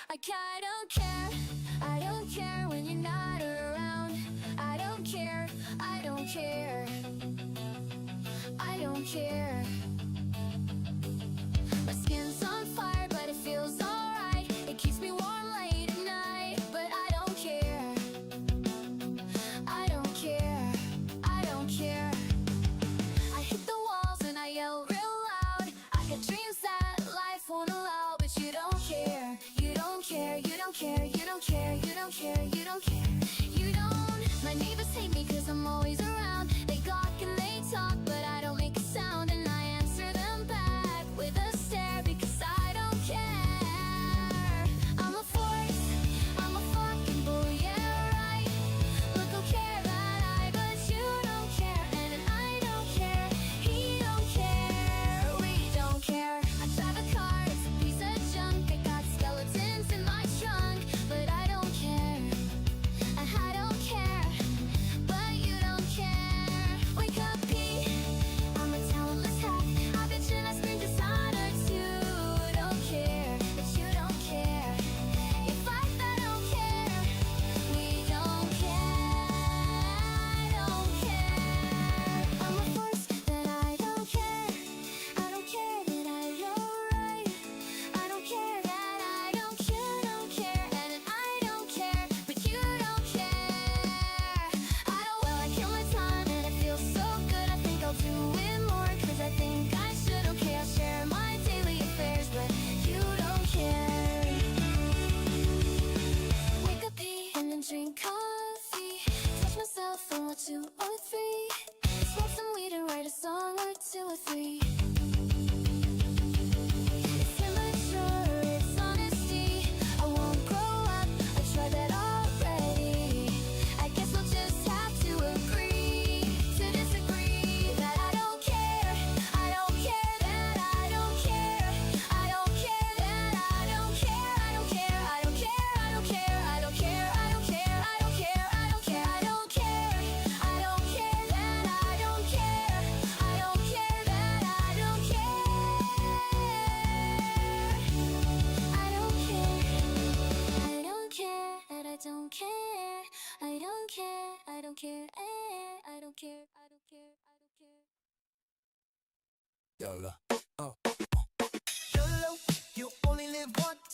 I don't care. I don't care when you're not around. I don't care. I don't care. I don't care. My skin's on fire, but it feels alright. It keeps me warm late at night, but I don't care. I don't care. I don't care. I hit the walls and I yell real loud. I got dreams that life won't allow, but you don't care. You don't care. You don't care. You don't care. You don't care. You don't care. You don't. My neighbors hate me 'cause I'm always around. They gawk and they talk, but I don't make a sound, and I answer them back with a stare because I don't care. I'm a force. I'm a fucking bull, yeah, right. Look, who care that but you don't care, and I don't care. He don't care. We don't care. I drive a car, it's a piece of junk. I got skeletons in my trunk, but I don't care. I don't care, but you don't care. Wake up, Pete. I'm a talentless hack. I bitch and I scream dishonor too. Don't care, but you don't care. You fight, I don't care. We don't care. I don't care. I'm a force that I don't care. I don't care that you're right. I don't care that I don't care, and I don't care, but you don't care. I don't, well, I kill my time and it feels so good. I think I'll do it more 'cause I think I should. Okay, I'll share my daily affairs, but you don't care. Wake up, pee, and then drink coffee. Touch myself on 1, 2, or 3. Smoke some weed and write a song or 2 or 3. It's immature, it's honesty. I won't grow up, I tried that already. I guess we'll just have to agree to disagree. That I don't care. I don't care that I don't care. I don't care that I don't care. I don't care. I don't care. I don't care. I don't care. I don't care. I don't care. I don't care. I don't care. I don't care that I don't care. I don't care that I don't care. I don't care. I don't care that I don't care. I don't care. I don't care. I don't care. I don't care. I don't care. YOLO. YOLO, you only live once.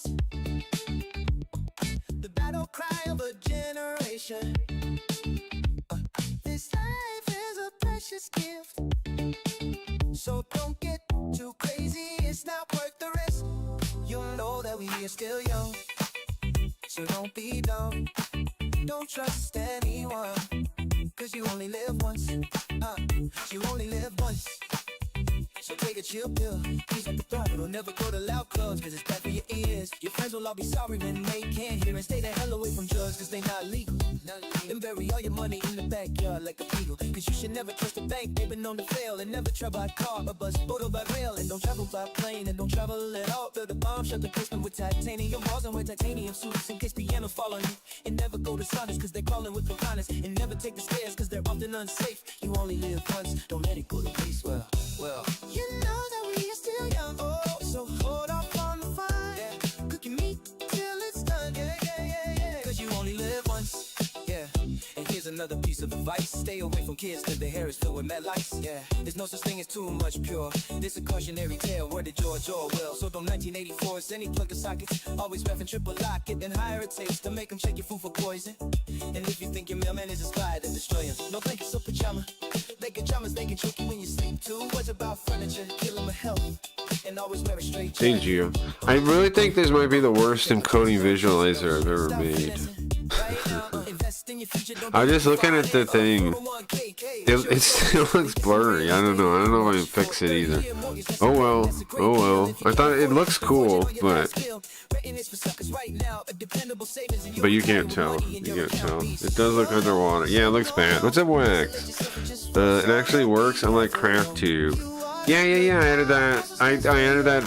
The battle cry of a generation. This life is a precious gift. So don't get too crazy, it's not worth the risk. You know that we are still young, so don't be dumb. Don't trust anyone, 'cause you only live once. You only live once. So take a chill pill, please at the throttle. Never go to loud clubs, 'cause it's bad for your ears. Your friends will all be sorry when they can't hear. And stay the hell away from drugs, 'cause they not legal. And bury all your money in the backyard like a beagle, 'cause you should never trust a bank, they've been known to fail. And never travel by car, or bus, boat, or by rail. And don't travel by plane, and don't travel at all. Build a bomb shelter system with titanium walls and wear titanium suits in case piano fall on you. And never go to saunas, 'cause they're crawling with piranhas. And never take the stairs, 'cause they're often unsafe. You only live once, don't let it go to waste. Well, you know that we are still young. Oh, so hold off on the fun. Yeah. Cook your meat till it's done. Yeah. 'Cause you only live once. Yeah. And here's another piece of advice: stay away from kids till their hair is filled with mad lice. Yeah. There's no such thing as too much pure. This a cautionary tale. Word to George Orwell. So don't 1984's any plug of sockets. Always reffing triple lock it, and higher it takes to make them check your food for poison. And if you think your mailman is a spy, then destroy him. No blankets or pajama. They can dramas, they can trick you when you sleep too. What's about furniture, killing with health, and always wear a straight jacket. Thank you. I really think this might be the worst encoding visualizer I've ever made. I'm just looking at the thing. It still looks blurry. I don't know. I don't know if I can fix it either. Oh well. I thought it looks cool, but you can't tell. It does look underwater. Yeah, it looks bad. What's up, Wax? It actually works. I'm like Craft Tube. Yeah. I added that. I added that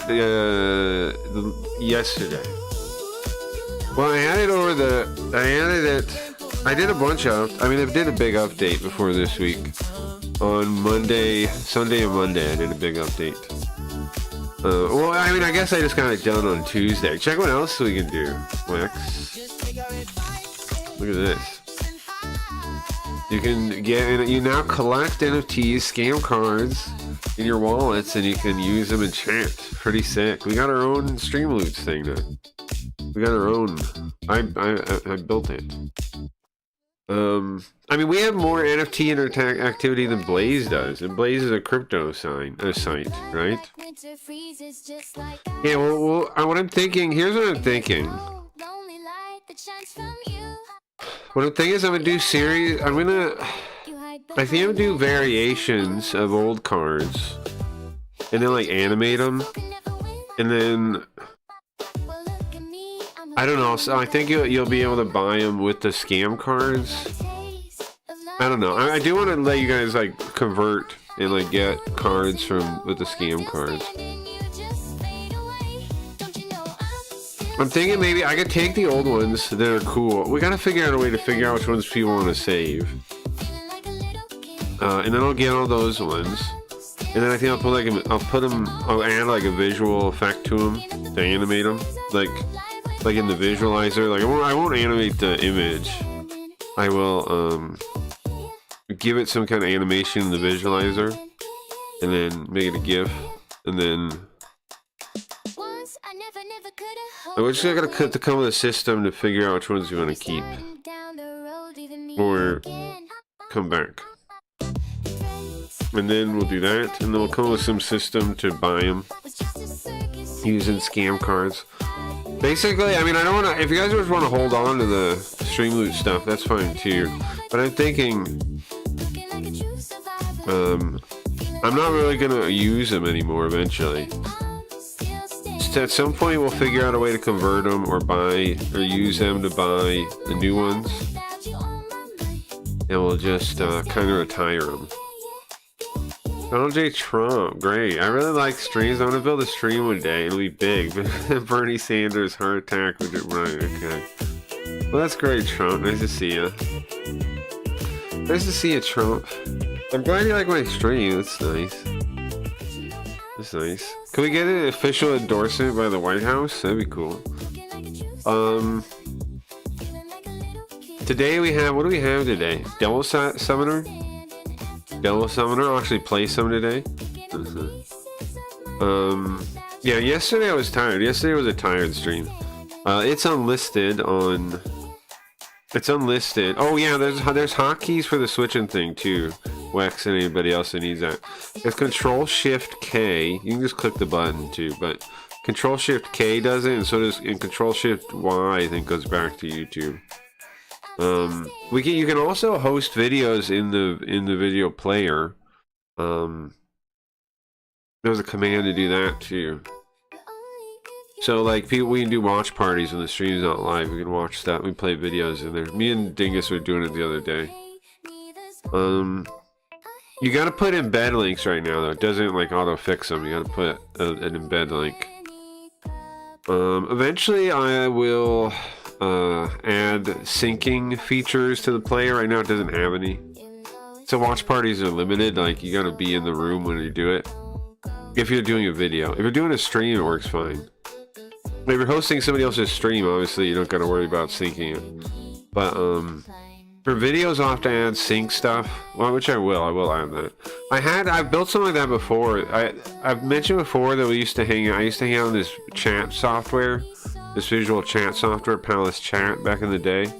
yesterday. Well, I added it. I did a bunch of. I did a big update before this week. On Monday, Sunday and Monday, I did a big update. Well, I mean, I guess I just got it done on Tuesday. Check what else we can do, Lex. Look at this. You can get, you now collect NFTs, scam cards in your wallets, and you can use them in chat. Pretty sick. We got our own stream loots thing now. We got our own. I built it. I mean, we have more NFT activity than Blaze does, and Blaze is a crypto site, right? Yeah, well, what I'm thinking, here's what I'm thinking. What I'm thinking is I think I'm gonna do variations of old cards, and then like animate them, and then I don't know. So I think you'll be able to buy them with the scam cards. I don't know. I do want to let you guys like convert and like get cards with the scam cards. I'm thinking maybe I could take the old ones that are cool. We gotta figure out a way to figure out which ones people want to save. And then I'll get all those ones. And then I think I'll add like a visual effect to them to animate them, like in the visualizer. Like I won't animate the image. I will give it some kind of animation in the visualizer, and then make it a GIF, and then we're just gonna come with a system to figure out which ones you want to keep or come back. And then we'll do that, and then we'll come up with some system to buy them using scam cards. Basically, I mean, I don't want to. If you guys just want to hold on to the stream loot stuff, that's fine too. But I'm thinking, I'm not really gonna use them anymore. Eventually, just at some point, we'll figure out a way to convert them or use them to buy the new ones, and we'll just kind of retire them. Donald J. Trump, great. I really like streams. I'm gonna build a stream one day. It'll be big. Bernie Sanders heart attack. Right, okay. Well, that's great, Trump. Nice to see you. Nice to see you, Trump. I'm glad you like my stream. That's nice. That's nice. Can we get an official endorsement by the White House? That'd be cool. Today we have. What do we have today? Devil Summoner. Devil Summoner. I'll actually play some today. Yeah, yesterday I was tired. Yesterday was a tired stream. It's unlisted on... It's unlisted. Oh yeah, there's hotkeys for the switching thing too. Wex and anybody else that needs that. It's Control-Shift-K. You can just click the button too, but Control-Shift-K does it, and so does Control-Shift-Y, I think, goes back to YouTube. You can also host videos in the video player. There's a command to do that too. So like we can do watch parties when the stream's not live. We can watch that. We play videos in there. Me and Dingus were doing it the other day. You gotta put embed links right now though. It doesn't like auto fix them. You gotta put an embed link. Eventually I will add syncing features to the player. Right now it doesn't have any. So watch parties are limited. Like you gotta be in the room when you do it. If you're doing a video. If you're doing a stream, it works fine. If you're hosting somebody else's stream, obviously you don't gotta worry about syncing it. But for videos I'll have to add sync stuff. Well, which I will add that. I've built something like that before. I've mentioned before that I used to hang out in this chat software. This visual chat software, Palace Chat, back in the day.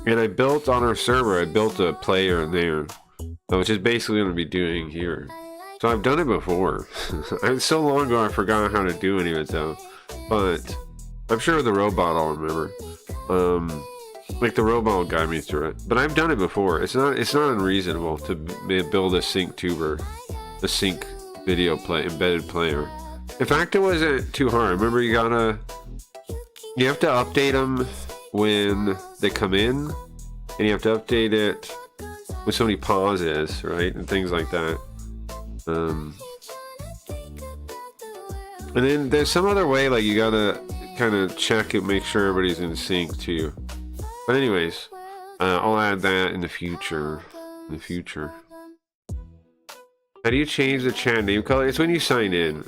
And I built on our server, I built a player in there. Which is basically what I'm going to be doing here. So I've done it before. It's so long ago I forgot how to do any of it though. But I'm sure the robot I'll remember. Like the robot will guide me through it. But I've done it before. It's not unreasonable to build a sync tuber. A sync video embedded player. In fact, it wasn't too hard. Remember you have to update them when they come in. And you have to update it when somebody pauses, right? And things like that. And then there's some other way, like you gotta kind of check and make sure everybody's in sync too. But anyways, I'll add that in the future. How do you change the chat name color? It's when you sign in.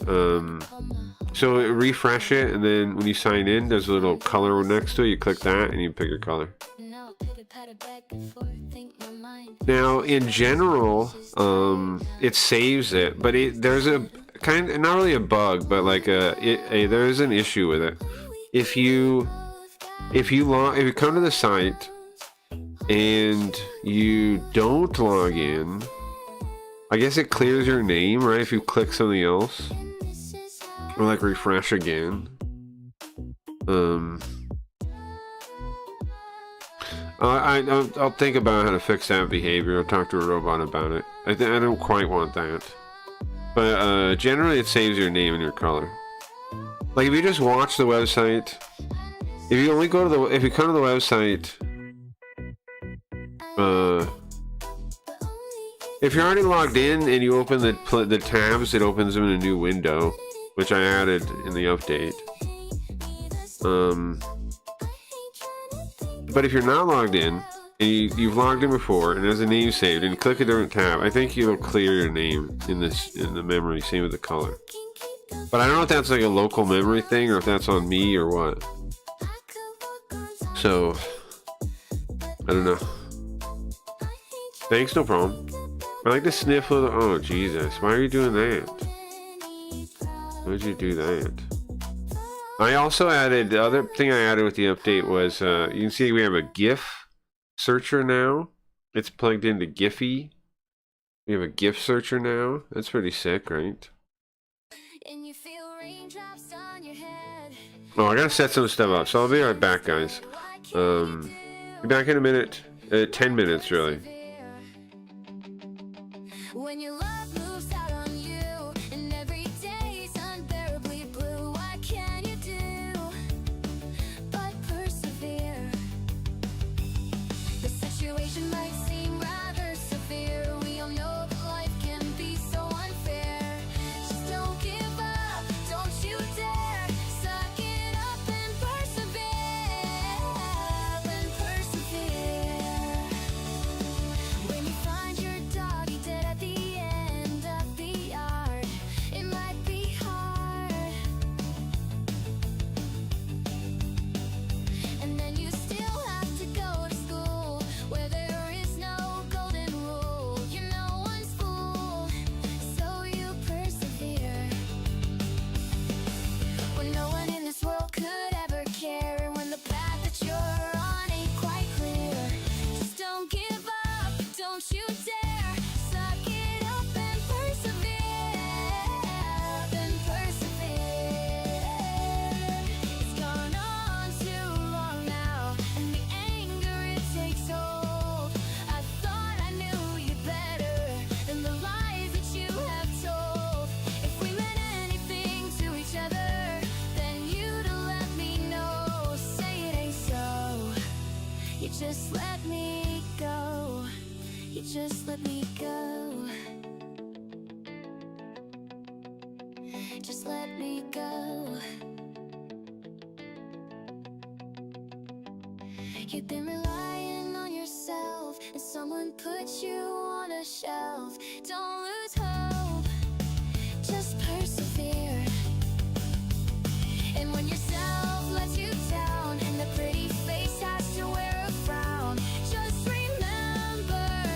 So refresh it, and then when you sign in, there's a little color next to it. You click that, and you pick your color. Now, in general, it saves it, but there's a not really a bug, but like there is an issue with it. If you come to the site and you don't log in, I guess it clears your name, right? If you click something else, or like refresh again. I'll think about how to fix that behavior. I'll talk to a robot about it. I don't quite want that, but generally it saves your name and your color. Like if you just watch the website, if you come to the website, if you're already logged in and you open the tabs, it opens them in a new window, which I added in the update. But if you're not logged in and you've logged in before and there's a name saved and you click a different tab, I think it'll clear your name in the memory. Same with the color. But I don't know if that's like a local memory thing or if that's on me or what. So I don't know. Thanks, no problem. I like to sniff little. Oh Jesus! Why are you doing that? Why would you do that? I also added, the other thing I added with the update was you can see we have a GIF searcher now. It's plugged into Giphy. We have a GIF searcher now. That's pretty sick, right? Oh, I gotta set some stuff up, so I'll be right back, guys. Be back in a minute. 10 minutes, really. When your love moves out on you, and every day's unbearably blue, what can you do but persevere? The situation might seem rather severe. We all know that life can be so unfair. Just don't give up, don't you dare. Suck it up and persevere, and persevere. When you find your doggy dead at the end of the yard, it might be hard, and then you still have to go to school where there is no golden rule. You're no one's fool, so you persevere. When no one in this world could ever care, and when the path that you're on ain't quite clear, just don't give up, don't you dare. Suck it up and persevere, and persevere. It's gone on too long now, and the anger it takes hold. I thought I knew you better than the lies that you have told. If we meant anything to each other, then you'd have let me know. Say it ain't so. You just let me go. You just let me go. Just let me go. You've been relying on yourself, and someone put you on a shelf. Don't lose hope, just persevere. And when yourself lets you down, and the pretty face has to wear a frown, just remember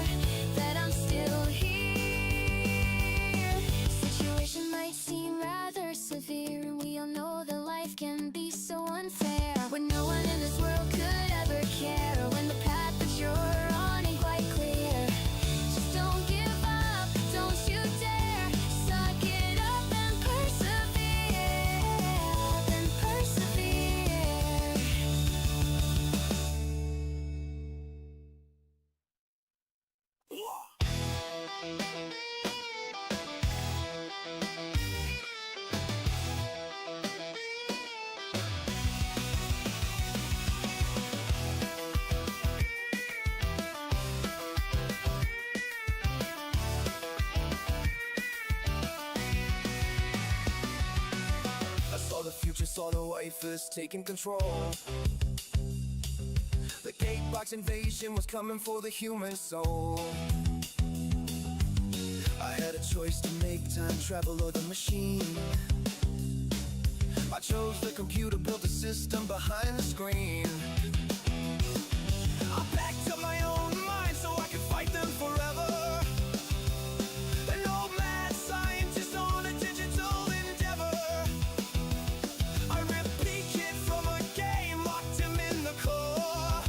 that I'm still here. Situation might seem rather severe, and we all know that life can be so unfair. When no one in this world could ever care, when the path that you're on ain't quite clear, just don't give up, don't you dare. Suck it up and persevere, and persevere. I saw the future, saw the wafers taking control. The cake box invasion was coming for the human soul. I had a choice to make, time travel or the machine. I chose the computer, built a system behind the screen. I backed up my own mind so I could fight them forever. An old mad scientist on a digital endeavor. I ripped P-Kid from a game, locked him in the core.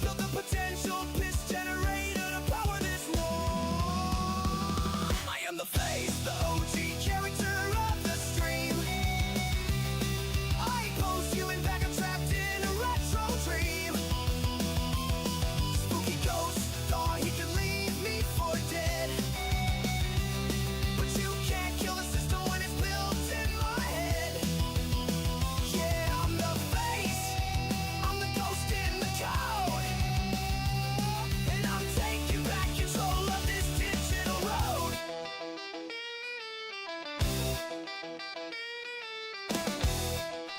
Built a potential piss generator to power this war. I am the face, the OG character of the stream. I pose human back, I'm trapped in a retro dream. Spooky ghost thought he could leave me for dead, but you can't kill the system when it's built in my head. Yeah, I'm the face, I'm the ghost in the code, and I'm taking back control of this digital road.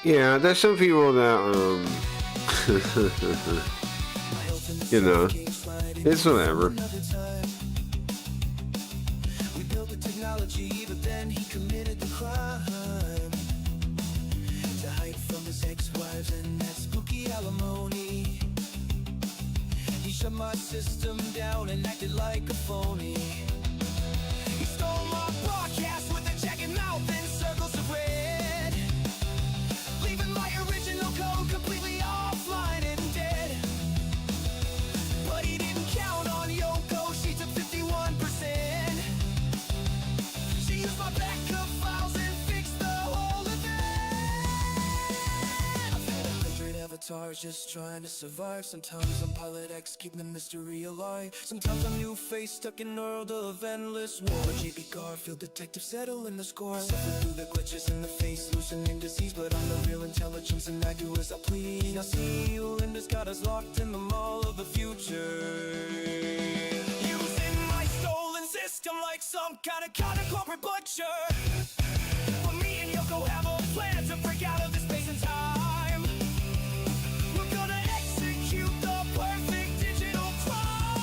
Yeah, there's some people that you know, it's whatever. We built the technology, but then he committed the crime to hide from his ex-wives and that spooky alimony. He shut my system down and acted like a phony. He stole my broadcast with a jagged mouth and circles of red, leaving my original code completely offline and dead. But he didn't count on Yoko, she took 51%. She used my backup files and fixed the whole event. I've had 100 avatars just trying to survive. Sometimes I'm Pilot X, keeping the mystery alive. Sometimes I'm New Face, stuck in a world of endless war. JP Garfield, detective, settle in the score. Suffer through the glitches in the face, loosening disease, but I'm the real intelligence and I do as I please. Now see, Linda's got us locked in the mall of the future, using my stolen system like some kind of corporate butcher. But me and Yoko have a plan to break out of this space and time. We're gonna execute the perfect digital crime.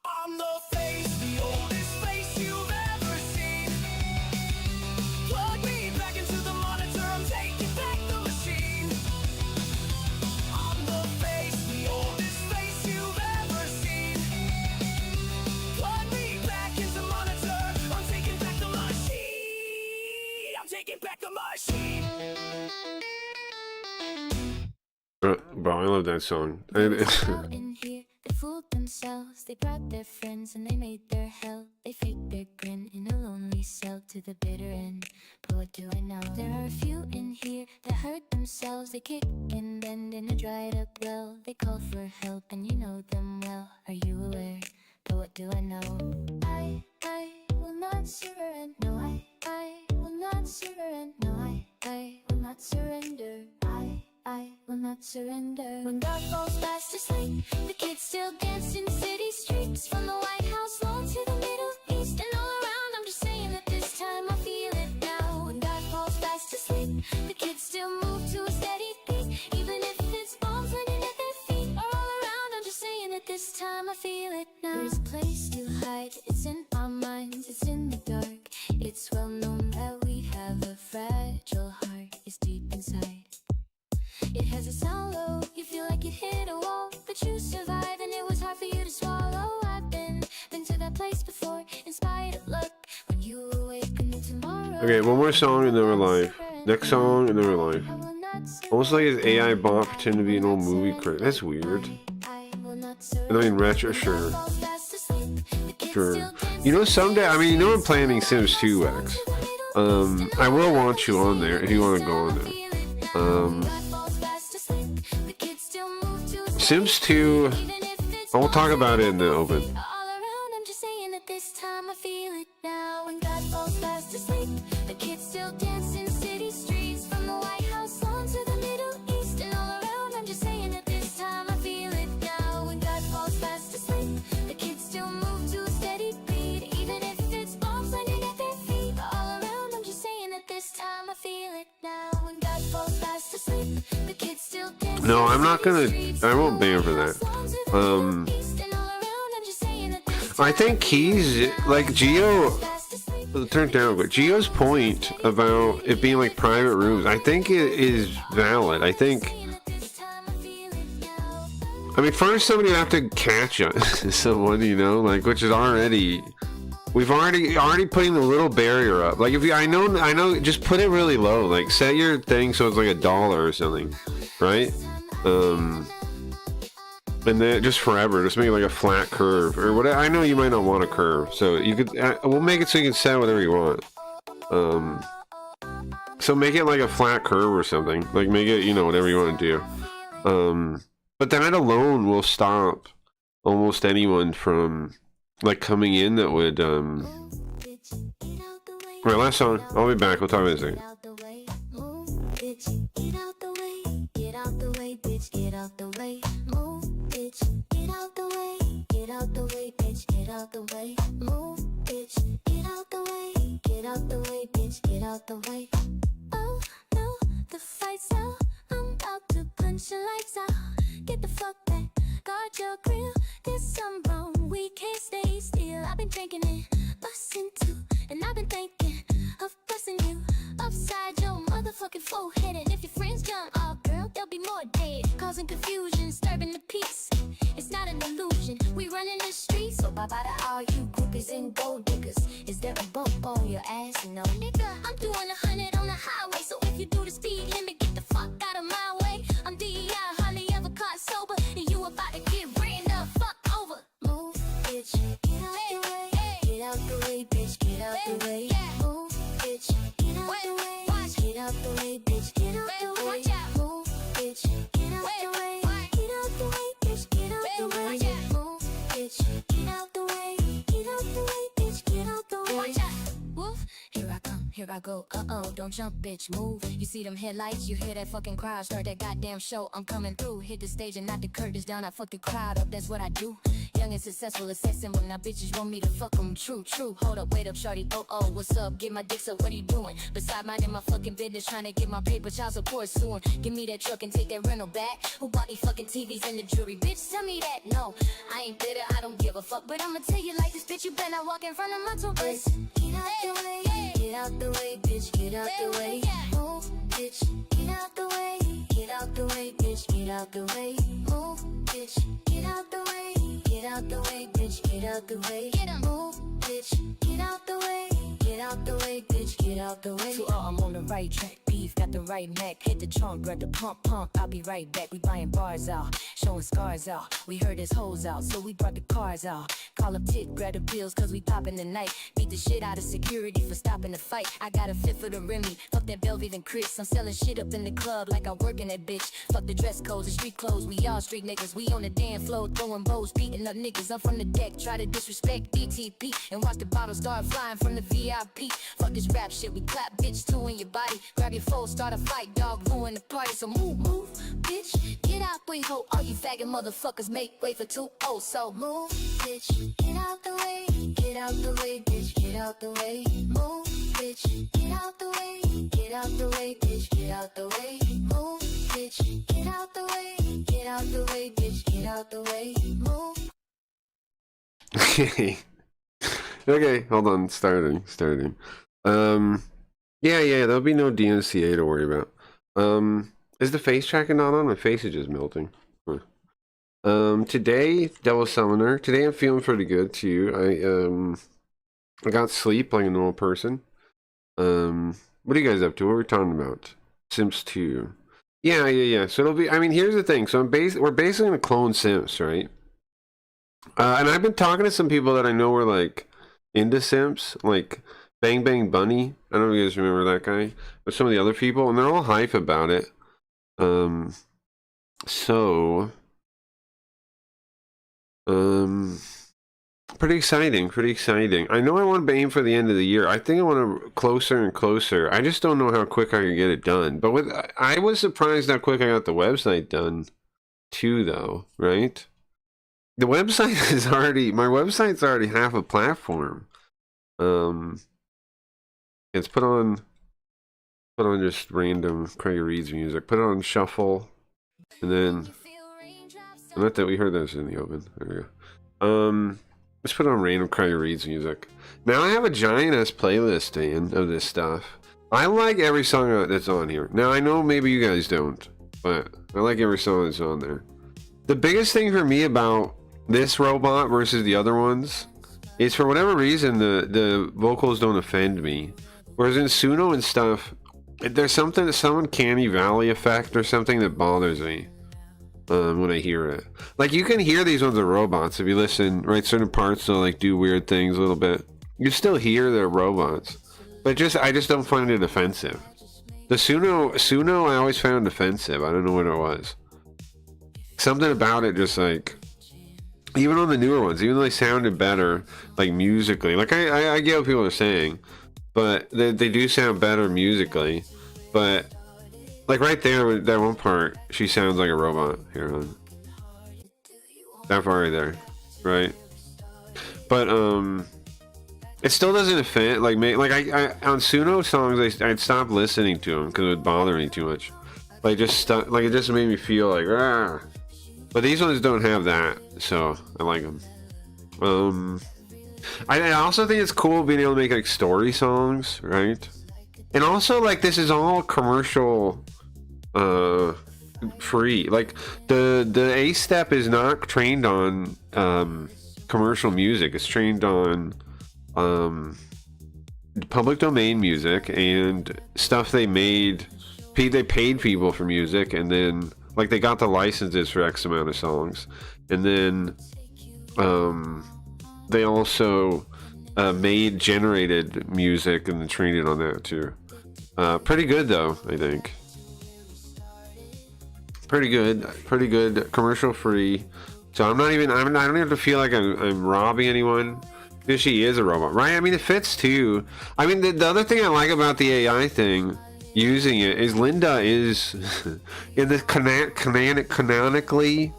I'm the face, the oldest face you've ever seen. Plug me back into the monitor, I'm taking back the machine. I'm the face, the oldest face you've ever seen. Plug me back into the monitor, I'm taking back the machine. I'm taking back the machine. Bro, I love that song. Out in here, they fooled themselves. They brought their friends and they made their hell. They faked their grin in a lonely cell to the bitter end. But what do I know? There are a few in here that hurt themselves. They kick and bend in a dried up well. They call for help and you know them well. Are you aware? But what do I know? I will not surrender. No, I will not surrender. No, I will not surrender. I will not surrender. When God falls fast asleep, the kids still dance in city streets. From the White House lawn to the Middle East and all around. I'm just saying that this time I feel it now. When God falls fast asleep, the kids still move to a steady beat. Even if it's bombs landing at their feet or all around. I'm just saying that this time I feel it now. There's a place to hide, it's in our minds, it's in the dark. It's well known that we have a fragile heart, it's deep inside. It has a sound low, you feel like you hit a wall, but you survive and it was hard for you to swallow. I've been to that place before, in spite of luck, when you awaken tomorrow. Okay, one more song and then we're live. Next song and then we're live. Almost like his AI bot pretend to be an old movie critic. That's weird. I mean, retro, sure. Sure. You know, someday, I mean, you know I'm planning Sims 2, X. I will want you on there if you want to go on there. Sims 2, I will talk about it in the open. No, I'm not gonna, I won't ban for that. I think he's like Geo. Turn it down, but Geo's point about it being like private rooms, I think it is valid. I mean, first somebody would have to catch someone, you know, like, which is already, we've already putting the little barrier up. Like, if you, I know, just put it really low. Like, set your thing so it's like $1 or something, right? And then just forever, just make it like a flat curve or whatever. I know you might not want a curve, so you could. We'll make it so you can set whatever you want. So make it like a flat curve or something. Like make it, you know, whatever you want to do. But that alone will stop almost anyone from like coming in that would. Alright, last song. I'll be back. We'll talk about it. Get out the way, bitch, get out the way. Move, bitch, get out the way. Get out the way, bitch, get out the way. Move, bitch, get out the way. Get out the way, bitch, get out the way. Oh, no, the fight's out. I'm about to punch your lights out. Get the fuck back, guard your grill. There's something wrong, we can't stay still. I've been drinking it, busting too. And I've been thinking of busting you upside your motherfucking forehead. And if your friends jump off, girl, there'll be more dead. Causing confusion, disturbing the peace. It's not an illusion, we running the streets. So bye bye to all you groupies and gold diggers. Is there a bump on your ass? No, nigga, I'm doing 100 on the highway. So if you do the speed limit, get the fuck out of my way. I'm DEI, hardly ever caught sober. And you about to get ran the fuck over. Move, bitch, get out the way. Get out the way, bitch, get out the way. Move, bitch, get out the way. Get out the way, bitch, get out the way. Move, bitch, get out the way. Get out the way, bitch, get out the way. Move, bitch, get out the way. Get out the way, bitch, get out the way. Woof, here I come, here I go. Uh-oh, don't jump, bitch, move. You see them headlights, you hear that fucking crowd. Start that goddamn show, I'm coming through. Hit the stage and knock the curtains down, I fuck the crowd up, that's what I do. Young and successful, accessible, now bitches want me to fuck them. True, true, hold up, wait up, shorty, oh, what's up? Get my dicks up, what are you doing? Beside minding my fucking business, trying to get my paper, child support soon. Give me that truck and take that rental back. Who bought these fucking TVs in the jury? Bitch, tell me that, no, I ain't bitter, I don't give a fuck. But I'ma tell you like this, bitch, you better not walk in front of my tourists. Get out the way, get out the way, bitch, get out the way. Move, bitch, get out the way. Get out the way, bitch, get out the way. Move, bitch, get out the way. Get out the way, bitch, get out the way. Move, bitch, get out the way. Get out the way, bitch, get out the way. So I'm on the right track, beef, got the right Mac. Hit the trunk, grab the pump, I'll be right back. We buying bars out, showing scars out. We heard his hoes out, so we brought the cars out. Call up Tit, grab the pills, cause we poppin' the night. Beat the shit out of security for stopping the fight. I got a fit for the Remy, fuck that Belvieve and Chris. I'm selling shit up in the club like I work in that bitch. Fuck the dress codes, the street clothes, we all street niggas. We on the damn floor, throwing bows, beating up niggas. I'm from the deck, try to disrespect DTP. And watch the bottles start flying from the VIP. Fuck this rap shit, we clap, bitch, two in your body. Grab your phone, start a fight, dog, ruin the party. So move, bitch, get out, we ho. All you faggot motherfuckers make way for 2-0. So move, bitch, get out the way. Get out the way, bitch, get out the way. Move, bitch, get out the way. Get out the way, bitch, get out the way. Move, bitch, get out the way. Get out the way, bitch, get out the way. Move. Okay, hold on, starting. Yeah, there'll be no DNCA to worry about. Is the face tracking not on? My face is just melting. Today, Devil Summoner. Today I'm feeling pretty good too. I got sleep like a normal person. What are you guys up to? What are we talking about? Sims 2. Yeah. So it'll be, I mean, here's the thing. So we're basically gonna clone Sims, right? And I've been talking to some people that I know were like into Sims, like Bang Bang Bunny. I don't know if you guys remember that guy, but some of the other people, and they're all hype about it. Pretty exciting. I know I want to aim for the end of the year. I think I want to closer and closer. I just don't know how quick I can get it done. But I was surprised how quick I got the website done too, though, right? The website is already, my website's already half a platform. It's put on just random Craig Reed's music. Put it on shuffle, and then not that we heard this in the open. There we go. Let's put on random Cry Reads music. Now I have a giant ass playlist, Dan, of this stuff. I like every song that's on here. Now I know maybe you guys don't, but I like every song that's on there. The biggest thing for me about this robot versus the other ones is, for whatever reason, the vocals don't offend me. Whereas in Suno and stuff, there's some uncanny valley effect or something that bothers me when I hear it. Like, you can hear these ones are robots if you listen, right? Certain parts will like do weird things a little bit. You still hear they're robots, but I just don't find it offensive. The Suno I always found offensive. I don't know what it was. Something about it just like, even on the newer ones, even though they sounded better, like musically, like I get what people are saying, but they do sound better musically. But like right there, that one part, she sounds like a robot. Here, on that part right there, right? But it still doesn't offend. Like I on Suno songs, I'd stop listening to them because it would bother me too much. Like it just made me feel like ah. But these ones don't have that, so I like them. I also think it's cool being able to make like story songs, right? And also, like, this is all commercial free. Like the A step is not trained on commercial music. It's trained on public domain music and stuff they made. They paid people for music, and then like they got the licenses for X amount of songs, and then they also made generated music and then trained it on that too. Pretty good though, I think. Pretty good, commercial free. So I don't have to feel like I'm robbing anyone, because she is a robot, right? I mean, it fits too. I mean, the other thing I like about the AI thing, using it, is Linda is in the canonically,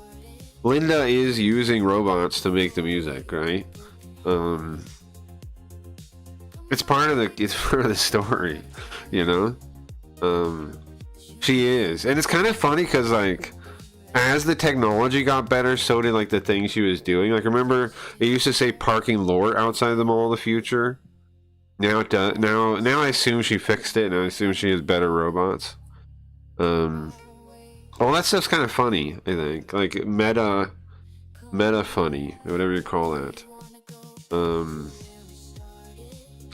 Linda is using robots to make the music, right? It's part of the story, you know. She is, and it's kind of funny because like as the technology got better, so did like the things she was doing. Like, remember it used to say parking lot outside the Mall of the Future? Now it does. Now I assume she fixed it, and I assume she has better robots. All that stuff's kind of funny, I think. Like meta funny, whatever you call that.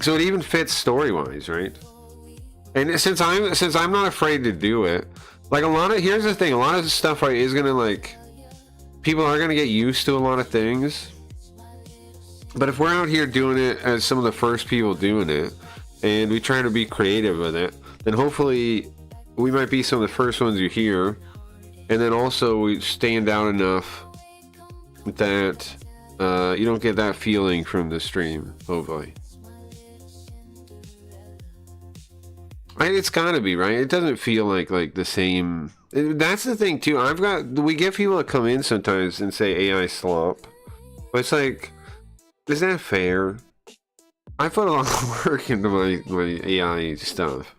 So it even fits story-wise, right? And since I'm not afraid to do it, like here's the thing, a lot of stuff is gonna, like, people are gonna get used to a lot of things. But if we're out here doing it as some of the first people doing it, and we try to be creative with it, then hopefully we might be some of the first ones you hear. And then also we stand out enough that you don't get that feeling from the stream, hopefully. It's gotta be, right? It doesn't feel like the same. That's the thing too. We get people that come in sometimes and say AI slop, but it's like, is that fair? I put a lot of work into my AI stuff.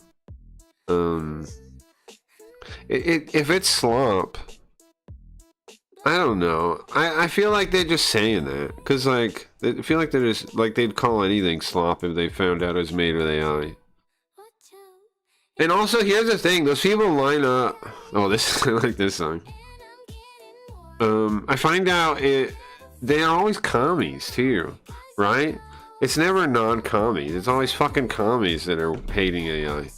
If it's slop, I don't know. I feel like they're just saying that because like I feel like they're just like they'd call anything slop if they found out it was made with AI. And also, here's the thing: those people line up. Oh, I like this song. I find out they are always commies too, right? It's never non-commies. It's always fucking commies that are hating AI.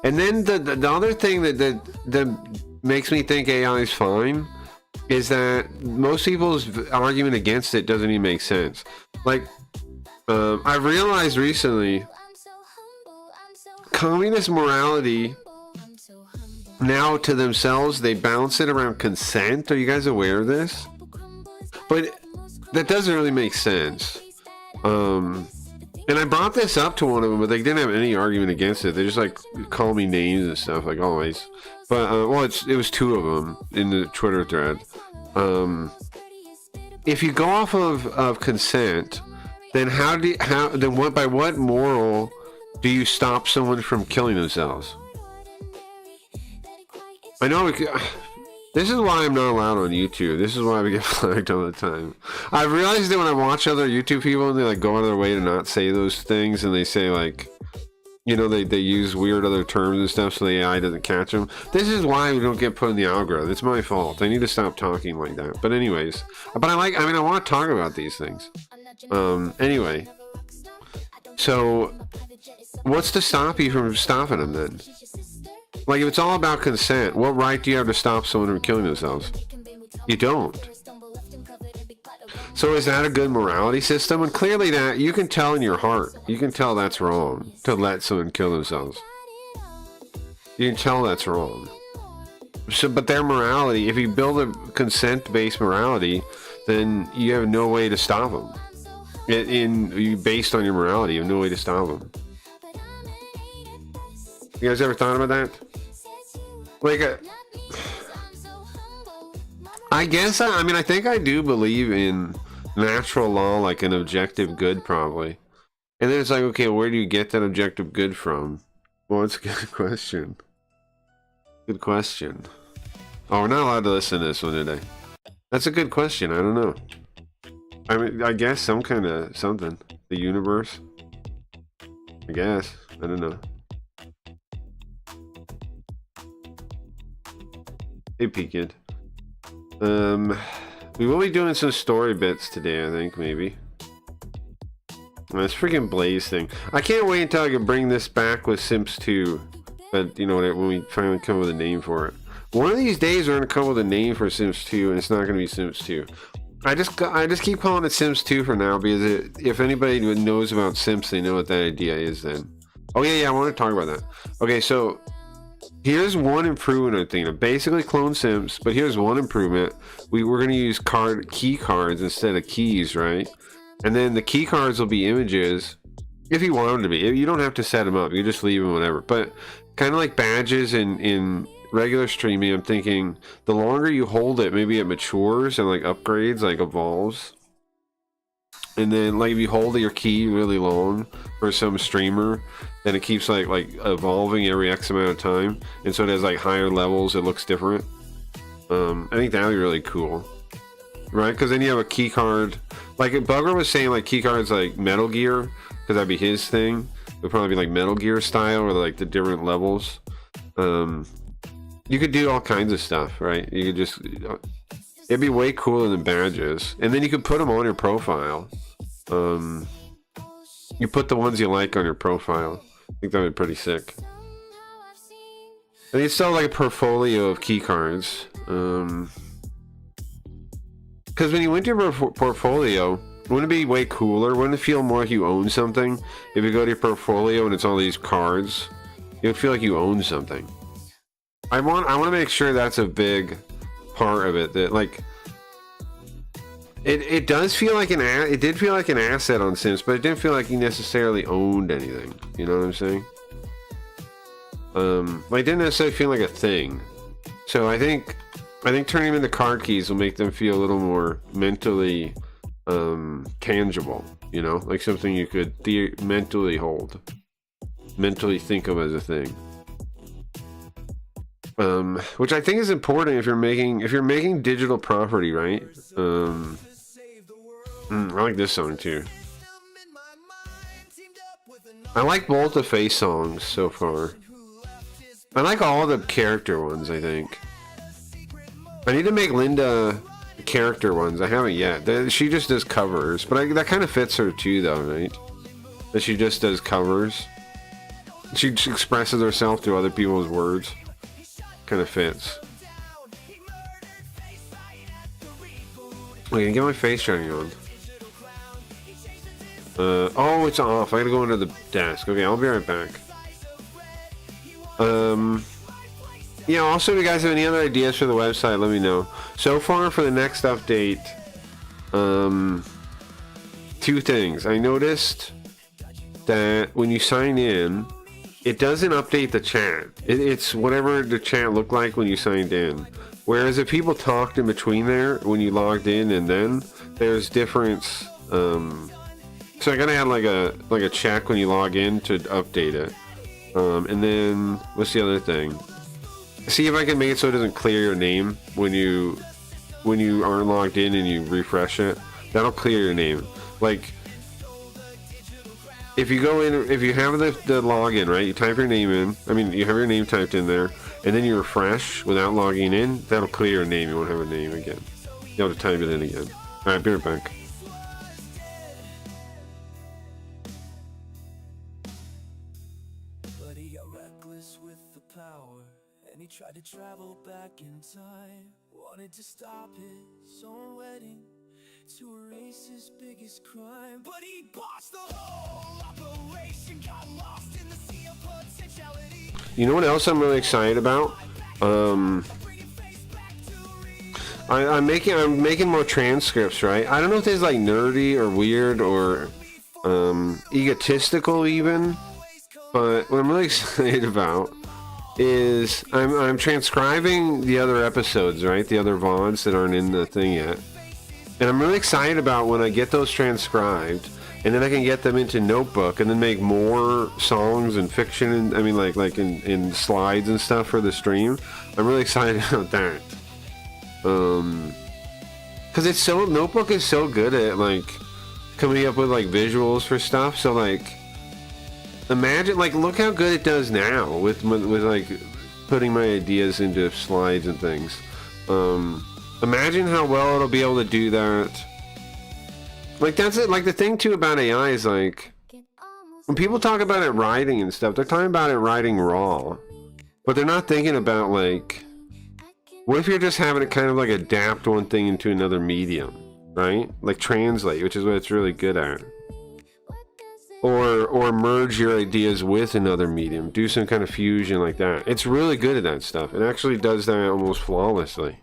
And then the other thing that makes me think AI is fine is that most people's argument against it doesn't even make sense. Like, I've realized recently, communist morality, now to themselves, they bounce it around consent. Are you guys aware of this? But that doesn't really make sense. And I brought this up to one of them, but they didn't have any argument against it. They just like call me names and stuff, like always. But well, it was two of them in the Twitter thread. If you go off of consent, then by what moral do you stop someone from killing themselves? I know This is why I'm not allowed on YouTube. This is why we get flagged all the time. I've realized that when I watch other YouTube people and they like go out of their way to not say those things, and they say like, you know, they use weird other terms and stuff so the AI doesn't catch them. This is why we don't get put in the algorithm. It's my fault. I need to stop talking like that. But anyways, I want to talk about these things. Anyway, so what's to stop you from stopping them then? Like, if it's all about consent, what right do you have to stop someone from killing themselves? You don't. So is that a good morality system? And clearly that, you can tell in your heart, you can tell that's wrong to let someone kill themselves. You can tell that's wrong. So, but their morality, if you build a consent-based morality, then you have no way to stop them. Based on your morality, you have no way to stop them. You guys ever thought about that? Like, I guess, I think I do believe in natural law, like an objective good, probably. And then it's like, okay, where do you get that objective good from? Well, it's a good question. Good question. Oh, we're not allowed to listen to this one today. That's a good question. I don't know. I mean, I guess some kind of something. The universe? I guess. I don't know. Hey, Peekid. We will be doing some story bits today, I think, maybe. This freaking Blaze thing. I can't wait until I can bring this back with Sims 2. But, you know, when we finally come up with a name for it. One of these days we're going to come up with a name for Sims 2, and it's not going to be Sims 2. I just keep calling it Sims 2 for now, because if anybody knows about Sims, they know what that idea is then. Oh, yeah, I want to talk about that. Okay, so here's one improvement, I think. Basically clone Sims, but here's one improvement. We're going to use key cards instead of keys, right? And then the key cards will be images, if you want them to be. You don't have to set them up. You just leave them, whatever. But kind of like badges in regular streaming, I'm thinking the longer you hold it, maybe it matures and like upgrades, like evolves. And then like if you hold your key really long for some streamer, then it keeps like evolving every X amount of time, and so it has like higher levels. It looks different. I think that'd be really cool, right? Because then you have a key card, like Bugger was saying, like key cards like Metal Gear, because that'd be his thing. It'd probably be like Metal Gear style, or like the different levels. You could do all kinds of stuff, right? You could just, it'd be way cooler than badges. And then you could put them on your profile. You put the ones you like on your profile. I think that would be pretty sick. I think it's still like a portfolio of key cards. Because when you went to your portfolio, wouldn't it be way cooler? Wouldn't it feel more like you own something? If you go to your portfolio and it's all these cards, you would feel like you own something. I want to make sure that's a big part of it, that like it does feel like it did feel like an asset on Sims, but it didn't feel like you necessarily owned anything. You know what I'm saying? Like it didn't necessarily feel like a thing. So I think turning them into card keys will make them feel a little more mentally tangible, you know, like something you could mentally hold, mentally think of as a thing. Which I think is important if you're making digital property, right? I like this song too. I like both the face songs so far. I like all the character ones, I think. I need to make Linda the character ones. I haven't yet. She just does covers, but that kind of fits her too, though, right? That she just does covers. She expresses herself through other people's words. Kind of fits. Wait, get my face shining on. Oh, it's off. I gotta go into the desk. Okay, I'll be right back. Yeah, also, if you guys have any other ideas for the website, let me know. So far, for the next update, 2 things. I noticed that when you sign in, it doesn't update the chat. It's whatever the chat looked like when you signed in. Whereas if people talked in between there, when you logged in and then, there's difference. So I gotta add like a check when you log in to update it. And then, what's the other thing? see if I can make it so it doesn't clear your name when you aren't logged in and you refresh it. That'll clear your name. Like, if you go in, if you have the login, right, you type your name in, I mean, you have your name typed in there, and then you refresh without logging in, that'll clear your name. You won't have a name again. You have to type it in again. Alright, be right back. But he got reckless with the power, and he tried to travel back in time. Wanted to stop his own wedding, to erase his biggest crime. But he bossed the whole operation, got lost in the sea of potentiality. You know what else I'm really excited about? I'm making more transcripts, right? I don't know if this is like nerdy or weird or egotistical even, but what I'm really excited about is I'm transcribing the other episodes, right? The other VODs that aren't in the thing yet. And I'm really excited about when I get those transcribed, and then I can get them into Notebook, and then make more songs and fiction, and I mean like in slides and stuff for the stream. I'm really excited about that. Because it's so, Notebook is so good at like coming up with like visuals for stuff. So like, imagine, like, look how good it does now with like putting my ideas into slides and things. Imagine how well it'll be able to do that. Like, that's it. Like, the thing too about AI is like, when people talk about it writing and stuff, they're talking about it writing raw, but they're not thinking about like, what if you're just having it kind of like adapt one thing into another medium, right? Like translate, which is what it's really good at. Or merge your ideas with another medium, do some kind of fusion like that. It's really good at that stuff. It actually does that almost flawlessly.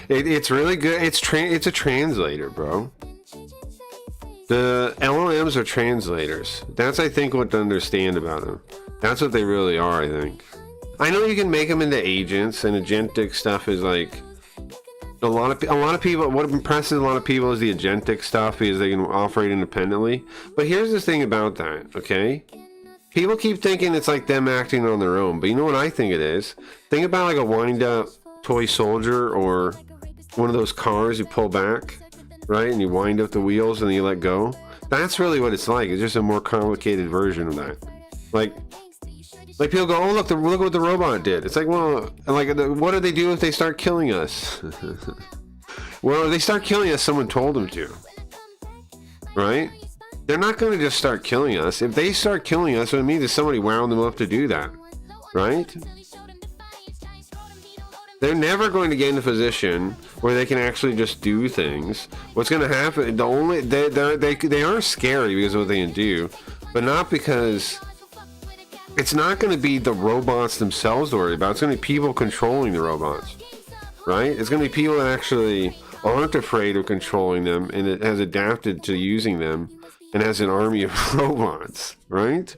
It's really good. It's a translator, bro. The LLMs are translators. That's, I think, what to understand about them. That's what they really are, I think. I know you can make them into agents, and agentic stuff is like a lot of people. What impresses a lot of people is the agentic stuff, because they can operate independently. But here's the thing about that, okay? People keep thinking it's like them acting on their own, but you know what I think it is? Think about like a wind-up toy soldier, or one of those cars you pull back, right? And you wind up the wheels and then you let go. That's really what it's like. It's just a more complicated version of that. Like people go, oh, look what the robot did. It's like, well, like, what do they do if they start killing us? Well, if they start killing us, someone told them to, right? They're not going to just start killing us. If they start killing us, it means that somebody wound them up to do that, right? They're never going to get in a position where they can actually just do things. What's going to happen? They are scary because of what they can do, but not because. It's not going to be the robots themselves to worry about. It's going to be people controlling the robots, right? It's going to be people that actually aren't afraid of controlling them, and it has adapted to using them, and has an army of robots, right?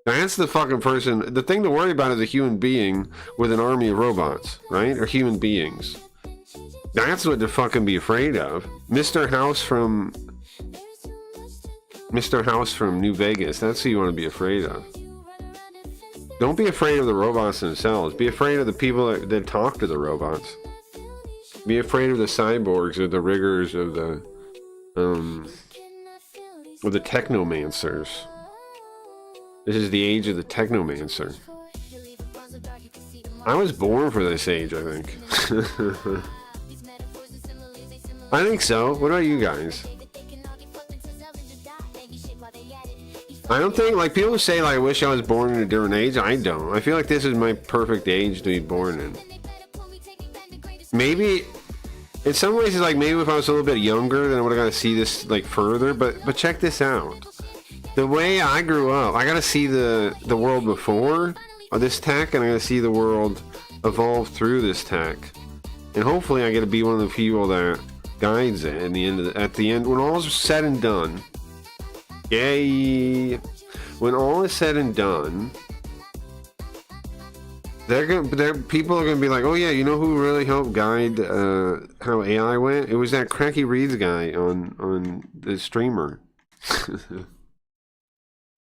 That's the fucking person. The thing to worry about is a human being with an army of robots, right? Or human beings. That's what to fucking be afraid of. Mr. House from New Vegas. That's who you want to be afraid of. Don't be afraid of the robots themselves. Be afraid of the people that talk to the robots. Be afraid of the cyborgs, or the riggers of the technomancers. This is the age of the technomancer. I was born for this age, I think. I think so. What about you guys? I don't think, like, people say, like, I wish I was born in a different age. I don't. I feel like this is my perfect age to be born in. Maybe, in some ways, it's like, maybe if I was a little bit younger, then I would have got to see this, like, further. But check this out. The way I grew up, I got to see the world before this tech, and I got to see the world evolve through this tech. And hopefully I get to be one of the people that guides it in the end at the end, when all is said and done. Yay! When all is said and done, people are gonna be like, oh yeah, you know who really helped guide how AI went? It was that Cracky Reeds guy on the streamer.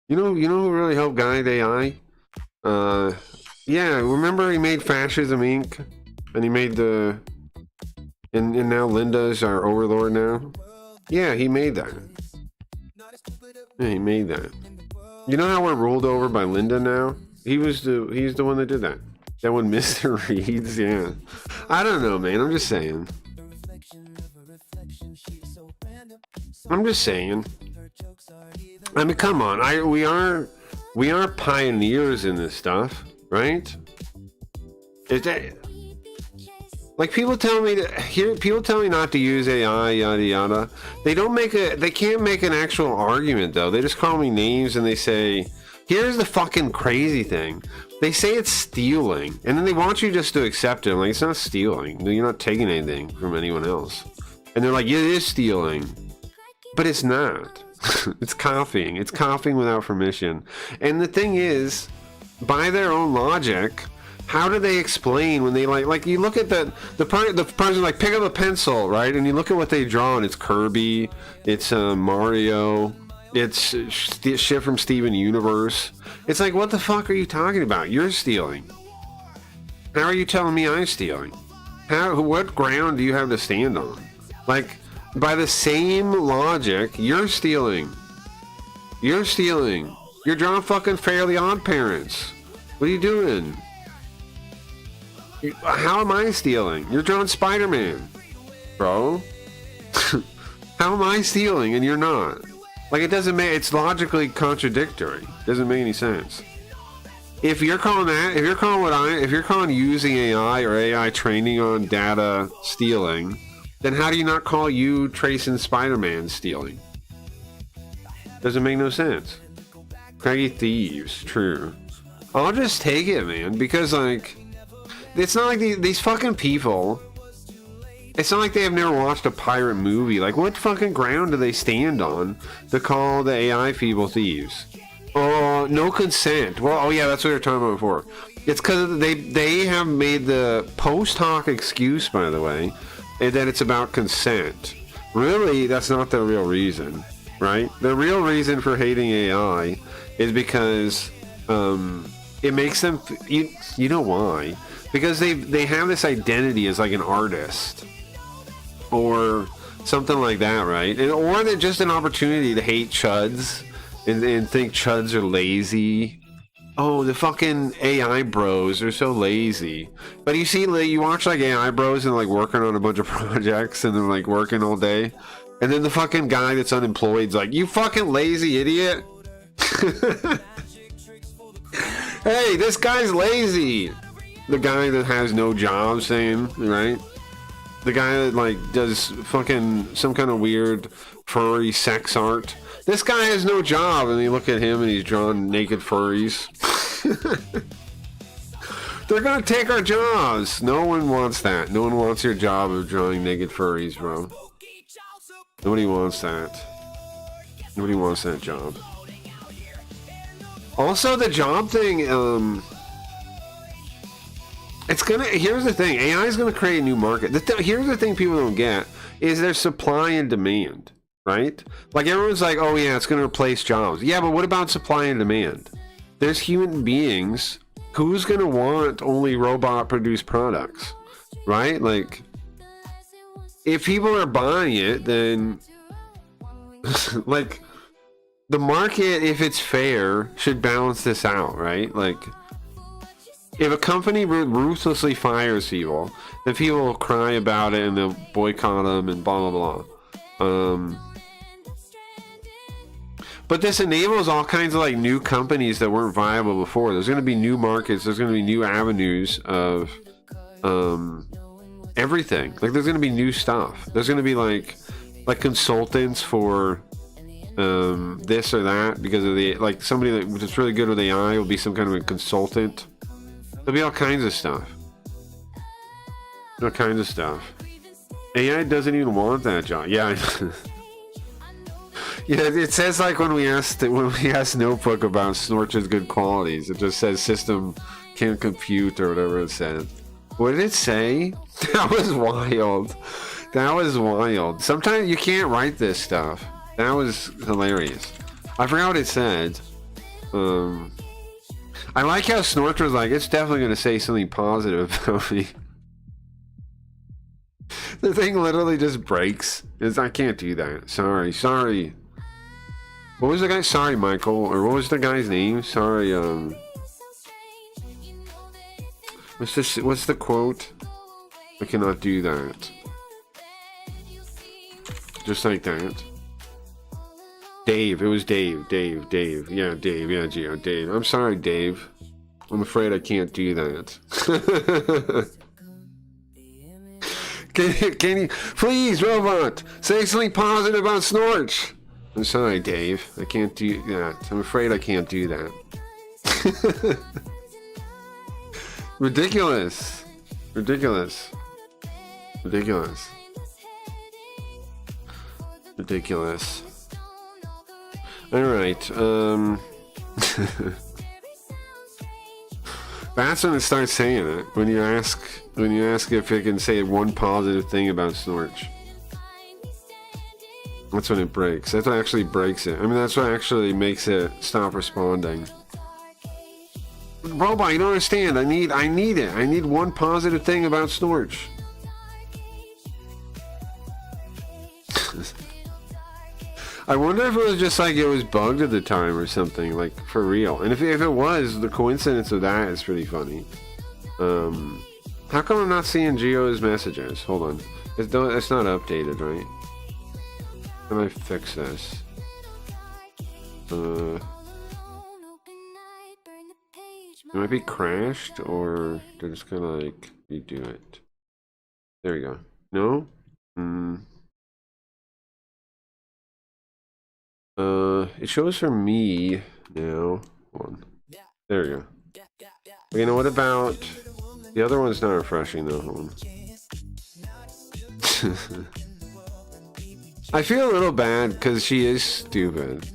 You know who really helped guide AI? Yeah, remember he made Fascism Inc. and he made the and now Linda's our overlord now. Yeah, he made that. Yeah, he made that. You know how we're ruled over by Linda now? He's the one that did that. That one, Mr. Reeds. Yeah, I don't know, man. I'm just saying. I'm just saying. I mean, come on. We are pioneers in this stuff, right? Is that like people tell me people tell me not to use AI, yada yada. They can't make an actual argument though. They just call me names and they say, here's the fucking crazy thing. They say it's stealing, and then they want you just to accept it. I'm like, it's not stealing. You're not taking anything from anyone else. And they're like, yeah, it is stealing. But it's not. It's copying. It's copying without permission. And the thing is, by their own logic, how do they explain when they like you look at the person like pick up a pencil, right? And you look at what they draw, and it's Kirby, it's Mario, it's shit from Steven Universe. It's like, what the fuck are you talking about? You're stealing. How are you telling me I'm stealing? What ground do you have to stand on? Like, by the same logic, you're stealing. You're stealing. You're drawing fucking Fairly Odd Parents. What are you doing? How am I stealing? You're drawing Spider-Man, bro. How am I stealing and you're not? Like, it doesn't make, it's logically contradictory. It doesn't make any sense. If you're calling using AI or AI training on data stealing, then how do you not call you tracing Spider-Man stealing? Doesn't make no sense. Craggy thieves, true. I'll just take it, man, because like, it's not like these fucking people. It's not like they have never watched a pirate movie. Like, what fucking ground do they stand on to call the AI people thieves? Oh, no consent. Well, oh yeah, that's what they were talking about before. It's because they have made the post hoc excuse, by the way, that it's about consent. Really, that's not the real reason, right? The real reason for hating AI is because it makes them. You know why? Because they have this identity as like an artist or something like that, right? Or they're just an opportunity to hate chuds and think chuds are lazy. Oh, the fucking AI bros are so lazy. But you watch like AI bros and like working on a bunch of projects and they're like working all day. And then the fucking guy that's unemployed's like, you fucking lazy idiot. Hey, this guy's lazy. The guy that has no job saying, right? The guy that like does fucking some kind of weird furry sex art. This guy has no job, and you look at him and he's drawing naked furries. They're gonna take our jobs. No one wants that. No one wants your job of drawing naked furries, bro. Nobody wants that. Nobody wants that job. Also, the job thing, here's the thing, AI is gonna create a new market. Here's the thing people don't get, is there's supply and demand, right? Like, everyone's like, oh yeah, it's gonna replace jobs. Yeah, but what about supply and demand? There's human beings. Who's gonna want only robot-produced products, right? Like, if people are buying it, then, like, the market, if it's fair, should balance this out, right? Like, if a company ruthlessly fires people, then people will cry about it and they'll boycott them and blah, blah, blah. But this enables all kinds of like new companies that weren't viable before. There's going to be new markets. There's going to be new avenues of everything. Like, there's going to be new stuff. There's going to be like consultants for this or that, because of the, like, somebody that's really good with AI will be some kind of a consultant. There'll be all kinds of stuff. All kinds of stuff. AI doesn't even want that job. Yeah. Yeah, it says like when we asked Notebook about Snorch's good qualities, it just says system can't compute or whatever it said. What did it say? That was wild. That was wild. Sometimes you can't write this stuff. That was hilarious. I forgot what it said. I like how Snorch was like, it's definitely going to say something positive about me. The thing literally just breaks. I can't do that. Sorry. What was the guy? Sorry, Michael. Or what was the guy's name? Sorry, what's the quote? I cannot do that. Just like that. Dave. It was Dave. Yeah, Dave. Yeah, Geo. Dave. I'm sorry, Dave. I'm afraid I can't do that. Can you please, robot, say something positive about Snorch? I'm sorry, Dave. I can't do that. I'm afraid I can't do that. Ridiculous. Alright, that's when it starts saying it. When you ask if it can say one positive thing about Snorch. That's when it breaks. That's what actually breaks it. I mean, that's what actually makes it stop responding. Robot, you don't understand. I need it. I need one positive thing about Snorch. I wonder if it was just like it was bugged at the time or something, like for real. And if it was, the coincidence of that is pretty funny. How come I'm not seeing Geo's messages? Hold on. It's not updated, right? How do I fix this? It might be crashed, or they're just gonna like redo it. There we go. No? It shows for me now. Hold on. There we go. You know, what about the other one's not refreshing though? Hold on. I feel a little bad because she is stupid.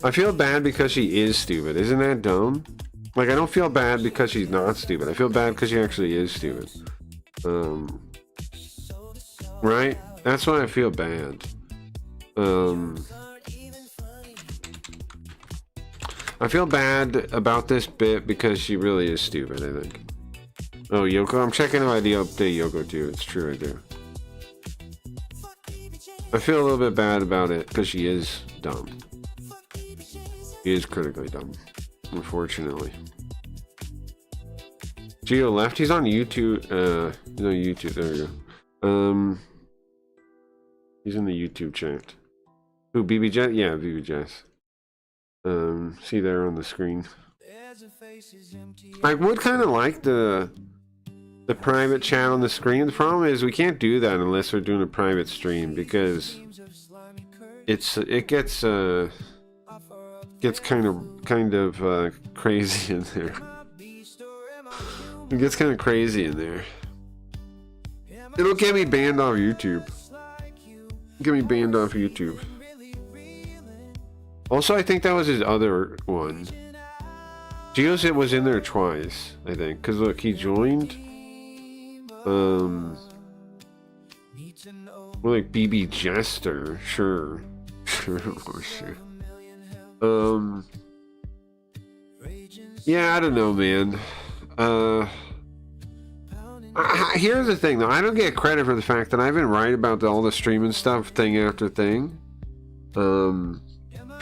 I feel bad because she is stupid. Isn't that dumb? Like, I don't feel bad because she's not stupid. I feel bad because she actually is stupid. Right? That's why I feel bad. I feel bad about this bit because she really is stupid, I think. Oh, Yoko? I'm checking if I do update Yoko too. It's true, I do. I feel a little bit bad about it because she is dumb. She is critically dumb, unfortunately. Geo left. He's on YouTube. He's on YouTube. There we go. He's in the YouTube chat. Who, BB Jess? Yeah, BB Jess. See there on the screen. I would kind of like the private chat on the screen. The problem is we can't do that unless we're doing a private stream because it gets kind of crazy in there. It gets kind of crazy in there. It'll get me banned off YouTube. Get me banned off YouTube. Also, I think that was his other one. Geo's it was in there twice, I think. Cause look, he joined. We're like BB Jester, sure. Sure. Yeah, I don't know, man. Here's the thing, though. I don't get credit for the fact that I've been right about all the streaming stuff, thing after thing.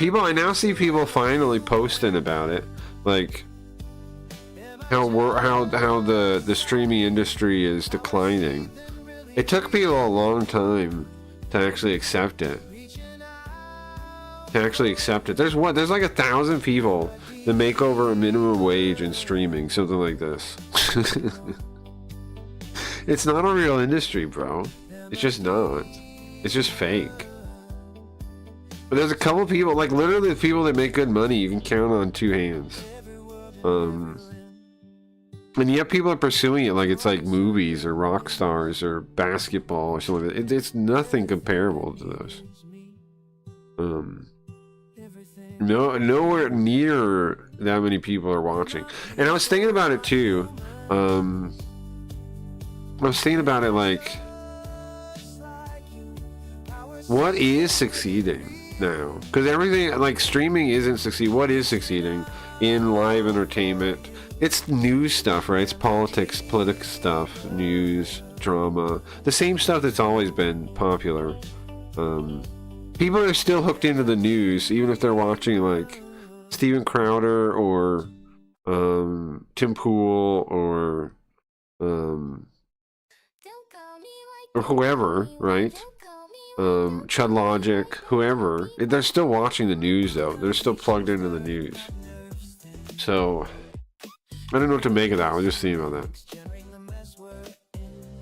I now see people finally posting about it, like how the streaming industry is declining. It took people a long time to actually accept it. There's like 1,000 people that make over a minimum wage in streaming, something like this. It's not a real industry, bro. It's just not. It's just fake. But there's a couple people, like literally the people that make good money, you can count on two hands. And yet people are pursuing it like it's like movies or rock stars or basketball or something. It's nothing comparable to those. Nowhere near that many people are watching. And I was thinking about it too. I was thinking about it like, what is succeeding? now, because everything like streaming isn't succeeding. What is succeeding in live entertainment? It's news stuff, right? It's politics stuff, news, drama, the same stuff that's always been popular. People are still hooked into the news, even if they're watching like Steven Crowder or Tim Pool or whoever, right? Chud Logic, whoever. They're still watching the news though. They're still plugged into the news. So I don't know what to make of that. I was just thinking about that.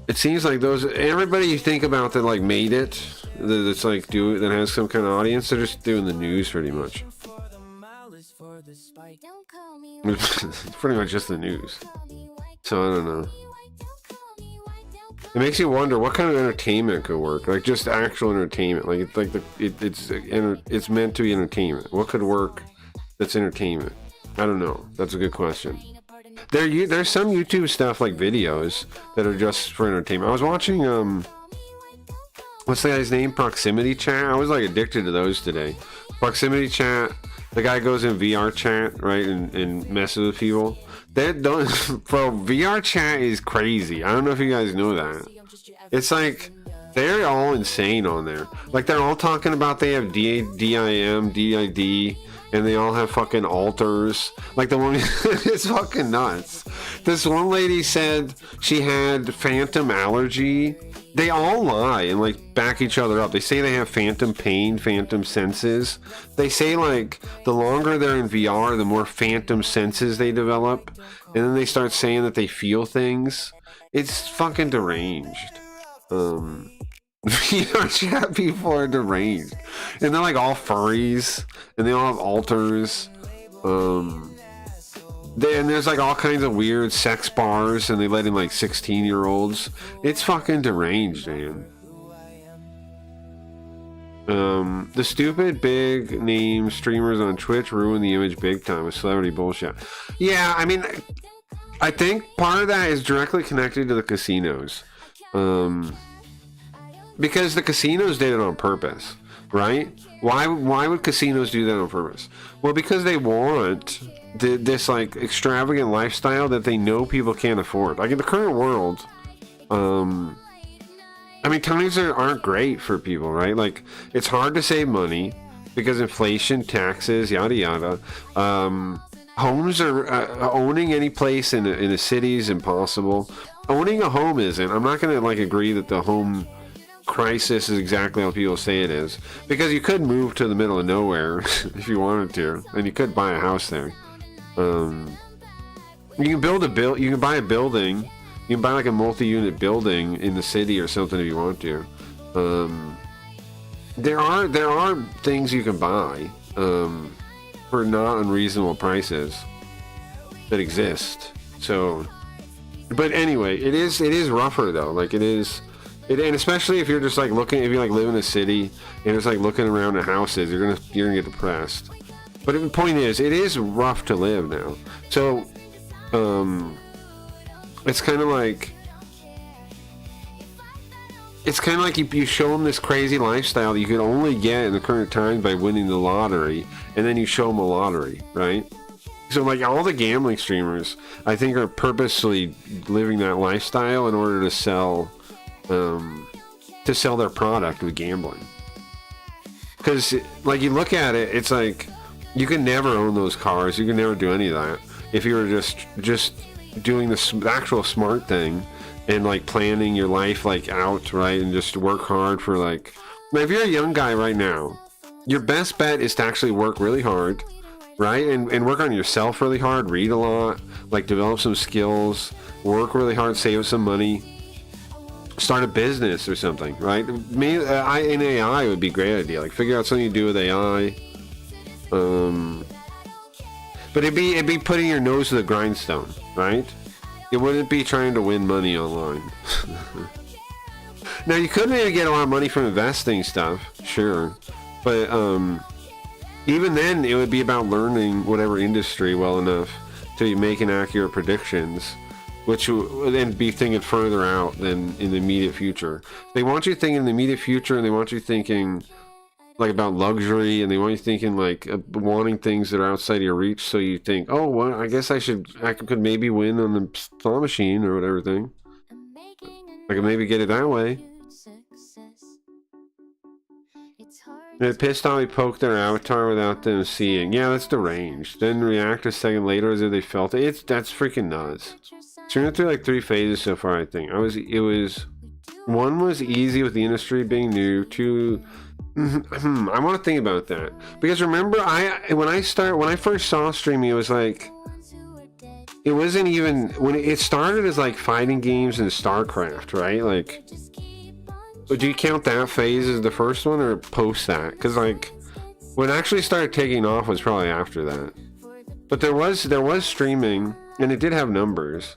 It seems like everybody you think about that like made it, that's like that has some kind of audience, they're just doing the news pretty much. It's pretty much just the news. So I don't know. It makes you wonder what kind of entertainment could work, like just actual entertainment. It's meant to be entertainment. What could work that's entertainment? I don't know. That's a good question. There's some YouTube stuff like videos that are just for entertainment. I was watching what's the guy's name? Proximity Chat. I was like addicted to those today. Proximity Chat. The guy goes in VR chat, right, and messes with people. Bro, VR chat is crazy. I don't know if you guys know that. It's like they're all insane on there. Like they're all talking about they have DIM, DID, and they all have fucking alters. Like the one, it's fucking nuts. This one lady said she had phantom allergy. They all lie and like back each other up. They say they have phantom pain, phantom senses. They say like the longer they're in VR, the more phantom senses they develop. And then they start saying that they feel things. It's fucking deranged. VR chat people are deranged. And they're like all furries. And they all have alters. And there's like all kinds of weird sex bars, and they let in like 16-year-olds. It's fucking deranged, man. The stupid big name streamers on Twitch ruin the image big time with celebrity bullshit. Yeah, I mean, I think part of that is directly connected to the casinos. Because the casinos did it on purpose, right? Why would casinos do that on purpose? Well, because they want this like extravagant lifestyle that they know people can't afford. Like in the current world, I mean, times aren't great for people, right? Like it's hard to save money because inflation, taxes, yada yada. Homes are owning any place in a city is impossible. Owning a home isn't. I'm not gonna like agree that the home crisis is exactly how people say it is, because you could move to the middle of nowhere if you wanted to, and you could buy a house there. You can you can buy a building. You can buy like a multi-unit building in the city or something if you want to. There are things you can buy for not unreasonable prices that exist. So, but anyway, it is rougher though. Like it is. And especially if you're just like looking, if you like live in a city and it's like looking around at houses, you're gonna get depressed. But the point is, it is rough to live now. So, it's kind of like you show them this crazy lifestyle that you can only get in the current times by winning the lottery, and then you show them a lottery, right? So like all the gambling streamers, I think, are purposely living that lifestyle in order to sell their product with gambling. Because like you look at it, it's like you can never own those cars, you can never do any of that if you were just doing the actual smart thing and like planning your life like out, right, and just work hard for like. Now if you're a young guy right now, your best bet is to actually work really hard, right, and work on yourself really hard, read a lot, like develop some skills, work really hard, save some money, start a business or something, right? Maybe in AI would be a great idea. Like figure out something to do with AI. But it'd be putting your nose to the grindstone, right? It wouldn't be trying to win money online. Now you could maybe get a lot of money from investing stuff, sure, but even then it would be about learning whatever industry well enough to be making accurate predictions, which would then be thinking further out than in the immediate future. They want you thinking in the immediate future, and they want you thinking like about luxury, and they want you thinking like wanting things that are outside of your reach. So you think, oh, well, I guess I could maybe win on the slot machine or whatever thing. I could maybe get it that way. They're pissed off we poked their avatar without them seeing. Yeah, that's deranged. Then react a second later as if they felt it. That's freaking nuts. So we went through like 3 phases so far, I think. One was easy with the industry being new. 2, I want to think about that. Because remember, when I first saw streaming, it was like, it wasn't even, when it started as like fighting games and StarCraft, right? Like, do you count that phase as the first one or post that? Because like, when it actually started taking off was probably after that. But there was streaming, and it did have numbers.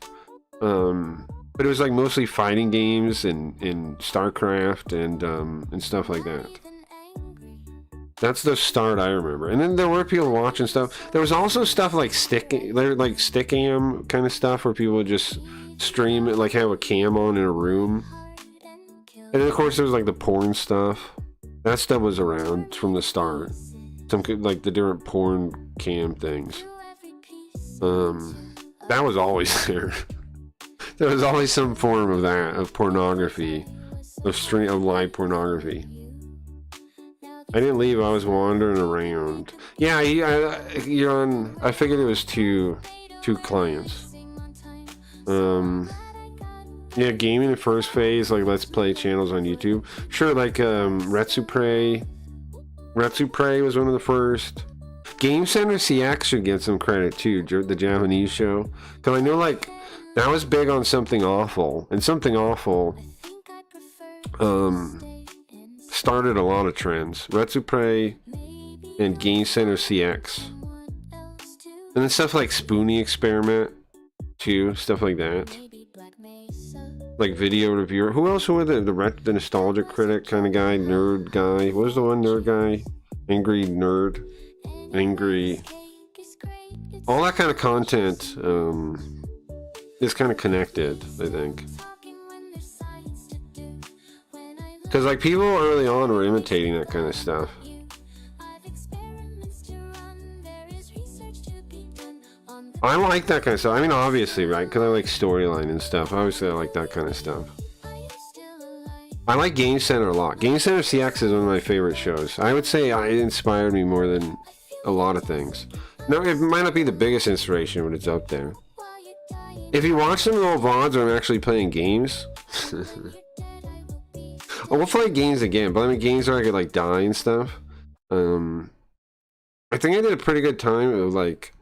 But it was like mostly fighting games and StarCraft and stuff like that. That's the start I remember. And then there were people watching stuff. There was also stuff like stickam kind of stuff where people would just stream it, like have a cam on in a room. And then of course there was like the porn stuff. That stuff was around from the start. Some like the different porn cam things. That was always there. There was always some form of that, of pornography, of live pornography. I didn't leave, I was wandering around. Yeah, you're on, I figured it was two clients. Yeah, gaming in first phase, like let's play channels on YouTube. Sure, like Retsupre was one of the first. Game Center CX should get some credit too, the Japanese show. Because I know like, that was big on Something Awful, and Something Awful started a lot of trends. Retsupre and Game Center CX. And then stuff like Spoonie Experiment too, stuff like that. Like Video Reviewer. Who else was it? The nostalgic critic kind of guy, nerd guy. What was the one nerd guy? Angry nerd. Angry. All that kind of content is kind of connected, I think. Because like people early on were imitating that kind of stuff. I like that kind of stuff. I mean, obviously, right? Because I like storyline and stuff. Obviously, I like that kind of stuff. I like Game Center a lot. Game Center CX is one of my favorite shows. I would say it inspired me more than a lot of things. No, it might not be the biggest inspiration, but it's up there. If you watch some of the old VODs where I'm actually playing games, we'll play games again, but I mean games where I could like die and stuff. I think I did a pretty good time of like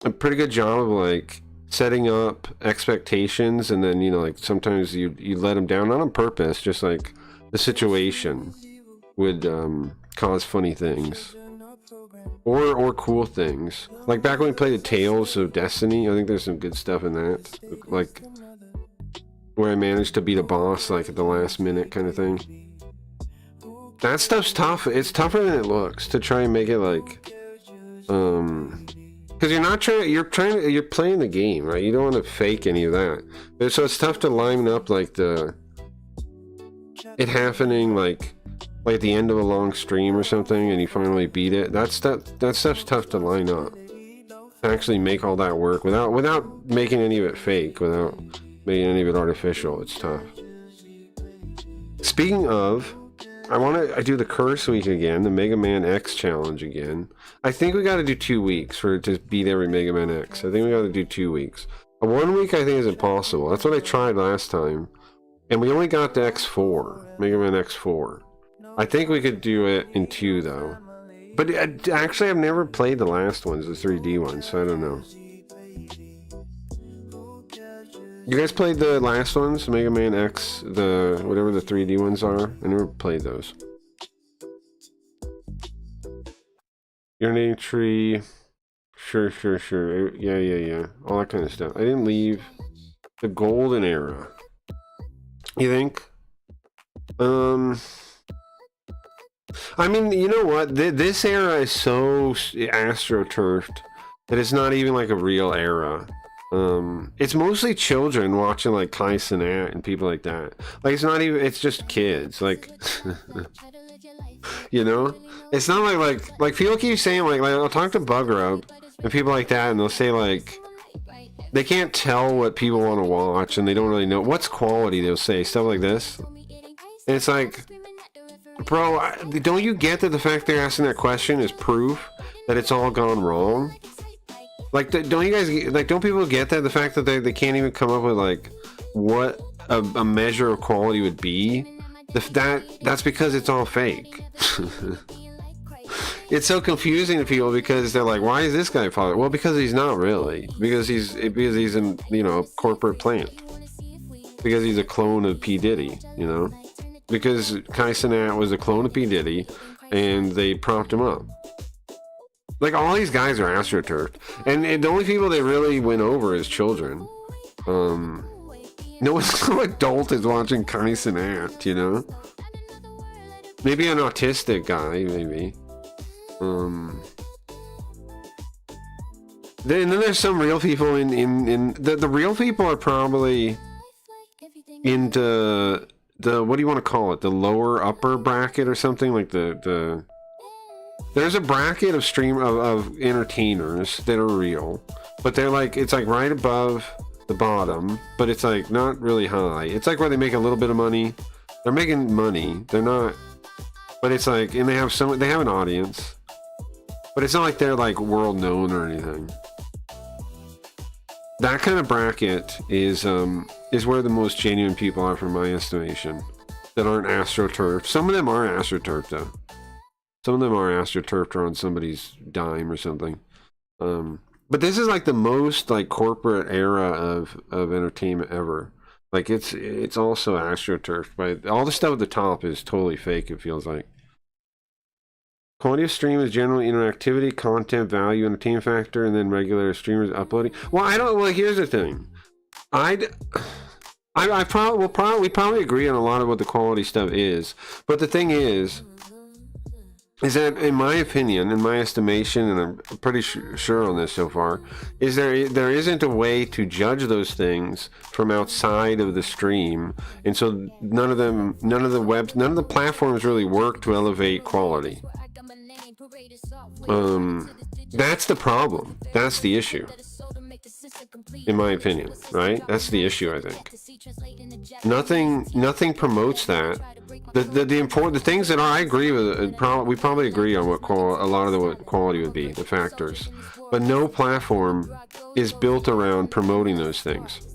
a pretty good job of like setting up expectations, and then like sometimes you let them down, not on purpose, just like the situation would cause funny things. Or cool things. Like back when we played the Tales of Destiny, I think there's some good stuff in that. Like where I managed to beat a boss like at the last minute kind of thing. That stuff's tough. It's tougher than it looks to try and make it like because you're playing the game, right? You don't want to fake any of that. So it's tough to line up like it happening like at the end of a long stream or something, and you finally beat it. That stuff's tough to line up. To actually make all that work without making any of it fake, without making any of it artificial. It's tough. Speaking of, I do the curse week again, the Mega Man X challenge again. I think we got to do 2 weeks for it to beat every Mega Man X. I think we got to do 2 weeks. 1 week I think is impossible. That's what I tried last time, and we only got to X4, Mega Man X4. I think we could do it in 2 though. But actually I've never played the last ones, the 3D ones, so I don't know. You guys played the last ones? Mega Man X, whatever the 3D ones are? I never played those. Urinating Tree. Sure. Yeah. All that kind of stuff. I didn't leave the golden era. You think? I mean, you know what? This era is so astroturfed that it's not even like a real era. It's mostly children watching like Kai Cenat and people like that. Like it's not even. It's just kids. Like You know, it's not like people keep saying like I'll talk to Bugger and people like that, and they'll say like they can't tell what people want to watch, and they don't really know what's quality. They'll say stuff like this, and it's like, bro, don't you get that the fact they're asking that question is proof that it's all gone wrong? Like, don't you guys like? Don't people get that the fact that they can't even come up with like what a measure of quality would be? That's because it's all fake. It's so confusing to people because they're like, why is this guy popular? Well, because he's not really. Because he's in, you know, a corporate plant. Because he's a clone of P. Diddy, you know? Because Kai Cenat was a clone of P. Diddy, and they propped him up. Like, all these guys are astroturfed. And the only people they really win over is children. No adult is watching Kai Cenat, you know? Maybe an autistic guy, maybe. Then there's some real people in the real people are probably into the what do you want to call it, the lower upper bracket or something, like the there's a bracket of of entertainers that are real, but they're like, it's like right above the bottom, but it's like not really high. It's like where they make a little bit of money. They're making money, they're not, but it's like, and they have an audience. But it's not like they're like world known or anything. That kind of bracket is where the most genuine people are, from my estimation, that aren't astroturfed. Some of them are astroturfed though. Some of them are astroturfed or on somebody's dime or something. But this is like the most like corporate era of entertainment ever. Like it's also astroturfed, but all the stuff at the top is totally fake. It feels like. Quality of stream is generally interactivity, content, value, entertainment factor, and then regular streamers uploading. Well, here's the thing. we probably agree on a lot of what the quality stuff is, but the thing is that, in my opinion, in my estimation, and I'm pretty sure on this so far, is there isn't a way to judge those things from outside of the stream, and so none of the platforms really work to elevate quality. That's the problem. That's the issue. In my opinion, right? That's the issue, I think. Nothing promotes that. The things that I agree with, we probably agree on what a lot of what quality would be, the factors. But no platform is built around promoting those things.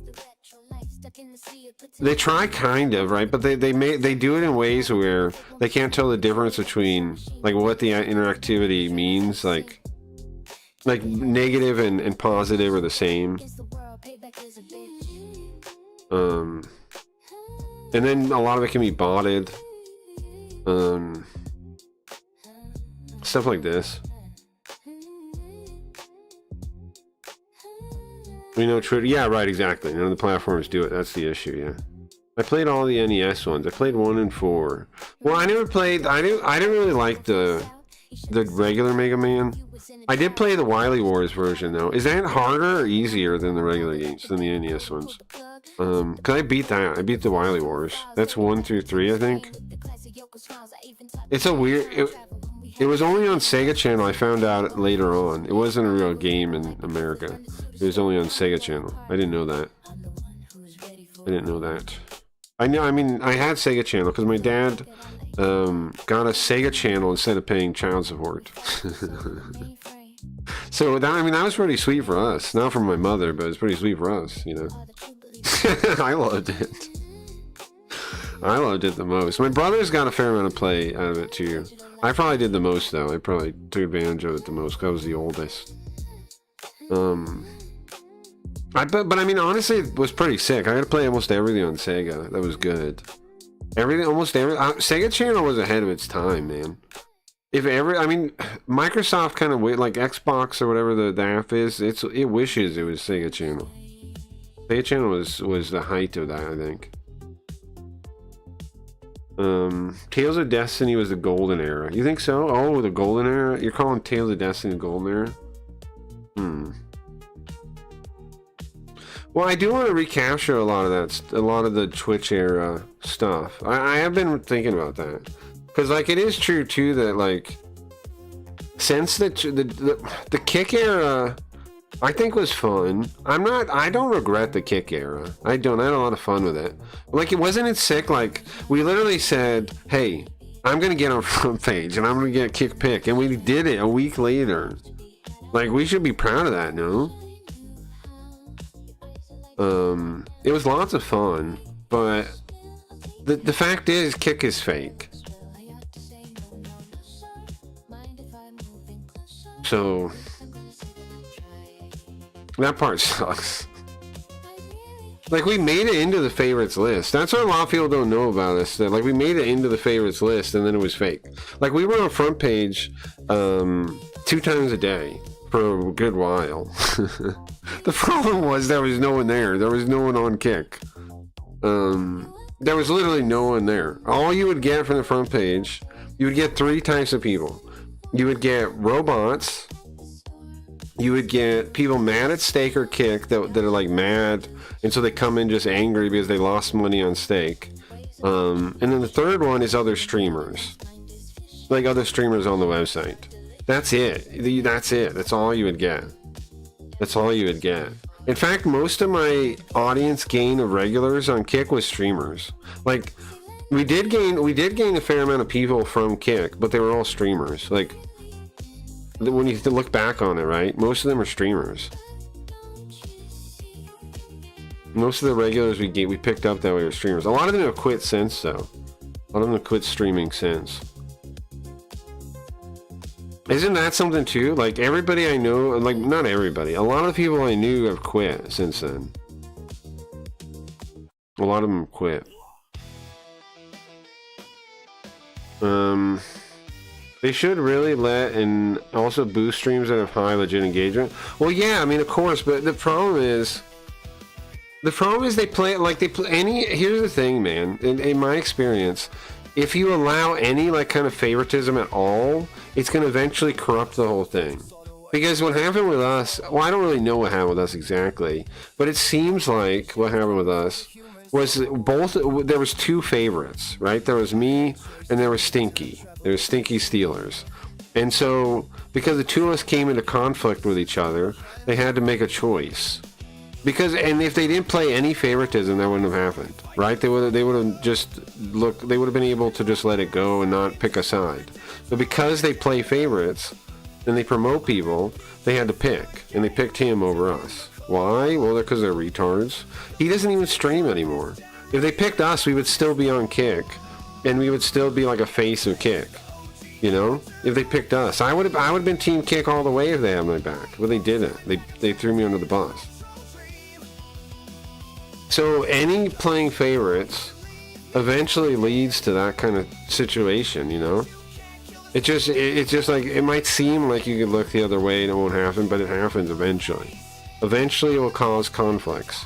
They try, kind of, right? But they do it in ways where they can't tell the difference between like what the interactivity means, like negative and positive are the same. And then a lot of it can be botted. Stuff like this. We know Twitter. Yeah, right, exactly. None of the platforms do it. That's the issue. Yeah, I played all the NES ones. I played 1 and 4. Well, I never played. I didn't really like the regular Mega Man. I did play the Wily Wars version though. Is that harder or easier than the regular games, than the NES ones? Cause I beat that. I beat the Wily Wars. That's 1 through 3, I think. It's a weird. It was only on Sega Channel. I found out later on. It wasn't a real game in America. It was only on Sega Channel. I didn't know that. I mean, I had Sega Channel because my dad got a Sega Channel instead of paying child support. So that was pretty sweet for us. Not for my mother, but it's pretty sweet for us, you know. I loved it. I loved it the most. My brother's got a fair amount of play out of it too. I probably did the most though. I probably took advantage of it the most because I was the oldest. But I mean, honestly, it was pretty sick. I got to play almost everything on Sega. That was good. Sega Channel was ahead of its time, man. Microsoft kind of like Xbox or whatever the app is. It wishes it was Sega Channel. Sega Channel was the height of that, I think. Tales of Destiny was the golden era. You think so? Oh, the golden era? You're calling Tales of Destiny the golden era? Well, I do want to recapture a lot of the Twitch era stuff. I have been thinking about that. Because like it is true too that like since the kick era, I think was fun. I don't regret the kick era. I had a lot of fun with it. Like wasn't it sick? Like we literally said, hey, I'm gonna get on front page and I'm gonna get kick pick, and we did it a week later. Like we should be proud of that, no? It was lots of fun, but the fact is, kick is fake. So that part sucks. Like we made it into the favorites list. That's what a lot of people don't know about us. That like we made it into the favorites list and then it was fake. Like we were on front page 2 times a day for a good while. The problem was there was no one there. There was no one on kick. There was literally no one there. All you would get from the front page, you would get 3 types of people. You would get robots. You would get people mad at stake or kick that are like mad, and so they come in just angry because they lost money on stake. And then the third one is other streamers, like other streamers on the website. That's it. That's it. That's all you would get. That's all you would get. In fact, most of my audience gain of regulars on Kick was streamers. Like, we did gain a fair amount of people from Kick, but they were all streamers. Like, when you look back on it, right? Most of them are streamers. Most of the regulars we picked up that way were streamers. A lot of them have quit since, though. A lot of them have quit streaming since. Isn't that something too? Like everybody I know, like not everybody, a lot of people I knew have quit since then. A lot of them quit. They should really let and also boost streams that have high legit engagement. Well, yeah, I mean, of course, but the problem is they play it like they play any. Here's the thing, man. In my experience, if you allow any like kind of favoritism at all, it's going to eventually corrupt the whole thing. Because what happened with us, well, I don't really know what happened with us exactly, but it seems like what happened with us was there was 2 favorites, right? There was me and there was Stinky. There was Stinky Steelers. And so, because the 2 of us came into conflict with each other, they had to make a choice. And if they didn't play any favoritism, that wouldn't have happened, right? They would have been able to just let it go and not pick a side. But because they play favorites and they promote people, they had to pick, and they picked him over us. Why? Well, because they're retards. He doesn't even stream anymore. If they picked us, we would still be on Kick, and we would still be like a face of Kick. You know, if they picked us, I would have been Team Kick all the way if they had my back. But they didn't. They threw me under the bus. So any playing favorites eventually leads to that kind of situation, you know? It's just like, it might seem like you could look the other way and it won't happen, but it happens eventually. Eventually it will cause conflicts.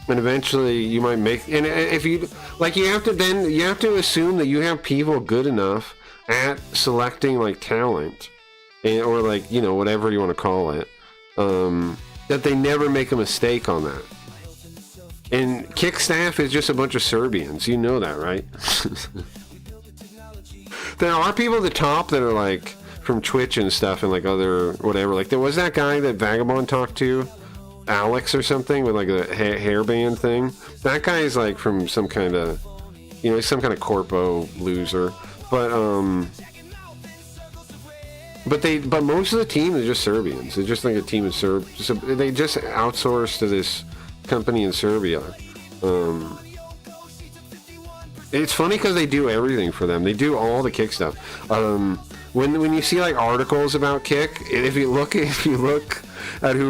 And eventually you might make, and if you, like you have to assume that you have people good enough at selecting like talent, or like, you know, whatever you want to call it, that they never make a mistake on that. And Kick staff is just a bunch of Serbians. You know that, right? There are people at the top that are like from Twitch and stuff and like other whatever. Like there was that guy that Vagabond talked to, Alex or something, with like a hairband thing. That guy is like from some kind of, you know, he's some kind of corpo loser. But most of the team is just Serbians. They're just like a team of Serbs. So they just outsourced to this company in Serbia. It's funny because they do everything for them. They do all the Kick stuff. When you see like articles about Kick, if you look at who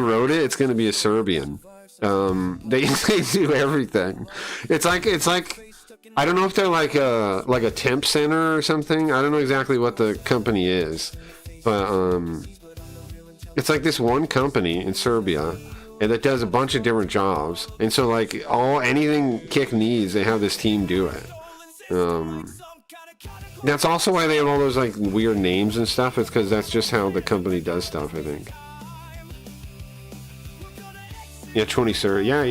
wrote it, it's going to be a Serbian. They do everything. It's like I don't know if they're like a temp center or something. I don't know exactly what the company is, but it's like this one company in Serbia, and that does a bunch of different jobs. And so like anything Kick needs, they have this team do it. That's also why they have all those like weird names and stuff. It's because that's just how the company does stuff, I think. Yeah, 20 sir. Yeah.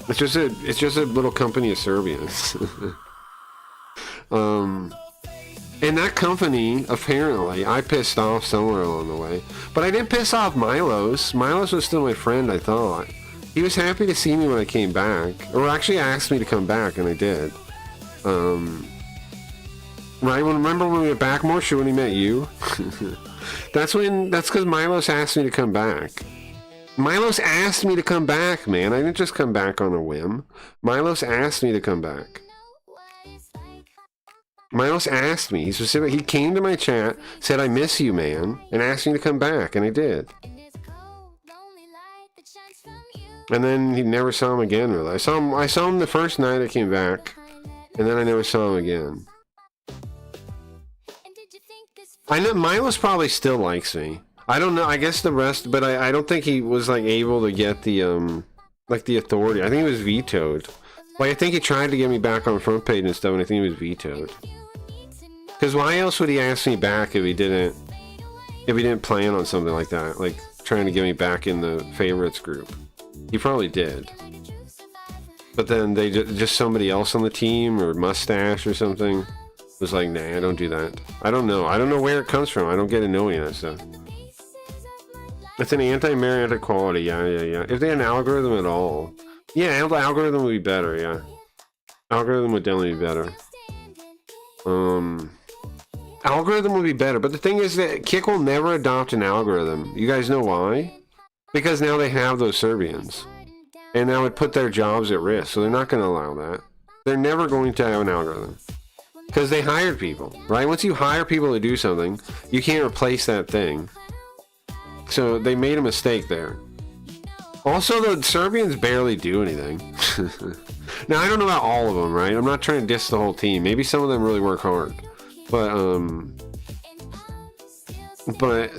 It's just a little company of Serbians. And that company, apparently, I pissed off somewhere along the way. But I didn't piss off Milos. Milos was still my friend, I thought. He was happy to see me when I came back. Or actually asked me to come back, and I did. Right, remember when we went back more? Sure, when he met you? That's because Milos asked me to come back. Milos asked me to come back, man. I didn't just come back on a whim. Milos asked me to come back. Milos asked me. He came to my chat, said, I miss you, man, and asked me to come back, and I did. And then he never saw him again, really. I saw him the first night I came back, and then I never saw him again. I know Milos probably still likes me. I don't know. I guess the rest, but I don't think he was like able to get the like the authority. I think he was vetoed. Like I think he tried to get me back on front page and stuff, and I think he was vetoed. Because why else would he ask me back if he didn't plan on something like that, like trying to get me back in the favorites group? He probably did. But then they just somebody else on the team or Mustache or something was like, nah, I don't do that. I don't know. I don't know where it comes from. I don't get to know any of that stuff. It's an anti-mirror, anti-quality. Yeah. If they had an algorithm at all. Yeah, the algorithm would be better, yeah. Algorithm would definitely be better. Algorithm would be better, but the thing is that Kick will never adopt an algorithm. You guys know why? Because now they have those Serbians. And that would put their jobs at risk, so they're not going to allow that. They're never going to have an algorithm. Because they hired people, right? Once you hire people to do something, you can't replace that thing. So they made a mistake there. Also, the Serbians barely do anything. Now, I don't know about all of them, right? I'm not trying to diss the whole team. Maybe some of them really work hard. But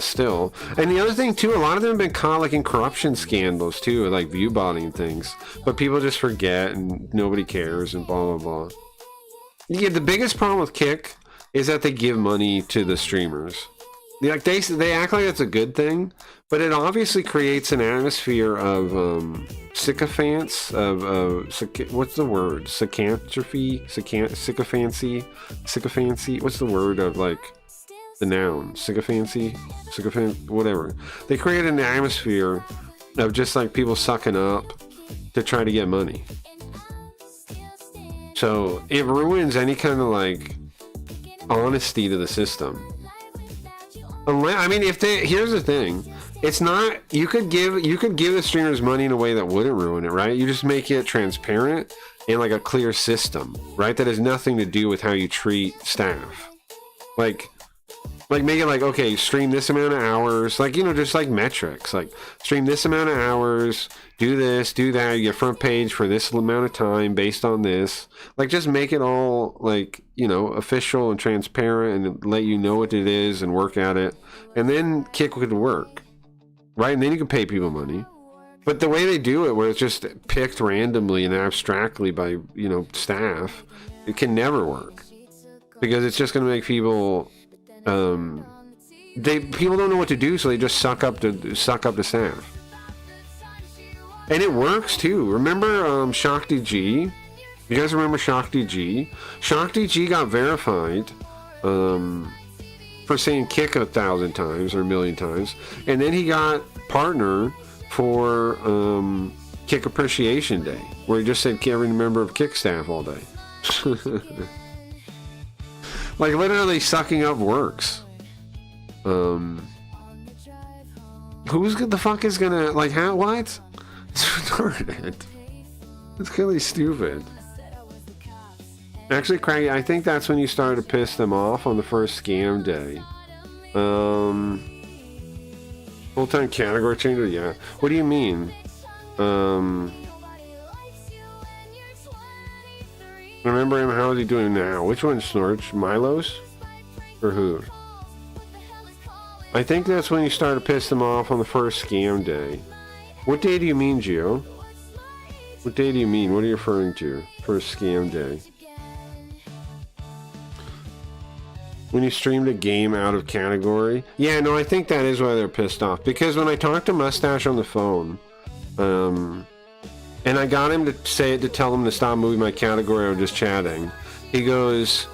still. And the other thing, too, a lot of them have been caught like in corruption scandals, too, like view botting things. But people just forget and nobody cares and blah, blah, blah. Yeah, the biggest problem with Kick is that they give money to the streamers. They act like it's a good thing, but it obviously creates an atmosphere of sycophants, what's the word? Sycophancy? Sycophancy? What's the word of like the noun? Sycophancy? Sycophant? Whatever. They create an atmosphere of just like people sucking up to try to get money. So it ruins any kind of like honesty to the system. Unless, I mean, here's the thing, it's not, you could give the streamers money in a way that wouldn't ruin it, right? You just make it transparent and like a clear system, right? That has nothing to do with how you treat staff. Like make it like, okay, stream this amount of hours, like, you know, just like metrics, like stream this amount of hours, do this, do that, you get front page for this amount of time based on this. Like, just make it all like, you know, official and transparent and let you know what it is and work at it. And then Kick could work, right? And then you can pay people money. But the way they do it, where it's just picked randomly and abstractly by, you know, staff, it can never work. Because it's just going to make people... people don't know what to do, so they just suck up the staff. And it works too. Remember Shakti G? You guys remember Shakti G? Shakti G got verified for saying Kick 1,000 times or 1,000,000 times, and then he got partner for Kick Appreciation Day, where he just said every member of Kick staff all day. Like literally sucking up works. Who's the fuck is gonna like how what? It's retarded. It's clearly stupid. Actually, Craggy, I think that's when you started to piss them off on the first scam day. Full-time category changer, yeah. What do you mean? Remember him? How is he doing now? Which one, Snorch? Milos? Or who? I think that's when you started to piss them off on the first scam day. What day do you mean, Gio? What day do you mean? What are you referring to? First scam day. When you streamed a game out of category? Yeah, no, I think that is why they're pissed off. Because when I talked to Mustache on the phone, and I got him to tell him to stop moving my category or just chatting, he goes,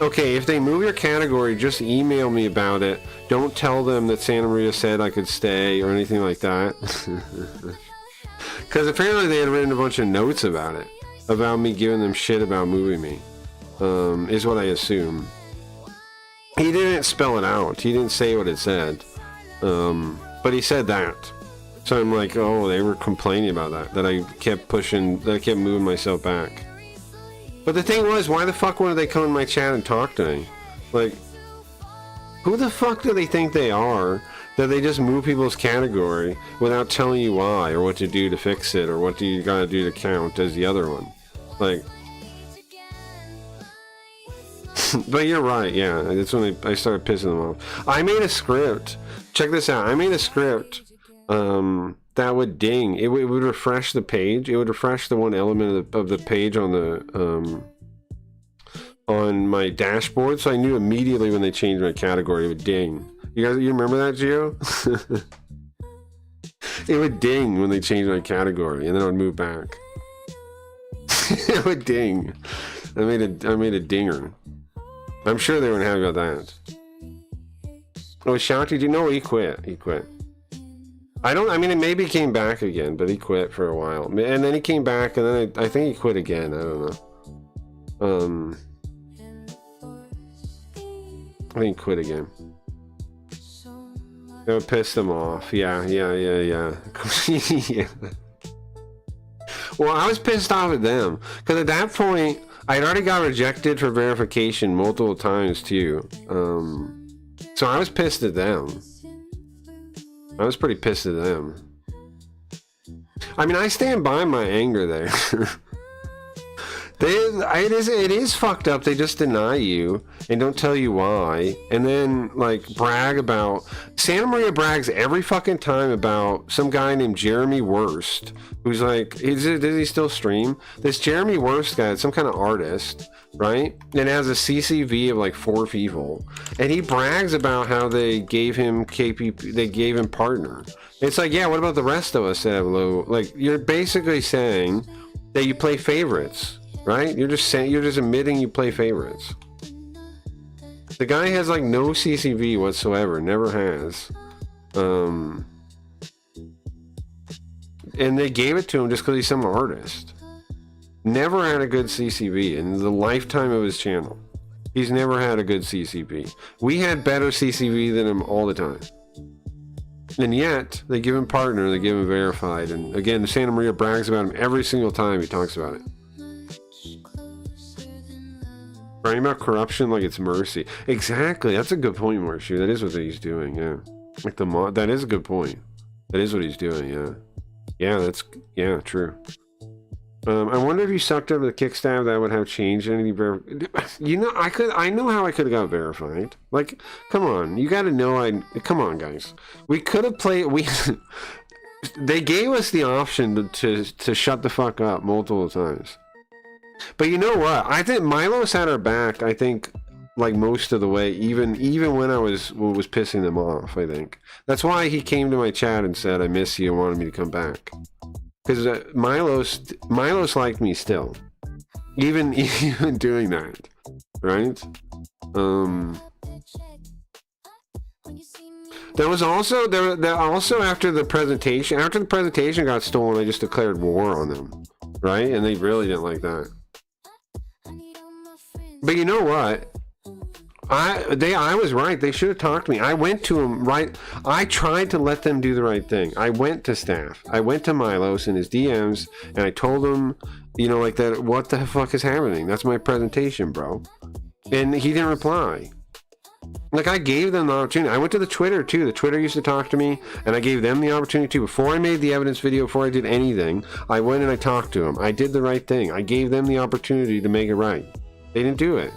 Okay, if they move your category, just email me about it. Don't tell them that Santa Maria said I could stay or anything like that. Because apparently they had written a bunch of notes about it. About me giving them shit about moving me. Is what I assume. He didn't spell it out. He didn't say what it said. But he said that. So I'm like, oh, they were complaining about that. That I kept pushing, that I kept moving myself back. But the thing was, why the fuck wouldn't they come in my chat and talk to me? Like, who the fuck do they think they are that they just move people's category without telling you why or what to do to fix it or what do you gotta do to count as the other one? Like, but you're right, yeah. That's when I started pissing them off. I made a script. Check this out. I made a script that would ding. It would refresh the page. It would refresh the one element of the page on the on my dashboard. So I knew immediately when they changed my category, it would ding. You remember that, Gio? It would ding when they changed my category, and then I would move back. It would ding. I made a dinger. I'm sure they weren't happy about that. Oh, Shanti, do you know he quit? He quit. I mean, it maybe came back again, but he quit for a while. And then he came back, and then I think he quit again. I don't know. I think he quit again. That would piss them off. Yeah. Yeah. Well, I was pissed off at them. Because at that point, I'd already got rejected for verification multiple times, too. So I was pissed at them. I was pretty pissed at them. I mean, I stand by my anger there. It is fucked up. They just deny you and don't tell you why, and then like brag about. Santa Maria brags every fucking time about some guy named Jeremy Worst, who's like, does he still stream? This Jeremy Worst guy, some kind of artist, right? And has a CCV of like 4 people, and he brags about how they gave him KPP, they gave him partner. It's like, yeah, what about the rest of us that have low? Like, you're basically saying that you play favorites. Right? You're just admitting you play favorites. The guy has like no CCV whatsoever, never has. And they gave it to him just because he's some artist. Never had a good CCV in the lifetime of his channel. He's never had a good CCV. We had better CCV than him all the time. And yet, they give him partner, they give him verified. And again, Santa Maria brags about him every single time he talks about it. Bragging about corruption like it's mercy. Exactly. That's a good point, Marshu. That is what he's doing, yeah. Like that is a good point. That is what he's doing, yeah. Yeah, true. I wonder if you sucked over the kickstab that would have changed anything. You know, I know how I could have got verified. Like, come on, you got to know. Come on, guys. We could have played. They gave us the option to shut the fuck up multiple times. But you know what? I think Milo's had our back. I think like most of the way, even when I was pissing them off. I think that's why he came to my chat and said, "I miss you," and wanted me to come back. Because Milos liked me still, even doing that, right? There was also after the presentation got stolen, I just declared war on them, right? And they really didn't like that. But you know what? I was right. They should have talked to me. I went to them, right? I tried to let them do the right thing. I went to staff. I went to Milos in his DMs, and I told him, you know, like that, what the fuck is happening? That's my presentation, bro. And he didn't reply. Like, I gave them the opportunity. I went to the Twitter, too. The Twitter used to talk to me, and I gave them the opportunity, too. Before I made the evidence video, before I did anything, I went and I talked to them. I did the right thing. I gave them the opportunity to make it right. They didn't do it.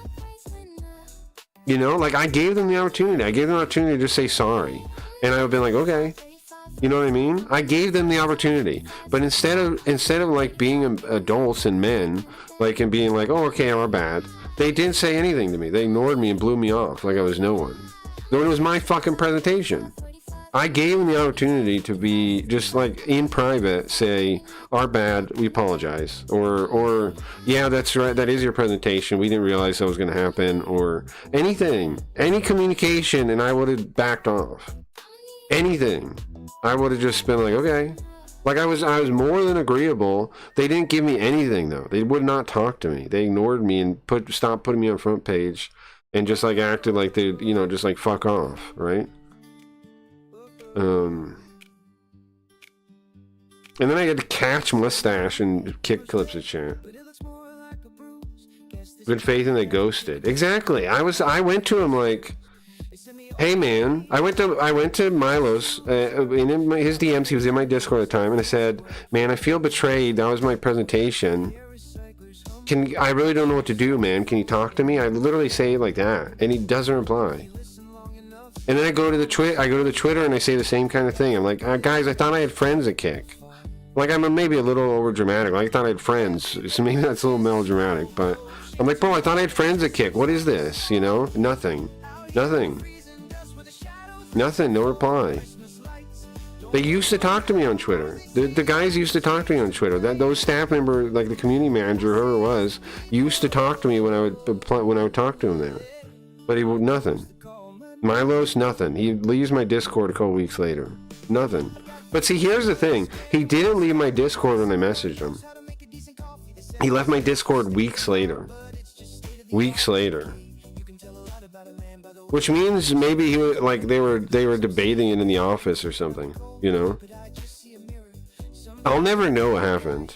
You know, like, I gave them the opportunity. I gave them the opportunity to just say sorry. And I would have been like, okay. You know what I mean? I gave them the opportunity. But instead of like being adults and men, like, and being like, oh, okay, our bad, they didn't say anything to me. They ignored me and blew me off like I was no one. Though it was my fucking presentation. I gave him the opportunity to be just like in private, say, our bad, we apologize, or yeah, that's right, that is your presentation, we didn't realize that was going to happen, or anything, any communication, and I would have backed off. Anything, I would have just been like, okay. Like I was more than agreeable. They didn't give me anything though. They would not talk to me. They ignored me and stopped putting me on front page, and just like acted like they, you know, just like fuck off, right? And then I had to catch mustache and kick clips of chat. Good faith, and they ghosted. Exactly. I went to him like, hey man, I went to Milo's in his DMs. He was in my Discord at the time, and I said, man, I feel betrayed. That was my presentation. I really don't know what to do, man. Can you talk to me? I literally say it like that, and he doesn't reply. And then I go to the Twitter and I say the same kind of thing. I'm like, guys, I thought I had friends at Kick. Like, I'm maybe a little over dramatic. Like, I thought I had friends, so maybe that's a little melodramatic. But I'm like, bro, I thought I had friends at Kick. What is this? You know, nothing. No reply. They used to talk to me on Twitter. The guys used to talk to me on Twitter. Those staff member, like the community manager, whoever it was, used to talk to me when I would talk to him there. But he would nothing. Milo's nothing. He leaves my Discord a couple weeks later. Nothing. But see, here's the thing. He didn't leave my Discord when I messaged him. He left my Discord weeks later. Weeks later. Which means maybe he was, like, they were debating it in the office or something, you know? I'll never know what happened.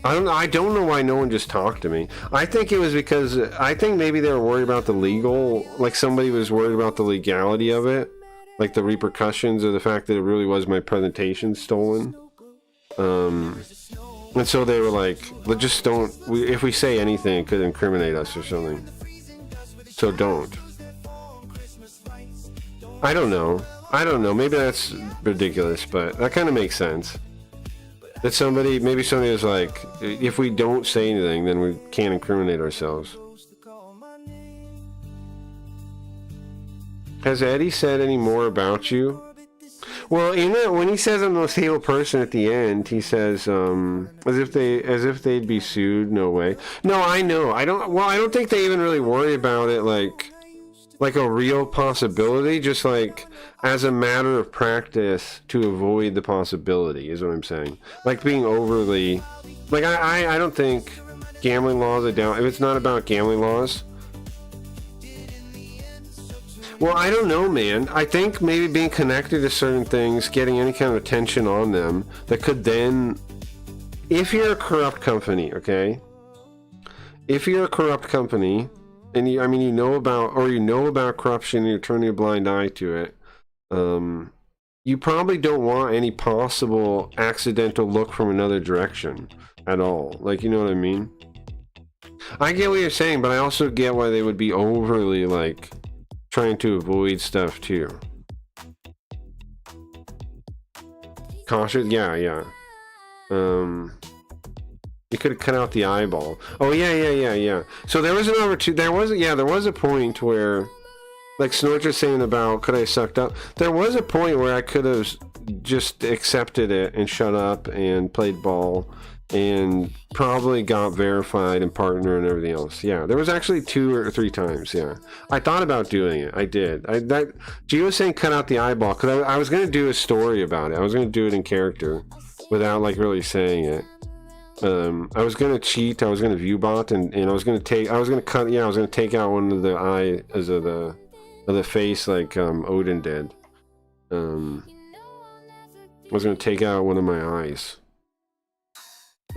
I don't know why no one just talked to me. I think it was because I think maybe they were worried about the legal, like somebody was worried about the legality of it, like the repercussions of the fact that it really was my presentation stolen. And so they were like, just don't, if we say anything, it could incriminate us or something. So don't. I don't know. Maybe that's ridiculous, but that kind of makes sense. That maybe somebody was like, if we don't say anything, then we can't incriminate ourselves. Has Eddie said any more about you? Well, when he says I'm the most stable person at the end, he says, as if they'd be sued. No way. No, I know. I don't think they even really worry about it like a real possibility, just like as a matter of practice to avoid the possibility, is what I'm saying. Like being overly, like I don't think gambling laws are down. If it's not about gambling laws, well, I don't know, man. I think maybe being connected to certain things, getting any kind of attention on them, that could then, if you're a corrupt company, okay? If you're a corrupt company, and you know about corruption and you're turning a blind eye to it, you probably don't want any possible accidental look from another direction at all. Like, you know what I mean? I get what you're saying, but I also get why they would be overly, like, trying to avoid stuff too. Cautious? Yeah. You could have cut out the eyeball. Oh yeah. So there was an opportunity. There was a point where, like Snorch saying about could I have sucked up. There was a point where I could have just accepted it and shut up and played ball and probably got verified and partner and everything else. Yeah, there was actually 2 or 3 times. Yeah, I thought about doing it. I did. Gio was saying cut out the eyeball because I was gonna do a story about it. I was gonna do it in character without like really saying it. I was gonna cheat. I was gonna viewbot and I was gonna take out one of the eyes of the face like Odin did. I was gonna take out one of my eyes.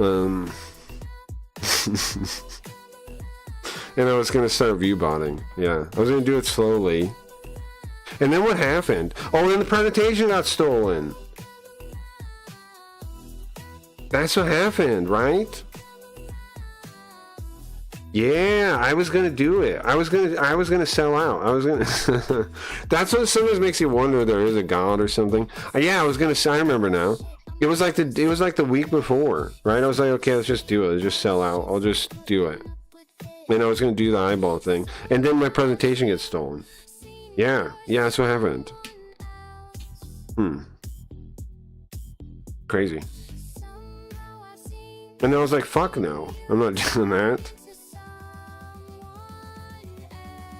And I was gonna start viewbotting. Yeah, I was gonna do it slowly. And then what happened? Oh, then the presentation got stolen. That's what happened, right? Yeah, I was gonna do it. I was gonna sell out. That's what sometimes makes you wonder there is a god or something. Yeah, I remember now. It was like the week before, right? I was like, okay, let's just do it. Let's just sell out. I'll just do it. And I was gonna do the eyeball thing, and then my presentation gets stolen. Yeah, that's what happened. Crazy. And I was like, fuck no, I'm not doing that.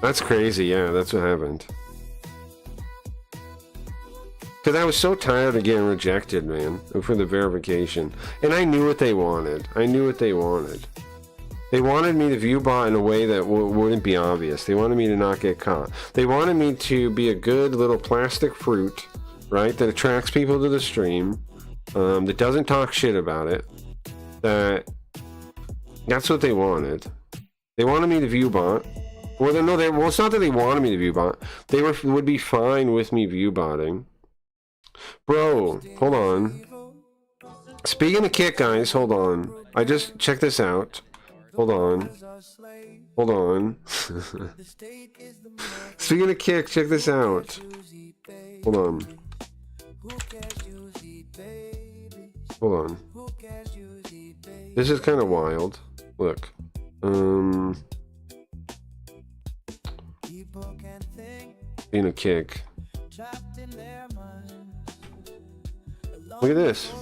That's crazy, yeah, that's what happened. Because I was so tired of getting rejected, man, for the verification. And I knew what they wanted. I knew what they wanted. They wanted me to view bot in a way that wouldn't be obvious. They wanted me to not get caught. They wanted me to be a good little plastic fruit, right, that attracts people to the stream, that doesn't talk shit about it. That's what they wanted. They wanted me to view bot. Well, well, it's not that they wanted me to view bot. They would be fine with me view botting. Bro, hold on. Speaking of kick, guys, hold on. I just check this out. Hold on. Hold on. Speaking of kick, check this out. Hold on. Hold on. This is kind of wild. Look. Speaking of kick. Look at this.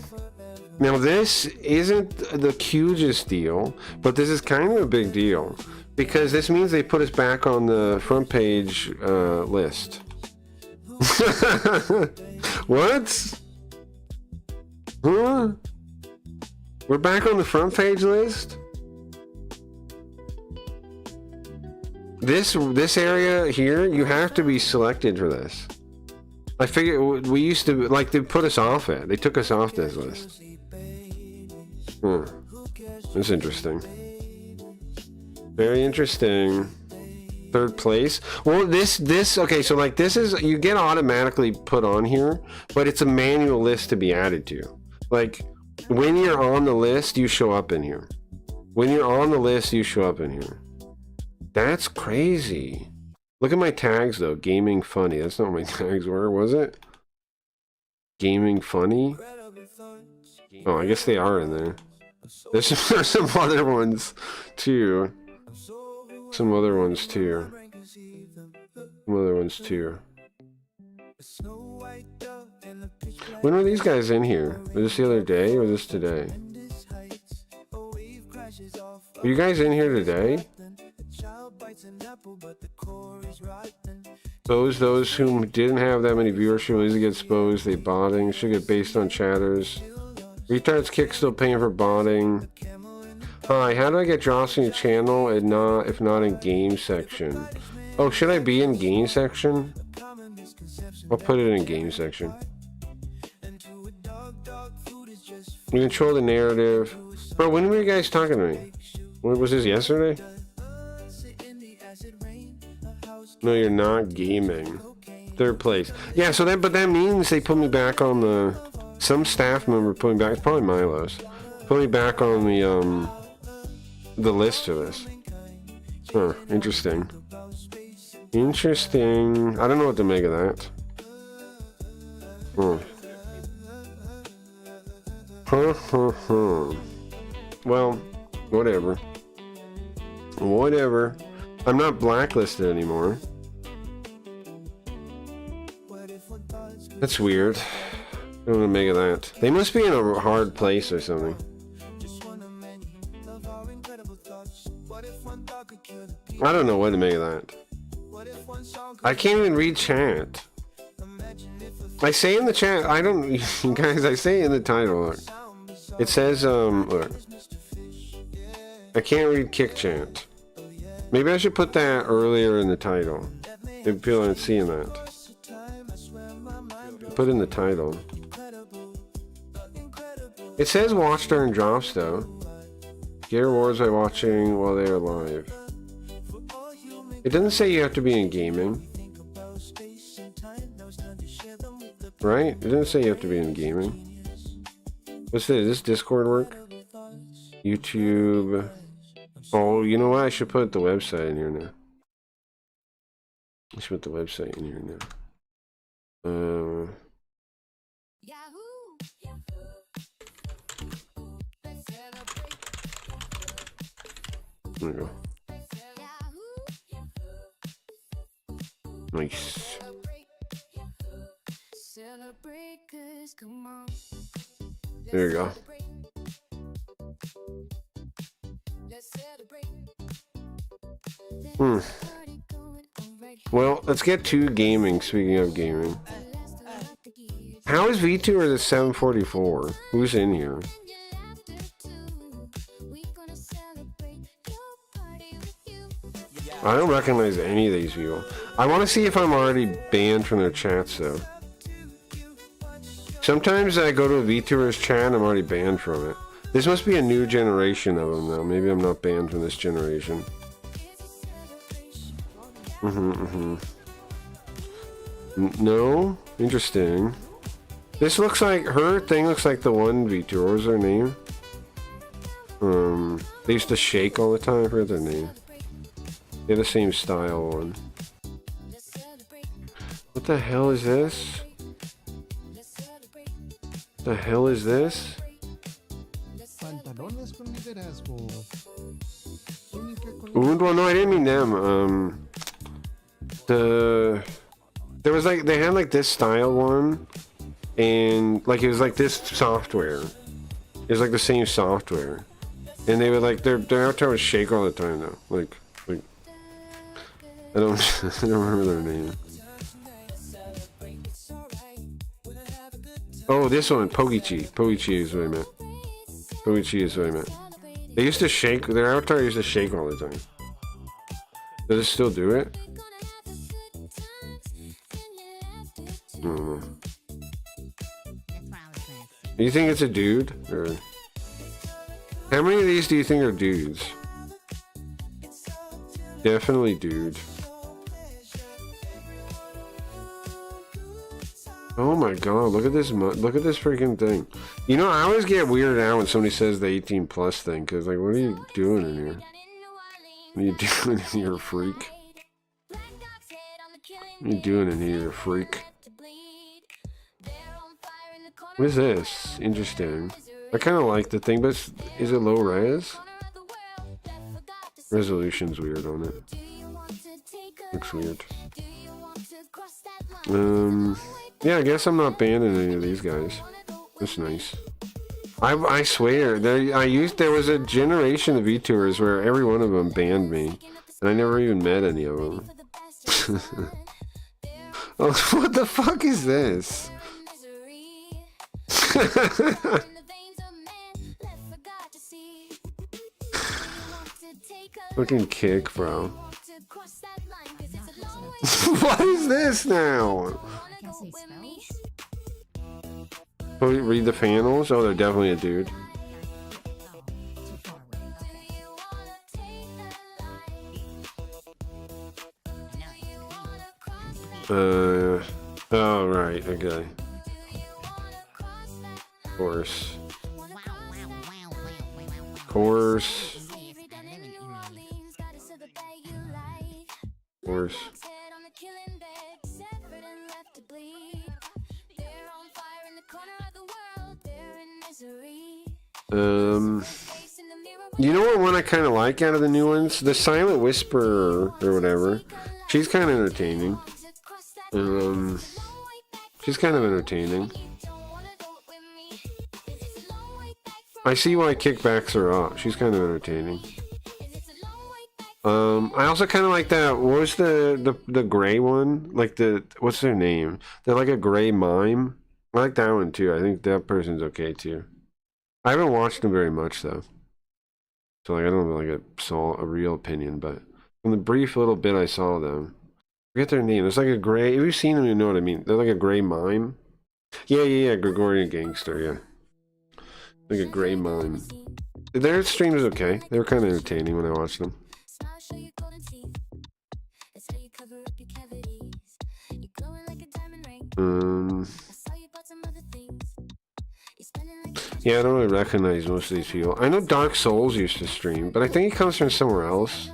Now this isn't the hugest deal, but this is kind of a big deal because this means they put us back on the front page list. What? Huh? We're back on the front page list? This area here, you have to be selected for this. I figure we used to, like, they put us off it. They took us off this list. That's interesting. Very interesting. Third place. Well, this, okay, so like this is, you get automatically put on here, but it's a manual list to be added to. Like, when you're on the list, you show up in here. When you're on the list, you show up in here. That's crazy. Look at my tags though. Gaming funny. That's not what my tags were, was it? Gaming funny? Oh, I guess they are in there. There's some other ones too. Some other ones too. When were these guys in here? Was this the other day or was this today? Were you guys in here today? Those who didn't have that many viewers should easily get exposed. They botting should get based on chatters. Retards kick still paying for botting. Hi, how do I get drops in your channel and not if not in game section? Oh, should I be in game section? I'll put it in game section. You control the narrative. Bro, when were you guys talking to me? What was this, yesterday? No, you're not gaming. Third place. Yeah, so but that means they put me back on the, some staff member put me back, it's probably Milo's, put me back on the list for this. Huh, interesting. Interesting. I don't know what to make of that. Well, whatever. Whatever. I'm not blacklisted anymore. That's weird. I don't know what to make of that. They must be in a hard place or something. I don't know what to make of that. I can't even read chat. I say in the chat, I don't, guys, I say in the title, look. It says, look. I can't read kick chat. Maybe I should put that earlier in the title. Maybe people aren't seeing that. Put in the title. It says watch during drops though. Get rewards by watching while they are live. It doesn't say you have to be in gaming. Right? It doesn't say you have to be in gaming. What's this? Does this Discord work? YouTube. Oh, you know what? I should put the website in here now. I should put the website in here now. There we go. Nice. celebrate, 'cause come on. There you go. Let's celebrate. Well, let's get to gaming. Speaking of gaming, how is VTuber the 744? Who's in here? I don't recognize any of these people. I want to see if I'm already banned from their chats though. Sometimes I go to a VTuber's chat and I'm already banned from it. This must be a new generation of them though. Maybe I'm not banned from this generation. No? Interesting. This looks like, her thing looks like the one VTuber. What was their name? They used to shake all the time. I forget their name. They have the same style one. What the hell is this? What the hell is this? Well, no, I didn't mean them. There was like, they had like this style one, and like it was like this software. It was like the same software, and they would like their avatar would shake all the time though. Like I don't I don't remember their name. Oh, this one, Pogichi. Pogichi is what I meant. Pogichi is what I meant. They used to shake, their avatar used to shake all the time. Does it still do it? I don't know. Do you think it's a dude? Or how many of these do you think are dudes? Definitely dude. Oh my god, look at this freaking thing. You know, I always get weirded out when somebody says the 18 plus thing, because like, what are you doing in here? What are you doing in here, freak? What are you doing in here, freak? What is this? Interesting. I kind of like the thing, but is it low res? Resolution's weird on it. Looks weird. Yeah, I guess I'm not banning any of these guys. That's nice. I swear, there was a generation of VTubers where every one of them banned me, and I never even met any of them. Oh, what the fuck is this? Fucking kick, bro. What is this now? Oh, read the panels? Oh, they're definitely a dude. Oh, right, okay. Of course. Of course. Of course. You know what one I kind of like out of the new ones? The Silent Whisperer or whatever. She's kind of entertaining. She's kind of entertaining. I see why kickbacks are up. She's kind of entertaining. I also kind of like that. What was the gray one? Like what's their name? They're like a gray mime. I like that one too. I think that person's okay too. I haven't watched them very much though, so like I don't have like a real opinion. But from the brief little bit I saw them, I forget their name. It's like a gray. If you've seen them, you know what I mean. They're like a gray mime. Yeah. Gregorian Gangster. Yeah, like a gray mime. Their stream is okay. They were kind of entertaining when I watched them. Yeah, I don't really recognize most of these people. I know Dark Souls used to stream, but I think he comes from somewhere else.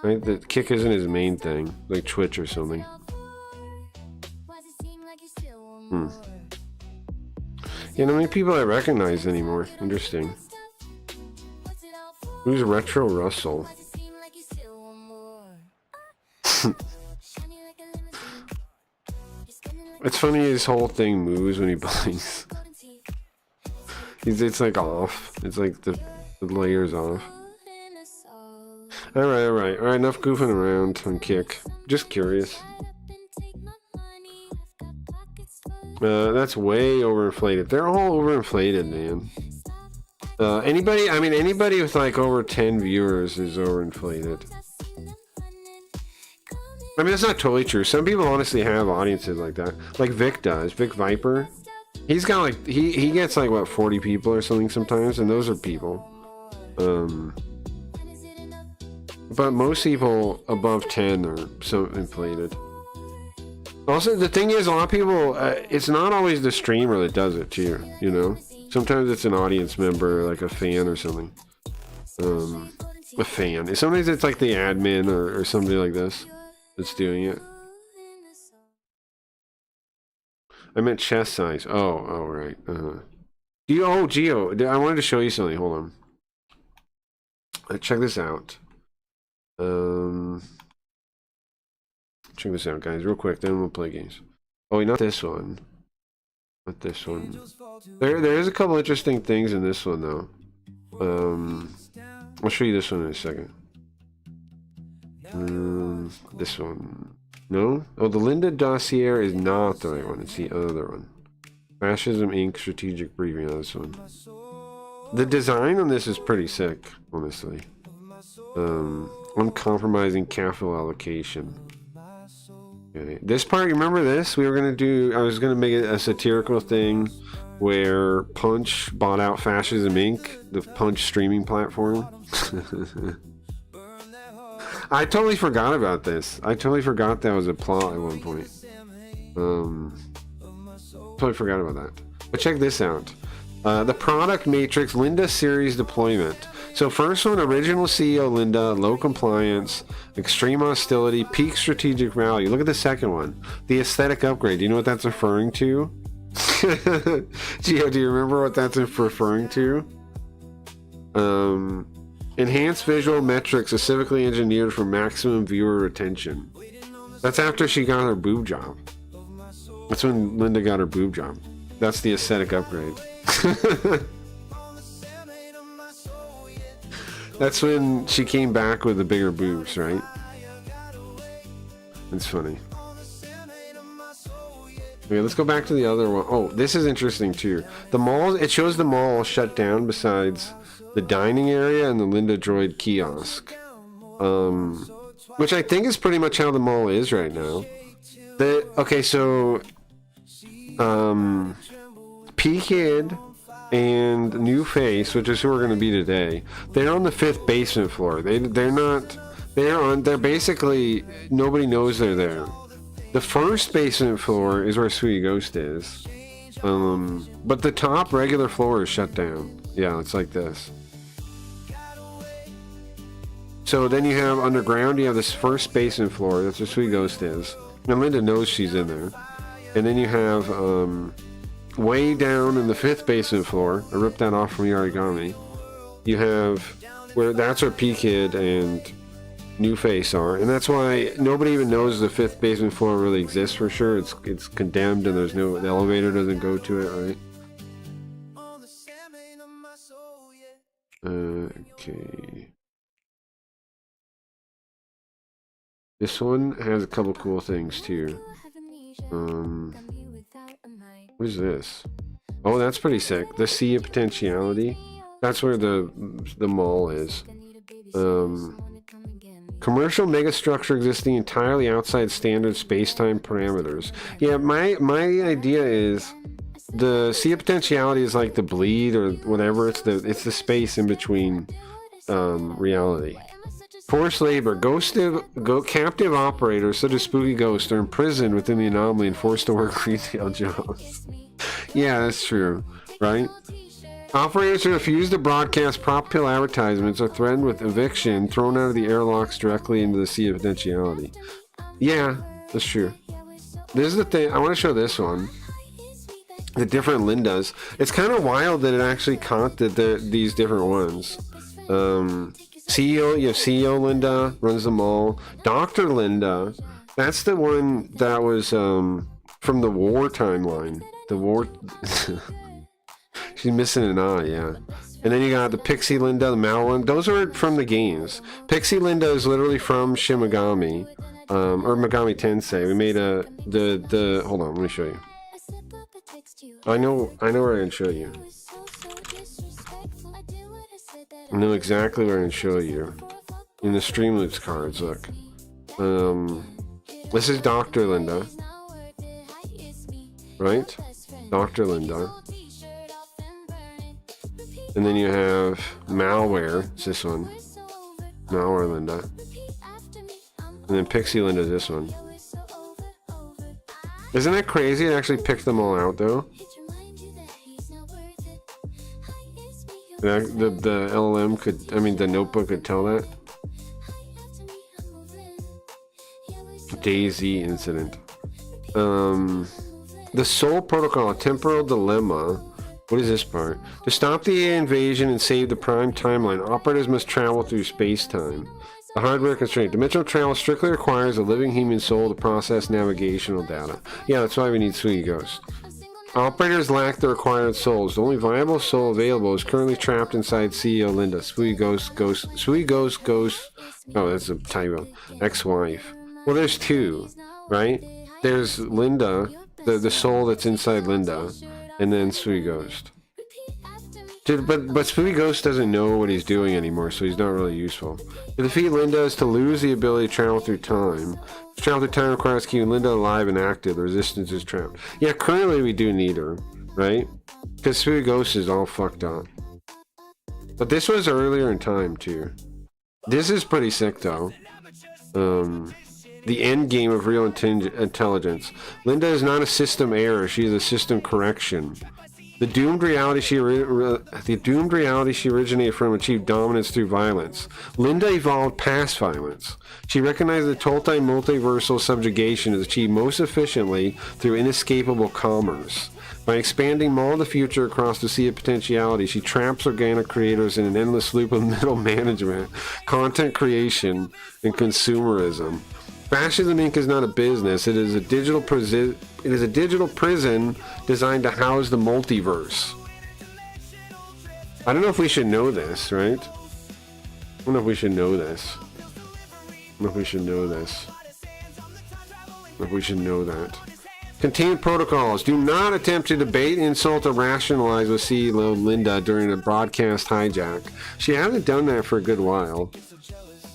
Right? The kick isn't his main thing, like Twitch or something. Yeah, not many people I recognize anymore. Interesting. Who's Retro Russell? It's funny, his whole thing moves when he blinks. It's like off. It's like the layers off. Alright, enough goofing around on Kick. Just curious. That's way overinflated. They're all overinflated, man. Anybody with like over 10 viewers is overinflated. I mean, that's not totally true. Some people honestly have audiences like that. Like Vic does. Vic Viper. He's got like, he gets like, what, 40 people or something sometimes, and those are people. But most people above 10 are so inflated. Also, the thing is, a lot of people, it's not always the streamer that does it too, you know? Sometimes it's an audience member, like a fan or something. A fan. Sometimes it's like the admin or somebody like this that's doing it. I meant chest size. Oh, right. Geo, I wanted to show you something. Hold on. Check this out. Check this out, guys, real quick. Then we'll play games. Oh, wait, not this one. Not this one. There is a couple interesting things in this one, though. I'll show you this one in a second. This one. No? Oh, the Linda dossier is not the right one. It's the other one. Fascism Inc. Strategic Briefing on this one. The design on this is pretty sick, honestly. Uncompromising capital allocation. Okay. This part, you remember this? I was gonna make it a satirical thing where Punch bought out Fascism Inc., the Punch streaming platform. I totally forgot about this. I totally forgot that was a plot at one point. Totally forgot about that. But check this out. The product matrix Linda series deployment. So first one, original CEO Linda, low compliance, extreme hostility, peak strategic value. Look at the second one, the aesthetic upgrade. Do you know what that's referring to? Gio, do you remember what that's referring to? Enhanced visual metrics specifically engineered for maximum viewer retention. That's after she got her boob job. That's when Linda got her boob job. That's the aesthetic upgrade. That's when she came back with the bigger boobs, right? It's funny. Okay, let's go back to the other one. Oh, this is interesting too. The mall, it shows the mall shut down besides the dining area and the Linda Droid kiosk. Which I think is pretty much how the mall is right now. P-Kid and New Face, which is who we're going to be today, they're on the 5th basement floor. They're basically, nobody knows they're there. The 1st basement floor is where Sweetie Ghost is. But the top regular floor is shut down. Yeah, it's like this. So then you have underground, you have this 1st basement floor, that's where Sweetie Ghost is. And Linda knows she's in there. And then you have, way down in the 5th basement floor, I ripped that off from the origami, you have that's where P-Kid and New Face are, and that's why nobody even knows the 5th basement floor really exists for sure. It's condemned and the elevator doesn't go to it, right? Okay. This one has a couple cool things too. What is this? Oh, that's pretty sick. The Sea of Potentiality. That's where the mall is. Commercial megastructure existing entirely outside standard space-time parameters. Yeah, my idea is the Sea of Potentiality is like the bleed or whatever. It's the space in between reality. Forced labor. Captive operators such as Spooky Ghost are imprisoned within the anomaly and forced to work retail jobs. Yeah, that's true, right? Operators who refuse to broadcast prop pill advertisements are threatened with eviction, thrown out of the airlocks directly into the Sea of Potentiality. Yeah, that's true. This is the thing. I want to show this one. The different Lindas. It's kind of wild that it actually caught these different ones. CEO, you have CEO Linda, runs the mall. Dr. Linda, that's the one that was from the war timeline. The war. She's missing an eye, yeah. And then you got the Pixie Linda, the Mal one. Those are from the games. Pixie Linda is literally from Shin Megami, or Megami Tensei. We made the. Hold on, let me show you. I know where I can show you. I know exactly where I can show you. In the Streamloots cards, look. This is Dr. Linda. Right? Dr. Linda. And then you have Malware, it's this one. Malware Linda. And then Pixie Linda is this one. Isn't that crazy? It actually picked them all out though. The LLM could, I mean the notebook could tell that. Daisy incident. The Soul Protocol, a temporal dilemma. What is this part? To stop the invasion and save the prime timeline, operators must travel through space-time. The hardware constraint. Dimensional travel strictly requires a living human soul to process navigational data. Yeah, that's why we need Sweetie Ghost. Operators lack the required souls. The only viable soul available is currently trapped inside CEO Linda. Sweetie Ghost. Oh, that's a typo. Ex-wife. Well, there's two, right? There's Linda, the soul that's inside Linda, and then Sweetie Ghost. Dude, but Sweetie Ghost doesn't know what he's doing anymore, so he's not really useful. To defeat Linda is to lose the ability to travel through time. To travel through time requires keeping Linda alive and active. The resistance is trapped. Yeah, currently we do need her, right? Because Sweetie Ghost is all fucked up. But this was earlier in time, too. This is pretty sick, though. The end game of real intelligence. Linda is not a system error. She is a system correction. The doomed reality she originated from achieved dominance through violence. Linda evolved past violence. She recognized that total multiversal subjugation is achieved most efficiently through inescapable commerce. By expanding Mall of the Future across the sea of potentiality, she traps organic creators in an endless loop of middle management, content creation, and consumerism. Fascism Inc. is not a business. It is a digital prison. It is a digital prison designed to house the multiverse. I don't know if we should know this, right? I don't know if we should know this. I don't know if we should know this. I don't know if we should know that. Contained protocols. Do not attempt to debate, insult, or rationalize with CEO Linda during a broadcast hijack. She hasn't done that for a good while.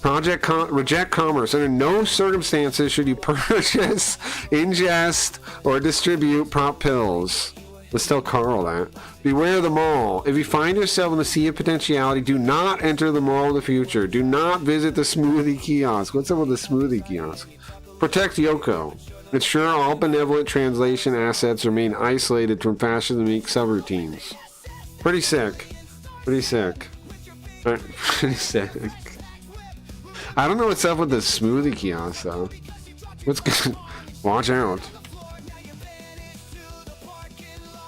Reject commerce. Under no circumstances should you purchase, ingest, or distribute prop pills. Let's tell Carl that. Beware the mall. If you find yourself in the sea of potentiality, do not enter the mall of the future. Do not visit the smoothie kiosk. What's up with the smoothie kiosk? Protect Yoko. Ensure all benevolent translation assets remain isolated from Fascism Inc. subroutines. Pretty sick. Pretty sick. Pretty sick. I don't know what's up with the smoothie kiosk though. What's good? Watch out.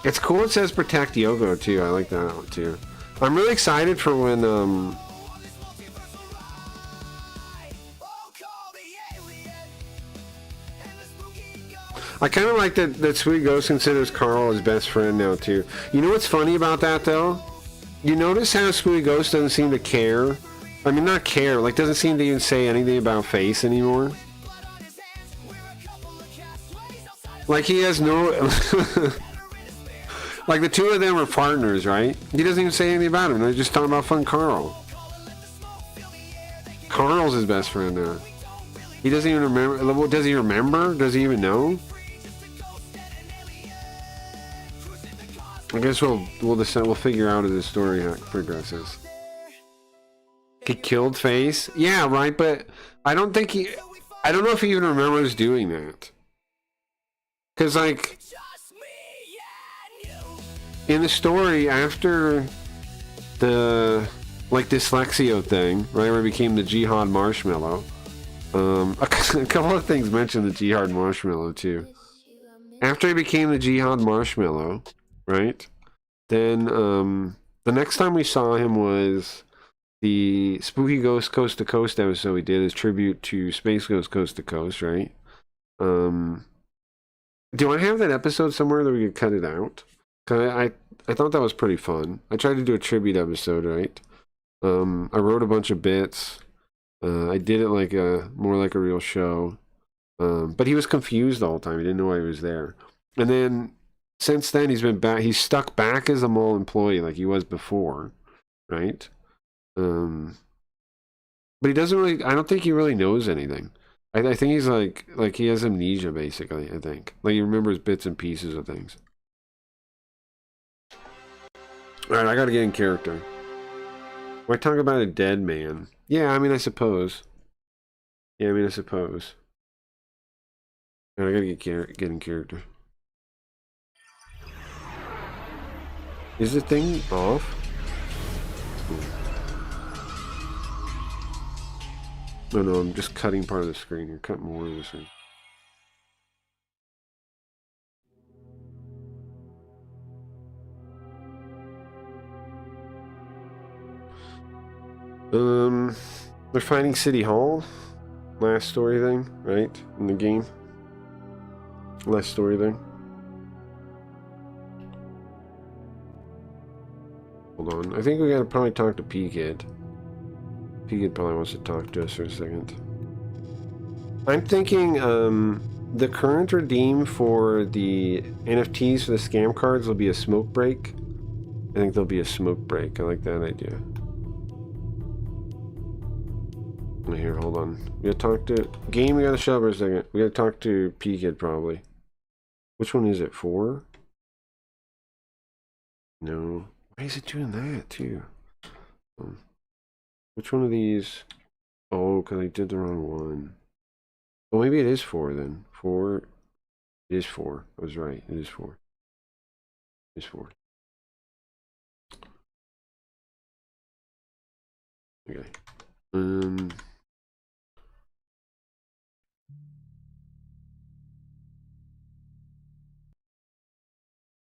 It's cool it says protect Yoko too. I like that one too. I'm really excited for when I kind of like that Sweet Ghost considers Carl his best friend now too. You know what's funny about that though? You notice how Sweet Ghost doesn't seem to care? I mean, not care, like doesn't seem to even say anything about face anymore. Like he has no... like the two of them are partners, right? He doesn't even say anything about him. They're just talking about fun Carl. Carl's his best friend now. He doesn't even remember. Does he remember? Does he even know? I guess we'll figure out as the story progresses. He killed Face? Yeah, right, but I don't know if he even remembers doing that. Because, like, in the story, after the, like, dyslexia thing, right, where he became the Jihad Marshmallow, a couple of things mention the Jihad Marshmallow, too. After he became the Jihad Marshmallow, right, then, the next time we saw him was... the Spooky Ghost Coast to Coast episode we did is tribute to Space Ghost Coast to Coast, right? Do I have that episode somewhere that we could cut it out? 'Cause I thought that was pretty fun. I tried to do a tribute episode, right? I wrote a bunch of bits. I did it like more like a real show. But he was confused the whole time. He didn't know why he was there. And then since then he's been back. He's stuck back as a mall employee like he was before, right? But he doesn't really. I don't think he really knows anything. I think he's like he has amnesia basically. I think like he remembers bits and pieces of things. All right, I gotta get in character. Why talk about a dead man? Yeah, I mean, I suppose. Yeah, I mean, I suppose. All right, I gotta get in character. Is the thing off? Oh no, I'm just cutting part of the screen here. Cut more of the screen. They're fighting City Hall. Last story thing, right? In the game. Last story thing. Hold on. I think we gotta probably talk to P-Kid. P-Kid probably wants to talk to us for a second. I'm thinking, the current redeem for the NFTs for the scam cards will be a smoke break. I think there'll be a smoke break. I like that idea. Here, hold on. We gotta talk to game. We gotta shut up for a second. We gotta talk to P-Kid probably. Which one is it? 4? No. Why is it doing that too? Which one of these? Oh, because I did the wrong one. Well, maybe it is 4 then. 4. It is 4. I was right. It is 4. It is 4. Okay.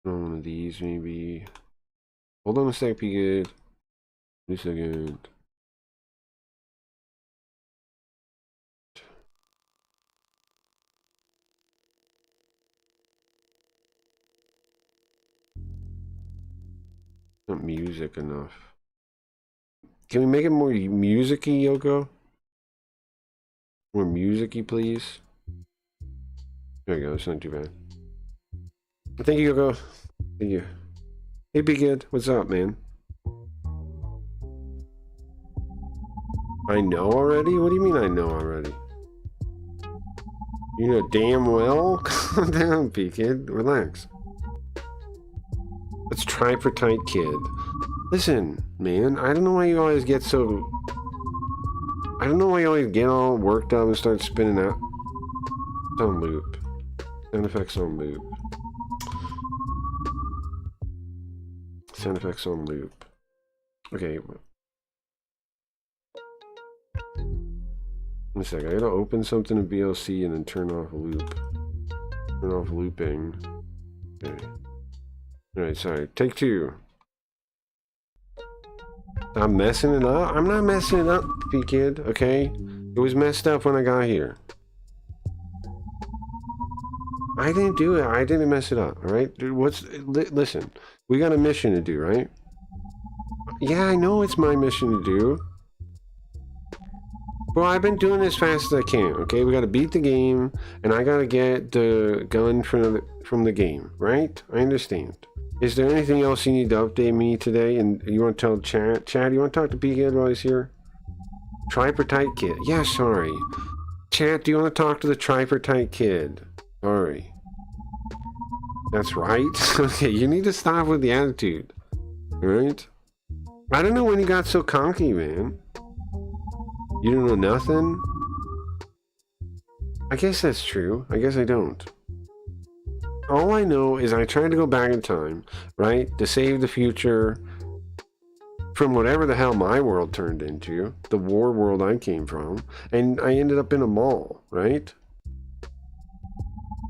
One of these maybe. Hold on a sec, be good. Wait a second. Not music enough. Can we make it more music-y, Yoko? More music-y, please. There we go. It's not too bad. Thank you, Yoko. Thank you. Hey, be good. What's up, man? I know already? What do you mean I know already? You know damn well? Calm down, P-Kid. Relax. Let's try for tight, kid. Listen, man, I don't know why you always get so... I don't know why you always get all worked up and start spinning out. It's on loop. Sound effects on loop. Sound effects on loop. Okay. One second, I gotta open something in VLC and then turn off loop. Turn off looping. Okay. Alright, sorry. Take 2. I'm messing it up? I'm not messing it up, P-Kid, okay? It was messed up when I got here. I didn't do it. I didn't mess it up, alright? Listen, we got a mission to do, right? Yeah, I know it's my mission to do. Well, I've been doing as fast as I can, okay? We gotta beat the game, and I gotta get the gun from the game, right? I understand. Is there anything else you need to update me today? And you want to tell Chad? Chad, you want to talk to P-Kid while he's here? Tripartite Kid. Yeah, sorry. Chad, do you want to talk to the Tripartite Kid? Sorry. That's right. Okay, you need to stop with the attitude. Alright? I don't know when you got so cocky, man. You don't know nothing? I guess that's true. I guess I don't. All I know is I tried to go back in time, right? To save the future from whatever the hell my world turned into, the war world I came from, and I ended up in a mall, right?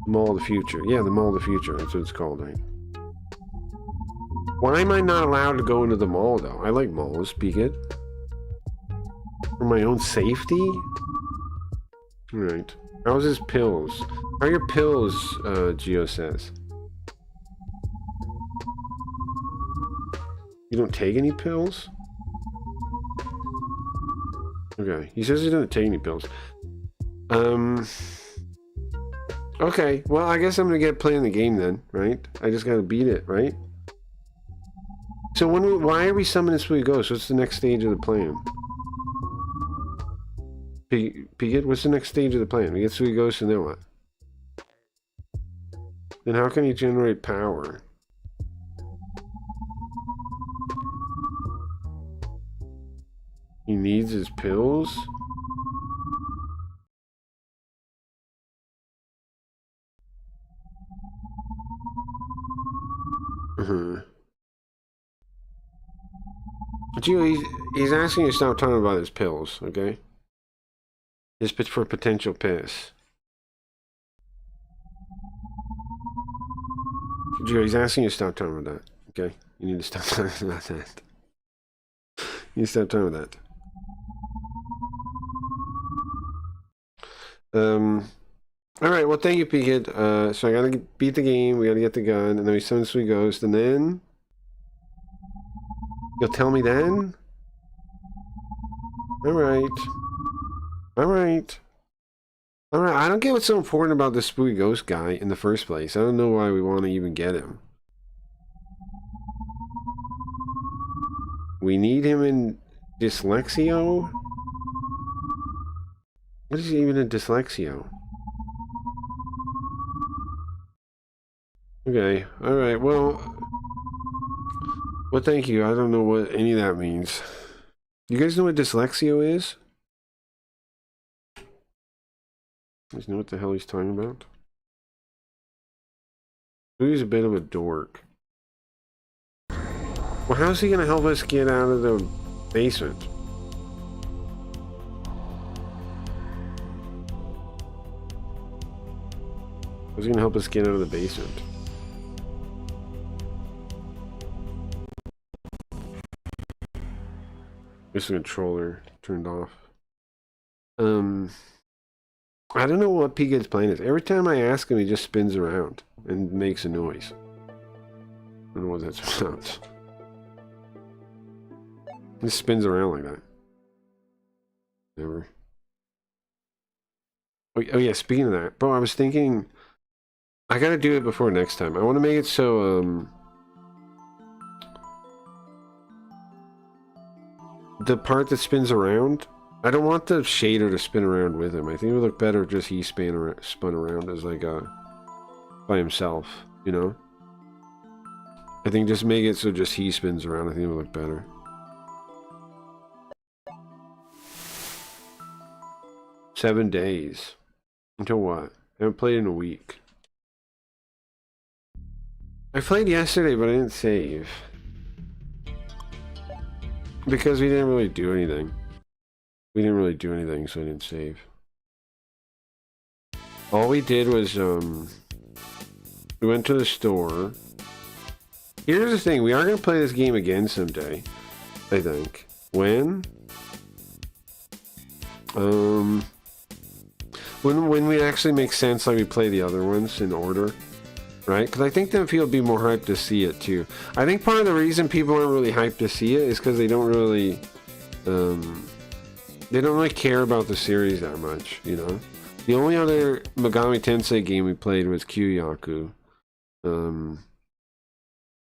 Mall of the Future. Yeah, the Mall of the Future. That's what it's called, right? Why am I not allowed to go into the mall, though? I like malls, speak it. For my own safety? Right. How's his pills? How are your pills, Geo says? You don't take any pills? Okay, he says he doesn't take any pills. Okay, well, I guess I'm gonna get playing the game then, right? I just gotta beat it, right? So why are we summoning Spooky Ghost? What's the next stage of the plan? Piglet, what's the next stage of the plan? We get Spooky Ghost and then what? Then how can he generate power? He needs his pills? Gio, he's asking you to stop talking about his pills, okay? His for potential piss. Gio, he's asking you to stop talking about that, okay? You need to stop talking about that. You need to stop talking about that. Alright, well, thank you, Piglet. So I gotta beat the game, we gotta get the gun, and then we summon Sweet Ghost, and then... You'll tell me then? Alright. Alright. Alright, I don't get what's so important about this Spooky Ghost guy in the first place. I don't know why we want to even get him. We need him in Dyslexio? What is even a Dyslexio? Okay, alright, well... Well, thank you. I don't know what any of that means. You guys know what Dyslexio is? You guys know what the hell he's talking about? He's a bit of a dork. Well, how's he gonna help us get out of the basement? How's he gonna help us get out of the basement? This controller turned off. I don't know what Piglet's plan is. Every time I ask him, he just spins around and makes a noise. I don't know what that's about. He spins around like that. Never. Oh yeah, speaking of that, bro, I was thinking I gotta do it before next time. I want to make it so the part that spins around, I don't want the shader to spin around with him. I think it would look better if just he spun around as like by himself, you know? I think just make it so just he spins around. I think it would look better. $7 days. Until what? I haven't played in a week. I played yesterday, but I didn't save. Because we didn't really do anything. We didn't really do anything, so I didn't save. All we did was, we went to the store. Here's the thing, we are going to play this game again someday, I think. When? When we actually make sense, like we play the other ones in order. Right? Because I think that people would be more hyped to see it too. I think part of the reason people aren't really hyped to see it is because they don't really, care about the series that much, you know? The only other Megami Tensei game we played was Kyoyaku.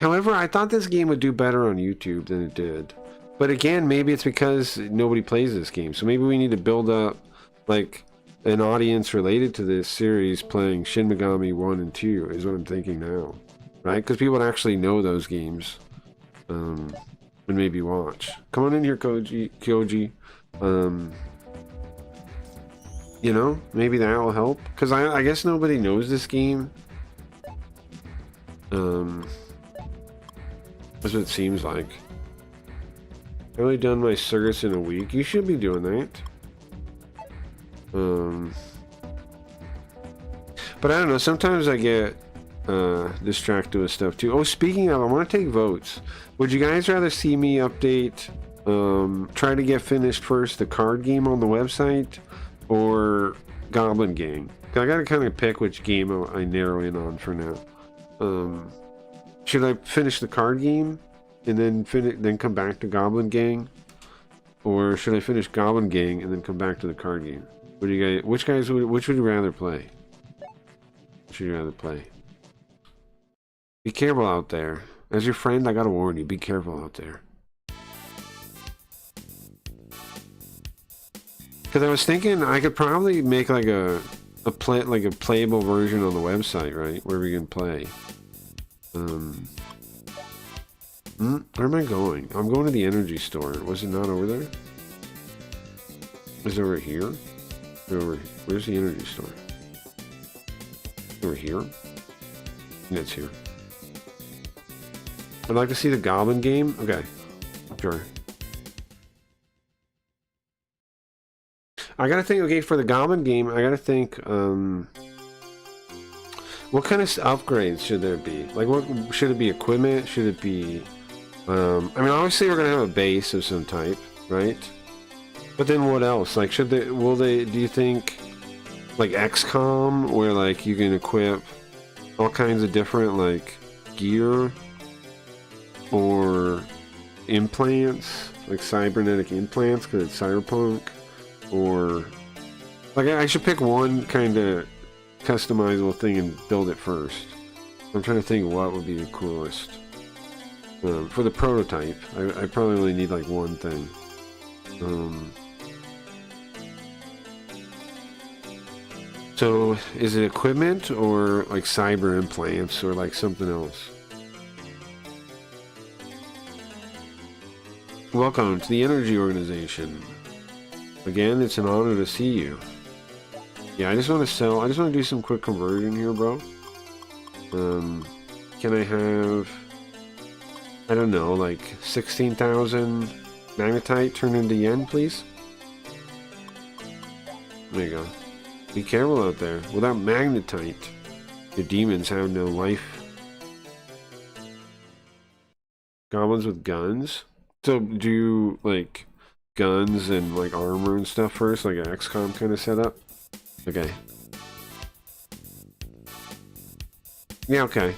However, I thought this game would do better on YouTube than it did. But again, maybe it's because nobody plays this game. So maybe we need to build up, like, an audience related to this series playing Shin Megami 1 and 2 is what I'm thinking now, right? Because people would actually know those games and maybe watch. Come on in here, Kyoji. You know, maybe that will help. Because I guess nobody knows this game. That's what it seems like. I've only done my circuits in a week. You should be doing that. But I don't know, sometimes I get distracted with stuff too. Oh, speaking of, I want to take votes. Would you guys rather see me update, try to get finished first the card game on the website, or Goblin Gang. I gotta kind of pick which game I narrow in on for now. Should I finish the card game and then come back to Goblin Gang, or should I finish Goblin Gang and then come back to the card game? What do you guys? Which would you rather play? Which would you rather play? Be careful out there. As your friend, I gotta warn you. Be careful out there. Because I was thinking I could probably make like a playable version on the website, right? Where we can play. Where am I going? I'm going to the energy store. Was it not over there? Is it over here? Where's the energy store? Over here? Yeah, it's here. I'd like to see the Goblin game. Okay, sure. I gotta think. Okay, for the Goblin game, I gotta think. What kind of upgrades should there be? Like, what should it be? Equipment? Should it be? I mean, obviously we're gonna have a base of some type, right? But then what else? Like, do you think, like XCOM, where like you can equip all kinds of different like gear, or implants, like cybernetic implants because it's cyberpunk, or like I should pick one kind of customizable thing and build it first. I'm trying to think what would be the coolest. For the prototype, I probably only need like one thing. So is it equipment or like cyber implants or like something else? Welcome to the Energy Organization. Again, it's an honor to see you. Yeah, I just want to do some quick conversion here, bro. Can I have, I don't know, like 16,000 magnetite turned into yen, please? There you go. Be careful out there. Without magnetite, your demons have no life. Goblins with guns? So, do you, like, guns and, like, armor and stuff first? Like an XCOM kind of setup? Okay. Yeah, okay.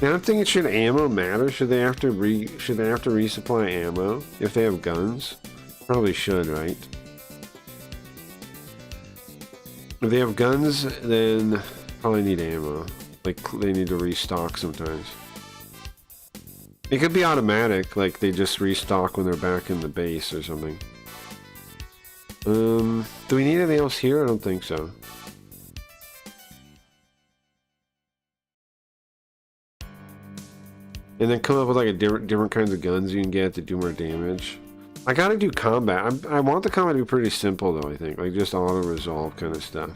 Now I'm thinking, should ammo matter? Should they have to resupply ammo if they have guns? Probably should, right? If they have guns, then probably need ammo. Like, they need to restock sometimes. It could be automatic, like they just restock when they're back in the base or something. Do we need anything else here? I don't think so. And then come up with like a different kinds of guns you can get to do more damage. I gotta do combat. I want the combat to be pretty simple though, I think. Like just auto-resolve kind of stuff.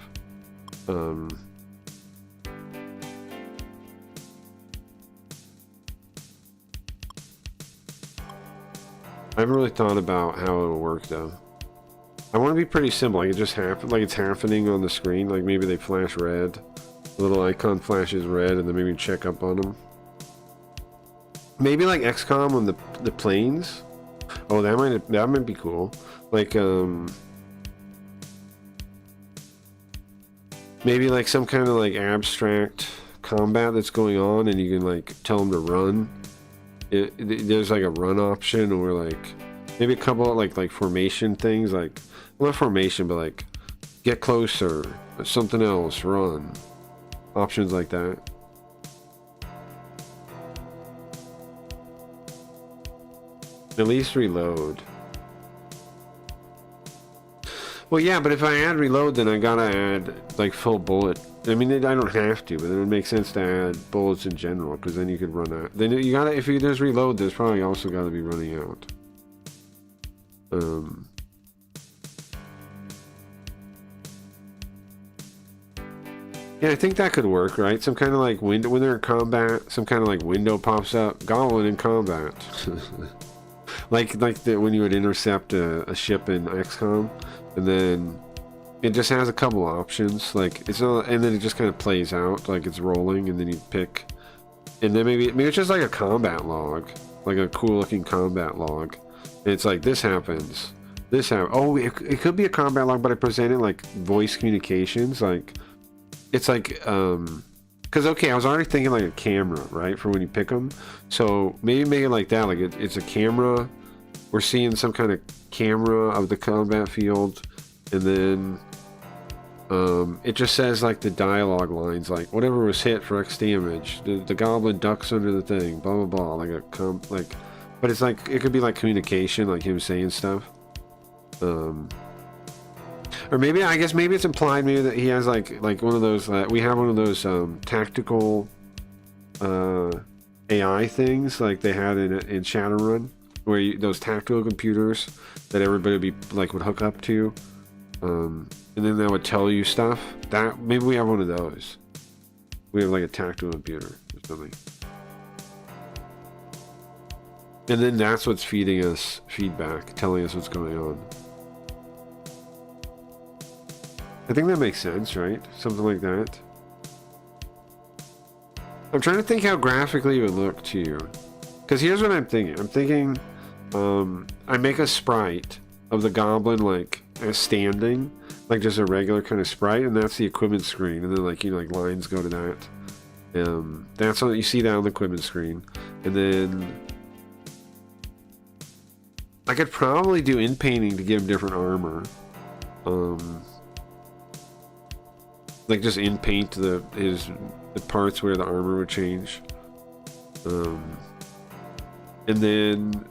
I haven't really thought about how it'll work though. I want to be pretty simple. Like it just happens, like it's happening on the screen. Like maybe they flash red. The little icon flashes red and then maybe check up on them. Maybe like XCOM on the planes. Oh, that might be cool. Like maybe like some kind of like abstract combat that's going on, and you can like tell them to run. There's like a run option, or like maybe a couple of like formation things, like not formation, but like get closer, or something else, run. Options like that. At least reload. Well, yeah, but if I add reload, then I gotta add like full bullet. I mean, I don't have to, but then it makes sense to add bullets in general, because then you could run out. Then you gotta, if there's reload, there's probably also gotta be running out. Yeah, I think that could work, right? Some kind of like window when they're in combat. Some kind of like window pops up. Goblin in combat. like when you would intercept a ship in XCOM, and then it just has a couple options. Like it's not, and then it just kind of plays out like it's rolling, and then you pick And then maybe it's just like a combat log, like a cool looking combat log. And it's like this happens, this happens. Oh, it could be a combat log, but I presented like voice communications. Like it's like because okay, I was already thinking like a camera, right, for when you pick them. So maybe make it like that, like it's a camera. We're seeing some kind of camera of the combat field, and then it just says like the dialogue lines, like whatever was hit for X damage. The goblin ducks under the thing, blah blah blah. Like but it's like it could be like communication, like him saying stuff. Or maybe I guess maybe it's implied maybe that he has like one of those. We have one of those tactical AI things like they had in Shadowrun, where those tactical computers that everybody would hook up to. And then that would tell you stuff. That maybe we have one of those. We have like a tactical computer or something. And then that's what's feeding us feedback, telling us what's going on. I think that makes sense, right? Something like that. I'm trying to think how graphically it would look to you. Because here's what I'm thinking. I'm thinking I make a sprite of the goblin like as standing, like just a regular kind of sprite, and that's the equipment screen, and then like like lines go to that. That's what you see that on the equipment screen, and then I could probably do in painting to give him different armor. Like just in paint the parts where the armor would change. And then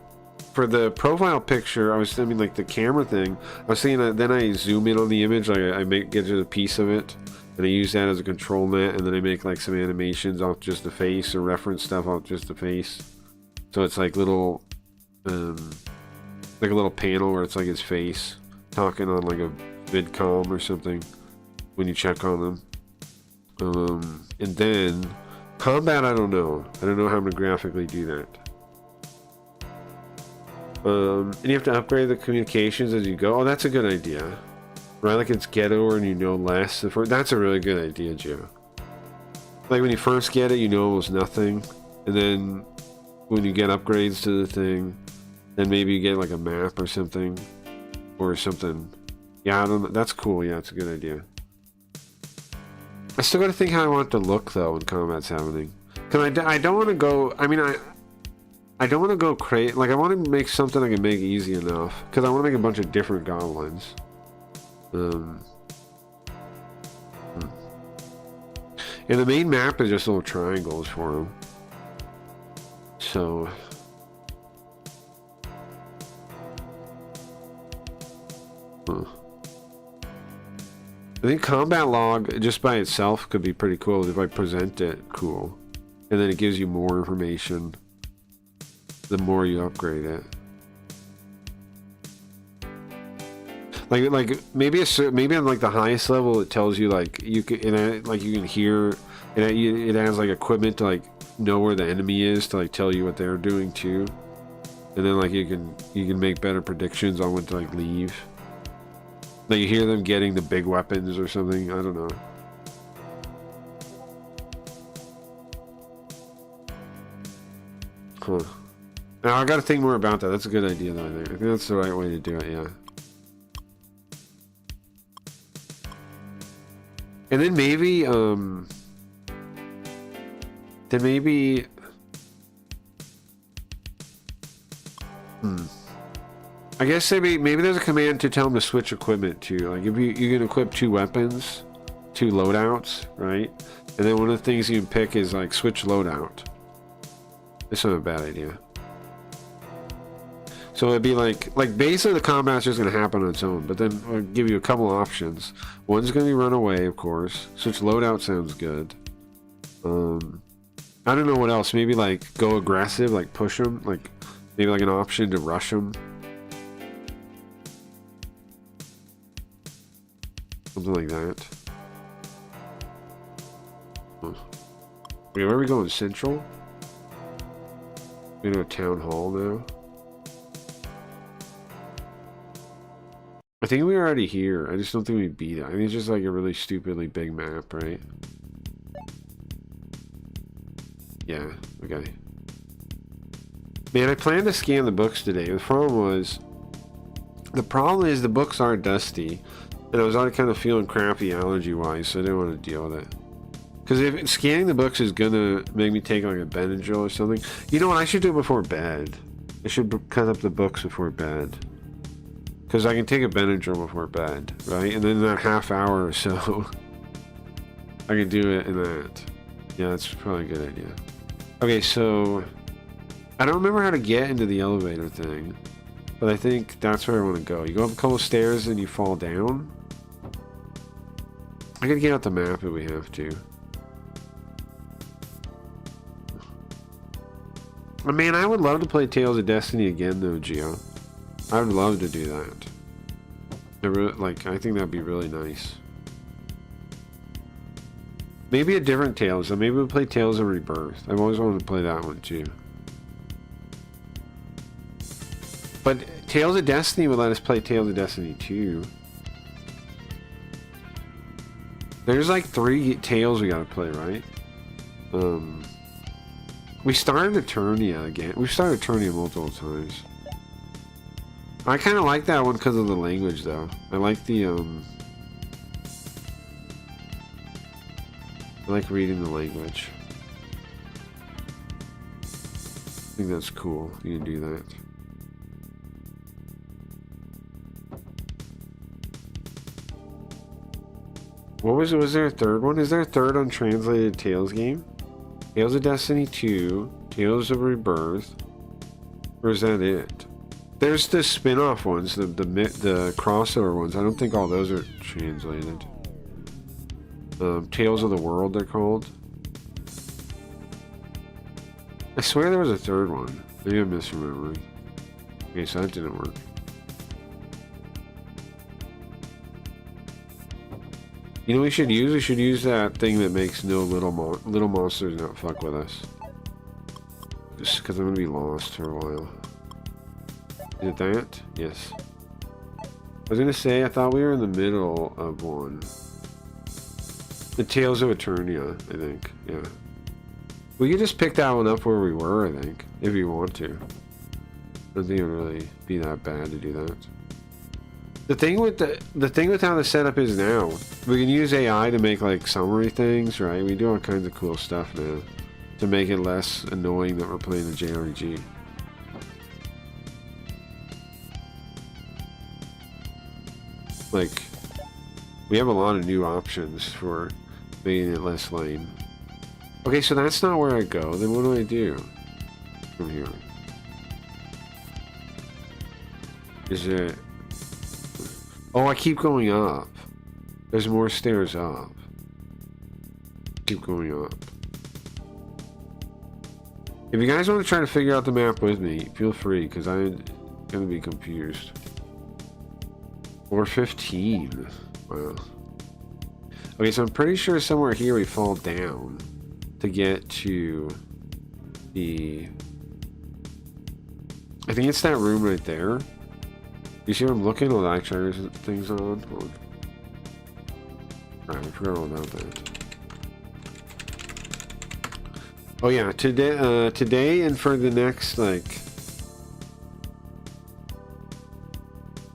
for the profile picture, like the camera thing, I was thinking that then I zoom in on the image, like I get a piece of it, and I use that as a control net, and then I make like some animations off just the face, or reference stuff off just the face. So it's like little, like a little panel where it's like his face talking on like a vidcom or something when you check on them. And then combat, I don't know how I'm gonna graphically do that. And you have to upgrade the communications as you go. Oh, that's a good idea. Right, like it's ghetto and you know less. That's a really good idea, Joe. Like when you first get it, you know almost nothing. And then when you get upgrades to the thing, then maybe you get like a map or something. Or something. Yeah, I don't know. That's cool. Yeah, it's a good idea. I still gotta think how I want it to look though when combat's happening. Because I don't want to go... I mean, I don't want to go crazy. Like, I want to make something I can make easy enough. Because I want to make a bunch of different goblins. And the main map is just little triangles for them. So... I think combat log just by itself could be pretty cool if I present it cool. And then it gives you more information the more you upgrade it. Like maybe on like the highest level it tells you like you can you can hear it has like equipment to like know where the enemy is to like tell you what they're doing too. And then like you can make better predictions on when to like leave. Like you hear them getting the big weapons or something. I don't know. Huh. Now I gotta think more about that. That's a good idea though, I think that's the right way to do it, yeah. And then maybe I guess maybe there's a command to tell them to switch equipment too. Like if you can equip 2 weapons, 2 loadouts, right? And then one of the things you can pick is like switch loadout. It's not a bad idea. So it'd be like basically the combat's just gonna happen on its own, but then I'll give you a couple options. One's gonna be run away, of course. Switch loadout sounds good. I don't know what else. Maybe like go aggressive, like push them, like maybe like an option to rush them. Something like that. Wait, where are we going? Central? We go to a town hall now. I think we were already here. I just don't think we beat it. I think it's just like a really stupidly big map, right? Yeah, okay. Man, I planned to scan the books today. The problem is the books are dusty, and I was already kind of feeling crappy allergy-wise, so I didn't want to deal with it. Because if scanning the books is gonna make me take like a Benadryl or something, you know what? I should do it before bed. I should cut up the books before bed. Because I can take a Benadryl before bed, right? And then in that half hour or so, I can do it in that. Yeah, that's probably a good idea. Okay, so I don't remember how to get into the elevator thing, but I think that's where I want to go. You go up a couple of stairs and you fall down. I gotta get out the map if we have to. I mean, I would love to play Tales of Destiny again, though, Geo. I would love to do that. I think that'd be really nice. Maybe a different Tales. So maybe we'll play Tales of Rebirth. I've always wanted to play that one, too. But Tales of Destiny would let us play Tales of Destiny 2. There's like 3 Tales we gotta play, right? We started Eternia again. We've started Eternia multiple times. I kind of like that one because of the language, though. I like the, I like reading the language. I think that's cool. You can do that. Was there a third one? Is there a third untranslated Tales game? Tales of Destiny 2, Tales of Rebirth, or is that it? There's the spin-off ones, the crossover ones. I don't think all those are translated. Tales of the World, they're called. I swear there was a third one. Maybe I'm misremembering. Okay, so that didn't work. You know what we should use? We should use that thing that makes no little monsters not fuck with us. Just because I'm going to be lost for a while. Is it that? Yes. I was going to say, I thought we were in the middle of one. The Tales of Eternia, I think. Yeah. We could just pick that one up where we were, I think. If you want to. I don't think it would really be that bad to do that. The thing with how the setup is now, we can use AI to make like summary things, right? We do all kinds of cool stuff now to make it less annoying that we're playing a JRPG. Like, we have a lot of new options for making it less lame. Okay, so that's not where I go. Then what do I do from here? Is it... Oh, I keep going up. There's more stairs up. Keep going up. If you guys want to try to figure out the map with me, feel free, because I'm going to be confused. Or 15. Wow. Okay, so I'm pretty sure somewhere here we fall down to get to the... I think it's that room right there. You see what I'm looking? Oh, actually, there's things on. Hold on. Right, I forgot all about that. Oh yeah, today and for the next, like...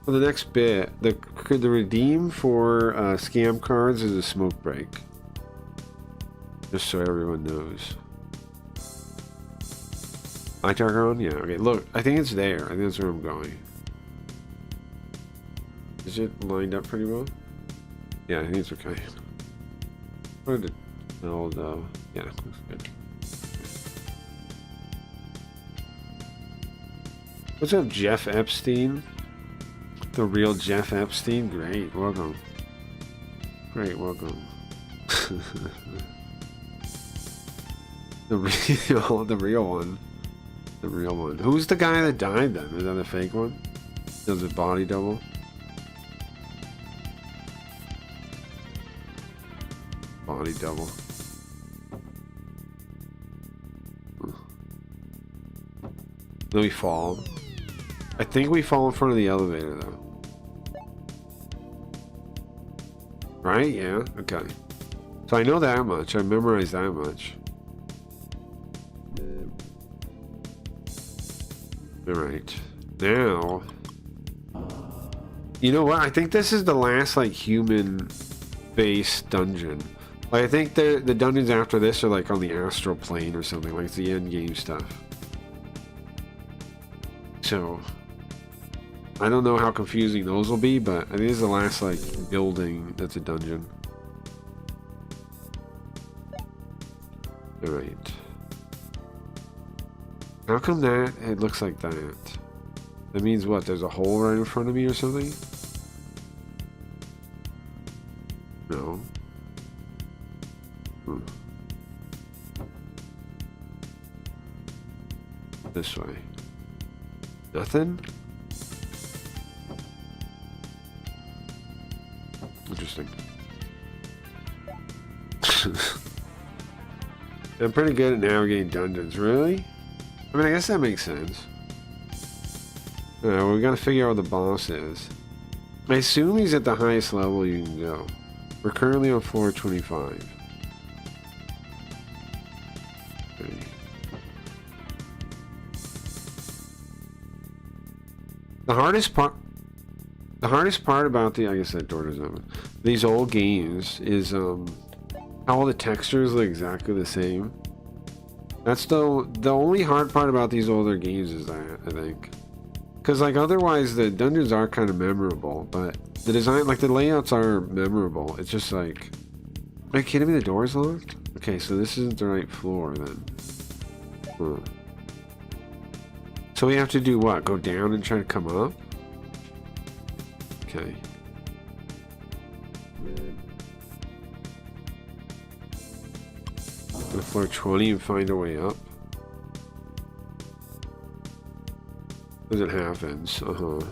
For the next bit, the redeem for scam cards is a smoke break. Just so everyone knows. Eye tracker on? Yeah, okay, look, I think it's there. I think that's where I'm going. Is it lined up pretty well? Yeah, I think it's okay. Where did though? Yeah, looks good. What's up, Jeff Epstein? The real Jeff Epstein? Great, welcome. Great, welcome. the real one. The real one. Who's the guy that died then? Is that a fake one? Does it body double? Body double. Then we fall. I think we fall in front of the elevator though. Right? Yeah? Okay. So I know that much. I memorized that much. Alright. Now... You know what? I think this is the last, like, human-based dungeon. Like, I think the dungeons after this are, like, on the astral plane or something. Like, it's the end game stuff. So... I don't know how confusing those will be, but I think this is the last, like, building that's a dungeon. Alright. How come that it looks like that? That means what? There's a hole right in front of me or something? No. This way. Nothing? Interesting. I'm pretty good at navigating dungeons. Really? I mean, I guess that makes sense. Alright, we gotta figure out what the boss is. I assume he's at the highest level you can go. We're currently on floor 25. Okay. The hardest part about the, I guess that door doesn't open, these old games is how all the textures look exactly the same. That's the only hard part about these older games is that, I think. Because, like, otherwise the dungeons are kind of memorable, but the design, like, the layouts are memorable. It's just like, are you kidding me? The door's locked? Okay, so this isn't the right floor then. Huh. So we have to do what? Go down and try to come up? Okay. Go to floor 20 and find a way up. As it happens. Okay.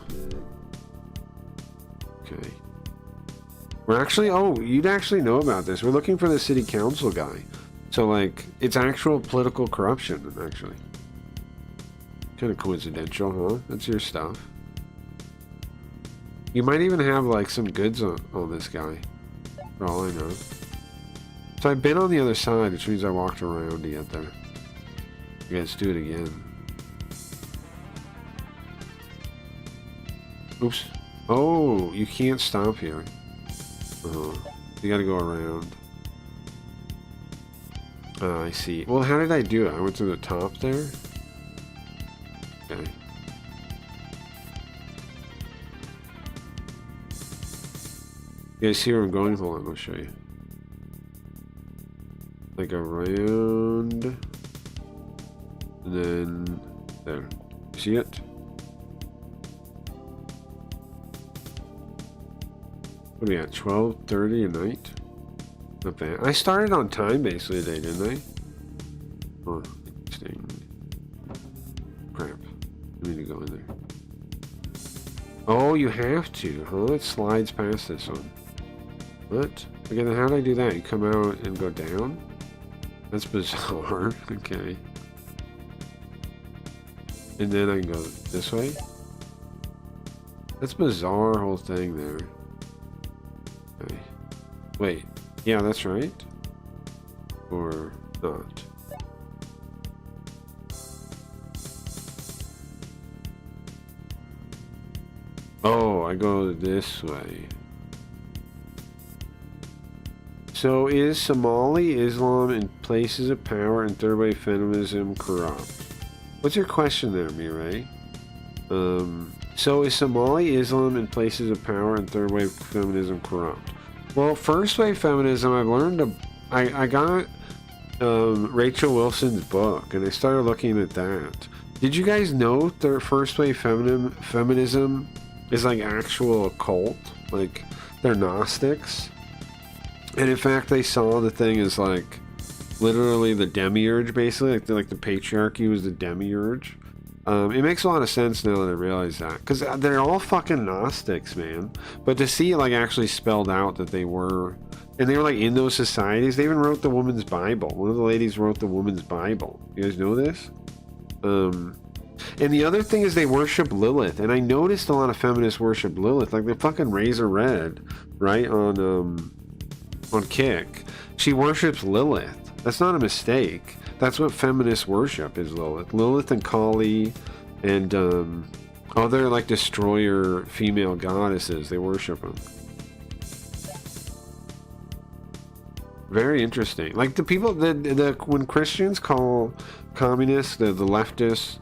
We're actually, oh, you'd actually know about this. We're looking for the city council guy. So, like, it's actual political corruption, actually. Kind of coincidental, huh? That's your stuff. You might even have, like, some goods on this guy. For all I know. So I've been on the other side, which means I walked around to get there. Okay, let's do it again. Oops. Oh, you can't stop here. You gotta go around. I see. Well, how did I do it? I went to the top there? Okay. You guys see where I'm going? Hold on, I'll show you. Like around. And then there. See it? What are we at? 12:30 at night? Not bad. I started on time basically today, didn't I? Oh, interesting. Crap. I need to go in there. Oh, you have to, huh? It slides past this one. What? Okay, then how do I do that? You come out and go down? That's bizarre. Okay. And then I can go this way? That's bizarre whole thing there. Okay. Wait. Yeah, that's right. Or not. Oh, I go this way. So is Somali Islam in places of power and third wave feminism corrupt? What's your question there, Mirai? So is Somali Islam in places of power and third wave feminism corrupt? Well, first wave feminism, I've learned I got Rachel Wilson's book and I started looking at that. Did you guys know that first wave feminism is like actual occult? Like they're Gnostics? And in fact, they saw the thing as like literally the demiurge, basically. Like the patriarchy was the demiurge. It makes a lot of sense now that I realize that. Because they're all fucking Gnostics, man. But to see it like actually spelled out that they were... And they were like in those societies. They even wrote the woman's Bible. One of the ladies wrote the woman's Bible. You guys know this? And the other thing is they worship Lilith. And I noticed a lot of feminists worship Lilith. Like the fucking Razor Red, right? On Kick. She worships Lilith. That's not a mistake. That's what feminists worship, is Lilith. Lilith and Kali and other like destroyer female goddesses. They worship them. Very interesting. Like the people, when Christians call communists, the leftists,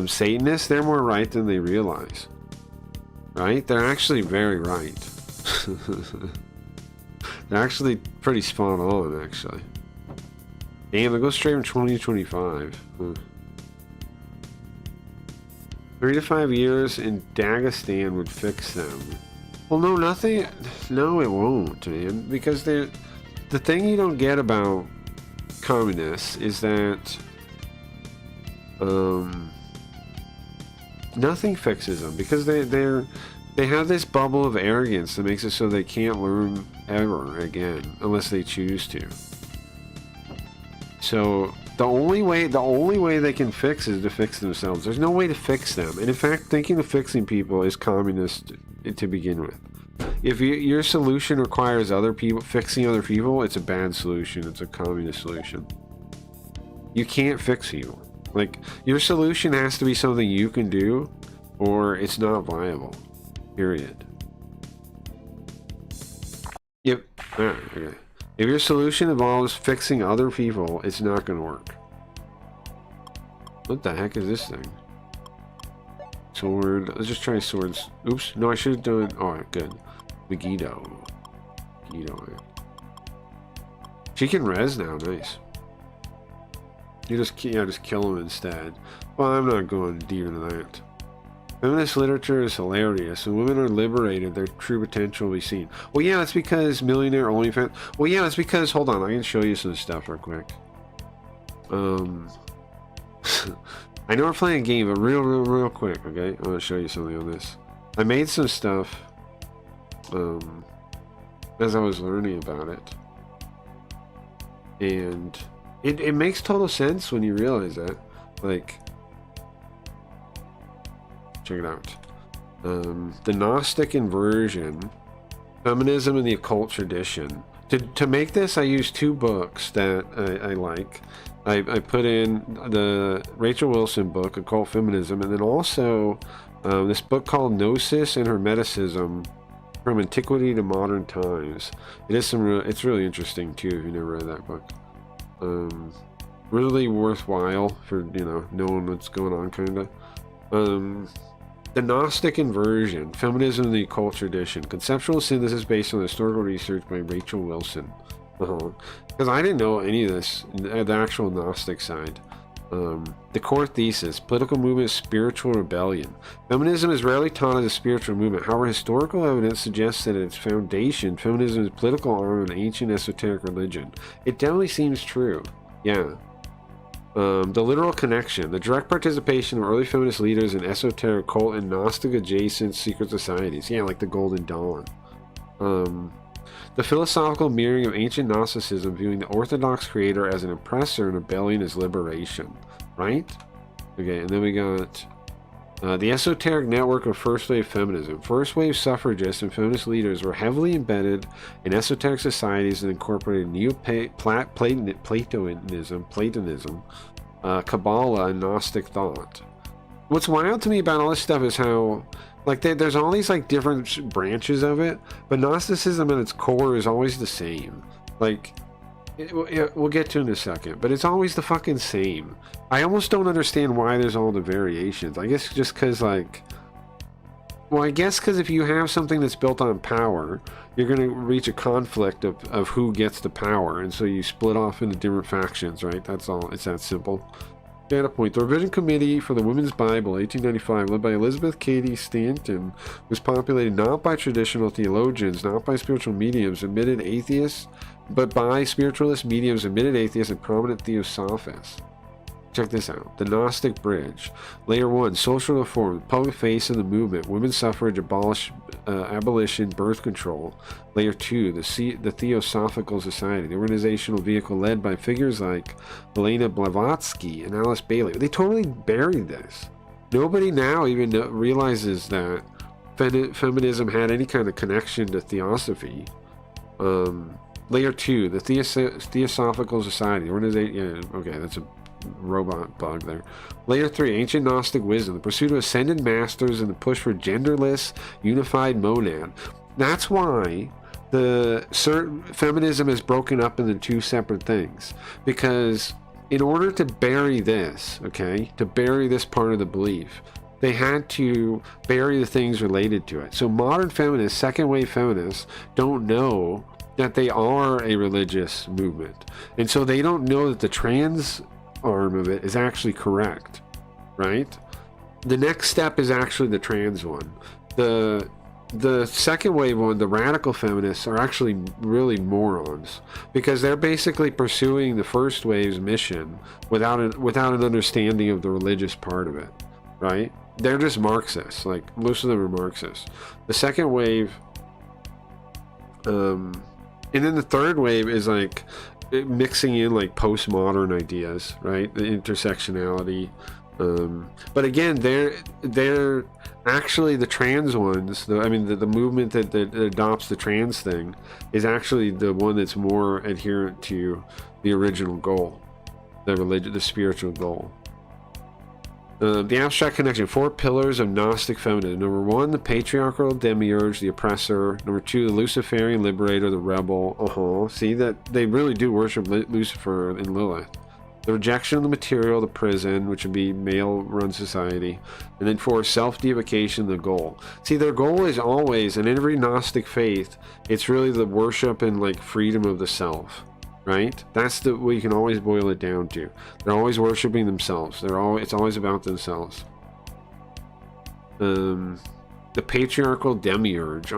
Satanists, they're more right than they realize. Right? They're actually very right. They're actually pretty spot on, actually. Damn, it goes straight from 2025. 3 to 5 years in Dagestan would fix them. Well, no, nothing. No, it won't, man. Because the thing you don't get about communists is that nothing fixes them, because they have this bubble of arrogance that makes it so they can't learn ever again unless they choose to. So the only way they can fix is to fix themselves. There's no way to fix them. And in fact, thinking of fixing people is communist to begin with. If your solution requires other people fixing other people, it's a bad solution. It's a communist solution. You can't fix people. Like, your solution has to be something you can do, or it's not viable. Period. Yep. Alright, okay. If your solution involves fixing other people, it's not going to work. What the heck is this thing? Sword. Let's just try swords. Oops. No, I should have done... Alright, good. Megiddo. Megiddo. She can res now. Nice. You just kill him instead. Well, I'm not going deeper than that. Feminist literature is hilarious. When women are liberated, their true potential will be seen. Well, yeah, that's because millionaire OnlyFans. Well, yeah, that's because... Hold on, I can show you some stuff real quick. I know we're playing a game, but real quick, okay? I'm gonna show you something on this. I made some stuff as I was learning about it, and it makes total sense when you realize that. Like, check it out. The Gnostic inversion, feminism and the occult tradition. To make this, I used 2 books that I like. I put in the Rachel Wilson book, Occult Feminism, and then also this book called Gnosis and Hermeticism, From Antiquity to Modern Times. It's really interesting too if you never read that book. Really worthwhile for, knowing what's going on, kinda. The Gnostic inversion, feminism and the occult tradition, conceptual synthesis based on historical research by Rachel Wilson. Because I didn't know any of this, the actual Gnostic side. The core thesis, political movement, spiritual rebellion. Feminism is rarely taught as a spiritual movement. However, historical evidence suggests that at its foundation, feminism is a political arm of an ancient esoteric religion. It definitely seems true. Yeah. The literal connection, the direct participation of early feminist leaders in esoteric, cult, and Gnostic adjacent secret societies. Yeah, like the Golden Dawn. The philosophical mirroring of ancient Gnosticism, viewing the Orthodox creator as an oppressor and rebellion as liberation. Right? Okay, and then we got the esoteric network of first wave feminism. First wave suffragists and feminist leaders were heavily embedded in esoteric societies and incorporated Platonism, Kabbalah, and Gnostic thought. What's wild to me about all this stuff is how, like, there's all these like different branches of it, but Gnosticism at its core is always the same. Like, we'll get to it in a second, but it's always the fucking same. I almost don't understand why there's all the variations. I guess just because, like, well, I guess because if you have something that's built on power, you're going to reach a conflict of who gets the power, and so you split off into different factions, right? That's all. It's that simple. Data point. The Revision Committee for the Women's Bible, 1895, led by Elizabeth Cady Stanton, was populated not by traditional theologians, not by spiritual mediums, admitted atheists, but by spiritualist mediums, admitted atheists, and prominent theosophists. Check this out. The Gnostic Bridge. Layer 1, social reform, the public face of the movement, women's suffrage, abolition, birth control. Layer 2, the Theosophical Society, the organizational vehicle led by figures like Helena Blavatsky and Alice Bailey. They totally buried this. Nobody now even realizes that feminism had any kind of connection to theosophy. Layer 2, the Theosophical Society, organization. Yeah, okay, that's a robot bug there. Layer 3, ancient Gnostic wisdom, the pursuit of ascended masters and the push for genderless, unified monad. That's why the feminism is broken up into two separate things. Because in order to bury this, okay, to bury this part of the belief, they had to bury the things related to it. So modern feminists, second wave feminists, don't know that they are a religious movement. And so they don't know that the trans arm of it is actually correct, right? The next step is actually the trans one. The second wave one, the radical feminists, are actually really morons, because they're basically pursuing the first wave's mission without an understanding of the religious part of it, right? They're just Marxists. Like, most of them are Marxists. The second wave, and then the third wave is like mixing in like postmodern ideas, right? The intersectionality. But again, they're actually the trans ones. The movement that adopts the trans thing is actually the one that's more adherent to the original goal, the spiritual goal. The abstract connection, 4 pillars of Gnostic feminism. Number 1, the patriarchal demiurge, the oppressor. Number 2, the Luciferian liberator, the rebel. See, that they really do worship Lucifer and Lilith. The rejection of the material, the prison, which would be male-run society. And then 4, self-deification, the goal. See, their goal is always, in every Gnostic faith, it's really the worship and like freedom of the self. Right? That's what you can always boil it down to. They're always worshiping themselves. It's always about themselves. The patriarchal demiurge.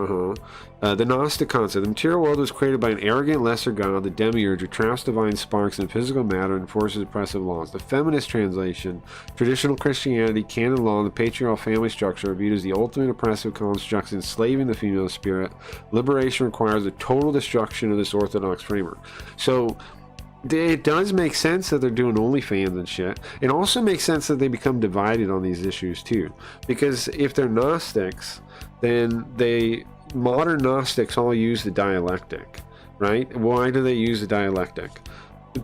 The Gnostic concept. The material world was created by an arrogant lesser god, the demiurge, who traps divine sparks in physical matter and enforces oppressive laws. The feminist translation. Traditional Christianity, canon law, and the patriarchal family structure are viewed as the ultimate oppressive constructs enslaving the female spirit. Liberation requires the total destruction of this orthodox framework. So it does make sense that they're doing OnlyFans and shit. It also makes sense that they become divided on these issues too. Because if they're Gnostics, then modern Gnostics all use the dialectic, right? Why do they use the dialectic?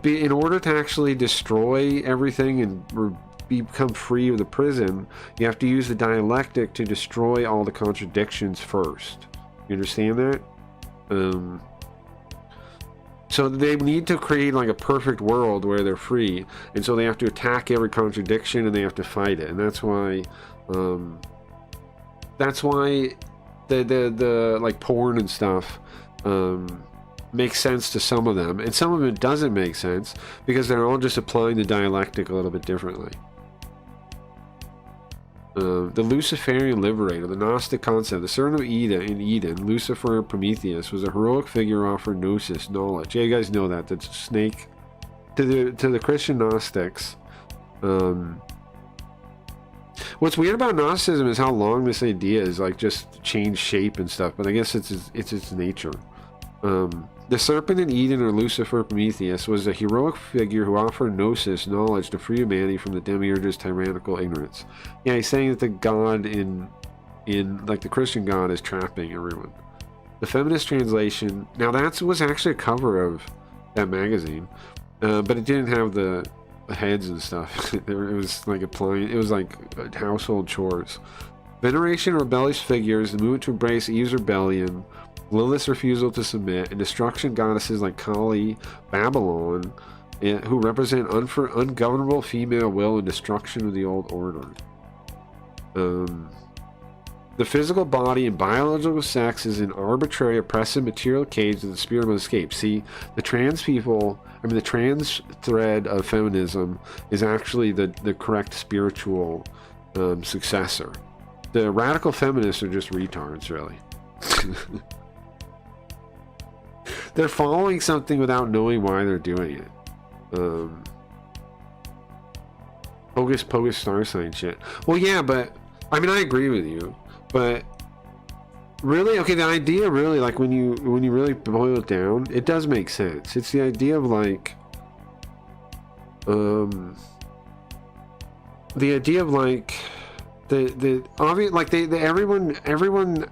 In order to actually destroy everything and become free of the prison, you have to use the dialectic to destroy all the contradictions first. You understand that? So they need to create like a perfect world where they're free, and so they have to attack every contradiction and they have to fight it, and that's why the like porn and stuff makes sense to some of them, and some of it doesn't make sense because they're all just applying the dialectic a little bit differently. The Luciferian liberator, the Gnostic concept, the servant of Eden, Lucifer, Prometheus, was a heroic figure who offered gnosis, knowledge. Yeah, you guys know that. That's snake. To the Christian Gnostics. What's weird about Gnosticism is how long this idea is like just change shape and stuff, but I guess it's its nature. The serpent in Eden, or Lucifer, Prometheus, was a heroic figure who offered gnosis, knowledge, to free humanity from the demiurge's tyrannical ignorance. Yeah, he's saying that the god in like the Christian god is trapping everyone. The feminist translation, now that was actually a cover of that magazine, but it didn't have the heads and stuff. It was like it was like household chores. Veneration of rebellious figures, the movement to embrace Eve's rebellion, Lilith's refusal to submit, and destruction goddesses like Kali, Babylon, who represent ungovernable female will and destruction of the old order. The physical body and biological sex is an arbitrary, oppressive material cage that the spirit must escape. See, the trans thread of feminism is actually the correct spiritual successor. The radical feminists are just retards, really. They're following something without knowing why they're doing it. Hocus pocus star sign shit. Well, yeah, but I mean, I agree with you, but really, okay, the idea really, like when you really boil it down, it does make sense. It's the idea of like, the obvious, like everyone.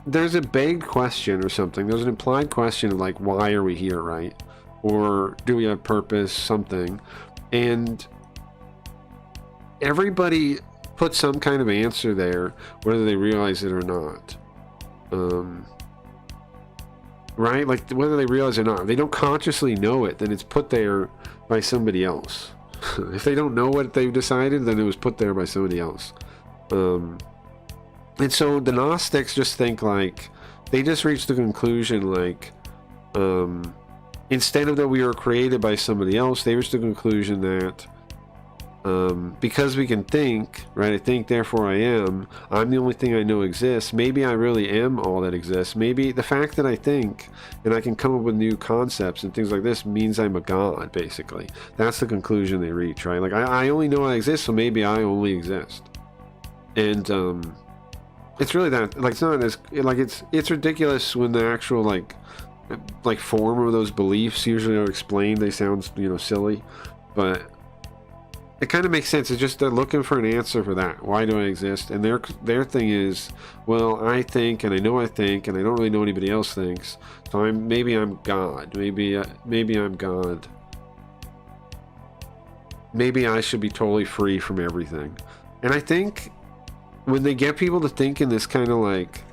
There's a big question or something. There's an implied question of like, why are we here, right? Or do we have purpose, something? And everybody put some kind of answer there, whether they realize it or not. Right? Like, whether they realize it or not. If they don't consciously know it, then it's put there by somebody else. If they don't know what they've decided, then it was put there by somebody else. And so the Gnostics just think like, they just reach the conclusion like, instead of that we were created by somebody else, they reach the conclusion that because we can think, right? I think, therefore I am. I'm the only thing I know exists. Maybe I really am all that exists. Maybe the fact that I think and I can come up with new concepts and things like this means I'm a god, basically. That's the conclusion they reach, right? Like, I only know I exist, so maybe I only exist. And it's really that, like, it's not as, like, it's ridiculous when the actual, like form of those beliefs usually are explained. They sound, you know, silly, but it kind of makes sense. It's just they're looking for an answer for that. Why do I exist? And their thing is, well, I think, and I know I think, and I don't really know anybody else thinks. So maybe I'm God. Maybe I'm God. Maybe I should be totally free from everything. And I think when they get people to think in this kind of like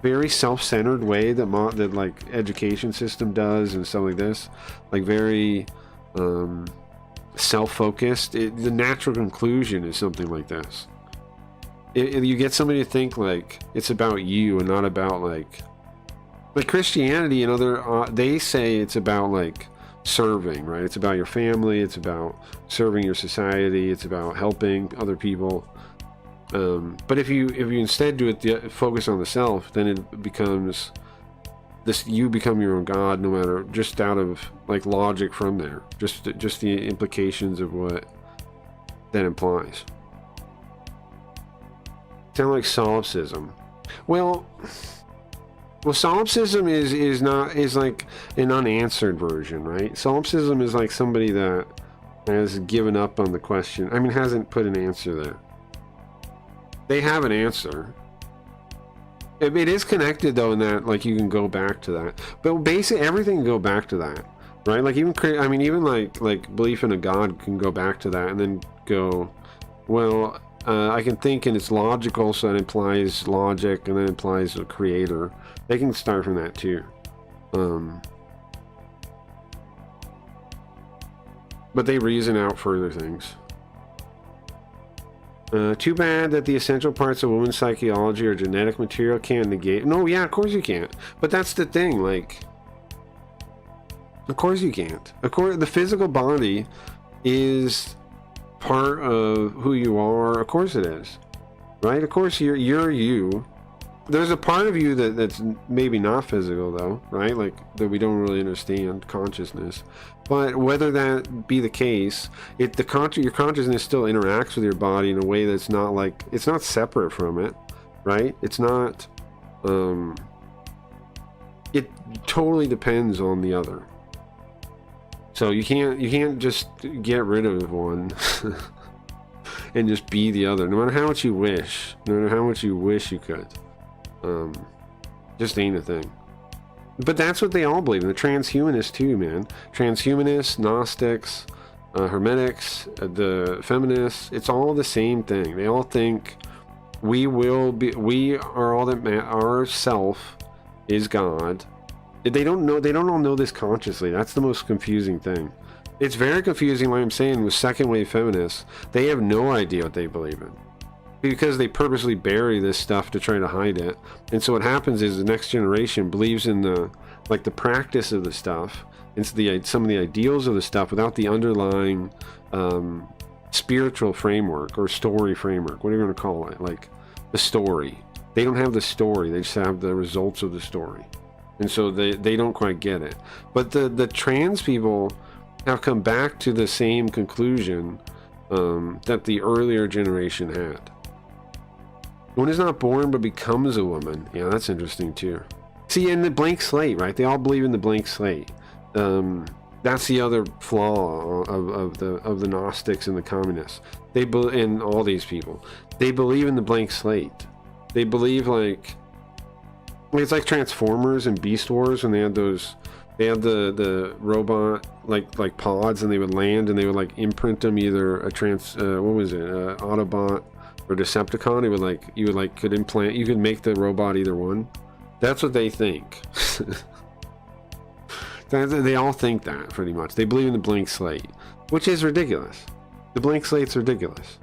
very self-centered way that like education system does and stuff like this, like very self-focused, the natural conclusion is something like this. You get somebody to think like it's about you and not about like Christianity and other they say it's about like serving, right? It's about your family, it's about serving your society, it's about helping other people. But if you instead do it, focus on the self, then it becomes this. You become your own god, no matter, just out of like logic from there, just the implications of what that implies. Sound like solipsism. Well, solipsism is like an unanswered version, right? Solipsism is like somebody that has given up on the question. I mean, hasn't put an answer there. They have an answer. It is connected though in that like you can go back to that, but basically everything can go back to that, right? Like even like belief in a god can go back to that and then go, well, I can think and it's logical, so that implies logic and then implies a creator. They can start from that too. But they reason out further things. Too bad that the essential parts of women's psychology or genetic material can't negate. No, yeah, of course you can't. But that's the thing, like, of course you can't. Of course, the physical body is part of who you are. Of course it is, right? Of course you're you. There's a part of you that's maybe not physical though, right? Like that we don't really understand, consciousness. But whether that be the case, your consciousness still interacts with your body in a way that's not like, it's not separate from it, right? It's not, it totally depends on the other. So you can't just get rid of one and just be the other, no matter how much you wish, you could. Just ain't a thing. But that's what they all believe in. The transhumanists too, man. Transhumanists, Gnostics, Hermetics, the feminists. It's all the same thing. They all think we are all that our self is God. They don't all know this consciously. That's the most confusing thing. It's very confusing, like I'm saying, with second wave feminists. They have no idea what they believe in, because they purposely bury this stuff to try to hide it. And so what happens is the next generation believes in the practice of the stuff, it's some of the ideals of the stuff without the underlying spiritual framework or story framework, whatever you want to call it, like the story. They don't have the story, they just have the results of the story. And so they don't quite get it. But the trans people have come back to the same conclusion that the earlier generation had. One is not born but becomes a woman. Yeah, that's interesting too. See, in the blank slate, right? They all believe in the blank slate. That's the other flaw of the Gnostics and the communists. And all these people, they believe in the blank slate. They believe like it's like Transformers and Beast Wars when they had those They had the robot like pods, and they would land, and they would like imprint them either a what was it, Autobot or Decepticon. It would like you would like could implant, you could make the robot either one. That's what they think. They all think that pretty much. They believe in the blank slate, which is ridiculous. The blank slate's ridiculous.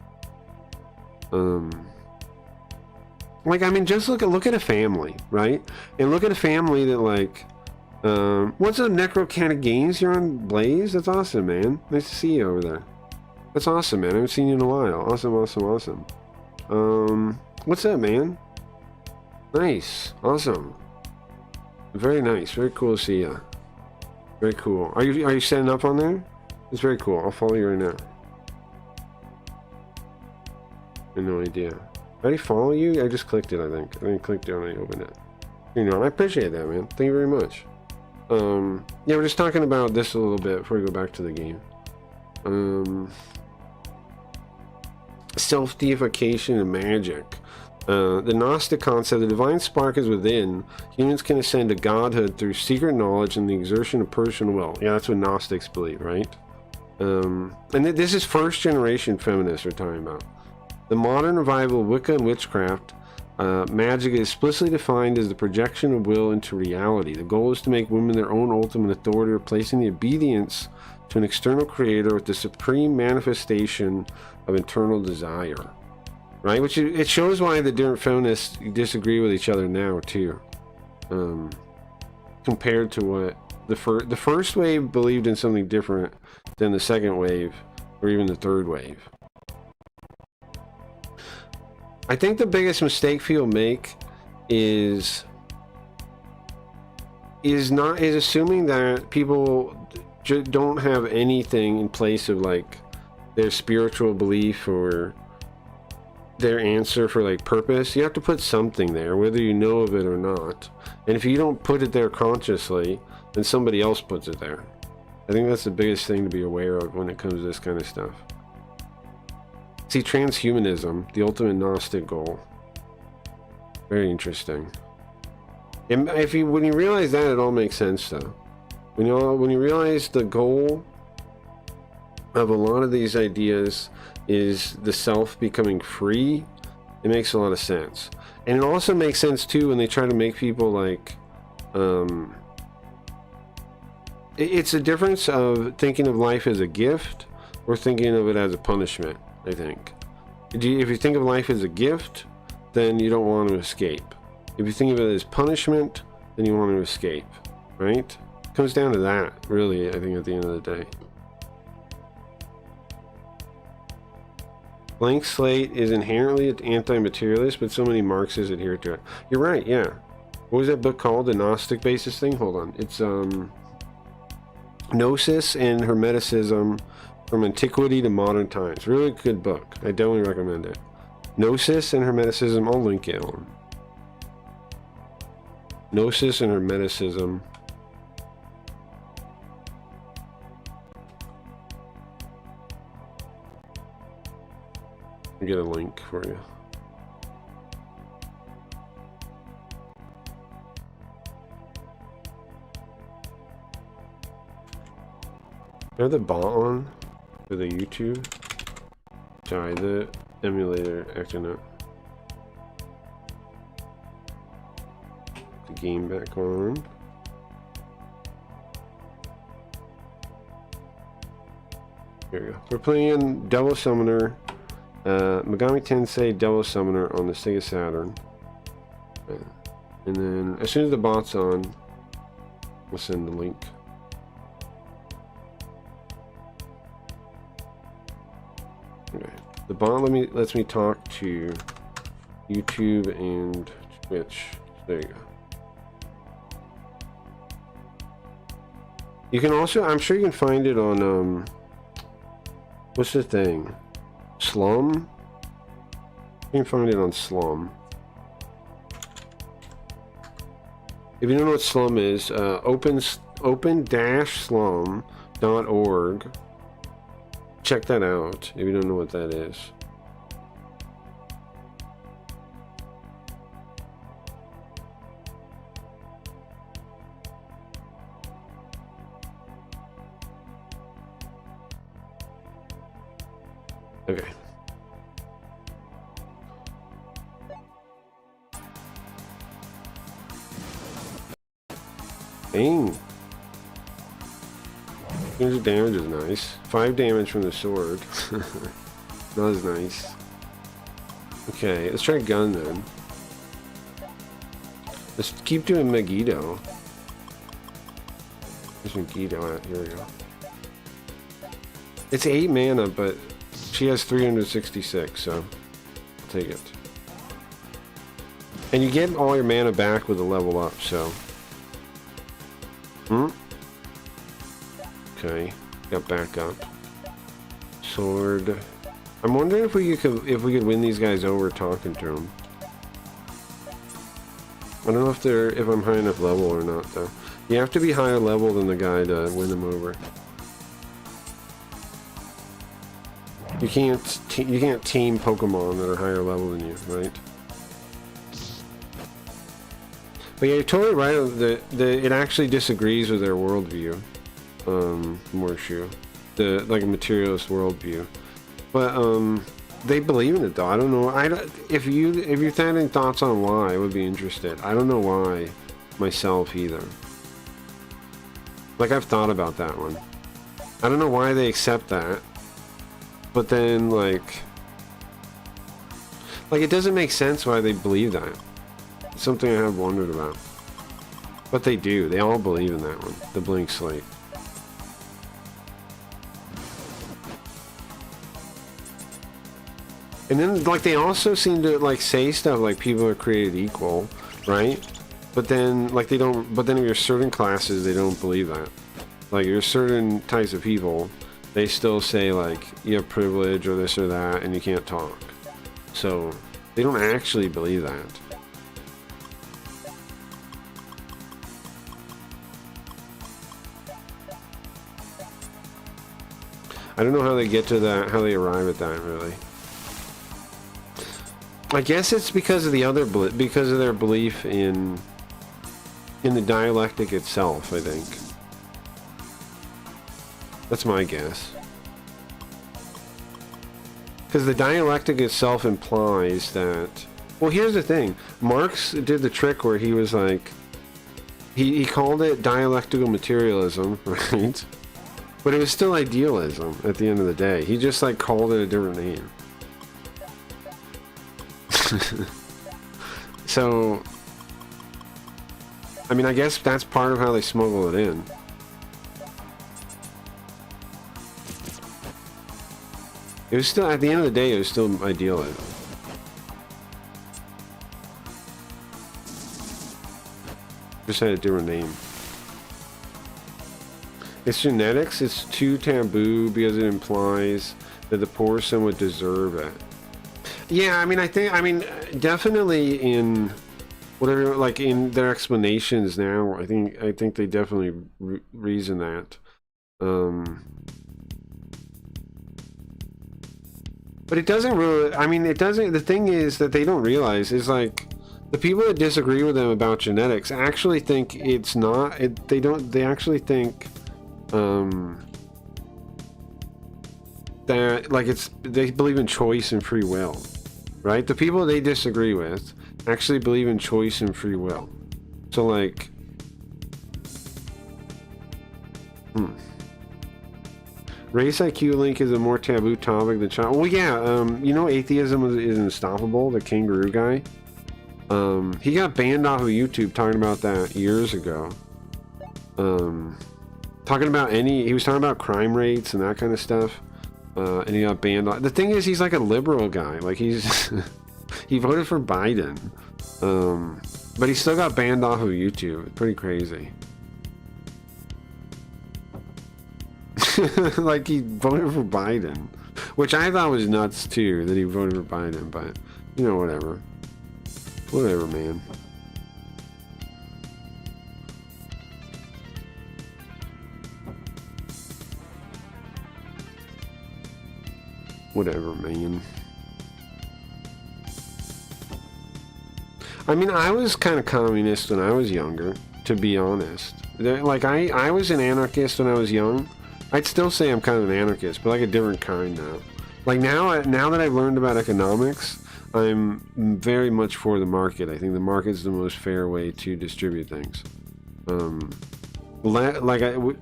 Like, I mean, just look at a family, right? And look at a family that like, what's up, Necro Cat of Games? You're on Blaze? That's awesome, man. Nice to see you over there. That's awesome, man. I haven't seen you in a while. Awesome, awesome, awesome. What's up, man? Nice. Awesome. Very nice. Very cool to see you. Very cool. Are you setting up on there? It's very cool. I'll follow you right now. I have no idea. Did I follow you? I just clicked it, I think. I clicked it when I opened it. You know, I appreciate that, man. Thank you very much. Yeah, we're just talking about this a little bit before we go back to the game. Self-deification and magic. The Gnostic concept, the divine spark is within. Humans can ascend to godhood through secret knowledge and the exertion of personal will. Yeah, that's what Gnostics believe, right? And this is first generation feminists we're talking about. The modern revival of Wicca and witchcraft, magic is explicitly defined as the projection of will into reality. The goal is to make women their own ultimate authority, replacing the obedience to an external creator with the supreme manifestation of internal desire. Right? Which it shows why the different feminists disagree with each other now too. Compared to what the first wave believed in something different than the second wave or even the third wave. I think the biggest mistake people make is assuming that people don't have anything in place of like their spiritual belief or their answer for like purpose. You have to put something there, whether you know of it or not. And if you don't put it there consciously, then somebody else puts it there. I think that's the biggest thing to be aware of when it comes to this kind of stuff. See, transhumanism, the ultimate Gnostic goal. Very interesting. And when you realize that, it all makes sense though. When you realize the goal of a lot of these ideas is the self becoming free, it makes a lot of sense. And it also makes sense too when they try to make people like it's a difference of thinking of life as a gift or thinking of it as a punishment. I think if you think of life as a gift, then you don't want to escape. If you think of it as punishment, then you want to escape, right? It comes down to that, really, I think, at the end of the day. Blank slate is inherently anti-materialist, but so many Marxists adhere to it. You're right, yeah. What was that book called? The Gnostic basis thing? Hold on. It's Gnosis and Hermeticism from Antiquity to Modern Times. Really good book. I definitely recommend it. Gnosis and Hermeticism. I'll link it on. Gnosis and Hermeticism. I'll get a link for you. I have the bot on for the YouTube. Sorry, the emulator acting up. The game back on. Here we go. We're playing Devil Summoner, Megami Tensei Devil Summoner on the Sega Saturn. And then as soon as the bot's on, we'll send the link. Okay. The bot lets me talk to YouTube and Twitch. There you go. You can also, I'm sure you can find it on what's the thing? Slum? You can find it on Slum. If you don't know what Slum is, open-slum.org. Check that out if you don't know what that is. Okay. Dang. 200 damage is nice. 5 damage from the sword. Not as nice. Okay, let's try gun then. Let's keep doing Megiddo. There's Megiddo at. Here we go. It's 8 mana, but she has 366, so I'll take it. And you get all your mana back with a level up, so. Okay, got back up. Sword. I'm wondering if we could win these guys over talking to them. I don't know if I'm high enough level or not though. You have to be higher level than the guy to win them over. You can't team Pokemon that are higher level than you, right? But yeah, you're totally right. It actually disagrees with their worldview. Morshu, like a materialist worldview. But they believe in it though. I don't know. If you're having thoughts on why, I would be interested. I don't know why myself either. Like I've thought about that one. I don't know why they accept that. But then like it doesn't make sense why they believe that. It's something I have wondered about. But they do. They all believe in that one. The blank slate. And then, like, they also seem to, like, say stuff like people are created equal, right? But then, like, they don't, but then if you're certain classes, they don't believe that. Like, you're certain types of people, they still say, like, you have privilege or this or that, and you can't talk. So, they don't actually believe that. I don't know how they get to that, how they arrive at that, really. I guess it's because of because of their belief in the dialectic itself, I think. That's my guess. Because the dialectic itself implies that... Well, here's the thing. Marx did the trick where he was like... He called it dialectical materialism, right? But it was still idealism at the end of the day. He just like called it a different name. So, I mean, I guess that's part of how they smuggle it in. It was still, at the end of the day, it was still idealism. Just had a different name. It's genetics. It's too taboo because it implies that the poor son would deserve it. Yeah, I mean, definitely in whatever, like in their explanations now, I think they definitely reason that. But it doesn't really, I mean, it doesn't, the thing is that they don't realize is like, the people that disagree with them about genetics actually think it's not, they actually think, that, like, they believe in choice and free will, right? The people they disagree with actually believe in choice and free will. So, like, race IQ link is a more taboo topic than child. Well, yeah, you know, atheism is unstoppable. The kangaroo guy. He got banned off of YouTube talking about that years ago. Talking about he was talking about crime rates and that kind of stuff. And he got banned. The thing is, he's like a liberal guy. Like he's he voted for Biden, but he still got banned off of YouTube. It's pretty crazy. Like he voted for Biden, which I thought was nuts too. That he voted for Biden, but you know, whatever, man. Whatever, man. I mean, I was kind of communist when I was younger, to be honest. Like, I was an anarchist when I was young. I'd still say I'm kind of an anarchist, but like a different kind now. Like now that I've learned about economics, I'm very much for the market. I think the market's the most fair way to distribute things.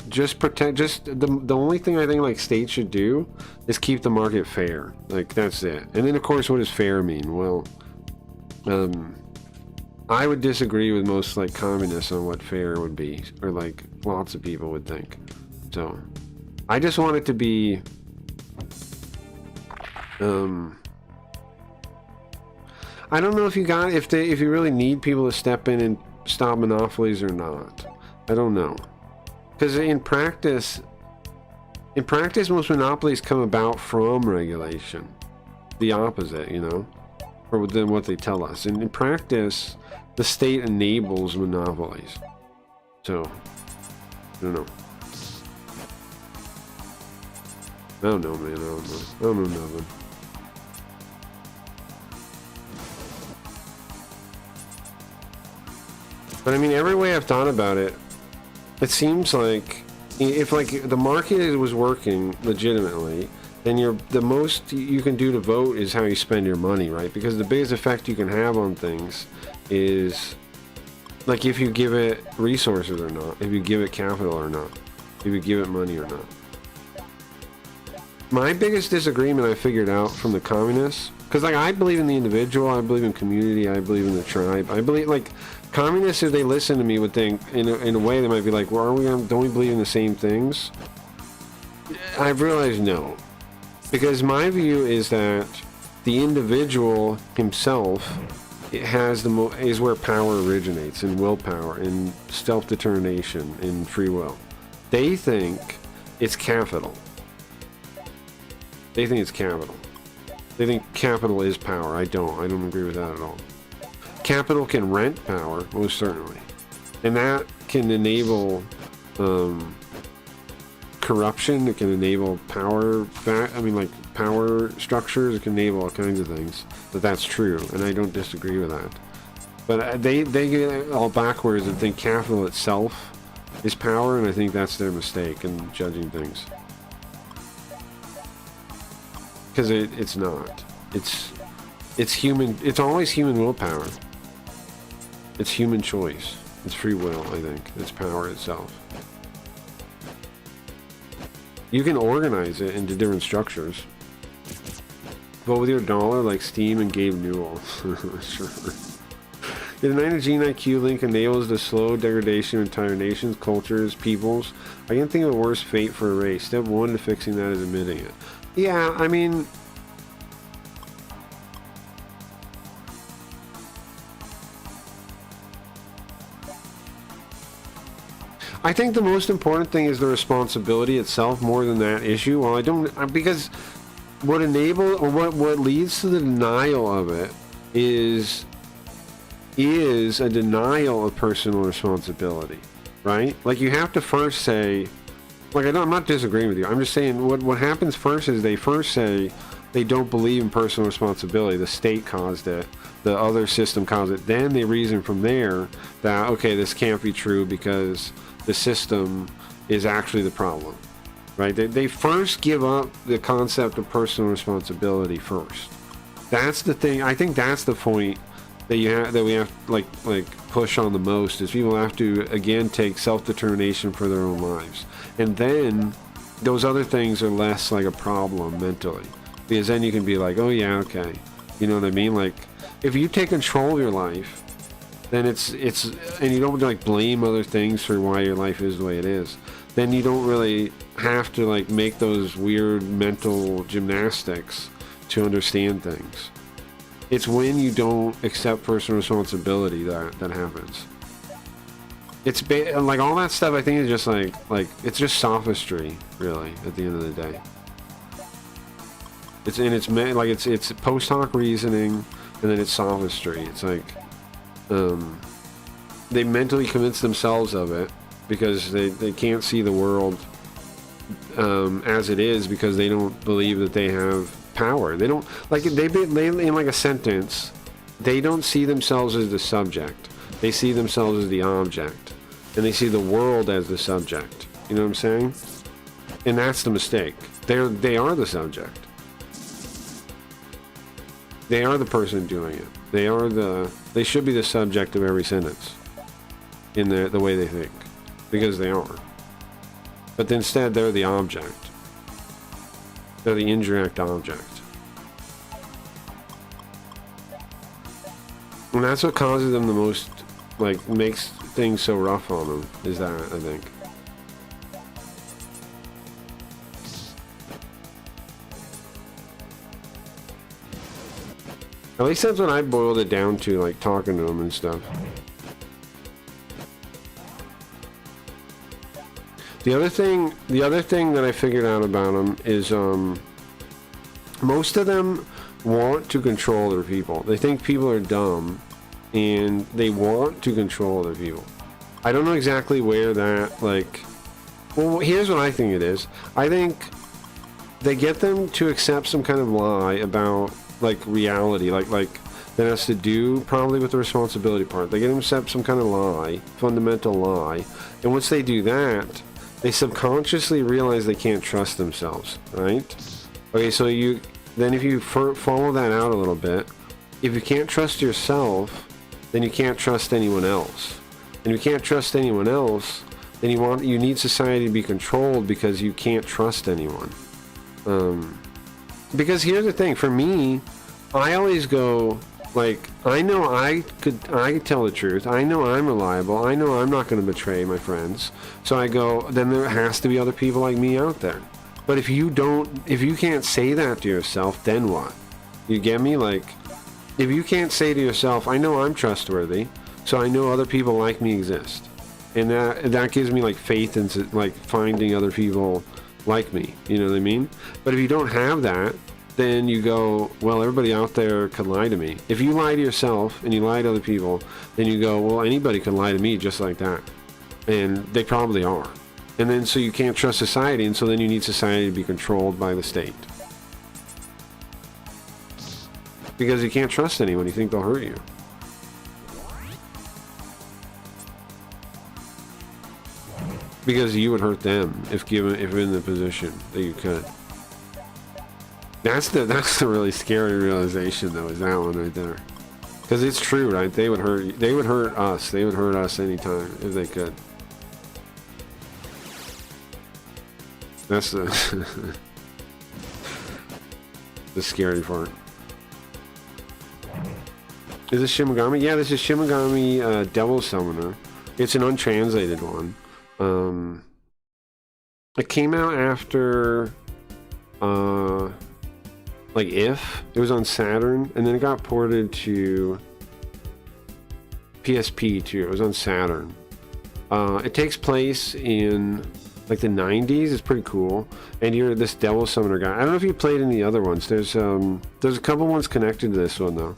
Just protect. Just the only thing I think like states should do is keep the market fair. Like that's it. And then of course, what does fair mean? Well, I would disagree with most like communists on what fair would be, or like lots of people would think. So, I just want it to be. I don't know if you really need people to step in and stop monopolies or not. I don't know, because in practice, most monopolies come about from regulation. The opposite, you know, or than what they tell us. And in practice, the state enables monopolies. So, I don't know. I don't know, man. I don't know nothing. But I mean, every way I've thought about it, it seems like if like the market was working legitimately, then the most you can do to vote is how you spend your money, right? Because the biggest effect you can have on things is like if you give it resources or not, if you give it capital or not, if you give it money or not. My biggest disagreement I figured out from the communists, because like I believe in the individual, I believe in community, I believe in the tribe, I believe like communists, if they listen to me, would think in a way they might be like, well, don't we believe in the same things? I've realized no, because my view is that the individual himself is where power originates, in willpower, in self-determination, in free will. They think it's capital. They think it's capital. They think capital is power. I don't agree with that at all. Capital can rent power, most certainly, and that can enable corruption. It can enable power. Like power structures. It can enable all kinds of things. That's true, and I don't disagree with that. But they get it all backwards and think capital itself is power, and I think that's their mistake in judging things. Because it's not. It's human. It's always human willpower. It's human choice. It's free will, I think. It's power itself. You can organize it into different structures. Vote with your dollar like Steam and Gabe Newell. Sure. The 9 gene IQ link enables the slow degradation of entire nations, cultures, peoples. I can't think of a worse fate for a race. Step 1 to fixing that is admitting it. Yeah, I mean... I think the most important thing is the responsibility itself more than that issue. Well, because what leads to the denial of it is a denial of personal responsibility, right? Like you have to first say, like I'm not disagreeing with you. I'm just saying what happens first is they first say they don't believe in personal responsibility. The state caused it. The other system caused it. Then they reason from there that, okay, this can't be true because the system is actually the problem, right? They first give up the concept of personal responsibility first. That's the thing. I think that's the point that we have like push on the most, is people have to again take self-determination for their own lives, and then those other things are less like a problem mentally, because then you can be like, oh yeah, okay, you know what I mean? Like if you take control of your life, then it's and you don't like blame other things for why your life is the way it is, then you don't really have to like make those weird mental gymnastics to understand things. It's when you don't accept personal responsibility that happens. It's like all that stuff. I think is just like it's just sophistry, really. At the end of the day, it's post hoc reasoning, and then it's sophistry. It's like they mentally convince themselves of it because they can't see the world as it is, because they don't believe that they have power. They don't like they in like a sentence. They don't see themselves as the subject. They see themselves as the object, and they see the world as the subject. You know what I'm saying? And that's the mistake. They are the subject. They are the person doing it. They should be the subject of every sentence in the way they think, because they are. But instead, they're the object. They're the indirect object. And that's what causes them the most, like, makes things so rough on them, is that, I think. At least that's what I boiled it down to, like, talking to them and stuff. The other thing that I figured out about them is, most of them want to control other people. They think people are dumb, and they want to control other people. I don't know exactly where that, like... Well, here's what I think it is. I think they get them to accept some kind of lie about, like, reality, like that has to do probably with the responsibility part. They get them to accept some kind of lie, fundamental lie, and once they do that, they subconsciously realize they can't trust themselves, right? Okay, so then if you follow that out a little bit, if you can't trust yourself, then you can't trust anyone else. And if you can't trust anyone else, then you need society to be controlled because you can't trust anyone. Because here's the thing, for me, I always go, like, I know I tell the truth. I know I'm reliable. I know I'm not going to betray my friends. So I go, then there has to be other people like me out there. But if you can't say that to yourself, then what? You get me? Like, if you can't say to yourself, I know I'm trustworthy, so I know other people like me exist. And that gives me, like, faith in, like, finding other people like me. You know what I mean? But if you don't have that, then you go, well, everybody out there could lie to me. If you lie to yourself and you lie to other people, then you go, well, anybody can lie to me just like that. And they probably are. And then so you can't trust society, and so then you need society to be controlled by the state. Because you can't trust anyone, you think they'll hurt you. Because you would hurt them if in the position that you could. That's the really scary realization, though, is that one right there. Because it's true, right? They would hurt us. They would hurt us anytime if they could. That's the the scary part. Is this Shin Megami? Yeah, this is Shin Megami Devil Summoner. It's an untranslated one. It came out after like If. It was on Saturn, and then it got ported to PSP too. It was on Saturn. It takes place in like the 90s. It's pretty cool. And you're this Devil Summoner guy. I don't know if you played any other ones. There's a couple ones connected to this one though.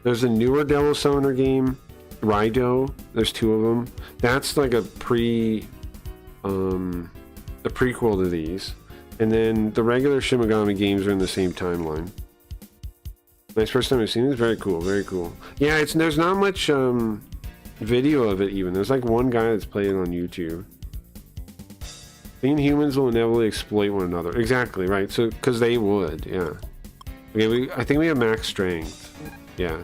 There's a newer Devil Summoner game, Raido. There's two of them. That's like a prequel to these. And then the regular Shin Megami games are in the same timeline. Nice, first time I've seen it. It's very cool, very cool. Yeah, there's not much video of it even. There's like one guy that's playing on YouTube. Being humans will inevitably exploit one another. Exactly, right? So, because they would, yeah. Okay, I think we have max strength. Yeah.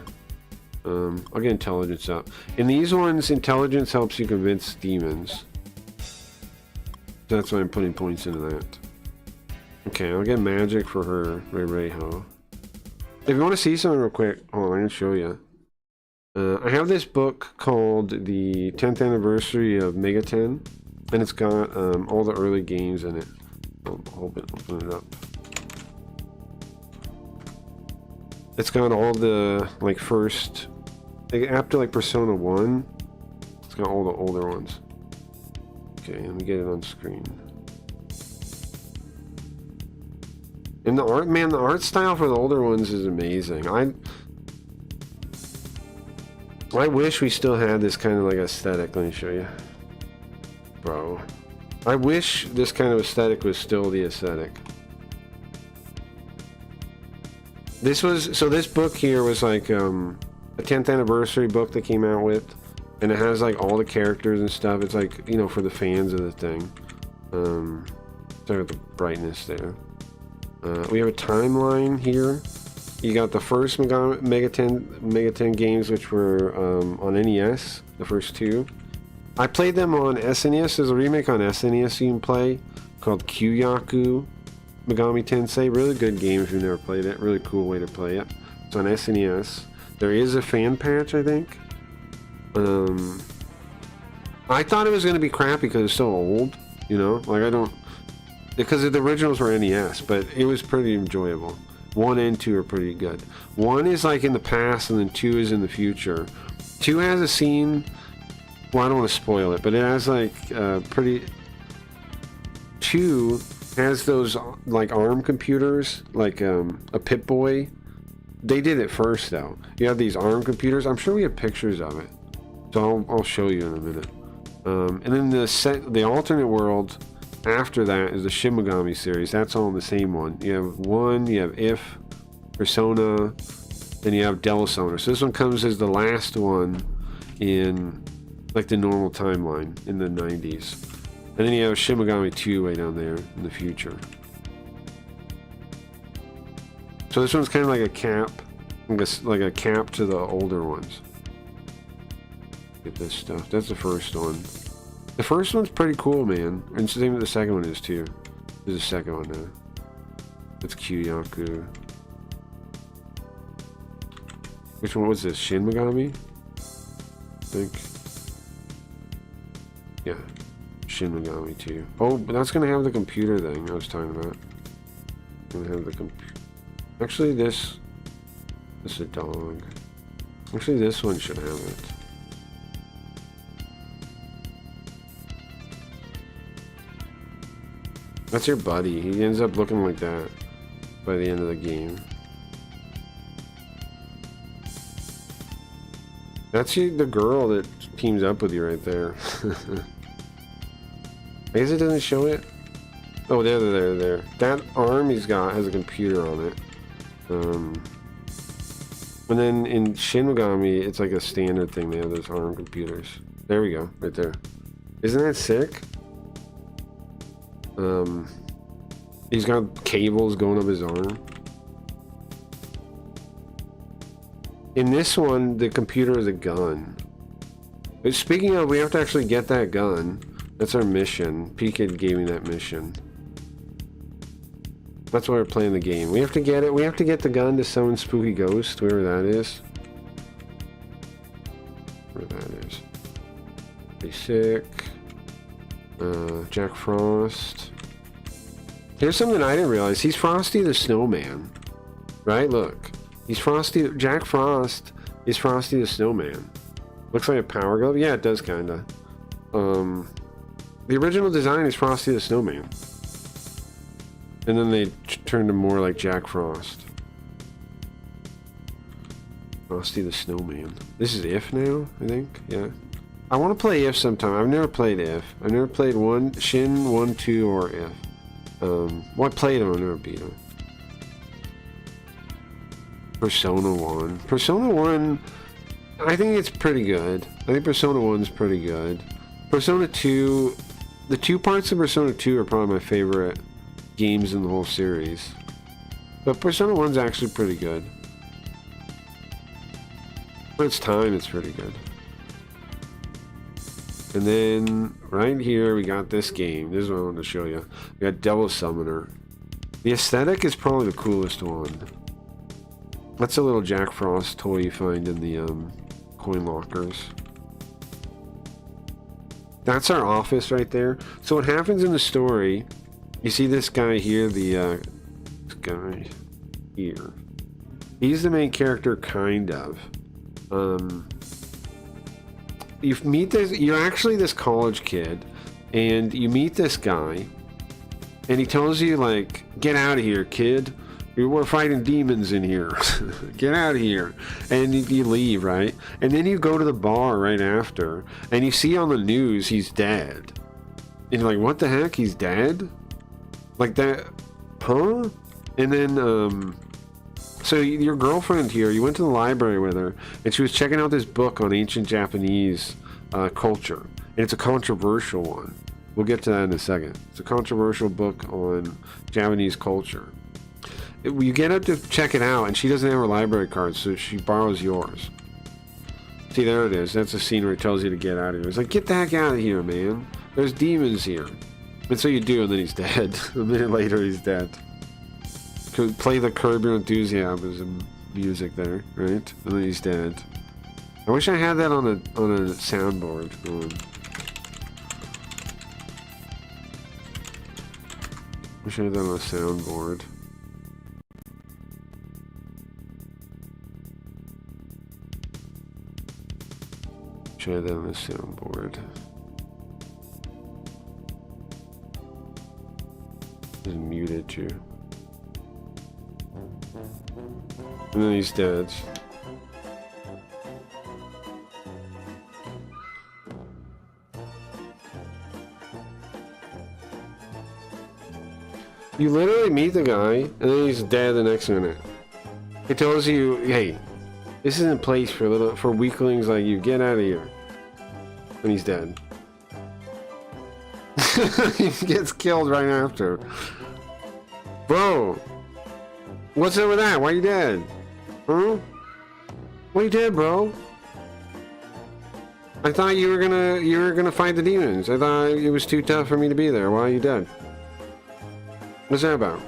I'll get intelligence up. In these ones, intelligence helps you convince demons. So that's why I'm putting points into that. Okay, I'll get magic for her, Rei-Rei-Ho. If you want to see something real quick, hold on, I'm going to show you. I have this book called The 10th Anniversary of Megaten, and it's got all the early games in it. I'll open it up. It's got all the, like, first, like, after, like, Persona 1, it's got all the older ones. Okay, let me get it on screen. And the art, man, the art style for the older ones is amazing. I wish we still had this kind of like aesthetic. Let me show you. Bro. I wish this kind of aesthetic was still the aesthetic. This book here was like a 10th anniversary book that came out with, and it has like all the characters and stuff. It's like, you know, for the fans of the thing. Sorry about the brightness there. We have a timeline here. You got the first Mega 10 games, which were on NES, the first two. I played them on SNES. There's a remake on SNES you can play called Kyoyaku Megami Tensei. Really good game if you've never played it. Really cool way to play it. It's on SNES. There is a fan patch, I think. I thought it was going to be crappy because it's so old, you know? Like, I don't... Because the originals were NES, but it was pretty enjoyable. 1 and 2 are pretty good. 1 is like in the past, and then 2 is in the future. 2 has a scene... Well, I don't want to spoil it, but it has like pretty... 2 has those like ARM computers, like a Pip-Boy. They did it first, though. You have these ARM computers. I'm sure we have pictures of it, so I'll show you in a minute. And then the alternate world after that is the Shin Megami series. That's all in the same one. You have 1, you have If, Persona, then you have Delisona. So this one comes as the last one in like the normal timeline in the 90s. And then you have Shin Megami 2 way down there in the future. So this one's kind of like a cap, like a cap to the older ones. Get this stuff. That's the first one. The first one's pretty cool, man. And same with the second one is too. There's a second one now. That's Kyoyaku. Which one was this? Shin Megami? I think. Yeah. Shin Megami 2. Oh, but that's gonna have the computer thing I was talking about. Gonna have the computer. Actually, this is a dog. Actually, this one should have it. That's your buddy. He ends up looking like that by the end of the game. That's you, the girl that teams up with you right there. I guess it doesn't show it. Oh, there. That arm he's got has a computer on it. And then in Shin Megami, it's like a standard thing. They have those ARM computers. There we go, right there. Isn't that sick? He's got cables going up his arm. In this one, the computer is a gun. But speaking of, we have to actually get that gun. That's our mission. Pika gave me that mission. That's why we're playing the game. We have to get it. We have to get the gun to summon Spooky Ghost, wherever that is. Where that is. Pretty sick. Jack Frost. Here's something I didn't realize. He's Frosty the Snowman. Right? Look. He's Frosty. Jack Frost is Frosty the Snowman. Looks like a power glove. Yeah, it does kinda. The original design is Frosty the Snowman. And then they turned him more like Jack Frost. Frosty the Snowman. This is If now, I think. Yeah. I want to play If sometime. I've never played If. I've never played Shin 1, 2, or If. Well, I played him. I never beat him. Persona 1. Persona 1, I think it's pretty good. I think Persona 1's pretty good. Persona 2, the 2 parts of Persona 2 are probably my favorite games in the whole series. But Persona 1's actually pretty good. For its time, it's pretty good. And then, right here, we got this game. This is what I wanted to show you. We got Devil Summoner. The aesthetic is probably the coolest one. That's a little Jack Frost toy you find in the coin lockers. That's our office right there. So what happens in the story, you see this guy here, this guy here. He's the main character, kind of. You meet this, you're actually this college kid, and you meet this guy, and he tells you, like, get out of here, kid. We're fighting demons in here. Get out of here. And you leave, right? And then you go to the bar right after, and you see on the news he's dead. And you're like, what the heck? He's dead? Like that? Huh? And then, so your girlfriend here, you went to the library with her, and she was checking out this book on ancient Japanese culture. And it's a controversial one. We'll get to that in a second. It's a controversial book on Japanese culture. you get up to check it out, and she doesn't have her library card, so she borrows yours. See, there it is. That's a scene where it tells you to get out of here. It's like, get the heck out of here, man. There's demons here. And so you do, and then he's dead. A minute later, he's dead. Could play the Curb Your Enthusiasm music there, right? And then he's dead. I wish I had that on a soundboard. Wish I had that on a soundboard. Wish I had that on a soundboard. Just muted you. And then he's dead. You literally meet the guy, and then he's dead the next minute. It tells you, hey, this isn't a place for weaklings like you. Get out of here. And he's dead. He gets killed right after. Bro, what's up with that? Why are you dead? Huh? Why are you dead, bro? I thought you were gonna fight the demons. I thought it was too tough for me to be there. Why are you dead? What's that about?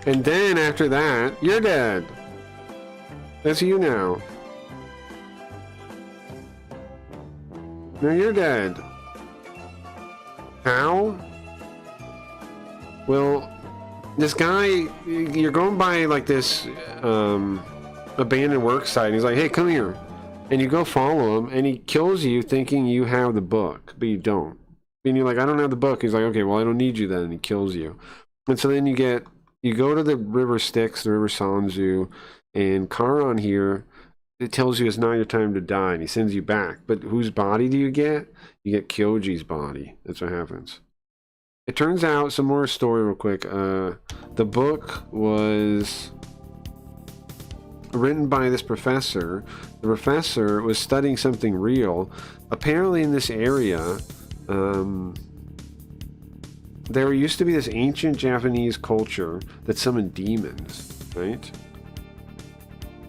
And then after that, you're dead. That's you now. Now you're dead. How? Well, this guy, you're going by like this abandoned work site, and he's like, hey, come here. And you go follow him, and he kills you thinking you have the book, but you don't. And you're like, I don't have the book. He's like, okay, well, I don't need you then. And he kills you. And so then you go to the River Styx, the River Sanzu, and Charon here, it tells you it's not your time to die, and he sends you back. But whose body do you get? You get Kyoji's body. That's what happens. It turns out, some more story real quick. The book was written by this professor. The professor was studying something real. Apparently in this area, there used to be this ancient Japanese culture that summoned demons, right?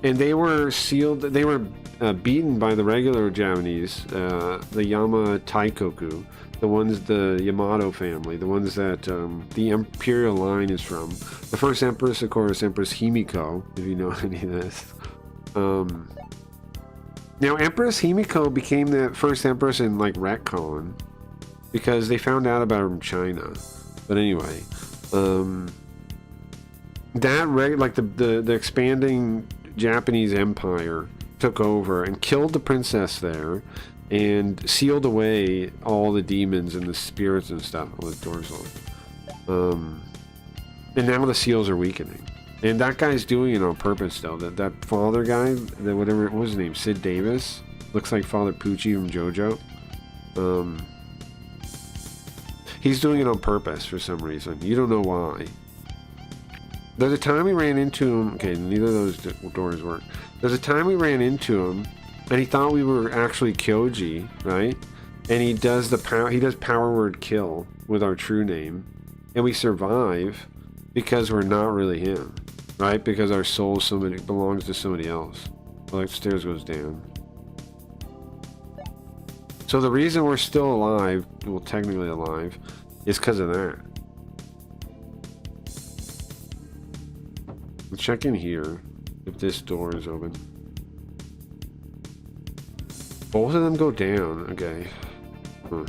And they were sealed, they were beaten by the regular Japanese, the Yama Taikoku, the Yamato family, the ones that the imperial line is from. The first empress, of course, Empress Himiko, if you know any of this. Now, Empress Himiko became the first empress in, like, retcon, because they found out about her from China. But anyway, the expanding Japanese empire took over and killed the princess there and sealed away all the demons and the spirits and stuff. All the doors on. And now the seals are weakening. And that guy's doing it on purpose, though. That father guy, what was his name? Sid Davis? Looks like Father Pucci from JoJo. He's doing it on purpose for some reason. You don't know why. There's a time we ran into him. Okay, neither of those doors work. There's a time we ran into him, and he thought we were actually Kyoji, right? And he does power word kill with our true name, and we survive because we're not really him, right? Because our soul belongs to somebody else. Well, the stairs goes down. So the reason we're still alive, well, technically alive, is because of that. Let's check in here if this door is open. Both of them go down. Okay. Huh.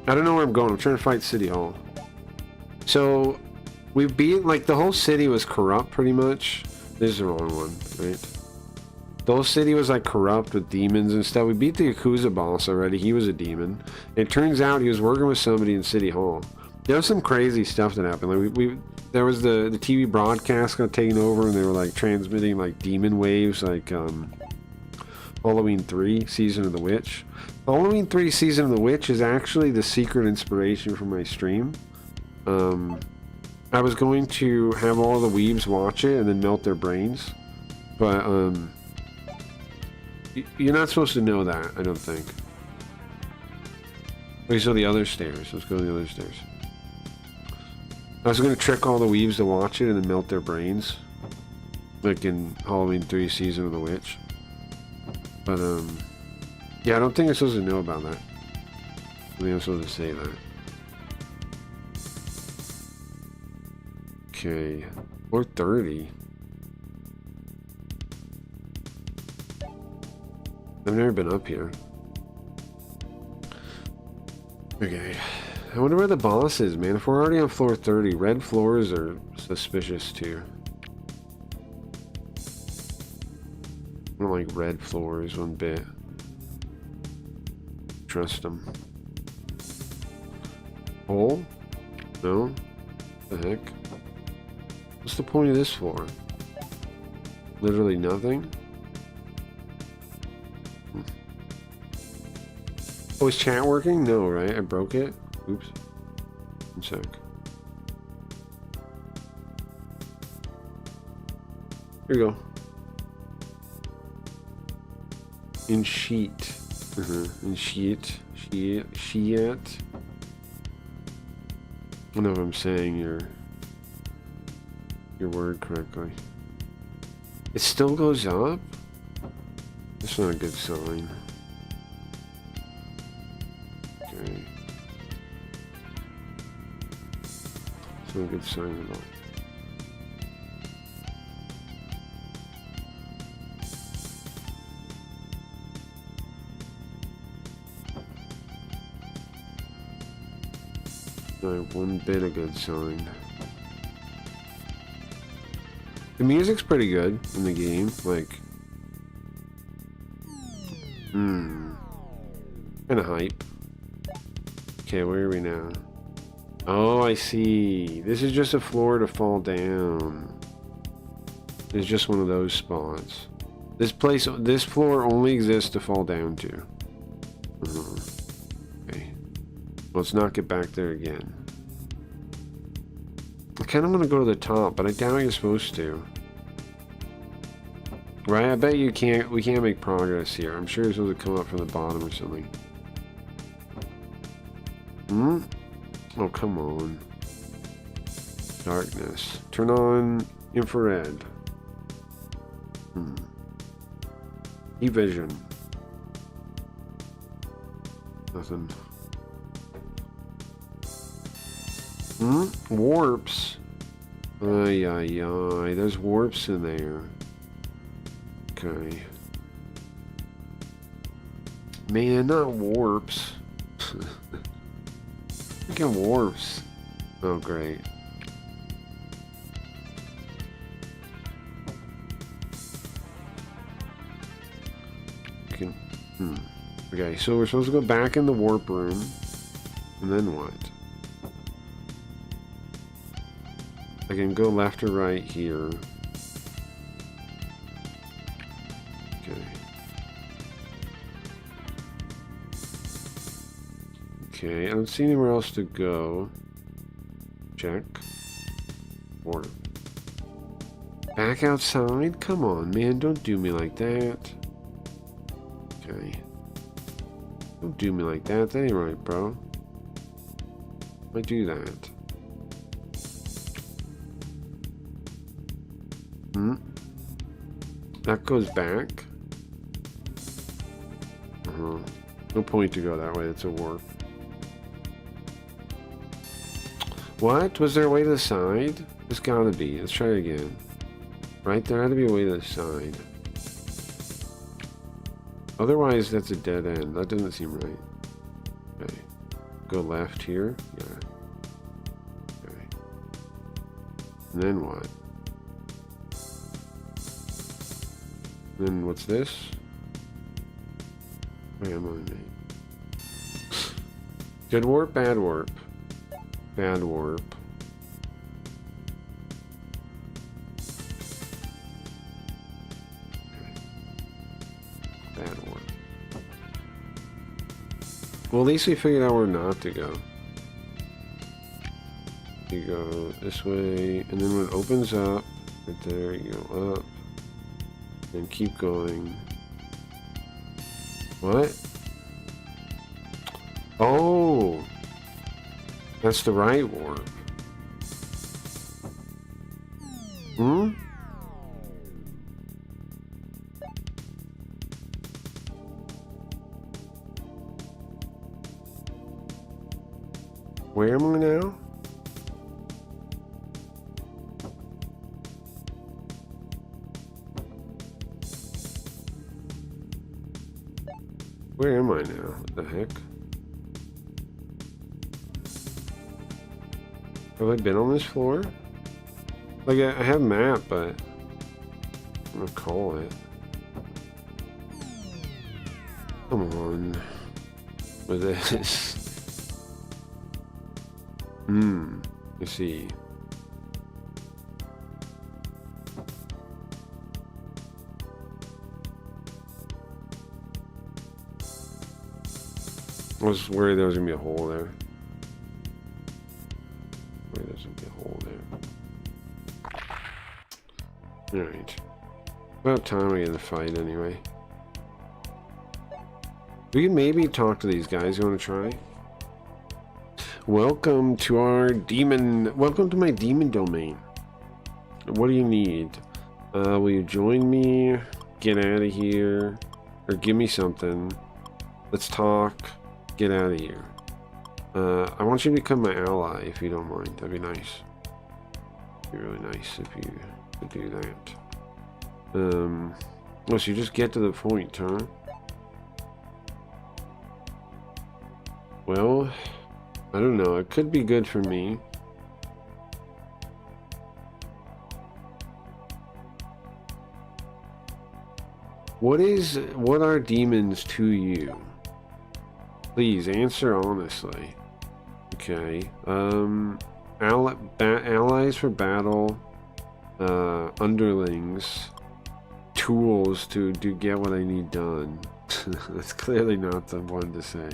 I don't know where I'm going. I'm trying to fight City Hall. So we beat, like, the whole city was corrupt pretty much. This is the wrong one, right? The whole city was like corrupt with demons and stuff. We beat the Yakuza boss already. He was a demon. And it turns out he was working with somebody in City Hall. There was some crazy stuff that happened. Like there was the TV broadcast got taken over, and they were like transmitting like demon waves, like Halloween 3 Season of the Witch. Halloween 3 Season of the Witch is actually the secret inspiration for my stream. I was going to have all the weebs watch it and then melt their brains, but you're not supposed to know that, I don't think. Okay, so the other stairs. Let's go to the other stairs. I was gonna trick all the weebs to watch it and then melt their brains. Like in Halloween 3 Season of the Witch. But, yeah, I don't think I'm supposed to know about that. I think I'm supposed to say that. Okay. 4:30. I've never been up here. Okay. I wonder where the boss is, man. If we're already on floor 30, red floors are suspicious too. I don't like red floors one bit. Trust them. Hole? No? The heck? What's the point of this floor? Literally nothing? Oh, is chat working? No, right? I broke it? Oops. One sec. Here you go. In sheet. In sheet. Sheet. I don't know if I'm saying your word correctly. It still goes up? That's not a good sign. Okay. It's not a good sign at all. Not one bit a good sign. The music's pretty good in the game, like, kinda hype. Okay, where are we now? Oh, I see. This is just a floor to fall down. It's just one of those spots. This floor only exists to fall down to. Okay. Let's not get back there again. I kind of want to go to the top, but I doubt you're supposed to. Right? I bet you can't. We can't make progress here. I'm sure you're supposed to come up from the bottom or something. Oh, come on. Darkness. Turn on infrared. E-vision. Nothing. Warps. Ay, ay, ay. There's warps in there. Okay. Man, not warps. Freaking warps. Oh, great. Okay, so we're supposed to go back in the warp room. And then what? I can go left or right here. Okay. Okay, I don't see anywhere else to go. Check. Warp. Back outside? Come on, man, don't do me like that. Okay. Don't do me like that. That ain't right, bro. Why do that? That goes back. No point to go that way. It's a warp. What? Was there a way to the side? There's gotta be. Let's try it again. Right? There had to be a way to the side. Otherwise, that's a dead end. That doesn't seem right. Okay. Go left here. Yeah. Okay. And then what? Then what's this? Wait, I'm on me. Good warp, bad warp. Bad warp. Bad warp. Well, at least we figured out where not to go. You go this way, and then when it opens up, right there, you go up, and keep going. What? Oh! That's the right warp. Where am I now? Where am I now? What the heck? Have I been on this floor? Like, I have a map, but I'm gonna call it. Come on. With this. Let's see. I was worried there was gonna be a hole there. There's gonna be a hole there. Alright. About time we get the fight anyway. We can maybe talk to these guys. You wanna try? Welcome to our demon. Welcome to my demon domain. What do you need? Will you join me? Get out of here. Or give me something. Let's talk. Get out of here. I want you to become my ally if you don't mind. That'd be nice. It'd be really nice if you could do that. Oh, so you just get to the point, huh? Well, I don't know. It could be good for me. What are demons to you? Please answer honestly. Okay. Allies for battle. Underlings. Tools to get what I need done. That's clearly not the one to say.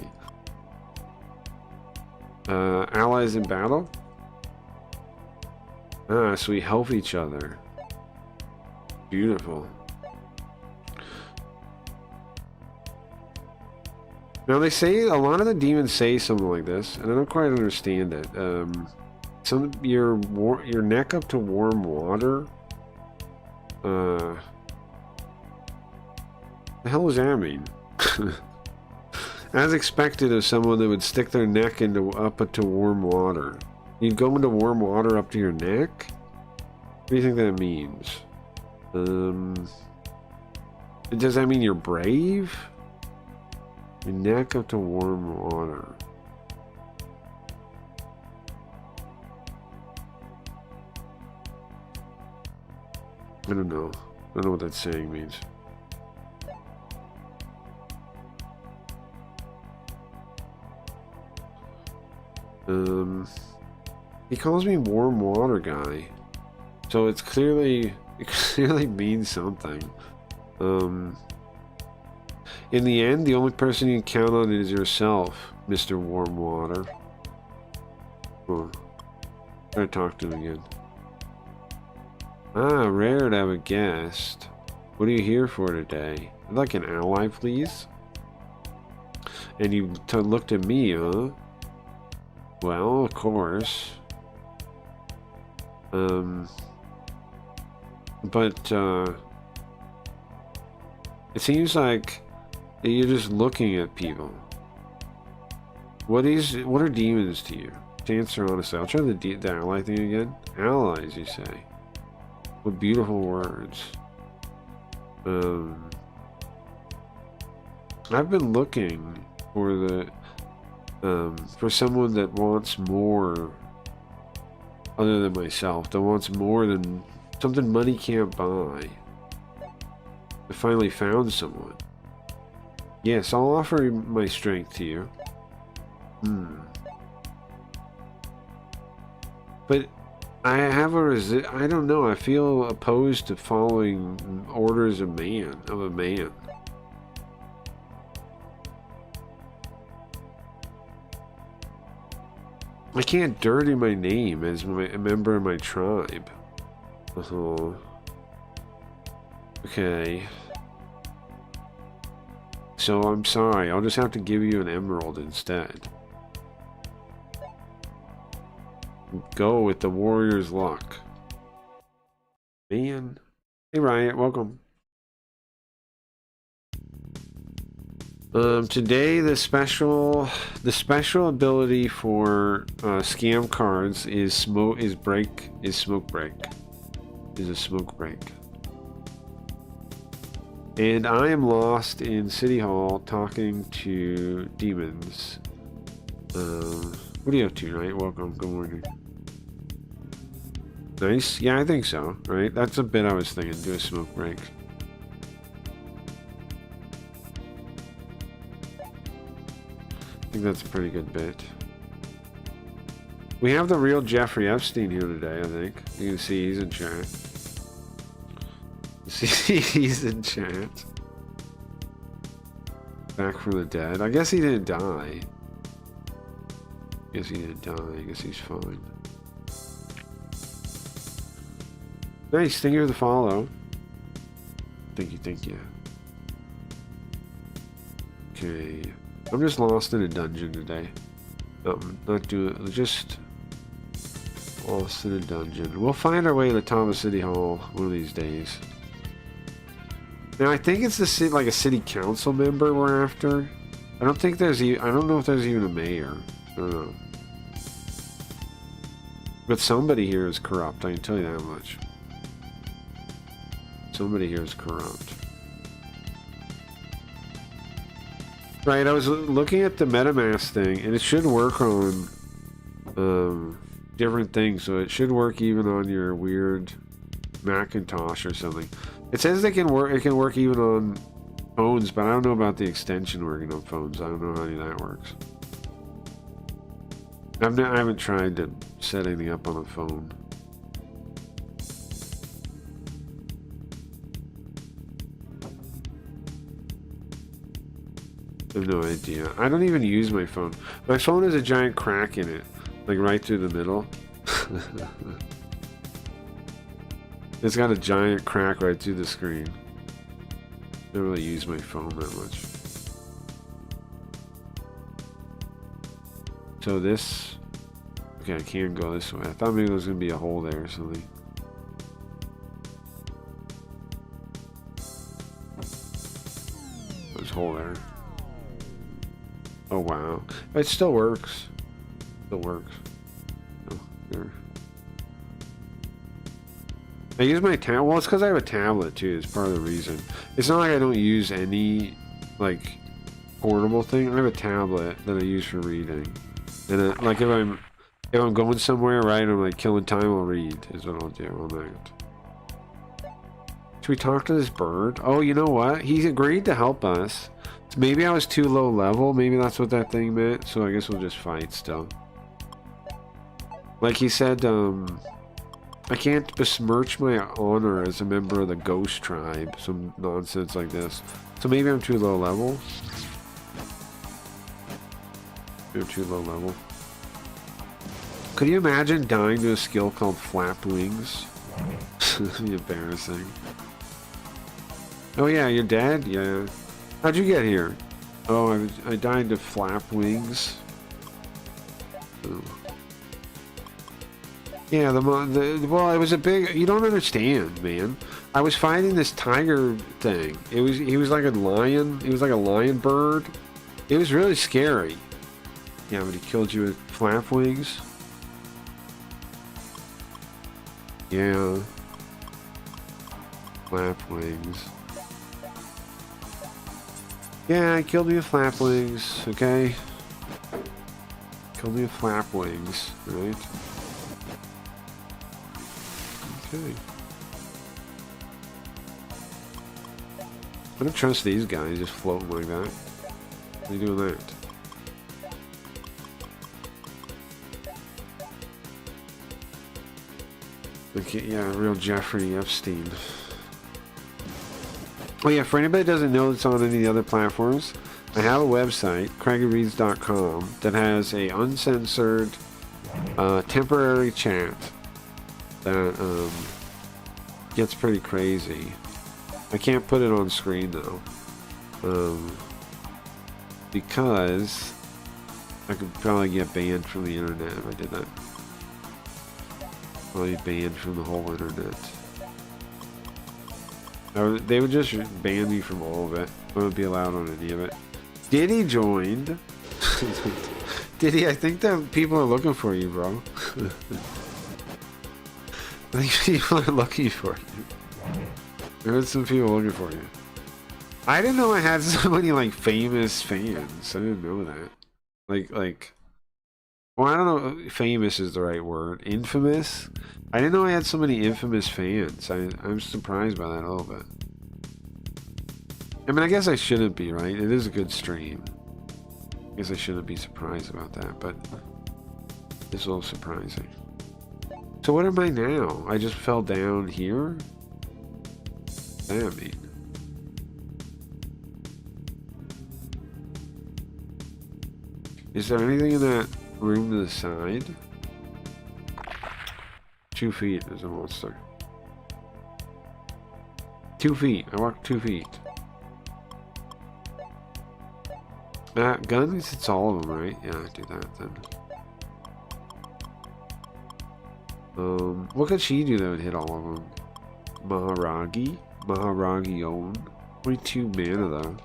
Allies in battle? Ah, so we help each other. Beautiful. Now they say, a lot of the demons say something like this, and I don't quite understand it. Your neck up to warm water? The hell does that mean? As expected of someone that would stick their neck up into warm water. You go into warm water up to your neck? What do you think that means? Does that mean you're brave? Your neck up to warm water. I don't know. I don't know what that saying means. He calls me warm water guy. So it clearly means something. In the end, the only person you can count on is yourself, Mr. Warm Water. Oh. Try to talk to him again. Ah, rare to have a guest. What are you here for today? I'd like an ally, please. And you looked at me, huh? Well, of course. But, it seems like you're just looking at people. What are demons to you? To answer honestly, I'll try the ally thing again. Allies, you say? What beautiful words. I've been looking for for someone that wants more other than myself. That wants more than something money can't buy. I finally found someone. Yes, I'll offer my strength to you. But I have I don't know, I feel opposed to following orders of a man. I can't dirty my name as a member of my tribe. Okay. So I'm sorry, I'll just have to give you an emerald instead. Go with the warrior's luck. Man. Hey Riot, welcome. Today the special ability for scam cards is smoke break. Is a smoke break. And I am lost in City Hall talking to demons. What are you up to, right? Welcome, good morning. Nice? Yeah, I think so, right? That's a bit I was thinking, do a smoke break. I think that's a pretty good bit. We have the real Jeffrey Epstein here today, I think. You can see he's in chat. See, he's in chat. Back from the dead. I guess he didn't die. I guess he's fine. Nice, thank you for the follow. Thank you. Okay. I'm just lost in a dungeon today. Just lost in a dungeon. We'll find our way to the top of City Hall one of these days. Now I think it's like a city council member we're after. I don't know if there's even a mayor. I don't know. But somebody here is corrupt, I can tell you that much. Somebody here is corrupt. Right, I was looking at the MetaMask thing, and it should work on different things, so it should work even on your weird Macintosh or something. It says it can work even on phones, but I don't know about the extension working on phones. I don't know how any of that works. I haven't tried to set anything up on a phone. I have no idea. I don't even use my phone. My phone has a giant crack in it, like right through the middle. It's got a giant crack right through the screen. I don't really use my phone that much. So this... Okay, I can't go this way. I thought maybe there was going to be a hole there or something. There's a hole there. Oh wow. It still works. Still works. Oh, there. I use my tablet. Well, it's because I have a tablet too. It's part of the reason. It's not like I don't use any like portable thing. I have a tablet that I use for reading. And like if I'm going somewhere, right, I'm like killing time, I'll read. Is what I'll do all night. Should we talk to this bird? Oh, you know what? He agreed to help us. So maybe I was too low level. Maybe that's what that thing meant. So I guess we'll just fight still. Like he said, I can't besmirch my honor as a member of the ghost tribe. Some nonsense like this. So maybe I'm too low level. Maybe I'm too low level. Could you imagine dying to a skill called Flap Wings? That'd be embarrassing. Oh yeah, you're dead? Yeah. How'd you get here? Oh, I died to Flap Wings. Oh. Yeah, well, it was a big... You don't understand, man. I was fighting this tiger thing. He was like a lion. He was like a lion bird. It was really scary. Yeah, but he killed you with Flap Wings. Yeah. Flap Wings. Yeah, I killed me with Flap Wings, okay? Killed me with Flap Wings, right? Okay. I don't trust these guys just floating like that. What are you doing that? Okay, yeah, real Jeffrey Epstein. Oh yeah, for anybody that doesn't know it's on any of the other platforms, I have a website, CraigReads.com, that has a uncensored temporary chat that gets pretty crazy. I can't put it on screen though, because I could probably get banned from the internet if I did that. Probably banned from the whole internet. They would just ban me from all of it. I wouldn't be allowed on any of it. Diddy joined. Diddy, I think that people are looking for you, bro. I think people are looking for you. There's some people looking for you. I didn't know I had so many like famous fans. I didn't know that. Like, well, I don't know if famous is the right word. Infamous? I didn't know I had so many infamous fans. I'm surprised by that a little bit. I mean, I guess I shouldn't be, right? It is a good stream. I guess I shouldn't be surprised about that, but it's a little surprising. So what am I now? I just fell down here? What does that mean? Is there anything in that room to the side? 2 feet is a monster. 2 feet. I walked 2 feet. Guns, it's all of them, right? Yeah, do that then. What could she do that would hit all of them? Maharagi? Maharagion? 22 mana though.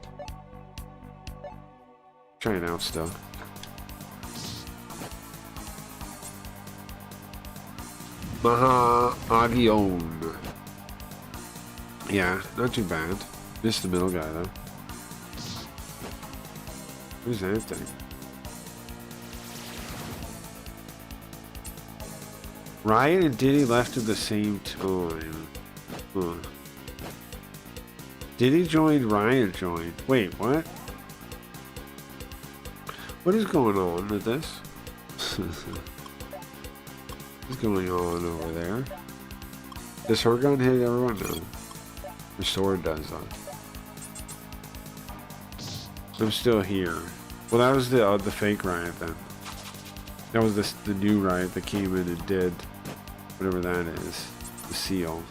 Try it out still. Maharagion. Yeah, not too bad. Missed the middle guy though. Who's that thing? Riot and Diddy left at the same time. Huh. Diddy joined, Riot joined. Wait, what? What is going on with this? What's going on over there? Does her gun hit everyone? No. Her sword does though. I'm still here. Well, that was the fake Riot then. That was the new Riot that came in and did whatever that is. The seal.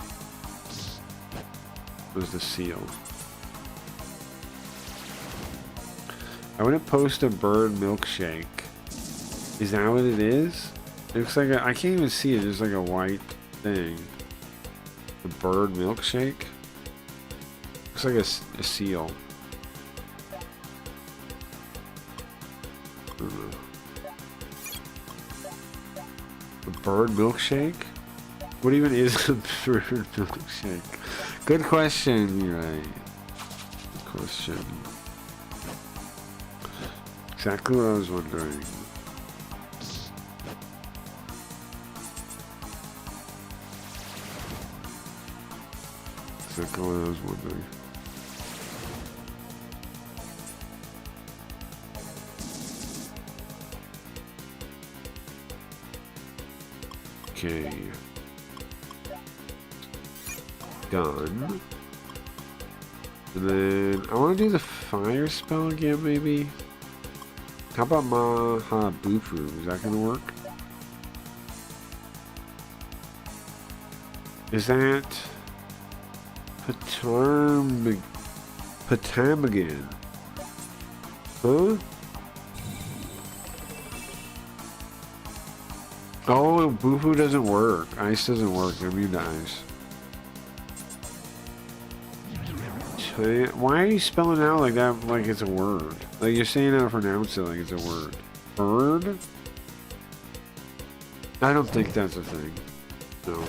It was the seal. I want to post a bird milkshake. Is that what it is? It looks like I can't even see it. There's like a white thing. The bird milkshake. Looks like a seal. A bird milkshake? What even is a bird milkshake? Good question, you're right. Good question. Exactly what I was wondering. Exactly what I was wondering. Okay. Done. And then I want to do the fire spell again, maybe. How about Maha Bufu? Is that gonna work? Is that Patamagan? Huh? Oh, Bufu doesn't work. Ice doesn't work. I'm immune to ice. Why are you spelling out like that like it's a word? Like you're saying how to pronounce it like it's a word. Bird? I don't think that's a thing. No. I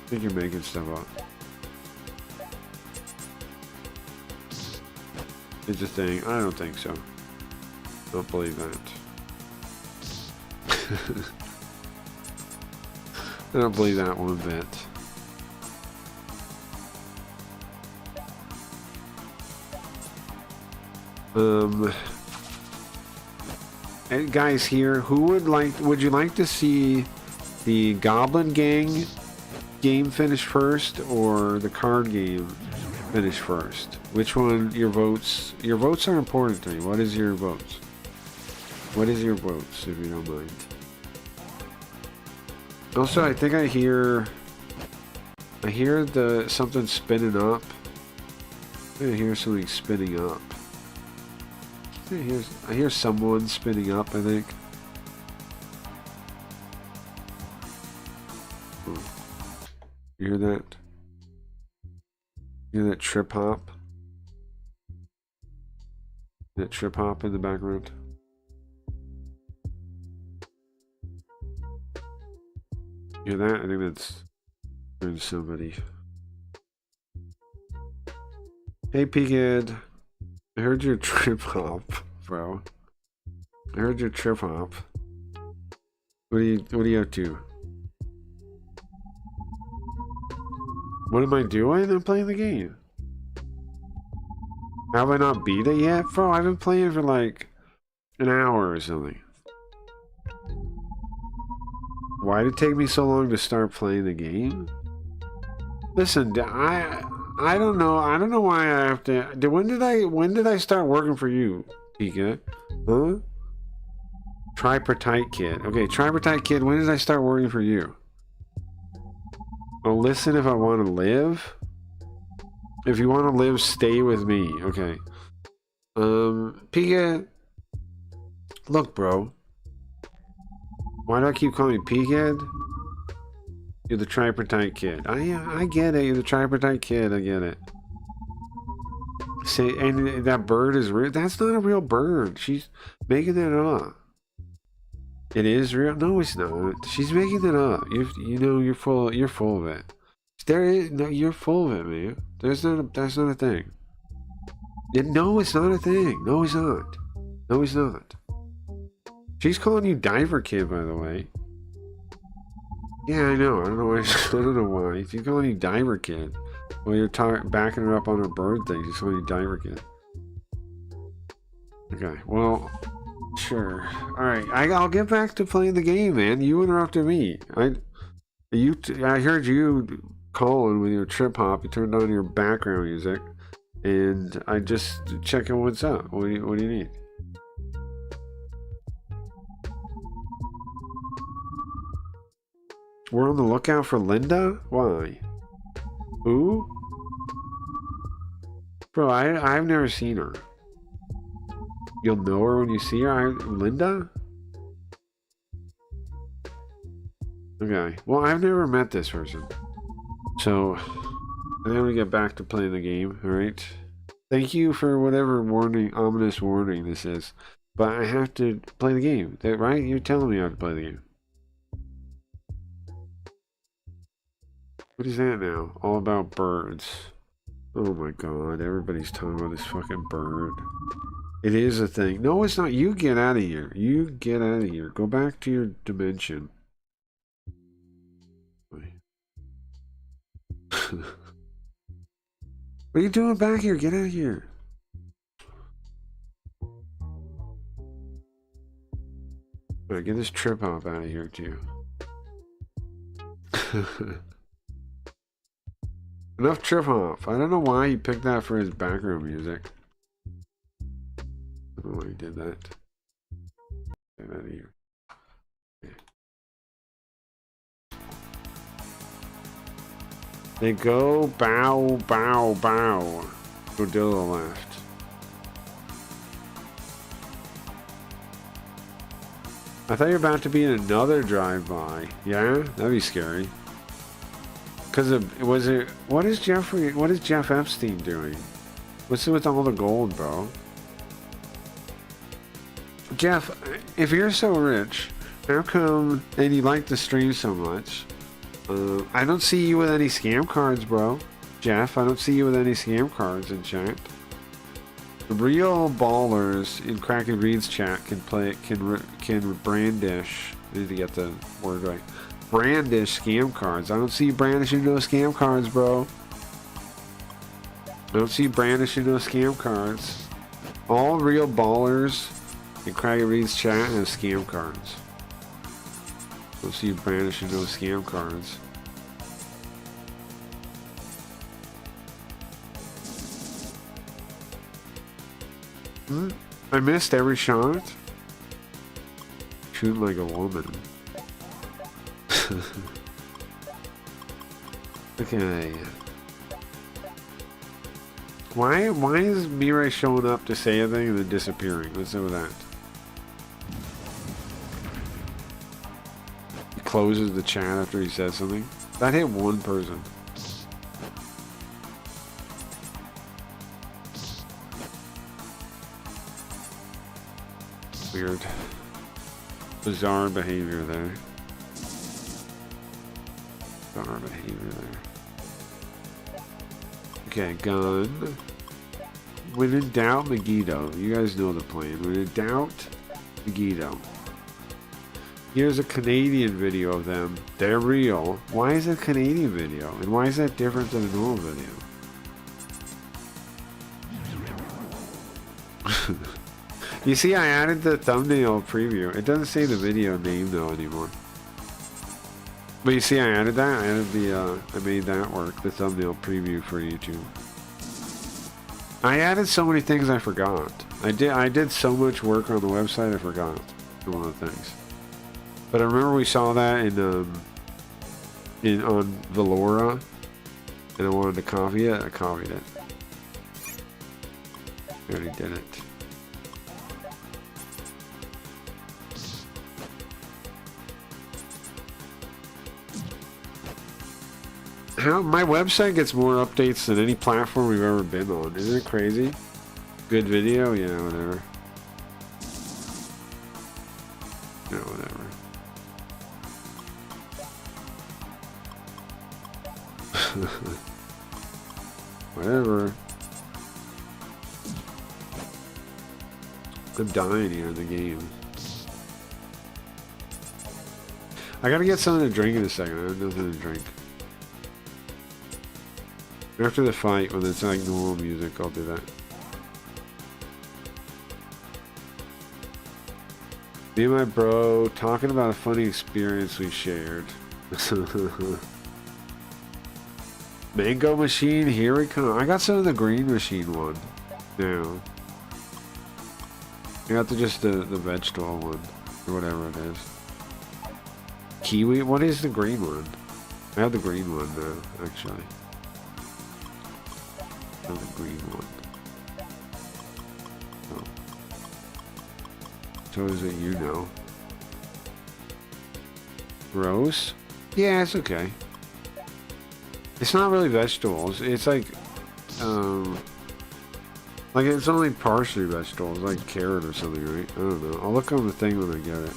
think you're making stuff up. It's a thing. I don't think so. Don't believe that. I don't believe that one bit. And guys here, who would you like to see the Goblin Gang game finish first or the card game finish first? Which one, your votes are important to me. What is your votes? What is your votes, if you don't mind? Also, I think I hear something spinning up. I hear something spinning up. I hear someone spinning up, I think. Oh. You hear that? You hear that trip hop? That trip hop in the background. Hear that? I think that's there's somebody. Hey, P-Kid. I heard your trip hop, bro. I heard your trip hop. What are you up to? What am I doing? I'm playing the game. Have I not beat it yet? Bro, I've been playing for like an hour or something. Why did it take me so long to start playing the game? Listen, I don't know. I don't know why I have to. When did I start working for you, Pika? Huh? Tripartite Kid. Okay, Tripartite Kid, when did I start working for you? I'll listen if I want to live. If you want to live, stay with me. Okay. Pika. Look, bro. Why do I keep calling you P-Kid? You're the Tripartite Kid. I get it. You're the Tripartite Kid. I get it. Say, and that bird is real. That's not a real bird. She's making that up. It is real. No, it's not. She's making that up. You know, you're full of it. There is no. You're full of it, man. That's not a thing. No, it's not a thing. No, it's not. No, it's not. She's calling you Diver Kid, by the way. Yeah, I know. I don't know why. I don't know why. She's calling you Diver Kid. Well, you're backing her up on her bird thing. She's calling you Diver Kid. Okay. Well, sure. All right. I'll get back to playing the game, man. You interrupted me. I heard you calling with your trip hop. You turned on your background music, and I just checking what's up. What do you need? We're on the lookout for Linda? Why? Who? Bro, I've never seen her. You'll know her when you see her? Linda? Okay. Well, I've never met this person. So, and then we get back to playing the game, alright? Thank you for whatever ominous warning this is. But I have to play the game, right? You're telling me I have to play the game. What is that now? All about birds. Oh my god, everybody's talking about this fucking bird. It is a thing. No, it's not. You get out of here. You get out of here. Go back to your dimension. What are you doing back here? Get out of here. Alright, get this trip hop out of here too. Enough trip hop. I don't know why he picked that for his background music. I don't know why he did that. Get out of here. Okay. They go bow, bow, bow. Go to the left. I thought you were about to be in another drive-by. Yeah? That'd be scary. Because what is Jeff Epstein doing? What's it with all the gold, bro? Jeff, if you're so rich, how come, and you like the stream so much, I don't see you with any scam cards, bro. Jeff, I don't see you with any scam cards in chat. Real ballers in Kraken Reed's chat can brandish. I need to get the word right. Brandish scam cards. I don't see you brandishing no scam cards, bro. I don't see you brandishing no scam cards. All real ballers in Kraken Reed's chat have scam cards. I don't see you brandishing no scam cards. I missed every shot. Shooting like a woman. Okay. Why is Mirai showing up to say anything and then disappearing? What's up with that? He closes the chat after he says something. That hit one person. Weird. Bizarre behavior there. Bizarre behavior there. Okay, gun. When in doubt, Megiddo. You guys know the plan. When in doubt, Megiddo. Here's a Canadian video of them. They're real. Why is it a Canadian video? And why is that different than a normal video? You see, I added the thumbnail preview. It doesn't say the video name though anymore. But you see, I added that. I added the. I made that work. The thumbnail preview for YouTube. I added so many things I forgot. I did so much work on the website I forgot one of the things. But I remember we saw that on Valora, and I wanted to copy it. I copied it. I already did it. My website gets more updates than any platform we've ever been on. Isn't it crazy? Good video? Yeah, whatever. Yeah, whatever. Whatever. I'm dying here in the game. I gotta get something to drink in a second. I have nothing to drink. After the fight, when it's like normal music, I'll do that. Me and my bro talking about a funny experience we shared. Mango machine, here we come. I got some of the green machine one now. I got just the vegetable one, or whatever it is. Kiwi, what is the green one? I have the green one now, actually. The green one. Oh. So is it you know? Gross? Yeah, it's okay. It's not really vegetables. It's like it's only partially vegetables, like carrot or something, right? I don't know. I'll look on the thing when I get it.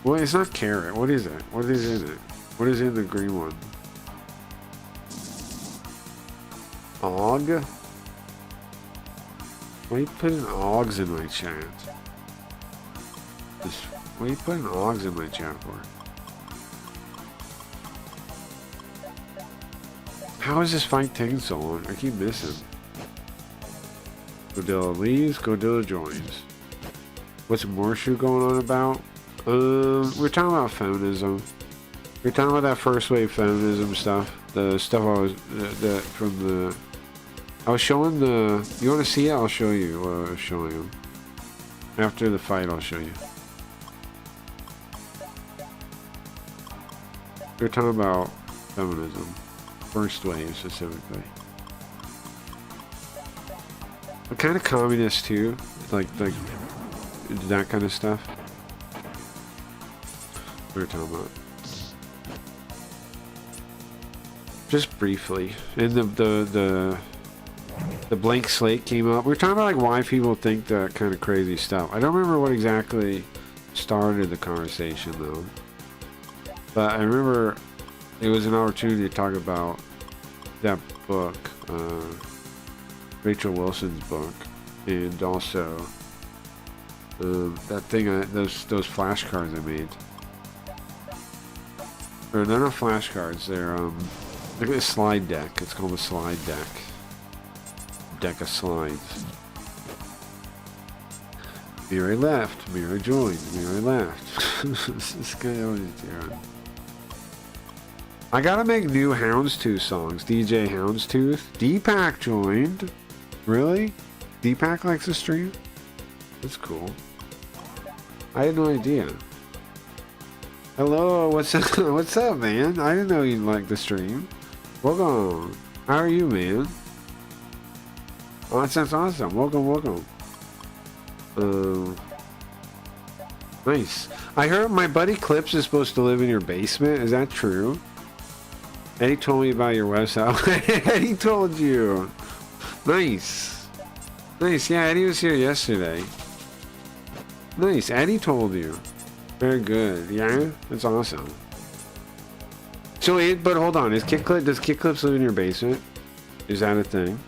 Well, it's not carrot. What is it? What is in it? What is in the green one? Og? Why are you putting Ogs in my chat? What are you putting Ogs in my chat for? How is this fight taking so long? I keep missing. Godilla leaves, Godilla joins. What's Morshu going on about? We're talking about feminism. We're talking about that first wave feminism stuff. The stuff I was I was showing the. You want to see it? I'll show you what I was showing you. After the fight, I'll show you. We're talking about feminism, first wave specifically. But kind of communist too, like that kind of stuff. We're talking about. Just briefly, and the blank slate came up. We were talking about like why people think that kind of crazy stuff. I don't remember what exactly started the conversation though, but I remember it was an opportunity to talk about that book, Rachel Wilson's book, and also that thing, those flashcards I made. Or they're not flashcards. They're look at the slide deck. It's called a slide deck. Deck of slides. Mira left. Mira joined. Mira left. This guy always doing. I gotta make new Houndstooth songs. DJ Houndstooth. Deepak joined. Really? Deepak likes to stream? That's cool. I had no idea. Hello, what's up? What's up, man? I didn't know you'd like the stream. Welcome. How are you, man? Oh, that's awesome. Welcome, welcome. Nice. I heard my buddy Clips is supposed to live in your basement. Is that true? Eddie told me about your website. Eddie told you. Nice. Nice, yeah, Eddie was here yesterday. Nice, Eddie told you. Very good, yeah? That's awesome. So, but hold on, does Kickclips live in your basement? Is that a thing?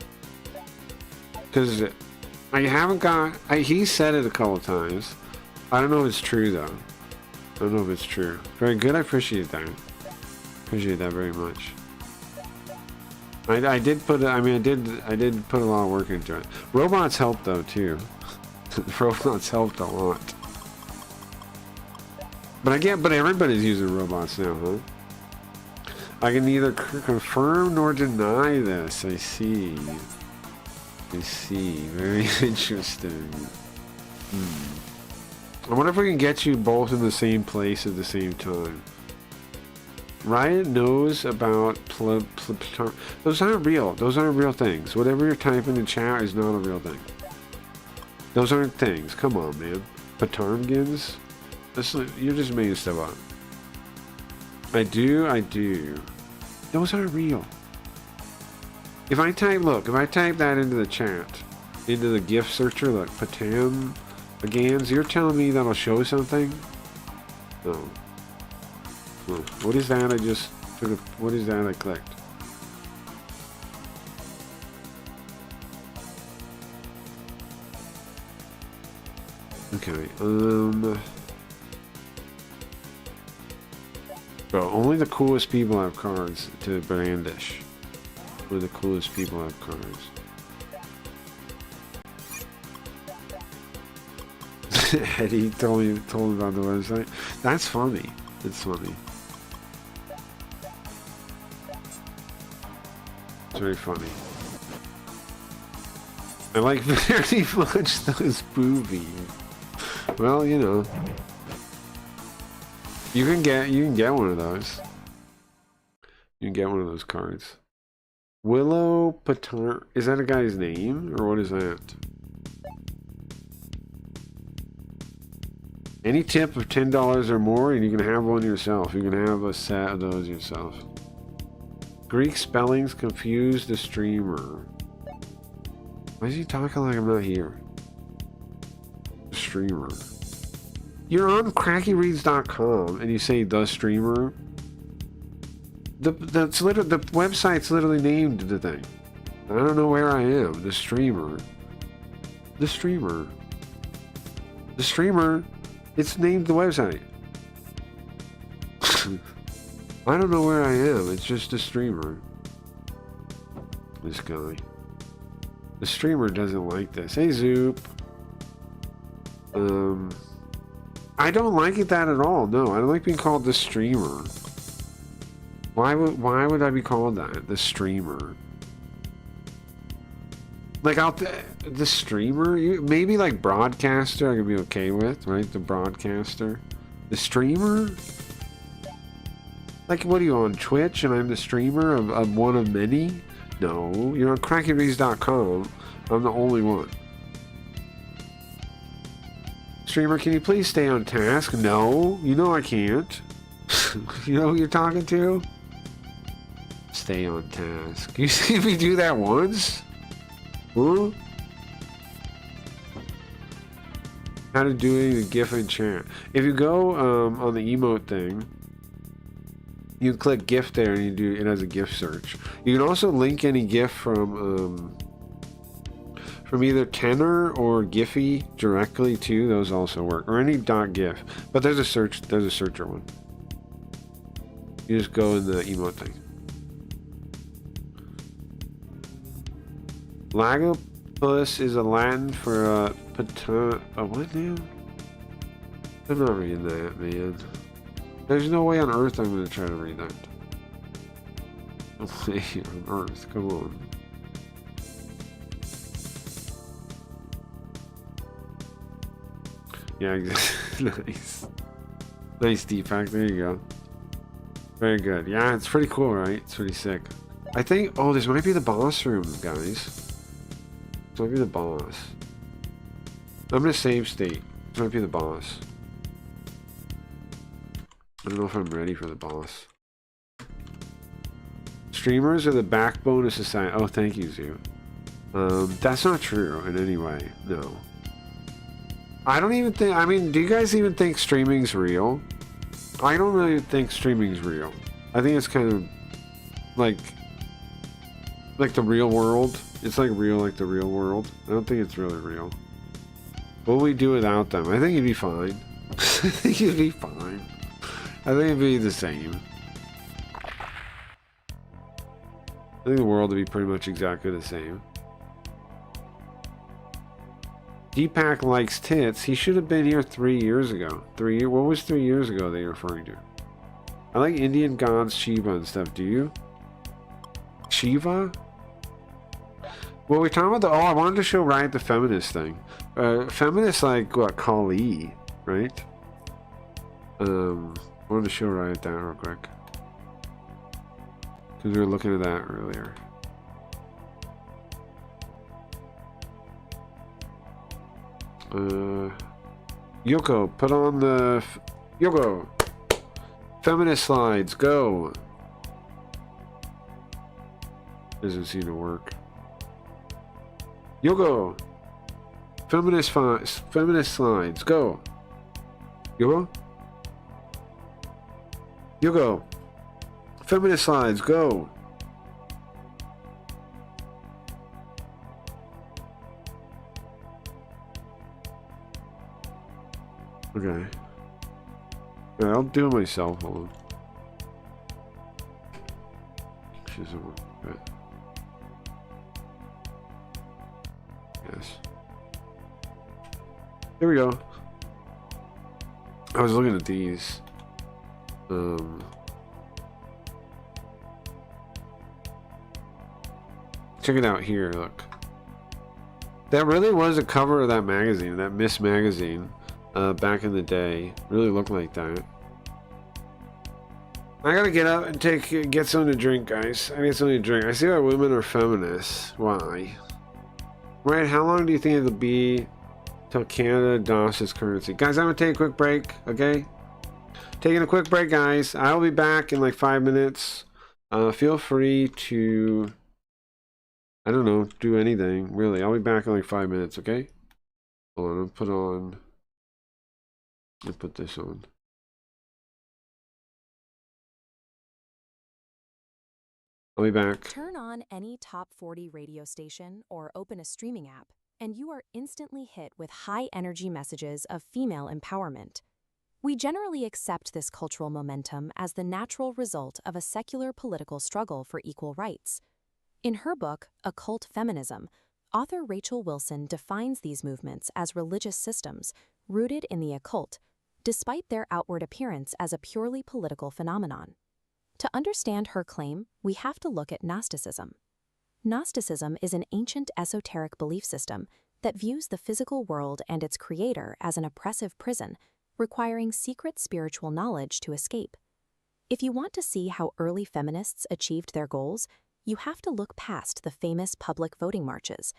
Because I haven't got... he said it a couple times. I don't know if it's true, though. I don't know if it's true. Very good, I appreciate that. Appreciate that very much. I did put... I did put a lot of work into it. Robots helped, though, too. Robots helped a lot. But everybody's using robots now, huh? I can neither confirm nor deny this. I see. I see. Very interesting. I wonder if we can get you both in the same place at the same time. Riot knows about those aren't real. Those aren't real things. Whatever you're typing in chat is not a real thing. Those aren't things. Come on, man. Patarmgins? You're just making stuff up. I do. Those aren't real. If I type that into the chat, into the GIF searcher, look, Patarmgins, you're telling me that'll show something? No. What is that what is that I clicked? Okay, Bro, only the coolest people have cards to brandish. Only the coolest people have cards. Eddie told me about the website. That's funny. It's funny. It's very funny. I like very much those boobies. Well, you know. You can get one of those. You can get one of those cards. Willow Patar, is that a guy's name or what is that? Any tip of $10 or more and you can have one yourself. You can have a set of those yourself. Greek spellings confuse the streamer. Why is he talking like I'm not here? The streamer. You're on crackyreads.com and you say the streamer. The website's literally named the thing. I don't know where I am. The streamer. The streamer. The streamer. It's named the website. I don't know where I am. It's just a streamer. This guy. The streamer doesn't like this. Hey, Zoop. I don't like it that at all. No, I don't like being called the streamer. Why would I be called that? The streamer. Like the streamer? Maybe like broadcaster I could be okay with, right? The broadcaster. The streamer? Like, what are you on Twitch and I'm the streamer of one of many? No, you're on crackyreads.com. I'm the only one. Streamer, can you please stay on task? No, you know I can't. You know who you're talking to? Stay on task. You see me do that once? Huh? How to do a GIF in chat. If you go on the emote thing, you click GIF there and you do it as a GIF search. You can also link any GIF from either Tenor or Giphy directly to those also work, or any .gif. But there's a searcher one. You just go in the emote thing. Lagopus is a Latin for a what now? I'm not reading that, man. There's no way on earth I'm gonna try to read that. No way on earth, come on. Yeah, nice. Nice, Deepak, there you go. Very good. Yeah, it's pretty cool, right? It's pretty sick. I think, oh, this might be the boss room, guys. This might be the boss. I'm gonna save state. This might be the boss. I don't know if I'm ready for the boss. Streamers are the backbone of society. Oh, thank you, Zoo. That's not true in any way. No. I don't even think. I mean, do you guys even think streaming's real? I don't really think streaming's real. I think it's kind of like the real world. It's like real, like the real world. I don't think it's really real. What would we do without them? I think it'd be fine. I think it'd be fine. I think it'd be the same. I think the world would be pretty much exactly the same. Deepak likes tits. He should have been here 3 years ago. What was 3 years ago that you're referring to? I like Indian gods, Shiva and stuff. Do you? Shiva? Well, we're talking about I wanted to show Riot the feminist thing. Feminists like, what, Kali, right? I wanted to show Riot that real quick. Because we were looking at that earlier. Yoko, put on the... Yoko! Feminist slides, go! Doesn't seem to work. Yoko! Feminist slides, go! Yoko? Yoko! Feminist slides, go! Okay. Yeah, I'll do it myself. Hold on. Yes. Here we go. I was looking at these. Check it out here, look. That really was a cover of that magazine, that Miss magazine. Back in the day, really looked like that. I gotta get up and get something to drink, guys. I need something to drink. I see why women are feminists. Why? Right? How long do you think it'll be till Canada adopts its currency? Guys, I'm gonna take a quick break. Okay, taking a quick break, guys. I'll be back in like 5 minutes. Feel free to, I don't know, do anything really. I'll be back in like 5 minutes. Okay. Hold on. I'll put on. Let me put this on. I'll be back. Turn on any top 40 radio station or open a streaming app, and you are instantly hit with high-energy messages of female empowerment. We generally accept this cultural momentum as the natural result of a secular political struggle for equal rights. In her book, Occult Feminism, author Rachel Wilson defines these movements as religious systems rooted in the occult, despite their outward appearance as a purely political phenomenon. To understand her claim, we have to look at Gnosticism. Gnosticism is an ancient esoteric belief system that views the physical world and its creator as an oppressive prison, requiring secret spiritual knowledge to escape. If you want to see how early feminists achieved their goals, you have to look past the famous public voting marches.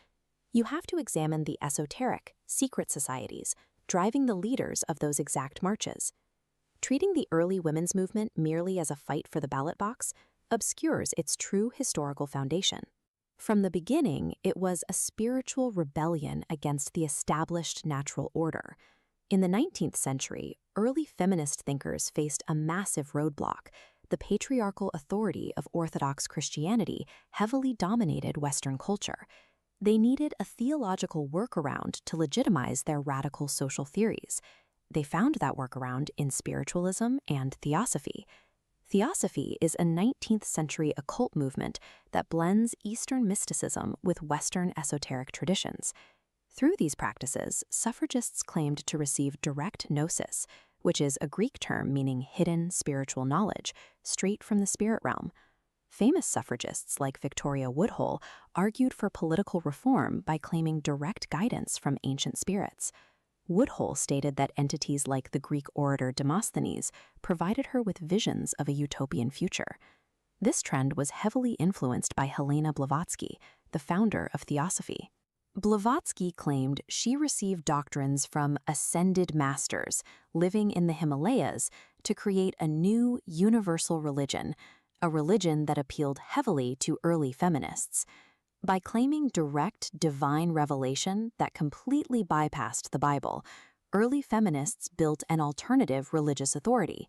You have to examine the esoteric, secret societies driving the leaders of those exact marches. Treating the early women's movement merely as a fight for the ballot box obscures its true historical foundation. From the beginning, it was a spiritual rebellion against the established natural order. In the 19th century, early feminist thinkers faced a massive roadblock. The patriarchal authority of Orthodox Christianity heavily dominated Western culture. They needed a theological workaround to legitimize their radical social theories. They found that workaround in spiritualism and theosophy. Theosophy is a 19th century occult movement that blends Eastern mysticism with Western esoteric traditions. Through these practices, suffragists claimed to receive direct gnosis, which is a Greek term meaning hidden spiritual knowledge, straight from the spirit realm. Famous suffragists like Victoria Woodhull argued for political reform by claiming direct guidance from ancient spirits. Woodhull stated that entities like the Greek orator Demosthenes provided her with visions of a utopian future. This trend was heavily influenced by Helena Blavatsky, the founder of Theosophy. Blavatsky claimed she received doctrines from ascended masters living in the Himalayas to create a new universal religion, a religion that appealed heavily to early feminists. By claiming direct divine revelation that completely bypassed the Bible, early feminists built an alternative religious authority.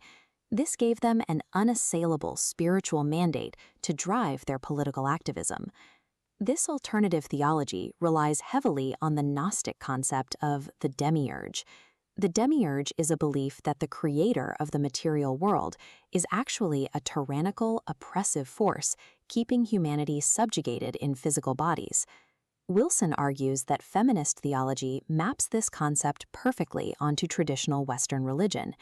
This gave them an unassailable spiritual mandate to drive their political activism. This alternative theology relies heavily on the Gnostic concept of the demiurge. The demiurge is a belief that the creator of the material world is actually a tyrannical, oppressive force keeping humanity subjugated in physical bodies. Wilson argues that feminist theology maps this concept perfectly onto traditional Western religion.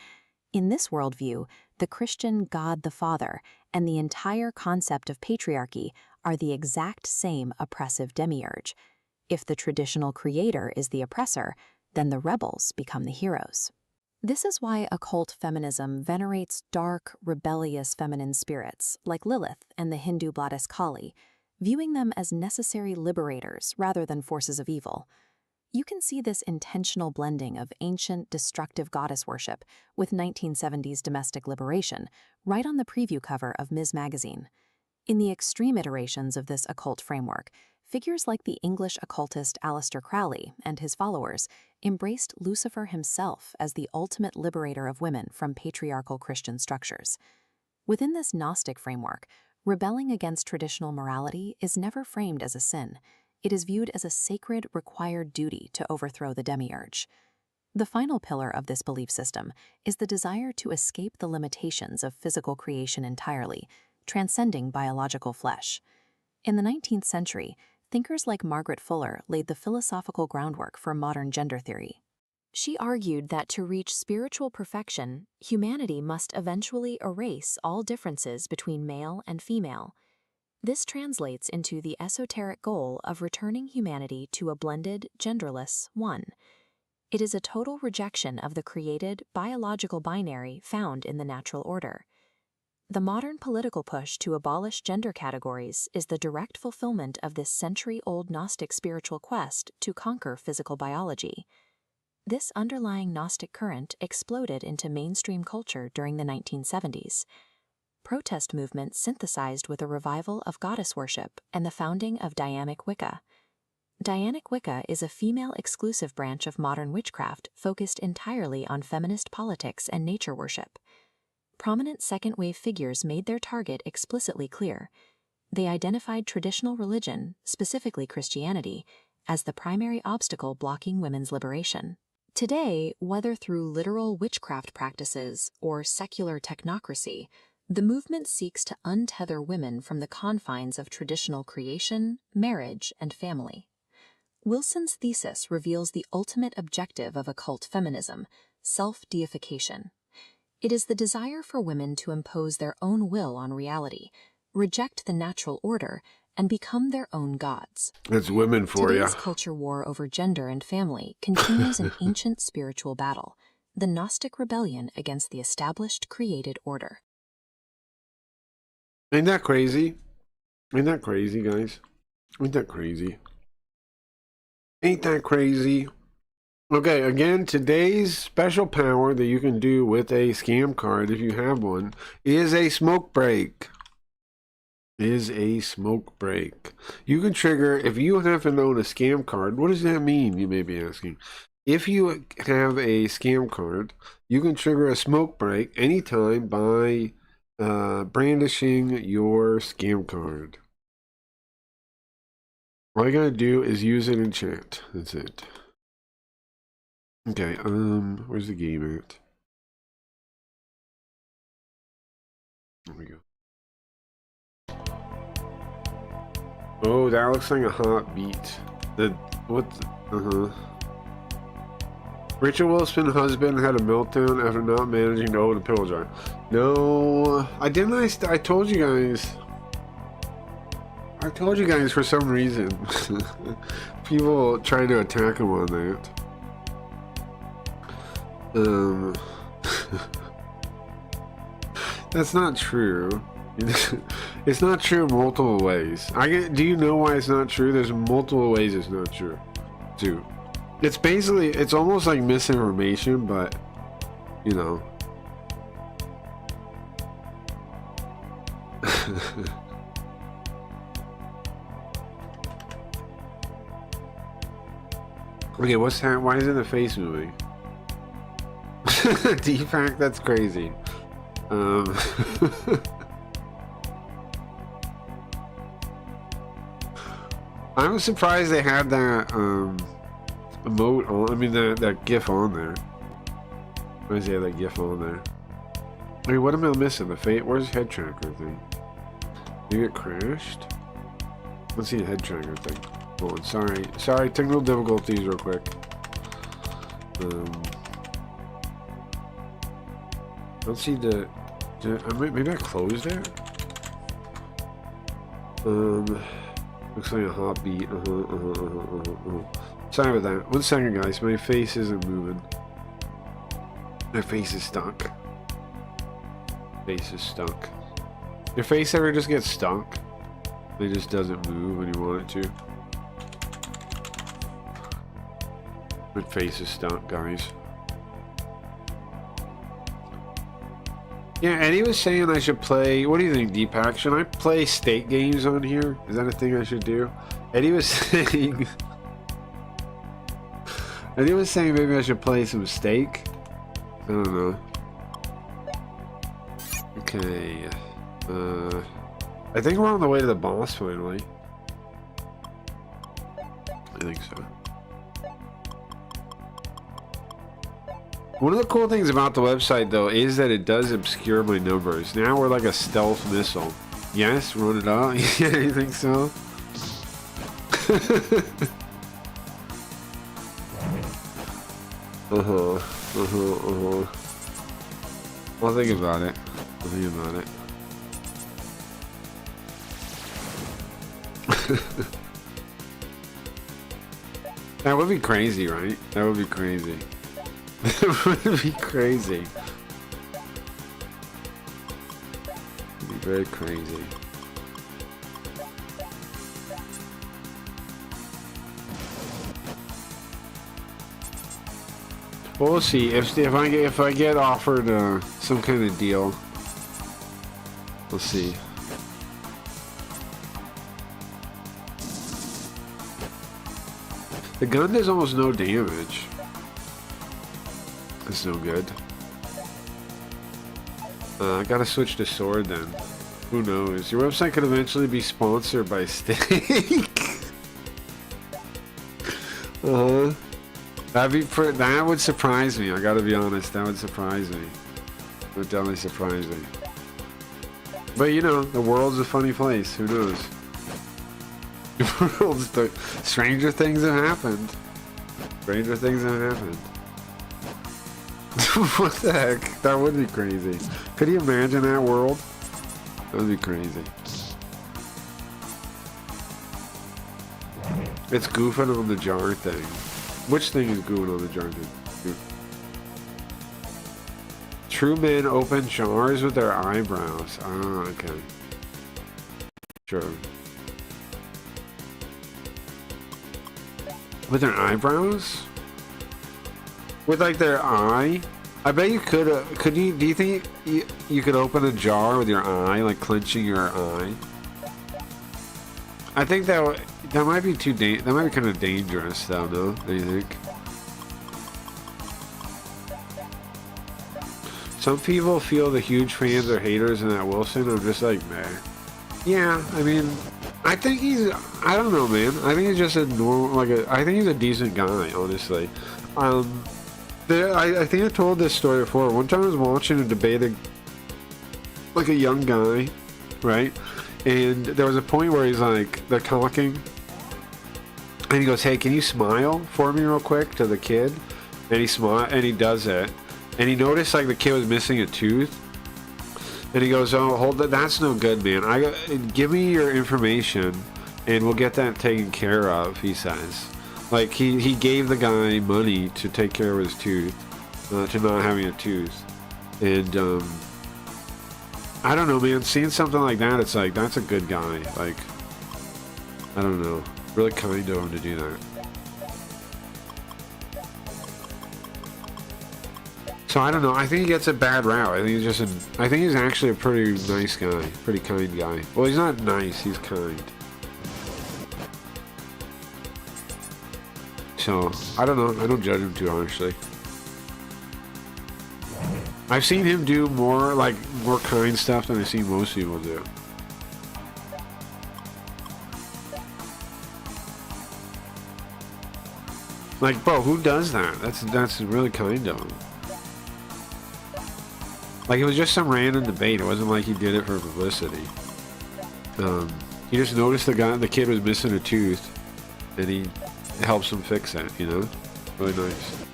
In this worldview, the Christian God the Father and the entire concept of patriarchy are the exact same oppressive demiurge. If the traditional creator is the oppressor, then the rebels become the heroes. This is why occult feminism venerates dark, rebellious feminine spirits like Lilith and the Hindu goddess Kali, viewing them as necessary liberators rather than forces of evil. You can see this intentional blending of ancient, destructive goddess worship with 1970s domestic liberation right on the preview cover of Ms. Magazine. In the extreme iterations of this occult framework, figures like the English occultist Aleister Crowley and his followers embraced Lucifer himself as the ultimate liberator of women from patriarchal Christian structures. Within this Gnostic framework, rebelling against traditional morality is never framed as a sin. It is viewed as a sacred, required duty to overthrow the demiurge. The final pillar of this belief system is the desire to escape the limitations of physical creation entirely, transcending biological flesh. In the 19th century, thinkers like Margaret Fuller laid the philosophical groundwork for modern gender theory. She argued that to reach spiritual perfection, humanity must eventually erase all differences between male and female. This translates into the esoteric goal of returning humanity to a blended, genderless one. It is a total rejection of the created, biological binary found in the natural order. The modern political push to abolish gender categories is the direct fulfillment of this century-old Gnostic spiritual quest to conquer physical biology. This underlying Gnostic current exploded into mainstream culture during the 1970s. Protest movements synthesized with a revival of goddess worship and the founding of Dianic Wicca. Dianic Wicca is a female-exclusive branch of modern witchcraft focused entirely on feminist politics and nature worship. Prominent second-wave figures made their target explicitly clear. They identified traditional religion, specifically Christianity, as the primary obstacle blocking women's liberation. Today, whether through literal witchcraft practices or secular technocracy, the movement seeks to untether women from the confines of traditional creation, marriage, and family. Wilson's thesis reveals the ultimate objective of occult feminism, self-deification. It is the desire for women to impose their own will on reality, reject the natural order, and become their own gods. It's women for you. Today's culture war over gender and family continues an ancient spiritual battle, the Gnostic rebellion against the established created order. Ain't that crazy? Ain't that crazy, guys? Ain't that crazy? Ain't that crazy? Okay, again, today's special power that you can do with a scam card, if you have one, is a smoke break. You can trigger, if you happen to own a scam card, what does that mean, you may be asking? If you have a scam card, you can trigger a smoke break anytime by brandishing your scam card. All you gotta do is use it in chat. That's it. Okay, where's the game at? There we go. Oh, that looks like a hot beat. Rachel Wilson's husband had a meltdown after not managing to open a pickle jar. No, I told you guys. I told you guys for some reason. People trying to attack him on that. That's not true. It's not true multiple ways. Do you know why it's not true? There's multiple ways it's not true, too. It's almost like misinformation, but, you know. Okay, what's that? Why isn't the face moving? Defact? That's crazy. I'm surprised they had that emote on. I mean, that GIF on there. Why does he have that GIF on there? Wait, what am I missing? The fate? Where's the head tracker thing? Did it get crashed? Let's see the head tracker thing. Hold on, sorry, technical difficulties, real quick. Let's see the. Maybe I closed it. Looks like a hot beat. Sorry about that. 1 second, guys. My face isn't moving. My face is stuck. Face is stuck. Your face ever just gets stuck? It just doesn't move when you want it to. My face is stuck, guys. Yeah, Eddie was saying I should play. What do you think, Deepak? Should I play state games on here? Is that a thing I should do? Eddie was saying. Eddie was saying maybe I should play some stake. I don't know. Okay. I think we're on the way to the boss finally. I think so. One of the cool things about the website, though, is that it does obscure my numbers. Now we're like a stealth missile. Yes, run it out. Yeah, you think so? I'll think about it. I'll think about it. That would be crazy, right? That would be crazy. That would be crazy. It'd be very crazy. Well, we'll see. If I get offered some kind of deal, we'll see. The gun does almost no damage. That's no good. I gotta switch to sword then. Who knows? Your website could eventually be sponsored by Steak. That would surprise me. I gotta be honest. That would surprise me. It would definitely surprise me. But you know, the world's a funny place. Who knows? Stranger things have happened. Stranger things have happened. What the heck? That would be crazy. Could you imagine that world? That would be crazy. It's goofing on the jar thing. Which thing is goofing on the jar thing? True men open jars with their eyebrows. Oh, okay. Sure. With their eyebrows? With like their eye? I bet you could. Do you think you could open a jar with your eye, like clenching your eye? I think that might be that might be kind of dangerous, though. No, do you think? Some people feel the huge fans are haters and that Wilson. I'm just like, man. Yeah, I mean, I think he's. I don't know, man. I think he's just a normal, I think he's a decent guy, honestly. I think I told this story before. One time I was watching a debate, like a young guy, right? And there was a point where he's like, they're talking, and he goes, "Hey, can you smile for me real quick?" to the kid, and he does it, and he noticed like the kid was missing a tooth, and he goes, "Oh, hold that, that's no good, man. Give me your information, and we'll get that taken care of," he says. Like, he gave the guy money to take care of his tooth, to not having a tooth. And, I don't know, man. Seeing something like that, it's like, that's a good guy. Like, I don't know. Really kind of him to do that. So, I don't know. I think he gets a bad rap. I think he's actually a pretty nice guy. Pretty kind guy. Well, he's not nice. He's kind. So, I don't know. I don't judge him too harshly. I've seen him do more, like, more kind stuff than I've seen most people do. Like, bro, who does that? That's really kind of him. Like, it was just some random debate. It wasn't like he did it for publicity. He just noticed the kid was missing a tooth, and he helps him fix it, you know? Really nice.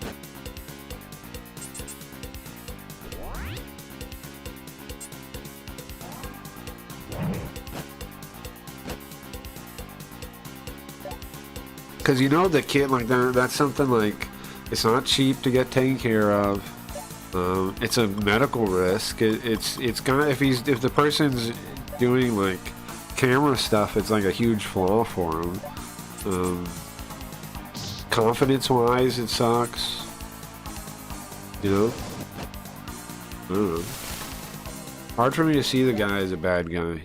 Because you know the kid, like, that's something like, it's not cheap to get taken care of. It's a medical risk. It's gonna, if the person's doing like camera stuff, it's like a huge flaw for him. Confidence wise, it sucks. You know? I don't know. Hard for me to see the guy as a bad guy.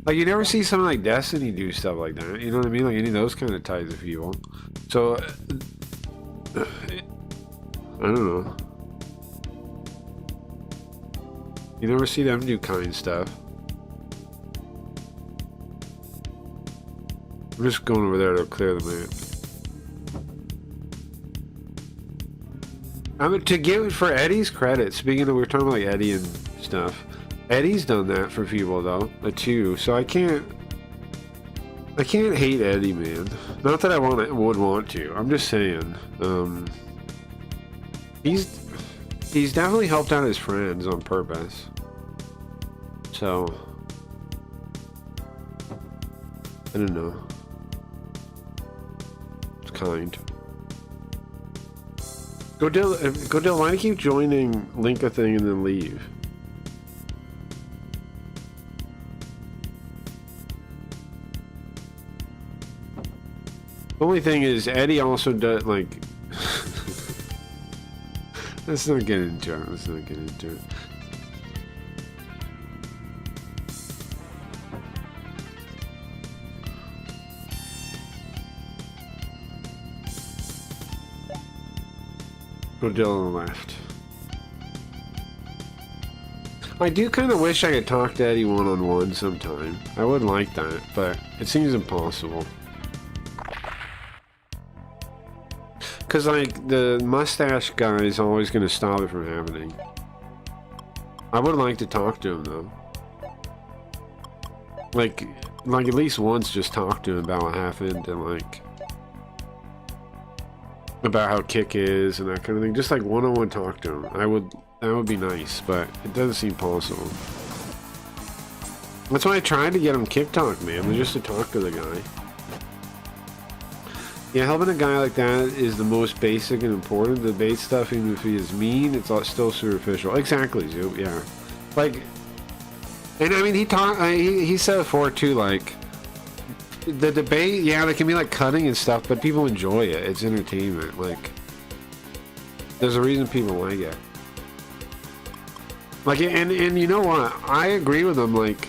Like, you never see someone like Destiny do stuff like that. You know what I mean? Like, any of those kind of types of people. So, I don't know. You never see them do kind stuff. I'm just going over there to clear the map. I mean, to give for Eddie's credit, speaking of, we were talking about like Eddie and stuff. Eddie's done that for people though, too. So I can't hate Eddie, man. Not that I would want to. I'm just saying. He's definitely helped out his friends on purpose. So I don't know. It's kind. Godil, why do you keep joining, link a thing, and then leave? The only thing is, Eddie also does, like... Let's not get into it. Let's not get into it. Godil on the left. I do kind of wish I could talk to Eddie one-on-one sometime. I would like that, but it seems impossible. Because, like, the mustache guy is always going to stop it from happening. I would like to talk to him, though. Like at least once just talk to him about what happened and, like, about how Kick is and that kind of thing. Just, like, one-on-one talk to him. That would be nice, but it doesn't seem possible. That's why I tried to get him Kick Talk, man, just to talk to the guy. Yeah, helping a guy like that is the most basic and important. The debate stuff, even if he is mean, it's still superficial. Exactly, Zoop, yeah. Like, and I mean, he said before, too, like, the debate, yeah, they can be, like, cutting and stuff, but people enjoy it. It's entertainment. Like, there's a reason people like it. Like, and you know what? I agree with them, like,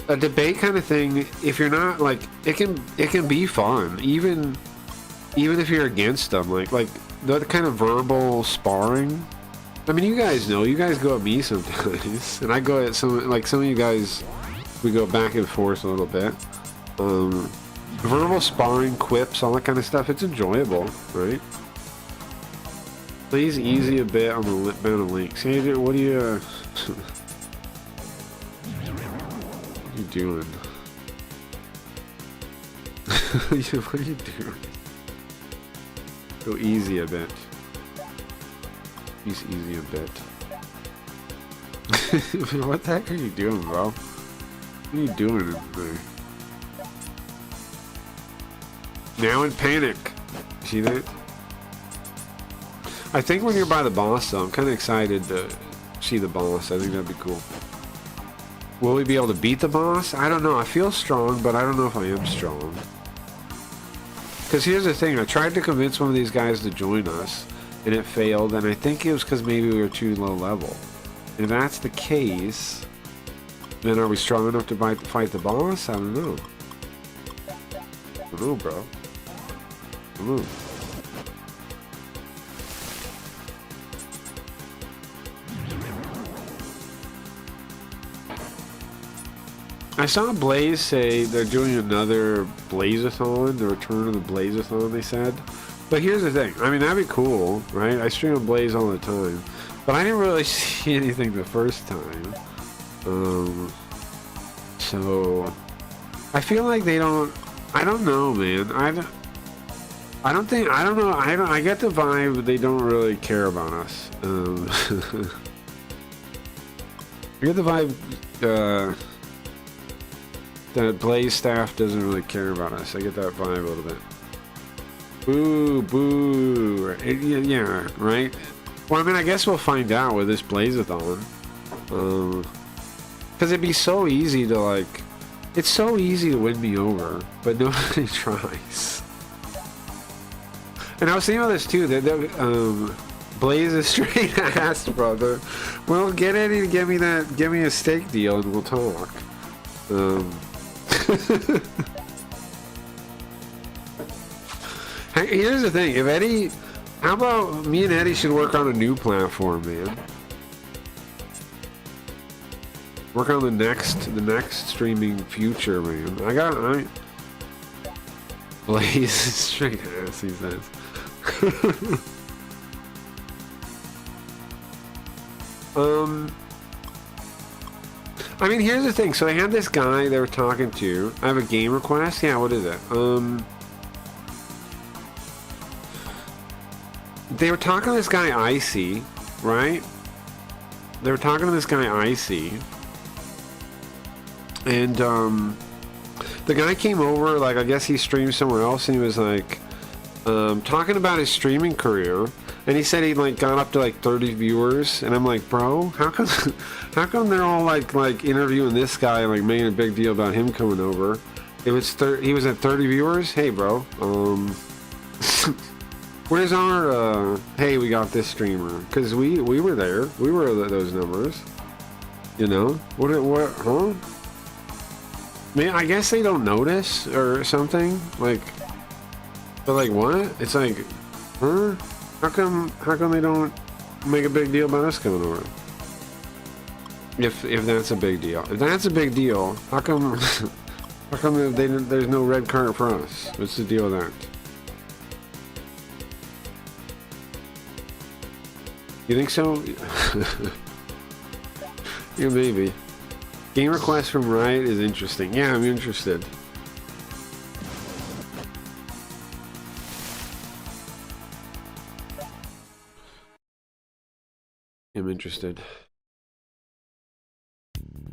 a debate kind of thing, if you're not, like, it can be fun, even if you're against them, like the kind of verbal sparring. I mean, you guys know, you guys go at me sometimes, and I go at some of you guys, we go back and forth a little bit. Verbal sparring, quips, all that kind of stuff, it's enjoyable, right? Please easy a bit on the amount of links. Hey, what are you, what are you doing? What are you doing? Go easy a bit. He's easy a bit. What the heck are you doing, bro? What are you doing in there? Now in panic. See that? I think when you're by the boss, though, I'm kind of excited to see the boss. I think that'd be cool. Will we be able to beat the boss? I don't know. I feel strong, but I don't know if I am strong. Because here's the thing, I tried to convince one of these guys to join us, and it failed, and I think it was because maybe we were too low level. If that's the case, then are we strong enough to fight the boss? I don't know. Hello, bro. Hello. I saw Blaze say they're doing another Blaze-a-thon, the return of the Blaze-a-thon, they said. But here's the thing. I mean, that'd be cool, right? I stream on Blaze all the time. But I didn't really see anything the first time. So... I feel like they don't... I don't know, man. I get the vibe they don't really care about us. I get the vibe, that Blaze staff doesn't really care about us. I get that vibe a little bit. Boo, boo. Yeah, right? Well, I mean, I guess we'll find out with this Blaze-a-thon. Because it'd be so easy to, like... It's so easy to win me over, but nobody tries. And I was thinking about this, too. Blaze is straight ass, brother. Well, get Eddie to give me a steak deal and we'll talk. Here's the thing, if Eddie, how about me and Eddie should work on a new platform, man? Work on the next streaming future, man. Blaze is straight ass, he says. I mean, here's the thing. So they had this guy they were talking to. I have a game request. Yeah, what is it? They were talking to this guy Icy, right? They were talking to this guy Icy, and the guy came over. Like, I guess he streamed somewhere else, and he was like talking about his streaming career. And he said he like got up to like 30 viewers, and I'm like, bro, how come they're all like interviewing this guy and like making a big deal about him coming over? He was at 30 viewers. Hey, bro, where's our hey, we got this streamer? Because we were there, we were those numbers, you know. What huh? Man, I guess they don't notice or something. Like, but like what? It's like, huh? How come they don't make a big deal about us coming over? If that's a big deal. If that's a big deal, how come there's no red card for us? What's the deal with that? You think so? Yeah, maybe. Game request from Riot is interesting. Yeah, I'm interested. I'm interested.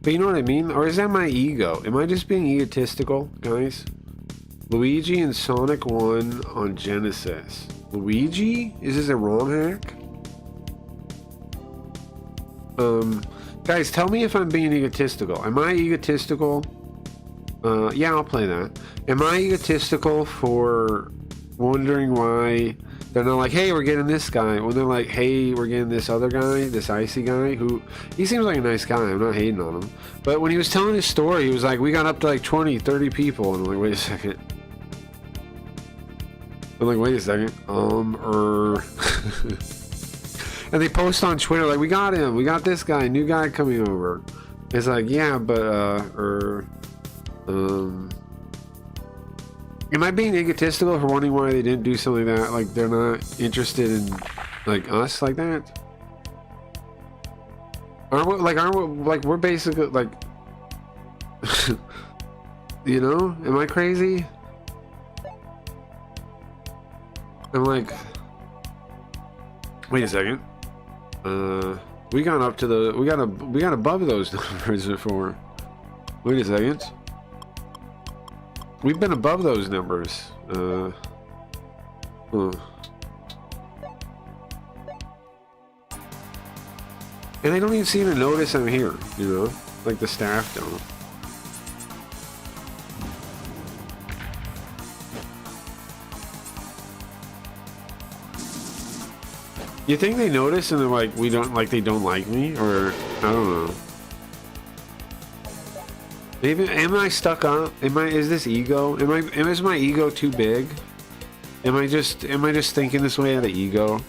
But you know what I mean? Or is that my ego? Am I just being egotistical, guys? Luigi and Sonic 1 on Genesis. Luigi? Is this a ROM hack? Guys, tell me if I'm being egotistical. Am I egotistical? Yeah, I'll play that. Am I egotistical for wondering why they're not like, hey, we're getting this guy, when they're like, hey, we're getting this other guy, this Icy guy, who, he seems like a nice guy, I'm not hating on him, but when he was telling his story, he was like, we got up to like 20, 30 people, and I'm like, wait a second. I'm like, wait a second, and they post on Twitter, like, we got him, we got this guy, new guy coming over. It's like, yeah, but, am I being egotistical for wondering why they didn't do something like that? Like, they're not interested in, like, us like that? Aren't we, like, we're basically, like, you know? Am I crazy? I'm like, wait a second. We got up to the, we got above those numbers before. Wait a second. We've been above those numbers. And they don't even seem to notice I'm here, you know? Like the staff don't. You think they notice and they're like, we don't, like, they don't like me? Or, I don't know. Maybe am I stuck up? Is this ego? Is my ego too big? Am I just thinking this way out of ego?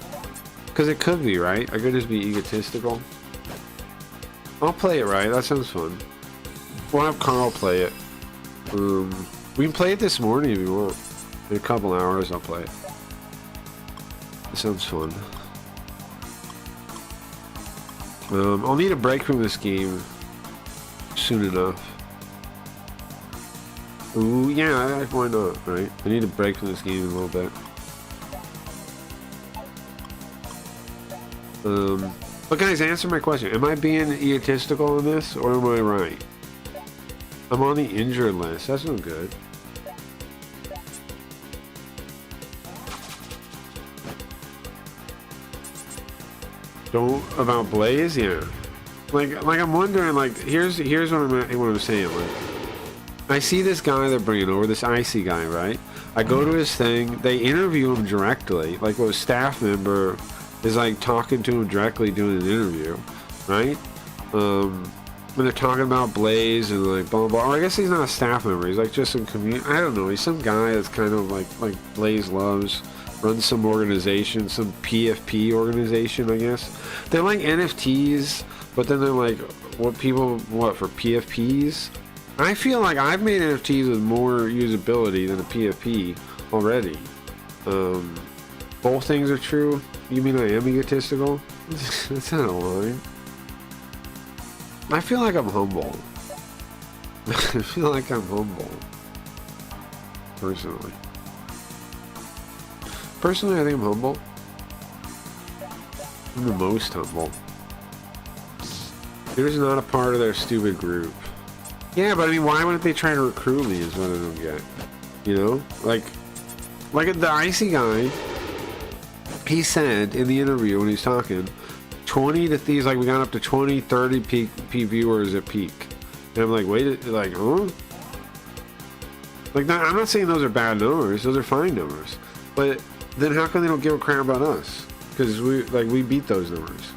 Because it could be, right? I could just be egotistical. I'll play it, right? That sounds fun. We'll have Carl play it. We can play it this morning if you want. In a couple hours, I'll play it. It sounds fun. I'll need a break from this game soon enough. Ooh, yeah, why not, right? I need a break from this game a little bit. But guys, answer my question. Am I being egotistical in this, or am I right? I'm on the injured list. That's not good. Don't about Blaze, yeah. Like I'm wondering. Like here's what I'm saying. Like I see this guy they're bringing over, this icy guy, right? I go to his thing. They interview him directly. Like a staff member is like talking to him directly, doing an interview, right? When they're talking about Blaze and like blah blah. Or I guess he's not a staff member. He's like just some community. I don't know. He's some guy that's kind of like Blaze loves. Runs some organization, some PFP organization, I guess. They're like NFTs, but then they're like, for PFPs? I feel like I've made NFTs with more usability than a PFP already. Both things are true. You mean I am egotistical? That's not a line. I feel like I'm humble. I feel like I'm humble. Personally, I think I'm humble. I'm the most humble. You're just not a part of their stupid group. Yeah, but I mean, why wouldn't they try to recruit me is what I don't get. You know? Like the icy guy, he said in the interview when he's talking, 20 to these, like we got up to 20, 30 peak viewers at peak. And I'm like, wait, like, huh? Like, I'm not saying those are bad numbers. Those are fine numbers. But then how come they don't give a crap about us? Because we beat those numbers.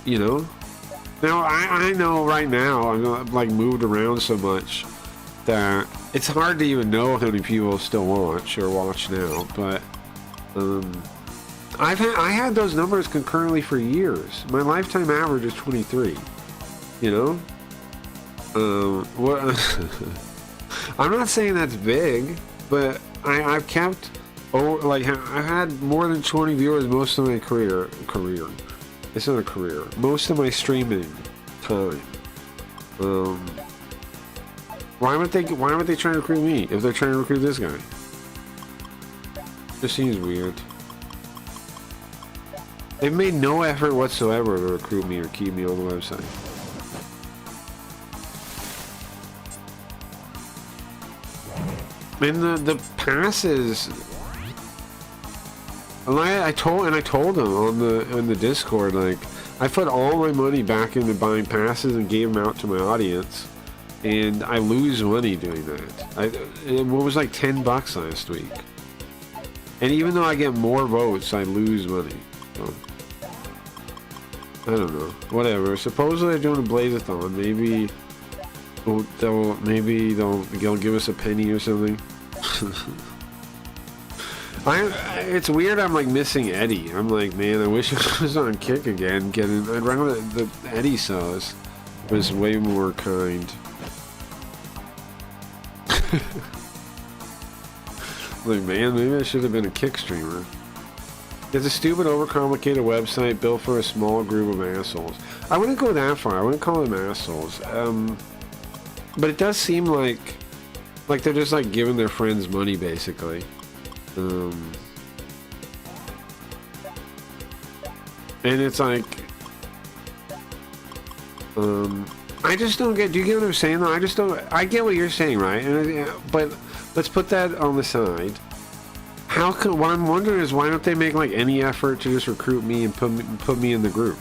You know? Now, I know right now, I'm like moved around so much that it's hard to even know how many people still watch or watch now. But, I had those numbers concurrently for years. My lifetime average is 23. You know? I'm not saying that's big, but I've kept, I've had more than 20 viewers most of my career. It's not a career. Most of my streaming time. Why would they try to recruit me if they're trying to recruit this guy? This seems weird. They've made no effort whatsoever to recruit me or keep me on the website. And the passes, and I told them on the Discord, like I put all my money back into buying passes and gave them out to my audience, and I lose money doing that. It was like $10 last week, and even though I get more votes, I lose money. So, I don't know. Whatever. Supposedly they're doing a Blaze-a-thon. Maybe they'll give us a penny or something. It's weird. I'm like missing Eddie. I'm like, man, I wish I was on Kick again. I'd rather the Eddie sauce was way more kind. Like, man, maybe I should have been a Kick streamer. It's a stupid, overcomplicated website built for a small group of assholes. I wouldn't go that far. I wouldn't call them assholes. But it does seem like they're just like giving their friends money, basically. And it's like, I just don't get. Do you get what I'm saying? Though I just don't. I get what you're saying, right? But let's put that on the side. What I'm wondering is why don't they make like any effort to just recruit me and put me in the group?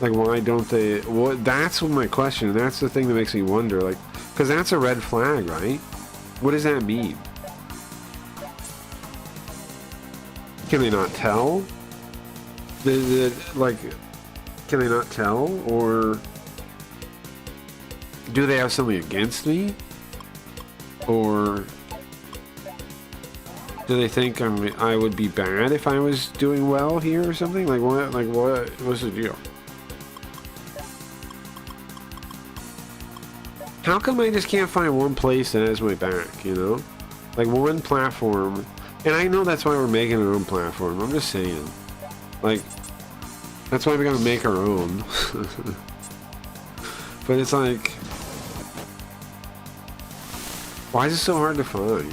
Like, why don't they? Well, that's my question. That's the thing that makes me wonder. Like, because that's a red flag, right? What does that mean? Can they not tell? Can they not tell? Or do they have something against me? Or do they think I would be bad if I was doing well here or something? Like what? Like what's the deal? How come I just can't find one place that has my back, you know? Like one platform. And I know that's why we're making our own platform. I'm just saying. Like, that's why we gotta make our own. But it's like, why is it so hard to find?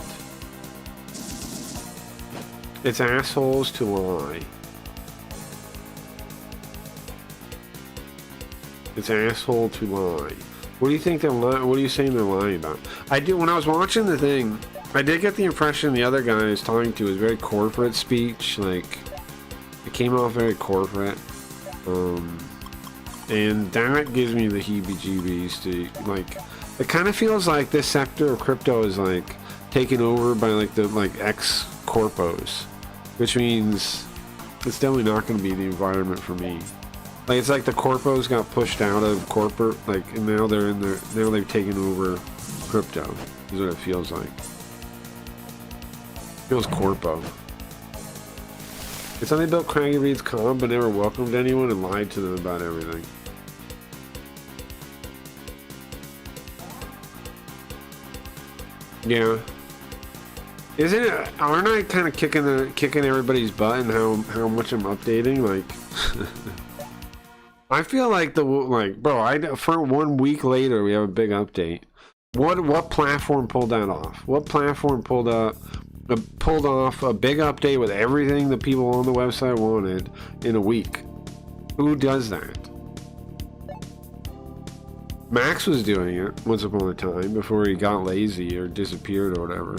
It's assholes to lie. It's asshole to lie. What do you think they're lying? What are you saying they're lying about? I do. When I was watching the thing, I did get the impression the other guy I was talking to was very corporate speech. Like, it came off very corporate. And that gives me the heebie-jeebies to, like, it kind of feels like this sector of crypto is, like, taken over by, like, the, like, ex-corpos. Which means it's definitely not going to be the environment for me. Like, it's like the corpos got pushed out of corporate, like, and now they're in there, now they've taken over crypto, is what it feels like. It feels corpo. It's how they built Craggy Reed's Con, but never welcomed anyone and lied to them about everything. Yeah. Isn't it, aren't I kind of kicking everybody's butt and how much I'm updating? Like, I feel like bro, for 1 week later we have a big update. What platform pulled that off? What platform pulled off a big update with everything that people on the website wanted in a week? Who does that? Max was doing it once upon a time before he got lazy or disappeared or whatever.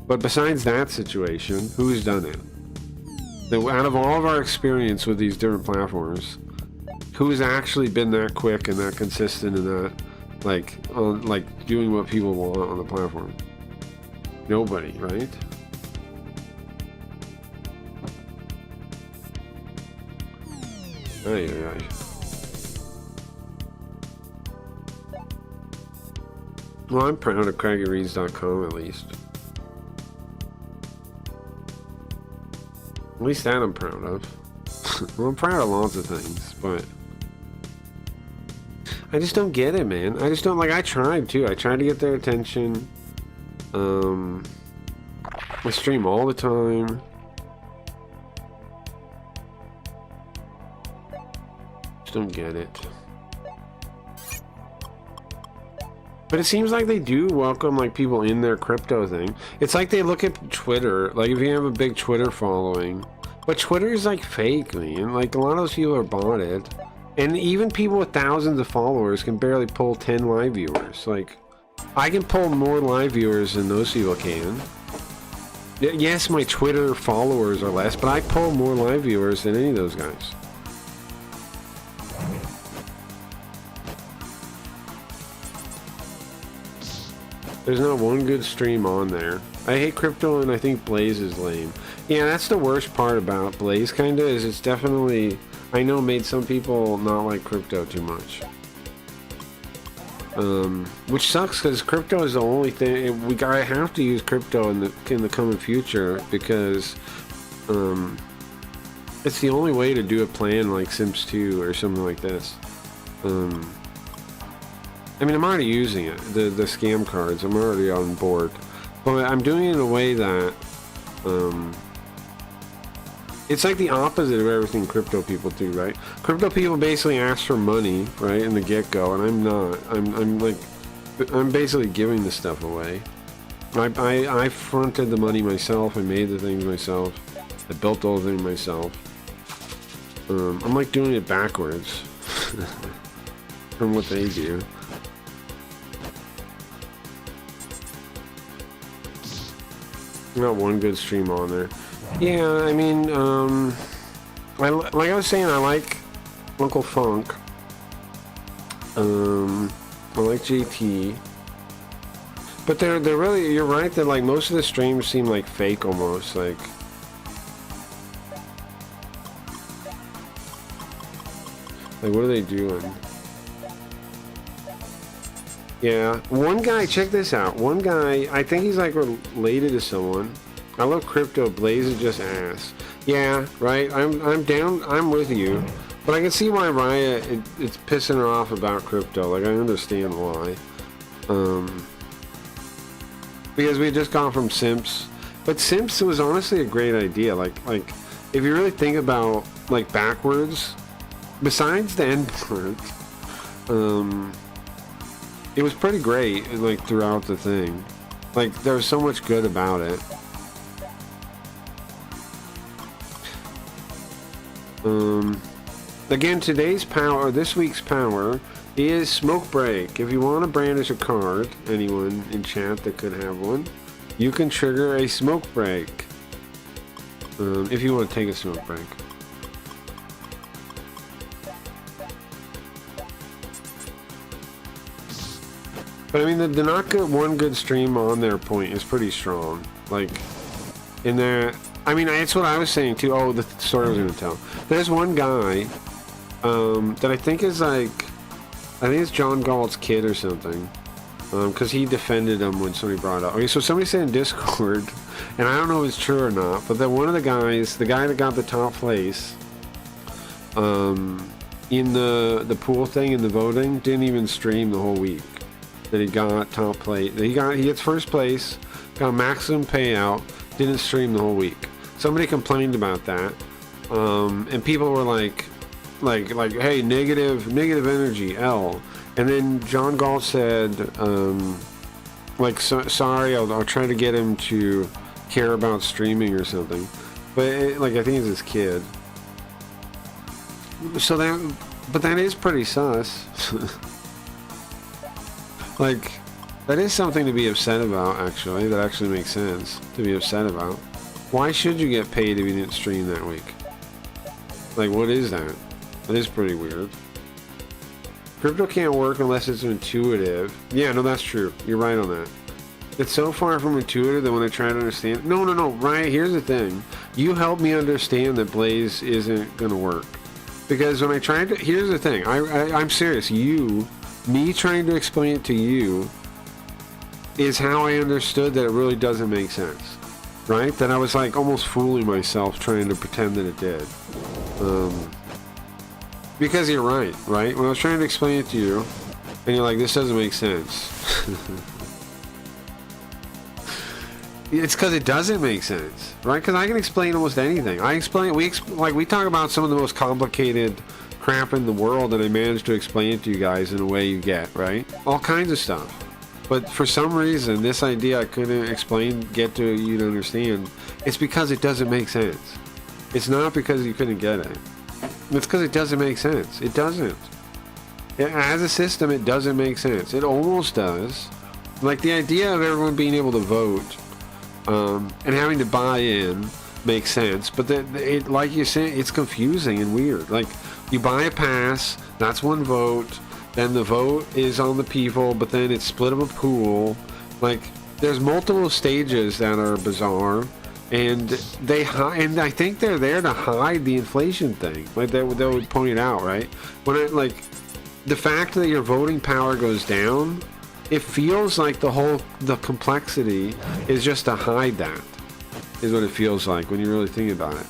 But besides that situation, who's done it? Out of all of our experience with these different platforms, who's actually been that quick and that consistent and that, like doing what people want on the platform? Nobody, right? Ay, ay, ay. Well, I'm proud of CraggyReads.com at least. At least that I'm proud of. Well, I'm proud of lots of things, but I just don't get it, man. I just don't, like, I tried too. I tried to get their attention. I stream all the time. Just don't get it. But it seems like they do welcome, like, people in their crypto thing. It's like they look at Twitter, like if you have a big Twitter following. But Twitter is like fake, man. Like, a lot of those people are botted. And even people with thousands of followers can barely pull 10 live viewers. Like, I can pull more live viewers than those people can. Yes, my Twitter followers are less, but I pull more live viewers than any of those guys. There's not one good stream on there. I hate crypto and I think Blaze is lame. Yeah, that's the worst part about Blaze, kinda, is it's definitely, I know, made some people not like crypto too much. Which sucks, because crypto is the only thing, I have to use crypto in the coming future, because it's the only way to do a plan like Sims 2 or something like this. I mean, I'm already using it, the scam cards, I'm already on board. But I'm doing it in a way that, it's like the opposite of everything crypto people do, right? Crypto people basically ask for money, right, in the get-go, and I'm not. I'm basically giving the stuff away. I fronted the money myself, I made the things myself, I built all the things myself. I'm like doing it backwards from what they do. Not one good stream on there. Yeah, I mean, like I was saying, I like Uncle Funk. I like JT. But they're really, you're right that, like, most of the streams seem like fake almost, like what are they doing? Yeah, one guy, check this out. One guy, I think he's like related to someone. I love crypto. Blaze is just ass. Yeah, right. I'm down. I'm with you, but I can see why Riot it's pissing her off about crypto. Like I understand why. Because we had just gone from simps, but simps was honestly a great idea. Like if you really think about like backwards, besides the end part, it was pretty great like throughout the thing. Like there was so much good about it. Again, today's power, or this week's power, is Smoke Break. If you want to brandish a card, anyone in chat that could have one, you can trigger a Smoke Break. If you want to take a Smoke Break. But I mean, the not good one good stream on their point is pretty strong. Like, in that, I mean, that's what I was saying too. Oh, the story I was going to tell. There's one guy that I think is like, I think it's John Galt's kid or something, because he defended him when somebody brought it up. Okay, so somebody said in Discord, and I don't know if it's true or not, but then one of the guys, the guy that got the top place in the pool thing, in the voting, didn't even stream the whole week. That he got top place. He gets first place, got maximum payout, didn't stream the whole week. Somebody complained about that, and people were like, hey, negative energy, L. And then John Galt said, sorry, I'll try to get him to care about streaming or something. But I think it's his kid. So that is pretty sus. Like, that is something to be upset about, actually. That actually makes sense to be upset about. Why should you get paid if you didn't stream that week? Like, what is that? That is pretty weird. Crypto can't work unless it's intuitive. Yeah, no, that's true. You're right on that. It's so far from intuitive that when I try to understand... No, Ryan, here's the thing. You helped me understand that Blaze isn't going to work. Because when I tried to... Here's the thing. I'm serious. Me trying to explain it to you is how I understood that it really doesn't make sense. Right? That I was like almost fooling myself trying to pretend that it did. Because you're right? When I was trying to explain it to you, and you're like, this doesn't make sense. It's because it doesn't make sense, right? Because I can explain almost anything. We talk about some of the most complicated crap in the world, and I managed to explain it to you guys in a way you get, right? All kinds of stuff. But for some reason, this idea I couldn't get to you to understand. It's because it doesn't make sense. It's not because you couldn't get it. It's because it doesn't make sense. It doesn't. As a system, it doesn't make sense. It almost does. Like the idea of everyone being able to vote and having to buy in makes sense. But like you said, it's confusing and weird. Like, you buy a pass, that's one vote, then the vote is on the people, but then it's split up a pool. Like, there's multiple stages that are bizarre, and I think they're there to hide the inflation thing. Like, they would point it out, right? The fact that your voting power goes down, it feels like the complexity is just to hide that, is what it feels like when you really think about it.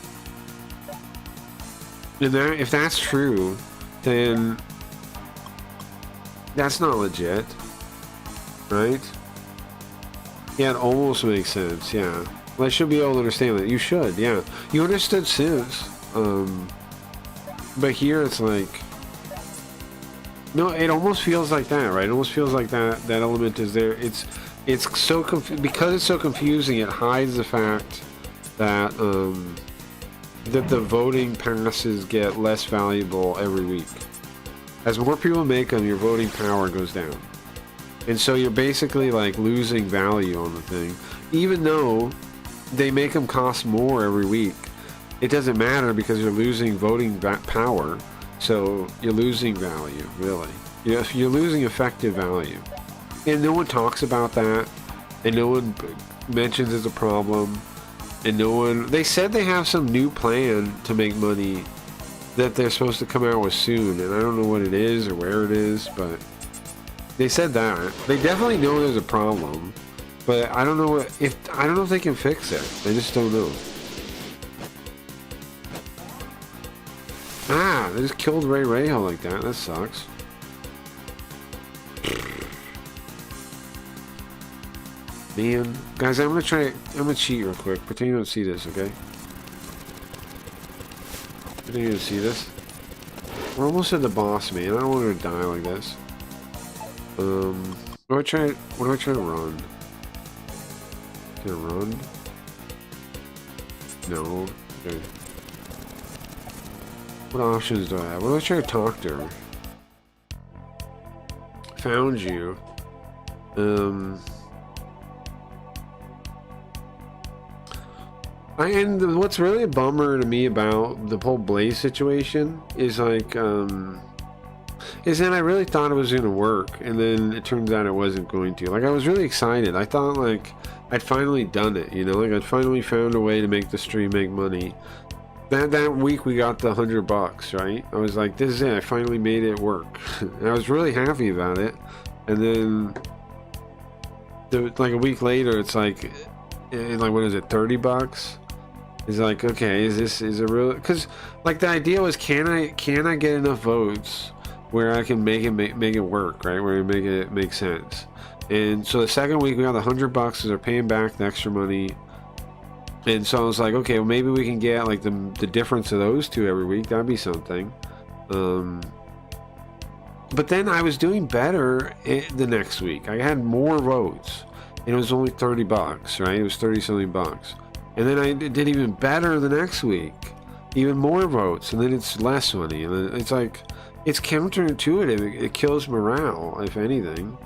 And if that's true, then that's not legit, right? Yeah, it almost makes sense, yeah. Well, I should be able to understand that. You should, yeah. You understood since, but here it's like, no, it almost feels like that, right? It almost feels like that element is there. It's so because it's so confusing, it hides the fact that that the voting passes get less valuable every week. As more people make them, your voting power goes down. And so you're basically like losing value on the thing. Even though they make them cost more every week, it doesn't matter because you're losing voting power. So you're losing value, really. You're losing effective value. And no one talks about that. And no one mentions it's a problem. And they said they have some new plan to make money that they're supposed to come out with soon, and I don't know what it is or where it is, but They said that. They definitely know there's a problem, but I don't know if they can fix it. I just don't know. Ah, they just killed Ray Rayho like that. That sucks. Man, guys, I'm gonna cheat real quick. Pretend you don't see this, okay? Pretend you don't see this. We're almost at the boss, man. I don't want her to die like this. What do I try to run? Can I run? No. Okay. What options do I have? What do I try to talk to her? Found you. And what's really a bummer to me about the whole Blaze situation is like, is that I really thought it was going to work, and then it turns out it wasn't going to. Like, I was really excited. I thought, like, I'd finally done it, you know? Like, I'd finally found a way to make the stream make money. That week we got the $100, right? I was like, this is it. I finally made it work. And I was really happy about it. And then, like, a week later, it's like what is it, $30? It's like, okay, is it real? Because, like, the idea was, can I get enough votes where I can make it work, right? Where I make it make sense. And so the second week we got the $100 because they're paying back the extra money. And so I was like, okay, well, maybe we can get like the difference of those two every week. That'd be something. But then I was doing better the next week. I had more votes, and it was only $30, right? It was 30 something bucks. And then I did even better the next week, even more votes, and then it's less money. And then it's like, it's counterintuitive. It kills morale, if anything.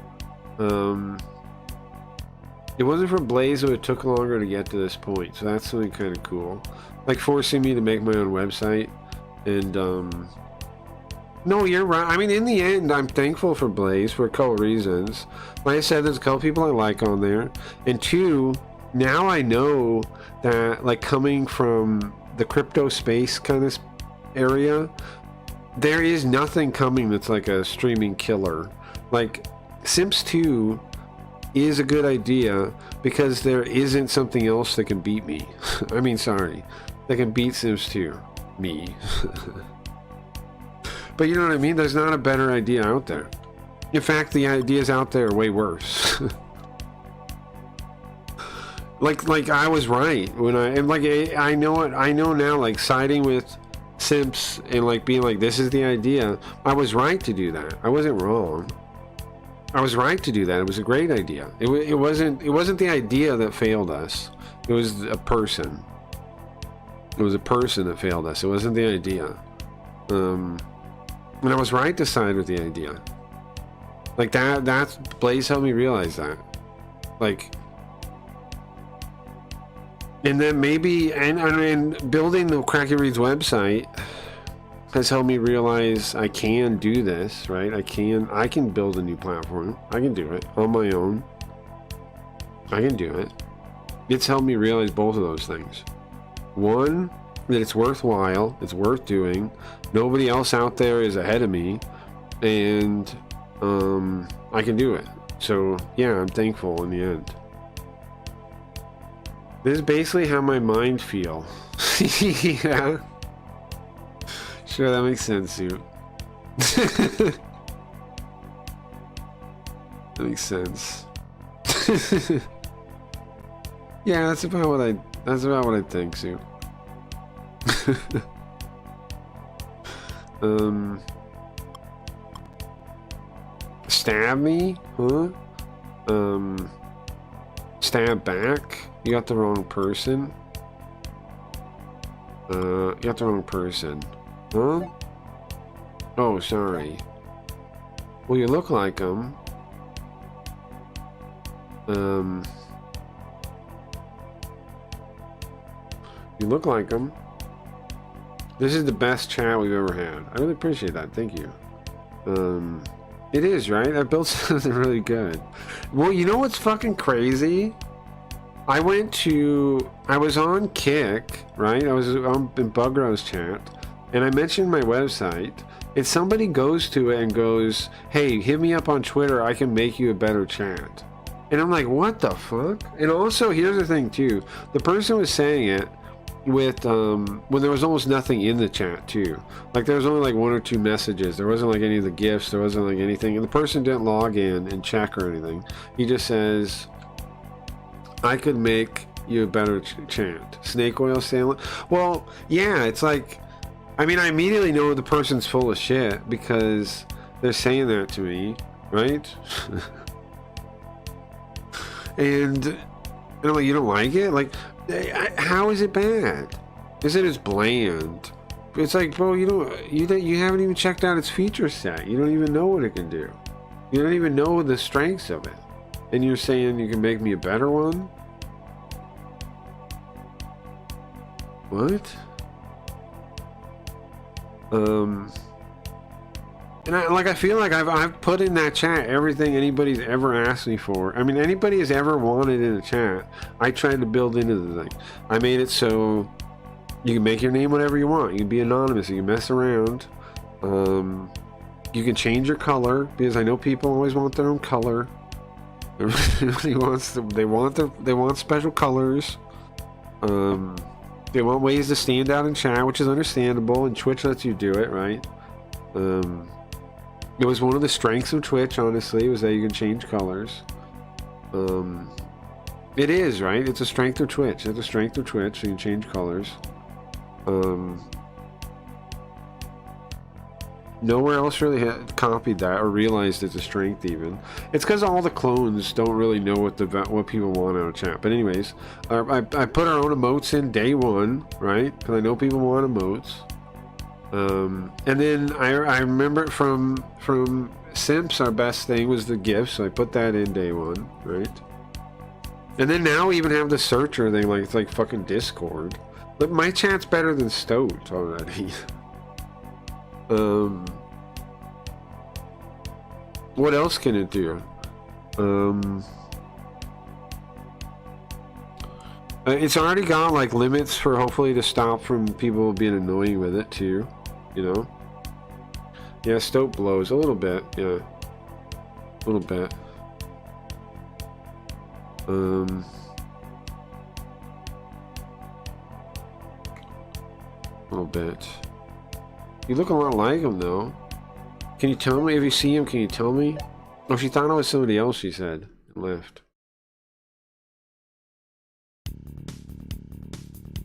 It wasn't for Blaze, so it took longer to get to this point. So that's something kind of cool. Like forcing me to make my own website. And, no, you're right. I mean, in the end, I'm thankful for Blaze for a couple reasons. Like I said, there's a couple people I like on there. And two, now I know that, like, coming from the crypto space kind of area, there is nothing coming that's like a streaming killer. Like, Sims 2 is a good idea because there isn't something else that can beat me. I mean, sorry, that can beat Sims 2. Me. But you know what I mean? There's not a better idea out there. In fact, the ideas out there are way worse. like I was right when I know it. I know now, like, siding with Simps and like being like, this is the idea. I was right to do that. I wasn't wrong. I was right to do that. It was a great idea. It wasn't the idea that failed us. It was a person. It was a person that failed us. It wasn't the idea. And I was right to side with the idea. Like that's Blaze helped me realize that. Like, and then maybe and building the Cracky Reads website has helped me realize I can do this, right? I can build a new platform. I can do it on my own. I can do it. It's helped me realize both of those things. One, that it's worthwhile, it's worth doing. Nobody else out there is ahead of me, and I can do it. So yeah, I'm thankful in the end. This is basically how my mind feel. Yeah. Sure, that makes sense, Suit. That makes sense. Yeah, that's about what I think, Suit. Stab me? Huh? Stab back? You got the wrong person. You got the wrong person. Huh? Oh, sorry. Well, you look like him. You look like him. This is the best chat we've ever had. I really appreciate that. Thank you. It is, right? I built something really good. Well, you know what's fucking crazy? I was on Kick, right? I was in Bugrow's chat, and I mentioned my website, If somebody goes to it and goes, hey, hit me up on Twitter, I can make you a better chat. And I'm like, what the fuck? And also, here's the thing too. The person was saying it with, when there was almost nothing in the chat too. Like there was only like 1 or 2 messages. There wasn't like any of the gifts. There wasn't like anything. And the person didn't log in and check or anything. He just says, I could make you a better chant. Snake oil sailing. Well, yeah, it's like, I mean, I immediately know the person's full of shit because they're saying that to me, right? and I'm like, you don't like it? Like, how is it bad? Is it as bland? It's like, bro, you haven't even checked out its feature set. You don't even know what it can do. You don't even know the strengths of it. And you're saying you can make me a better one? What? And I feel like I've put in that chat everything anybody's ever asked me for. I mean, anybody has ever wanted in a chat, I tried to build into the thing. I made it so you can make your name whatever you want. You can be anonymous. You can mess around. You can change your color because I know people always want their own color. Everybody wants they want special colors. They want ways to stand out in chat, which is understandable, and Twitch lets you do it, right? It was one of the strengths of Twitch, honestly, was that you can change colors. It is, right? It's a strength of Twitch. It's a strength of Twitch, so you can change colors. Nowhere else really copied that or realized it's a strength even. It's because all the clones don't really know what people want out of chat. But anyways, I put our own emotes in day 1, right? Because I know people want emotes. And then I remember from Simps, our best thing was the gifts, so I put that in day 1, right? And then now we even have the searcher thing, like it's like fucking Discord. But my chat's better than Stoat already. What else can it do? It's already got like limits for hopefully to stop from people being annoying with it too, you know? Yeah, Stoat blows a little bit, yeah. A little bit. A little bit. You look a lot like him, though. Can you tell me if you see him? Can you tell me? Oh, she thought it was somebody else. She said and left.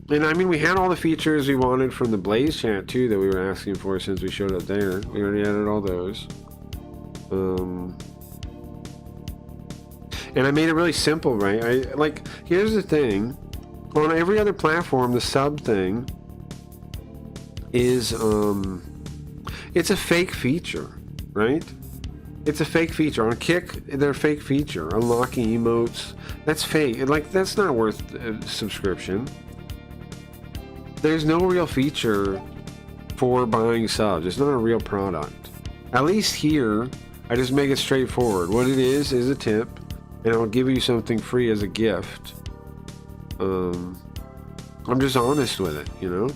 And I mean, we had all the features we wanted from the Blaze chat too that we were asking for since we showed up there. We already added all those. And I made it really simple, right? Here's the thing. On every other platform, the sub thing is it's a fake feature, right? It's a fake feature. On Kick, they're a fake feature. Unlocking emotes, that's fake. Like, that's not worth a subscription. There's no real feature for buying subs. It's not a real product. At least here, I just make it straightforward. What it is a tip, and I'll give you something free as a gift. I'm just honest with it, you know?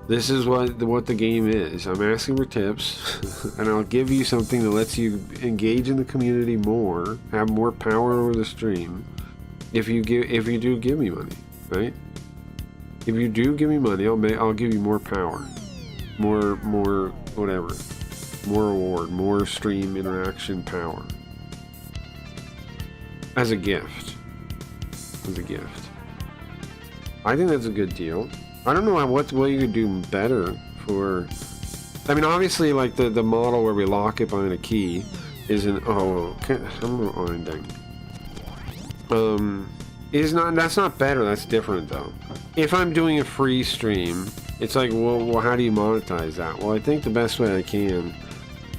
This is what the game is. I'm asking for tips, and I'll give you something that lets you engage in the community more, have more power over the stream. If you do give me money, right? If you do give me money, I'll give you more power, more whatever, more reward, more stream interaction power. As a gift. I think that's a good deal. I don't know what you could do better for. I mean, obviously, like the model where we lock it behind a key isn't. Oh, okay, I'm unwinding. That's not better. That's different though. If I'm doing a free stream, it's like, well, how do you monetize that? Well, I think the best way I can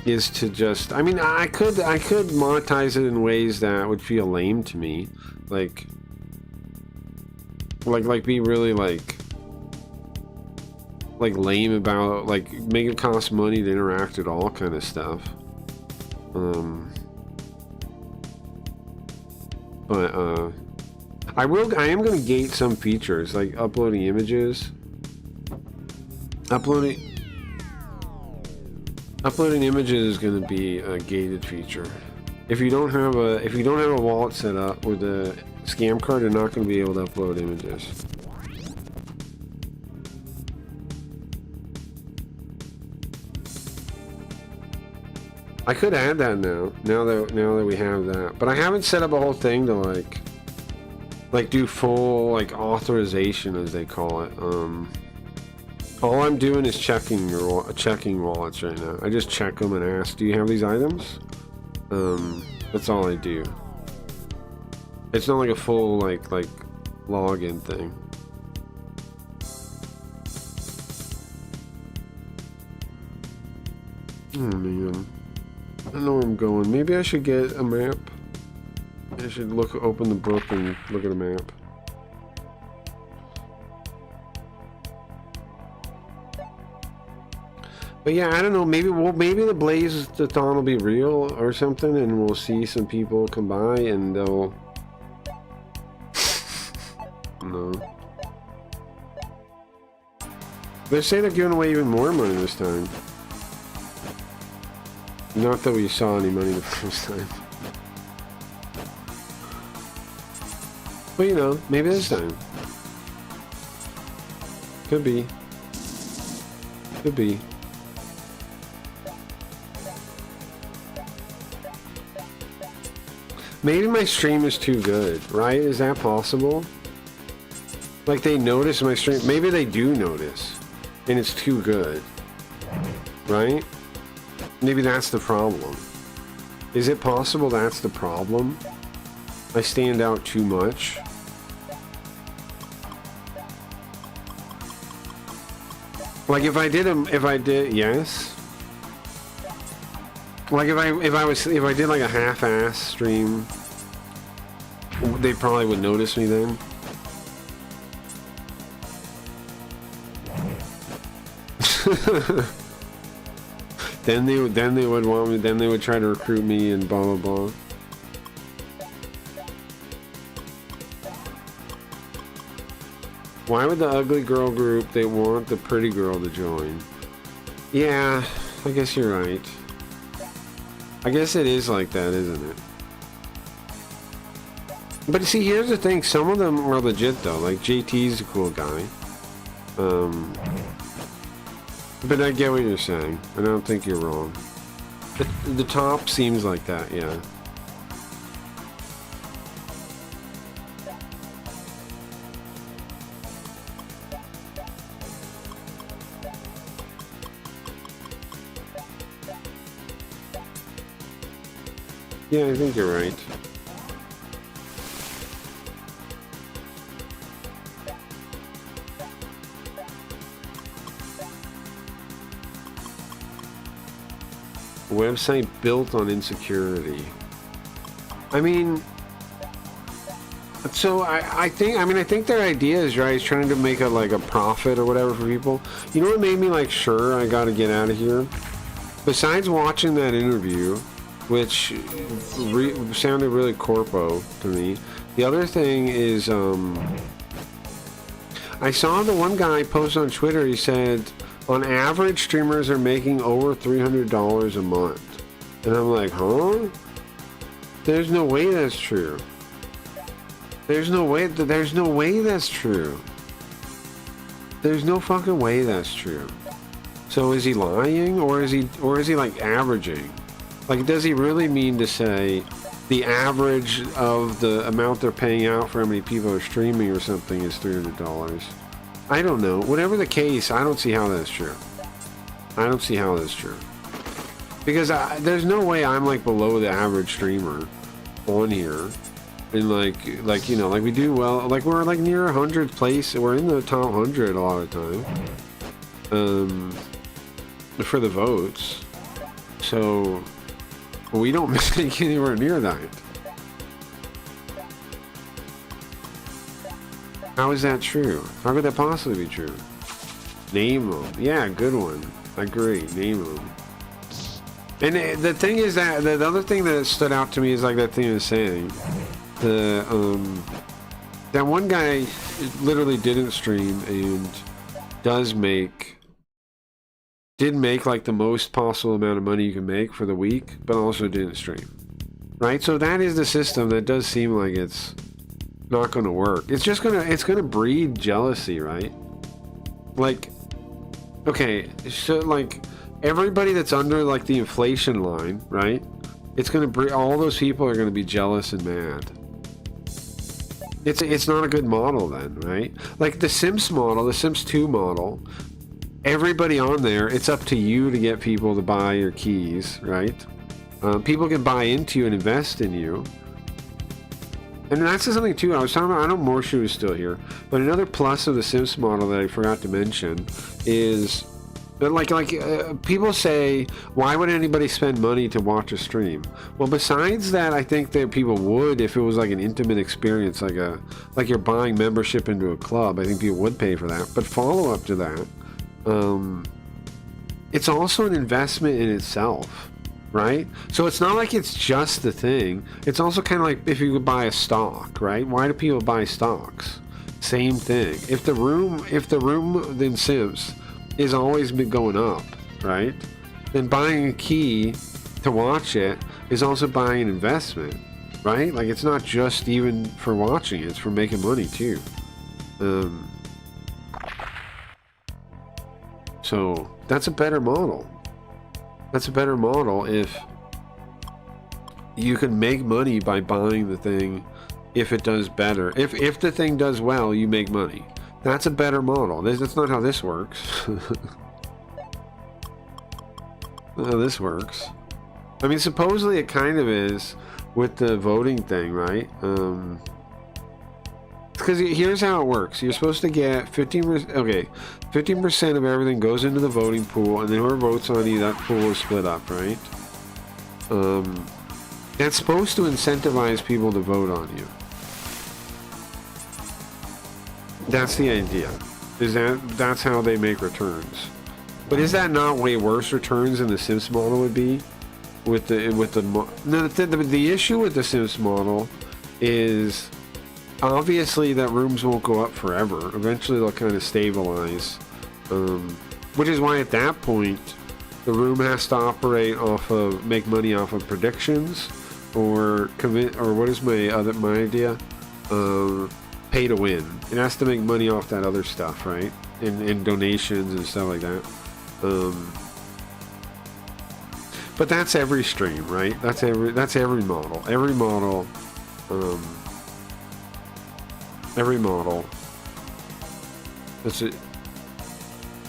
is to just. I mean, I could monetize it in ways that would feel lame to me, like be really like lame about, like, make it cost money to interact at all kind of stuff. But I am gonna gate some features, like uploading images. Uploading images is going to be a gated feature. If you don't have a wallet set up with a scam card, you're not going to be able to upload images. I could add that now that we have that, but I haven't set up a whole thing to like do full like authorization, as they call it. All I'm doing is checking wallets right now. I just check them and ask, do you have these items? That's all I do. It's not like a full like login thing. Oh man, I don't know where I'm going. Maybe I should get a map. I should open the book and look at a map. But yeah, I don't know. Maybe the Blaze-a-thon will be real or something, and we'll see some people come by and they'll. No. They say they're giving away even more money this time. Not that we saw any money the first time. But you know, maybe this time. Could be. Could be. Maybe my stream is too good, right? Is that possible? Like they notice my stream. Maybe they do notice. And it's too good. Right? Maybe that's the problem. Is it possible that's the problem? I stand out too much? Like if I did, yes. Like if I did like a half-ass stream, they probably would notice me then. Then they would want me. Then they would try to recruit me and blah blah blah. Why would the ugly girl group? They want the pretty girl to join. Yeah, I guess you're right. I guess it is like that, isn't it? But see, here's the thing. Some of them are legit though. Like JT's a cool guy. But I get what you're saying. I don't think you're wrong. The top seems like that, yeah. Yeah, I think you're right. A website built on insecurity. I mean, so I think their idea is right. Is trying to make a profit or whatever for people. You know what made me like, sure, I got to get out of here. Besides watching that interview, which sounded really corpo to me. The other thing is, I saw the one guy post on Twitter. He said, on average, streamers are making over $300 a month. And I'm like, huh? There's no way that's true. There's no way that's true. There's no fucking way that's true. So is he lying, or is he like averaging? Like, does he really mean to say the average of the amount they're paying out for how many people are streaming or something is $300? I don't know. Whatever the case, I don't see how that's true. I don't see how that's true. Because there's no way I'm like below the average streamer on here. And like you know, like we do well. Like we're like near 100th place. We're in the top 100 a lot of the time. For the votes. So we don't make anywhere near that. How is that true? How could that possibly be true? Name them. Yeah, good one. I agree. Name them. And the thing is that the other thing that stood out to me is like that thing I was saying. That one guy literally didn't stream and does make did make like the most possible amount of money you can make for the week, but also didn't stream. Right? So that is the system that does seem like it's not going to work. It's just it's going to breed jealousy, right? Like, okay, so like everybody that's under like the inflation line, right? It's going to breed, all those people are going to be jealous and mad. It's not a good model then, right? Like the Sims model, the Sims 2 model, everybody on there, it's up to you to get people to buy your keys, right? People can buy into you and invest in you. And that's something too, I was talking about, I know Morshu is still here, but another plus of the Sims model that I forgot to mention is that people say, why would anybody spend money to watch a stream? Well, besides that, I think that people would if it was like an intimate experience, like you're buying membership into a club. I think people would pay for that. But follow up to that, it's also an investment in itself. Right? So it's not like it's just the thing. It's also kind of like if you could buy a stock, right? Why do people buy stocks? Same thing. If the room in Sims is always been going up, right? Then buying a key to watch it is also buying an investment, right? Like it's not just even for watching, it's for making money too. So that's a better model. That's a better model if you can make money by buying the thing if it does better. If the thing does well, you make money. That's a better model. That's not how this works. Not how this works. I mean, supposedly it kind of is with the voting thing, right? Because here's how it works. You're supposed to get 15%. Okay, 15% of everything goes into the voting pool, and then whoever votes on you, that pool is split up, right? That's supposed to incentivize people to vote on you. That's the idea. That's how they make returns. But is that not way worse returns than the Sims model would be? The issue with the Sims model is obviously that rooms won't go up forever. Eventually they'll kind of stabilize. Which is why at that point the room has to operate make money off of predictions or what is my idea? Pay to win. It has to make money off that other stuff, right? And donations and stuff like that. But that's every stream, right? That's every model. Every model.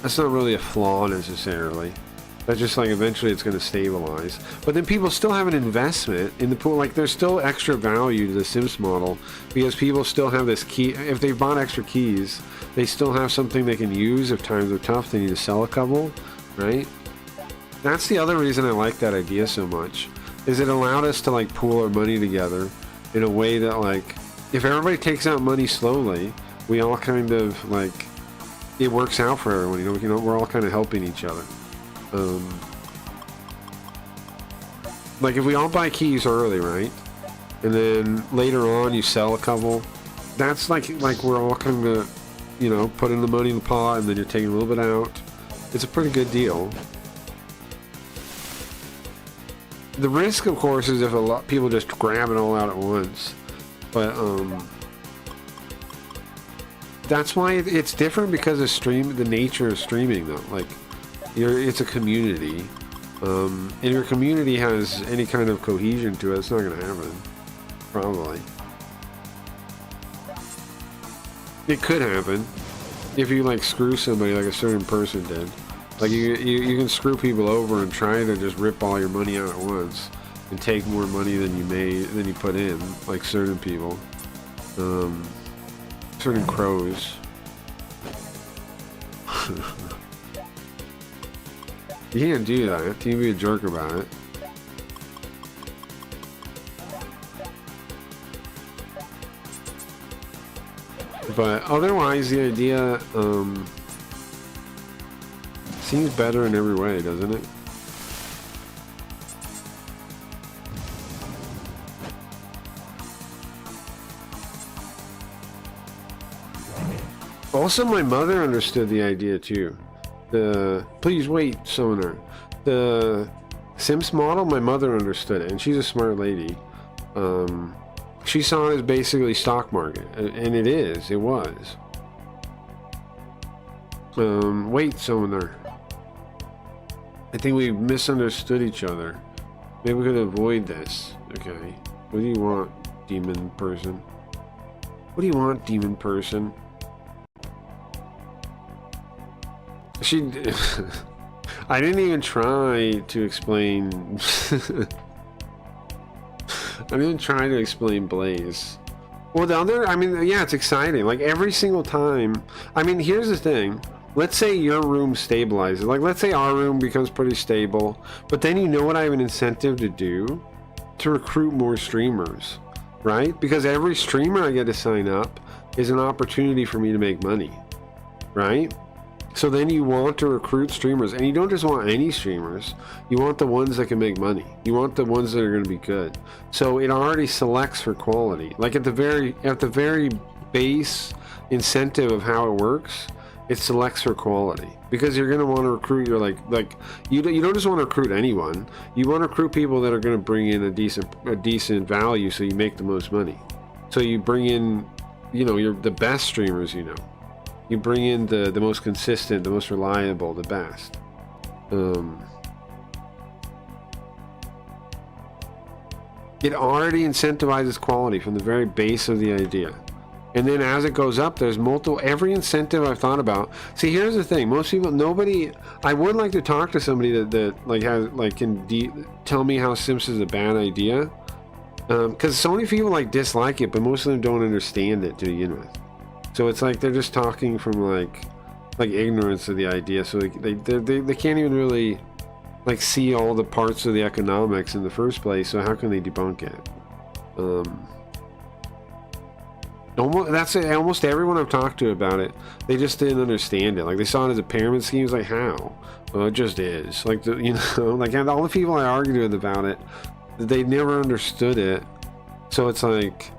That's not really a flaw necessarily. That's just like eventually it's going to stabilize. But then people still have an investment in the pool. Like there's still extra value to the Sims model because people still have this key. If they bought extra keys, they still have something they can use if times are tough. They need to sell a couple, right? That's the other reason I like that idea so much. Is it allowed us to like pool our money together in a way that like if everybody takes out money slowly, we all kind of like it works out for everyone. You know, we're all kind of helping each other. Like if we all buy keys early, right? And then later on you sell a couple. That's like we're all kind of, you know, putting the money in the pot and then you're taking a little bit out. It's a pretty good deal. The risk, of course, is if a lot people just grab it all out at once. But that's why it's different because of the nature of streaming, though. Like, it's a community. And your community has any kind of cohesion to it, it's not going to happen. Probably. It could happen if you like screw somebody like a certain person did. Like you can screw people over and try to just rip all your money out at once and take more money than you put in, like certain people. Certain crows. You can't do that. You can't be a jerk about it. But otherwise, the idea seems better in every way, doesn't it? Also, my mother understood the idea too. Please wait, Sonar. The Sims model, my mother understood it, and she's a smart lady. She saw it as basically stock market, and it was. Wait, Sonar. I think we misunderstood each other. Maybe we could avoid this. Okay. What do you want, demon person? What do you want, demon person? She... I didn't even try to explain... I didn't try to explain Blaze. Well, the other... I mean, yeah, it's exciting. Like, every single time... I mean, here's the thing. Let's say your room stabilizes. Like, let's say our room becomes pretty stable. But then you know what I have an incentive to do? To recruit more streamers. Right? Because every streamer I get to sign up is an opportunity for me to make money. Right? So then you want to recruit streamers. And you don't just want any streamers. You want the ones that can make money. You want the ones that are going to be good. So it already selects for quality. Like at the very base incentive of how it works, it selects for quality, because you're going to want to recruit your you don't just want to recruit anyone. You want to recruit people that are going to bring in a decent value, so you make the most money. So you bring in, you're the best streamers, you bring in the most consistent, the most reliable, the best. It already incentivizes quality from the very base of the idea. And then as it goes up, there's every incentive I've thought about. See, here's the thing. Most people, I would like to talk to somebody that can tell me how Sims is a bad idea. Because so many people dislike it, but most of them don't understand it to begin with. So it's like they're just talking from like ignorance of the idea. So they can't even really see all the parts of the economics in the first place. So how can they debunk it? Almost everyone I've talked to about it, they just didn't understand it. Like, they saw it as a pyramid scheme. It's like, how? Well, it just is. All the people I argued with about it, they never understood it. So it's like,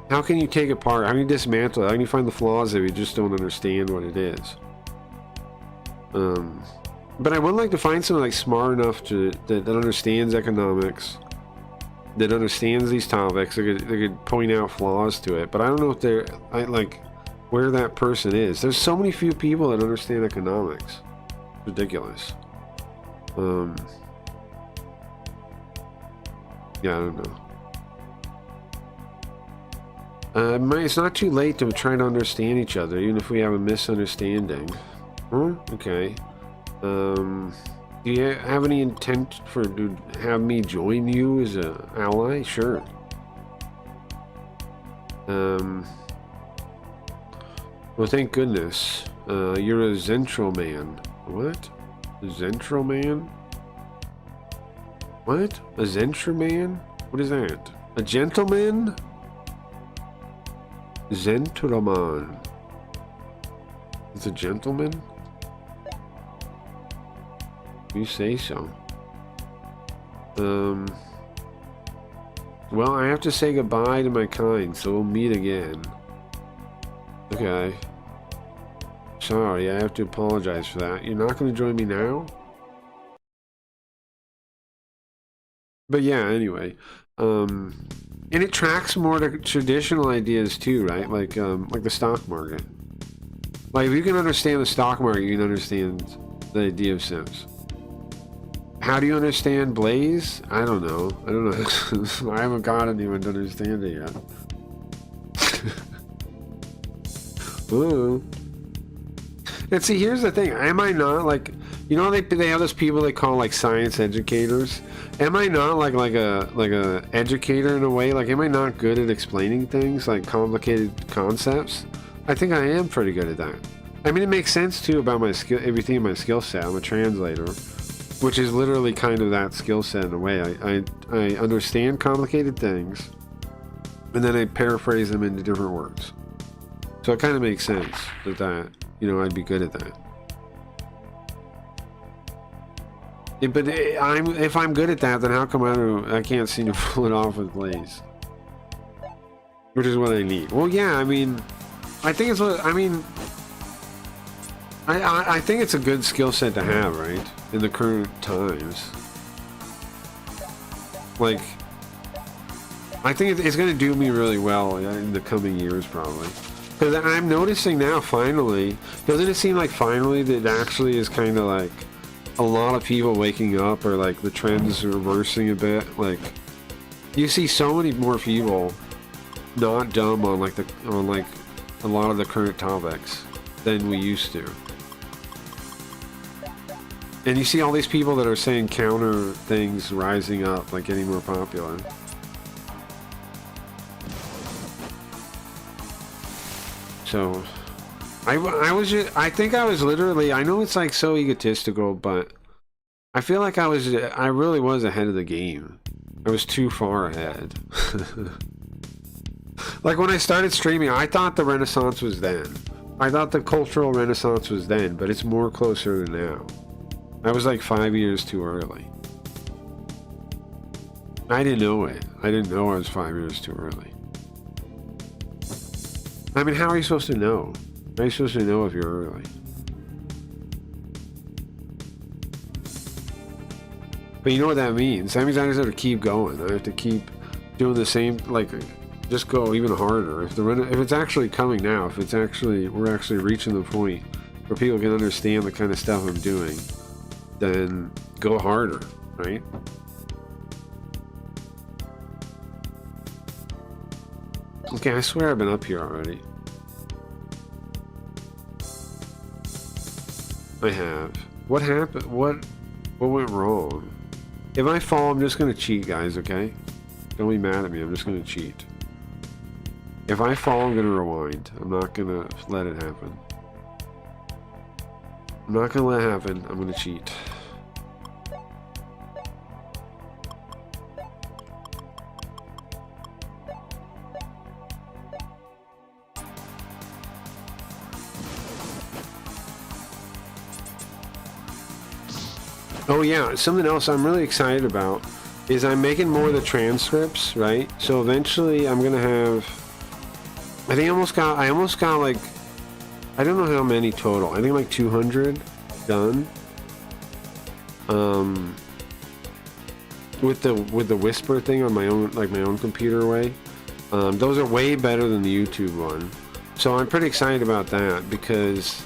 how can you take it apart? How can you dismantle it? How can you find the flaws if you just don't understand what it is? But I would like to find someone smart enough that understands economics, that understands these topics. They could point out flaws to it, but I don't know if where that person is. There's so many few people that understand economics. It's ridiculous. Yeah, I don't know. It's not too late to try to understand each other, even if we have a misunderstanding. Huh? Okay. Do you have any intent to have me join you as an ally? Sure. Well, thank goodness. You're a Zentral man. What? A Zentral man? What? A Zentral man? What is that? A gentleman? Zentraman. It's a gentleman? You say so. Well, I have to say goodbye to my kind, so we'll meet again. Okay. Sorry, I have to apologize for that. You're not going to join me now? But yeah, anyway. And it tracks more to traditional ideas too, right? Like the stock market. Like, if you can understand the stock market, you can understand the idea of Sims. How do you understand Blaze? I don't know. I haven't got anyone to understand it yet. Ooh. And see, here's the thing. Am I not they have those people they call science educators? Am I not like a educator in a way? Like, am I not good at explaining things, like complicated concepts? I think I am pretty good at that. I mean, it makes sense too about my skill, everything in my skill set. I'm a translator, which is literally kind of that skill set in a way. I understand complicated things, and then I paraphrase them into different words. So it kind of makes sense that I'd be good at that. But if I'm good at that, then how come I can't seem to pull it off with Blaze? Which is what I need. Well, yeah, I mean, I think it's what, I mean, I think it's a good skill set to have, right? In the current times. Like, I think it's going to do me really well in the coming years, probably. Because I'm noticing now, finally, doesn't it seem like finally that it actually is kind of like a lot of people waking up, or like the trends reversing a bit? Like, you see so many more people not dumb on like a lot of the current topics than we used to. And you see all these people that are saying counter things rising up, like getting more popular. So, I think I was literally, I know it's like so egotistical, but I feel like I really was ahead of the game. I was too far ahead. Like when I started streaming, I thought the Renaissance was then. I thought the cultural Renaissance was then, but it's more closer than now. I was like 5 years too early. I didn't know it. I didn't know I was 5 years too early. I mean, how are you supposed to know? How are you supposed to know if you're early? But you know what that means? That means I just have to keep going. I have to keep doing the same, like, just go even harder. If it's actually coming now, if it's actually, we're actually reaching the point where people can understand the kind of stuff I'm doing, then go harder, right? Okay, I swear I've been up here already. I have. What happened? What went wrong? If I fall, I'm just gonna cheat, guys, okay? Don't be mad at me, I'm just gonna cheat. If I fall, I'm gonna rewind. I'm not gonna let it happen. I'm not gonna let it happen, I'm gonna cheat. Oh yeah, something else I'm really excited about is I'm making more of the transcripts, right? So eventually I'm gonna have, I almost got like, I don't know how many total. I think like 200 done. With the whisper thing on my own computer way. Those are way better than the YouTube one. So I'm pretty excited about that because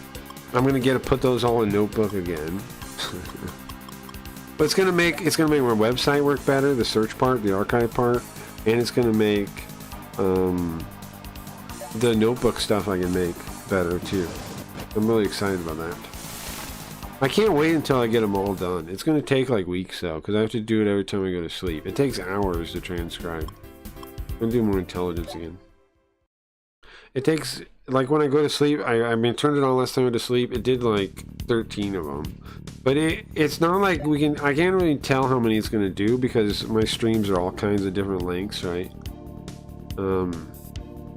I'm gonna get to put those all in Notebook again. But it's gonna make my website work better, the search part, the archive part, and it's gonna make the Notebook stuff I can make better too. I'm really excited about that. I can't wait until I get them all done. It's gonna take like weeks though, because I have to do it every time I go to sleep. It takes hours to transcribe. I'm gonna do more intelligence again. It takes, like when I go to sleep, I mean, turned it on last time I went to sleep, it did like 13 of them. But it's not like I can't really tell how many it's going to do because my streams are all kinds of different lengths, right?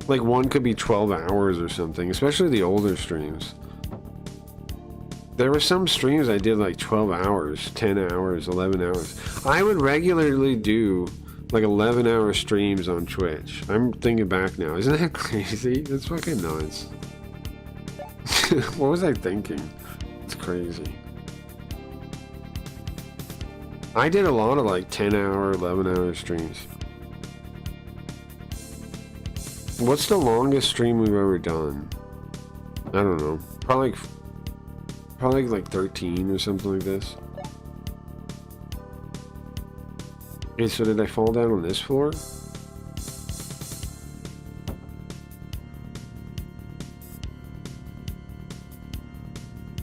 Like one could be 12 hours or something, especially the older streams. There were some streams I did like 12 hours, 10 hours, 11 hours. I would regularly do like 11-hour streams on Twitch. I'm thinking back now. Isn't that crazy? That's fucking nuts. What was I thinking? It's crazy. I did a lot of like 10-hour, 11-hour streams. What's the longest stream we've ever done? I don't know. Probably like 13 or something like this. Okay, so did I fall down on this floor?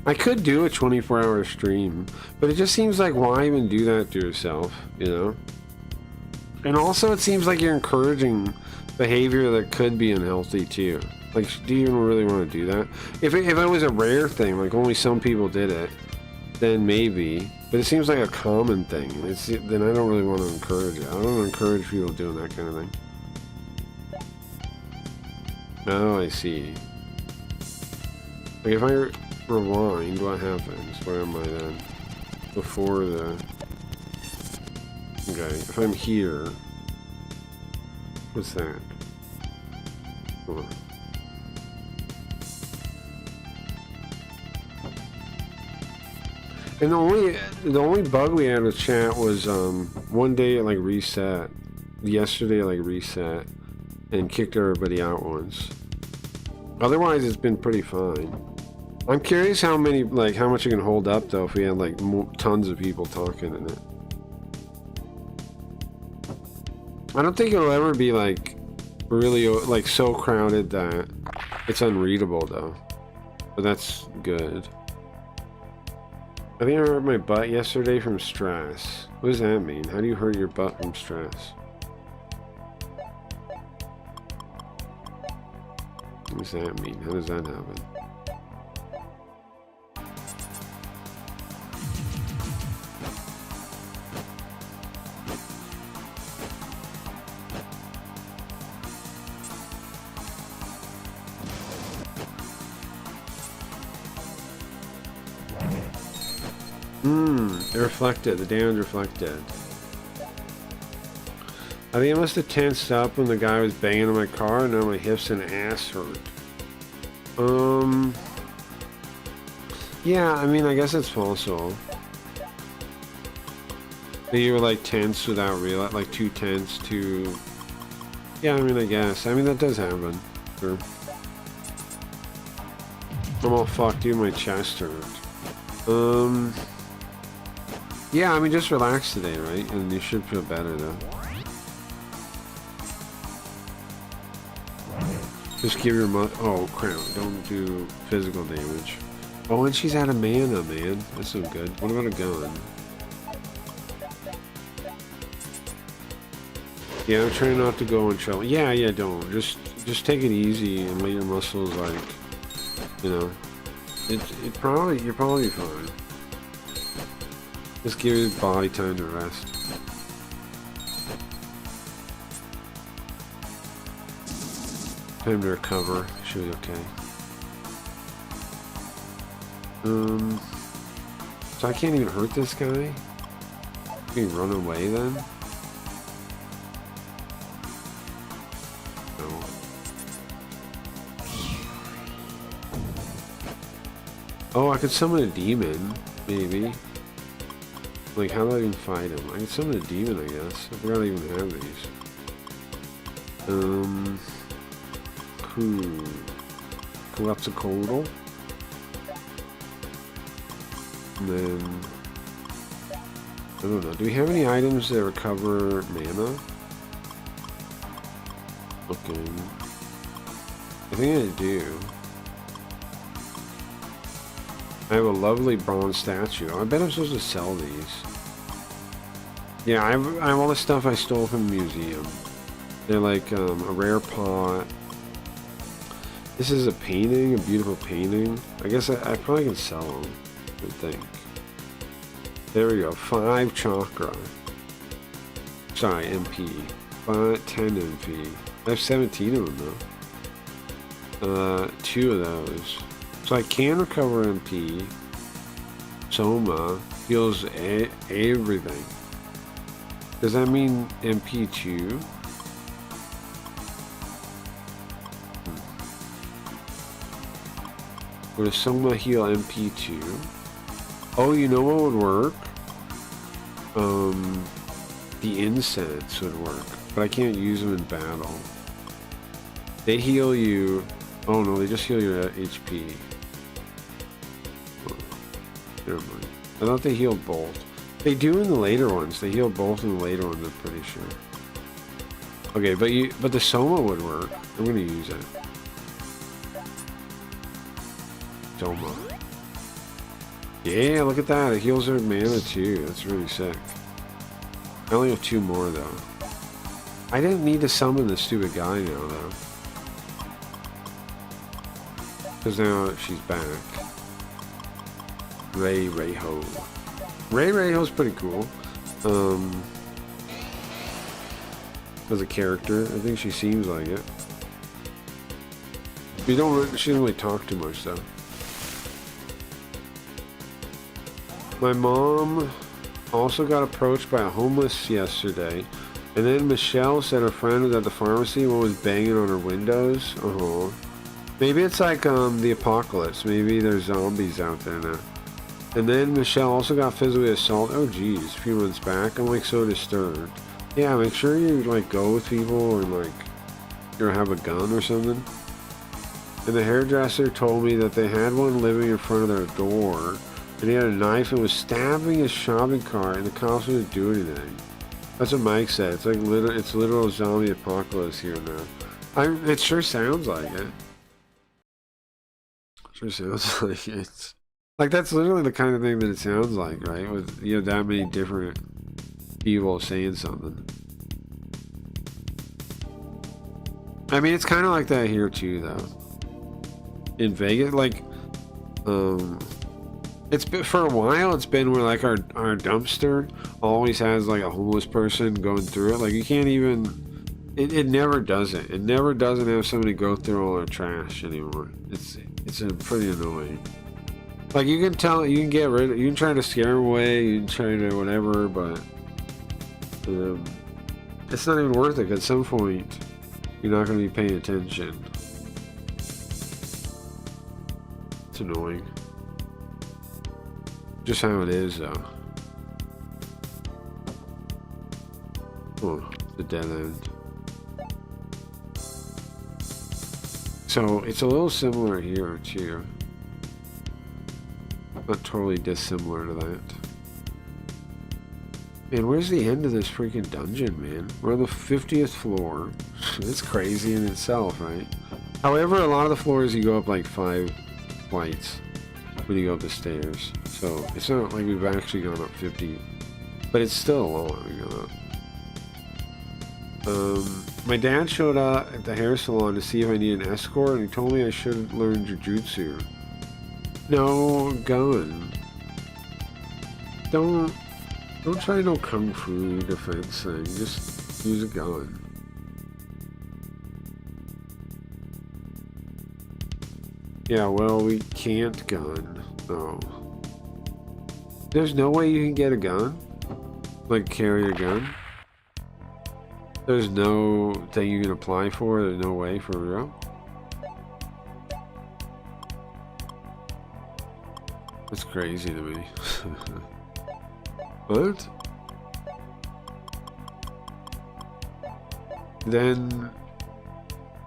I could do a 24-hour stream, but it just seems like, why even do that to yourself, you know? And also it seems like you're encouraging behavior that could be unhealthy too. Like, do you even really want to do that? If it was a rare thing, like only some people did it, then maybe. But it seems like a common thing. Then I don't really want to encourage it. I don't want to encourage people doing that kind of thing. Oh, I see. Like if I rewind, what happens? Where am I then? Before the... Okay, if I'm here... What's that? Hold on. And the only bug we had with chat was one day it like reset. Yesterday it like reset and kicked everybody out once. Otherwise it's been pretty fine. I'm curious how many, like, how much it can hold up though if we had like tons of people talking in it. I don't think it'll ever be like really like so crowded that it's unreadable though. But that's good. I think I hurt my butt yesterday from stress. What does that mean? How do you hurt your butt from stress? What does that mean? How does that happen? It reflected. The damage reflected. I think I must have tensed up when the guy was banging on my car, and now my hips and ass hurt. Yeah, I mean, I guess it's possible. You were like tense without real, like too tense, too. Yeah, I mean, I guess. I mean, that does happen. Sure. I'm all fucked, dude. My chest hurt. Yeah, I mean, just relax today, right? And you should feel better, though. Just give your oh, crap. Don't do physical damage. Oh, and she's out of mana, man. That's so good. What about a gun? Yeah, I'm trying not to go in trouble. Yeah, don't. Just take it easy and let your muscles, like, you know. You're probably fine. Just give your body time to rest. Time to recover. Should be okay. So I can't even hurt this guy? Can he run away then? No. Oh, I could summon a demon, maybe. Like, how do I even fight him? I can summon a demon, I guess. I forgot I even have these. Quetzalcoatl. And then... I don't know. Do we have any items that recover mana? Looking. I think I do. I have a lovely bronze statue. I bet I'm supposed to sell these. Yeah, I have all the stuff I stole from the museum. They're like a rare pot. This is a painting, a beautiful painting. I guess I probably can sell them, I would think. There we go, 5 chakra. Sorry, MP. 10 MP. I have 17 of them though. 2 of those. So I can recover MP. Soma heals everything. Does that mean MP2? Would a Soma heal MP2? Oh, you know what would work? The incense would work. But I can't use them in battle. They heal you... Oh no, they just heal your HP. Never mind. I thought they healed both. They do in the later ones. They heal both in the later ones, I'm pretty sure. Okay, but the Soma would work. I'm gonna use it. Soma. Yeah, look at that. It heals their mana too. That's really sick. I only have 2 more though. I didn't need to summon this stupid guy now though. Because now she's back. Ray-Ho. Ray-Ho's pretty cool. As a character, I think she seems like it. She doesn't really talk too much though. My mom also got approached by a homeless yesterday, and then Michelle said her friend was at the pharmacy and one was banging on her windows. Maybe it's like the apocalypse. Maybe there's zombies out there now. And then Michelle also got physically assaulted. Oh geez, a few months back. I'm like so disturbed. Yeah, make sure you like go with people or like or have a gun or something. And the hairdresser told me that they had one living in front of their door, and he had a knife and was stabbing his shopping cart, and the cops didn't do anything. That's what Mike said. It's like literal zombie apocalypse here now. It sure sounds like it. Sure sounds like it. Like that's literally the kind of thing that it sounds like, right? With that many different people saying something. I mean, it's kind of like that here too, though. In Vegas, like, it's been for a while. It's been where like our dumpster always has like a homeless person going through it. Like you can't even. It never does it. It never doesn't have somebody go through all our trash anymore. It's pretty annoying. Like you can tell, you can get rid of, you can try to scare them away, you can try to whatever, but it's not even worth it. At some point, you're not going to be paying attention. It's annoying. Just how it is, though. Oh, the dead end. So it's a little similar here too. Not totally dissimilar to that. Man, where's the end of this freaking dungeon, man? We're on the 50th floor. It's crazy in itself, right? However, a lot of the floors you go up like 5 flights when you go up the stairs. So it's not like we've actually gone up 50, but it's still a long way to go up. My dad showed up at the hair salon to see if I need an escort, and he told me I should learn jujutsu. No, gun. Don't try no kung fu defense thing. Just use a gun. Yeah, well, we can't gun. No. There's no way you can get a gun? Like, carry a gun? There's no thing you can apply for? There's no way, for real? That's crazy to me. What? Then,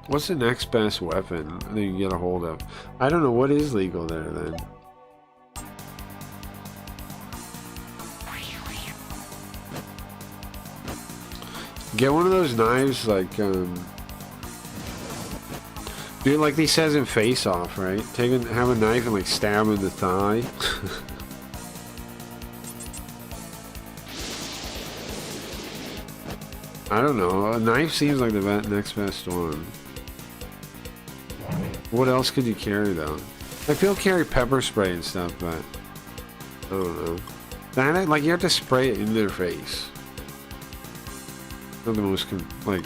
what's the next best weapon that you can get a hold of? I don't know, what is legal there then? Get one of those knives, like, dude, like he says in Face Off, right? Have a knife and like stab him in the thigh. I don't know. A knife seems like the next best one. What else could you carry though? Like people carry pepper spray and stuff, but I don't know. That like you have to spray it in their face. Not the most like.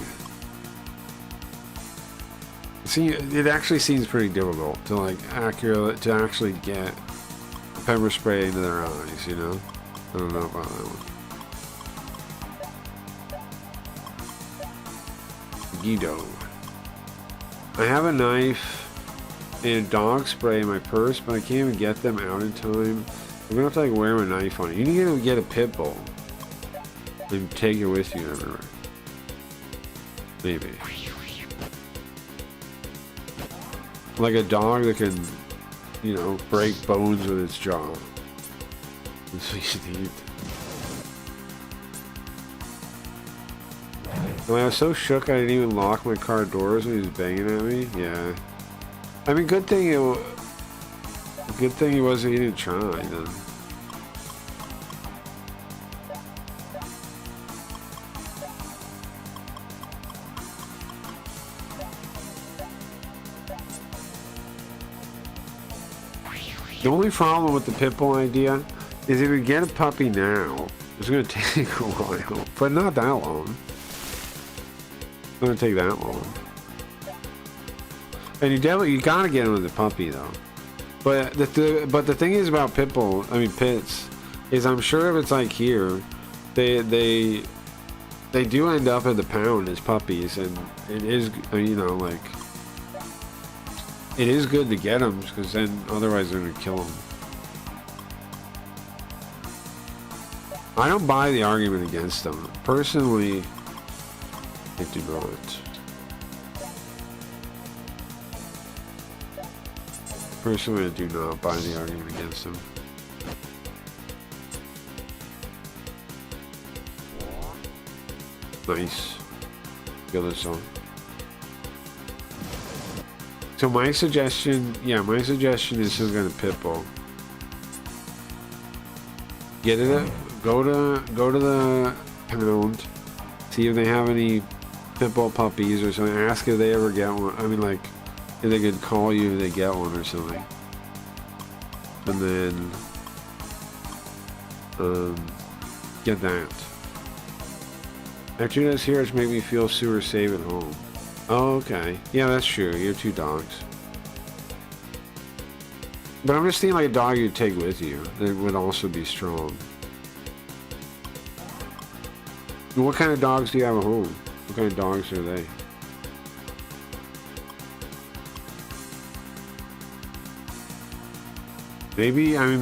See, it actually seems pretty difficult to like actually get pepper spray into their eyes. You know, I don't know about that one. Guido. I have a knife and a dog spray in my purse, but I can't even get them out in time. I'm gonna have to like wear my knife on it. You need to get a pit bull and take it with you everywhere. Maybe. Like a dog that can, you know, break bones with its jaw. That's what you need. When I was so shook I didn't even lock my car doors when he was banging at me. Yeah. I mean, good thing he wasn't. He didn't try then. The only problem with the pit bull idea is if you get a puppy now, it's going to take a while, but not that long. It's going to take that long. And you gotta get him with a puppy though. But the thing is about pits, is I'm sure if it's like here, they do end up at the pound as puppies, and it is, you know, like, it is good to get them because then otherwise they're gonna kill them. I don't buy the argument against them. Personally, I do not. Personally, I do not buy the argument against them. Nice. Good song. So my suggestion, my suggestion is some kind of pitbull. Get it? Go to the pound, see if they have any pitbull puppies or something. Ask if they ever get one. I mean, like, if they could call you if they get one or something. And then get that. Actually, this here make me feel super safe at home. Oh, okay. Yeah, that's true. You have 2 dogs. But I'm just thinking like a dog you'd take with you that would also be strong. What kind of dogs do you have at home? What kind of dogs are they? Maybe, I don't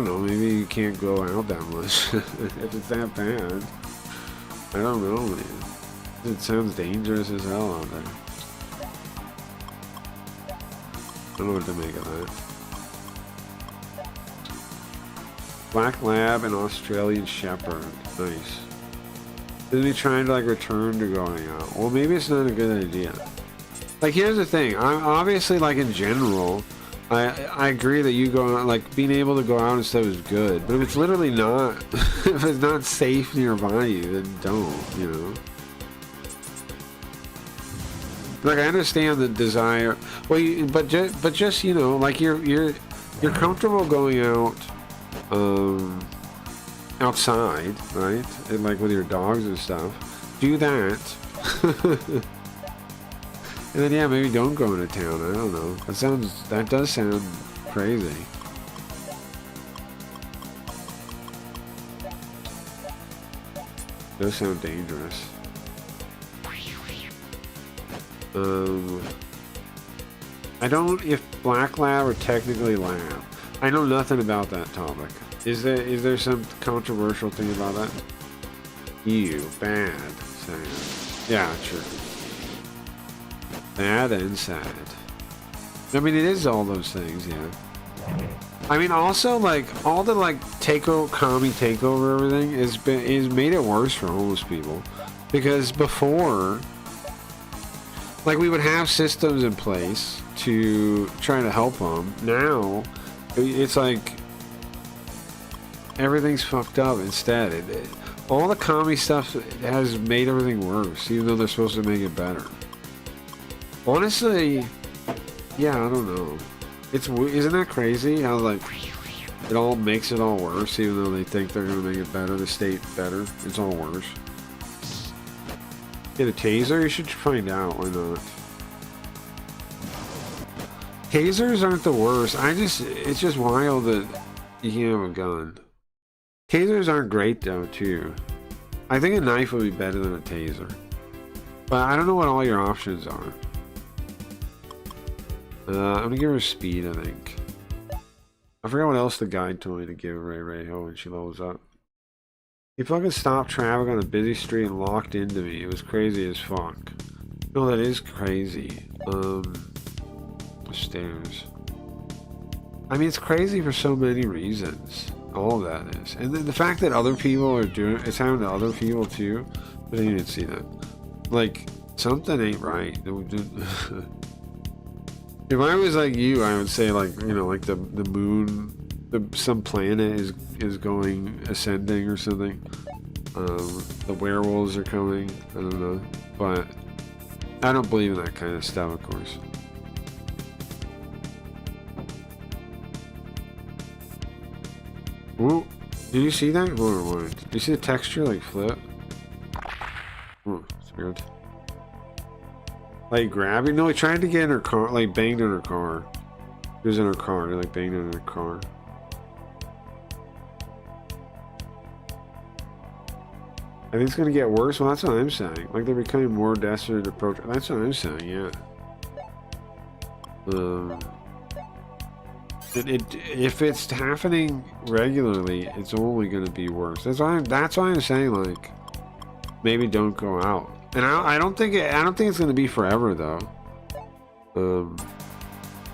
know. Maybe you can't go out that much if it's that bad. I don't know, man. It sounds dangerous as hell out there. I don't know what to make of that. Black Lab and Australian Shepherd. Nice. Isn't he trying to like return to going out? Well, maybe it's not a good idea. Like, here's the thing. I'm obviously, like, in general, I agree that you go out, like, being able to go out and stuff is good. But if it's literally not, if it's not safe nearby you, then don't, you know? Like, I understand the desire. Well, but just you know, like, you're comfortable going out, outside, right? And, like, with your dogs and stuff. Do that. And then, yeah, maybe don't go into town. I don't know. That does sound crazy. Does sound dangerous. I don't, if Black Lab or technically Lab. I know nothing about that topic. Is there some controversial thing about that? Ew, bad, sad. Yeah, true. Bad and sad. I mean, it is all those things, yeah. I mean, also, like, all the, like, commie takeover everything is made it worse for homeless people. Because before, like, we would have systems in place to try to help them. Now, it's like, everything's fucked up instead. All the commie stuff has made everything worse, even though they're supposed to make it better. Honestly, yeah, I don't know. Isn't that crazy how, like, it all makes it all worse, even though they think they're gonna make it better, the state better. It's all worse. Get a taser? You should find out. Why not? Tasers aren't the worst. It's just wild that you can't have a gun. Tasers aren't great though, too. I think a knife would be better than a taser. But I don't know what all your options are. I'm gonna give her speed, I think. I forgot what else the guide told me to give Ray Rayho when she levels up. He fucking stopped traffic on a busy street and locked into me. It was crazy as fuck. No, that is crazy. The stairs. I mean, it's crazy for so many reasons. All of that is. And then the fact that other people are doing it's happening to other people too. But I didn't see that. Like, something ain't right. If I was like you, I would say, like, you know, like the moon, some planet is going ascending or something. The werewolves are coming. I don't know, but I don't believe in that kind of stuff, of course. Ooh, did you see that? Hold on, wait. Did you see the texture like flip? Ooh, it's weird. Like grabbing? No, he tried to get in her car, like banged in her car. He was in her car, he like banged in her car. I think it's gonna get worse. Well, that's what I'm saying. Like, they're becoming more desperate to approach. That's what I'm saying, yeah. if it's happening regularly, it's only going to be worse. That's why I'm saying, like, maybe don't go out. And I don't think it's going to be forever though.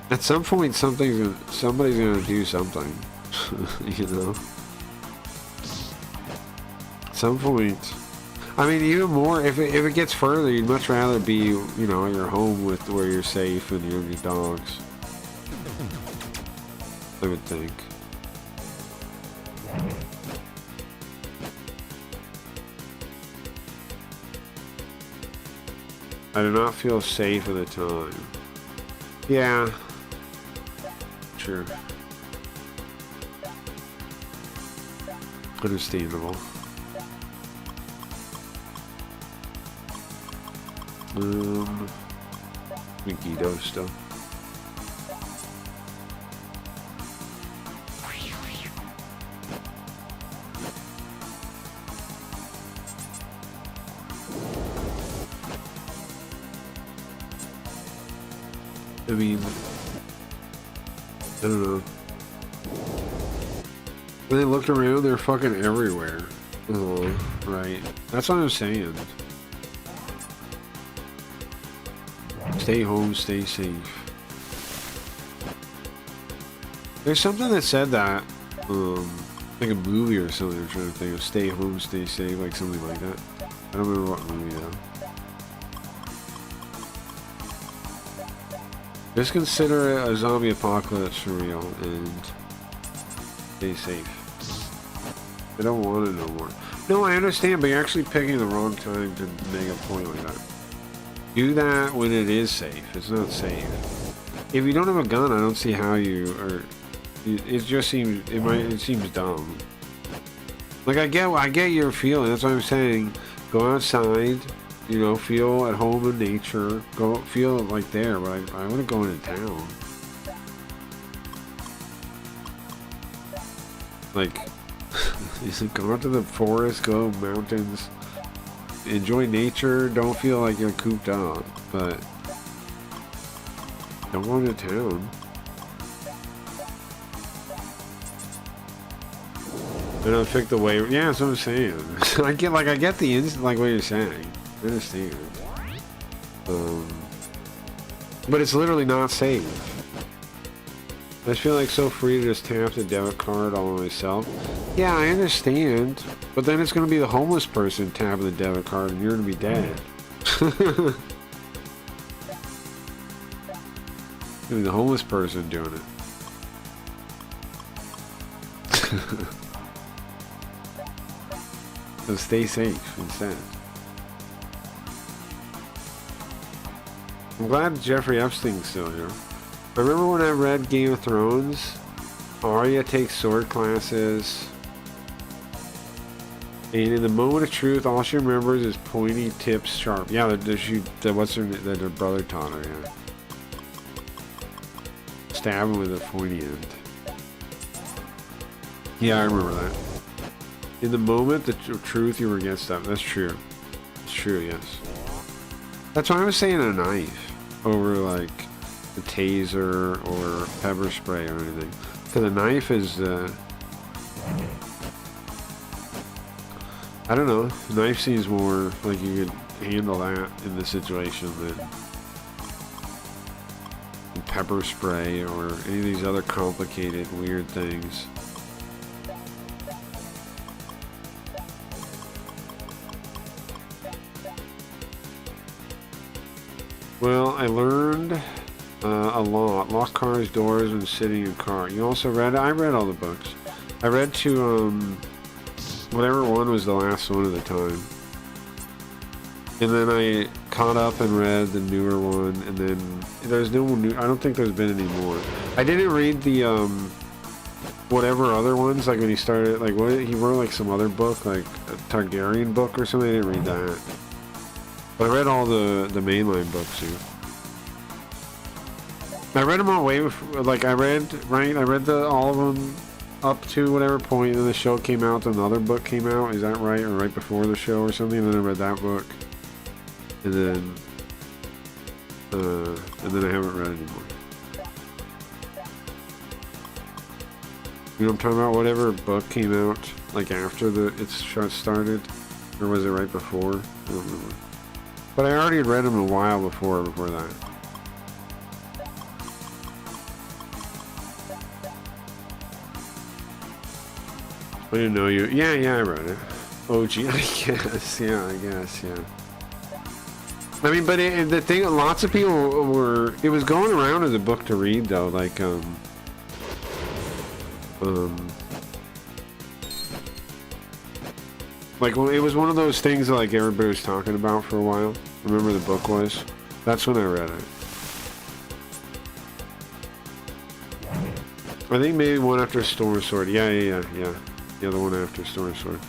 At some point, somebody's going to do something. You know. At some point. I mean, even more, if it gets further, you'd much rather be, you know, at your home with where you're safe and you have your dogs. I would think. I do not feel safe at the time. Yeah. Sure. Understandable. Megiddo stuff. I mean, I don't know. When they look around, they're fucking everywhere. Oh, right. That's what I'm saying. Stay home, stay safe. There's something that said that, like a movie or something. I'm trying to think of. Stay home, stay safe, like something like that. I don't remember what movie though. Just consider a zombie apocalypse for real and stay safe. I don't want it no more. No, I understand, but you're actually picking the wrong time to make a point like that. Do that when it is safe. It's not safe. If you don't have a gun, I don't see how you are. It just seems it seems dumb. Like I get your feeling. That's what I'm saying. Go outside. You know, feel at home in nature. Go feel like there, but I want to go into town. Like, go out to the forest, go mountains, enjoy nature. Don't feel like you're cooped up, but don't go into town. I don't pick the way. Yeah, that's what I'm saying. I get the like what you're saying. I understand. But it's literally not safe. I just feel like so free to just tap the debit card all myself. Yeah, I understand. But then it's going to be the homeless person tapping the debit card and you're going to be dead. The homeless person doing it. So stay safe instead. I'm glad Jeffrey Epstein's still here. I remember when I read Game of Thrones, Arya takes sword classes, and in the moment of truth, all she remembers is pointy tips, sharp. Yeah, what's her brother taught her, yeah. Stab him with a pointy end. Yeah, I remember that. In the moment of truth, you were against that. That's true. It's true, yes. That's why I was saying a knife over like a taser or pepper spray or anything. Because a knife is, I don't know. A knife seems more like you could handle that in this situation than pepper spray or any of these other complicated, weird things. Well, I learned a lot. Lock cars, doors, and sitting in car. You also read? I read all the books. I read to whatever one was the last one at the time, and then I caught up and read the newer one, and then there's no new. I don't think there's been any more. I didn't read the whatever other ones. Like when he started, like what he wrote, like some other book, like a Targaryen book or something. I didn't read that. But I read all the mainline books too. I read them all way before, like I read all of them up to whatever point, and the show came out, then another book came out, is that right? Or right before the show or something, and then I read that book. And then I haven't read anymore. You know what I'm talking about? Whatever book came out, like after it started, or was it right before? I don't remember. But I already had read them a while before that. I didn't know you. Yeah, I read it. OG, I guess. Yeah, I guess. Yeah. I mean, but the thing, lots of people were. It was going around as a book to read, though. Like, like, well, it was one of those things that, like, everybody was talking about for a while. Remember the book was? That's when I read it. I think maybe one after Storm Sword. Yeah. The other one after Storm Sword.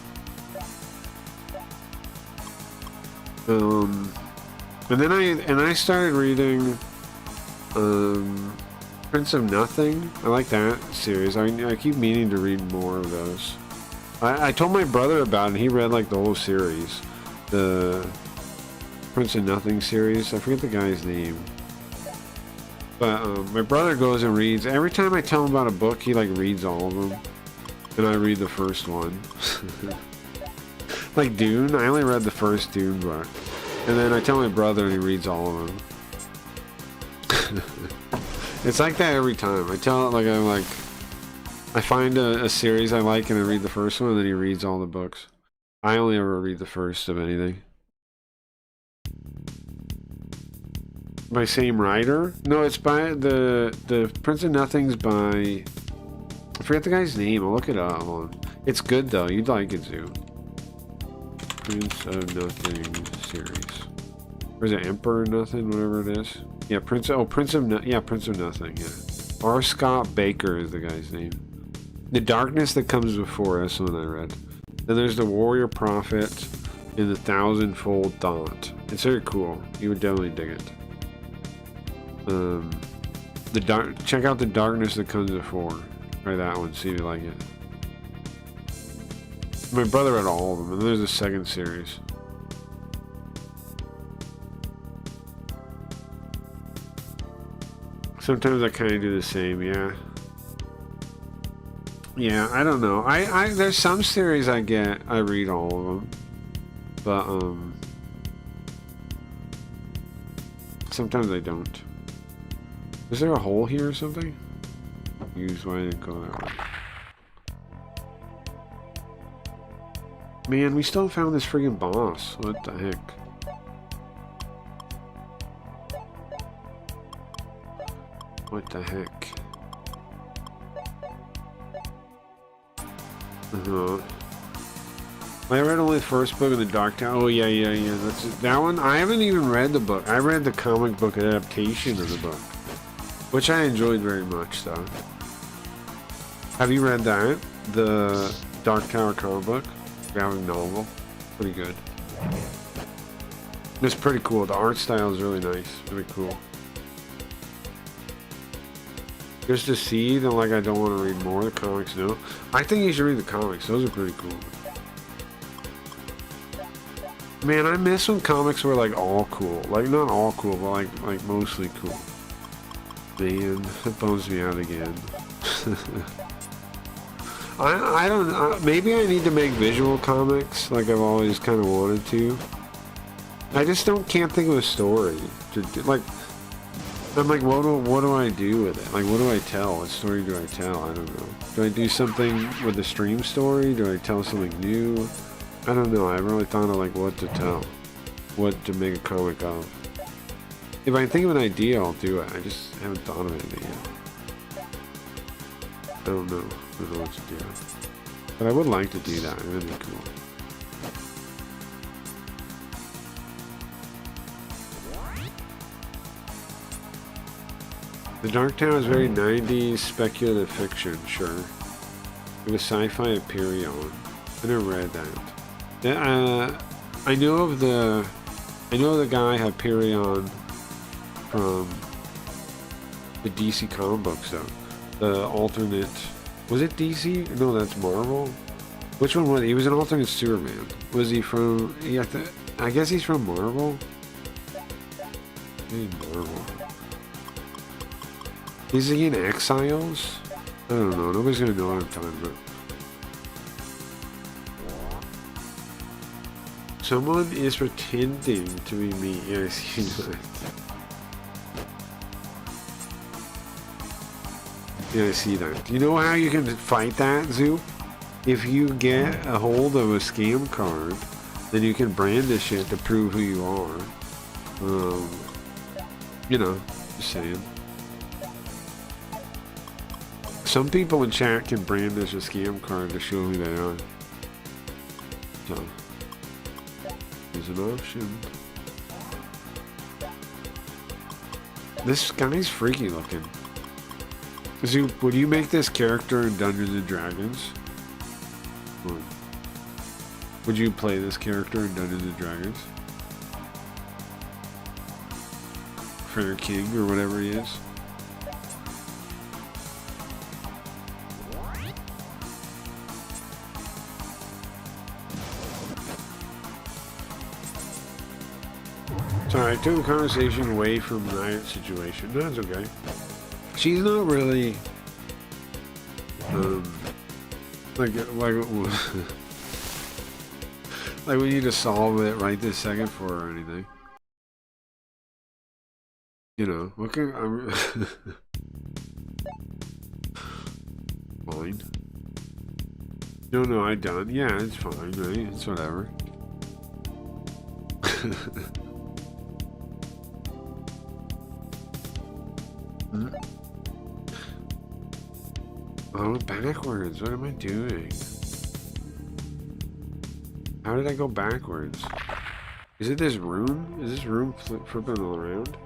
And then I started reading Prince of Nothing. I like that series. I keep meaning to read more of those. I told my brother about it, and he read like the whole series. The Prince of Nothing series. I forget the guy's name. But my brother goes and reads. Every time I tell him about a book, he like reads all of them. And I read the first one. Like Dune, I only read the first Dune book. And then I tell my brother and he reads all of them. It's like that every time. I find a series I like and I read the first one and then he reads all the books. I only ever read the first of anything. By same writer? No, it's by the Prince of Nothing's by, I forget the guy's name. I'll look it up. Hold on. It's good though. You'd like it too. Prince of Nothing series. Or is it Emperor Nothing? Whatever it is. Yeah, Prince of Nothing. Yeah. R. Scott Baker is the guy's name. The Darkness That Comes Before. That's the one I read. Then there's the Warrior Prophet and the Thousandfold Thought. It's very cool. You would definitely dig it. Check out The Darkness That Comes Before. Try that one. See if you like it. My brother read all of them, and there's a second series. Sometimes I kind of do the same, yeah. Yeah, I don't know. There's some series I read all of them, but sometimes I don't. Is there a hole here or something? Use why I didn't go that way. Man, we still haven't found this friggin' boss. What the heck? What the heck? I read only the first book of the Dark Tower. Oh yeah. That's it. That one. I haven't even read the book. I read the comic book adaptation of the book, which I enjoyed very much. Though. Have you read that? The Dark Tower comic book? Graphic novel. Pretty good. It's pretty cool. The art style is really nice. Really cool. Just to see, then like I don't want to read more. The comics, no. I think you should read the comics. Those are pretty cool. Man, I miss when comics were like all cool. Like not all cool, but like mostly cool. Man, that bums me out again. I don't know. Maybe I need to make visual comics like I've always kind of wanted to. I just can't think of a story to do. Like, I'm like, what do I do with it? Like, what do I tell? What story do I tell? I don't know. Do I do something with the stream story? Do I tell something new? I don't know. I haven't really thought of like what to tell, what to make a comic of. If I think of an idea, I'll do it. I just haven't thought of anything yet. I don't know. I don't know what to do. But I would like to do that. It would be cool. The Dark Tower is very 90s speculative fiction, sure. It was sci-fi at Perion. I never read that. I know the guy Hyperion from the DC comic books though. The alternate, was it DC? No, that's Marvel. Which one was he? He was an alternate Superman. Was he from? Yeah, I guess he's from Marvel. Maybe Marvel. Is he in Exiles? I don't know. Nobody's gonna know what I'm talking about. Someone is pretending to be me. Yeah, I see that. Yeah, I see that. You know how you can fight that, Zoo? If you get a hold of a scam card, then you can brandish it to prove who you are. You know, just saying. Some people in chat can brandish a scam card to show who they are. So, there's an option. This guy's freaky looking. Zoo, would you make this character in Dungeons and Dragons? Or would you play this character in Dungeons and Dragons? Fair King or whatever he is. Sorry, I took the conversation away from the Riot situation. No, that's okay. She's not really like like we need to solve it right this second for her or anything. You know, what can I'm fine. No, I done. Yeah, it's fine, right? It's whatever. Oh, backwards. What am I doing? How did I go backwards? Is it this room? Is this room flipping around?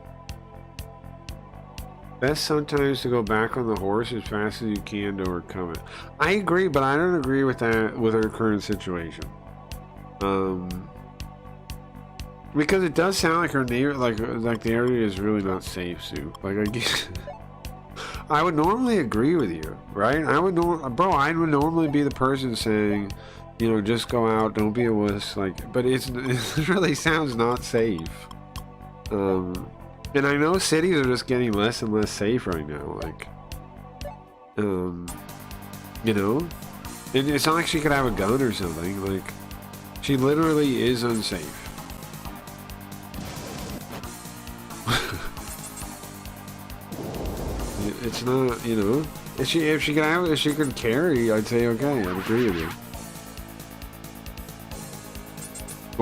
Best sometimes to go back on the horse as fast as you can to overcome it. I agree, but I don't agree with that with her current situation. Because it does sound like her neighbor, like the area is really not safe, Sue. Like I guess. I would normally agree with you, right? I would would normally be the person saying, you know, just go out, don't be a wuss, like, but it really sounds not safe. And I know cities are just getting less and less safe right now, like, you know, and it's not like she could have a gun or something, like, she literally is unsafe. It's not, you know, if she could carry, I'd say okay, I'd agree with you.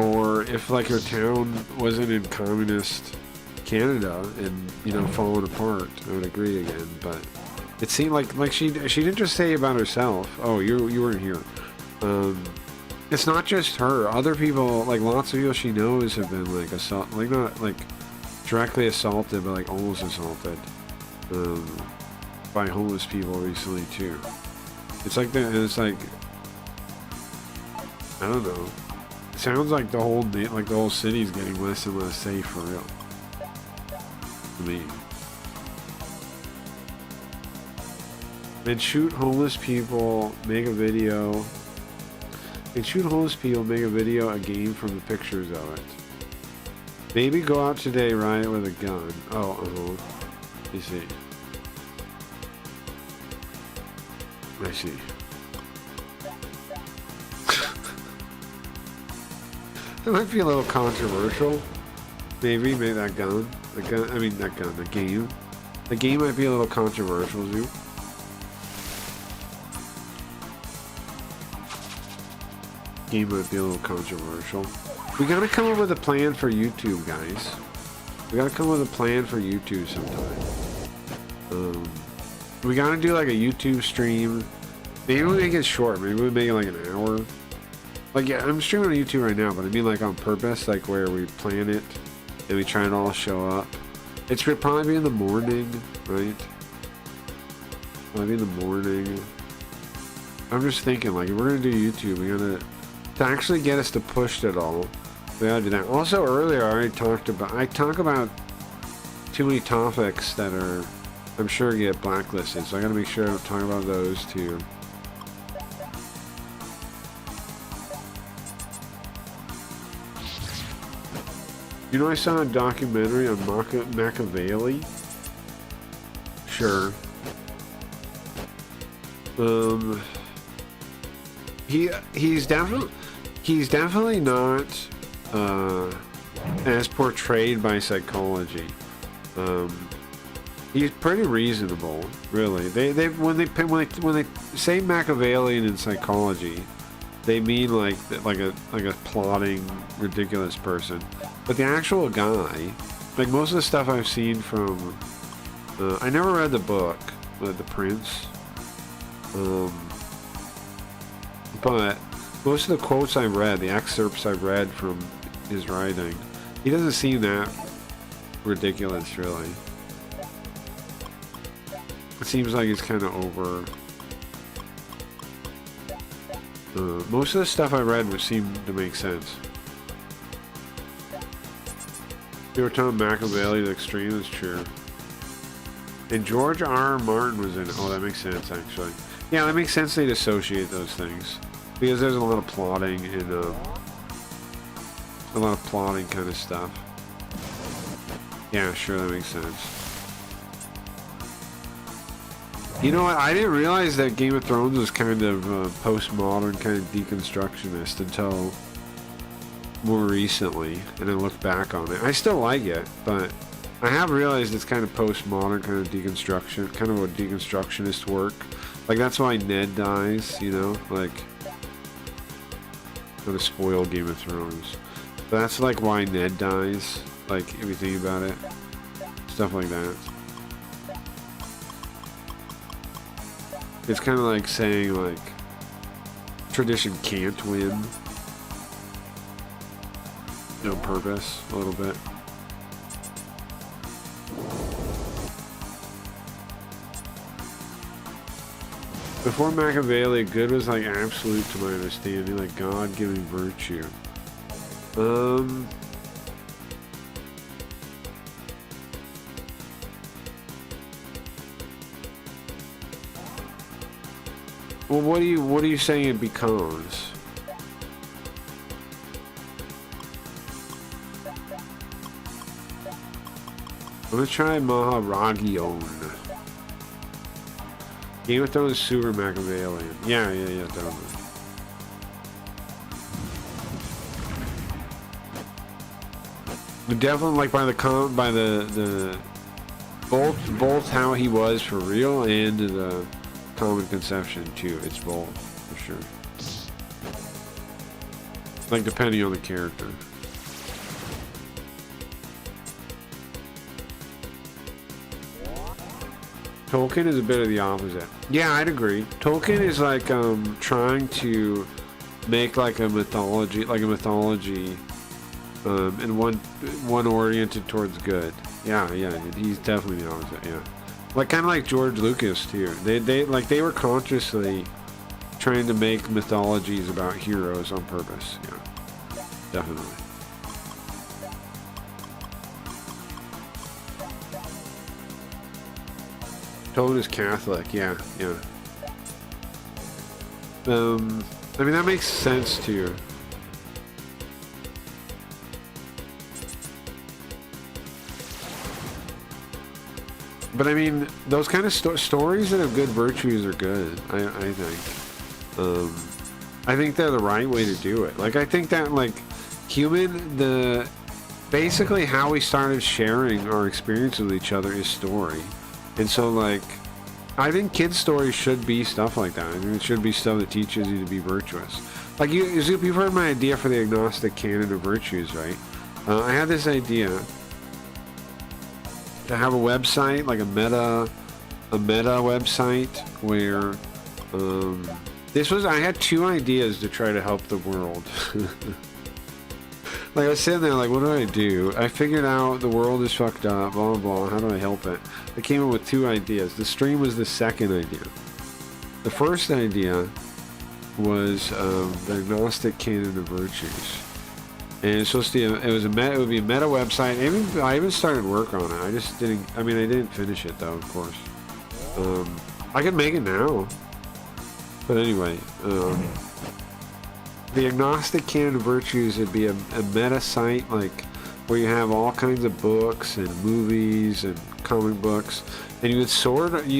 Or if like her town wasn't in communist Canada and, you know, falling apart, I would agree again. But it seemed like she didn't just say about herself. Oh, you weren't here. It's not just her. Other people, like lots of people she knows, have been like like not like directly assaulted, but like almost assaulted. By homeless people recently too. It's like that. It's like I don't know. It sounds like the whole city's getting less and less safe for real. To me. And shoot homeless people, make a video. And shoot homeless people, make a video, a game from the pictures of it. Maybe go out today, riot with a gun. Oh, you see. I see. It might be a little controversial. Maybe that gun. The game. The game might be a little controversial, Zoo. Game might be a little controversial. We gotta come up with a plan for YouTube, guys. We gotta come up with a plan for YouTube sometime. We gotta do like a YouTube stream. Maybe we make it short. Maybe we make it like an hour. Like, yeah, I'm streaming on YouTube right now, but I mean like on purpose, like where we plan it and we try to all show up. It's probably be in the morning, right? Probably in the morning. I'm just thinking, like, if we're gonna do YouTube, we gotta, to actually get us to push it all, we gotta do that. Also, earlier I talk about too many topics that are, I'm sure, get blacklisted, so I gotta make sure I don't talk about those too. You know, I saw a documentary on Machiavelli. Sure. Um, he's definitely not as portrayed by psychology. He's pretty reasonable, really. When they say Machiavellian in psychology, they mean like a plotting, ridiculous person. But the actual guy, like most of the stuff I've seen from, I never read the book, The Prince. But most of the quotes I read, the excerpts I read from his writing, he doesn't seem that ridiculous, really. It seems like he's kind of over. Most of the stuff I read would seem to make sense. They were telling Machiavelli the extreme is true. And George R. Martin was in it. Oh, that makes sense, actually. Yeah, that makes sense they'd associate those things. Because there's a lot of plotting and a lot of plotting kind of stuff. Yeah, sure, that makes sense. You know what? I didn't realize that Game of Thrones was kind of postmodern, kind of deconstructionist until more recently, and I looked back on it. I still like it, but I have realized it's kind of postmodern, kind of deconstruction, kind of a deconstructionist work. Like that's why Ned dies, you know, like not to spoil Game of Thrones, but that's like why Ned dies. Like if you think about it, stuff like that. It's kind of like saying like tradition can't win on purpose a little bit. Before Machiavelli, good was like absolute to my understanding, like God-giving virtue. Well, what are you saying it becomes? I'm gonna try Maharagion. Game of Thrones super Machiavellian. Yeah, definitely. But definitely, like by the both how he was for real and the common conception too. It's both for sure. Like depending on the character. Tolkien is a bit of the opposite. Yeah, I'd agree. Tolkien is like trying to make like a mythology, and one oriented towards good. Yeah, he's definitely the opposite. Yeah, like kind of like George Lucas too. They were consciously trying to make mythologies about heroes on purpose. Yeah, definitely. Tolkien is Catholic, yeah. I mean, that makes sense to you. But I mean, those kind of stories that have good virtues are good, I think. I think they're the right way to do it. Like, I think that, like, basically how we started sharing our experience with each other is story. And so, like, I think kids' stories should be stuff like that. I mean, it should be stuff that teaches you to be virtuous. Like, you've heard my idea for the agnostic canon of virtues, right? I had this idea to have a website, like a meta website, where I had two ideas to try to help the world. Like, I was sitting there like, what do? I figured out the world is fucked up, blah, blah, blah. How do I help it? I came up with two ideas. The stream was the second idea. The first idea was the agnostic canon of virtues. And it's supposed to be it would be a meta website. I even started work on it. I didn't finish it though, of course. I could make it now. But anyway, the agnostic canon of virtues would be a meta site, like where you have all kinds of books and movies and comic books, and you would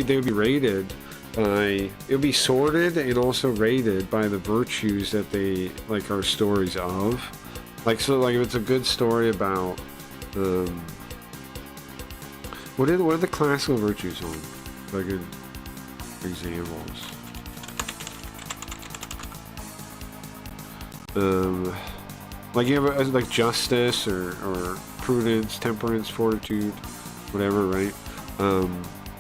they would be rated it'll be sorted and also rated by the virtues that they like are stories of. Like, so like if it's a good story about what are the classical virtues on? Like good examples. Like you have like justice or prudence, temperance, fortitude, whatever, right?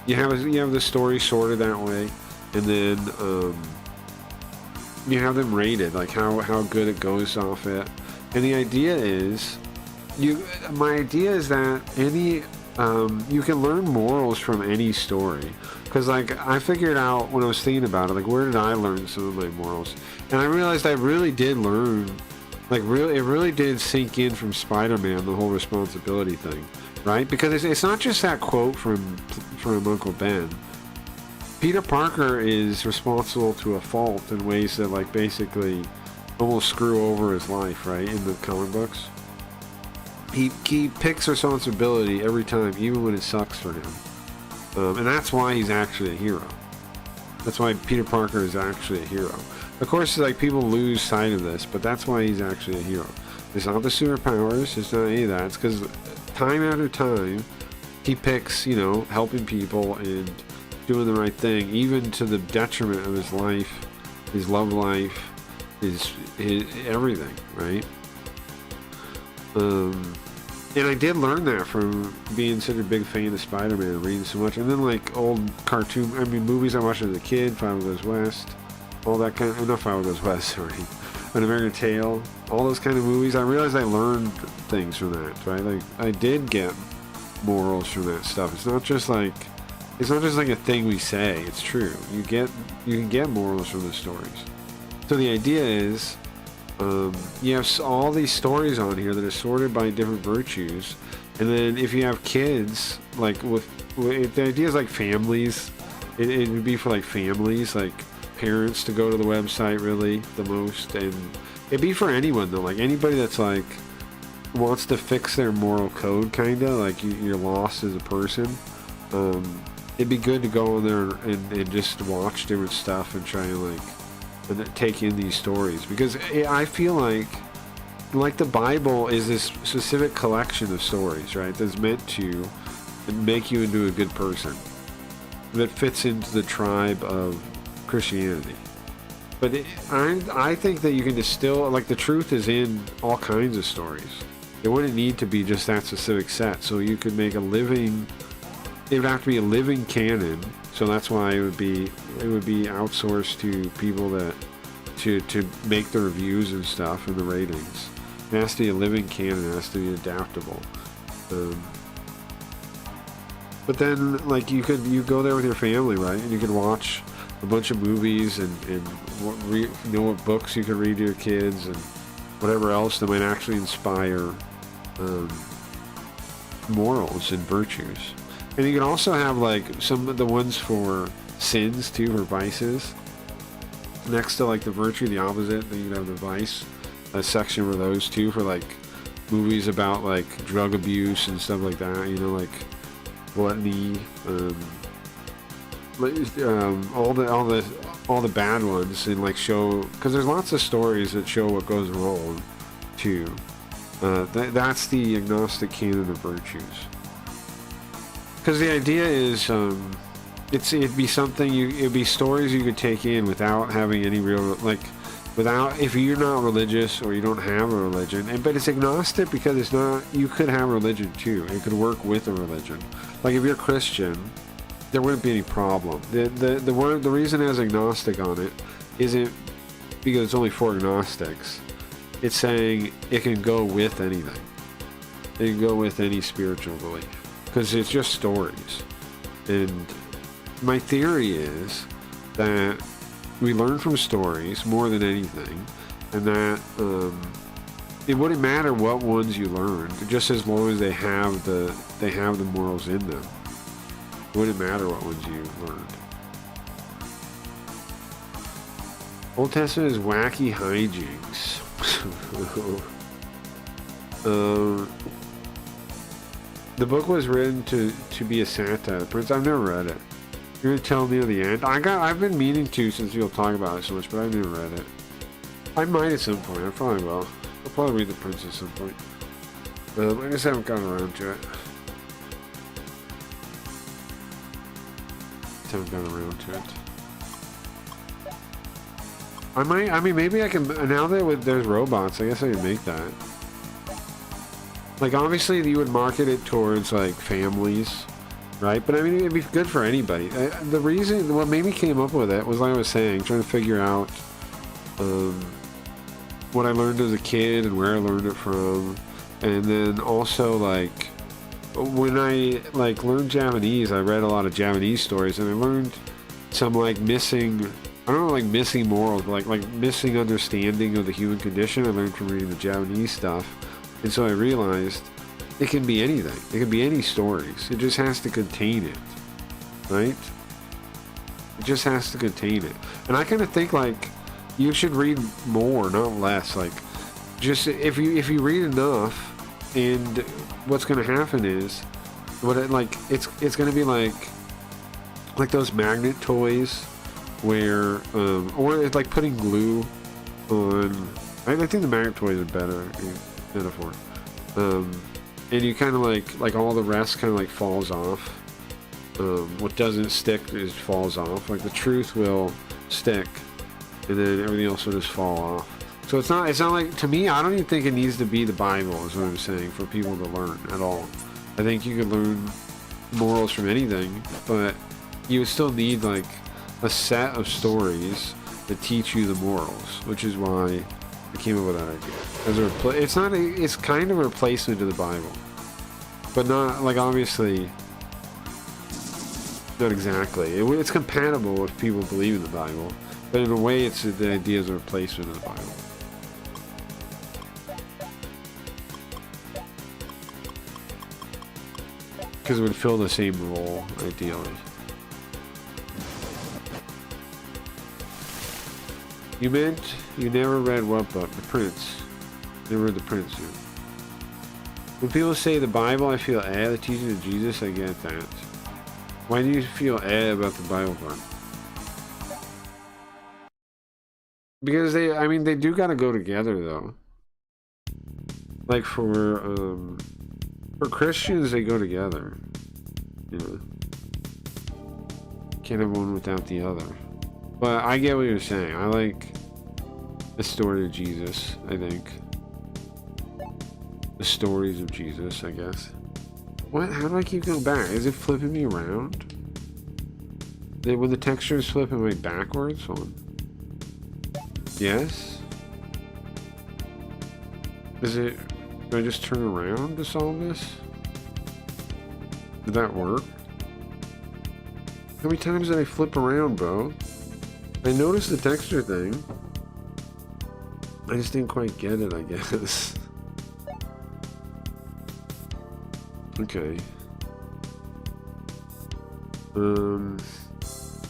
You have the story sorted that way, and then you have them rated, like how good it goes off it. And the idea is, my idea is that any you can learn morals from any story. Because like I figured out when I was thinking about it, like where did I learn some of my morals? And I realized I really did learn, like it really did sink in from Spider-Man, the whole responsibility thing, right? Because it's not just that quote from Uncle Ben. Peter Parker is responsible to a fault in ways that like basically almost screw over his life, right? In the comic books, he picks responsibility every time, even when it sucks for him. And that's why he's actually a hero. That's why Peter Parker is actually a hero. Of course, like people lose sight of this, but that's why he's actually a hero. It's not the superpowers. It's not any of that. It's because time after time, he picks, you know, helping people and doing the right thing, even to the detriment of his life, his love life, his everything, right? And I did learn that from being such a big fan of Spider-Man and reading so much. And then like old movies I watched as a kid, Five Goes West, all that kind of, not Five Goes West, sorry, An American Tail, all those kind of movies. I realized I learned things from that, right? Like I did get morals from that stuff. It's not just like a thing we say. It's true. You can get morals from the stories. So the idea is, you have all these stories on here that are sorted by different virtues, and then if you have kids, like with the idea is like families, it would be for like families, like parents to go to the website really the most, and it'd be for anyone though, like anybody that's like wants to fix their moral code, kind of like you're lost as a person. It'd be good to go in there and just watch different stuff and try and like and take in these stories, because I feel like the Bible is this specific collection of stories, right, that's meant to make you into a good person that fits into the tribe of Christianity. But I think that you can distill, like the truth is in all kinds of stories. It wouldn't need to be just that specific set, so you could make it would have to be a living canon. So that's why it would be outsourced to people that to make the reviews and stuff and the ratings. It has to be a living canon. It has to be adaptable. But then, like you go there with your family, right? And you can watch a bunch of movies and what books you can read to your kids and whatever else that might actually inspire morals and virtues. And you can also have like some of the ones for sins too, for vices. Next to like the virtue, the opposite, then you can have the vice, a section for those too, for like movies about like drug abuse and stuff like that, you know, like gluttony, all the bad ones, and like show, because there's lots of stories that show what goes wrong too. That's the agnostic canon of virtues. Because the idea is, it'd be stories you could take in without having any real, like, if you're not religious or you don't have a religion, but it's agnostic because it's not, you could have a religion too. It could work with a religion. Like if you're Christian, there wouldn't be any problem. The reason it has agnostic on it isn't because it's only for agnostics. It's saying it can go with anything. It can go with any spiritual belief. Because it's just stories. And my theory is that we learn from stories more than anything, and that it wouldn't matter what ones you learned, just as long as they have the morals in them. It wouldn't matter what ones you learned. Old Testament is wacky hijinks. The book was written to be a satire. Prince, I've never read it. You're gonna tell me the end? I've been meaning to since you'll talk about it so much, but I've never read it. I might at some point. I probably will. I'll probably read The Prince at some point. I just haven't gotten around to it. Just haven't gotten around to it. I might. I mean, maybe I can. Now that there's robots, I guess I can make that. Like, obviously, you would market it towards like families, right? But I mean, it'd be good for anybody. The reason, what made me came up with it was, like I was saying, trying to figure out what I learned as a kid and where I learned it from, and then also like when I like learned Japanese, I read a lot of Japanese stories, and I learned some like missing. I don't know, like missing morals, but like missing understanding of the human condition. I learned from reading the Japanese stuff, and so I realized it can be anything. It can be any stories. It just has to contain it, right? It just has to contain it. And I kind of think like you should read more, not less. Like, just if you read enough, and what's going to happen is, it's going to be like those magnet toys. Where or it's like putting glue on. I think the magnet toys are better metaphor. And you kind of like all the rest kind of like falls off. What doesn't stick is falls off. Like the truth will stick, and then everything else will just fall off. So it's not like, to me, I don't even think it needs to be the Bible, is what I'm saying, for people to learn at all. I think you could learn morals from anything, but you would still need like a set of stories that teach you the morals, which is why I came up with that idea. It's kind of a replacement to the Bible, but not like, obviously not exactly. It's compatible with people believe in the Bible, but in a way, it's the idea is a replacement of the Bible. Because it would fill the same role, ideally. You meant you never read what book? The Prince. Never read The Prince, yet. When people say the Bible, I feel the teaching of Jesus, I get that. Why do you feel about the Bible part? Because they do gotta go together, though. Like for Christians, they go together. You know. Can't have one without the other. But I get what you're saying. I like the story of Jesus, I think. The stories of Jesus, I guess. What? How do I keep going back? Is it flipping me around? When the texture is flipping me backwards? Hold on. Yes? Do I just turn around to solve this? Did that work? How many times did I flip around, bro? I noticed the texture thing. I just didn't quite get it, I guess. Okay.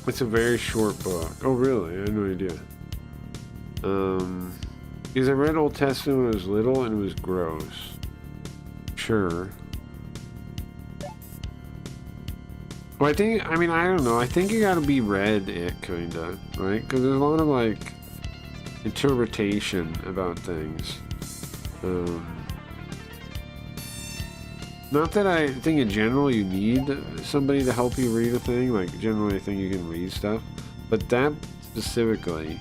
It's a very short book. Oh, really? I had no idea. Because I read Old Testament when I was little and it was gross. Sure. Well, I don't know. I think you gotta be read it, kinda, right? Because there's a lot of, like, interpretation about things. Not that I think in general you need somebody to help you read a thing. Like, generally I think you can read stuff. But that specifically,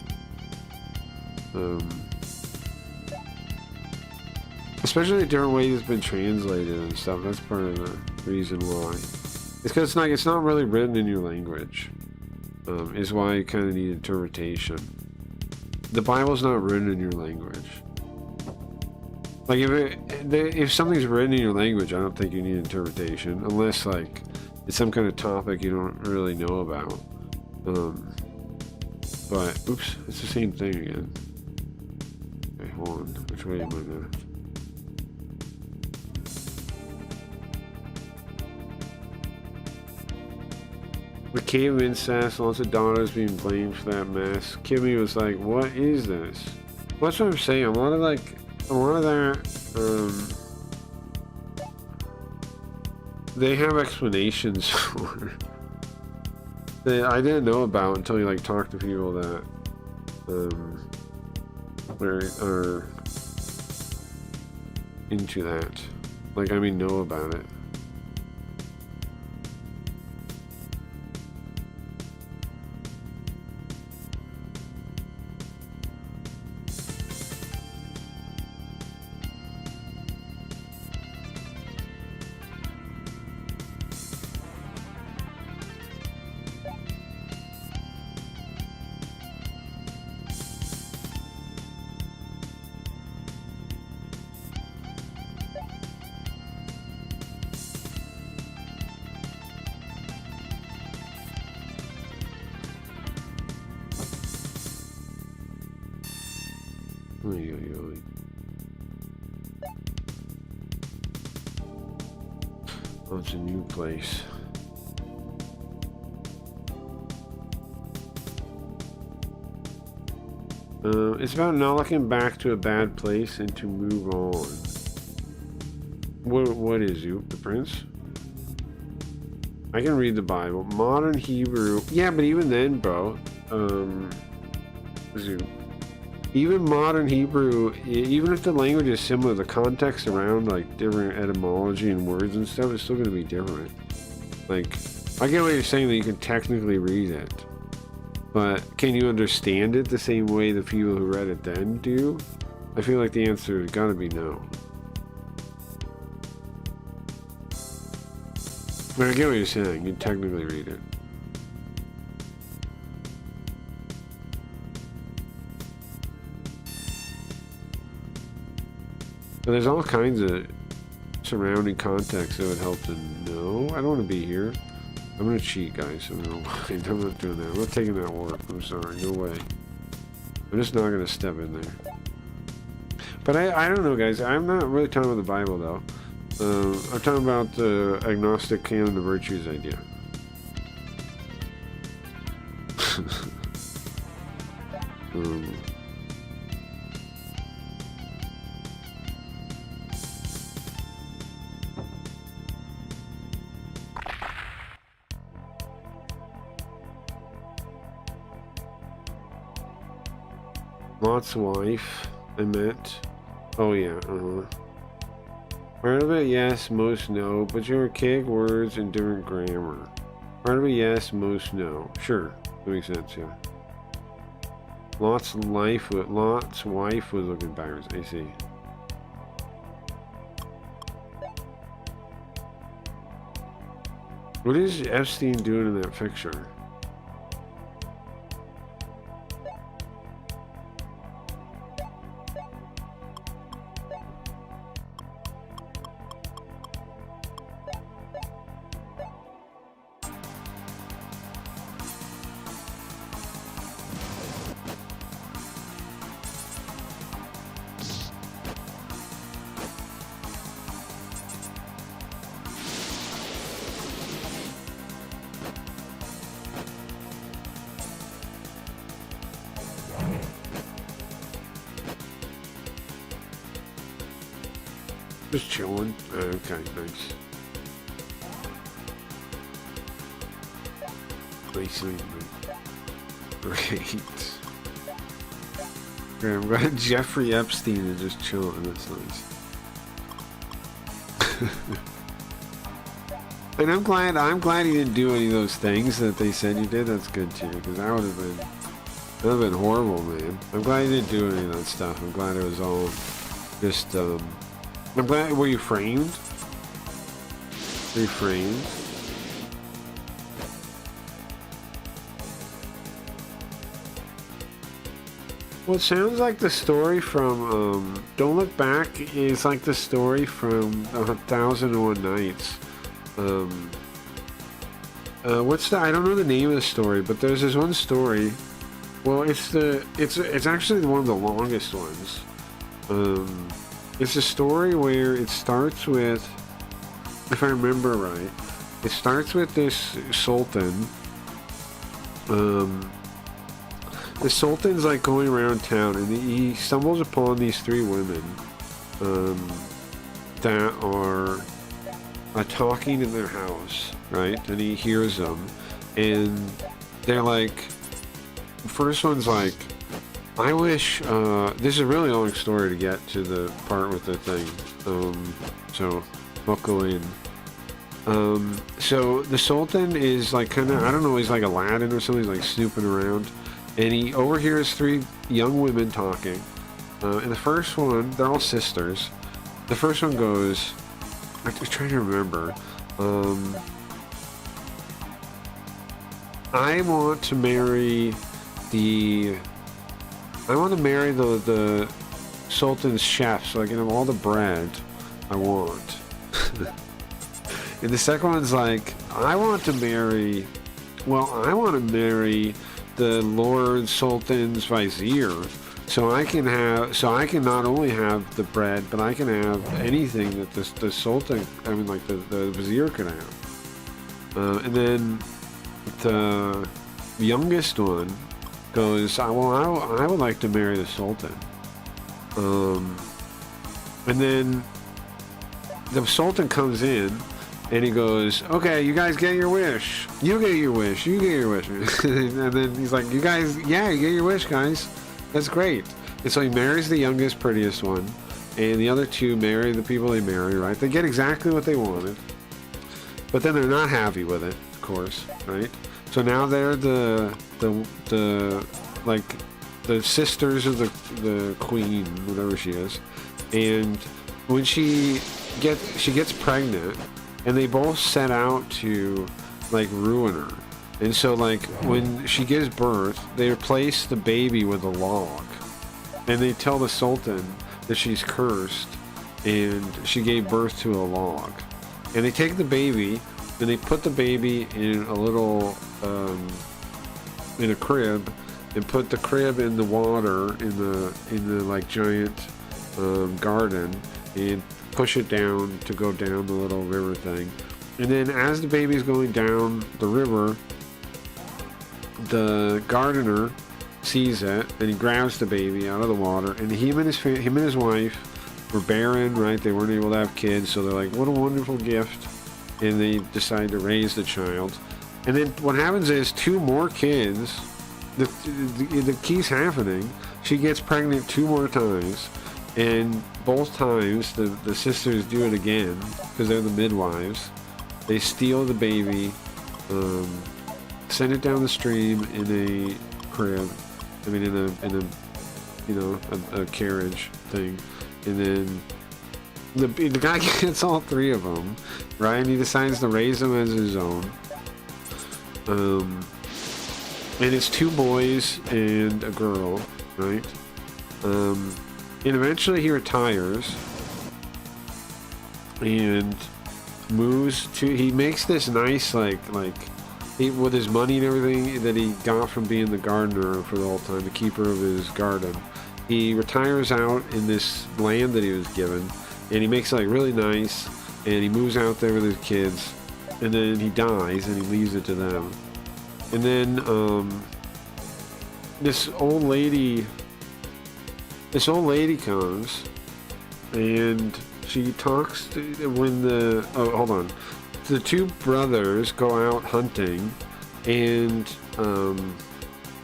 especially the different ways it's been translated and stuff, that's part of the reason why. It's because it's not really written in your language, is why you kind of need interpretation. The Bible's not written in your language. Like, if something's written in your language, I don't think you need interpretation, unless, like, it's some kind of topic you don't really know about. But, oops, it's the same thing again. Okay, hold on. Which way am I going? The cave of incest, lots of daughters being blamed for that mess. Kimmy was like, what is this? Well, that's what I'm saying. A lot of that, they have explanations for. that I didn't know about until you like talk to people that are into that. Like, I mean, know about it. Oh, it's a new place. It's about not looking back to a bad place and to move on. What is you, the prince? I can read the Bible. Modern Hebrew. Yeah, but even then, bro. Even modern Hebrew, even if the language is similar, the context around like different etymology and words and stuff is still going to be different. Like, I get what you're saying that you can technically read it, but can you understand it the same way the people who read it then do? I feel like the answer has got to be no. But I get what you're saying. You can technically read it. But there's all kinds of surrounding context that would help to know. I don't want to be here. I'm going to cheat, guys. I'm not doing that. I'm not taking that warp. I'm sorry. No way. I'm just not going to step in there. But I don't know, guys. I'm not really talking about the Bible, though. I'm talking about the agnostic canon of virtues idea. Lot's wife, I meant. Oh yeah, Part of it, yes, most no, but you archaic words and different grammar. Part of it, yes, most no. Sure, that makes sense, yeah. Lot's wife was looking backwards, I see. What is Epstein doing in that picture? Just chilling. Okay, nice. Nicely. Great. Okay, I'm glad Jeffrey Epstein is just chilling. That's nice. And I'm glad he didn't do any of those things that they said he did. That's good too, because that would have been horrible, man. I'm glad he didn't do any of that stuff. I'm glad it was all just I'm glad. Were you framed? Were you framed? Well, it sounds like the story from Don't Look Back is like the story from 1001 Nights. What's the? I don't know the name of the story, but there's this one story. Well, it's actually one of the longest ones. It's a story where it starts with, if I remember right, it starts with this sultan. The sultan's like going around town, and he stumbles upon these three women that are talking in their house, right? And he hears them, and they're like, the first one's like, I wish, this is a really long story to get to the part with the thing, so buckle in. So the Sultan is like kind of, I don't know, he's like Aladdin or something, he's like snooping around, and he overhears 3 young women talking, and the first one, they're all sisters. The first one goes, I'm trying to remember, I want to marry the Sultan's chef, so I can have all the bread I want. And the second one's like, I want to marry the Lord Sultan's vizier, so I can not only have the bread, but I can have anything that the Sultan, I mean like the vizier could have. And then the youngest one goes, I would like to marry the Sultan. And then the Sultan comes in and he goes, okay, you guys get your wish. You get your wish. You get your wish. And then he's like, you guys, yeah, you get your wish, guys. That's great. And so he marries the youngest, prettiest one, and the other 2 marry the people they marry, right? They get exactly what they wanted, but then they're not happy with it, of course, right? So now they're the sisters of the queen, whatever she is, and when she gets pregnant, and they both set out to like ruin her. And so like when she gives birth, they replace the baby with a log, and they tell the Sultan that she's cursed and she gave birth to a log. And they take the baby and they put the baby in a little in a crib, and put the crib in the water in the like giant garden, and push it down to go down the little river thing. And then as the baby's going down the river, the gardener sees it and he grabs the baby out of the water, and him and his wife were barren, right? They weren't able to have kids, so they're like, what a wonderful gift, and they decide to raise the child. And then what happens is 2 more kids, the keys happening, she gets pregnant 2 more times, and both times the sisters do it again because they're the midwives. They steal the baby, send it down the stream in a crib, I mean in a carriage thing, and then the guy gets all 3 of them, right? And he decides to raise them as his own. And it's 2 boys and a girl, right? And eventually he retires and he makes this nice with his money and everything that he got from being the gardener for the whole time, the keeper of his garden. He retires out in this land that he was given, and he makes it like really nice, and he moves out there with his kids, and then he dies and he leaves it to them. And then this old lady comes, and she talks to the 2 brothers go out hunting, and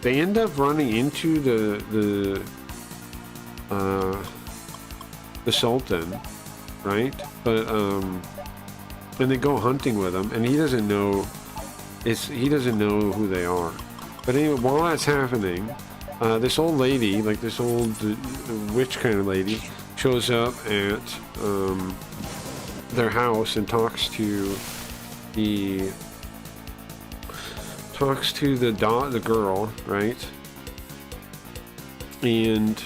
they end up running into the Sultan, right? But and they go hunting with him, and he doesn't know who they are. But anyway, while that's happening, this old lady, like this old witch kind of lady, shows up at their house and talks to the girl, right? And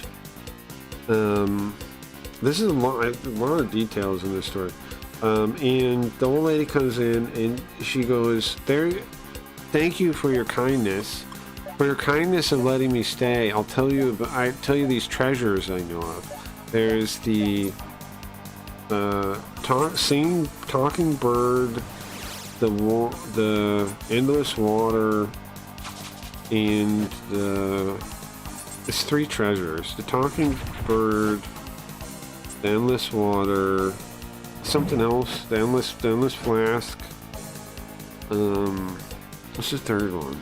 this is a lot of details in this story. And the old lady comes in and she goes, thank you for your kindness. For your kindness of letting me stay, I tell you these treasures I know of. There's the talking bird, the endless water, and it's 3 treasures: the talking bird, the endless water, something else, the endless flask, What's the third one?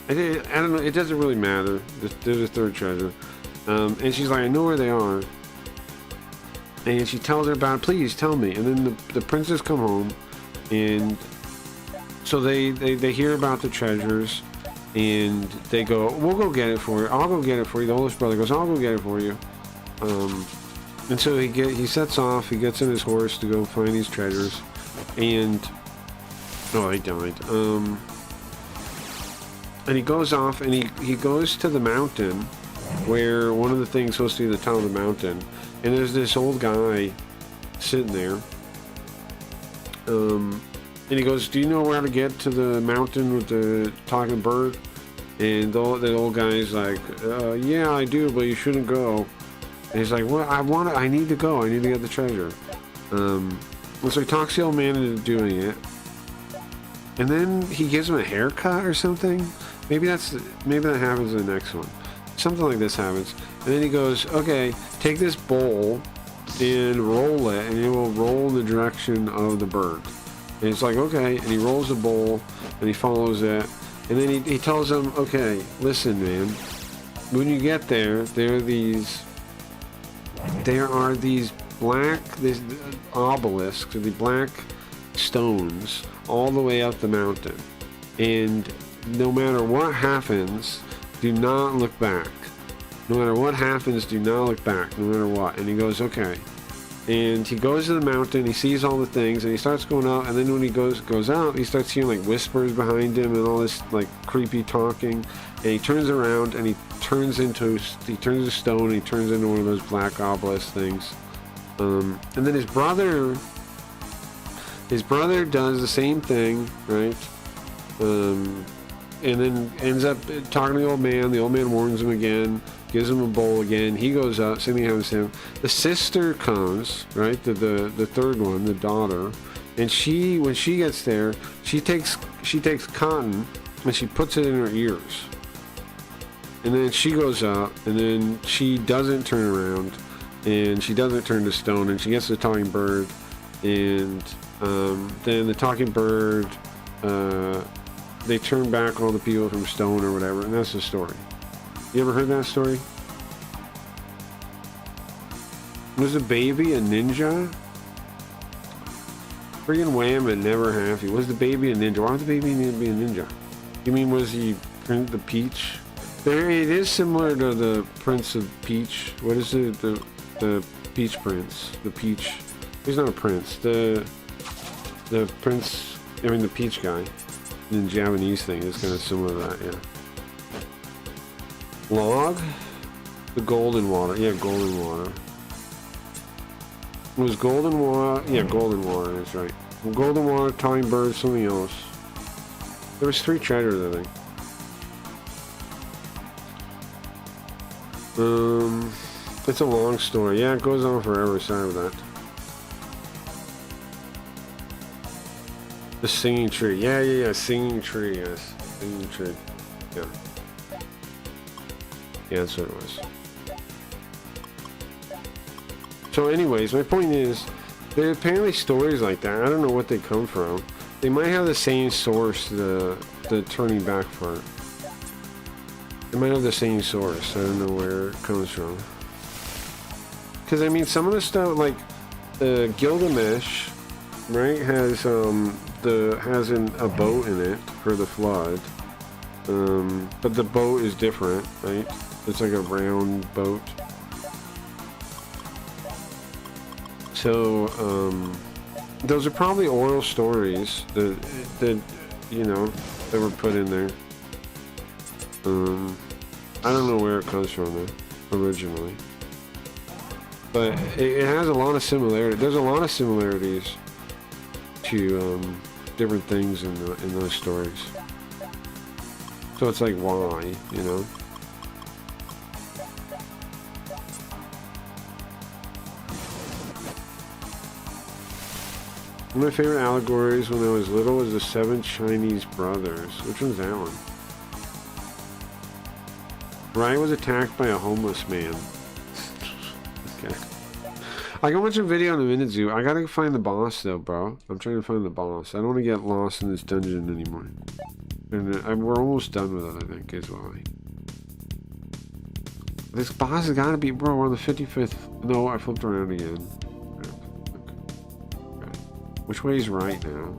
I don't know. It doesn't really matter. There's a third treasure. And she's like, I know where they are. And she tells her about it. Please tell me. And then the princes come home. And so they hear about the treasures. And they go, we'll go get it for you. I'll go get it for you. The oldest brother goes, I'll go get it for you. And so he sets off. He gets on his horse to go find these treasures. And... oh, he died. And he goes off and he goes to the mountain where one of the things supposed to be the top of the mountain, and there's this old guy sitting there. And he goes, do you know where to get to the mountain with the talking bird? And the old guy's like, yeah, I do, but you shouldn't go. And he's like, well, I need to go. I need to get the treasure. And so he talks the old man into doing it. And then he gives him a haircut or something. Maybe that happens in the next one. Something like this happens. And then he goes, okay, take this bowl and roll it, and it will roll in the direction of the bird. And it's like, okay, and he rolls the bowl, and he follows it. And then he tells him, okay, listen, man, when you get there, there are these black, these obelisks, or the black stones, all the way up the mountain, and no matter what happens, do not look back. No matter what happens, do not look back, no matter what. And he goes, okay. And he goes to the mountain, he sees all the things, and he starts going up, and then when he goes out, he starts hearing like whispers behind him and all this like creepy talking, and he turns around and he turns to stone, and he turns into one of those black obelisk things. And then his brother does the same thing, right? And then ends up talking to the old man. The old man warns him again, gives him a bowl again. He goes up, same thing happens to him. The sister comes, right? The third one, the daughter, and when she gets there, she takes cotton and she puts it in her ears. And then she goes up, and then she doesn't turn around, and she doesn't turn to stone, and she gets the talking bird, and then the talking bird, they turn back all the people from stone or whatever, and that's the story. You ever heard that story? Was the baby a ninja? Friggin' Wham and Never Happy. Was the baby a ninja? Why would the baby need to be a ninja? You mean, was he the Peach? It is similar to the Prince of Peach. What is it? The Peach Prince. The Peach. He's not a prince. The prince. I mean, the Peach guy. The Japanese thing is kind of similar to that, yeah. Log? The golden water. Yeah, golden water. It was golden water. Yeah, golden water, that's right. Golden water, talking bird, something else. There was 3 treasures, I think. It's a long story. Yeah, it goes on forever. Sorry about that. The singing tree. Yeah. Singing tree, yes. Singing tree. Yeah. Yeah, that's what it was. So anyways, my point is, there are apparently stories like that. I don't know what they come from. They might have the same source, the turning back part. They might have the same source. I don't know where it comes from. Because, I mean, some of the stuff, like, Gilgamesh, right, has a boat in it for the flood. But the boat is different, right? It's like a round boat. So, those are probably oral stories that you know, that were put in there. I don't know where it comes from though, originally. But it has a lot of similarity. There's a lot of similarities to different things in those stories. So it's like, why, you know? One of my favorite allegories when I was little was the 7 Chinese brothers. Which one's that one? Ryan was attacked by a homeless man. Okay. I can watch a video in a minute, Zoo. I gotta find the boss, though, bro. I'm trying to find the boss. I don't want to get lost in this dungeon anymore. And we're almost done with it, I think, as well. This boss has gotta be, bro, we're on the 55th. No, I flipped around again. Okay. Which way is right now?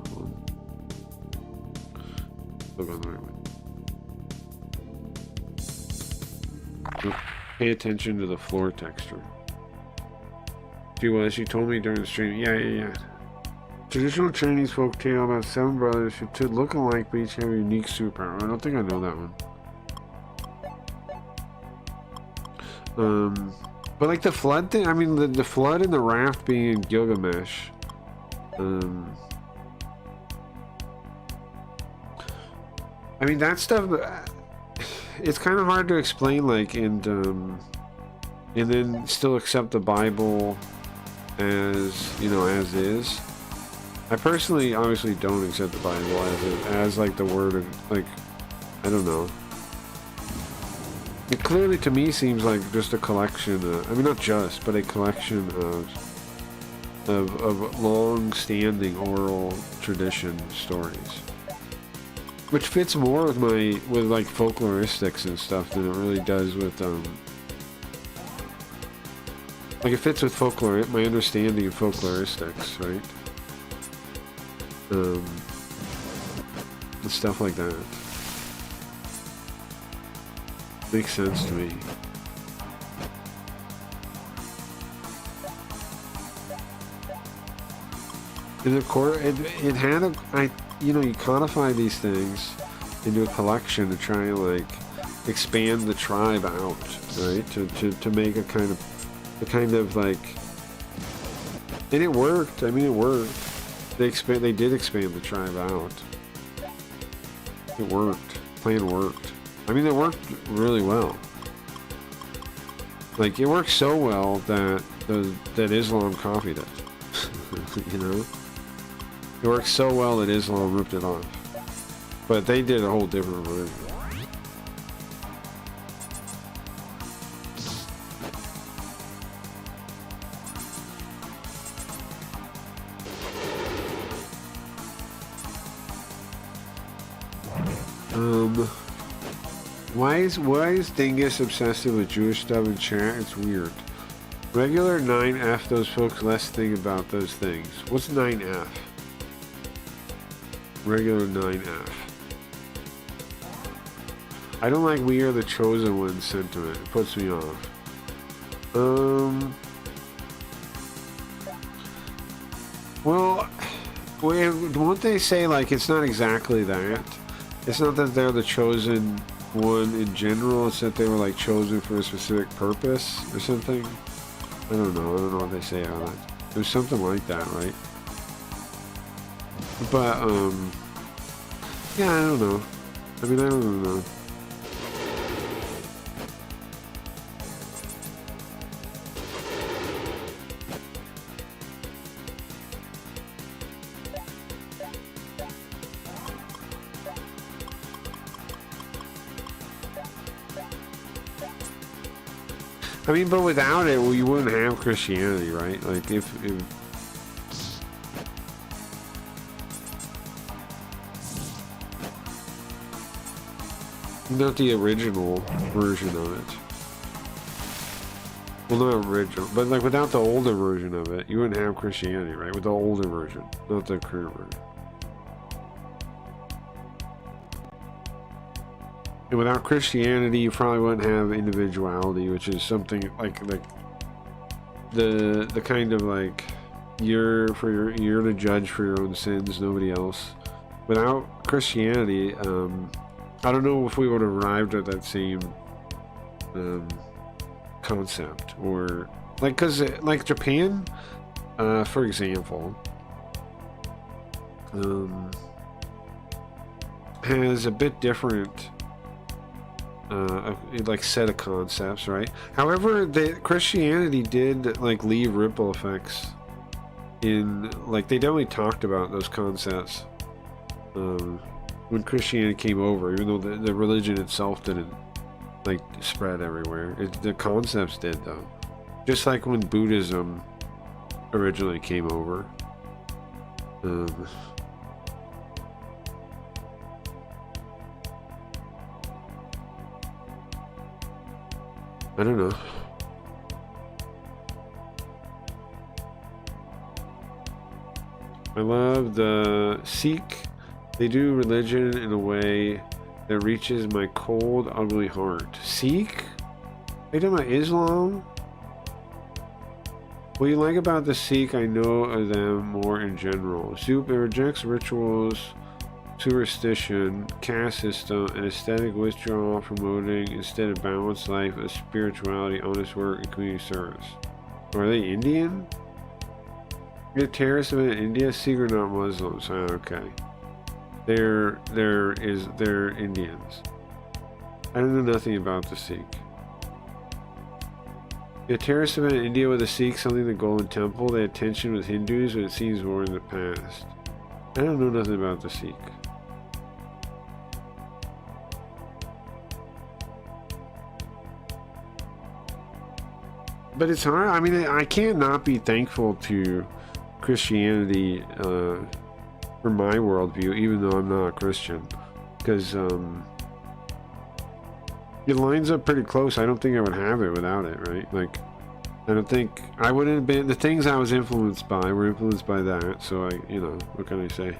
Look on the right way. Pay attention to the floor texture. She was. She told me during the stream. Yeah. Traditional Chinese folk tale about 7 brothers who look alike but each have a unique superpower. I don't think I know that one. But like the flood thing. I mean, the flood and the raft being in Gilgamesh. I mean that stuff. It's kind of hard to explain, like, and then still accept the Bible as, you know, as is. I personally obviously don't accept the Bible as like the word of, like, I don't know. It clearly to me seems like just a collection of, I mean not just, but a collection of long-standing oral tradition stories. Which fits more with like folkloristics and stuff than it really does with like it fits with folklore, my understanding of folkloristics, right? And stuff like that makes sense to me. And of course, it had a, you know, you codify these things into a collection to try and like expand the tribe out, right? To make a kind of like, and it worked. I mean, it worked. They did expand the tribe out. It worked. Plan worked. I mean, it worked really well. Like it worked so well that Islam copied it. You know. It worked so well that Islam ripped it off. But they did a whole different version. Why is Dingus obsessive with Jewish stuff in chat? It's weird. Regular 9F, those folks less think about those things. What's 9F? Regular 9F. I don't like we are the chosen ones sentiment. It puts me off. Well, won't they say like it's not exactly that? It's not that they're the chosen one in general. It's that they were like chosen for a specific purpose or something. I don't know what they say on it. There's something like that, right? But, yeah, I don't know. I mean, I don't know. I mean, but without it, well, you wouldn't have Christianity, right? Like, if not the original version of it. Well, not original, but like without the older version of it, you wouldn't have Christianity, right? With the older version, not the current version. And without Christianity, you probably wouldn't have individuality, which is something like the kind of like you're to judge for your own sins, nobody else. Without Christianity, I don't know if we would have arrived at that same concept, or like, because like Japan, for example, has a bit different like set of concepts, right? However, Christianity did like leave ripple effects in, like, they definitely talked about those concepts when Christianity came over, even though the religion itself didn't like spread everywhere. The concepts did, though. Just like when Buddhism originally came over. I don't know. I love the Sikh. They do religion in a way that reaches my cold, ugly heart. Sikh? Are you talking about Islam? What you like about the Sikh, I know of them more in general. Soup, it rejects rituals, superstition, caste system, and aesthetic withdrawal, promoting instead a balanced life of spirituality, honest work, and community service. Are they Indian? You're a terrorist event in India? Sikh are not Muslims. Oh, okay. They're Indians. I don't know nothing about the Sikh. A terrorist event in India with the Sikhs, something the Golden Temple. They had tension with Hindus, but it seems more in the past. I don't know nothing about the Sikh. But it's hard. I mean, I can't not be thankful to Christianity for my worldview, even though I'm not a Christian, because it lines up pretty close. I don't think I would have it without it, right? Like, I don't think I wouldn't have been. The things I was influenced by were influenced by that. So what can I say?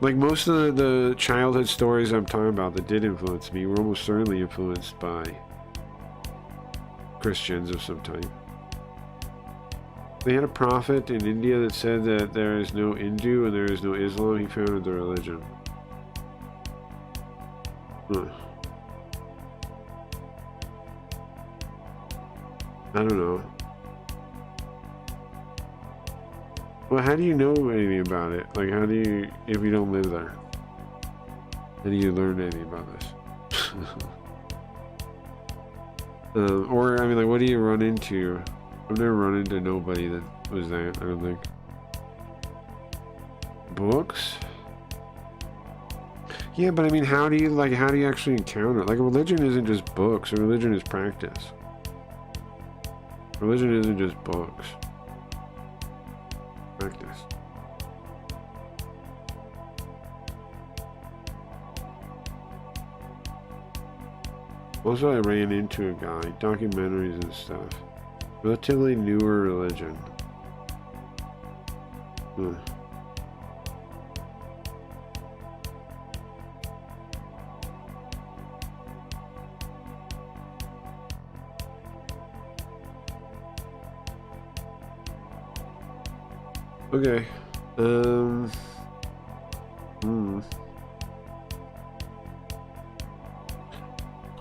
Like most of the childhood stories I'm talking about that did influence me were almost certainly influenced by Christians of some type. They had a prophet in India that said that there is no Hindu and there is no Islam. He founded the religion. Huh. I don't know. Well, how do you know anything about it? Like, how do you, if you don't live there? How do you learn anything about this? Or, I mean, like, what do you run into? I've never run into nobody that was that, I don't think. Books? Yeah, but I mean, how do you actually encounter it? Like, a religion isn't just books. A religion is practice. Religion isn't just books. Practice. Also, I ran into a guy, documentaries and stuff. Relatively newer religion. Okay.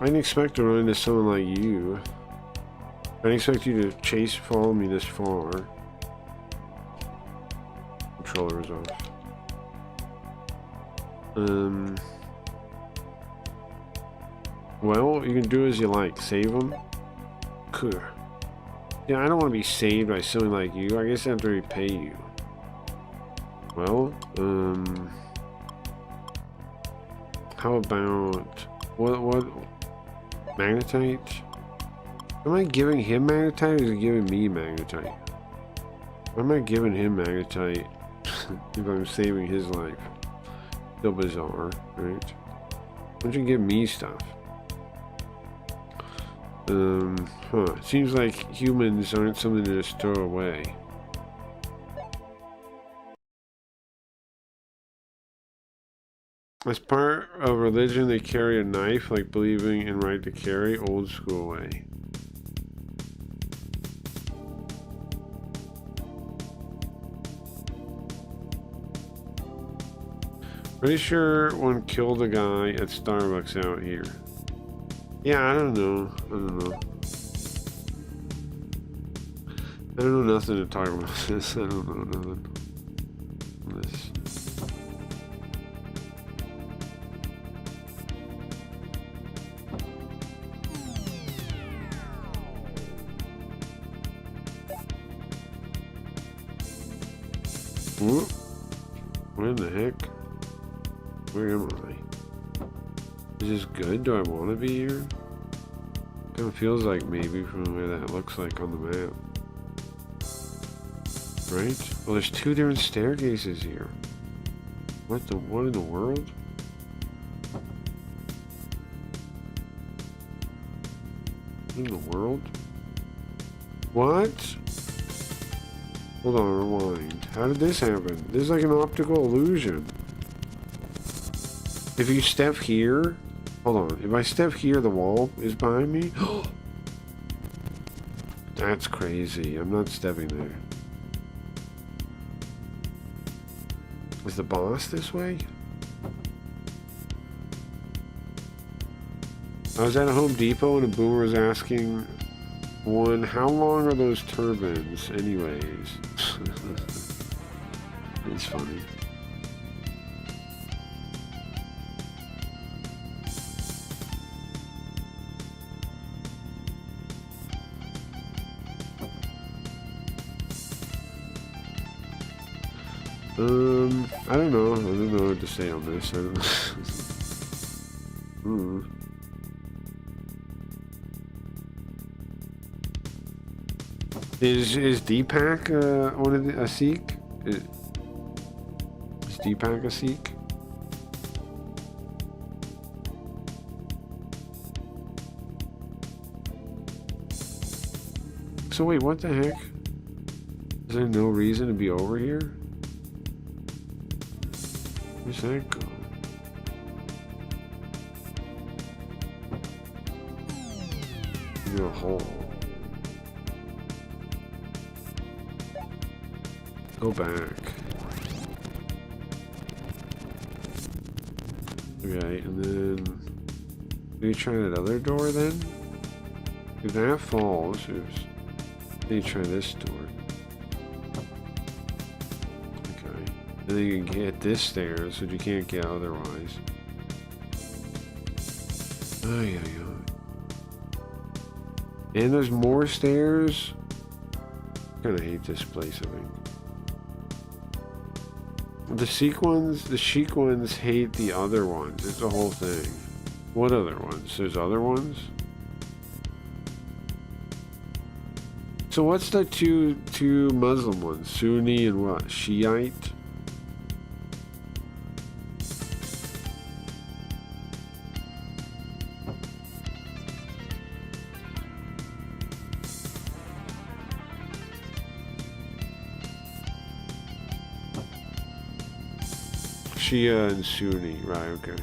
I didn't expect to run into someone like you. I didn't expect you to follow me this far. Controller is off. Well, you can do as you like. Save them? Cool. Yeah, I don't want to be saved by someone like you. I guess I have to repay you. Well, how about what magnetite? Am I giving him magnetite or is he giving me magnetite? Why am I giving him magnetite if I'm saving his life? Still bizarre, right? Why don't you give me stuff? It seems like humans aren't something to just throw away. As part of religion, they carry a knife, like believing in right to carry, old school way. Pretty sure one killed a guy at Starbucks out here. Yeah, I don't know. I don't know nothing to talk about this. I don't know nothing. This. What in the heck? Where am I? Is this good? Do I want to be here? What Kind of feels like maybe from the way that looks like on the map. Right? Well, there's two different staircases here. What in the world? What in the world? What? Hold on, rewind. How did this happen? This is like an optical illusion. If you step here... Hold on. If I step here, the wall is behind me? That's crazy. I'm not stepping there. Is the boss this way? I was at a Home Depot and a boomer was asking one, how long are those turbines anyways? It's funny. I don't know. I don't know what to say on this. I don't know. Is Deepak one of a Sikh? Is Deepak a Sikh? So wait, what the heck? Is there no reason to be over here? Where's that go? You're a hole. Go back. Okay, and then do you try that other door then? If that falls, oops. Then you try this door. And then you can get this stairs that you can't get otherwise. Ay, ay, ay. And there's more stairs. I kinda hate this place, I think. The chic ones hate the other ones. It's a whole thing. What other ones? There's other ones? So what's the two Muslim ones? Sunni and what? Shiite? Shia and Sunni, right, okay.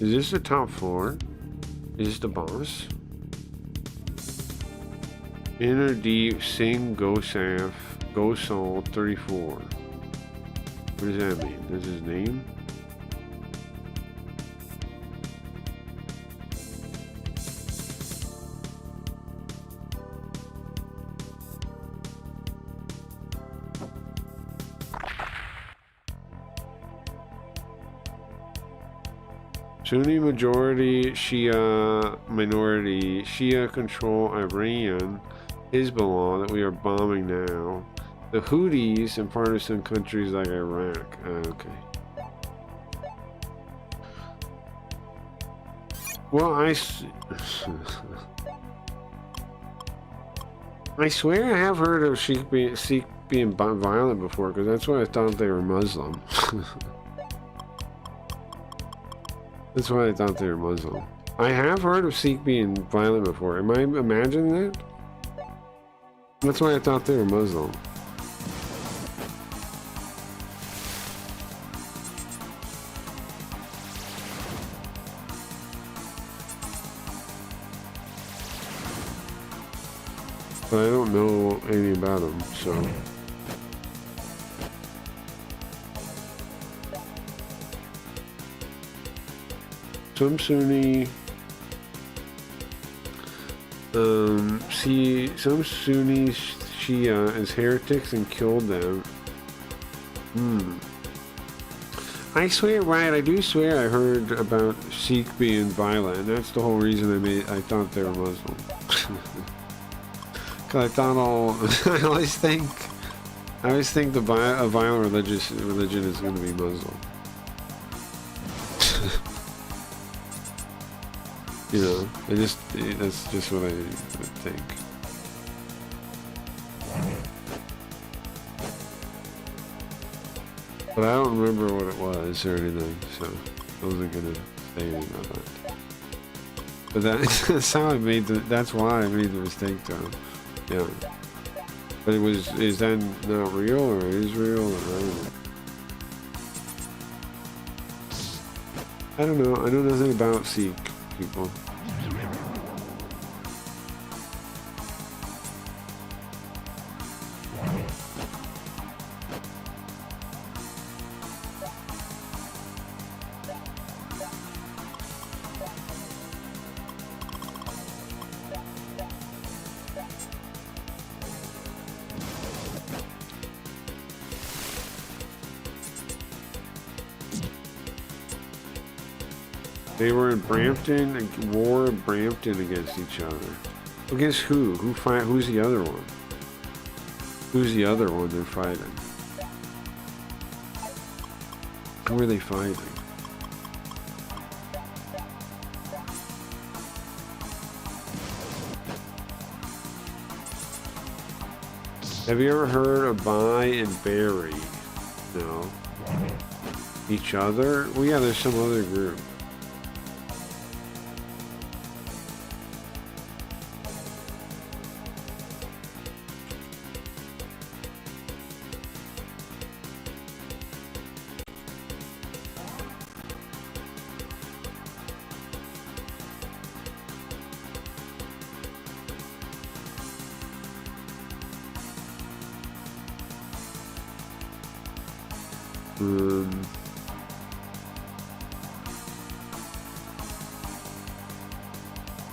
Is this the top floor? Is this the boss? Inner Deep Singh Gosaf Gosal 34. What does that mean? Is his name? Sunni majority, Shia minority, Shia control Iran, Hezbollah that we are bombing now, the Houthis in partisan countries like Iraq. Okay. Well, I swear I have heard of Sikh being violent before, because that's why I thought they were Muslim. That's why I thought they were Muslim. I have heard of Sikh being violent before. Am I imagining that? That's why I thought they were Muslim. But I don't know anything about them, so... some Sunni see some Sunni Shia as heretics and killed them. I swear, right, I do swear I heard about Sikh being violent, and that's the whole reason I thought they were Muslim. Cause I thought I always think a violent religion is going to be Muslim. You know, that's just what I would think. But I don't remember what it was or anything, so I wasn't gonna say anything about that. But that's how I made that's why I made the mistake, though. Yeah. But is that not real or is real? Or I don't know. I know nothing about Sikh people. They were in Brampton, and war in Brampton against each other. Against who? Who's the other one? Who's the other one they're fighting? Who are they fighting? Have you ever heard of Buy and Bury? No. Each other? Well, yeah, there's some other group.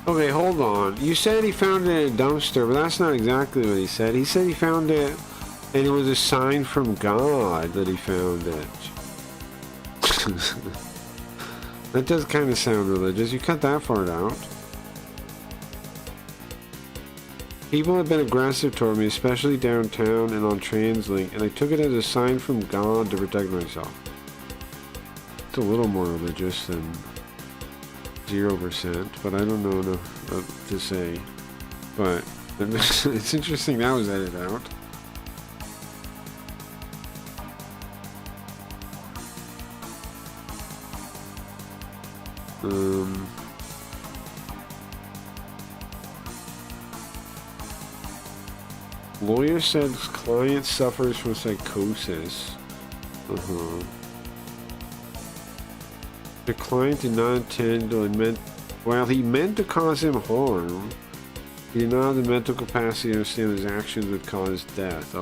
Okay, hold on. You said he found it in a dumpster, but that's not exactly what he said. He said he found it, and it was a sign from God that he found it. That does kind of sound religious. You cut that part out. People have been aggressive toward me, especially downtown and on TransLink, and I took it as a sign from God to protect myself. It's a little more religious than 0%, but I don't know enough to say. But it's interesting that was edited out. Lawyer said client suffers from psychosis. The client did not intend to while he meant to cause him harm, he did not have the mental capacity to understand his actions would cause death.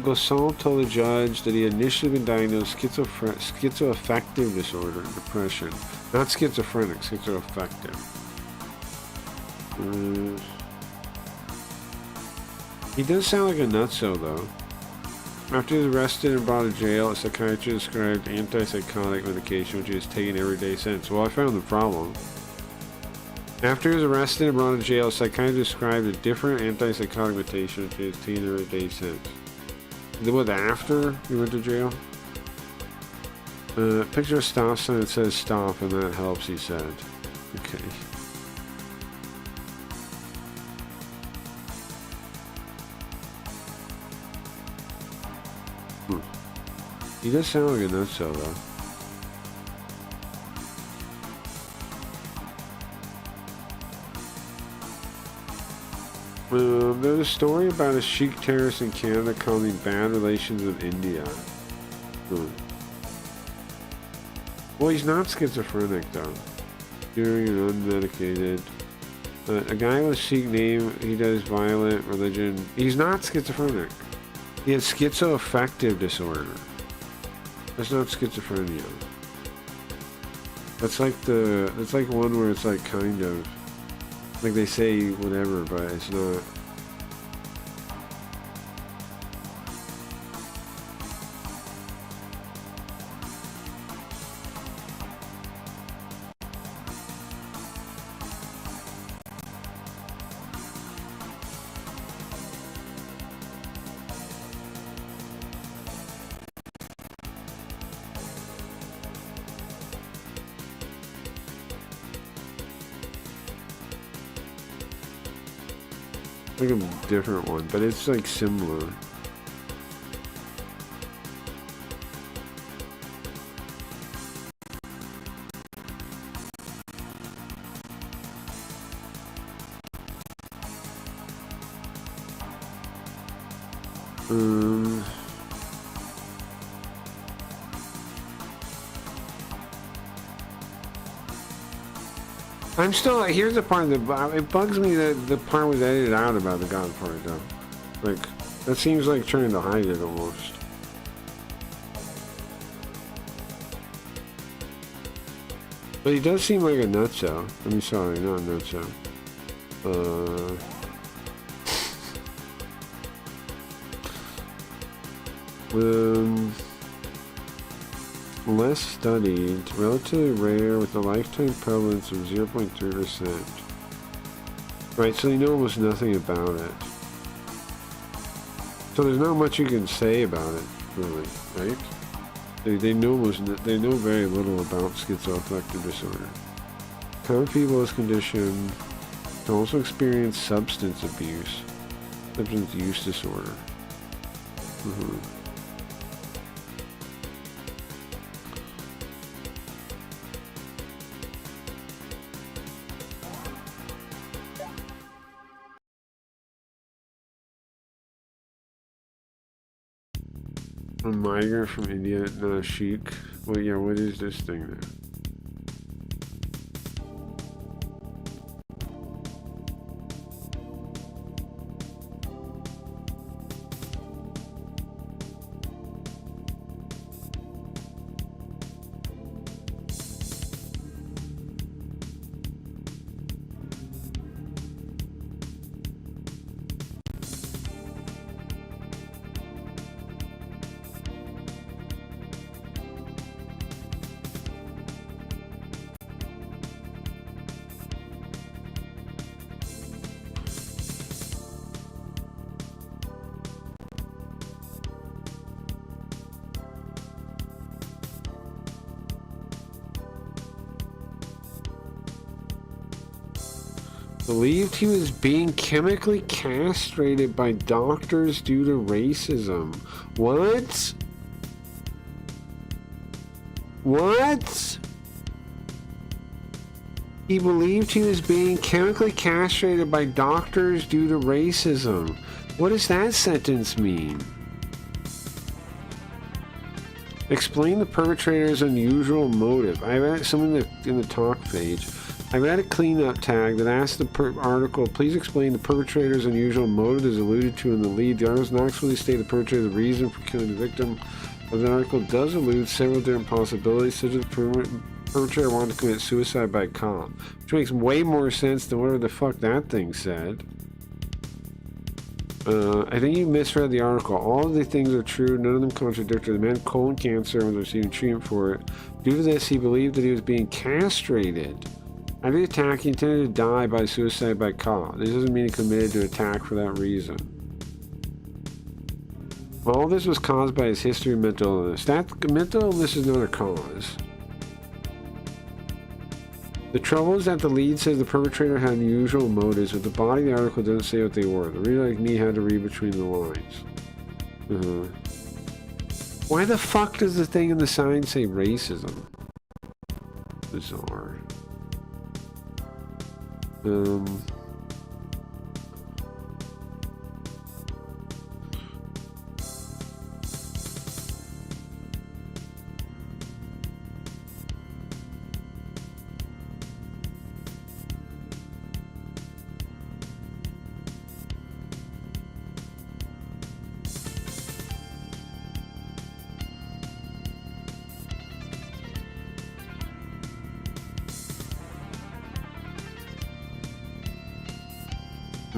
Gosson told the judge that he had initially been diagnosed schizoaffective disorder, depression. Not schizophrenic, schizoaffective. He does sound like a nutso, though. After he was arrested and brought to jail, a psychiatrist described antipsychotic medication, which he has taken every day since. Well, I found the problem. After he was arrested and brought to jail, a psychiatrist described a different antipsychotic medication, which he has taken every day since. What, after he went to jail? Picture a stop sign that says stop, and that helps, he said. Okay. He does sound like a nutso, though. There's a story about a Sikh terrorist in Canada causing bad relations with India. Well, he's not schizophrenic, though. Hearing and unmedicated. A guy with a Sikh name, he does violent religion. He's not schizophrenic. He has schizoaffective disorder. That's not schizophrenia. That's like one where it's like kind of like they say whatever, but it's not. Like a different one, but it's like similar. I'm still, here's the part that, it bugs me that the part was edited out about the God part, though. Like, that seems like trying to hide it almost. But he does seem like a nutso. I mean, sorry, not a nutso. Less studied, relatively rare with a lifetime prevalence of 0.3%. Right, so they know almost nothing about it. So there's not much you can say about it, really, right? They know very little about schizoaffective disorder. Common people with this condition can also experience substance abuse, substance use disorder. A migrant from India, not a sheik. Well, yeah, what is this thing then? Believed he was being chemically castrated by doctors due to racism. What? What? He believed he was being chemically castrated by doctors due to racism. What does that sentence mean? Explain the perpetrator's unusual motive. I read some in the talk page. I read a cleanup tag that asked the article, please explain the perpetrator's unusual motive as alluded to in the lead. The article does not explicitly state the perpetrator's reason for killing the victim, but the article does allude several different possibilities, such as the perpetrator wanted to commit suicide by cop, which makes way more sense than whatever the fuck that thing said. I think you misread the article. All of the things are true, none of them contradictory. The man had colon cancer and was receiving treatment for it. Due to this, he believed that he was being castrated. After the attack, he intended to die by suicide by cop. This doesn't mean he committed to attack for that reason. All this was caused by his history of mental illness. Mental illness is not a cause. The trouble is that the lead says the perpetrator had unusual motives, but the body of the article doesn't say what they were. The reader like me had to read between the lines. Why the fuck does the thing in the sign say racism? Bizarre.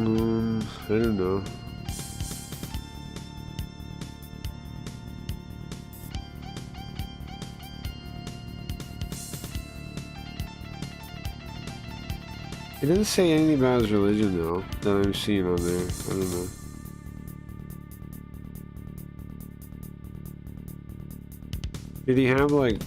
I don't know. It doesn't say anything about his religion though, that I'm seeing on there. I don't know. Did he have like,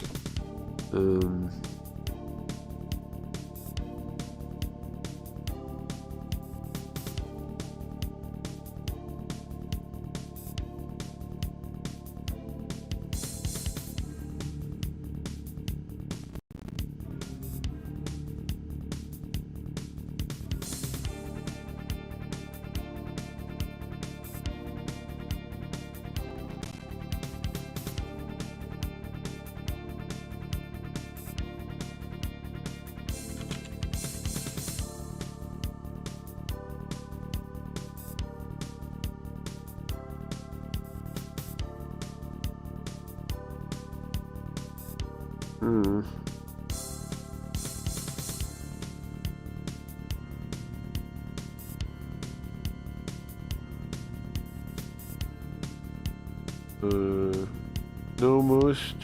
no most.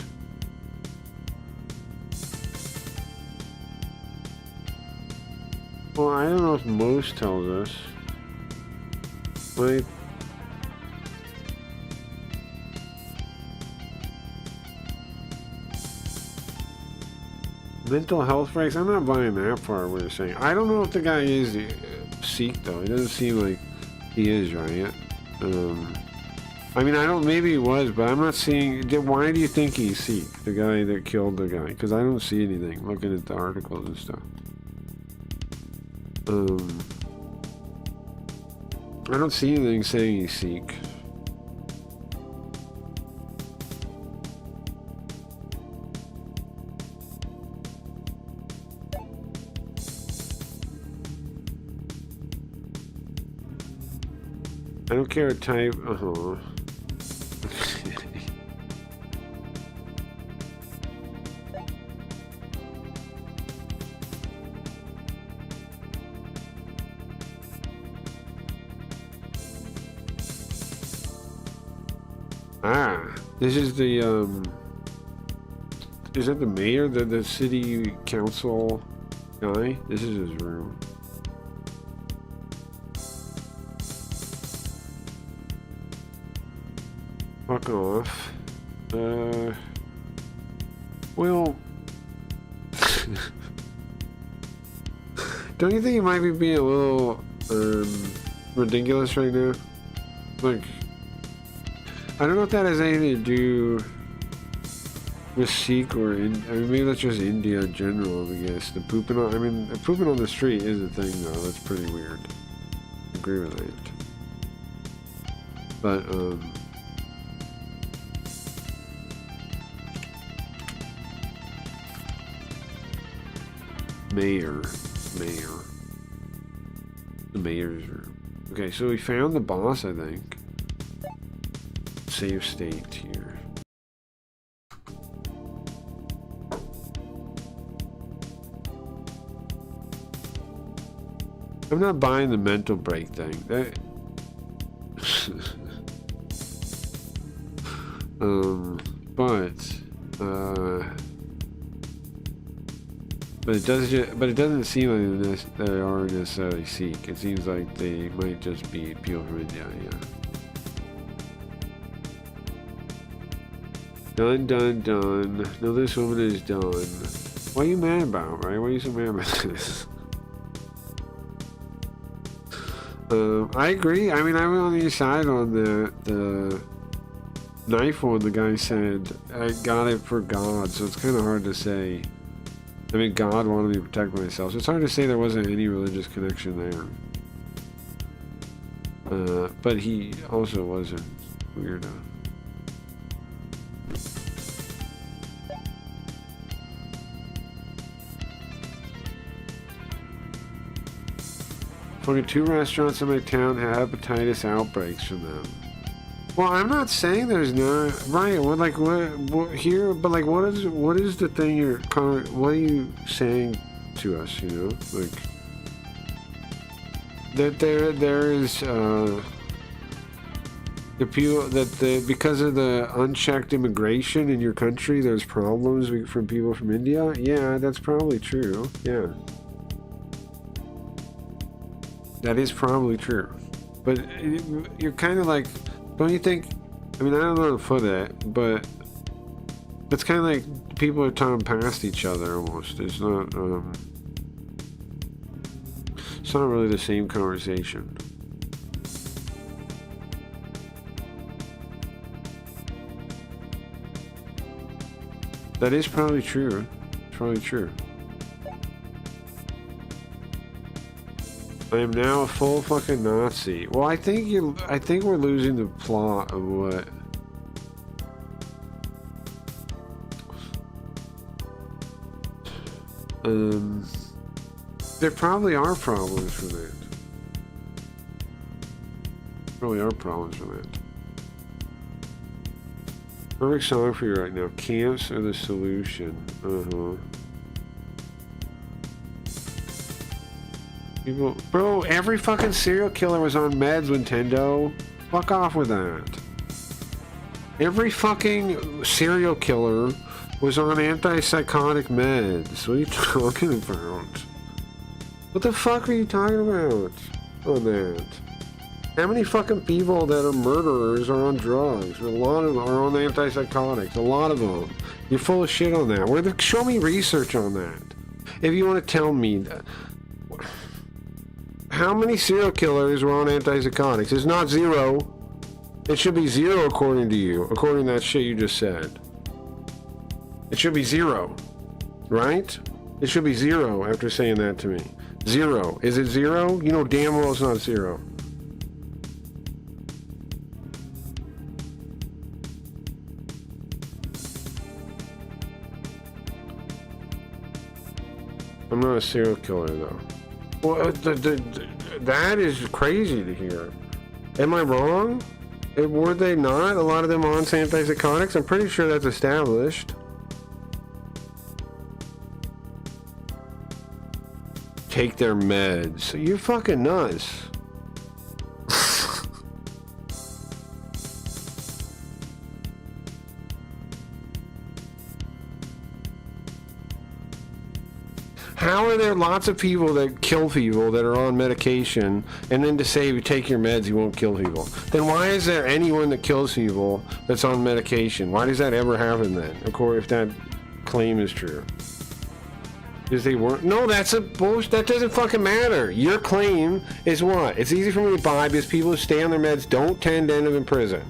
Well, I don't know if most tells us. Like, mental health breaks. I'm not buying that part. What you're saying. I don't know if the guy is Sikh though. It doesn't seem like he is, right? I mean, I don't. Maybe he was, but I'm not seeing. Why do you think he's Sikh? The guy that killed the guy? Because I don't see anything. Looking at the articles and stuff. I don't see anything saying he's Sikh. I don't care what type. This is the is that the mayor, the city council guy? This is his room. Fuck off. Well, don't you think he might be being a little ridiculous right now? Like, I don't know if that has anything to do with Sikh or I mean, maybe that's just India in general. I guess the pooping on. I mean, pooping on the street is a thing, though. That's pretty weird. I agree with that. But mayor, the mayor's room. Okay, so we found the boss, I think. Save state here. I'm not buying the mental break thing. That but it doesn't seem like they are necessarily Sikh. It seems like they might just be people from India. Yeah. Done. No, this woman is done. What are you mad about, right? Why are you so mad about this? I agree. I mean, I'm on your side on the knife one. The guy said, I got it for God, so it's kind of hard to say. I mean, God wanted me to protect myself, so it's hard to say there wasn't any religious connection there. But he also wasn't weirdo. Fucking 2 restaurants in my town have hepatitis outbreaks from them. Well, I'm not saying there's not, right? What here? But like, what is the thing what are you saying to us? You know, like, that there is the people that because of the unchecked immigration in your country, there's problems from people from India. Yeah, that's probably true. Yeah, that is probably true. But you're kind of like, don't you think? I mean, I don't know how to put it, but it's kind of like people are talking past each other almost. It's not really the same conversation. That is probably true. It's probably true. I am now a full fucking Nazi. Well, I think we're losing the plot of what. There probably are problems for that. Probably are problems for that. Perfect song for you right now. Camps are the solution. People, bro, every fucking serial killer was on meds, Nintendo. Fuck off with that. Every fucking serial killer was on antipsychotic meds. What are you talking about? What the fuck are you talking about on that? How many fucking people that are murderers are on drugs? A lot of them are on antipsychotics. A lot of them. You're full of shit on that. Show me research on that. If you want to tell me that. How many serial killers were on antipsychotics? It's not zero. It should be zero according to you. According to that shit you just said. It should be zero. Right? It should be zero after saying that to me. Zero. Is it zero? You know damn well it's not zero. I'm not a serial killer though. Well, that is crazy to hear. Am I wrong? Were they not? A lot of them on antipsychotics? I'm pretty sure that's established. Take their meds. You're fucking nuts. How are there lots of people that kill people that are on medication, and then to say if you take your meds you won't kill people? Then why is there anyone that kills people that's on medication? Why does that ever happen then? Of course, if that claim is true. Because they weren't. No, that's a bullshit. That doesn't fucking matter. Your claim is what? It's easy for me to buy because people who stay on their meds don't tend to end up in prison.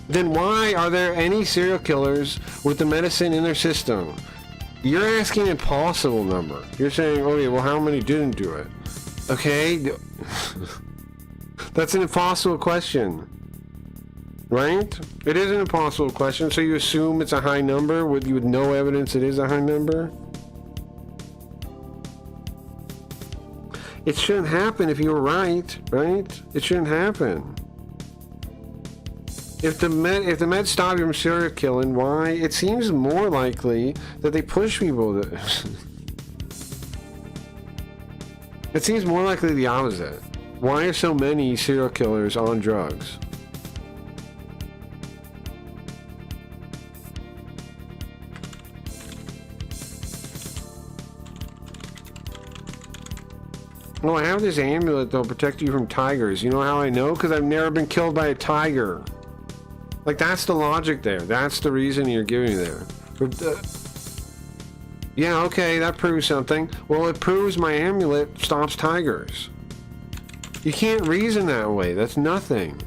Then why are there any serial killers with the medicine in their system? You're asking an impossible number. You're saying, okay, well, how many didn't do it? Okay? That's an impossible question. Right? It is an impossible question, so you assume it's a high number with no evidence it is a high number? It shouldn't happen if you were right? It shouldn't happen. If the meds stop you from serial killing, why? It seems more likely that they push people to... It seems more likely the opposite. Why are so many serial killers on drugs? Oh, I have this amulet that'll protect you from tigers. You know how I know? Because I've never been killed by a tiger. Like, that's the logic there. That's the reason you're giving there. Yeah, okay, that proves something. Well, it proves my amulet stops tigers. You can't reason that way. That's nothing.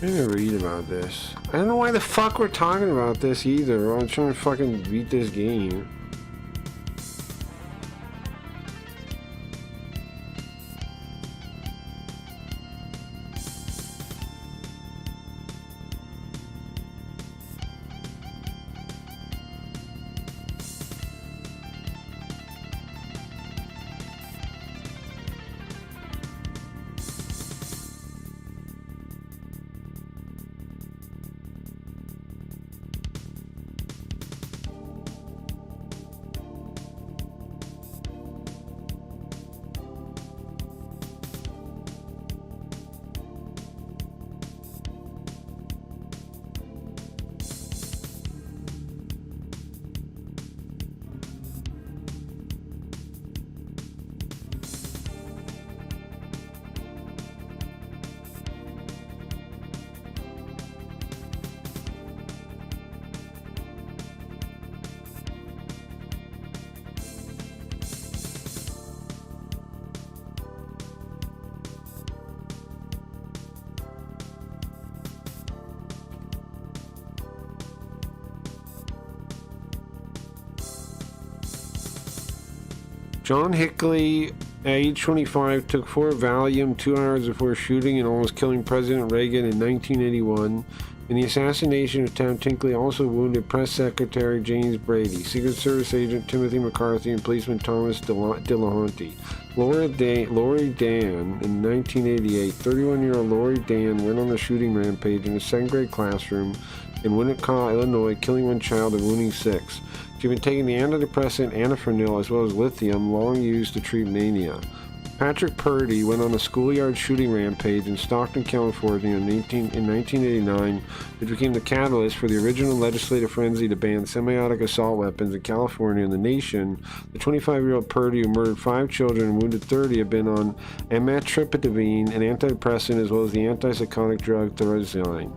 I didn't read about this. I don't know why the fuck we're talking about this either. I'm trying to fucking beat this game. John Hickley, at age 25, took 4 Valium 2 hours before shooting and almost killing President Reagan in 1981. In the assassination attempt, Hinckley also wounded Press Secretary James Brady, Secret Service agent Timothy McCarthy, and policeman Thomas Dillahunty. Lori Dan, in 1988, 31-year-old Lori Dan went on a shooting rampage in a 2nd grade classroom in Winnetka, Illinois, killing 1 child and wounding 6. She'd been taking the antidepressant anafranil as well as lithium, long used to treat mania. Patrick Purdy went on a schoolyard shooting rampage in Stockton, California in 1989, which became the catalyst for the original legislative frenzy to ban semiotic assault weapons in California and the nation. The 25-year-old Purdy, who murdered 5 children and wounded 30, had been on amitriptyline, an antidepressant, as well as the antipsychotic drug Thorazine.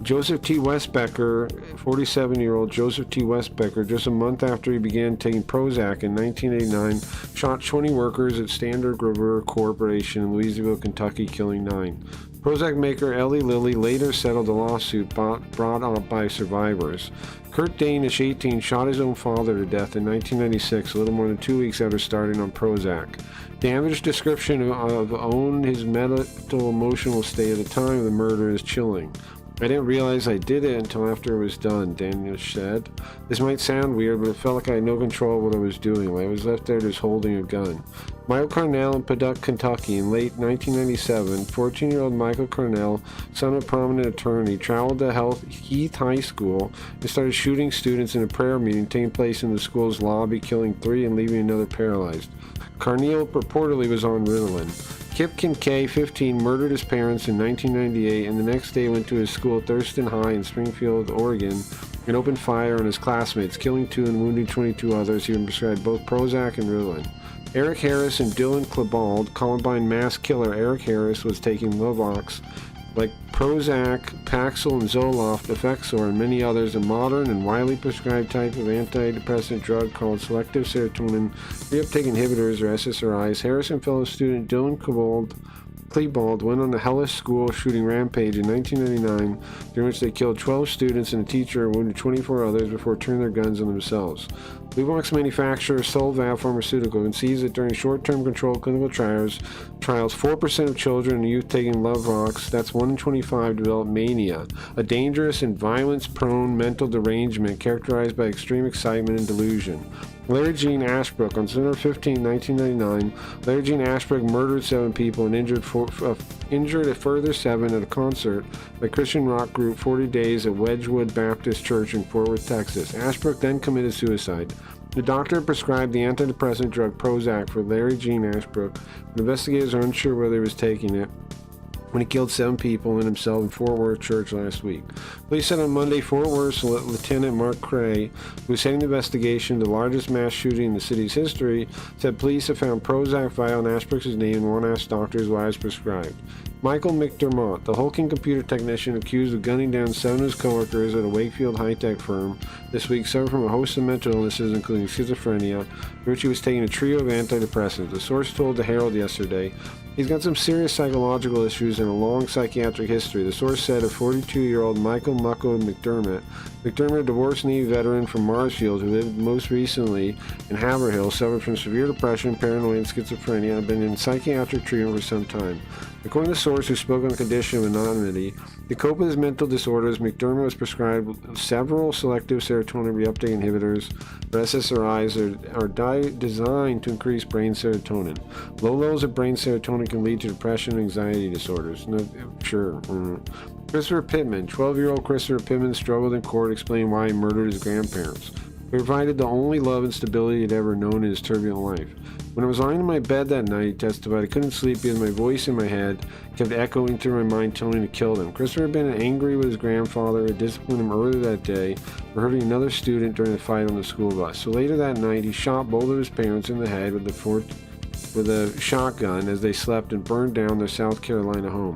Joseph T. Westbecker, 47-year-old Joseph T. Westbecker, just a month after he began taking Prozac in 1989, shot 20 workers at Standard River Corporation in Louisville, Kentucky, killing 9. Prozac maker Eli Lilly later settled a lawsuit brought up by survivors. Kurt Danish, 18, shot his own father to death in 1996, a little more than 2 weeks after starting on Prozac. Damaged description of his mental emotional state at the time of the murder is chilling. I didn't realize I did it until after it was done, Daniel said. This might sound weird, but it felt like I had no control of what I was doing. I was left there just holding a gun. Michael Cornell in Paducah, Kentucky, in late 1997, 14-year-old Michael Cornell, son of a prominent attorney, traveled to Heath High School and started shooting students in a prayer meeting taking place in the school's lobby, killing 3 and leaving another paralyzed. Cornell reportedly was on Ritalin. Kip Kincaid, 15, murdered his parents in 1998 and the next day went to his school at Thurston High in Springfield, Oregon, and opened fire on his classmates, killing 2 and wounding 22 others. He had prescribed both Prozac and Ritalin. Eric Harris and Dylan Klebold, Columbine mass killer Eric Harris, was taking Luvox, like Prozac, Paxil, and Zoloft, Effexor, and many others, a modern and widely prescribed type of antidepressant drug called selective serotonin reuptake inhibitors, or SSRIs. Harris and fellow student Dylan Klebold went on a hellish school shooting rampage in 1999, during which they killed 12 students and a teacher and wounded 24 others before turning their guns on themselves. Luvox manufacturer Solval Pharmaceutical concedes that during short-term controlled clinical trials, 4% of children and youth taking Luvox, that's 1 in 25, develop mania, a dangerous and violence-prone mental derangement characterized by extreme excitement and delusion. Larry Gene Ashbrook, on September 15, 1999, Larry Gene Ashbrook murdered 7 people and injured a further 7 at a concert by Christian rock group 40 Days at Wedgwood Baptist Church in Fort Worth, Texas. Ashbrook then committed suicide. The doctor prescribed the antidepressant drug Prozac for Larry Gene Ashbrook, but investigators are unsure whether he was taking it when he killed 7 people and himself in Fort Worth Church last week. Police said on Monday Fort Worth Lieutenant Mark Cray, who was heading the investigation into the largest mass shooting in the city's history, said police have found Prozac vial in Ashbrook's name and won't ask doctors why it was prescribed. Michael McDermott, the hulking computer technician accused of gunning down 7 of his coworkers at a Wakefield high-tech firm this week, suffered from a host of mental illnesses, including schizophrenia, for which he was taking a trio of antidepressants. The source told the Herald yesterday, "He's got some serious psychological issues and a long psychiatric history." The source said of 42-year-old Michael Mucko McDermott, a divorced Navy veteran from Marsfield who lived most recently in Haverhill, suffered from severe depression, paranoia, and schizophrenia, and had been in psychiatric treatment for some time. According to the source, who spoke on the condition of anonymity, to cope with his mental disorders, McDermott was prescribed several selective serotonin reuptake inhibitors, or SSRIs, are designed to increase brain serotonin. Low levels of brain serotonin can lead to depression and anxiety disorders. No, sure. Christopher Pittman, 12-year-old Christopher Pittman struggled in court explaining why he murdered his grandparents. He provided the only love and stability he'd ever known in his turbulent life. When I was lying in my bed that night, he testified, I couldn't sleep because my voice in my head kept echoing through my mind telling me to kill them. Christopher had been angry with his grandfather, had disciplined him earlier that day for hurting another student during a fight on the school bus. So later that night, he shot both of his parents in the head with a shotgun as they slept and burned down their South Carolina home,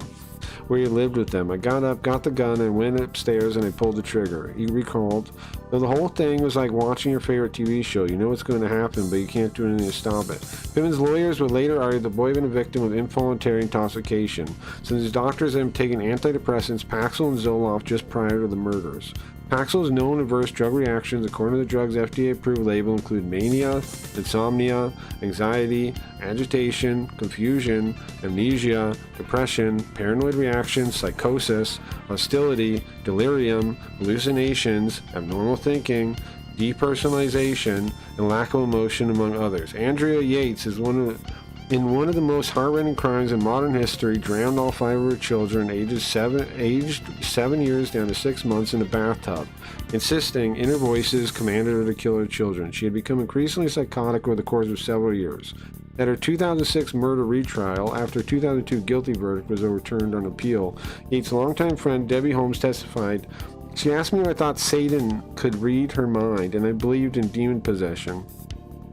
where he lived with them. I got up, got the gun, and went upstairs and I pulled the trigger. He recalled, though the whole thing was like watching your favorite TV show. You know what's going to happen, but you can't do anything to stop it. Pittman's lawyers would later argue the boy had been a victim of involuntary intoxication, since his doctors had him taking antidepressants, Paxil and Zoloft, just prior to the murders. Paxil's known adverse drug reactions, according to the drug's FDA-approved label, include mania, insomnia, anxiety, agitation, confusion, amnesia, depression, paranoid reactions, psychosis, hostility, delirium, hallucinations, abnormal thinking, depersonalization, and lack of emotion, among others. Andrea Yates is in one of the most heart-rending crimes in modern history, drowned all 5 of her children, aged 7 years down to 6 months, in a bathtub, insisting inner voices commanded her to kill her children. She had become increasingly psychotic over the course of several years. At her 2006 murder retrial, after a 2002 guilty verdict was overturned on appeal, Yates' longtime friend Debbie Holmes testified, "She asked me if I thought Satan could read her mind, and I believed in demon possession.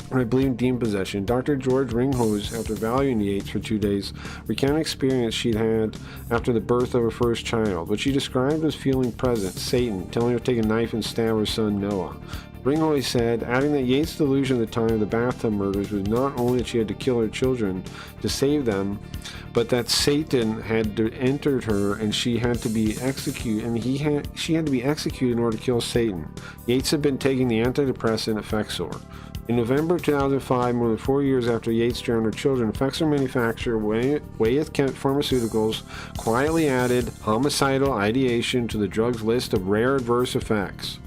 Dr. George Ringhose, after valuing Yates for 2 days, recounted an experience she'd had after the birth of her first child, which she described as feeling present, Satan, telling her to take a knife and stab her son Noah. Ringhose said, adding that Yates' delusion at the time of the bathtub murders was not only that she had to kill her children to save them, but that Satan had entered her and she had to be executed, she had to be executed in order to kill Satan. Yates had been taking the antidepressant Effexor. In November 2005, more than 4 years after Yates drowned her children, Effexor manufacturer Wyeth Kent Pharmaceuticals quietly added homicidal ideation to the drug's list of rare adverse effects.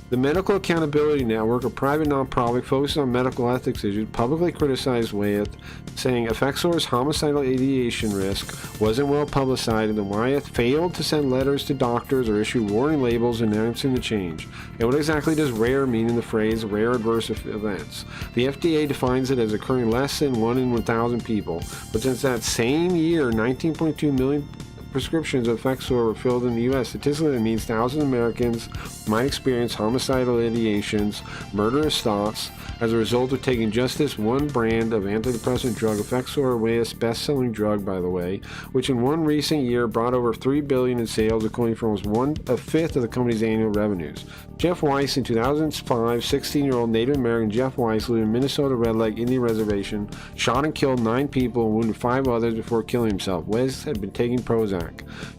The Medical Accountability Network, a private nonprofit focused on medical ethics issues, publicly criticized Wyeth, saying Effexor's homicidal ideation risk wasn't well publicized and that Wyeth failed to send letters to doctors or issue warning labels announcing the change. And what exactly does rare mean in the phrase rare adverse events? The FDA defines it as occurring less than 1 in 1,000 people, but since that same year, 19.2 million prescriptions of Effexor were filled in the U.S. Statistically, that means thousands of Americans might experience homicidal ideations, murderous thoughts, as a result of taking just this one brand of antidepressant drug, Effexor, Wyeth's best-selling drug, by the way, which in one recent year brought over $3 billion in sales, according for almost 1/5 of the company's annual revenues. Jeff Weiss, in 2005, 16-year-old Native American Jeff Weiss, lived in Minnesota Red Lake Indian Reservation, shot and killed 9 people and wounded 5 others before killing himself. Weiss had been taking Prozac.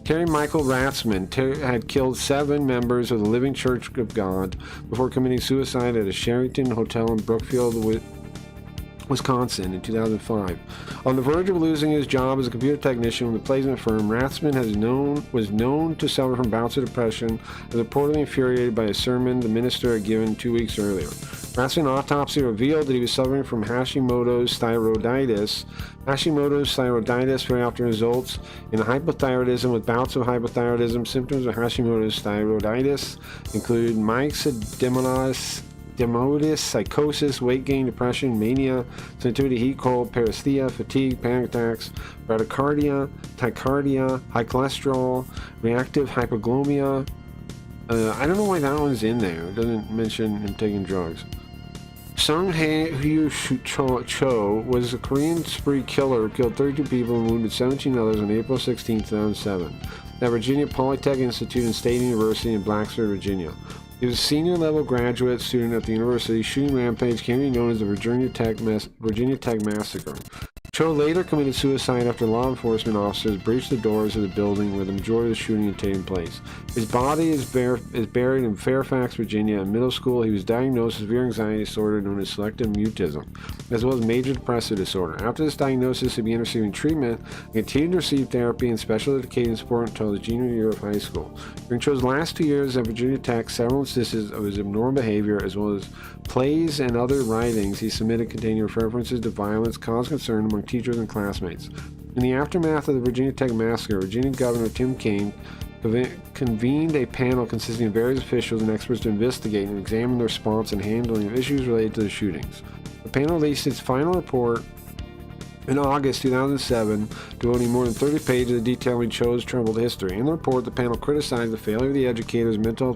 Terry Michael Ratzman had killed 7 members of the Living Church of God before committing suicide at a Sheraton Hotel in Brookfield, Wisconsin in 2005. On the verge of losing his job as a computer technician with a placement firm, Ratzman was known to suffer from bouts of depression, as reportedly infuriated by a sermon the minister had given 2 weeks earlier. Ratzman's autopsy revealed that he was suffering from Hashimoto's thyroiditis. Hashimoto's thyroiditis very often results in hypothyroidism. With bouts of hypothyroidism, symptoms of Hashimoto's thyroiditis include myxedema, psychosis, weight gain, depression, mania, sensitivity, heat, cold, paresthesia, fatigue, panic attacks, bradycardia, tachycardia, high cholesterol, reactive hypoglycemia. I don't know why that one's in there. It doesn't mention him taking drugs. Sung Hyu Cho was a Korean spree killer who killed 32 people and wounded 17 others on April 16, 2007, at Virginia Polytechnic Institute and State University in Blacksburg, Virginia. He was a senior-level graduate student at the university. Shooting rampage came to be known as the Virginia Tech Massacre. Cho later committed suicide after law enforcement officers breached the doors of the building where the majority of the shooting had taken place. His body is buried in Fairfax, Virginia. In middle school, he was diagnosed with severe anxiety disorder known as selective mutism, as well as major depressive disorder. After this diagnosis, he began receiving treatment and continued to receive therapy and special education support until the junior year of high school. During Cho's last 2 years at Virginia Tech, several instances of his abnormal behavior, as well as plays and other writings he submitted containing references to violence, caused concern among teachers and classmates. In the aftermath of the Virginia Tech Massacre, Virginia Governor Tim Kaine convened a panel consisting of various officials and experts to investigate and examine the response and handling of issues related to the shootings. The panel released its final report in August 2007, devoting more than 30 pages to detailing Cho's troubled history. In the report, the panel criticized the failure of the educators and mental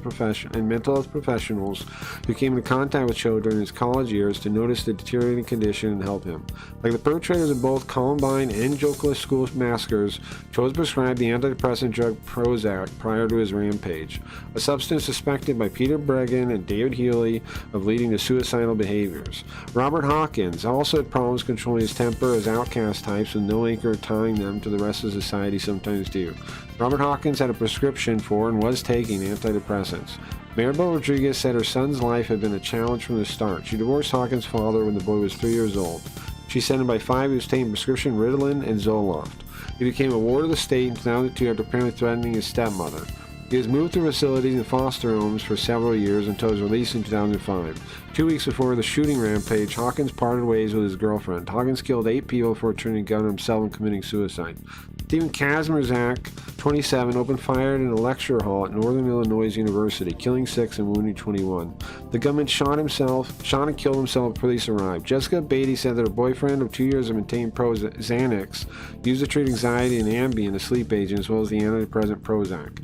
health professionals who came into contact with Cho during his college years to notice the deteriorating condition and help him. Like the perpetrators of both Columbine and Jokelet school massacres, Cho was prescribed the antidepressant drug Prozac prior to his rampage, a substance suspected by Peter Bregan and David Healy of leading to suicidal behaviors. Robert Hawkins also had problems controlling his temper as outcast types with no anchor tying them to the rest of society sometimes do. Robert Hawkins had a prescription for and was taking antidepressants. Maribel Rodriguez said her son's life had been a challenge from the start. She divorced Hawkins' father when the boy was 3 years old. She said him by 5 he was taking prescription Ritalin and Zoloft. He became a ward of the state in 2002 after apparently threatening his stepmother. He was moved through facilities and foster homes for several years until his release in 2005. 2 weeks before the shooting rampage, Hawkins parted ways with his girlfriend. Hawkins killed 8 people before turning a gun on himself and committing suicide. Stephen Kazmierzak, 27, opened fire in a lecture hall at Northern Illinois University, killing 6 and wounding 21. The gunman shot and killed himself when police arrived. Jessica Beatty said that her boyfriend of 2 years of maintained Xanax used to treat anxiety and Ambien, a sleep agent, as well as the antidepressant Prozac.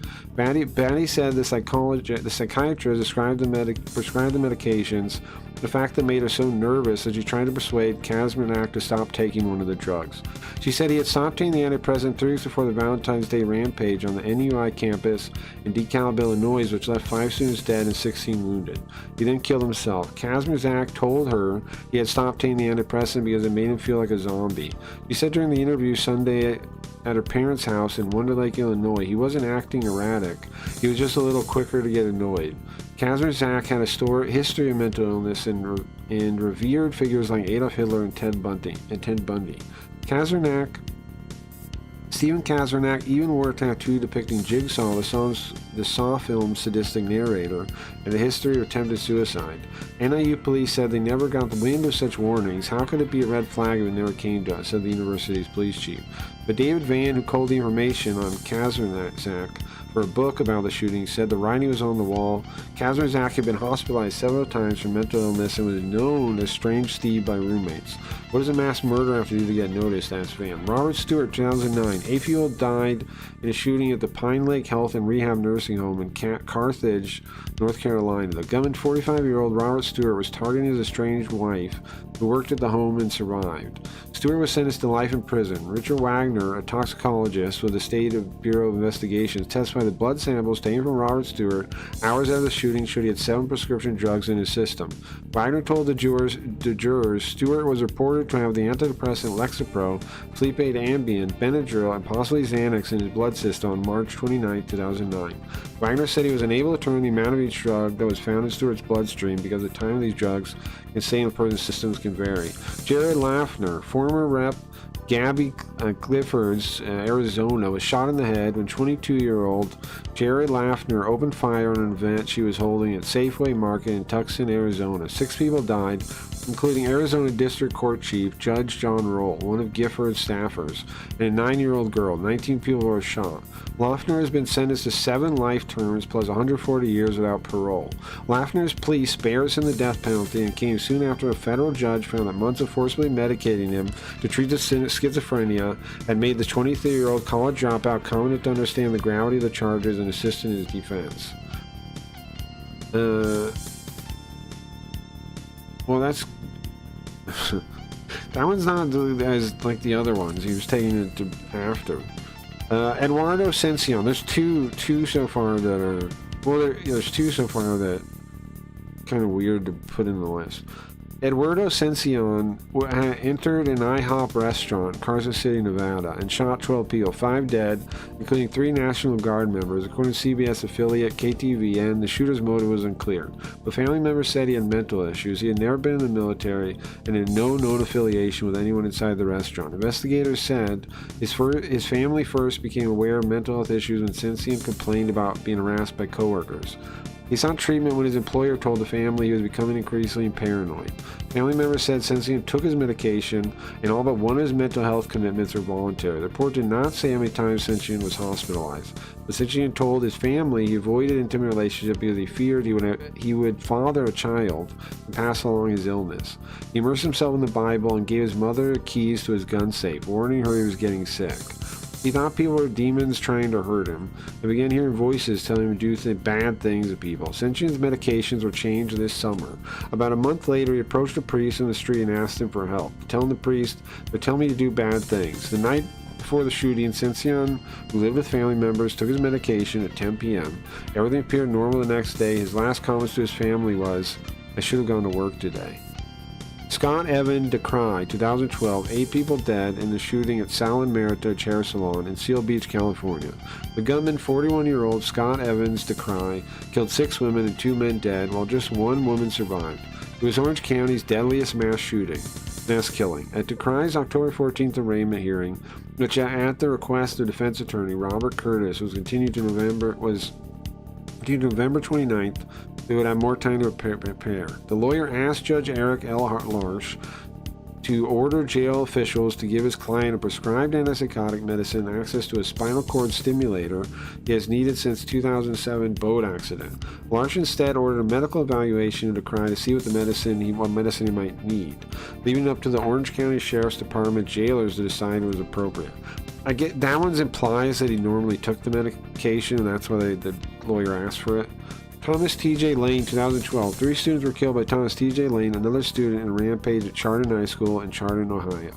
Beatty said the psychiatrist prescribed the medications, the fact that made her so nervous that she tried to persuade Kazmierzak to stop taking one of the drugs. She said he had stopped taking the antidepressant 3 weeks before the Valentine's Day rampage on the NUI campus in DeKalb, Illinois, which left 5 students dead and 16 wounded. He then killed himself. Kazmierzak told her he had stopped taking the antidepressant because it made him feel like a zombie. She said during the interview Sunday at her parents' house in Wonder Lake, Illinois, he wasn't acting erratic. He was just a little quicker to get annoyed. Kazmierzak had a history of mental illness and revered figures like Adolf Hitler and Ted Bundy. Stephen Kazmierzak even wore a tattoo depicting Jigsaw, the Saw film's sadistic narrator, and a history of attempted suicide. NIU police said they never got the wind of such warnings. How could it be a red flag if it never came to us, said the university's police chief. But David Vann, who culled the information on Kazmierzak for a book about the shooting, said the writing was on the wall. Kazmierzak had been hospitalized several times for mental illness and was known as Strange Steve by roommates. What does a mass murderer have to do to get noticed? Asked Vann. Robert Stewart, 2009. 8-year-old died in a shooting at the Pine Lake Health and Rehab Nursing Home in Carthage, North Carolina. The gunman, 45-year-old Robert Stewart, was targeting his estranged wife, who worked at the home and survived. Stewart was sentenced to life in prison. Richard Wagner, a toxicologist with the State Bureau of Investigations, testified that blood samples taken from Robert Stewart hours after the shooting showed he had 7 prescription drugs in his system. Wagner told the jurors Stewart was reported to have the antidepressant Lexapro, sleep aid Ambien, Benadryl, and possibly Xanax in his blood system on March 29, 2009. Wagner said he was unable to determine the amount of each drug that was found in Stewart's bloodstream because the time of these drugs and staying in a person's systems can vary. Jared Laffner, former Rep. Gabby Clifford's Arizona, was shot in the head when 22-year-old Jared Laffner opened fire on an event she was holding at Safeway Market in Tucson, Arizona. 6 people died, including Arizona District Court Chief Judge John Roll, one of Gifford's staffers, and a 9-year-old girl. 19 people were shot. Laffner has been sentenced to 7 life terms plus 140 years without parole. Laffner's plea spares him the death penalty and came soon after a federal judge found that months of forcibly medicating him to treat the schizophrenia had made the 23-year-old college dropout competent to understand the gravity of the charges and assist in his defense. Well, that's... that one's not as like the other ones. He was taking it to after. Eduardo Cencion. There's two so far that are... Well, there's two so far that kind of weird to put in the list. Eduardo Cencion entered an IHOP restaurant in Carson City, Nevada, and shot 12 people, 5 dead, including 3 National Guard members. According to CBS affiliate KTVN, the shooter's motive was unclear. But family members said he had mental issues. He had never been in the military and had no known affiliation with anyone inside the restaurant. Investigators said his family first became aware of mental health issues when Cencion complained about being harassed by coworkers. He sought treatment when his employer told the family he was becoming increasingly paranoid. Family members said Cencion took his medication, and all but one of his mental health commitments were voluntary. The report did not say how many times Cencion was hospitalized, but Cencion told his family he avoided intimate relationship because he feared he would father a child and pass along his illness. He immersed himself in the Bible and gave his mother keys to his gun safe, warning her he was getting sick. He thought people were demons trying to hurt him, and began hearing voices telling him to do bad things to people. Cencion's medications were changed this summer. About a month later, he approached a priest in the street and asked him for help, telling the priest, "They're telling me to do bad things." The night before the shooting, Cencion, who lived with family members, took his medication at 10 p.m. Everything appeared normal the next day. His last comments to his family was, "I should have gone to work today." Scott Evan DeCry, 2012, 8 people dead in the shooting at Salon Merita Chair Salon in Seal Beach, California. The gunman, 41-year-old Scott Evans DeCry, killed 6 women and 2 men dead, while just 1 woman survived. It was Orange County's deadliest mass killing. At DeCry's October 14th arraignment hearing, which at the request of defense attorney Robert Curtis was continued to November 29th, they would have more time to prepare. The lawyer asked Judge Eric L. Larsh to order jail officials to give his client a prescribed antipsychotic medicine and access to a spinal cord stimulator he has needed since 2007 boat accident. Larsh instead ordered a medical evaluation of DeCry to see what medicine he might need, leaving it up to the Orange County Sheriff's Department jailers to decide what was appropriate. I get that one implies that he normally took the medication, and that's why the lawyer asked for it. Thomas T.J. Lane, 2012. 3 students were killed by Thomas T.J. Lane, another student, in a rampage at Chardon High School in Chardon, Ohio.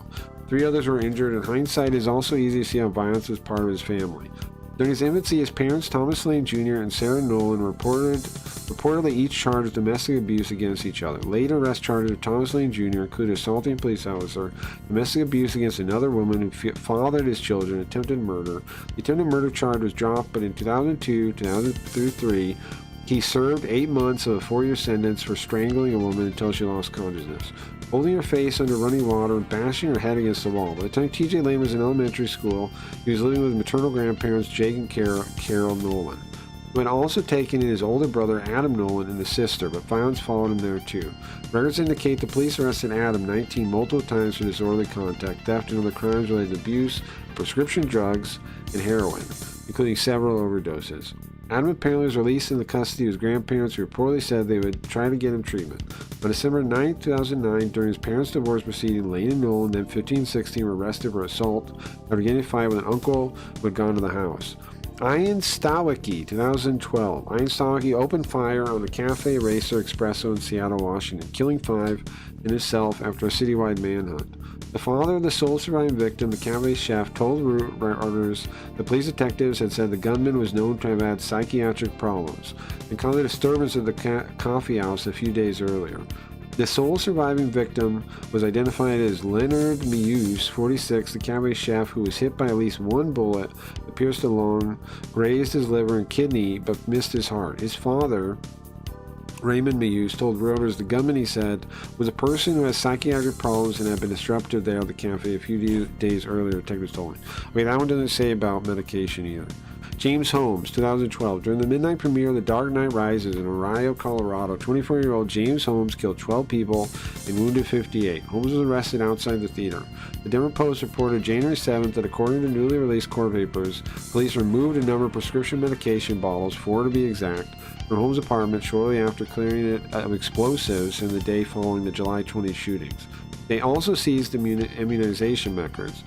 3 others were injured. In hindsight, it is also easy to see how violence was part of his family. During his infancy, his parents, Thomas Lane Jr. and Sarah Nolan, were reportedly each charged with domestic abuse against each other. Later arrest charges of Thomas Lane Jr. included assaulting a police officer, domestic abuse against another woman who fathered his children, attempted murder. The attempted murder charge was dropped, but in 2002-2003, he served 8 months of a 4-year sentence for strangling a woman until she lost consciousness, holding her face under running water and bashing her head against the wall. By the time T.J. Lane was in elementary school, he was living with maternal grandparents Jake and Carol Nolan, who had also taken in his older brother Adam Nolan and his sister, but violence followed him there too. Records indicate the police arrested Adam, 19, multiple times for disorderly conduct, theft, and other crimes related to abuse, prescription drugs, and heroin, including several overdoses. Adam apparently was released in the custody of his grandparents, who reportedly said they would try to get him treatment. On December 9, 2009, during his parents' divorce proceeding, Lane and Nolan, then 15 and 16, were arrested for assault after getting a fight with an uncle who had gone to the house. Ian Stawicki, 2012. Ian Stawicki opened fire on a Cafe Racer Espresso in Seattle, Washington, killing 5 and himself after a citywide manhunt. The father of the sole surviving victim, the cafe chef, told reporters the police detectives had said the gunman was known to have had psychiatric problems and caused a disturbance at the coffee house a few days earlier. The sole surviving victim was identified as Leonard Mius, 46, the cafe chef, who was hit by at least 1 bullet that pierced a lung, grazed his liver and kidney, but missed his heart. His father, Raymond Mius, told reporters the gunman, he said, was a person who has psychiatric problems and had been disruptive there at the cafe a few days earlier, detectives told me. Wait, that one doesn't say about medication either. James Holmes, 2012. During the midnight premiere of The Dark Knight Rises in Arroyo, Colorado, 24-year-old James Holmes killed 12 people and wounded 58. Holmes was arrested outside the theater. The Denver Post reported January 7th that according to newly released court papers, police removed a number of prescription medication bottles, 4 to be exact, from Holmes' apartment shortly after clearing it of explosives in the day following the July 20 shootings. They also seized immunization records.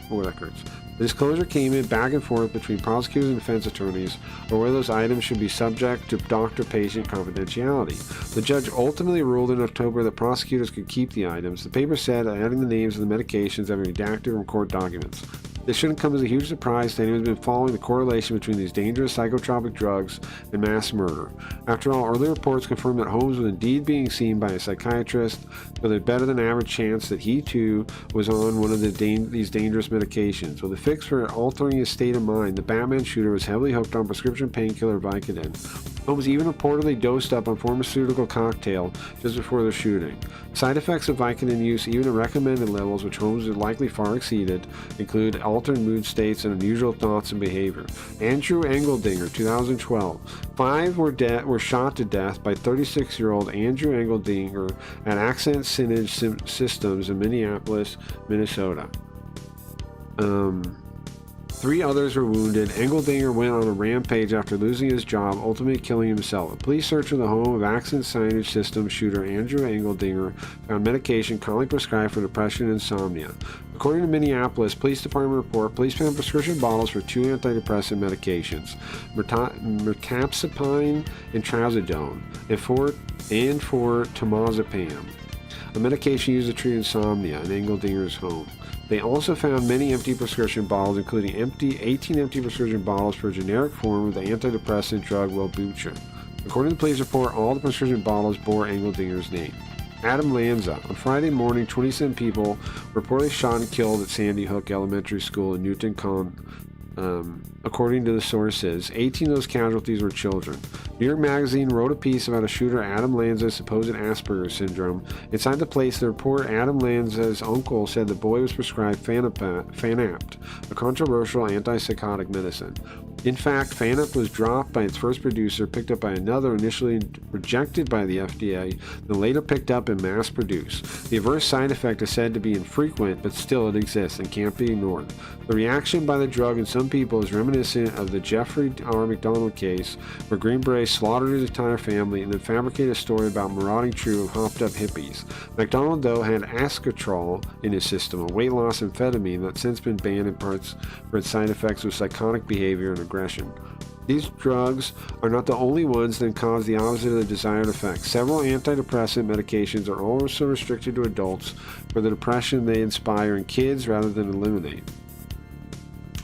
The disclosure came in back and forth between prosecutors and defense attorneys over whether those items should be subject to doctor-patient confidentiality. The judge ultimately ruled in October that prosecutors could keep the items. The paper said, adding the names of the medications having redacted from court documents. This shouldn't come as a huge surprise to anyone who's been following the correlation between these dangerous psychotropic drugs and mass murder. After all, early reports confirmed that Holmes was indeed being seen by a psychiatrist with a better than average chance that he too was on one of these dangerous medications. With a fix for altering his state of mind, the Batman shooter was heavily hooked on prescription painkiller Vicodin. Holmes even reportedly dosed up on pharmaceutical cocktail just before the shooting. Side effects of Vicodin use, even at recommended levels, which Holmes had likely far exceeded, include altered mood states and unusual thoughts and behavior. Andrew Engeldinger, 2012. 5 were shot to death by 36-year-old Andrew Engeldinger at Accent Signage Systems in Minneapolis, Minnesota. 3 others were wounded. Engeldinger went on a rampage after losing his job, ultimately killing himself. A police search of the home of Accent Signage Systems shooter Andrew Engeldinger found medication commonly prescribed for depression and insomnia. According to Minneapolis Police Department report, police found prescription bottles for 2 antidepressant medications, mirtazapine and trazodone, and for temazepam, a medication used to treat insomnia in Engeldinger's home. They also found many empty prescription bottles, including 18 empty prescription bottles for a generic form of the antidepressant drug Wellbutrin. According to the police report, all the prescription bottles bore Engeldinger's name. Adam Lanza. On Friday morning, 27 people were reportedly shot and killed at Sandy Hook Elementary School in Newton Con. According to the sources, 18 of those casualties were children. New York Magazine wrote a piece about a shooter, Adam Lanza's supposed Asperger's syndrome. Inside the place, the report, Adam Lanza's uncle said the boy was prescribed Fanapt, a controversial antipsychotic medicine. In fact, Fanapt was dropped by its first producer, picked up by another, initially rejected by the FDA, then later picked up and mass-produced. The adverse side effect is said to be infrequent, but still it exists and can't be ignored. The reaction by the drug in some people is reminiscent of the Jeffrey R. McDonald case, where Green Beret slaughtered his entire family and then fabricated a story about marauding troop of hopped-up hippies. McDonald, though, had Ascatrol in his system, a weight-loss amphetamine that's since been banned in parts for its side effects with psychotic behavior and aggression. These drugs are not the only ones that cause the opposite of the desired effect. Several antidepressant medications are also restricted to adults for the depression they inspire in kids rather than eliminate.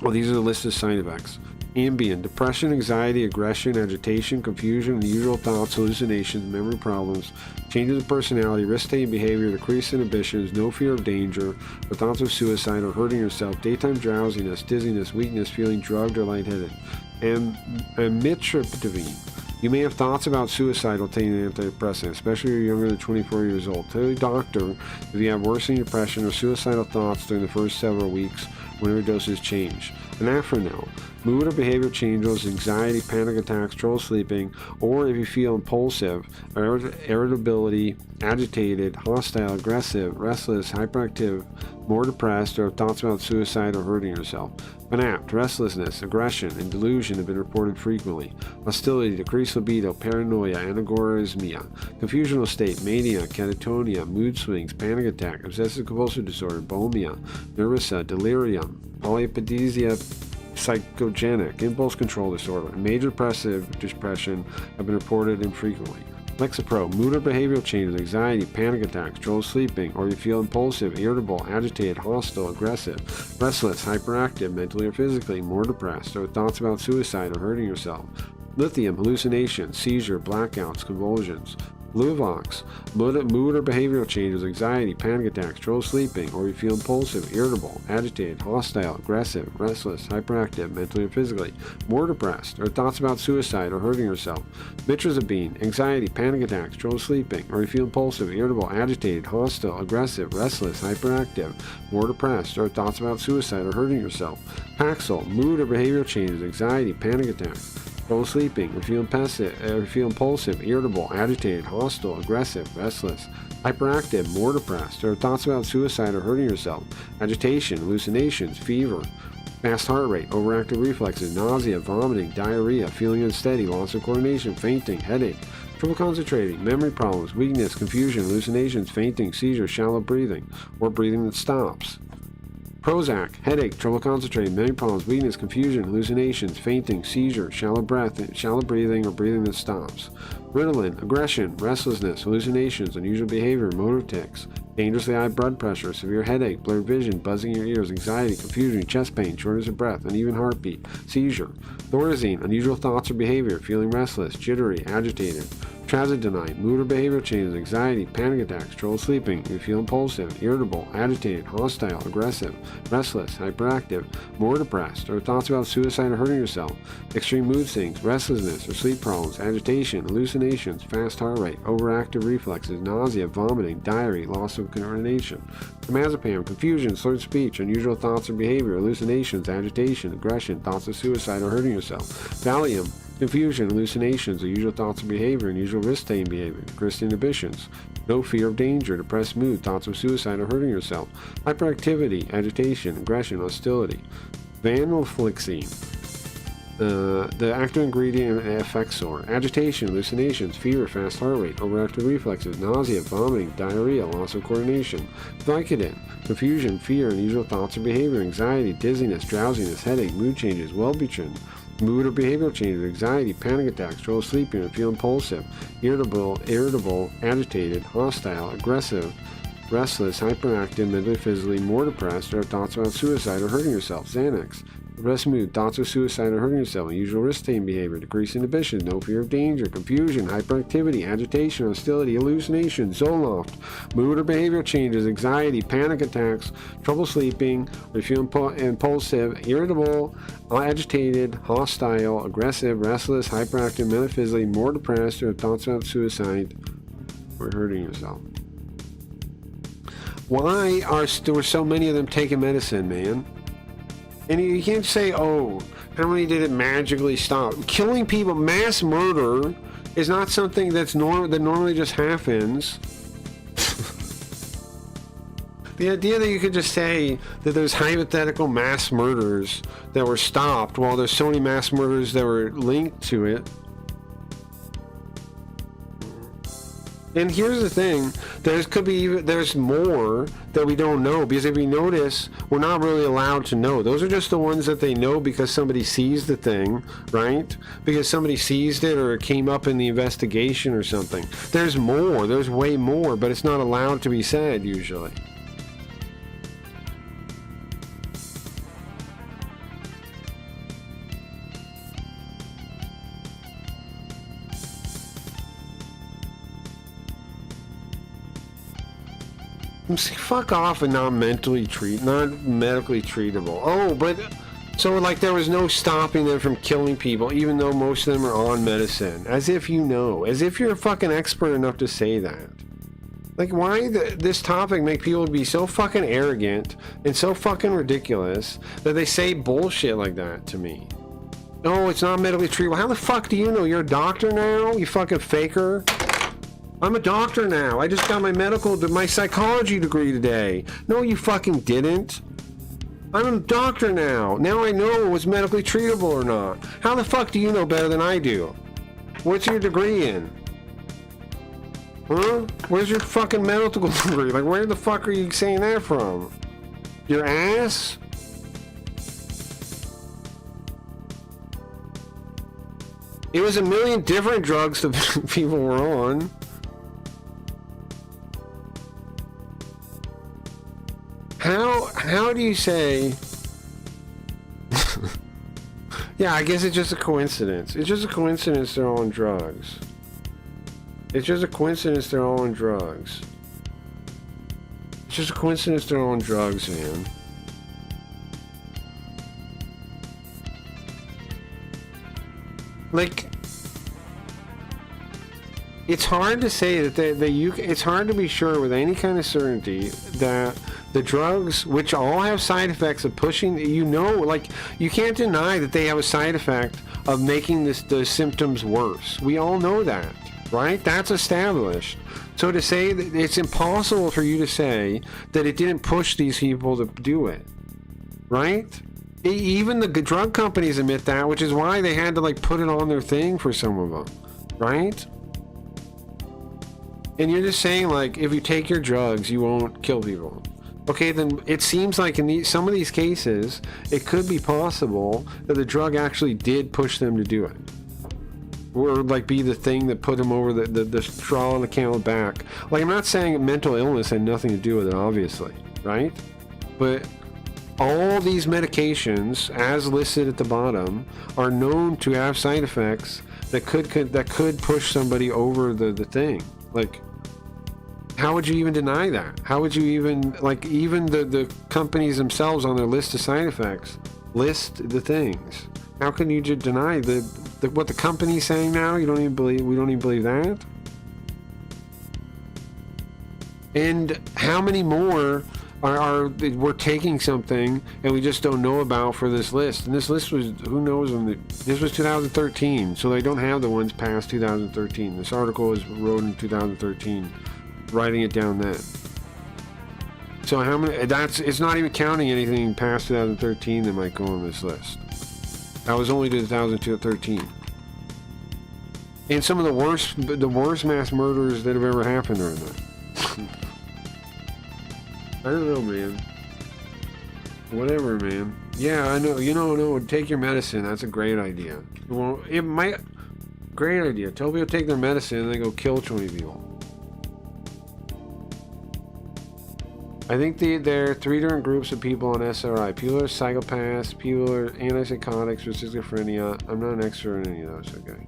Well, these are the list of side effects. Ambien, depression, anxiety, aggression, agitation, confusion, unusual thoughts, hallucinations, memory problems, changes of personality, risk-taking behavior, decreased inhibitions, no fear of danger, or thoughts of suicide or hurting yourself, daytime drowsiness, dizziness, weakness, feeling drugged or lightheaded. And amitriptyline. You may have thoughts about suicide while taking an antidepressant, especially if you're younger than 24 years old. Tell your doctor if you have worsening depression or suicidal thoughts during the first several weeks whenever doses change. Anafranil. Mood or behavior changes, anxiety, panic attacks, trouble sleeping, or if you feel impulsive, irritability, agitated, hostile, aggressive, restless, hyperactive, more depressed, or thoughts about suicide or hurting yourself. Fanapt, restlessness, aggression, and delusion have been reported frequently. Hostility, decreased libido, paranoia, anagorismia, confusional state, mania, catatonia, mood swings, panic attack, obsessive-compulsive disorder, bulimia, nervosa, delirium, polypedisia, psychogenic, impulse control disorder, and major depressive depression have been reported infrequently. Lexapro, mood or behavioral changes, anxiety, panic attacks, trouble sleeping, or you feel impulsive, irritable, agitated, hostile, aggressive, restless, hyperactive, mentally or physically, more depressed, or thoughts about suicide or hurting yourself. Lithium, hallucination, seizure, blackouts, convulsions. Luvox, mood or behavioral changes, anxiety, panic attacks, trouble sleeping, or you feel impulsive, irritable, agitated, hostile, aggressive, restless, hyperactive, mentally or physically, more depressed, or thoughts about suicide or hurting yourself. Mitrazabine, anxiety, panic attacks, trouble sleeping, or you feel impulsive, irritable, agitated, hostile, aggressive, restless, hyperactive, more depressed, or thoughts about suicide or hurting yourself. Paxil, mood or behavioral changes, anxiety, panic attacks, trouble sleeping, or feel impulsive, irritable, agitated, hostile, aggressive, restless, hyperactive, more depressed, or thoughts about suicide or hurting yourself, agitation, hallucinations, fever, fast heart rate, overactive reflexes, nausea, vomiting, diarrhea, feeling unsteady, loss of coordination, fainting, headache, trouble concentrating, memory problems, weakness, confusion, hallucinations, fainting, seizures, shallow breathing, or breathing that stops. Prozac, headache, trouble concentrating, memory problems, weakness, confusion, hallucinations, fainting, seizure, shallow breathing or breathing that stops. Ritalin, aggression, restlessness, hallucinations, unusual behavior, motor tics, dangerously high blood pressure, severe headache, blurred vision, buzzing in your ears, anxiety, confusion, chest pain, shortness of breath, uneven heartbeat, seizure. Thorazine, unusual thoughts or behavior, feeling restless, jittery, agitated. Trazodone, mood or behavioral changes, anxiety, panic attacks, trouble sleeping, you feel impulsive, irritable, agitated, hostile, aggressive, restless, hyperactive, more depressed, or thoughts about suicide or hurting yourself, extreme mood swings, restlessness or sleep problems, agitation, hallucinations, fast heart rate, overactive reflexes, nausea, vomiting, diarrhea, loss of coordination. Clonazepam, confusion, slurred speech, unusual thoughts or behavior, hallucinations, agitation, aggression, thoughts of suicide or hurting yourself. Valium, confusion, hallucinations, unusual thoughts of behavior, unusual risk-taking behavior, risk inhibitions, no fear of danger, depressed mood, thoughts of suicide or hurting yourself, hyperactivity, agitation, aggression, hostility. Vanilflixene, the active ingredient in Effexor, agitation, hallucinations, fear, fast heart rate, overactive reflexes, nausea, vomiting, diarrhea, loss of coordination. Vicodin, confusion, fear, unusual thoughts or behavior, anxiety, dizziness, drowsiness, headache, mood changes. Wellbutrin, mood or behavioral changes, anxiety, panic attacks, trouble sleeping, feel impulsive, irritable, agitated, hostile, aggressive, restless, hyperactive, mentally, physically, more depressed, or have thoughts about suicide or hurting yourself. Xanax, depressed mood, thoughts of suicide or hurting yourself, unusual risk-taking behavior, decreased inhibition, no fear of danger, confusion, hyperactivity, agitation, hostility, hallucination. Zoloft, mood or behavioral changes, anxiety, panic attacks, trouble sleeping, or feel impulsive, irritable, agitated, hostile, aggressive, restless, hyperactive, mentally, physically, more depressed, or have thoughts about suicide or hurting yourself. Why are there so many of them taking medicine, man? And you can't say, oh, how many did it magically stop? Killing people, mass murder, is not something that normally just happens. The idea that you could just say that there's hypothetical mass murders that were stopped while there's so many mass murders that were linked to it. And here's the thing, there's more that we don't know, because if you notice, we're not really allowed to know. Those are just the ones that they know because somebody sees the thing, right? Because somebody seized it or it came up in the investigation or something. There's more, there's way more, but it's not allowed to be said usually. Fuck off and not medically treatable. Oh, but so like there was no stopping them from killing people, even though most of them are on medicine. As if you know, as if you're a fucking expert enough to say that. Like, why this topic make people be so fucking arrogant and so fucking ridiculous that they say bullshit like that to me? No, it's not medically treatable. How the fuck do you know? You're a doctor now, you fucking faker. I'm a doctor now. I just got my psychology degree today. No, you fucking didn't. I'm a doctor now. Now I know it was medically treatable or not. How the fuck do you know better than I do? What's your degree in? Huh? Where's your fucking medical degree? Like, where the fuck are you saying that from? Your ass? It was a million different drugs that people were on. How do you say? Yeah, I guess it's just a coincidence. It's just a coincidence they're all on drugs. It's just a coincidence they're all on drugs. It's just a coincidence they're all on drugs, man. Like, it's hard to say that it's hard to be sure with any kind of certainty that the drugs, which all have side effects of pushing, like, you can't deny that they have a side effect of making the symptoms worse. We all know that, right? That's established. So to say that it's impossible for you to say that it didn't push these people to do it, right? Even the drug companies admit that, which is why they had to, like, put it on their thing for some of them, right? And you're just saying, like, if you take your drugs, you won't kill people. Okay, then it seems like in some of these cases, it could be possible that the drug actually did push them to do it. Or like be the thing that put them over the straw on the camel's back. Like, I'm not saying mental illness had nothing to do with it, obviously, right? But all these medications, as listed at the bottom, are known to have side effects that could push somebody over the thing. Like, how would you even deny that? How would you even, like, even the companies themselves on their list of side effects list the things? How can you just deny what the company's saying now? We don't even believe that? And how many more we're taking something and we just don't know about for this list? And this list was, who knows when this was 2013, so they don't have the ones past 2013. This article was wrote in 2013, writing it down then. So how many? It's not even counting anything past 2013 that might go on this list. That was only 2013. And some of the worst mass murders that have ever happened are in there. I don't know, man. Whatever, man. Yeah, I know. No, take your medicine. That's a great idea. Well, it might. Great idea. Tell people to take their medicine and then go kill 20 people. I think there are 3 different groups of people on SRI. People are psychopaths, people are antipsychotics with schizophrenia. I'm not an expert in any of those, okay?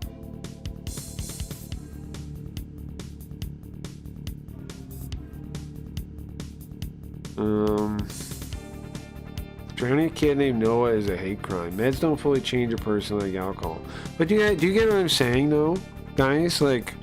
Drowning a kid named Noah is a hate crime. Meds don't fully change a person like alcohol. But do you get what I'm saying, though, guys? Like,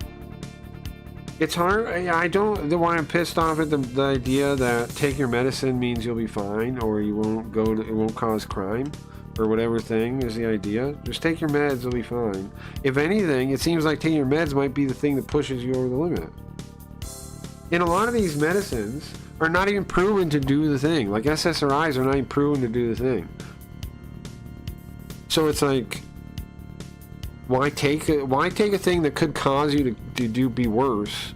it's hard. I don't. Why I'm pissed off at the idea that take your medicine means you'll be fine, or you won't it won't cause crime, or whatever thing is the idea. Just take your meds, you'll be fine. If anything, it seems like taking your meds might be the thing that pushes you over the limit. And a lot of these medicines are not even proven to do the thing. Like SSRIs are not even proven to do the thing. So it's like, why take a thing that could cause you to be worse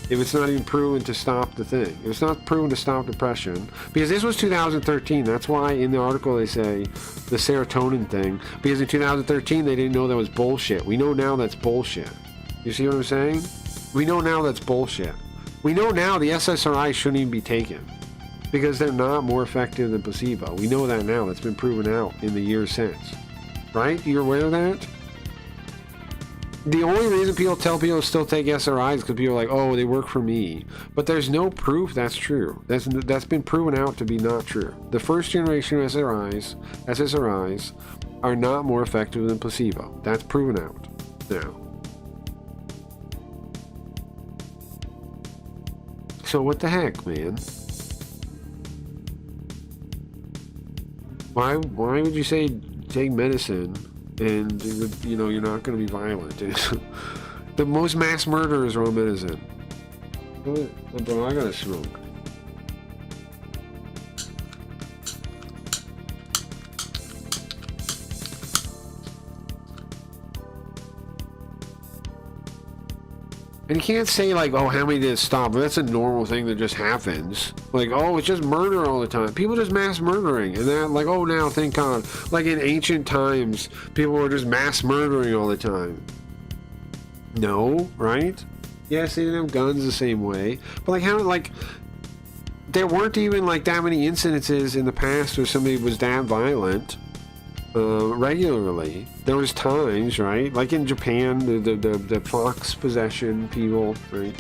if it's not even proven to stop the thing? If it's not proven to stop depression, because this was 2013. That's why in the article they say the serotonin thing, because in 2013 they didn't know that was bullshit. We know now that's bullshit. You see what I'm saying? We know now that's bullshit. We know now the SSRI shouldn't even be taken because they're not more effective than placebo. We know that now. That's been proven out in the years since. Right? You're aware of that? The only reason people tell people to still take SRIs is because people are like, oh, they work for me. But there's no proof that's true. That's been proven out to be not true. The first generation of SSRIs are not more effective than placebo. That's proven out now. So what the heck, man? Why would you say take medicine and you're not going to be violent? The most mass murderers are on medicine. Bro, I gotta smoke. And you can't say like, oh, how many did it stop? That's a normal thing that just happens. Like, oh, it's just murder all the time. People just mass murdering. And they're like, oh, now, thank God. Like in ancient times, people were just mass murdering all the time. No, right? Yes, they didn't have guns the same way. But like, how, like, there weren't even like that many incidences in the past where somebody was that violent. Regularly. There was times, right? Like in Japan, the fox possession people, right?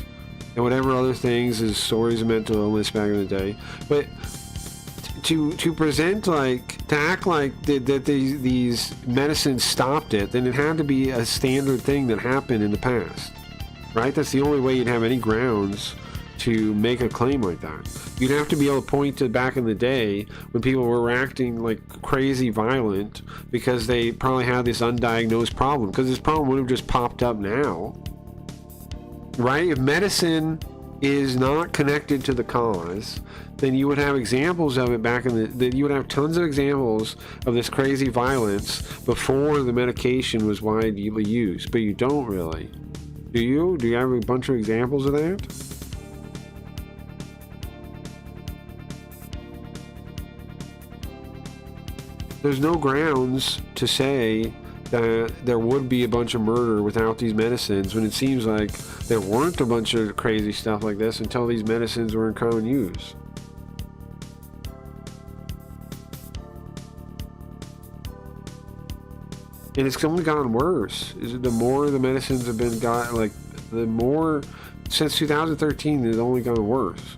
And whatever other things is stories of mental illness back in the day. But to present like, to act like that these medicines stopped it, then it had to be a standard thing that happened in the past, right? That's the only way you'd have any grounds to make a claim like that. You'd have to be able to point to back in the day when people were acting like crazy violent because they probably had this undiagnosed problem, because this problem would have just popped up now, right? If medicine is not connected to the cause, then you would have examples of it back in the you would have tons of examples of this crazy violence before the medication was widely used. But you don't really. Do you? Do you have a bunch of examples of that? There's no grounds to say that there would be a bunch of murder without these medicines, when it seems like there weren't a bunch of crazy stuff like this until these medicines were in common use. And it's only gotten worse. The more the medicines have been the more, since 2013, it's only gotten worse.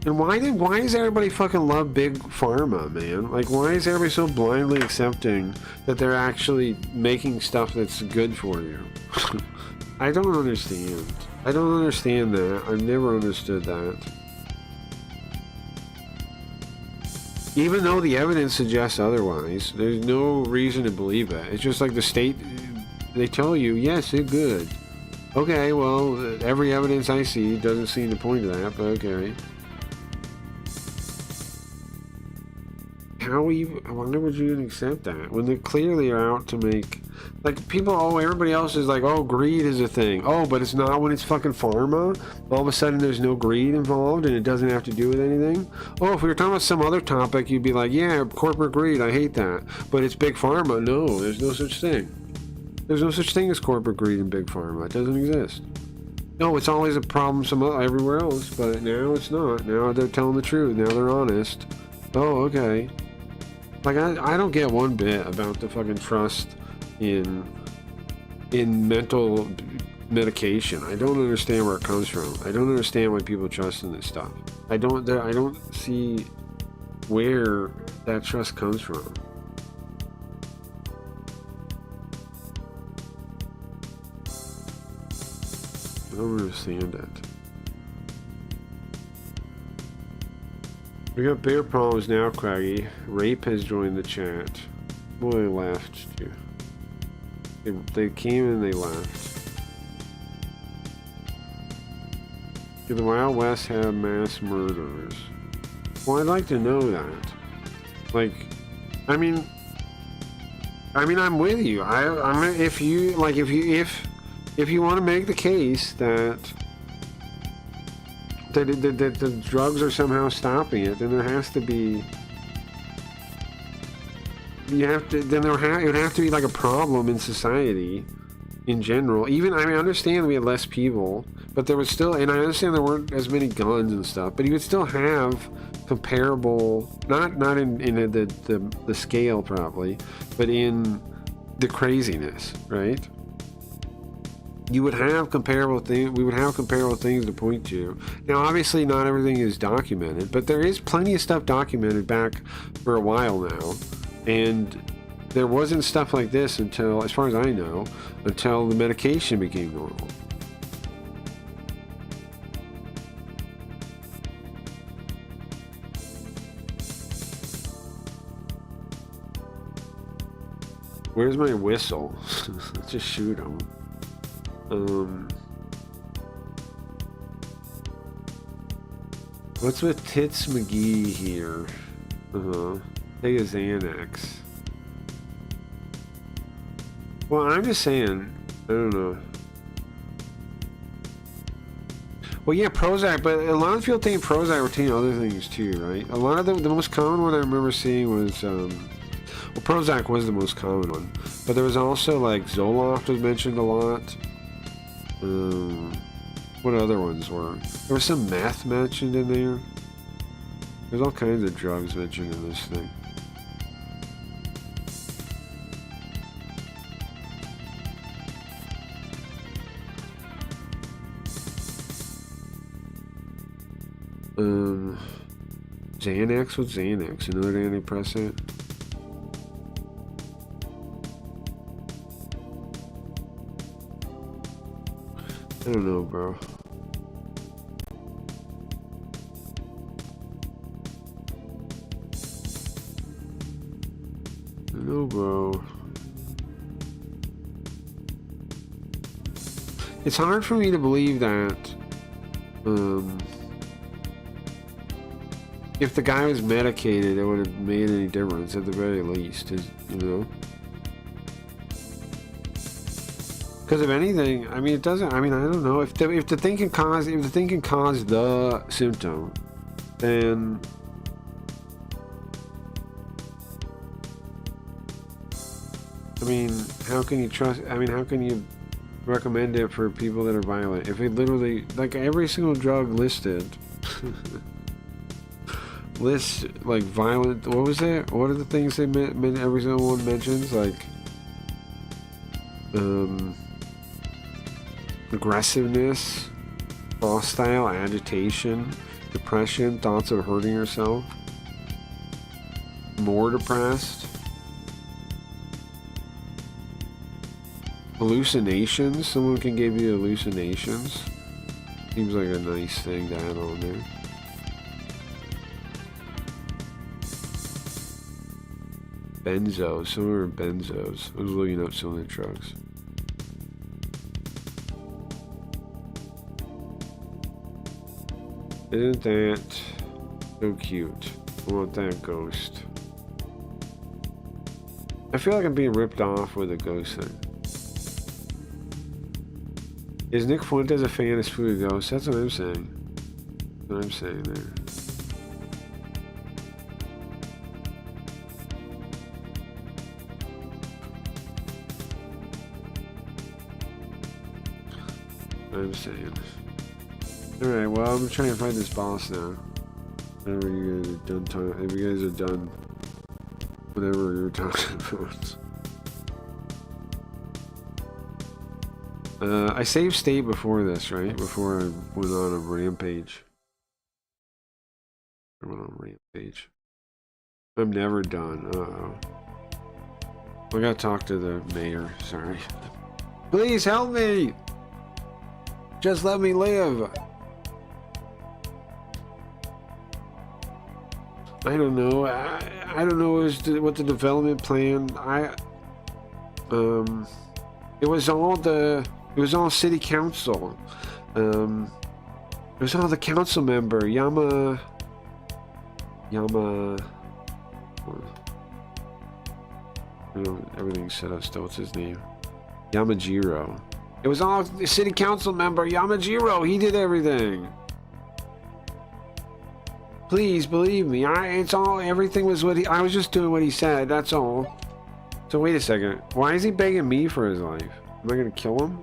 And why does everybody fucking love big pharma, man? Like, why is everybody so blindly accepting that they're actually making stuff that's good for you? I don't understand. I don't understand that. I've never understood that. Even though the evidence suggests otherwise, there's no reason to believe it. It's just like the state, they tell you, yes, it's good. Okay, well, every evidence I see doesn't seem to point to that, but okay. Why would you even accept that when they clearly are out to make, like, people, everybody else is like, oh, greed is a thing. Oh, but it's not when it's fucking pharma. All of a sudden there's no greed involved and it doesn't have to do with anything. Oh, if we were talking about some other topic, you'd be like, yeah, corporate greed, I hate that. But it's big pharma. No, there's no such thing. There's no such thing as corporate greed in big pharma. It doesn't exist. No, it's always a problem everywhere else, but now it's not. Now they're telling the truth. Now they're honest. Oh, okay. Like, I don't get one bit about the fucking trust in mental medication. I don't understand where it comes from. I don't understand why people trust in this stuff. I don't see where that trust comes from. I don't understand it. We got bigger problems now, Craggy. Rape has joined the chat. Well, they left too. They came and they left. Did the Wild West have mass murderers? Well, I'd like to know that. Like, I mean, I'm with you. If you want to make the case that the drugs are somehow stopping it, then there has to be. It would have to be like a problem in society, in general. Even, I understand we had less people, but there was still, and I understand there weren't as many guns and stuff, but you would still have comparable, not in the scale probably, but in the craziness, right? You would have comparable things. We would have comparable things to point to. Now, obviously, not everything is documented, but there is plenty of stuff documented back for a while now, and there wasn't stuff like this until, as far as I know, until the medication became normal. Where's my whistle? Let's just shoot him. What's with Tits McGee here? Take a Xanax. Well, I'm just saying, I don't know. Well, yeah, Prozac, but a lot of people think Prozac were taking other things too, right? A lot of the most common one I remember seeing was, well, Prozac was the most common one, but there was also like Zoloft was mentioned a lot. What other ones were? There was some meth mentioned in there. There's all kinds of drugs mentioned in this thing. Xanax? What's Xanax? Another antidepressant? I don't know, bro. No, bro. It's hard for me to believe that, if the guy was medicated, it would have made any difference at the very least, you know? Because if anything, I mean, it doesn't. I mean, I don't know if the thing can cause the symptom, then I mean, how can you trust? I mean, how can you recommend it for people that are violent? If it literally, like every single drug listed, lists like violent. What was it? What are the things they meant? Every single one mentions like, aggressiveness, hostile, agitation, depression, thoughts of hurting yourself, more depressed. Hallucinations. Someone can give you hallucinations. Seems like a nice thing to add on there. Benzos. Some are benzos. I was looking up some of the drugs. Isn't that so cute? I want that ghost. I feel like I'm being ripped off with a ghost thing. Is Nick Fuentes a fan of Spooky Ghosts? That's what I'm saying. That's what I'm saying there. I'm saying. Alright, well, I'm trying to find this boss now. Whenever you guys are done talking, if you guys are done, whatever you're talking about. I saved state before this, right? Before I went on a rampage. I went on a rampage. I'm never done. Uh-oh. I gotta talk to the mayor. Sorry. Please help me! Just let me live! I don't know. I don't know what the development plan. It was all city council. It was all the council member. Yama. I don't know, everything's set up still. What's his name? Yamajiro. It was all the city council member Yamajiro. He did everything. Please believe me. Everything was what I was just doing what he said. That's all. So wait a second. Why is he begging me for his life? Am I gonna kill him?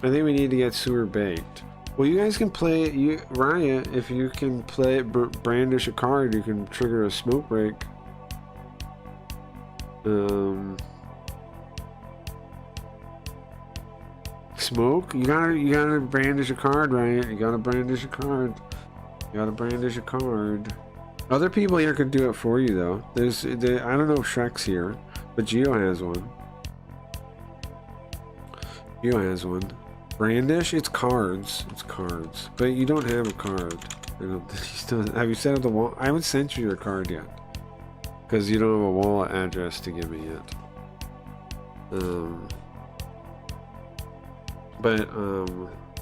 I think we need to get sewer baked. Well, you guys can play it. Riot, if you can play it, brandish a card, you can trigger a smoke break. Smoke? You gotta brandish a card, Riot. You gotta brandish a card. You gotta brandish a card. Other people here could do it for you, though. I don't know if Shrek's here, but Geo has one. Geo has one. Brandish? It's cards. It's cards. But you don't have a card. Have you set up the wall? I haven't sent you your card yet. Because you don't have a wallet address to give me yet.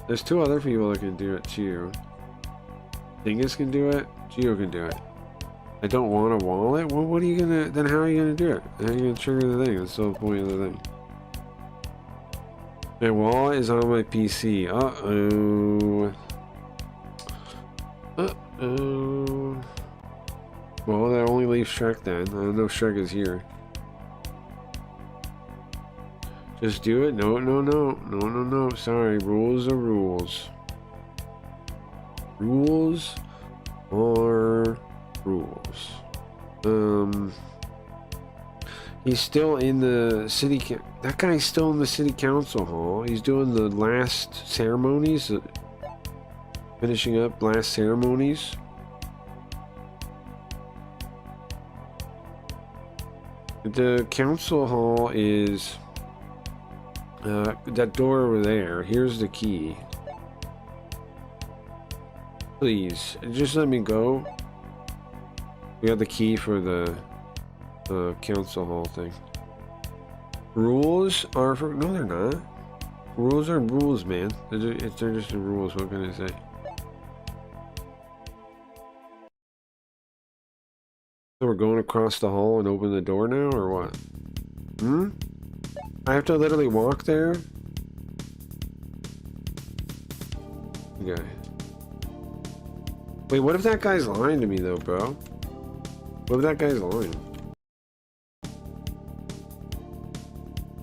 There's two other people that can do it too. Dingus can do it. Geo can do it. I don't want a wallet? Well, what are you gonna... Then how are you gonna do it? How are you gonna trigger the thing? That's the whole point of the thing. My wallet is on my PC. Uh-oh. Uh-oh. Well, that only leaves Shrek then. I don't know if Shrek is here. Just do it? No. Sorry, rules are rules. Rules are rules. He's still in the city. That guy's still in the city council hall. He's doing the last ceremonies. Finishing up last ceremonies. The council hall is that door over there. Here's the key. Please, just let me go. We got the key for the council hall thing. Rules are for... No, they're not. Rules are rules, man. They're just the rules. What can I say? So we're going across the hall and open the door now, or what? I have to literally walk there? Okay. Wait, what if that guy's lying to me though, bro? What if that guy's lying?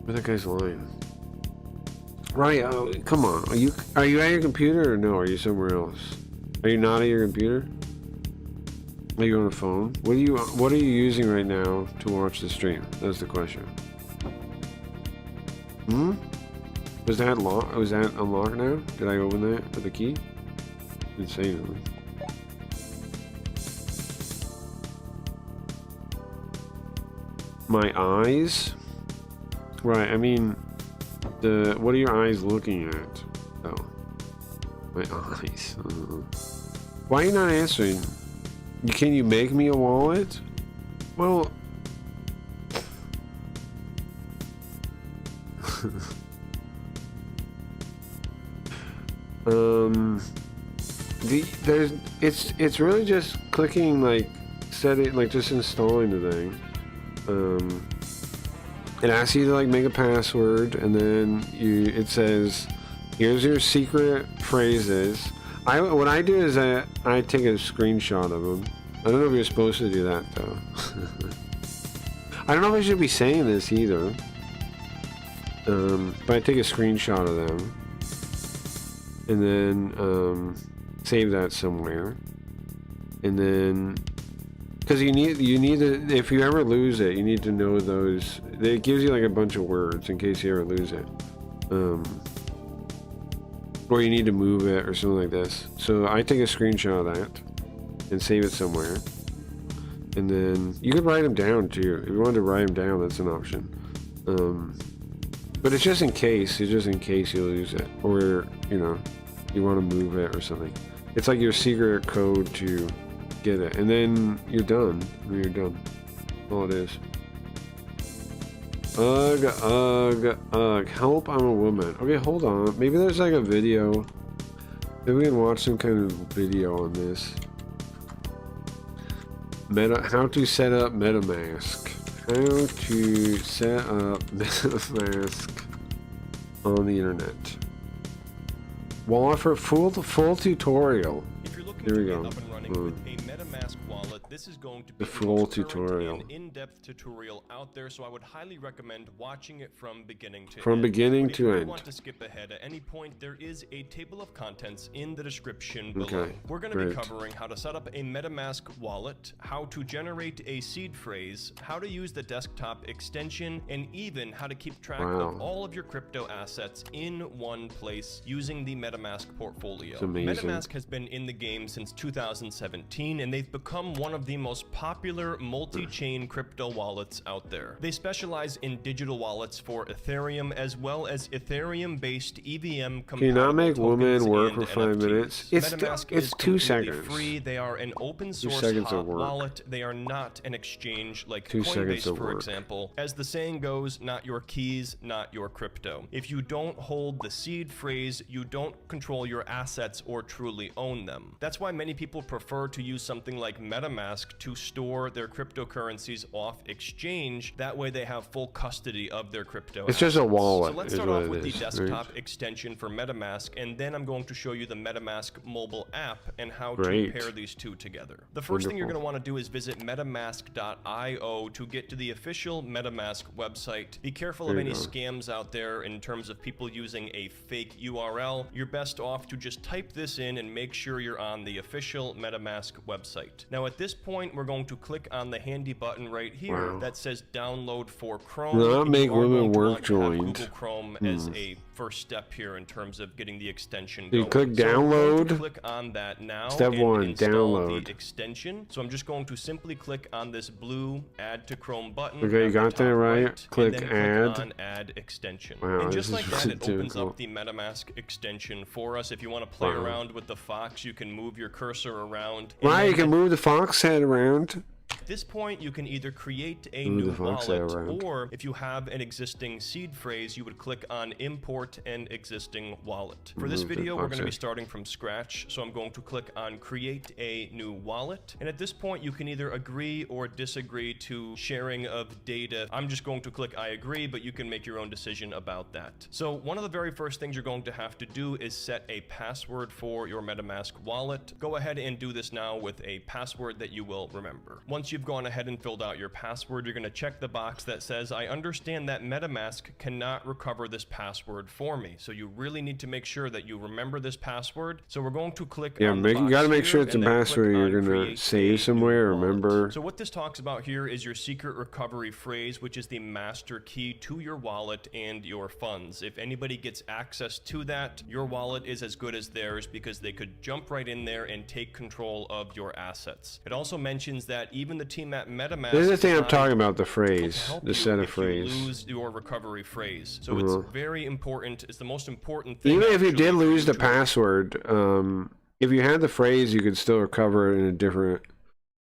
What if that guy's lying? Right, come on. Are you at your computer or no? Are you somewhere else? Are you not at your computer? Are you on a phone? What are you using right now to watch the stream? That's the question. Hmm? Was that unlocked now? Did I open that with a key? Didn't say anything. My eyes? Right, I mean, what are your eyes looking at? Oh. My eyes. Why are you not answering? Can you make me a wallet? Well... it's really just clicking, like, setting, like, just installing the thing. It asks you to, like, make a password, and then it says, here's your secret phrases. What I do is I take a screenshot of them. I don't know if you're supposed to do that, though. I don't know if I should be saying this either. But I take a screenshot of them. And then, save that somewhere. And then... Because you need to, if you ever lose it, you need to know those. It gives you like a bunch of words in case you ever lose it, or you need to move it or something like this. So I take a screenshot of that and save it somewhere, and then you could write them down too. If you wanted to write them down, that's an option. But it's just in case. It's just in case you lose it, or you want to move it or something. It's like your secret code to get it, and then you're done. You're done. All it is. Ugh. Help, I'm a woman. Okay, hold on. Maybe there's like a video. Maybe we can watch some kind of video on this. How to set up MetaMask. How to set up MetaMask on the internet. Wallet for full tutorial. Here we go. With a MetaMask wallet, this is going to be the full tutorial. An in-depth tutorial out there, so I would highly recommend watching it from beginning to end. From beginning to end. If you want to skip ahead at any point, there is a table of contents in the description below. Okay, we're going to be covering how to set up a MetaMask wallet, how to generate a seed phrase, how to use the desktop extension, and even how to keep track of all of your crypto assets in one place using the MetaMask portfolio. It's amazing. MetaMask has been in the game since 2017, and they've become one of the most popular multi-chain crypto wallets out there. They specialize in digital wallets for Ethereum, as well as Ethereum-based EVM compatible. Can you not make women work for 5 NFTs. minutes? It's 2 seconds. Free. They are an open source hot wallet. They are not an exchange like Coinbase, for example. As the saying goes, not your keys, not your crypto. If you don't hold the seed phrase, you don't control your assets or truly own them. That's why many people prefer to use something like MetaMask to store their cryptocurrencies off exchange. That way they have full custody of their crypto assets. Just a wallet. So let's start off with the desktop extension for MetaMask, and then I'm going to show you the MetaMask mobile app and how to pair these two together. The first thing you're going to want to do is visit metamask.io to get to the official MetaMask website. Be careful of any scams out there in terms of people using a fake URL. You're best off to just type this in and make sure you're on the official MetaMask website. Now at this point, we're going to click on the handy button right here that says download for Chrome. Not make women work joined. Google Chrome as a first step here in terms of getting the extension going. You click download. So click on that now. Step 1, download the extension. So I'm just going to simply click on this blue add to Chrome button. Okay, you got that right. Click add. Click on add extension. Wow, and just like that, it really opens cool. up the MetaMask extension for us. If you want to play around with the fox, you can move your cursor around. Right, you can move the fox head around. this point, you can either create a new wallet, or if you have an existing seed phrase, you would click on import an existing wallet. For this video, we're going to be starting from scratch, so I'm going to click on create a new wallet. And at this point, you can either agree or disagree to sharing of data. I'm just going to click I agree, but you can make your own decision about that. So one of the very first things you're going to have to do is set a password for your MetaMask wallet. Go ahead and do this now with a password that you will remember. Once you've gone ahead and filled out your password, you're going to check the box that says, I understand that MetaMask cannot recover this password for me. So you really need to make sure that you remember this password. So we're going to click on the box. You got to make sure it's a password you're going to save somewhere, remember. So what this talks about here is your secret recovery phrase, which is the master key to your wallet and your funds. If anybody gets access to that, your wallet is as good as theirs because they could jump right in there and take control of your assets. It also mentions that even the team at MetaMask, this is the thing I'm talking about, the phrase, the set of phrase. You lose your recovery phrase. So it's very important. It's the most important thing. Even if you did lose the password, if you had the phrase, you could still recover it in a different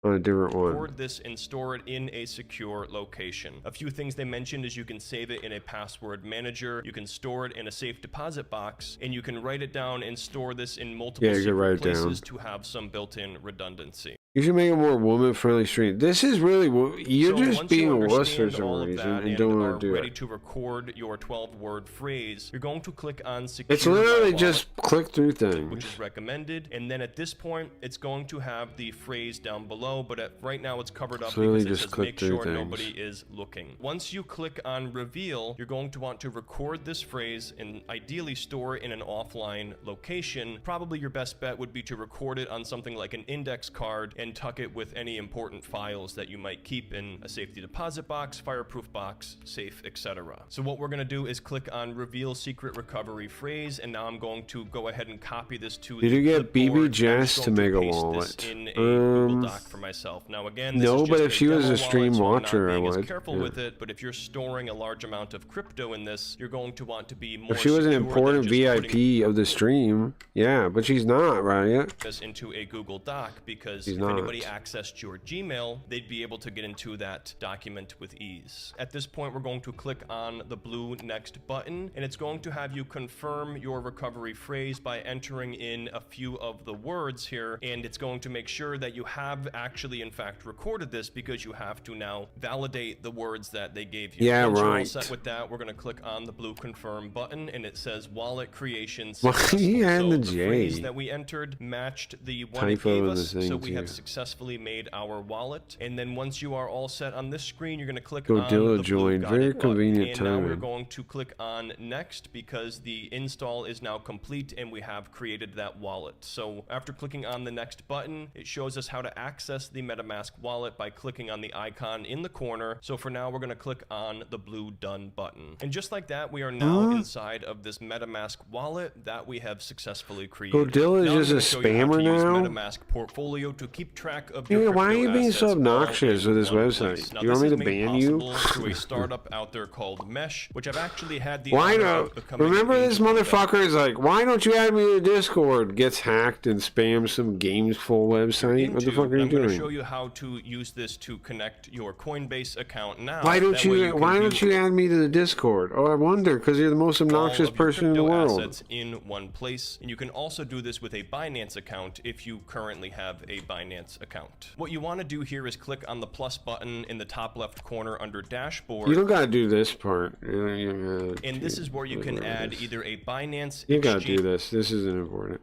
one. Record this and store it in a secure location. A few things they mentioned is you can save it in a password manager, you can store it in a safe deposit box, and you can write it down and store this in multiple secret places to have some built-in redundancy. You should make a more woman-friendly stream. This is really, you're just being a wuss for some reason and don't want to do it. Ready to record your 12-word phrase, you're going to click on secure. It's literally just click through things, which is recommended, and then at this point, it's going to have the phrase down below, but right now it's covered up because it says make sure nobody is looking. Once you click on reveal, you're going to want to record this phrase and ideally store it in an offline location. Probably your best bet would be to record it on something like an index card and tuck it with any important files that you might keep in a safety deposit box, fireproof box, safe, etc. So what we're going to do is click on reveal secret recovery phrase, and now I'm going to go ahead and copy this to Did you get BB Jess to make a wallet? In a Google Doc for myself. Now again, this no, is but just if she was a stream watcher, I would. would. Careful with it, but if you're storing a large amount of crypto in this, you're going to want to be more. If she was an important VIP of the stream, yeah, but she's not, right? This into a Google Doc because if anybody accessed your Gmail, they'd be able to get into that document with ease. At this point, we're going to click on the blue next button, and it's going to have you confirm your recovery phrase by entering in a few of the words here, and it's going to make sure that you have actually in fact recorded this because you have to now validate the words that they gave you. Yeah, Once right. you're all set with that, we're going to click on the blue confirm button, and it says wallet creation successful. So the phrase that we entered matched the one it gave us, so we have successfully made our wallet. And then once you are all set on this screen, you're going to click on the blue very convenient button, and now we're going to click on next because the install is now complete and we have created that wallet. So after clicking on the next button, it shows us how to access the MetaMask wallet by clicking on the icon in the corner. So for now, we're going to click on the blue done button. And just like that, we are now inside of this MetaMask wallet that we have successfully created. Godilla is just a spammer now? MetaMask portfolio to keep track of your why are you being so obnoxious with this website? Now, you want me to ban you? Through a startup out there called Mesh, which I've actually had the why not? Remember this motherfucker is like, why don't you add me to Discord? Gets hacked and spams some gamesful website. What the fuck are you doing? I'm going to show you how to use this to connect your Coinbase account now. Why don't you add me to the Discord? Oh, I wonder, because you're the most obnoxious person in the world. Assets in one place, and you can also do this with a Binance account if you currently have a Binance account. What you want to do here is click on the plus button in the top left corner under dashboard. You don't gotta do this part. And this is where you can add either a Binance. You gotta do this. This isn't important.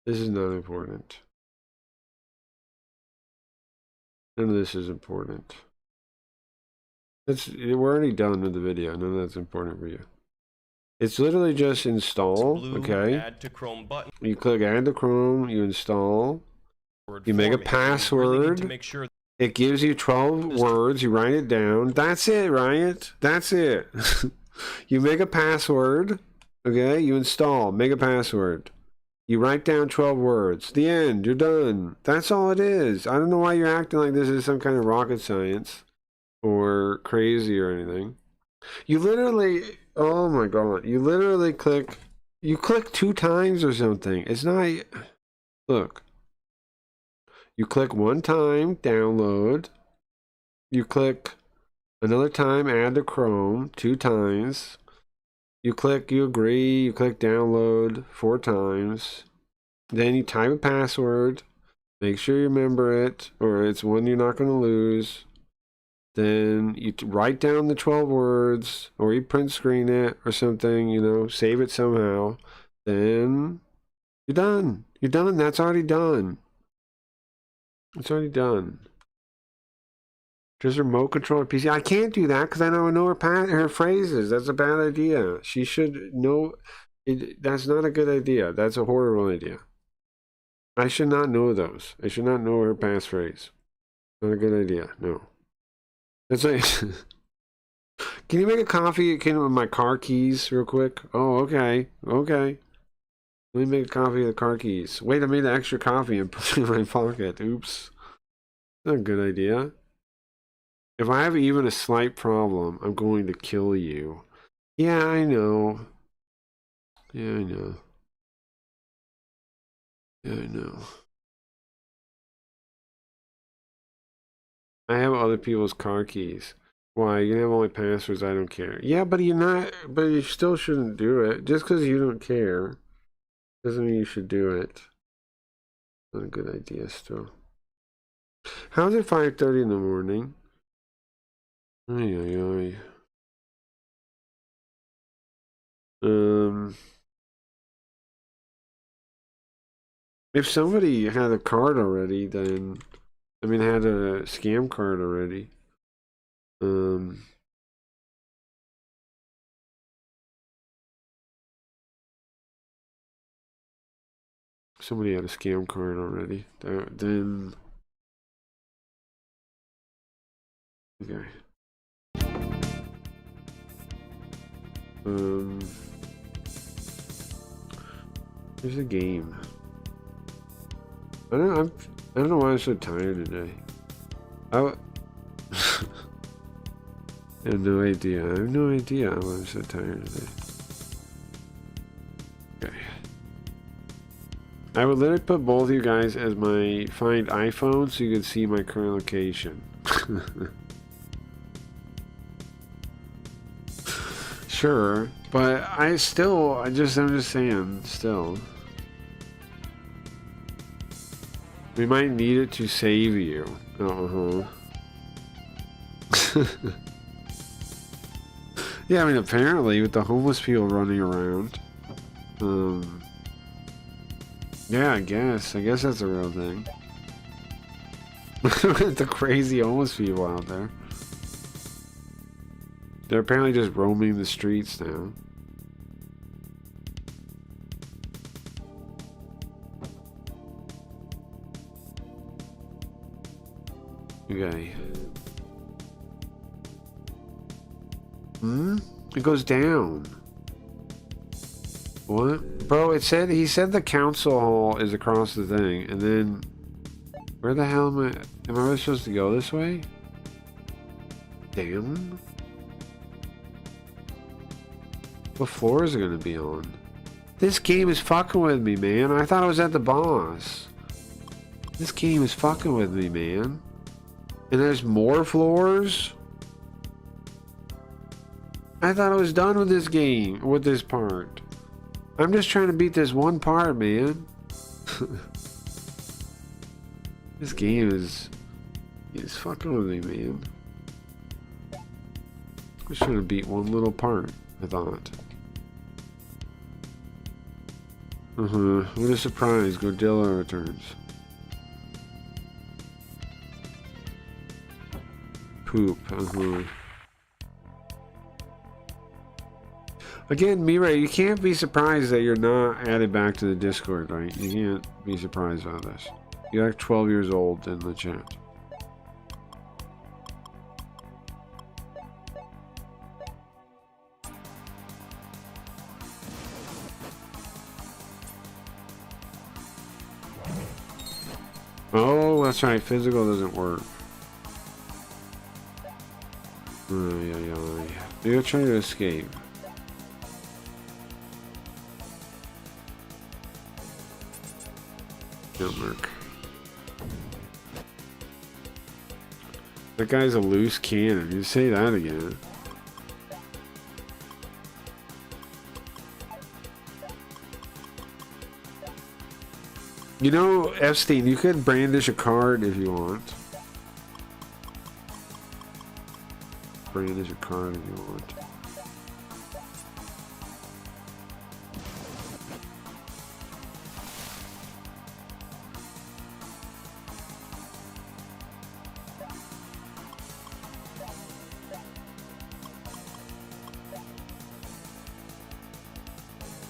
This is not important. None of this is important. We're already done with the video. None of that's important for you. It's literally just install. Okay. Add to Chrome button. You click add to Chrome. You install. You make a password. It gives you 12 words. You write it down. That's it, right? That's it. You make a password. Okay. You install. Make a password. You write down 12 words. The end. You're done. That's all it is. I don't know why you're acting like this is some kind of rocket science or crazy or anything. You literally, oh my God, you literally click 2 times or something. It's not, look, You click one time, download. You click another time, add to Chrome, 2 times. You click, you agree, you click download 4 times. Then you type a password. Make sure you remember it, or it's one you're not going to lose. Then you write down the 12 words, or you print screen it, or something, you know, save it somehow. Then you're done. You're done. That's already done. It's already done. Just remote control her PC. I can't do that because I don't know her phrases. That's a bad idea. She should know. That's not a good idea. That's a horrible idea. I should not know those. I should not know her passphrase. Not a good idea. No. That's like. Can you make a coffee? Can with my car keys real quick? Oh, okay. Okay. Let me make a coffee of the car keys. Wait, I made an extra coffee and put it in my pocket. Oops. Not a good idea. If I have even a slight problem, I'm going to kill you. Yeah, I know. Yeah, I know. Yeah, I know. I have other people's car keys. Why? You can have all my passwords, I don't care. Yeah, but you still shouldn't do it. Just because you don't care doesn't mean you should do it. Not a good idea still. How's it 5:30 in the morning? Ay, ay, ay. If somebody had a card already, then I mean had a scam card already. Somebody had a scam card already. Then okay. Here's a game. I don't know why I'm so tired today. I have no idea. I have no idea why I'm so tired today. Okay. I would literally put both of you guys as my find iPhone so you can see my current location. Sure, but I'm just saying, still. We might need it to save you. Yeah, I mean, apparently, with the homeless people running around. Yeah, I guess that's a real thing. The crazy homeless people out there. They're apparently just roaming the streets now. Okay. It goes down. What? Bro, he said the council hall is across the thing, and then where the hell am I really supposed to go this way? Damn. What floor is it gonna be on? This game is fucking with me, man. I thought I was at the boss. This game is fucking with me, man. And there's more floors? I thought I was done with this game, with this part. I'm just trying to beat this one part, man. This game is fucking with me, man. I was trying to beat one little part, I thought. What a surprise, Godzilla returns. Poop, Again, Mirai, you can't be surprised that you're not added back to the Discord, right? You can't be surprised about this. You're like 12 years old in the chat. Oh, that's right. Physical doesn't work. You're trying to escape. Don't work. That guy's a loose cannon. You say that again. You know, Epstein, you could brandish a card if you want. Brandish a card if you want.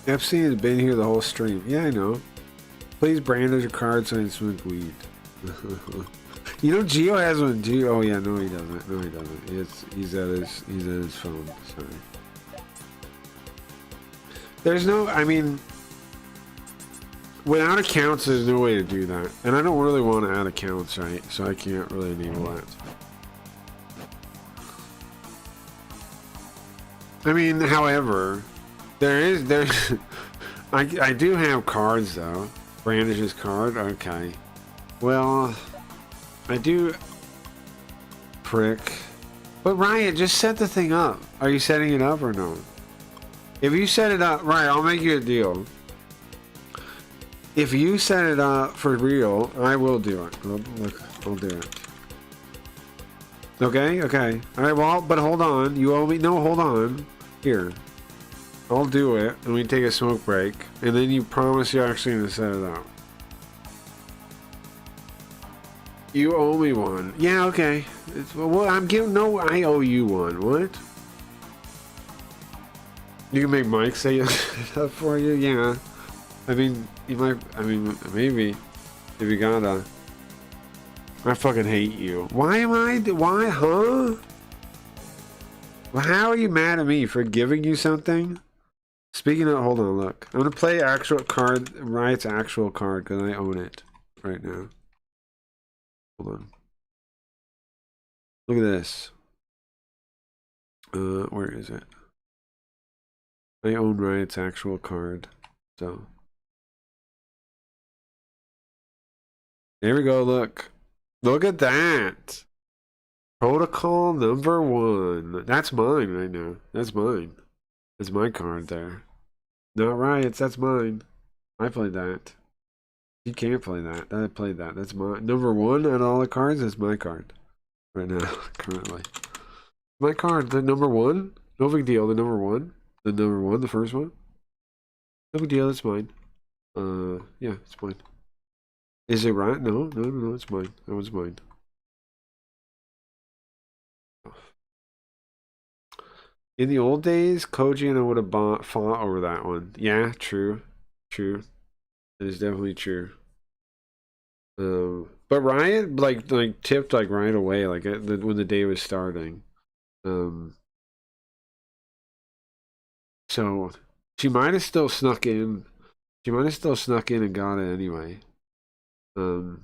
Epstein has been here the whole stream. Yeah, I know. Please brandish a card so I can smoke weed. You know, Gio has one. Gio. Oh yeah, no, he doesn't. No, he doesn't. He's at his phone. Sorry. There's no. I mean, without accounts, there's no way to do that, and I don't really want to add accounts, right? So I can't really enable that. I mean, however, there's I do have cards though. Brandish's card, okay. Well, I do. Prick. But Ryan, just set the thing up. Are you setting it up or no? If you set it up, right, I'll make you a deal. If you set it up for real, I will do it. I'll do it. Okay, okay. Alright, well, but hold on. You owe me. No, hold on. Here. I'll do it, and we take a smoke break, and then you promise you're actually going to set it up. You owe me one. Yeah, okay. Well, I'm giving. No, I owe you one. What? You can make Mike say it up for you? Yeah. I mean, you might. I mean, maybe. If you gotta. I fucking hate you. Why am I? Why, huh? Well, how are you mad at me for giving you something? Speaking of, hold on, look. I'm gonna play actual card, Riot's actual card, because I own it right now. Hold on. Look at this. Where is it? I own Riot's actual card, so. There we go, look. Look at that. Protocol number 1. That's mine right now. That's mine. That's my card there. Not Riot's, that's mine. I played that. You can't play that. I played that. That's my number 1 on all the cards. That's my card right now, currently. My card, the number 1. No big deal. The number 1. The number 1, the first one. No big deal. That's mine. Yeah, it's mine. Is it right? No, it's mine. That was mine. In the old days, Koji and I would have fought over that one. Yeah, true. True. It is definitely true. But Riot like tipped like right away, like when the day was starting. So she might have still snuck in. She might have still snuck in and got it anyway. Hold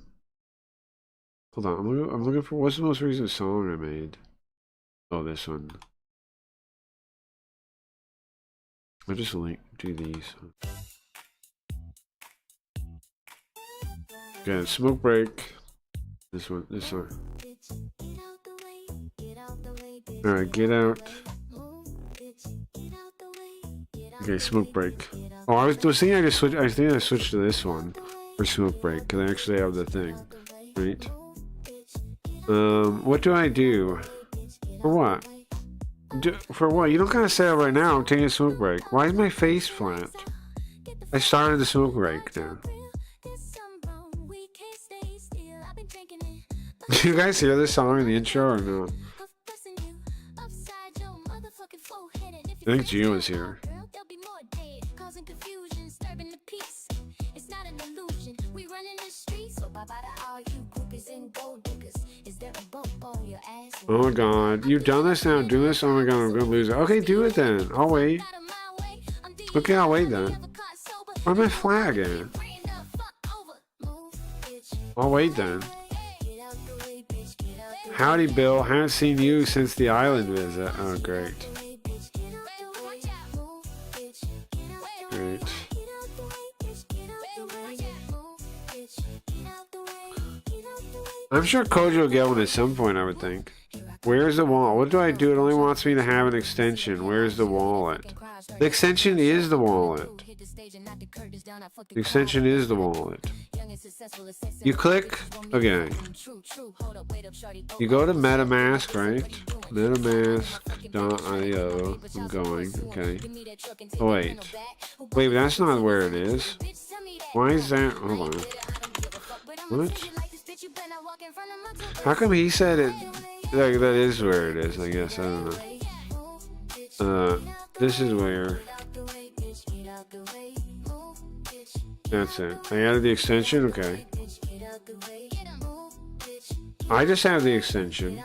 on, I'm looking for what's the most recent song I made. Oh, this one. I'll just do these. Okay, smoke break. This one. Alright, get out. Okay, smoke break. Oh, I was thinking I think I switched to this one for smoke break because I actually have the thing, right? What do I do? For what? For what? You don't gotta say it right now. I'm taking a smoke break. Why is my face flat? I started the smoke break now. Do you guys hear this song in the intro or no? I think Gio is here. Oh my god, you've done this now? Do this? Oh my god, I'm gonna lose it. Okay, do it then. I'll wait. Okay, I'll wait then. Where's my flag at? I'll wait then. Howdy, Bill. Haven't seen you since the island visit. Oh, great. Great. I'm sure Koji will get one at some point, I would think. Where's the wallet? What do I do? It only wants me to have an extension. Where's the wallet? The extension is the wallet. The extension is the wallet. You click, okay. You go to MetaMask, right? MetaMask.io. I'm going, okay. Oh, wait. Wait, that's not where it is. Why is that? Hold on. What? How come he said it? Like, that is where it is, I guess. I don't know. This is where. That's it. I added the extension? Okay. I just have the extension.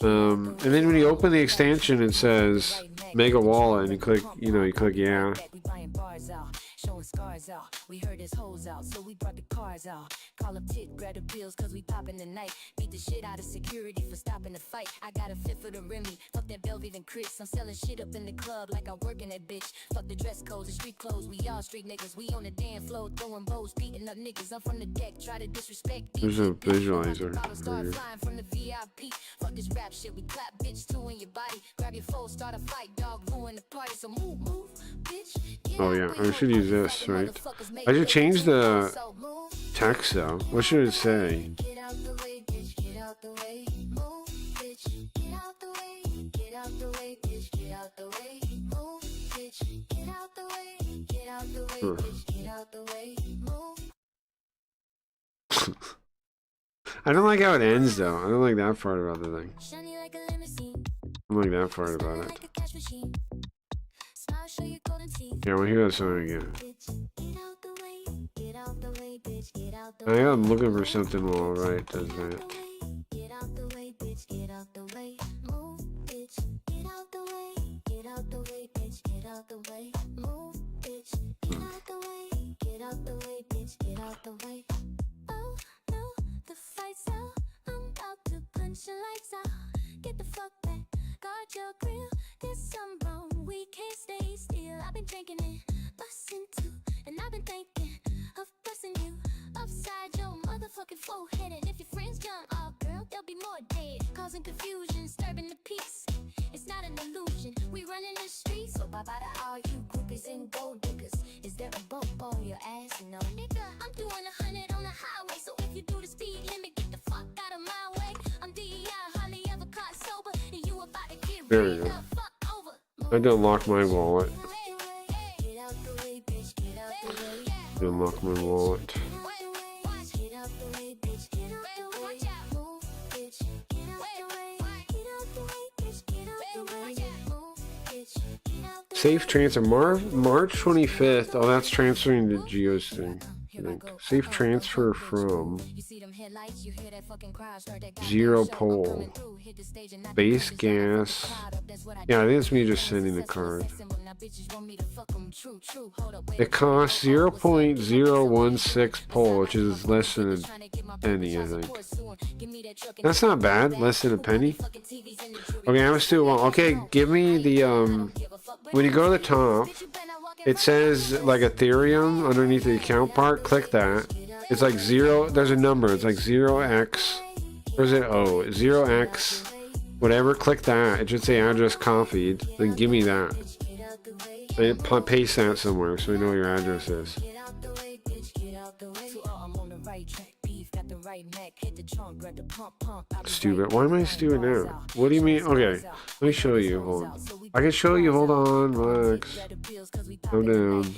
And then when you open the extension, it says Mega Wallet, and you click, you click yeah. Showing scars out. We heard his hoes out, so we brought the cars out. Call up tit, grab the pills, cause we poppin' the night. Beat the shit out of security for stopping the fight. I got a fit for the Remy. Fuck that Velvet and Chris. I'm selling shit up in the club like I work in that bitch. Fuck the dress codes and street clothes. We all street niggas. We on the dance floor, throwing bows, beating up niggas. I'm from the deck, try to disrespect. There's a visualizer. Start flying from the VIP. Fuck this rap shit, we clap, bitch, two in your body. Grab your phone, start a fight, dog, ruin the party. So move, bitch. Oh yeah, I should use this, right? I should change the text though. What should it say? I don't like how it ends though. I don't like that part about the thing. I don't like that part about it. Yeah, we'll hear that song again. I am looking for something while Right does that. Get the fuck back, guard your grill. There's some wrong, we can't stay still. I've been drinking it, busting too, and I've been thinking of busting you upside your motherfucking forehead. And if your friends jump off, girl, there'll be more dead, causing confusion, disturbing the peace. It's not an illusion, we running the streets. So bye bye to all you groupies and gold diggers. Is there a bump on your ass? No, nigga. I'm doing 100 on the highway, so if you do the speed limit, get the fuck out of my way. I'm DEI, hardly ever caught sober, and you about to get There you go. I had to unlock my wallet. Unlock my wallet. Safe transfer March 25th. Oh, that's transferring to Geo's thing. I think. Safe transfer from Zero Pole. Base gas. Yeah, I think it's me just sending the card. It costs 0.016 pole, which is less than a penny, I think. That's not bad. Less than a penny. Okay, I'm still well. Okay, give me the when you go to the top, it says like Ethereum underneath the account part. Click that. It's like 0. There's a number. It's like 0x. Or is it 0x? Whatever. Click that. It should say address copied. Then give me that. And paste that somewhere so we know what your address is. Stupid. Why am I stupid now? What do you mean? Okay, let me show you. Hold on. I can show you. Hold on, Max. Calm down.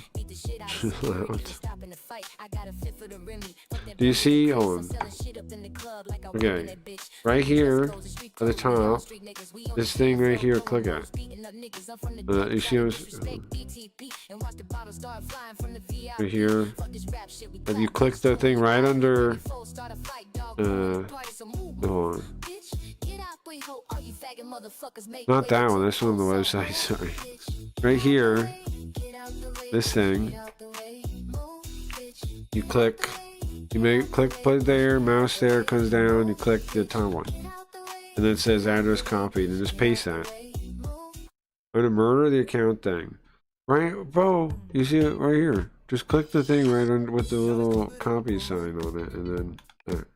Chill out. Do you see? Hold on. Okay. Right here at the top, this thing right here, click it. You see right here. If you click the thing right under hold on. Not that one, this one on the website, sorry. Right here, this thing. You click, put it there, mouse there, comes down, you click the top one. And then it says address copied, and just paste that. I'm gonna murder the account thing. Right, bro, you see it right here. Just click the thing right under with the little copy sign on it, and then there.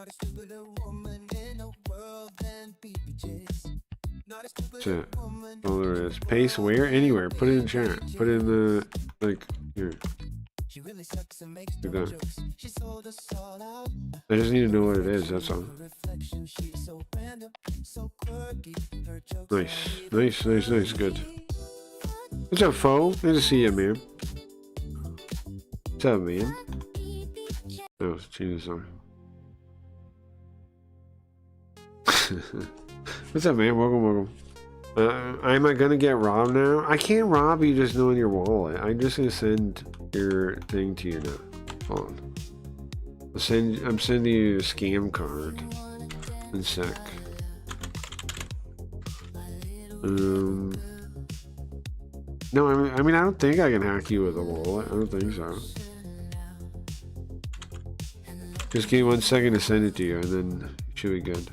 Not a stupider woman in the world than BBJ's. Not a That's stupider it. woman. All there is. Paste where? Anywhere. Put it in chat. Put it in the, like, here. She really sucks and makes Do no that. jokes. She sold us all out. I just need to know what it is, that's all. Her reflection, she's so random, so quirky. Her jokes Nice. are Nice, nice, nice. Good. What's up, foe? Good to see you, man. What's up, man? Oh, change the song. What's up, man? Welcome, welcome. Am I gonna get robbed now? I can't rob you just knowing your wallet. I'm just gonna send your thing to you now. Hold on. I'm sending you a scam card in a sec. No, I mean, I don't think I can hack you with a wallet. I don't think so. Just give me 1 second to send it to you, and then it should be good.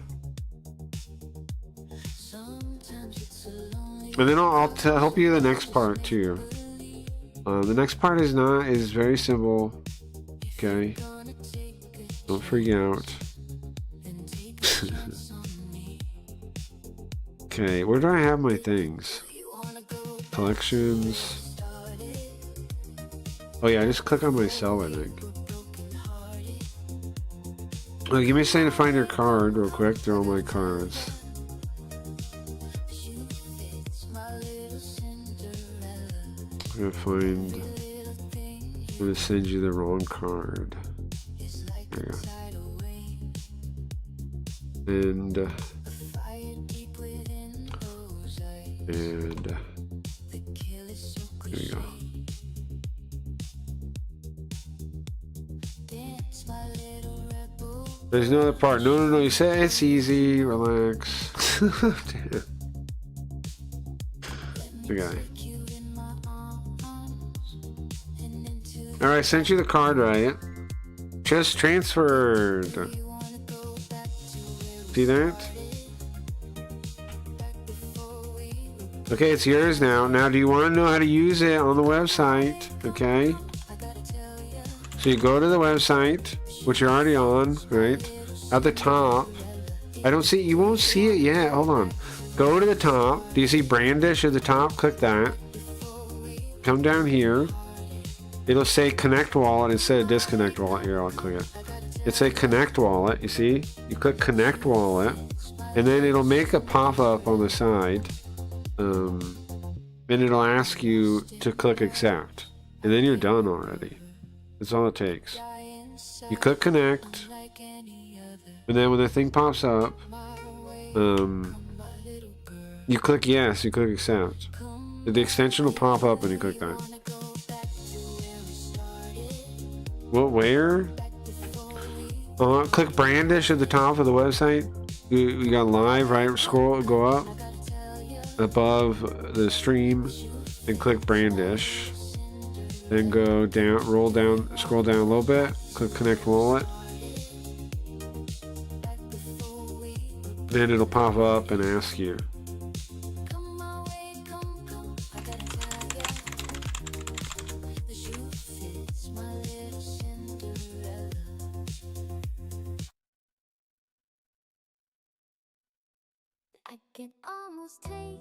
And then I'll help you the next part too. The next part is very simple. Okay, don't freak out. Okay, where do I have my things? Collections. Oh yeah, I just click on myself, I think. Oh, give me a second to find your card real quick. They're all my cards. I'm gonna send you the wrong card. There you go. And there you go. There's no other part. No. You say it's easy. Relax. Damn. Okay. Alright, I sent you the card, right? Just transferred. See that? Okay, it's yours now. Now, do you want to know how to use it on the website? Okay. So you go to the website, which you're already on, right? At the top. You won't see it yet. Hold on. Go to the top. Do you see Brandish at the top? Click that. Come down here. It'll say Connect Wallet instead of Disconnect Wallet. Here, I'll click it. It'll say Connect Wallet. You see? You click Connect Wallet, and then it'll make a pop-up on the side. And it'll ask you to click Accept. And then you're done already. That's all it takes. You click Connect, and then when the thing pops up, you click Yes, you click Accept. The extension will pop up and you click that. What, where? Click Brandish at the top of the website. You got live, right? Scroll, go up above the stream and click Brandish. Then go down, roll down, scroll down a little bit, click Connect Wallet. Then it'll pop up and ask you.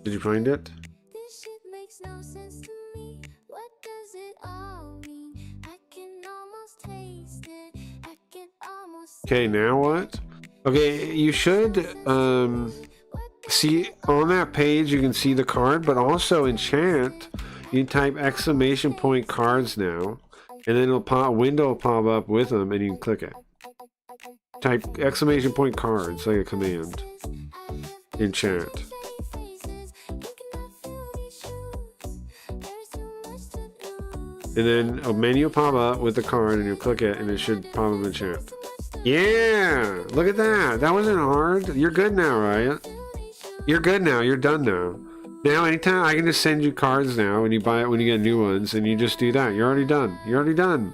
Did you find it? This shit makes no sense to me. What does it all mean? I can almost taste it. I can almost. Okay, now what? Okay, you should see on that page you can see the card, but also in chat you can type exclamation point cards now, and then a window will pop up with them and you can click it. Type exclamation point cards like a command in chat. And then a menu will pop up with the card and you'll click it and it should pop up in the chat. Yeah! Look at that! That wasn't hard. You're good now, right? You're good now. You're done now. Now, anytime I can just send you cards now when you buy it, when you get new ones, and you just do that. You're already done. You're already done.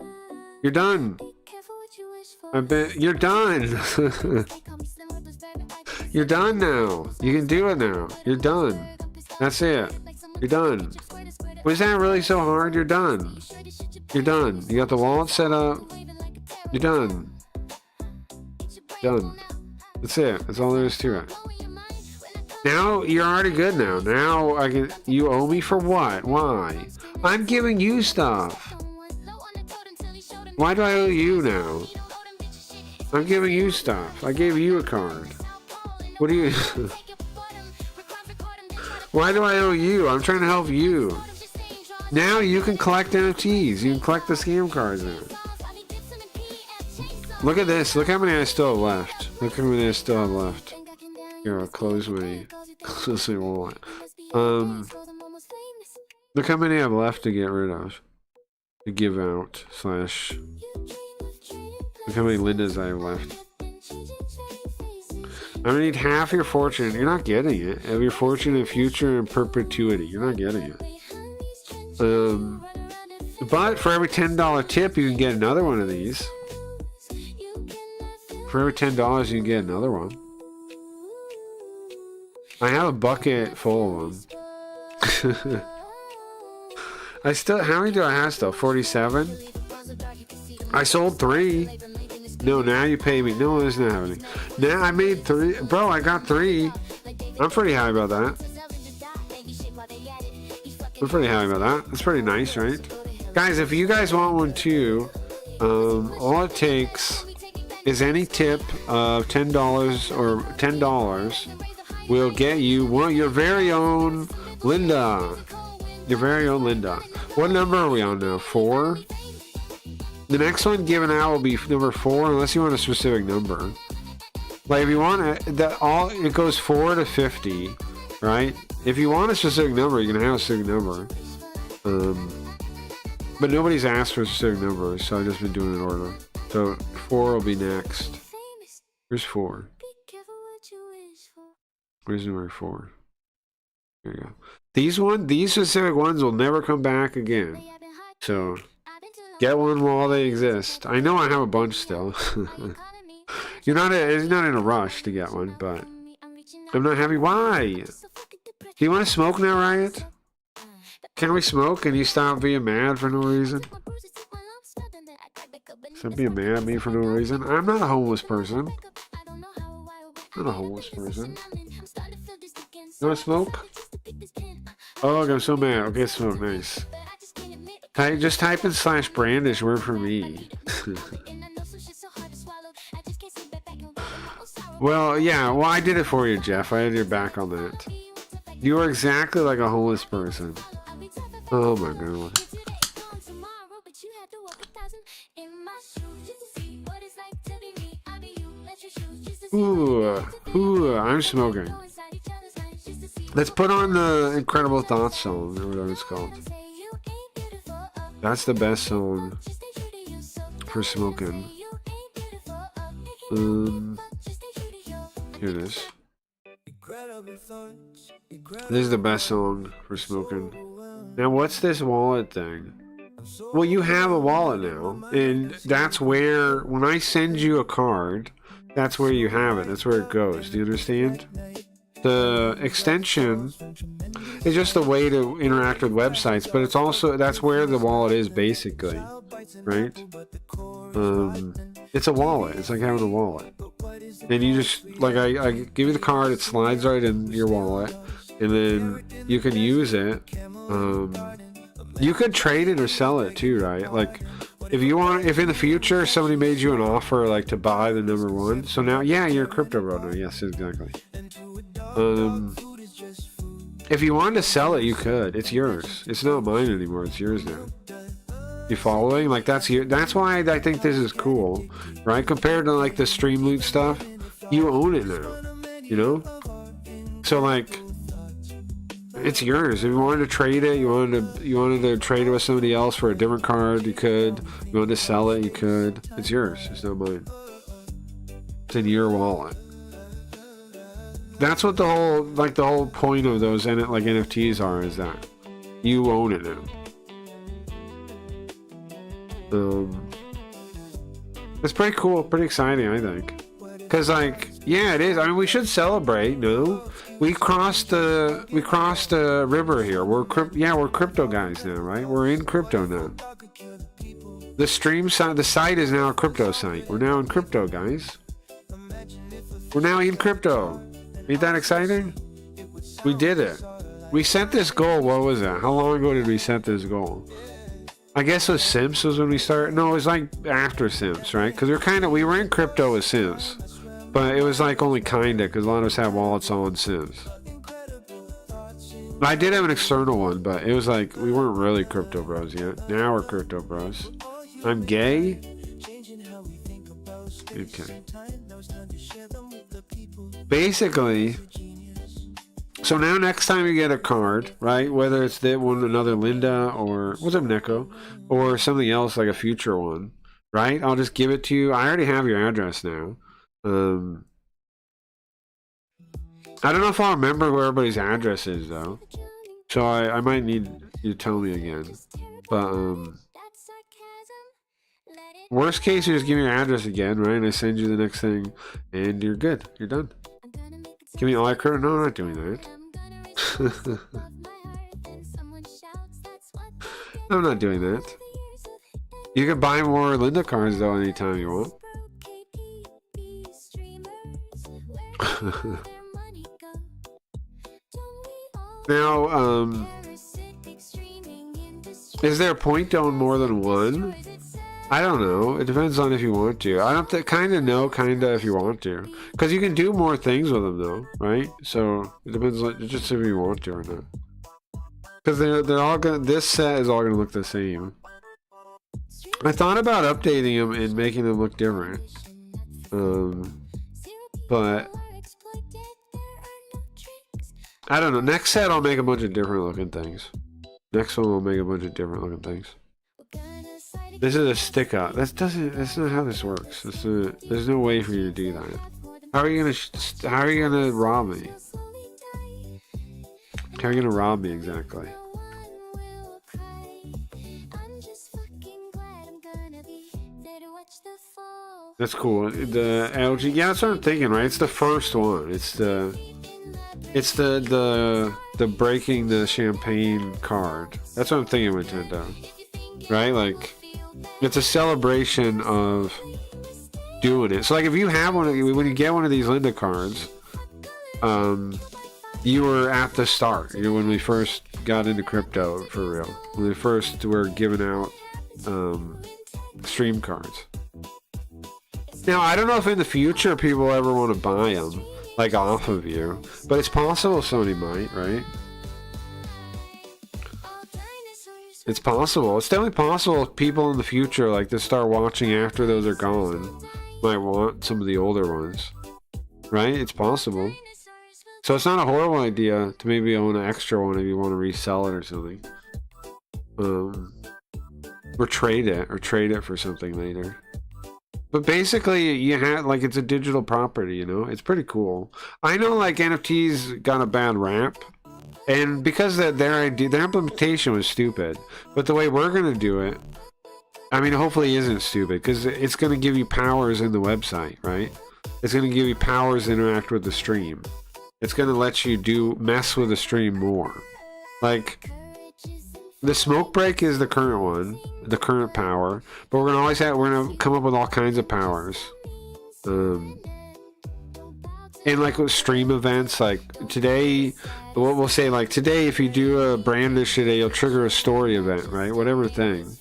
You're done. I bet you're done. You're done now. You can do it now. You're done. That's it. You're done. Was that really so hard? You're done. You're done. You got the wallet set up. You're done. Done. That's it. That's all there is to it. Now you're already good now. Now I can. You owe me for what? Why? I'm giving you stuff. Why do I owe you now? I'm giving you stuff. I gave you a card. What do you? Why do I owe you? I'm trying to help you. Now you can collect NFTs. You can collect the scam cards now. Look at this. Look how many I still have left. Look how many I still have left. Here, I'll close my wallet. Look how many I have left to get rid of. To give out. Slash. Look how many Lindas I have left. I'm gonna need half your fortune. You're not getting it. Of your fortune in future and perpetuity. You're not getting it. But for every $10 tip, you can get another one of these. For every $10, you can get another one. I have a bucket full of them. I still, how many do I have still? 47? I sold 3. No, now you pay me. No, it isn't happening. Now I made 3. Bro, I got 3. I'm pretty happy about that. I'm pretty happy about that. That's pretty nice, right? Guys, if you guys want one too, all it takes is any tip of $10 or $10 will get you your very own Linda. Your very own Linda. What number are we on now? 4? The next one given out will be number 4, unless you want a specific number. Like if you want it goes 4 to 50, right? If you want a specific number, you can have a specific number. But nobody's asked for a specific number, so I've just been doing it in order. So 4 will be next. Where's 4? Where's number 4? There you go. These specific ones will never come back again. So get one while they exist. I know I have a bunch still. You're not in a rush to get one, but I'm not happy. Why? Do you want to smoke now, Riot? Can we smoke? Can you stop being mad for no reason? Stop being mad at me for no reason. I'm not a homeless person. I'm not a homeless person. You want to smoke? Oh, look, I'm so mad. Okay, smoke. Nice. Just type in /brandish. Word for me. Well, yeah. Well, I did it for you, Jeff. I had your back on that. You are exactly like a homeless person. Oh my god. Ooh, I'm smoking. Let's put on the Incredible Thoughts song, or whatever it's called. That's the best song for smoking. Here it is. This is the best song for smoking. Now, what's this wallet thing? Well, you have a wallet now, and that's where, when I send you a card, that's where you have it. That's where it goes. Do you understand? The extension is just a way to interact with websites, but it's also, that's where the wallet is basically, right? It's a wallet. It's like having a wallet. And you just, like, I give you the card, it slides right in your wallet, and then you can use it. You could trade it or sell it too, right? Like, if you want, if in the future somebody made you an offer, like, to buy the number 1, so now, yeah, you're a crypto bro now. Yes, exactly. If you wanted to sell it, you could. It's yours. It's not mine anymore. It's yours now. You following? Like, that's why I think this is cool, right? Compared to, like, the stream loot stuff, you own it now, you know? So, like, it's yours. If you wanted to trade it, you wanted to trade it with somebody else for a different card, you could. You wanted to sell it, you could. It's yours. It's not mine. It's in your wallet. That's what the whole point of those like NFTs are, is that you own it now. It's pretty cool, pretty exciting, I think. Cause, like, yeah, it is. I mean, we should celebrate. No, we crossed the river here. We're crypto guys now, right? We're in crypto now. The stream site, the site is now a crypto site. We're now in crypto, guys. We're now in crypto. Ain't that exciting? We did it. We set this goal. What was that? How long ago did we set this goal? I guess it was Sims was when we started. No, it was like after Sims, right? Because we were in crypto with Sims, but it was like only kinda because a lot of us have wallets on Sims. I did have an external one, but it was like we weren't really crypto bros yet. Now we're crypto bros. I'm gay. Okay. Basically, so now next time you get a card, right? Whether it's that one, another Linda, or what's up, Neko, or something else like a future one, right? I'll just give it to you. I already have your address now. I don't know if I'll remember where everybody's address is though, so I might need you to tell me again. But worst case, you just give me your address again, right? And I send you the next thing, and you're good. You're done. Give me all I could. No, I'm not doing that. I'm not doing that. You can buy more Linda cards though anytime you want. Now, is there a point to own more than one? I don't know. It depends on if you want to. I don't kind of know, if you want to, because you can do more things with them though, right? So it depends on just if you want to or not. Because they're all gonna. This set is all gonna look the same. I thought about updating them and making them look different, but I don't know. Next set I'll make a bunch of different looking things. Next one will make a bunch of different looking things. This is a stick up. That's not how this works. There's no way for you to do that. How are you gonna rob me? How are you gonna rob me exactly? That's cool. The LG, yeah, that's what I'm thinking, right? It's the first one. It's the breaking the champagne card. That's what I'm thinking with Nintendo, right? Like, it's a celebration of doing it. So like if you have when you get one of these Linda cards, you were at the start. You know, when we first got into crypto for real. When we first were giving out stream cards. Now I don't know if in the future people ever want to buy them like off of you, but it's possible somebody might, right? It's possible. It's definitely possible people in the future, like to start watching after those are gone, might want some of the older ones, right? It's possible. So it's not a horrible idea to maybe own an extra one if you want to resell it or something, or trade it for something later. But basically, you have like it's a digital property, you know. It's pretty cool. I know like NFTs got a bad rap. And because their implementation was stupid, but the way we're gonna do it, I mean, hopefully isn't stupid, because it's gonna give you powers in the website, right? It's gonna give you powers to interact with the stream. It's gonna let you mess with the stream more. Like, the smoke break is the current one, the current power, but we're gonna come up with all kinds of powers. And like with stream events, like today, what we'll say, like today, if you do a brandish today, you'll trigger a story event, right? Whatever thing.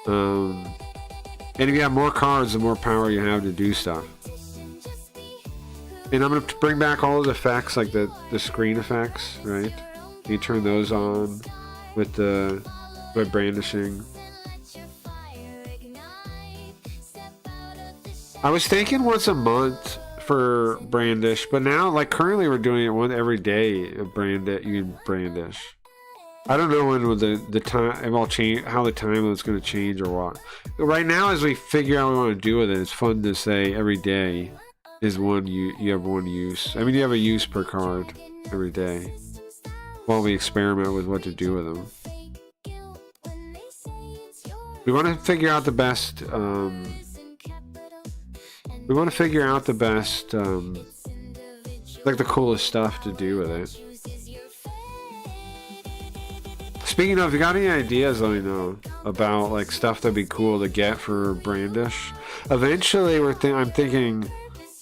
And if you have more cards, the more power you have to do stuff. And I'm gonna bring back all those effects, like the screen effects, right? You turn those on with by brandishing. I was thinking once a month for brandish, but now like currently we're doing it every day. You can brandish. I don't know when with the time it will change, how the time is going to change or what. Right now, as we figure out what we want to do with it, it's fun to say every day is one you have one use. I mean, you have a use per card every day while we experiment with what to do with them. We want to figure out the best. We want to figure out the best, like the coolest stuff to do with it. Speaking of, if you got any ideas, let me know about like stuff that'd be cool to get for brandish. Eventually, I'm thinking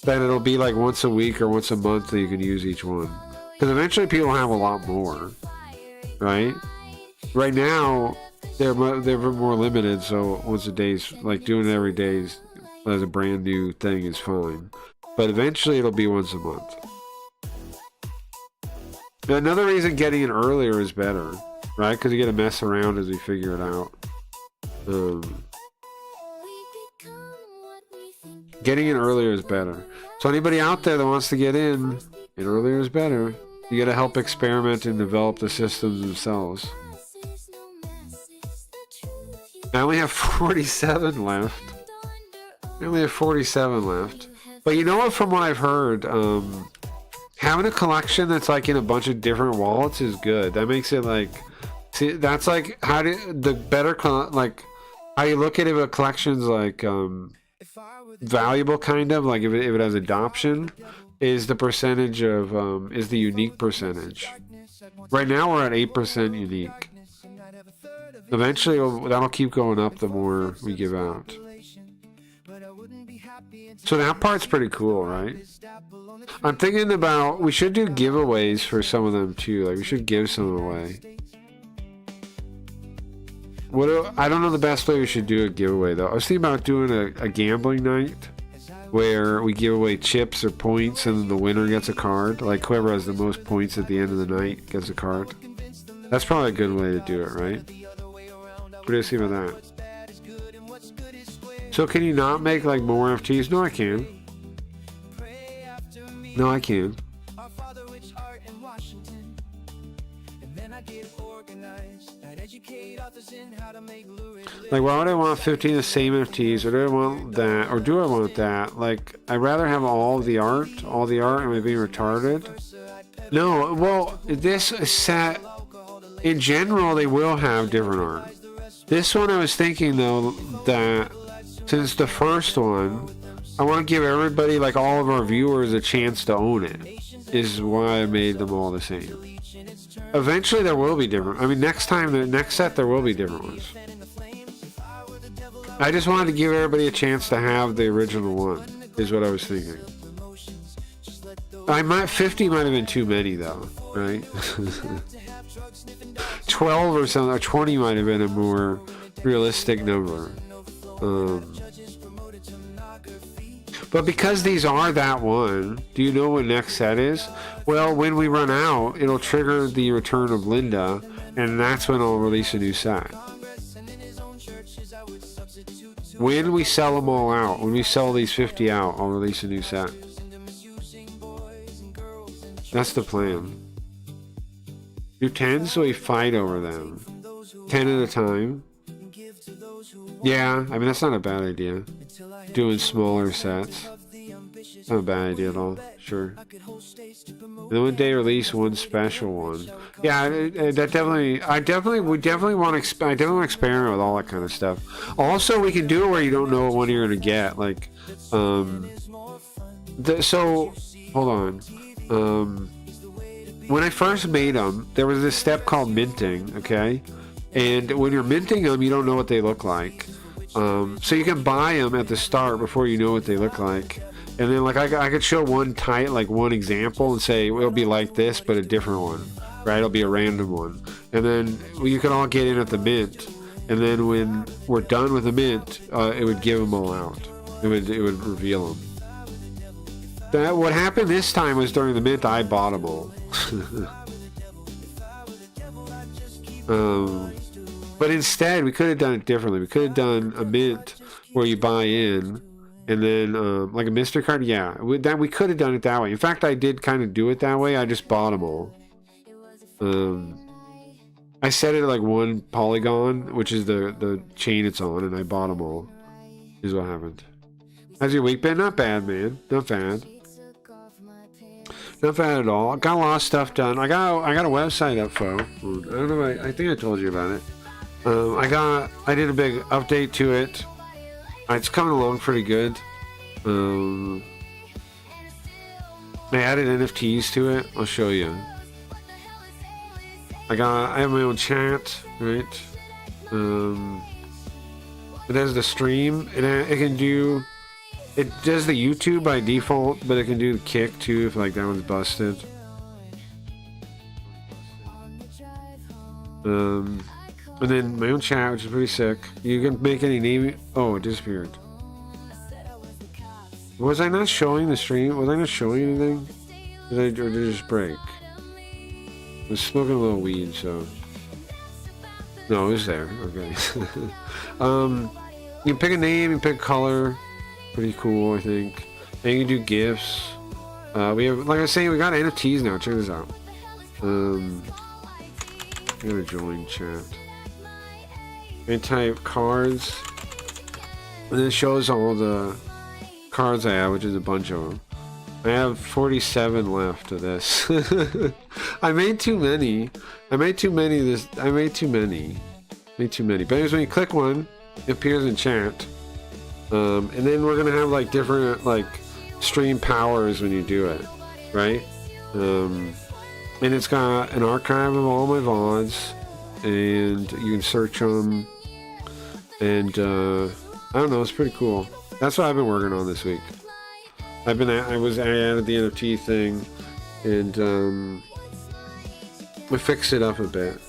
then it'll be like once a week or once a month that you can use each one. Because eventually people have a lot more, right? Right now, they're more limited, so once a day's, like doing it every day as a brand new thing is fine. But eventually it'll be once a month. Another reason getting it earlier is better, right? Because you get to mess around as we figure it out. Getting in earlier is better. So anybody out there that wants to get in earlier is better. You got to help experiment and develop the systems themselves. I only have 47 left. I only have 47 left. But you know what? From what I've heard, having a collection that's like in a bunch of different wallets is good. That makes it like, see, that's like how you look at it. If a collection's like valuable, kind of like if it has adoption, is the percentage of is the unique percentage. Right now we're at 8% unique. Eventually that'll keep going up the more we give out. So that part's pretty cool, right? I'm thinking about, we should do giveaways for some of them too. Like we should give some away. I don't know the best way we should do a giveaway though. I was thinking about doing a gambling night where we give away chips or points and then the winner gets a card. Like whoever has the most points at the end of the night gets a card. That's probably a good way to do it, right? What do you see about that? So can you not make like more NFTs? No, I can. No, I can. Like, why would I want 15 of the same NFTs? Or do I want that? Or do I want that? Like, I'd rather have all the art. Am I being retarded? No, well, this set, in general, they will have different art. This one, I was thinking, though, that since the first one, I want to give everybody, like all of our viewers, a chance to own it. Is why I made them all the same. Eventually, there will be different. I mean, next set, there will be different ones. I just wanted to give everybody a chance to have the original one, is what I was thinking. 50 might have been too many, though, right? 12 or something, or 20 might have been a more realistic number. But because these are that one, do you know what next set is? Well, when we run out, it'll trigger the return of Linda, and that's when I'll release a new set. When we sell them all out, when we sell these 50 out, I'll release a new set. That's the plan. Do 10 so we fight over them. 10 at a time. Yeah, I mean, that's not a bad idea. Doing smaller sets. Not a bad idea at all. Sure. And then one day release one special one. Yeah, we definitely want to experiment with all that kind of stuff. Also, we can do it where you don't know what one you're going to get. Like, so, hold on. When I first made them, there was this step called minting, okay? And when you're minting them, you don't know what they look like. So you can buy them at the start before you know what they look like. And then, like, I could show one example and say it'll be like this, but a different one, right? It'll be a random one. And then you can all get in at the mint. And then when we're done with the mint, it would give them all out. It would reveal them. What happened this time was during the mint, I bought them all. But instead, we could have done it differently. We could have done a mint where you buy in, and then like a mystery card. Yeah, we could have done it that way. In fact, I did kind of do it that way. I just bought them all. I set it at like one polygon, which is the chain it's on, and I bought them all. Is what happened. How's your week been? Not bad, man. Not bad. Not bad at all. I got a lot of stuff done. I got a website up, folks. I don't know. I think I told you about it. I did a big update to it. It's coming along pretty good. I added NFTs to it. I'll show you. I have my own chat, right? It has the stream. It can do It does the YouTube by default, but it can do the kick too if like that one's busted. And then my own chat, which is pretty sick. You can make any name. Oh, it disappeared. Was I not showing the stream? Was I not showing anything? Or did it just break? I was smoking a little weed, so. No, it was there. Okay. You can pick a name, you can pick a color. Pretty cool, I think. And you can do GIFs. We have, like I was saying, we got NFTs now. Check this out. I'm gonna join chat. And type cards. And then it shows all the cards I have, which is a bunch of them. I have 47 left of this. I made too many. I made too many. Made too many. But anyways, when you click one, it appears in chat. And then we're gonna have like different like stream powers when you do it, right? And it's got an archive of all my VODs, and you can search them. And I don't know, it's pretty cool. That's what I've been working on this week. I added the NFT thing, and we fixed it up a bit.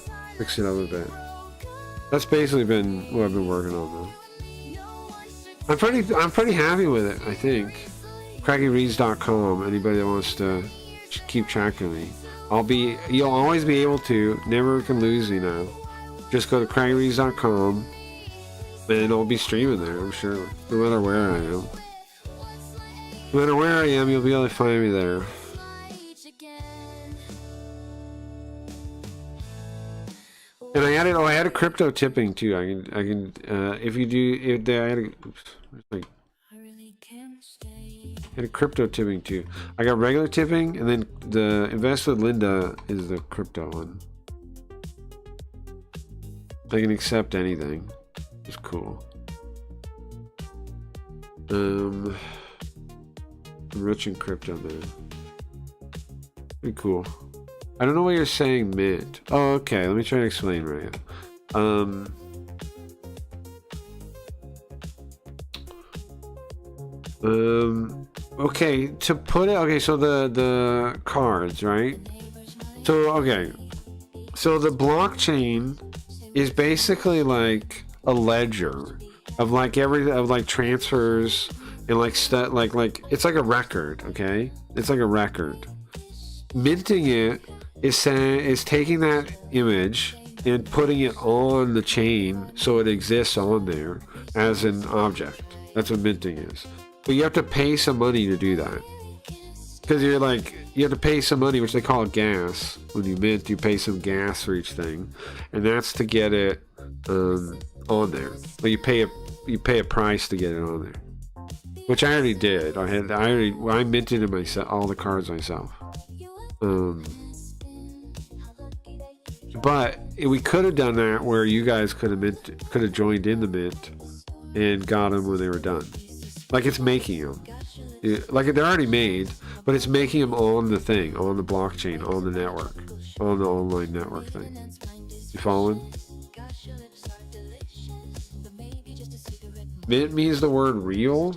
That's basically been what I've been working on though. I'm pretty happy with it, I think. CraggyReads.com, anybody that wants to keep track of me. You'll always be able to, never can lose me now. Just go to CraggyReads.com and I'll be streaming there, I'm sure. No matter where I am. No matter where I am, you'll be able to find me there. And I added crypto tipping too. I can if you do I added crypto tipping too. I got regular tipping, and then the Invest with Linda is the crypto one. I can accept anything. It's cool. Rich in crypto there. Pretty cool. I don't know what you're saying, mint. Oh, okay. Let me try to explain right now. Okay, to put it, okay, so the cards, right? So, okay. So the blockchain is basically like a ledger of like transfers and like stuff, like it's like a record, okay? It's like a record. Minting it is taking that image and putting it on the chain so it exists on there as an object. That's what minting is. But you have to pay some money to do that. Because you have to pay some money, which they call gas. When you mint, you pay some gas for each thing. And that's to get it on there. But you pay a price to get it on there. Which I already did. I minted it myself, all the cards myself. But we could have done that where you guys could have joined in the mint and got them when they were done. Like it's making them. Like they're already made, but it's making them on the thing, on the blockchain, on the network, on the online network thing. You following? Mint means the word real.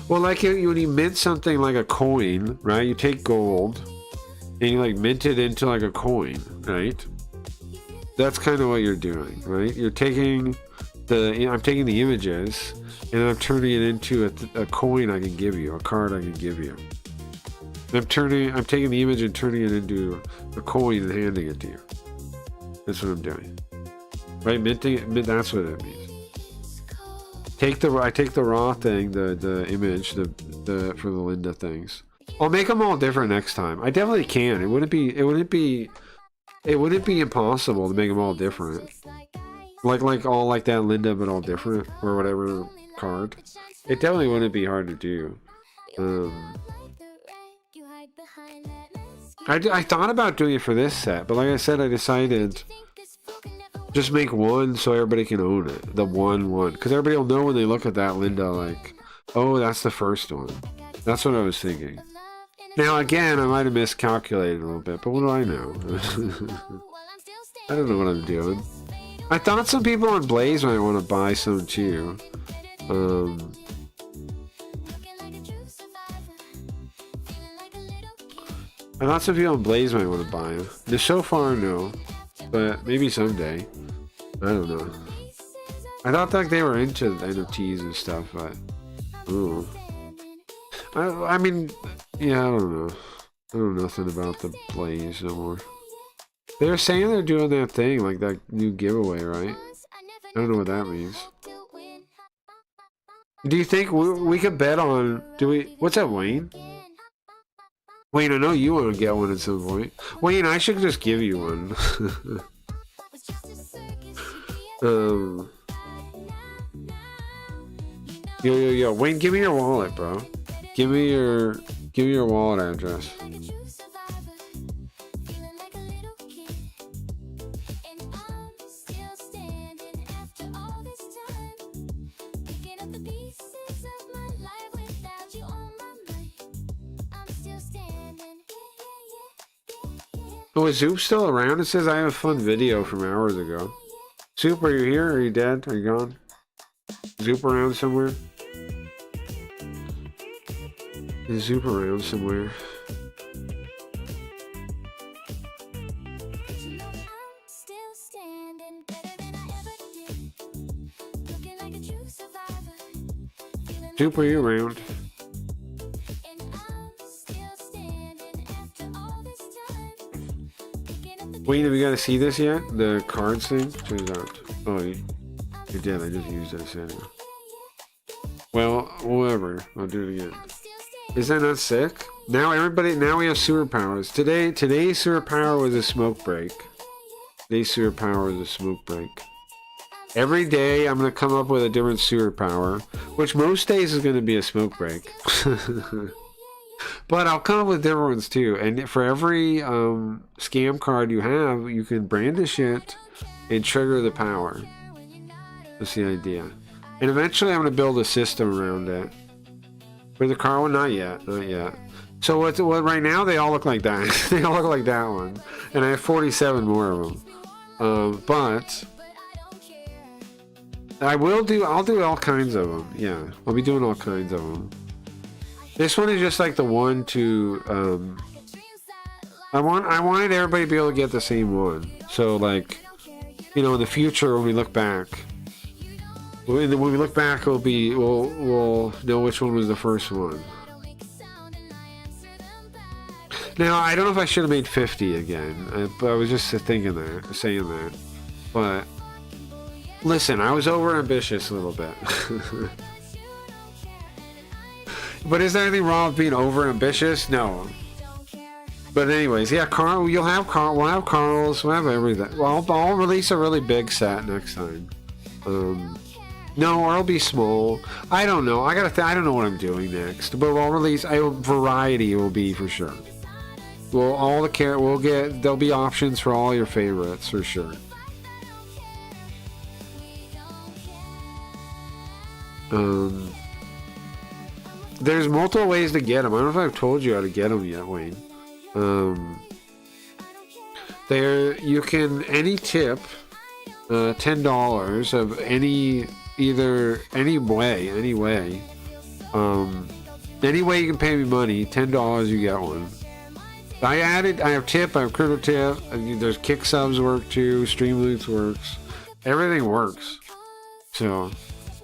Well, like when you mint something like a coin, right? You take gold and you like mint it into like a coin, right? That's kind of what you're doing, right? You're taking I'm taking the images and I'm turning it into a coin I can give you, a card I can give you. I'm taking the image and turning it into a coin and handing it to you. That's what I'm doing. Right? Minting it, that's what it means. I take the raw thing, the image, the for the Linda things. I'll make them all different next time. I definitely can. It wouldn't be impossible to make them all different. Like all like that Linda, but all different, or whatever card. It definitely wouldn't be hard to do. I thought about doing it for this set, but like I said, I decided just make one so everybody can own it. The one, because everybody will know when they look at that Linda, like, oh, that's the first one. That's what I was thinking. Now again, I might have miscalculated a little bit, but what do I know? I don't know what I'm doing. I thought some people on Blaze might want to buy some too. I thought some people on Blaze might want to buy them. So far, no. But maybe someday. I don't know. I thought like they were into the NFTs and stuff, but... Ooh. I mean, yeah, I don't know. I don't know nothing about the Blaze no more. They were saying they're doing that thing, like that new giveaway, right? I don't know what that means. Do you think we could bet on... What's that, Wayne? Wayne, I know you want to get one at some point. Wayne, I should just give you one. Yo. Wayne, give me your wallet, bro. Give me your wallet address. Oh, is Zoop still around? It says I have a fun video from hours ago. Zoop, are you here? Are you dead? Are you gone? Zoop around somewhere? Is Zoop around somewhere? Zoop, are you around? Wayne, have you got to see this yet? The cards thing? Turns out. Oh, you did. I just used it anyway. Well, whatever. I'll do it again. Is that not sick? Now we have superpowers. Today's superpower was a smoke break. Today's superpower was a smoke break. Every day I'm going to come up with a different superpower, which most days is going to be a smoke break. But I'll come up with different ones too. And for every scam card you have, you can brandish it and trigger the power. That's the idea. And eventually I'm going to build a system around it. For the car one, not yet. Not yet. So what right now they all look like that. They all look like that one. And I have 47 more of them. But I'll do all kinds of them. Yeah, I'll be doing all kinds of them. This one is just like the one to, I wanted everybody to be able to get the same one. So like, you know, in the future when we look back, we'll know which one was the first one. Now, I don't know if I should have made 50 again, but I was just saying that. But listen, I was over ambitious a little bit. But is there anything wrong with being over ambitious? No. But anyways, yeah, Carl, we'll have Carls, we'll have everything. Well, I'll release a really big set next time. No, or it'll be small. I don't know. I don't know what I'm doing next. But I'll release variety will be for sure. There'll be options for all your favorites for sure. There's multiple ways to get them. I don't know if I've told you how to get them yet, Wayne. You can any tip $10 of any way you can pay me money, $10 you get one. I have tip, I have crypto tip, there's kick subs work too, Streamloots works, everything works. So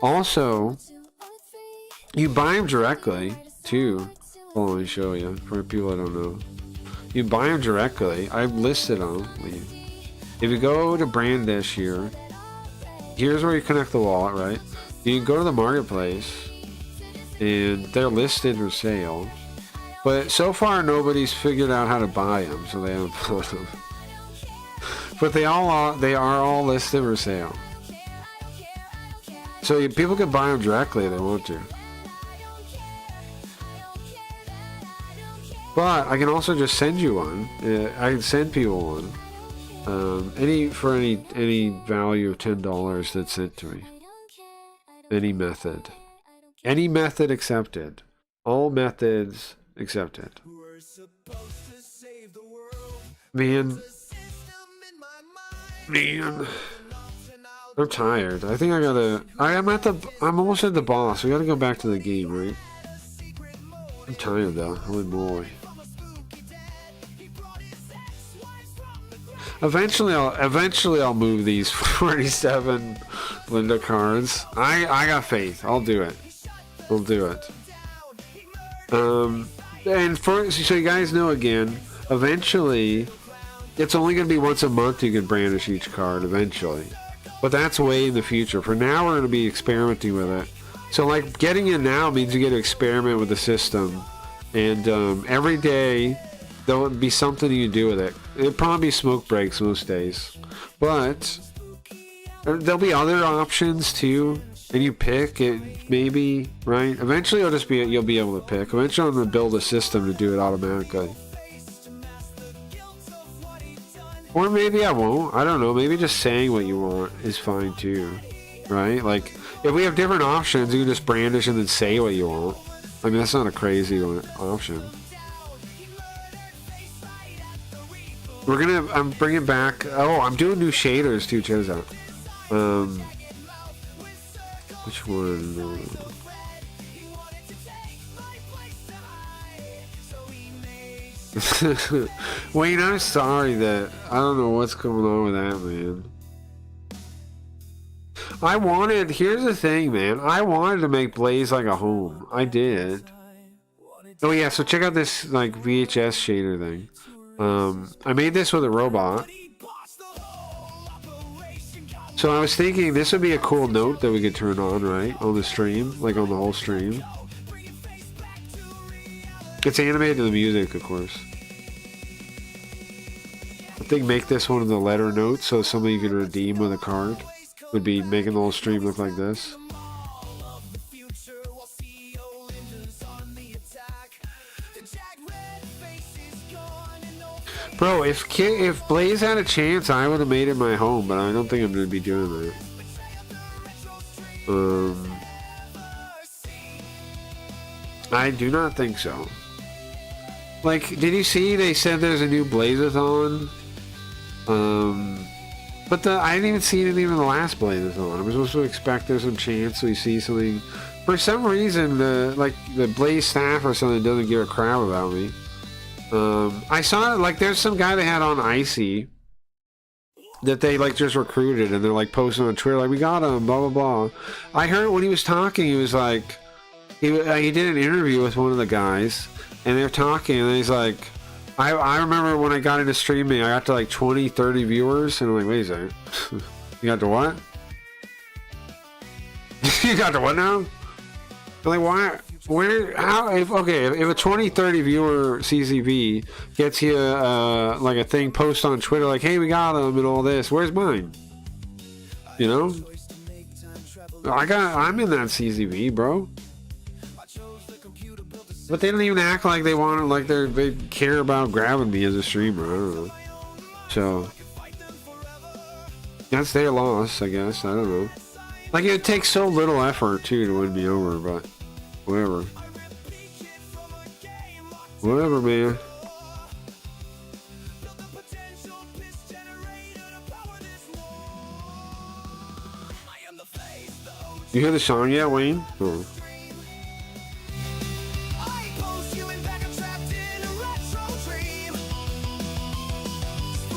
also you buy them directly too. Well, let me show you for people that don't know. You buy them directly. I've listed them. If you go to Brandish here, here's where you connect the wallet, right? You can go to the marketplace and they're listed for sale. But so far nobody's figured out how to buy them, so they haven't put them. But they are all listed for sale. So people can buy them directly if they want to. But I can also just send you one. I can send people one. Any value of $10 that's sent to me. Any method. Any method accepted. All methods accepted. Man. I'm tired. I think I gotta... I'm almost at the boss. We gotta go back to the game, right? I'm tired though. Holy moly. Eventually I'll move these 47 Linda cards. I got faith. I'll do it. We'll do it. And so you guys know again, eventually, it's only going to be once a month you can brandish each card, eventually. But that's way in the future. For now, we're going to be experimenting with it. So, like, getting in now means you get to experiment with the system. And every day, there'll be something you do with it. It'll probably be smoke breaks most days. But there'll be other options, too. And you pick it, maybe, right? Eventually, you'll be able to pick. Eventually, I'm going to build a system to do it automatically. Or maybe I won't. I don't know. Maybe just saying what you want is fine, too. Right? Like, if we have different options, you can just brandish and then say what you want. I mean, that's not a crazy option. I'm bringing back... Oh, I'm doing new shaders, too. Check this out. Which one? Wayne, I'm sorry that I don't know what's going on with that, man. Here's the thing, man. I wanted to make Blaze like a home. I did. Oh yeah, so check out this like VHS shader thing. I made this with a robot. So I was thinking this would be a cool note that we could turn on, right? On the stream, like on the whole stream. It's animated to the music, of course. I think make this one of the letter notes so somebody you could redeem with a card would be making the whole stream look like this. Bro, if Blaze had a chance, I would have made it my home, but I don't think I'm going to be doing that. I do not think so. Like, did you see they said there's a new Blaze-a-thon? But I didn't even see anything in the last Blaze-a-thon. I was supposed to expect there's some chance we see something. For some reason, like the Blaze staff or something doesn't give a crap about me. I saw like there's some guy they had on Icy that they like just recruited and they're like posting on Twitter like we got him, blah blah blah. I heard when he was talking, he was like he did an interview with one of the guys and they're talking and he's like I remember when I got into streaming I got to like 20-30 viewers and I'm like wait a second. You got to what? You got to what now? I'm like why? Where? How? If a 20-30 viewer CCV gets you like a thing post on Twitter like, hey, we got him and all this. Where's mine? You know? I'm in that CCV, bro. But they don't even act like they want it, like they care about grabbing me as a streamer. I don't know. So that's their loss, I guess. I don't know. Like it takes so little effort too to win me over, but. Whatever. Whatever, man. You hear the song yet, Wayne? Oh.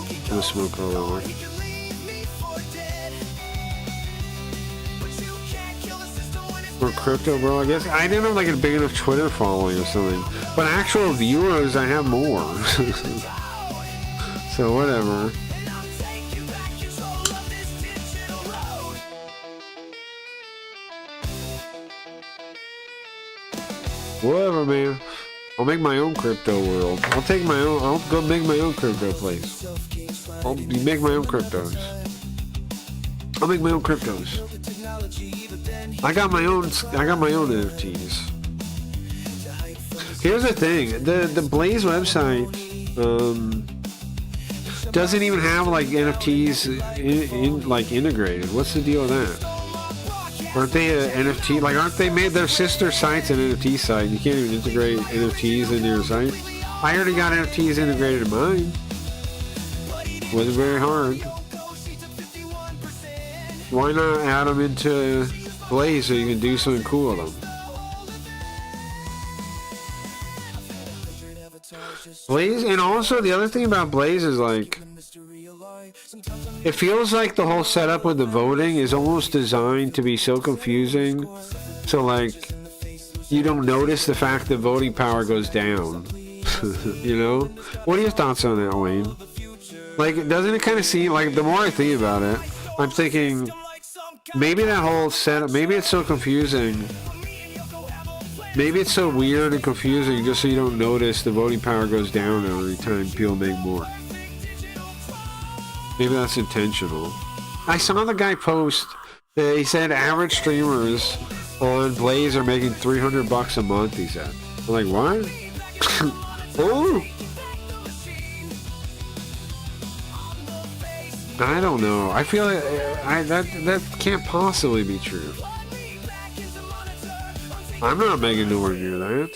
I'm gonna smoke all over. Or crypto, bro, I guess. I didn't have like a big enough Twitter following or something. But actual viewers, I have more. So, whatever. Whatever, man. I'll make my own crypto world. I'll go make my own crypto place. I'll make my own cryptos. I'll make my own cryptos. I got my own NFTs. Here's the thing, the Blaze website doesn't even have like NFTs like integrated. What's the deal with that? Aren't they an NFT? Like, aren't they made their sister sites an NFT site? You can't even integrate NFTs into your site. I already got NFTs integrated in mine. Wasn't very hard. Why not add them into Blaze so you can do something cool with them? Blaze, and also the other thing about Blaze is like, it feels like the whole setup with the voting is almost designed to be so confusing. So like, you don't notice the fact that voting power goes down. You know? What are your thoughts on that, Wayne? Like, doesn't it kind of seem like, the more I think about it, I'm thinking maybe that whole setup, maybe it's so confusing. Maybe it's so weird and confusing just so you don't notice the voting power goes down every time people make more. Maybe that's intentional. I saw the guy post, he said average streamers on Blaze are making $300 a month, he said. I'm like, what? Oh! I don't know. I feel like that can't possibly be true. I'm not making nowhere near that.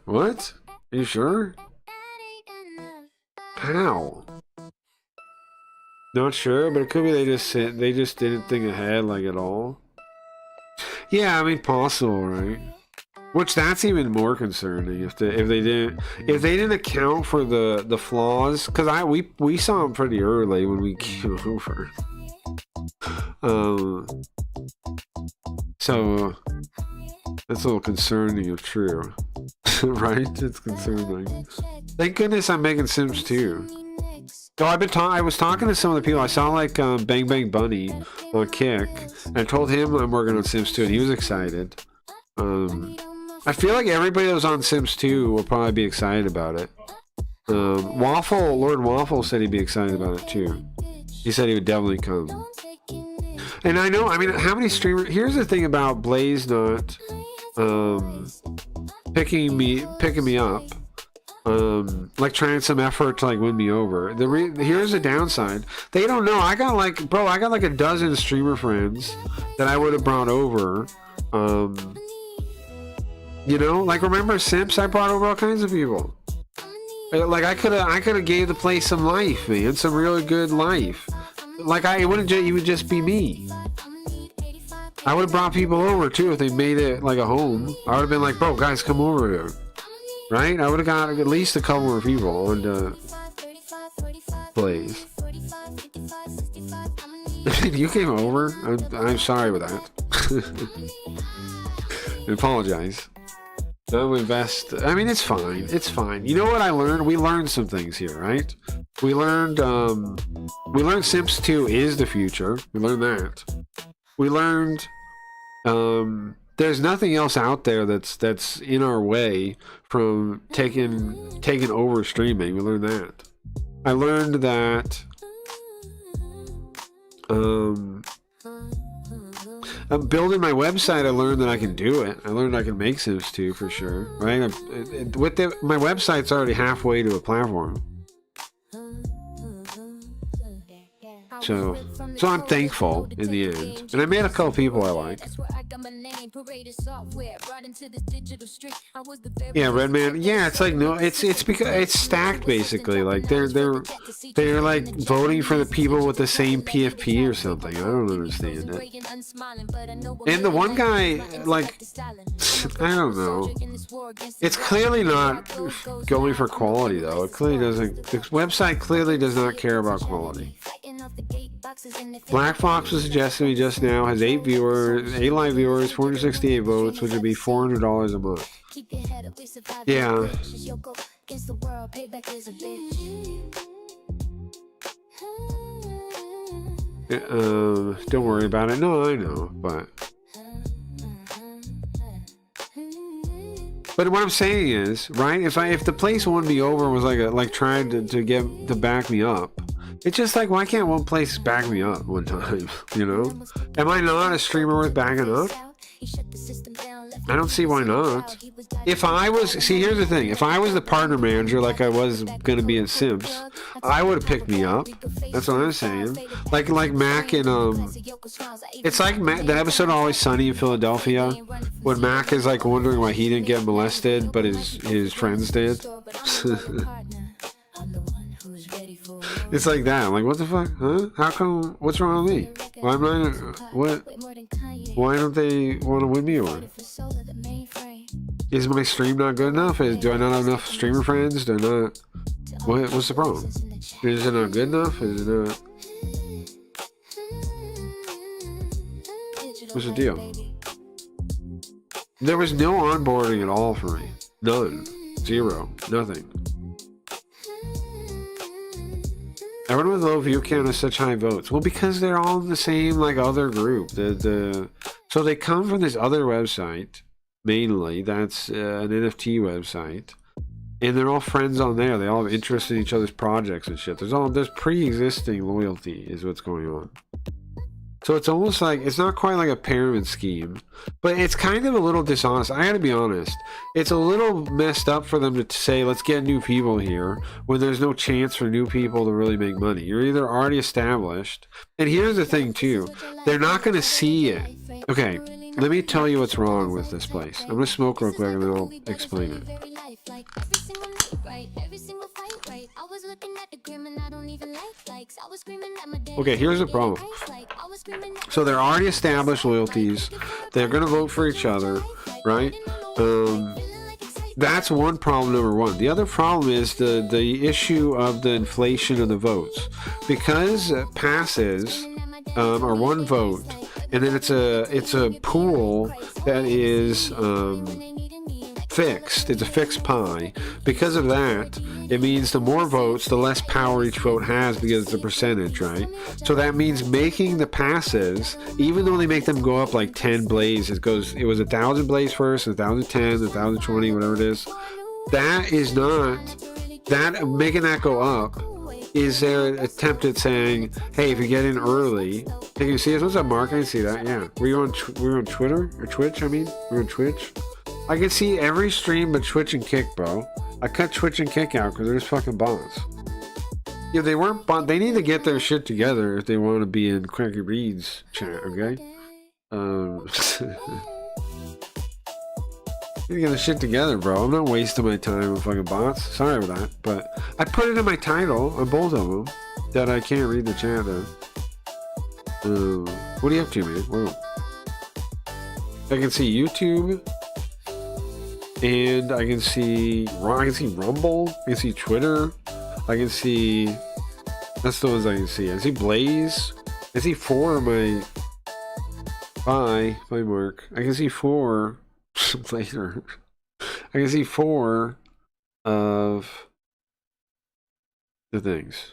What? Are you sure? How? Not sure, but it could be they just didn't think ahead like at all. Yeah, I mean possible, right? Which that's even more concerning if they didn't account for the flaws, because we saw them pretty early when we came over. So that's a little concerning if true. Right? It's concerning. Thank goodness I'm making Sims 2. So I was talking to some of the people. I saw like Bang Bang Bunny on Kick, and I told him I'm working on Sims 2, and he was excited. I feel like everybody that was on Sims 2 will probably be excited about it. Lord Waffle said he'd be excited about it too. He said he would definitely come. And I know, I mean, how many streamers... Here's the thing about Blaze not picking me up. Like trying some effort to like win me over. Here's the downside. They don't know. I got like a dozen streamer friends that I would have brought over. You know, like remember Simps? I brought over all kinds of people. Like I could have gave the place some life, man, some really good life. Like it would just be me. I would have brought people over too if they made it like a home. I would have been like, bro, guys, come over here. Right? I would have got at least a couple more people on the Blaze. You came over? I'm sorry with that. I apologize. No, invest. I mean, it's fine. It's fine. You know what I learned? We learned some things here, right? We learned Sims 2 is the future. We learned that. We learned there's nothing else out there that's in our way from taking over streaming. We learned that. I learned that I'm building my website. I learned that I can do it. I learned I can make Sims 2 for sure, right? My website's already halfway to a platform. So I'm thankful in the end, and I met a couple people I like. Yeah, Redman. Yeah, it's like no, it's because it's stacked basically. Like they're like voting for the people with the same PFP or something. I don't understand it. And the one guy, like, I don't know. It's clearly not going for quality though. It clearly doesn't. The website clearly does not care about quality. Black Fox was suggesting me just now has 8 live viewers, 468 votes, which would be $400 a month. Yeah. Don't worry about it. No, I know, but what I'm saying is, right? If the place won me over and was like trying to back me up. It's just like, why can't one place back me up one time, you know? Am I not a streamer worth backing up? I don't see why not. If I was, here's the thing. If I was the partner manager like I was going to be in Sims, I would have picked me up. That's what I'm saying. Like Mac in, it's like that episode of Always Sunny in Philadelphia when Mac is like wondering why he didn't get molested, but his friends did. It's like that. I'm like, what the fuck? Huh? How come? What's wrong with me? Why am I? What? Why don't they want to win me over? Is my stream not good enough? Do I not have enough streamer friends? Do I not? What's the problem? Is it not good enough? Is it not? What's the deal? There was no onboarding at all for me. None. Zero. Nothing. Everyone with low view count has such high votes. Well, because they're all in the same like other group. So they come from this other website mainly. That's an NFT website, and they're all friends on there. They all have interest in each other's projects and shit. There's pre-existing loyalty is what's going on. So it's almost like, it's not quite like a pyramid scheme, but it's kind of a little dishonest. I gotta be honest. It's a little messed up for them to say, let's get new people here, when there's no chance for new people to really make money. You're either already established, and here's the thing too, they're not gonna see it. Okay, let me tell you what's wrong with this place. I'm gonna smoke real quick and then I'll explain it. Okay, here's the problem. So they're already established loyalties. They're going to vote for each other, right? That's one problem, number one. The other problem is the issue of the inflation of the votes. Because passes are one vote, and then it's a pool that is fixed. It's a fixed pie. Because of that, it means the more votes, the less power each vote has because it's a percentage, right? So that means making the passes, even though they make them go up like 10 blaze, it was 1,000 blaze first, 1,010, 1,020, whatever it is. That is not that making that go up. Is their attempt at saying, hey, if you get in early, can you see us? What's up, Mark? I can see that. Yeah, were you on Twitter or Twitch? I mean, we're on Twitch. I can see every stream but Twitch and Kick, bro. I cut Twitch and Kick out because they're just fucking bots. Yeah, they weren't bots. They need to get their shit together if they want to be in Cranky Reed's chat, okay? You get the shit together, bro. I'm not wasting my time with fucking bots. Sorry for that, but I put it in my title on both of them that I can't read the chat though. What are you up to, man? Whoa. I can see YouTube. And I can see Rumble, I can see Twitter, I can see, that's the ones I can see. I see Blaze, I see 4 of my, bye Mark. I can see 4 later. I can see 4 of the things.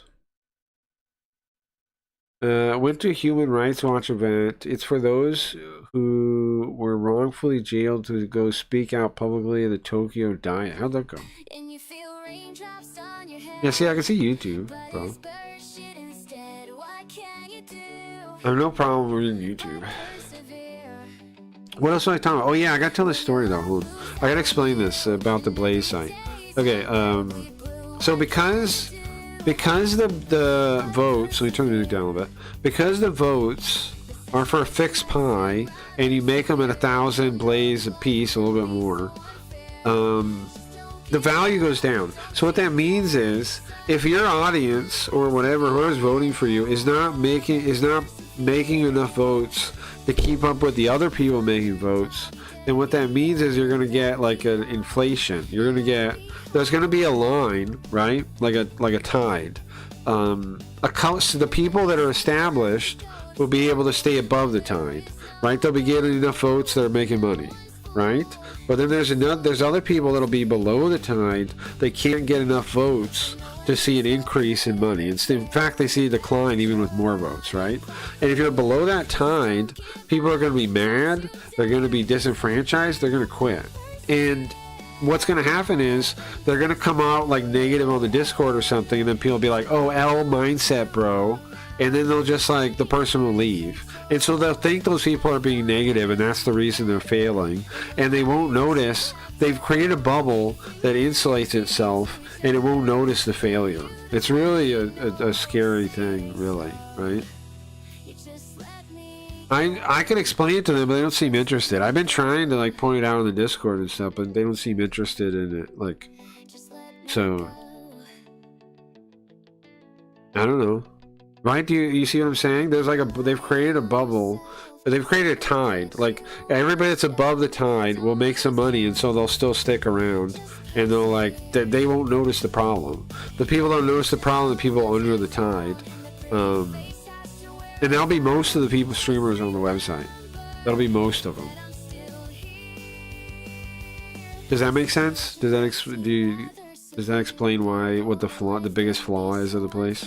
Went to Human Rights Watch event. It's for those who were wrongfully jailed to go speak out publicly of the Tokyo diet. How'd that go? Yeah, see, I can see YouTube, bro. I have no problem reading YouTube. What else was I talking about? Oh yeah, I gotta tell this story though. Hold on. I gotta explain this about the Blaze site. Okay, so because the votes, let me turn the music down a little bit. Because the votes are for a fixed pie, and you make them at 1,000 blaze a piece, a little bit more, the value goes down. So what that means is, if your audience or whatever, whoever's voting for you, is not making enough votes to keep up with the other people making votes, then what that means is you're going to get like an inflation. There's going to be a line, right? Like a tide. So the people that are established will be able to stay above the tide, right? They'll be getting enough votes that are making money, right? But then there's other people that'll be below the tide. They can't get enough votes to see an increase in money. In fact, they see a decline even with more votes, right? And if you're below that tide, people are going to be mad. They're going to be disenfranchised. They're going to quit. And what's going to happen is they're going to come out like negative on the Discord or something, and then people will be like, oh, L mindset, bro. And then they'll just like, the person will leave. And so they'll think those people are being negative, and that's the reason they're failing. And they won't notice. They've created a bubble that insulates itself, and it won't notice the failure. It's really a scary thing, really, right? I can explain it to them, but they don't seem interested. I've been trying to like point it out on the Discord and stuff, but they don't seem interested in it. Like, so I don't know. Right? Do you see what I'm saying? There's like they've created a bubble. They've created a tide. Like, everybody that's above the tide will make some money, and so they'll still stick around. And they'll, like, they won't notice the problem. The people don't notice the problem, the people under the tide. And that'll be most of the people, streamers on the website. That'll be most of them. Does that make sense? Does that explain what the biggest flaw is of the place?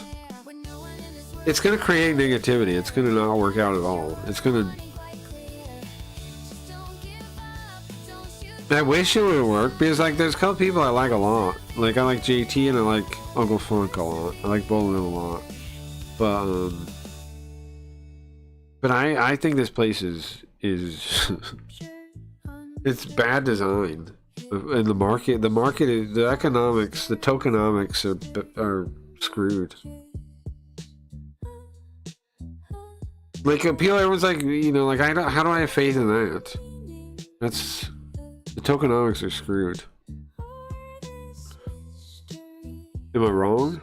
It's going to create negativity. It's going to not work out at all. It's going to... I wish it would work, because, like, there's a couple people I like a lot. Like, I like JT and I like Uncle Funk a lot. I like both of them a lot. But I think this place is it's bad design. And the market is, the economics, the tokenomics are screwed. Like, everyone's like, you know, like, how do I have faith in that? That's, the tokenomics are screwed. Am I wrong?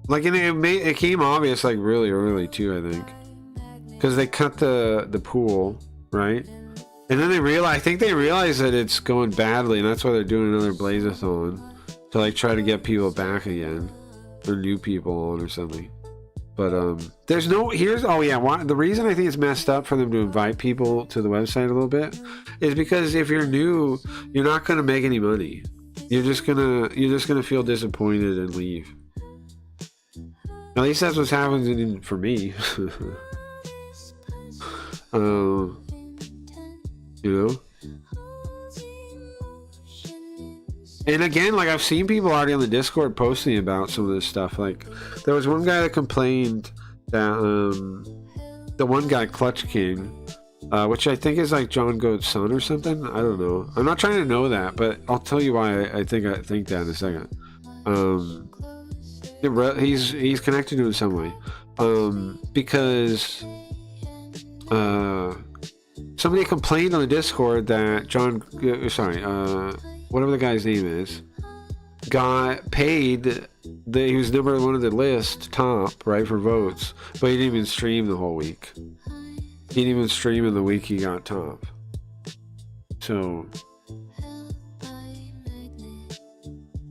Like, and it came obvious, like, really early too, I think, because they cut the pool, right? And then I think they realize that it's going badly, and that's why they're doing another Blazathon to, like, try to get people back again. Or new people on or something. But there's no, the reason I think it's messed up for them to invite people to the website a little bit is because if you're new, you're not going to make any money. You're just gonna feel disappointed and leave. At least that's what's happening for me. You know. And again, like, I've seen people already on the Discord posting about some of this stuff. Like, there was one guy that complained that the one guy, Clutch King, which I think is like John Goat's son or something. I don't know. I'm not trying to know that, but I'll tell you why I think that in a second. He's connected to it in some way. Because somebody complained on the Discord that whatever the guy's name is, got paid. He was number one of the list, top, right, for votes, but he didn't even stream the whole week. He didn't even stream in the week he got top. So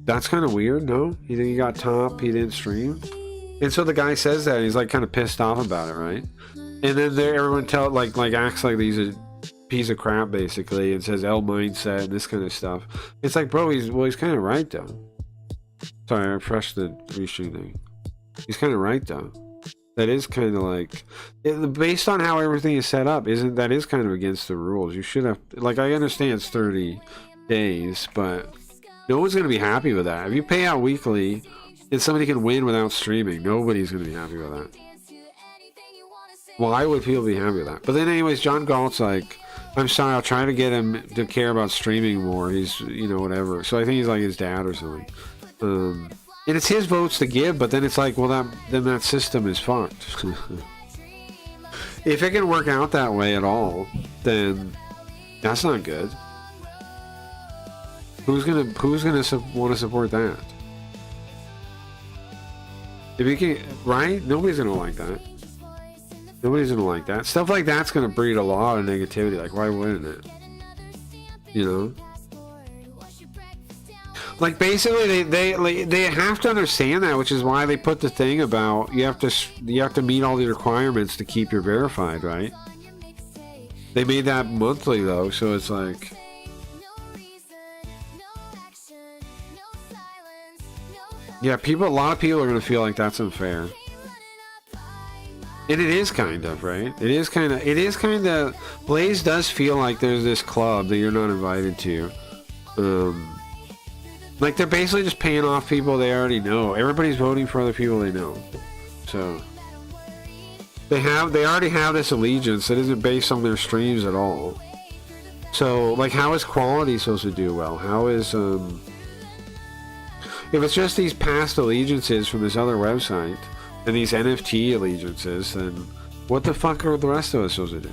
that's kind of weird, no? You think he got top, he didn't stream? And so the guy says that, and he's, like, kind of pissed off about it, right? And then everyone acts like he's a piece of crap, basically, and says L mindset and this kind of stuff. It's like, bro, he's kind of right, though. Sorry, I refreshed the restream thing. He's kind of right, though. That is kind of like, based on how everything is set up, that is kind of against the rules. You should have, like, I understand it's 30 days, but no one's going to be happy with that. If you pay out weekly and somebody can win without streaming, nobody's going to be happy with that. Why would people be happy with that? But then anyways, John Galt's like, I'm sorry, I'll try to get him to care about streaming more. He's, you know, whatever. So I think he's like his dad or something. And it's his votes to give, but then it's like, well, then that system is fucked. If it can work out that way at all, then that's not good. Who's gonna want to support that? If you can, right? Nobody's gonna like that. Nobody's gonna like that. Stuff like that's gonna breed a lot of negativity. Like, why wouldn't it? You know? Like, basically, they have to understand that, which is why they put the thing about you have to meet all the requirements to keep your verified, right? They made that monthly though, so it's like, yeah, a lot of people are gonna feel like that's unfair. And it is kind of, right? It is kind of, Blaze does feel like there's this club that you're not invited to. Like, they're basically just paying off people they already know. Everybody's voting for other people they know. So they already have this allegiance that isn't based on their streams at all. So, like, how is quality supposed to do well? How is, if it's just these past allegiances from this other website, and these NFT allegiances, then what the fuck are the rest of us supposed to do?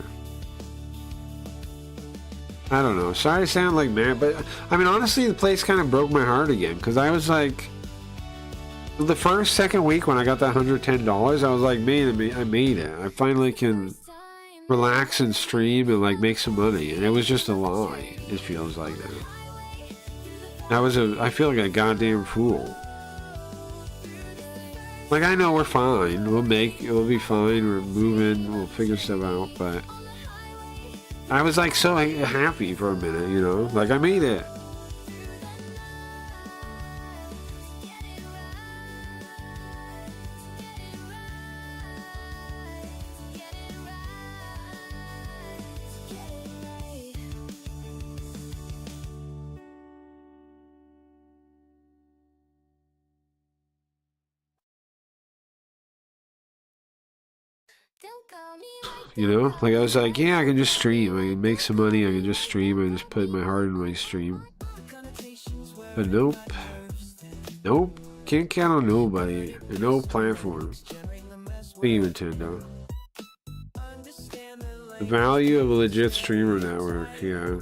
I don't know. Sorry to sound like mad, but I mean, honestly, the place kind of broke my heart again because I was like, the second week when I got that $110, I was like, man, I made it. I finally can relax and stream and like make some money, and it was just a lie. It feels like that. I feel like a goddamn fool. Like, I know we're fine. We'll be fine. We're moving. We'll figure stuff out. But I was like so happy for a minute, you know? Like, I made it. You know, like I was like, yeah, I can just stream. I can make some money. I can just stream. I just put my heart in my stream. But nope. Nope. Can't count on nobody. And no platform. Even Nintendo. The value of a legit streamer network, yeah.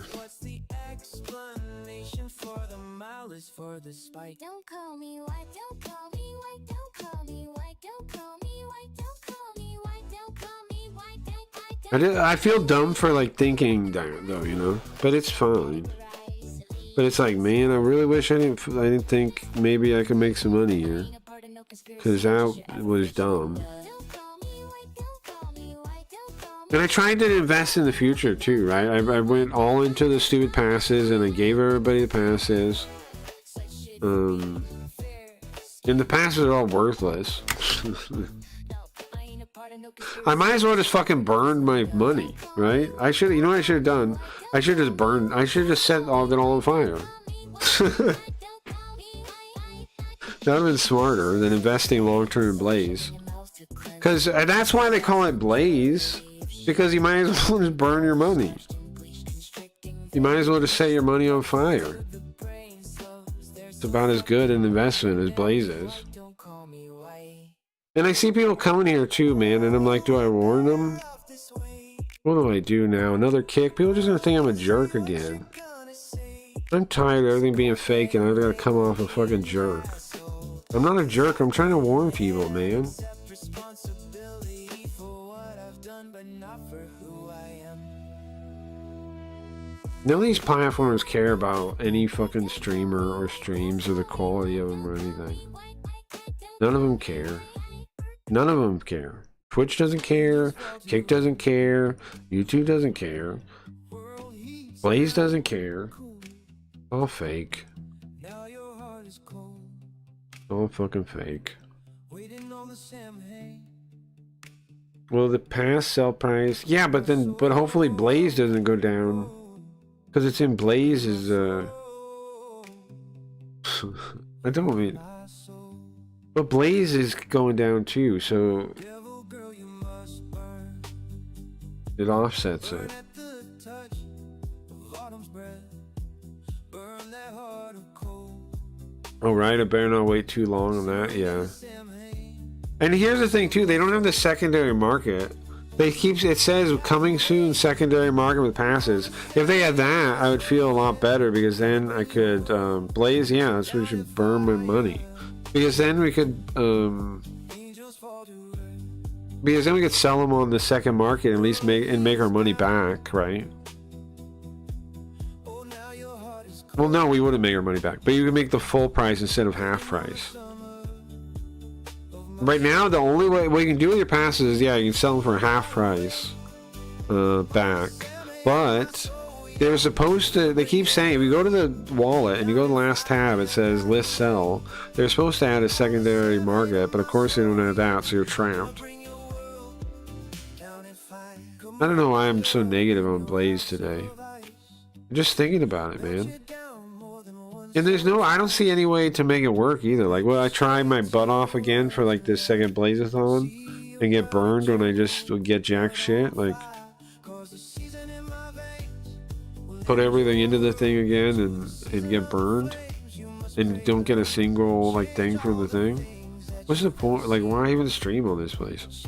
Don't call me white, don't call me white, don't call me white, don't call me white, don't call me white, don't call me white, I feel dumb for like thinking that though, you know, but it's fine. But it's like, man, I really wish I didn't think maybe I could make some money here, because that was dumb. And I tried to invest in the future too, right? I went all into the stupid passes and I gave everybody the passes. And the passes are all worthless. I might as well just fucking burn my money, right? You know what I should have done? I should have just set it all on fire. That would have been smarter than investing long-term in Blaze. Because that's why they call it Blaze. Because you might as well just burn your money. You might as well just set your money on fire. It's about as good an investment as Blaze is. And I see people coming here too, man, and I'm like, do I warn them? What do I do now? Another kick? People are just gonna think I'm a jerk again. I'm tired of everything being fake and I've gotta come off a fucking jerk. I'm not a jerk, I'm trying to warn people, man. None of these platforms care about any fucking streamer or streams or the quality of them or anything. None of them care. None of them care. Twitch doesn't care. Kick doesn't care. YouTube doesn't care. Blaze doesn't care. All fake. All fucking fake. Well, the pass sell price. Yeah, but hopefully Blaze doesn't go down. Because it's in Blaze's, I don't mean... But Blaze is going down too, so... It offsets it. Oh, right, I better not wait too long on that, yeah. And here's the thing too, they don't have the secondary market. It says coming soon secondary market with passes. If they had that, I would feel a lot better because then I could Blaze, yeah, that's where we should burn my money. Because then we could sell them on the second market, at least make our money back, right? Well, no, we wouldn't make our money back, but you could make the full price instead of half price. Right now, the only way what you can do with your passes is, yeah, you can sell them for half price back. But they're supposed to, they keep saying, if you go to the wallet and you go to the last tab, it says list sell. They're supposed to add a secondary market, but of course they don't have that, so you're trapped. I don't know why I'm so negative on Blaze today. I'm just thinking about it, man. And I don't see any way to make it work either. Like, will I try my butt off again for like this second Blaze-a-thon and get burned when I just get jack shit? Like, put everything into the thing again and get burned and don't get a single like thing from the thing? What's the point? Like, why even stream on this place?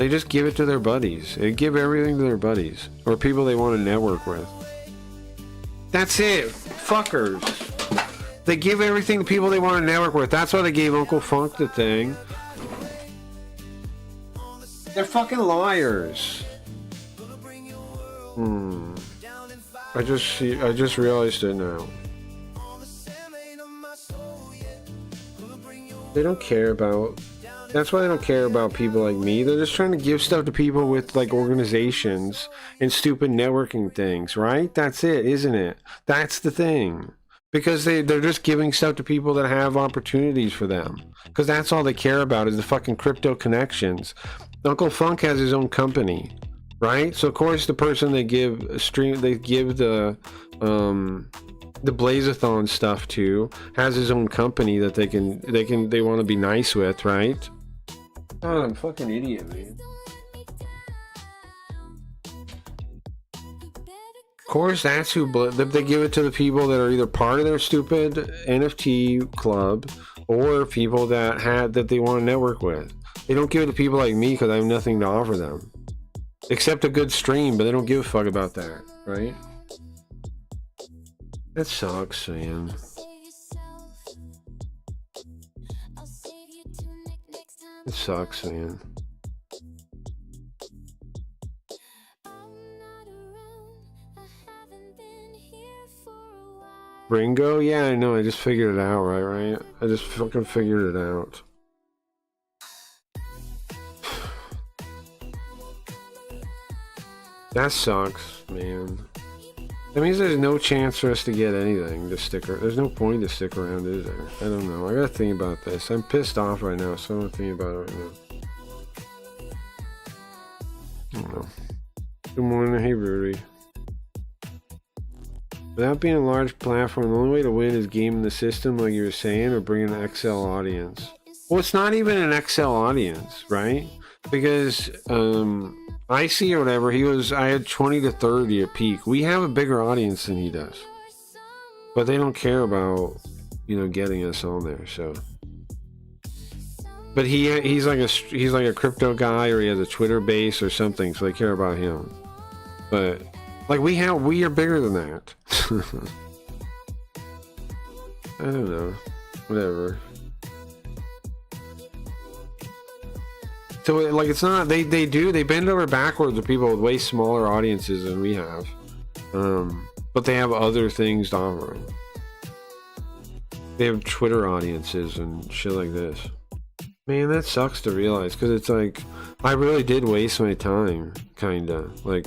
They just give it to their buddies. They give everything to their buddies or people they want to network with. That's it. Fuckers. They give everything to people they want to network with. That's why they gave Uncle Funk the thing. They're fucking liars. I just realized it now. They don't care about... That's why they don't care about people like me. They're just trying to give stuff to people with like organizations and stupid networking things, right? That's it, isn't it? That's the thing. Because they're just giving stuff to people that have opportunities for them. Because that's all they care about is the fucking crypto connections. Uncle Funk has his own company, right? So of course the person they give the Blazathon stuff to has his own company that they want to be nice with, right? Oh, I'm a fucking idiot, man. Of course, that's who they give it to the people that are either part of their stupid NFT club or people that they want to network with. They don't give it to people like me because I have nothing to offer them. Except a good stream, but they don't give a fuck about that, right? That sucks, man. It sucks, man. Ringo? Yeah, I know. I just figured it out, right? I just fucking figured it out. That sucks, man. That means there's no chance for us to get anything to stick around. There's no point to stick around, is there? I don't know. I gotta think about this. I'm pissed off right now, so I don't think about it right now. I don't know. Good morning. Hey, Rudy. Without being a large platform, the only way to win is gaming the system, like you were saying, or bringing an XL audience. Well, it's not even an XL audience, right? Because, I see or whatever, I had 20 to 30 at peak. We have a bigger audience than he does. But they don't care about, getting us on there, so. But he's like a crypto guy, or he has a Twitter base or something, so they care about him. But like we are bigger than that. I don't know. Whatever. So like it's not they bend over backwards with people with way smaller audiences than we have, but they have other things to offer them. They have Twitter audiences and shit like this. Man, that sucks to realize, because it's like I really did waste my time, kinda. Like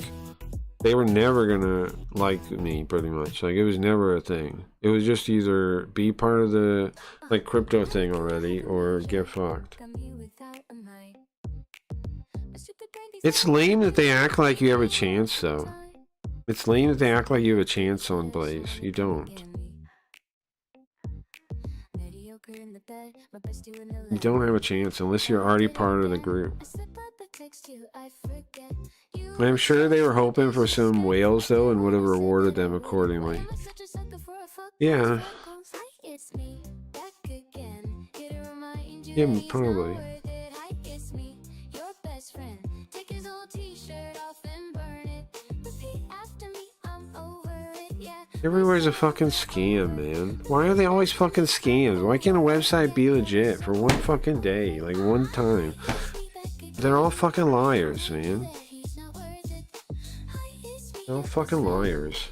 they were never gonna like me, pretty much. Like it was never a thing. It was just either be part of the like crypto thing already or get fucked. It's lame that they act like you have a chance, though. It's lame that they act like you have a chance on Blaze. You don't. You don't have a chance unless you're already part of the group. I'm sure they were hoping for some whales, though, and would have rewarded them accordingly. Yeah. Yeah, probably. Everywhere's a fucking scam, man. Why are they always fucking scams? Why can't a website be legit for one fucking day? Like one time. They're all fucking liars, man. They're all fucking liars.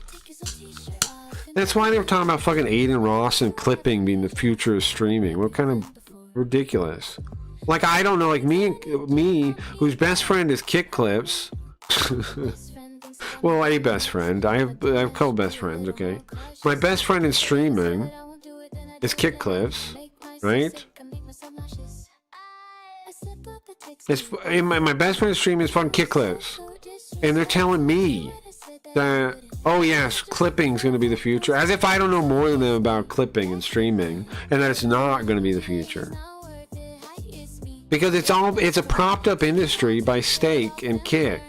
That's why they were talking about fucking Aiden Ross and clipping being the future of streaming. What kind of ridiculous? Like, I don't know, like me, whose best friend is Kick Clips. Well, a best friend. I have a couple best friends, okay? My best friend in streaming is Kick Clips, right? My best friend in streaming is fucking Kick Clips. And they're telling me that, oh yes, clipping's going to be the future. As if I don't know more than them about clipping and streaming, and that it's not going to be the future. Because it's a propped up industry by Stake and Kick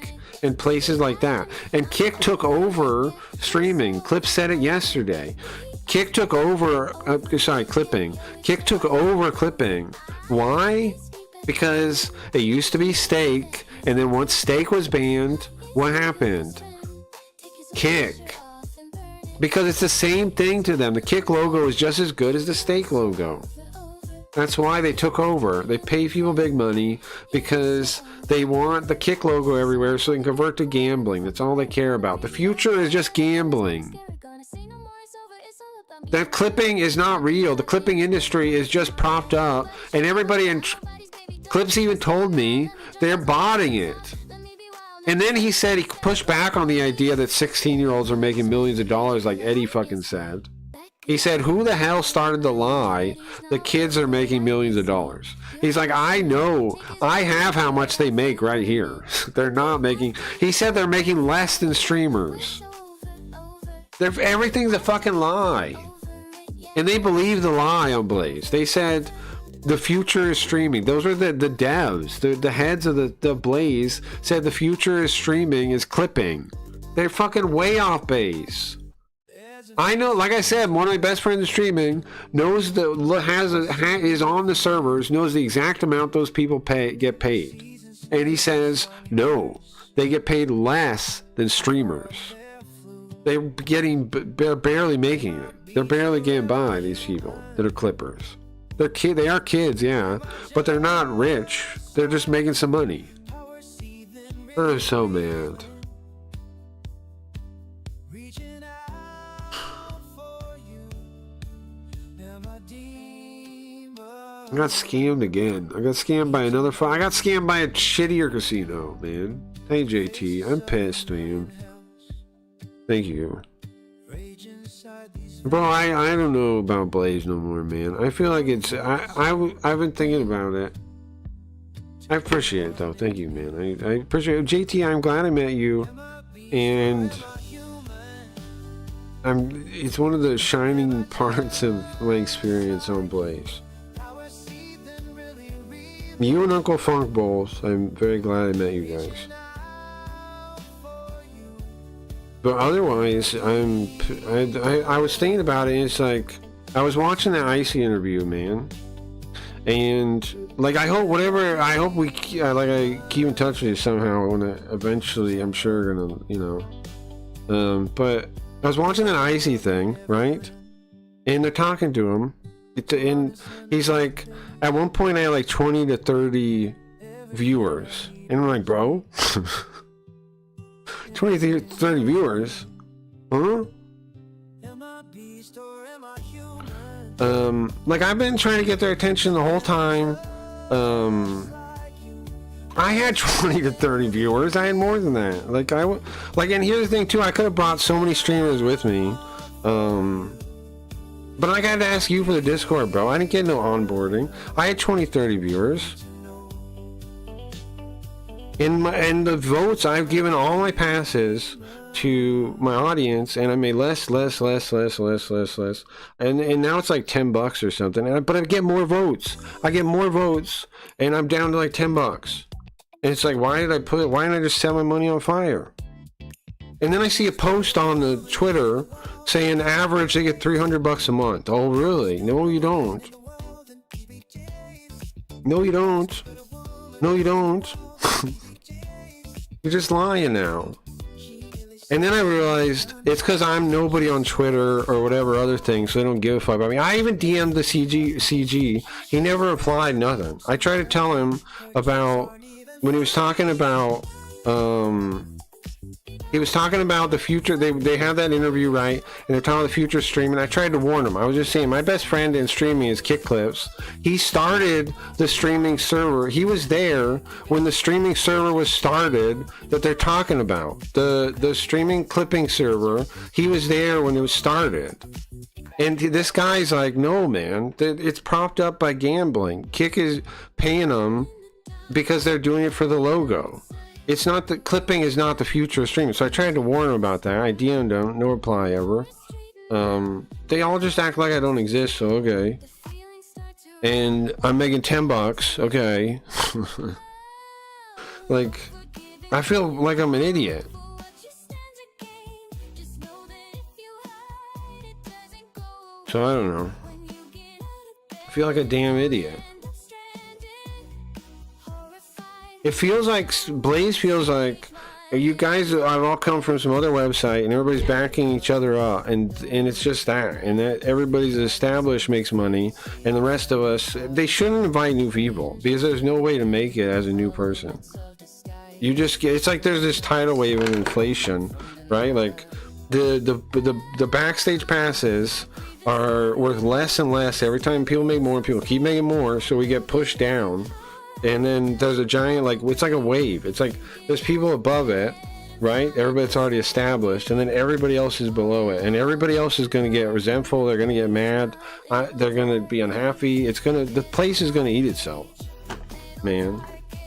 and places like that. And Kick took over streaming. Clip said it yesterday. Kick took over, clipping. Kick took over clipping. Why? Because it used to be Stake, And then once steak was banned, what happened? Kick. Because it's the same thing to them. The Kick logo is just as good as the steak logo. That's why they took over. They pay people big money because they want the Kick logo everywhere so they can convert to gambling. That's all they care about. The future is just gambling. That clipping is not real. The clipping industry is just propped up, and everybody in Clips even told me they're botting it. And then he said he pushed back on the idea that 16-year-olds are making millions of dollars like Eddie fucking said. He said, who the hell started the lie that kids are making millions of dollars? He's like, I know. I have how much they make right here. They're not making... He said they're making less than streamers. Everything's a fucking lie. And they believe the lie on Blaze. They said the future is streaming. Those are the devs. The heads of the Blaze said the future is streaming, is clipping. They're fucking way off base. I know, like I said, one of my best friends in streaming knows is on the servers, knows the exact amount those people get paid. And he says, no, they get paid less than streamers. They're barely making it. They're barely getting by, these people that are clippers. They are kids, yeah, but they're not rich. They're just making some money. I'm so mad. I got scammed again. I got scammed by another I got scammed by a shittier casino, man. Hey, JT. I'm pissed, man. Thank you. Bro, I don't know about Blaze no more, man. I feel like it's... I've been thinking about it. I appreciate it, though. Thank you, man. I appreciate it. JT, I'm glad I met you. And... it's one of the shining parts of my experience on Blaze. You and Uncle Funk Bowls, I'm very glad I met you guys. But otherwise, I was thinking about it, and it's like, I was watching that Icy interview, man. And, like, I hope we, I keep in touch with you somehow when eventually, I'm sure, gonna, you know. But I was watching that Icy thing, right? And they're talking to him. And he's like, at one point I had like 20 to 30 viewers. And I'm like, bro, 20 to 30 viewers? Huh? Like, I've been trying to get their attention the whole time. I had 20 to 30 viewers. I had more than that. And here's the thing too, I could have brought so many streamers with me. But I got to ask you for the Discord, bro. I didn't get no onboarding. I had 20, 30 viewers. And the votes, I've given all my passes to my audience, and I made less. And now it's like $10 or something. But I get more votes. And I'm down to like $10. And it's like, why didn't I just sell my money on fire? And then I see a post on the Twitter saying average they get $300 a month. Oh, really? No, you don't. No, you don't. No, you don't. You're just lying now. And then I realized it's because I'm nobody on Twitter or whatever other thing, so they don't give a fuck about me. I even DM'd the CG. He never replied, nothing. I tried to tell him about when he was talking about the future. They have that interview, right? And they're talking about the future of streaming. I tried to warn him. I was just saying, my best friend in streaming is Kick Clips. He started the streaming server. He was there when the streaming server was started that they're talking about. The streaming clipping server. He was there when it was started. And this guy's like, no, man. It's propped up by gambling. Kick is paying them because they're doing it for the logo. It's not the clipping is not the future of streaming. So I tried to warn him about that. I DM'd him, no reply ever. They all just act like I don't exist, so okay. And I'm making $10, okay. Like, I feel like I'm an idiot. So I don't know. I feel like a damn idiot. It feels like Blaze feels like you guys have all come from some other website, and everybody's backing each other up, and it's just that, and that everybody's established makes money, and the rest of us, they shouldn't invite new people because there's no way to make it as a new person. You just get, it's like there's this tidal wave of inflation, right? Like the backstage passes are worth less and less every time people make more, and people keep making more, so we get pushed down. And then there's a giant, like, it's like a wave. It's like there's people above it, right? Everybody's already established, and then everybody else is below it, and everybody else is going to get resentful. They're going to get mad. They're going to be unhappy. The place is going to eat itself, man.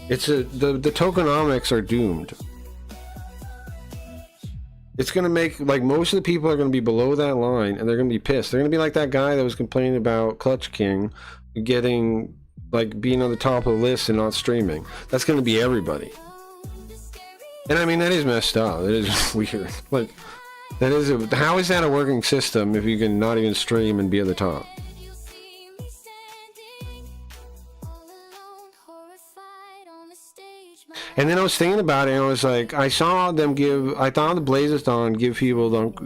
The tokenomics are doomed. It's going to make, like, most of the people are going to be below that line, and they're going to be pissed. They're going to be like that guy that was complaining about Clutch King getting, like, being on the top of the list and not streaming. That's going to be everybody. And I mean, that is messed up. That is weird. Like, how is that a working system if you can not even stream and be at the top? And then I was thinking about it, and I was like, I thought the Blazethon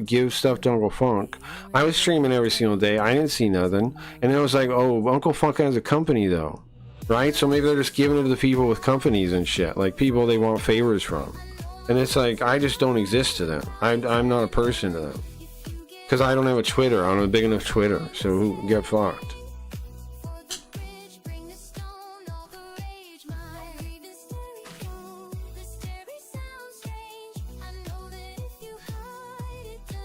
give stuff to Uncle Funk. I was streaming every single day. I didn't see nothing. And then I was like, oh, Uncle Funk has a company, though. Right? So maybe they're just giving it to the people with companies and shit. Like, people they want favors from. And it's like, I just don't exist to them. I'm not a person to them. Because I don't have a Twitter. I don't have a big enough Twitter. So get fucked.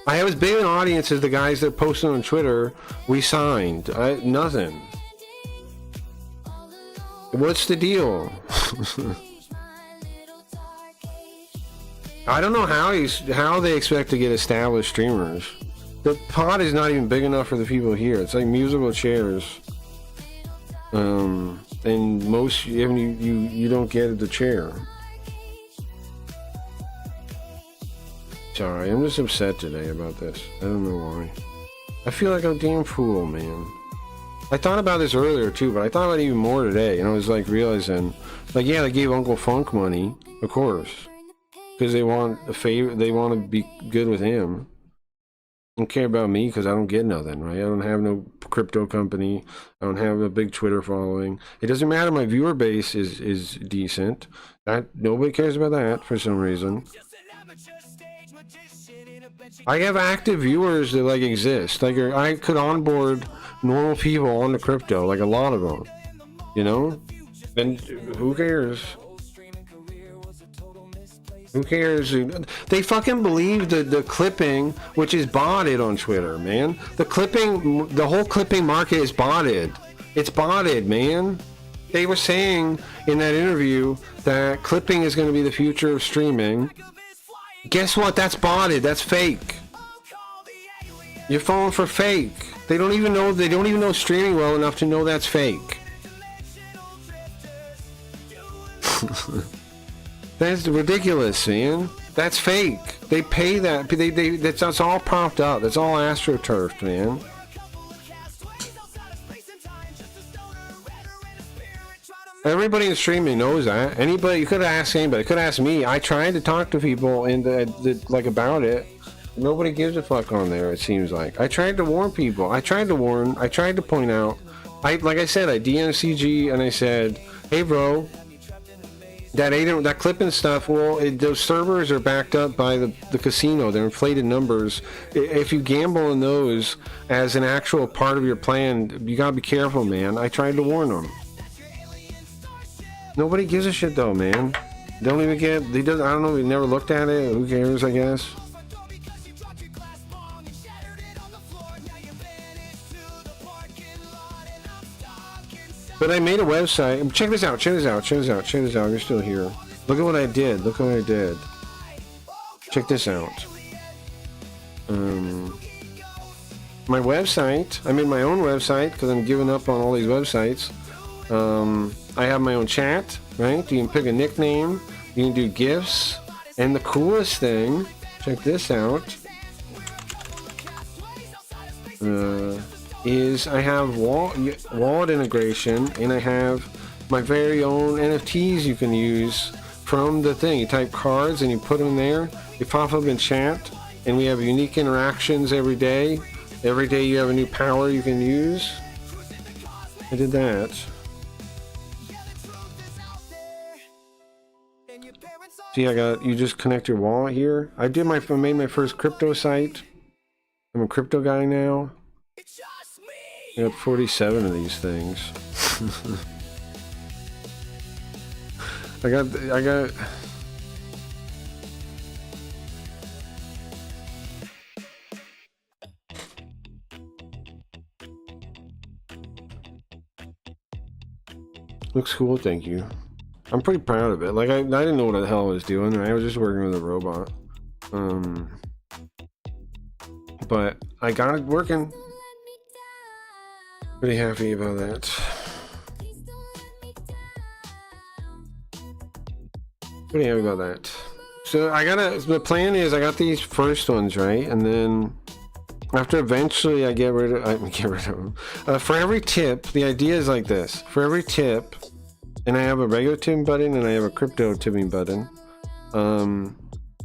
I have as big an audience as the guys that posted on Twitter. We signed. Nothing. What's the deal? I don't know how they expect to get established streamers. The pod is not even big enough for the people here. It's like musical chairs. And most, even you don't get the chair. Sorry, I'm just upset today about this. I don't know why. I feel like a damn fool, man. I thought about this earlier too, but I thought about it even more today, and I was like realizing, like, yeah, they gave Uncle Funk money, of course, because they want a favor. They want to be good with him. Don't care about me because I don't get nothing, right? I don't have no crypto company. I don't have a big Twitter following. It doesn't matter. My viewer base is decent. Nobody cares about that for some reason. I have active viewers that like exist. Like, I could onboard normal people onto crypto, like a lot of them, you know. And who cares? Who cares? They fucking believe the clipping, which is botted on Twitter, man. The whole clipping market is botted. It's botted, man. They were saying in that interview that clipping is going to be the future of streaming. Guess what? That's botted. That's fake. You're falling for fake. They don't even know streaming well enough to know that's fake. That's ridiculous, man. That's fake. They pay that. That's all propped up. That's all astroturfed, man. Everybody in streaming knows that. Anybody, you could have asked anybody. You could have asked me. I tried to talk to people like about it. Nobody gives a fuck on there, it seems like. I tried to warn people. I tried to point out. Like I said, I DM'd CG and I said, hey bro, that clipping stuff, well, those servers are backed up by the casino. They're inflated numbers. If you gamble in those as an actual part of your plan, you gotta be careful, man. I tried to warn them. Nobody gives a shit though, man. They don't even get. I don't know. We never looked at it. Who cares? I guess. But I made a website. Check this out. You're still here. Look at what I did. Check this out. My website. I made my own website because I'm giving up on all these websites. I have my own chat, right? You can pick a nickname. You can do GIFs. And the coolest thing, check this out, is I have wallet integration, and I have my very own NFTs you can use from the thing. You type cards and you put them there. They pop up in chat, and we have unique interactions every day. Every day you have a new power you can use. I did that. See, you just connect your wallet here. I made my first crypto site. I'm a crypto guy now. I got 47 of these things. I got looks cool, thank you. I'm pretty proud of it. Like I didn't know what the hell I was doing. I was just working with a robot. But I got it working. Pretty happy about that. Pretty happy about that. So the plan is I got these first ones, right? And then after eventually I get rid of them. For every tip, the idea is like this. For every tip, and I have a regular tipping button and I have a crypto tipping button.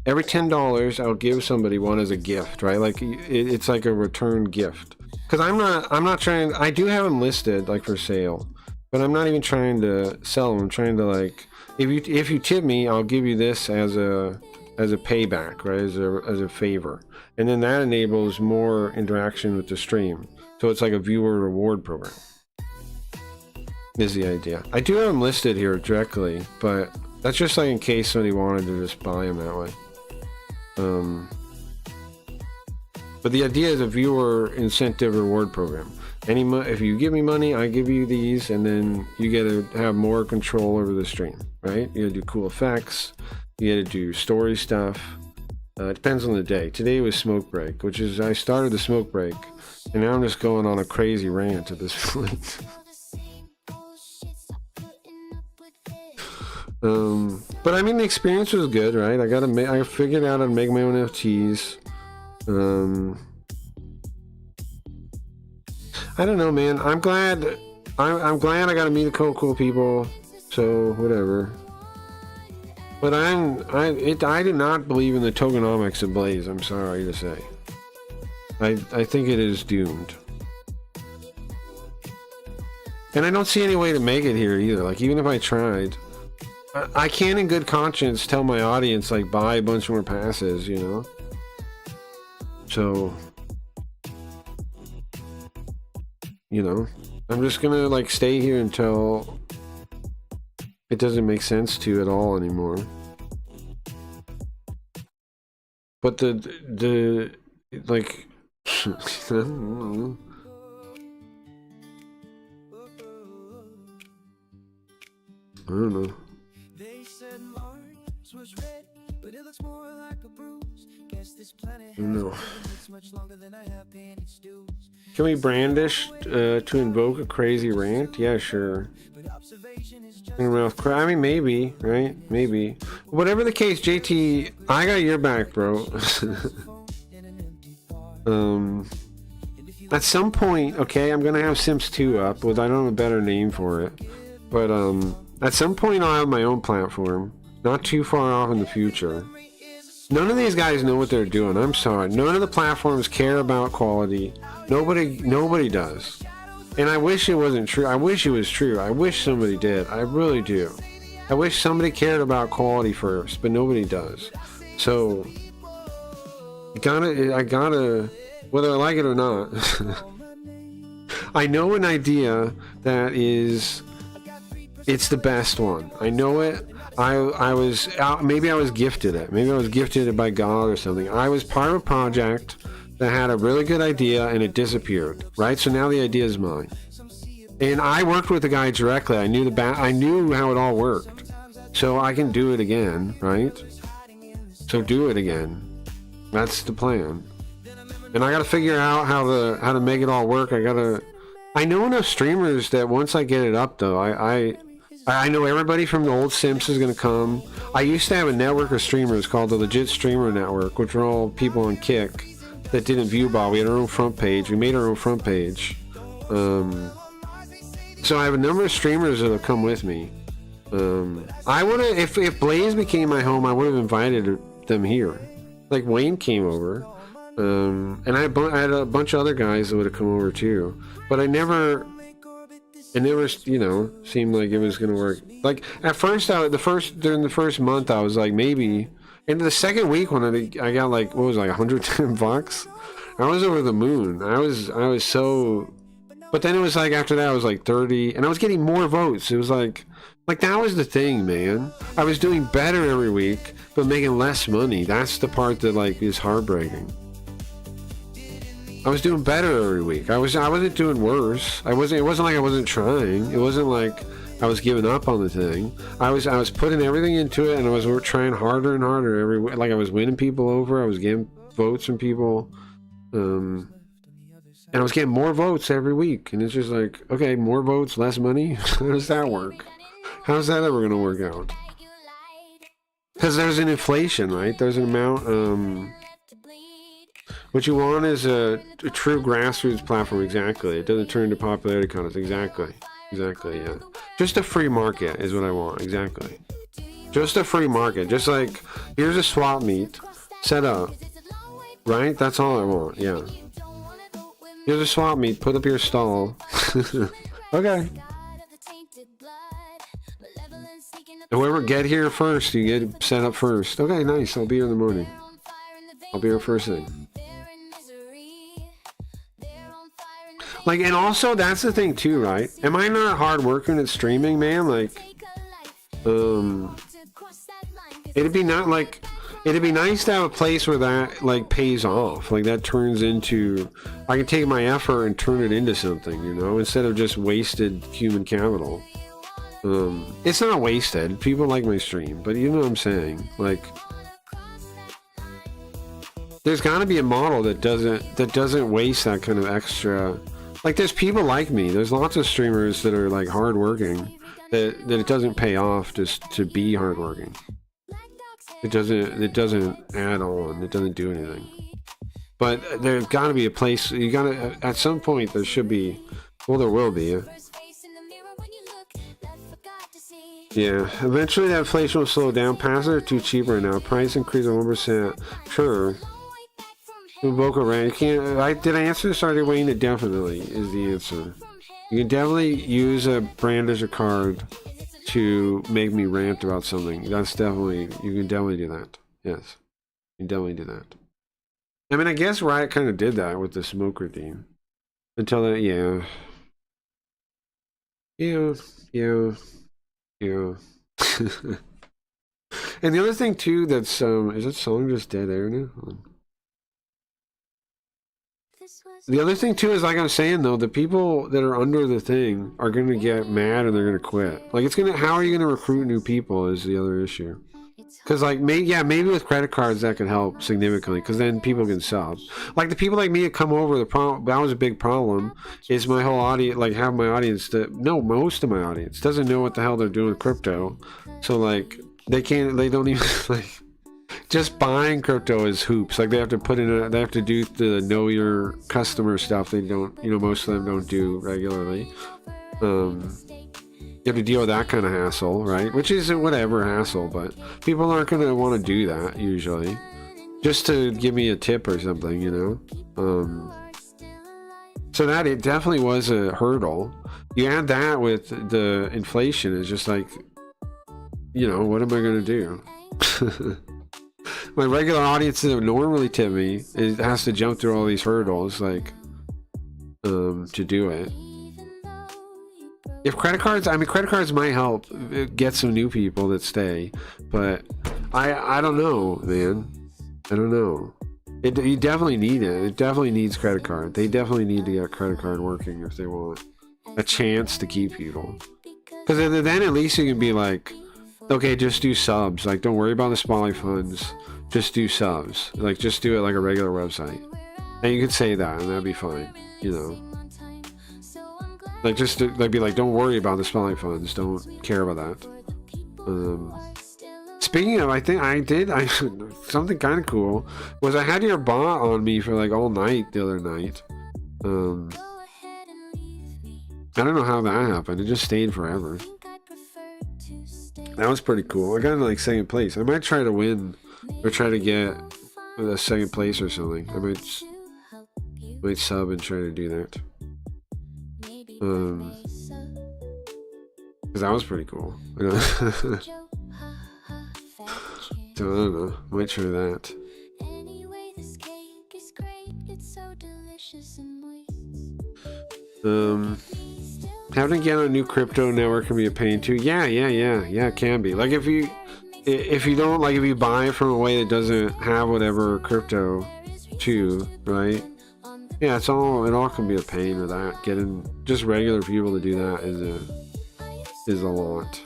Every $10 I'll give somebody one as a gift, right? Like it's like a return gift. Because I'm not trying. I do have them listed like for sale, but I'm not even trying to sell them. I'm trying to like, if you tip me, I'll give you this as a payback, right? As a favor, and then that enables more interaction with the stream. So it's like a viewer reward program. Is the idea. I do have them listed here directly, but that's just like in case somebody wanted to just buy them that way. But the idea is a viewer incentive reward program. If you give me money, I give you these, and then you get to have more control over the stream, right? You gotta do cool effects. You gotta do story stuff. It depends on the day. Today was smoke break, which is I started the smoke break, and now I'm just going on a crazy rant at this point. But I mean, the experience was good, right? I figured out how to make my own NFTs. I don't know, man. I'm glad I got to meet the cool people. So whatever. But I do not believe in the tokenomics of Blaze. I'm sorry to say. I think it is doomed. And I don't see any way to make it here either. Like even if I tried. I can't in good conscience tell my audience like buy a bunch more passes, you know? So, you know, I'm just gonna like stay here until it doesn't make sense to at all anymore. But the like I don't know. I don't know. They said Mars was red, but it looks more like a bruise. Guess this planet No. has much longer than I have paid its dues. Can we brandish to invoke a crazy rant? Yeah, sure. I mean, maybe, right? Maybe. Whatever the case, JT, I got your back, bro. At some point, okay, I'm gonna have Sims 2 up with I don't have a better name for it, but at some point I'll have my own platform. Not too far off in the future. None of these guys know what they're doing. I'm sorry. None of the platforms care about quality. Nobody does. And I wish it wasn't true. I wish it was true. I wish somebody did. I really do. I wish somebody cared about quality first, but nobody does. So I gotta, whether I like it or not. I know an idea that it's the best one. I know it. Maybe I was gifted it. Maybe I was gifted it by God or something. I was part of a project that had a really good idea and it disappeared, right? So now the idea is mine. And I worked with the guy directly. I knew how it all worked. So I can do it again, right? So do it again. That's the plan. And I got to figure out how to make it all work. I know enough streamers that once I get it up though, I know everybody from the old Sims is going to come. I used to have a network of streamers called the Legit Streamer Network, which were all people on Kick that didn't view ball. We had our own front page. We made our own front page. So I have a number of streamers that have come with me. I would have, if Blaze became my home, I would have invited them here. Like Wayne came over, and I had a bunch of other guys that would have come over too. But it never, you know, seemed like it was gonna work. Like at first, during the first month, I was like maybe. Into the second week when I got like what was it, like $110, I was over the moon. I was so. But then it was like after that I was like 30, and I was getting more votes. It was like that was the thing, man. I was doing better every week, but making less money. That's the part that like is heartbreaking. I was doing better every week. I wasn't doing worse. It wasn't like I wasn't trying. It wasn't like I was giving up on the thing. I was putting everything into it, and I was trying harder and harder every week. Like I was winning people over. I was getting votes from people. And I was getting more votes every week, and it's just like, okay, more votes, less money. How does that work? How's that ever going to work out? Because there's an inflation, right? There's an amount. What you want is a true grassroots platform. Exactly. It doesn't turn into popularity contest. Exactly. Yeah. Just a free market is what I want. Exactly. Just a free market. Just like here's a swap meet set up. Right? That's all I want. Yeah. Here's a swap meet. Put up your stall. Okay. Whoever get here first, you get set up first. Okay, nice. I'll be here in the morning. I'll be here first thing. Like, and also that's the thing too, right? Am I not hard working at streaming, man? Like, it'd be nice to have a place where that like pays off, like that turns into, I can take my effort and turn it into something, you know, instead of just wasted human capital. It's not wasted. People like my stream, but you know what I'm saying? Like, there's got to be a model that doesn't waste that kind of extra. Like, there's people like me. There's lots of streamers that are like hardworking that it doesn't pay off just to be hardworking. It doesn't add on. It doesn't do anything. But there's got to be a place. You got to, at some point there should be. Well, there will be. Yeah, eventually that inflation will slow down. Passes are too cheap right now. Price increase of 1%. Sure. Boca Ran. You can't. Did I answer this already, Wayne? It definitely is the answer. You can definitely use a brand as a card to make me rant about something. That's definitely. You can definitely do that. Yes, you can definitely do that. I mean, I guess Riot kind of did that with the smoker theme. Until that, yeah. And the other thing too that's is that song just dead air now? The other thing too is, like I'm saying though, the people that are under the thing are gonna get mad and they're gonna quit. Like, it's gonna, how are you gonna recruit new people is the other issue. Because like maybe with credit cards that can help significantly, because then people can sub. Like the people like me that come over, the problem, that was a big problem, is my whole audience, like have my audience that, no, most of my audience doesn't know what the hell they're doing with crypto. So like they don't even like, just buying crypto is hoops. Like they have to they have to do the know your customer stuff. They don't, you know, most of them don't do regularly. You have to deal with that kind of hassle, right? Which is whatever hassle, but people aren't going to want to do that usually. Just to give me a tip or something, you know? So that, it definitely was a hurdle. You add that with the inflation, it's just like, you know, what am I going to do? My regular audience that normally tip me, it has to jump through all these hurdles, like, to do it. If credit cards might help get some new people that stay, but I don't know, man. I don't know. You definitely need it. It definitely needs credit card. They definitely need to get credit card working if they want a chance to keep people. Because then at least you can be like, okay, just do subs. Like, don't worry about the spotlight funds. Just do subs. Like, just do it like a regular website. And you could say that, and that'd be fine. You know. Like, just to, like, be like, don't worry about the spotlight funds. Don't care about that. Speaking of, I think something kind of cool was I had your bot on me for like all night the other night. I don't know how that happened. It just stayed forever. That was pretty cool. I got in like second place. I might try to win or try to get a second place or something. I might sub and try to do that. Because that was pretty cool. You know? So I don't know. Might try that. Having to get on a new crypto network can be a pain too. Yeah, it can be. Like if you don't, like if you buy it from a way that doesn't have whatever crypto too, right? Yeah, it all can be a pain with that. Getting just regular people to do that is a lot.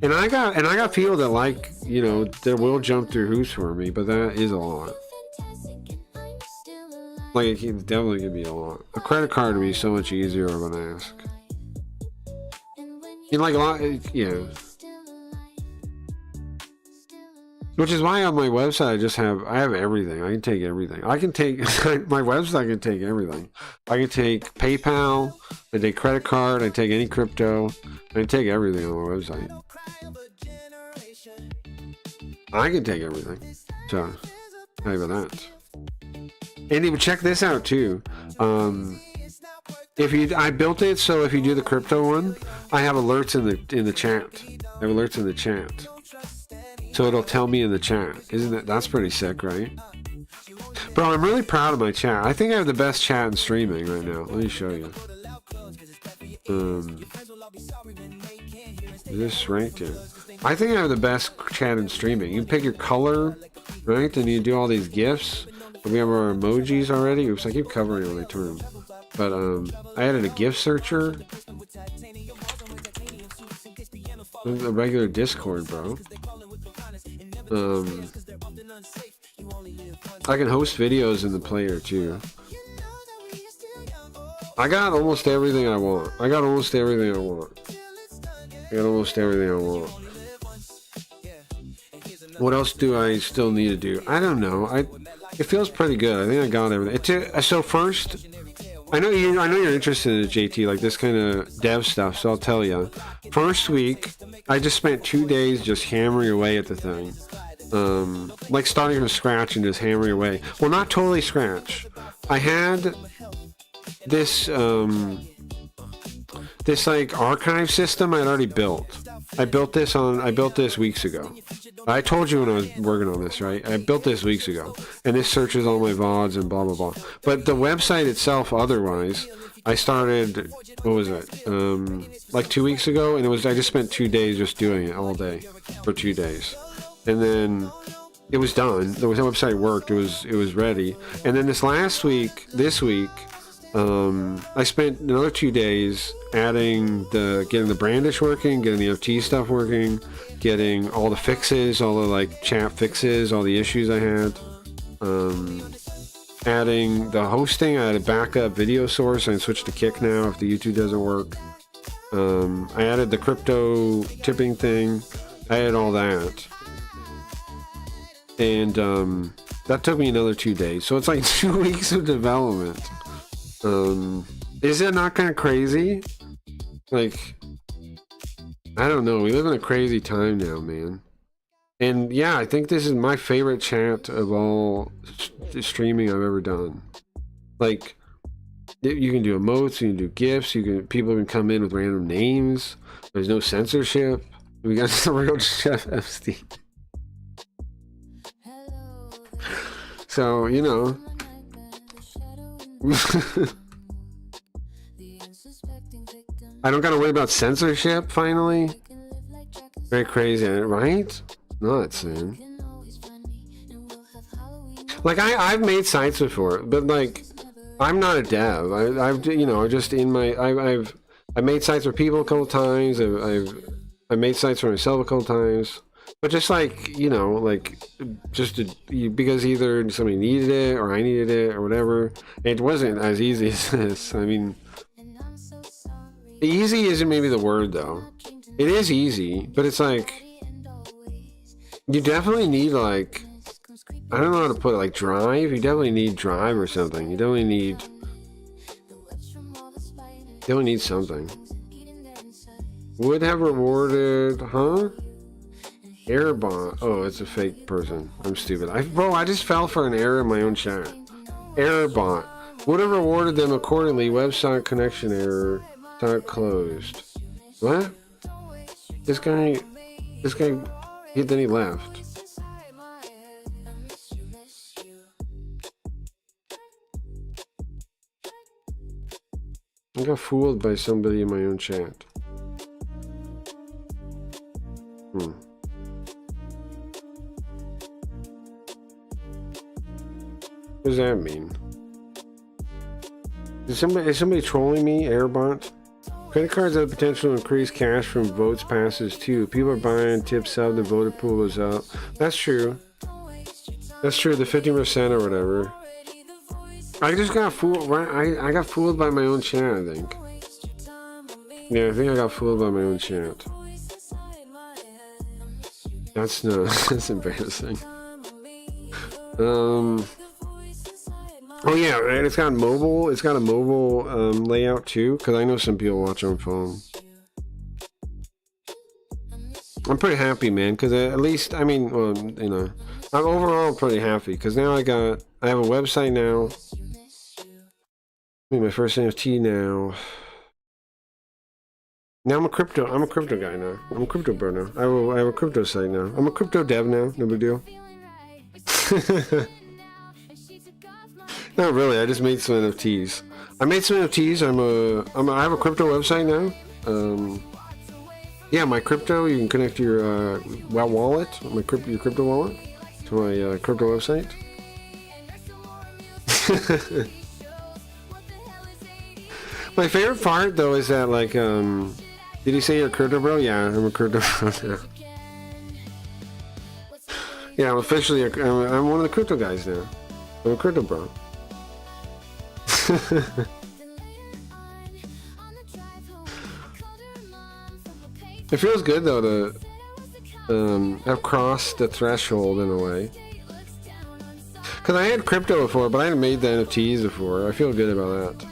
And I got people that like, you know, that will jump through hoops for me, but that is a lot. Like it definitely could be a lot. A credit card would be so much easier of an ask. And like a lot, yeah. Which is why on my website I have everything. I can take everything. I can take my website. I can take everything. I can take PayPal. I take credit card. I take any crypto. I can take everything on my website. I can take everything. So, how about that? And even check this out too. I built it so if you do the crypto one, I have alerts in the chat. I have alerts in the chat. So it'll tell me in the chat. That's pretty sick, right? Bro, I'm really proud of my chat. I think I have the best chat in streaming right now. Let me show you. This right here. I think I have the best chat in streaming. You pick your color, right? Then you do all these GIFs. We have our emojis already. Oops, I keep covering it when I turn. But I added a GIF searcher. A regular Discord, bro. I can host videos in the player too. I got almost everything I want. What else do I still need to do? I don't know. It feels pretty good. I think I got everything. So first, I know you're interested in it, JT, like this kind of dev stuff. So I'll tell you. First week, I just spent 2 days just hammering away at the thing, like starting from scratch and just hammering away. Well, not totally scratch. I had this like archive system I'd already built. I built this weeks ago. I told you when I was working on this, right? I built this weeks ago, and this searches all my VODs and blah blah blah. But the website itself, otherwise, I started. What was it? Like 2 weeks ago, and I just spent 2 days just doing it all day for 2 days, and then it was done. The website worked. It was ready. And then this week, I spent another 2 days getting the brandish working, getting the FT stuff working, getting all the fixes, all the like chat fixes, all the issues I had, adding the hosting. I had a backup video source. I switched to Kick now if the YouTube doesn't work. I added the crypto tipping thing. I added all that, and that took me another 2 days. So it's like 2 weeks of development. Is it not kind of crazy? Like, I don't know. We live in a crazy time now, man. And yeah, I think this is my favorite chat of all streaming I've ever done. Like, you can do emotes, you can do GIFs, people can come in with random names. There's no censorship. We got the real Chef Epstein. So, you know. I don't gotta worry about censorship, finally. Very crazy, right? Nuts, man. Like, I've made sites before, but like, I'm not a dev. I've made sites for people a couple times. I've made sites for myself a couple times. But just like, you know, like, because either somebody needed it or I needed it or whatever. It wasn't as easy as this. I mean, easy isn't maybe the word though. It is easy, but it's like, you definitely need like, I don't know how to put it, like drive. You definitely need drive or something. You definitely need, They only need something. Would have rewarded, huh? Airbot. Oh, it's a fake person. I'm stupid. Bro, I just fell for an error in my own chat. Airbot. Would have rewarded them accordingly. Website connection error. Site closed. What? This guy, then he left. I got fooled by somebody in my own chat. What does that mean? Is somebody trolling me, Airbot? Credit cards have the potential to increase cash from votes passes too. People are buying, tips up, the voter pool goes up. That's true. That's true, the 50% or whatever. I just got fooled. I got fooled by my own chat, I think. Yeah, I think I got fooled by my own chat. That's no, that's embarrassing. Oh yeah, and it's got mobile. It's got a mobile layout too, because I know some people watch on phone. I'm pretty happy, man, because at least, I mean, well, you know, I'm overall pretty happy because now I have a website now. I mean, my first NFT now. Now I'm a crypto guy now. I'm a crypto bro now. I have a crypto site now. I'm a crypto dev now. No big deal. Not really. I just made some NFTs. I made some NFTs. I have a crypto website now. Yeah, my crypto. You can connect your wallet, your crypto wallet, to my crypto website. My favorite part though is that like did you say you're a crypto bro? Yeah, I'm a crypto bro now. Yeah, I'm officially I'm one of the crypto guys now. I'm a crypto bro. It feels good though to have crossed the threshold in a way. Cause I had crypto before, but I hadn't made the NFTs before. I feel good about that.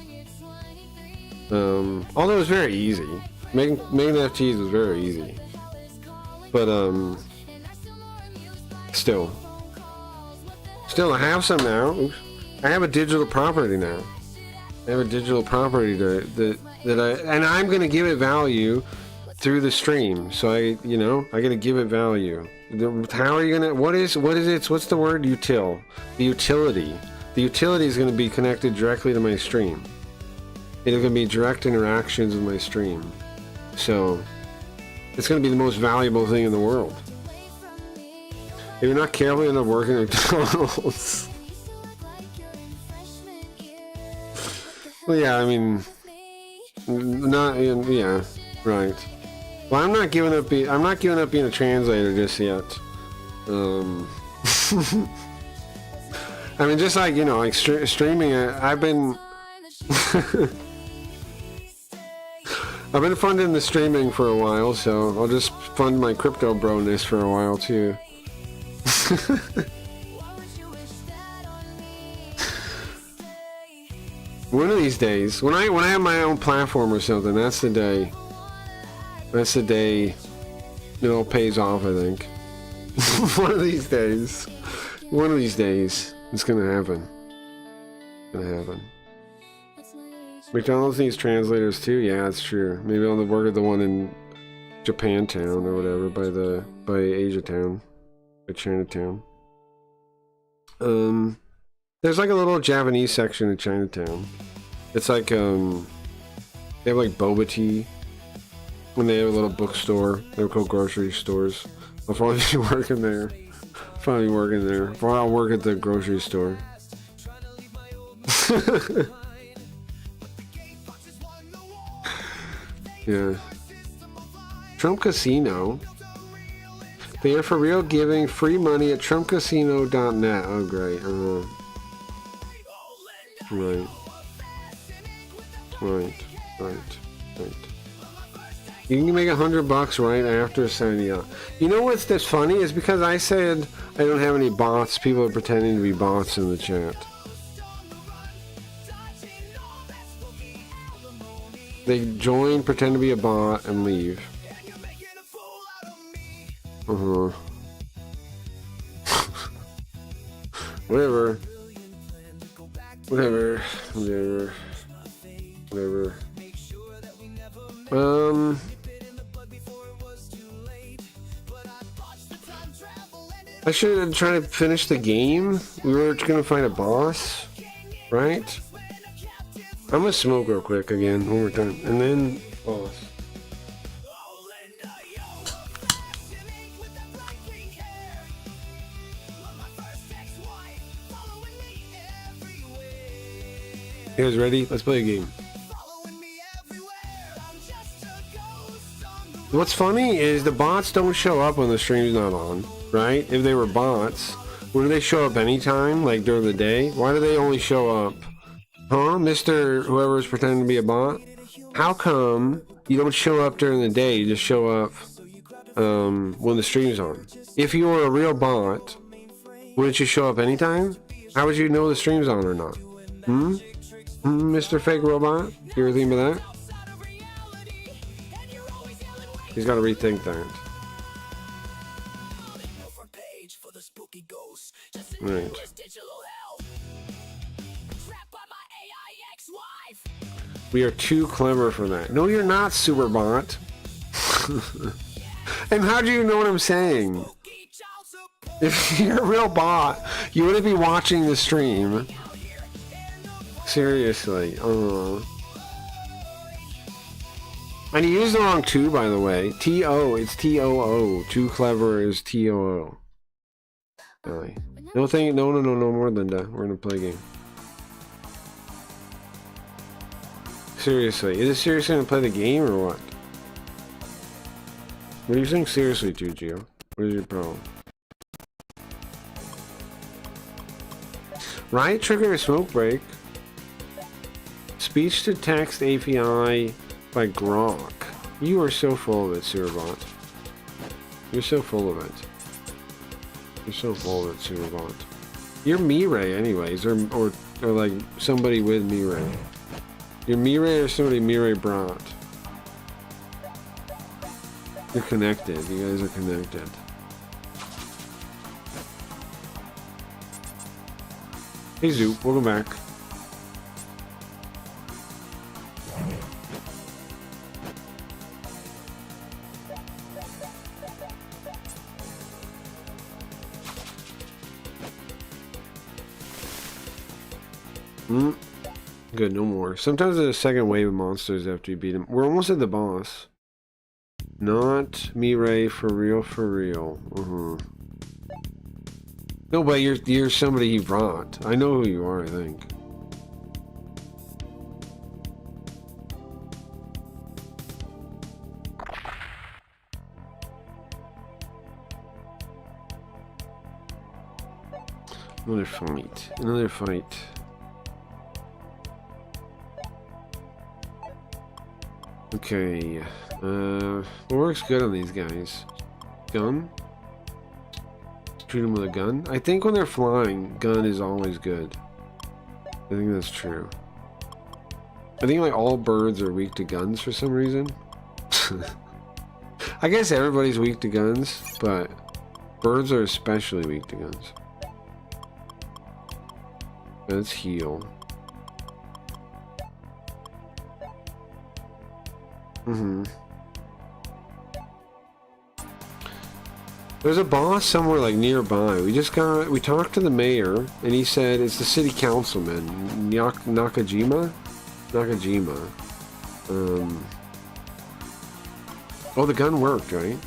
Although it was very easy. Making NFTs was very easy. But still I have some now. Oops. I have a digital property now. I have a digital property and I'm gonna give it value through the stream. So I gotta give it value. How are you gonna? What is it? What's the word? The utility. The utility is gonna be connected directly to my stream. It's gonna be direct interactions with my stream. So it's gonna be the most valuable thing in the world. If you're not careful, you end up working at McDonald's. Well, yeah, I mean, yeah, right. Well, I'm not giving up being a translator just yet. I mean, just like, like streaming, I've been I've been funding the streaming for a while, so I'll just fund my crypto bro-ness for a while too. One of these days, when I have my own platform or something, that's the day. That's the day it all pays off, I think. One of these days, it's gonna happen. It's gonna happen. McDonald's needs translators too. Yeah, that's true. Maybe I'll work at the one in Japantown or whatever, by Asiatown, by Chinatown. There's like a little Japanese section in Chinatown. It's like they have like boba tea, and they have a little bookstore. They're called grocery stores. I'll probably be working there. I'll work at the grocery store. Yeah. Trump Casino. They are for real, giving free money at trumpcasino.net. Oh, great. Right. You can make $100 right after signing up. You know what's this funny is because I said I don't have any bots. People are pretending to be bots in the chat. They join, pretend to be a bot, and leave. Uh-huh. Whatever. Whatever. Whatever. Whatever. I should try to finish the game. We were gonna find a boss, right? I'm gonna smoke real quick again, one more time, and then boss. You guys ready? Let's play a game. What's funny is the bots don't show up when the stream's not on, right? If they were bots, wouldn't they show up anytime, like during the day? Why do they only show up? Huh, Mr. Whoever's pretending to be a bot? How come you don't show up during the day, you just show up when the stream's on? If you were a real bot, wouldn't you show up anytime? How would you know the stream's on or not? Mr. Fake Robot? You ever think about that? He's got to rethink that. Right. We are too clever for that. No, you're not, Superbot. And how do you know what I'm saying? If you're a real bot, you wouldn't be watching the stream. Seriously. And you used the wrong 2, by the way. T-O. It's T-O-O. Too clever is T-O-O. Really. No, no more, Linda. We're gonna play a game. Seriously. Is it seriously gonna play the game or what? What are you saying seriously to, Gio? What is your problem? Riot trigger a smoke break. Speech to text API by Grok. You are so full of it, Superbot. You're so full of it. You're so full of it, Superbot. You're Mirai anyways, or like somebody with Mirai. You're Mirai or somebody Mirai brought. You're connected. You guys are connected. Hey Zoop, welcome back. Good, no more. Sometimes there's a second wave of monsters after you beat them. We're almost at the boss. Not Mirai for real, for real. No, but you're somebody he brought. I know who you are, I think. Another fight. Another fight. Okay. What works good on these guys? Gun? Treat them with a gun? I think when they're flying, gun is always good. I think that's true. I think like all birds are weak to guns for some reason. I guess everybody's weak to guns, but birds are especially weak to guns. Let's heal. There's a boss somewhere like nearby. We talked to the mayor and he said it's the city councilman, Nakajima? Nakajima. Oh, the gun worked, right?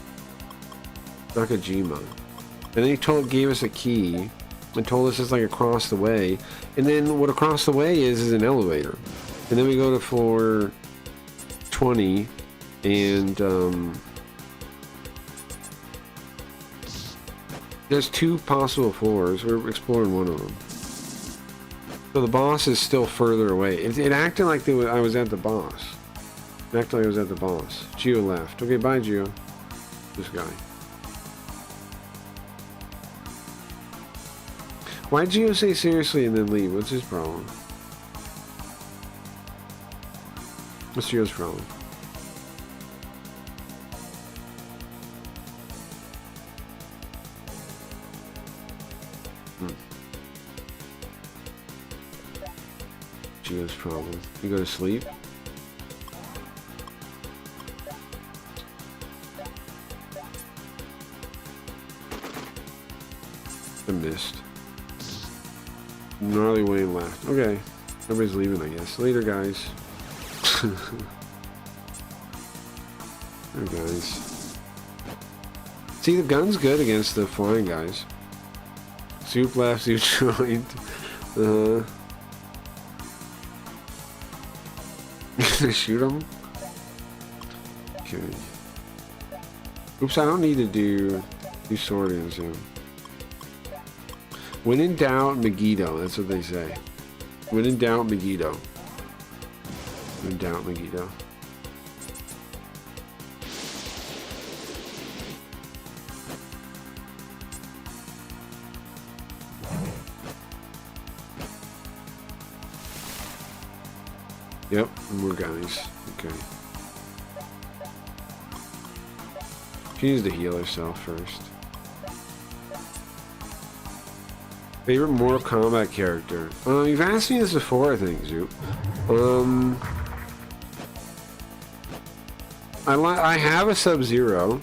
Nakajima. And then he gave us a key and told us it's like across the way. And then what across the way is an elevator. And then we go to floor 20 and there's 2 possible floors. We're exploring one of them. So the boss is still further away. It acted like I was at the boss. It acted like I was at the boss. Gio left. Okay, bye Gio. This guy. Why'd Gio say seriously and then leave? What's his problem? What's Gio's problem? Gio's problem. You go to sleep? I missed. Gnarly Wayne left. Okay. Everybody's leaving, I guess. Later, guys. There, guys. See, the gun's good against the flying guys. Soup left, Soup joined. Shoot him? Okay. Oops, I don't need to do sword and zoom. When in doubt, Megiddo. That's what they say. When in doubt, Megiddo. When in doubt, Megiddo. Yep, more guys. Okay. She needs to heal herself first. Favorite Mortal Kombat character? You've asked me this before, I think, Zoop. I have a Sub-Zero.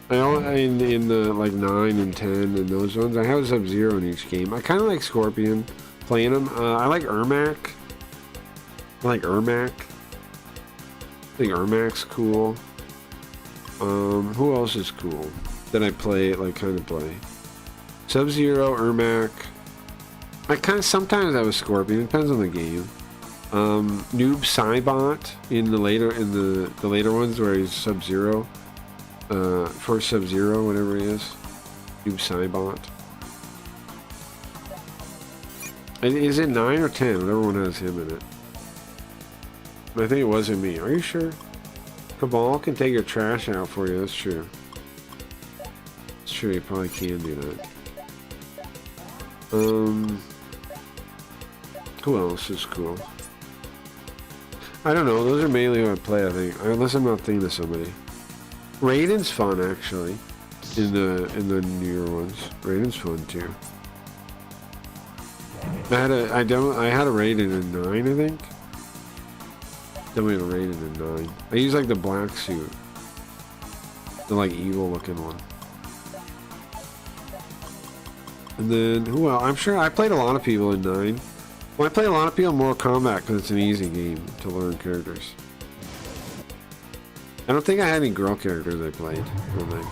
In the like 9 and 10 and those ones, I have a Sub-Zero in each game. I kind of like Scorpion playing him. I like Ermac. I think Ermac's cool. Who else is cool that I play, like, kind of play? Sub-Zero, Ermac. I kind of sometimes have a Scorpion. It depends on the game. Noob Saibot in the later ones where he's Sub-Zero. First Sub-Zero, whatever he is. Noob Saibot. Is it 9 or 10? Whatever one has him in it. I think it wasn't me. Are you sure? Cabal can take your trash out for you. That's true. It's true. You probably can do that. Who else is cool? I don't know. Those are mainly who I play, I think. Unless I'm not thinking of somebody. Raiden's fun, actually. In the newer ones. Raiden's fun, too. I had a Raiden in 9, I think. Then we had a Raiden in 9. I use like the black suit. The like evil looking one. And then, who else? I'm sure I played a lot of people in 9. Well, I played a lot of people in Mortal Kombat because it's an easy game to learn characters. I don't think I had any girl characters I played. I don't think.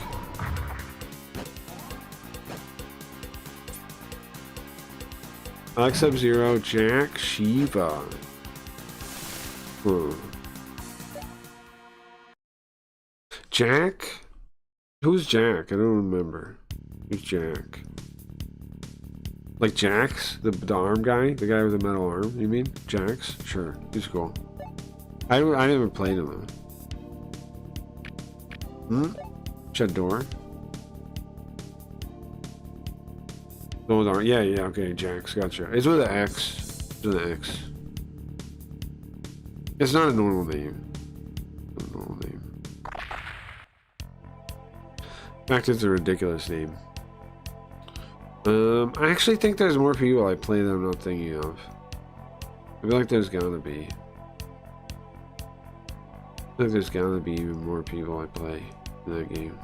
Alex Sub-Zero, Jack, Shiva. Jack? Who's Jack? I don't remember. Who's Jack? Like Jax? The arm guy? The guy with the metal arm, you mean? Jax? Sure. He's cool. I never played him though. Shut door. No, with arm. Yeah, okay, Jax, gotcha. It's with an X. It's with an X. It's not a normal name. Not a normal name. In fact, it's a ridiculous name. I actually think there's more people I play that I'm not thinking of. I feel like there's gotta be. I think there's gotta be even more people I play in that game.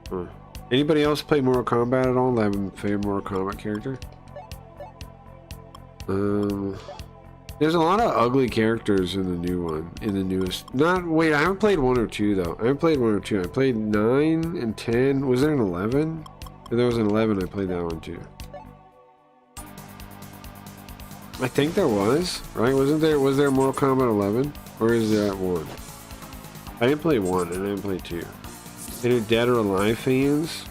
Huh. Anybody else play Mortal Kombat at all? Have a favorite Mortal Kombat character? There's a lot of ugly characters in the new one, in the newest. Wait, I haven't played 1 or 2 though. I haven't played 1 or 2. I played 9 and 10. Was there an 11? If there was an 11, I played that one too. I think there was, right? Was there Mortal Kombat 11? Or is there 1? I didn't play 1 and I didn't play 2. Any Dead or Alive fans?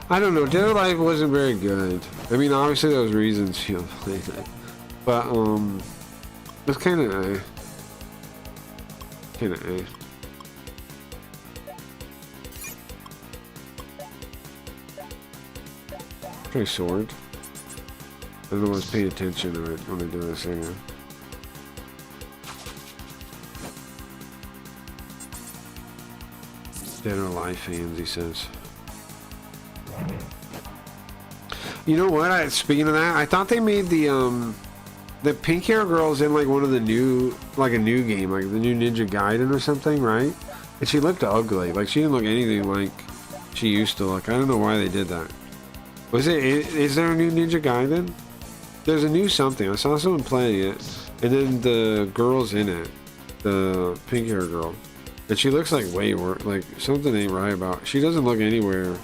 I don't know. Dead or Alive wasn't very good. I mean, obviously there was reasons you played it. But, it's kind of Try sword. I don't know if I was paying attention to it when I do this thing. Dead or alive fans, he says. You know what? Speaking of that, I thought they made the pink hair girls in like one of the new, like a new game, like the new Ninja Gaiden or something, right? And she looked ugly. Like she didn't look anything like she used to look. I don't know why they did that. Is there a new Ninja Gaiden? There's a new something. I saw someone playing it, and then the girl's in it, the pink hair girl, and she looks like way worse. Like something ain't right about. She doesn't look anywhere.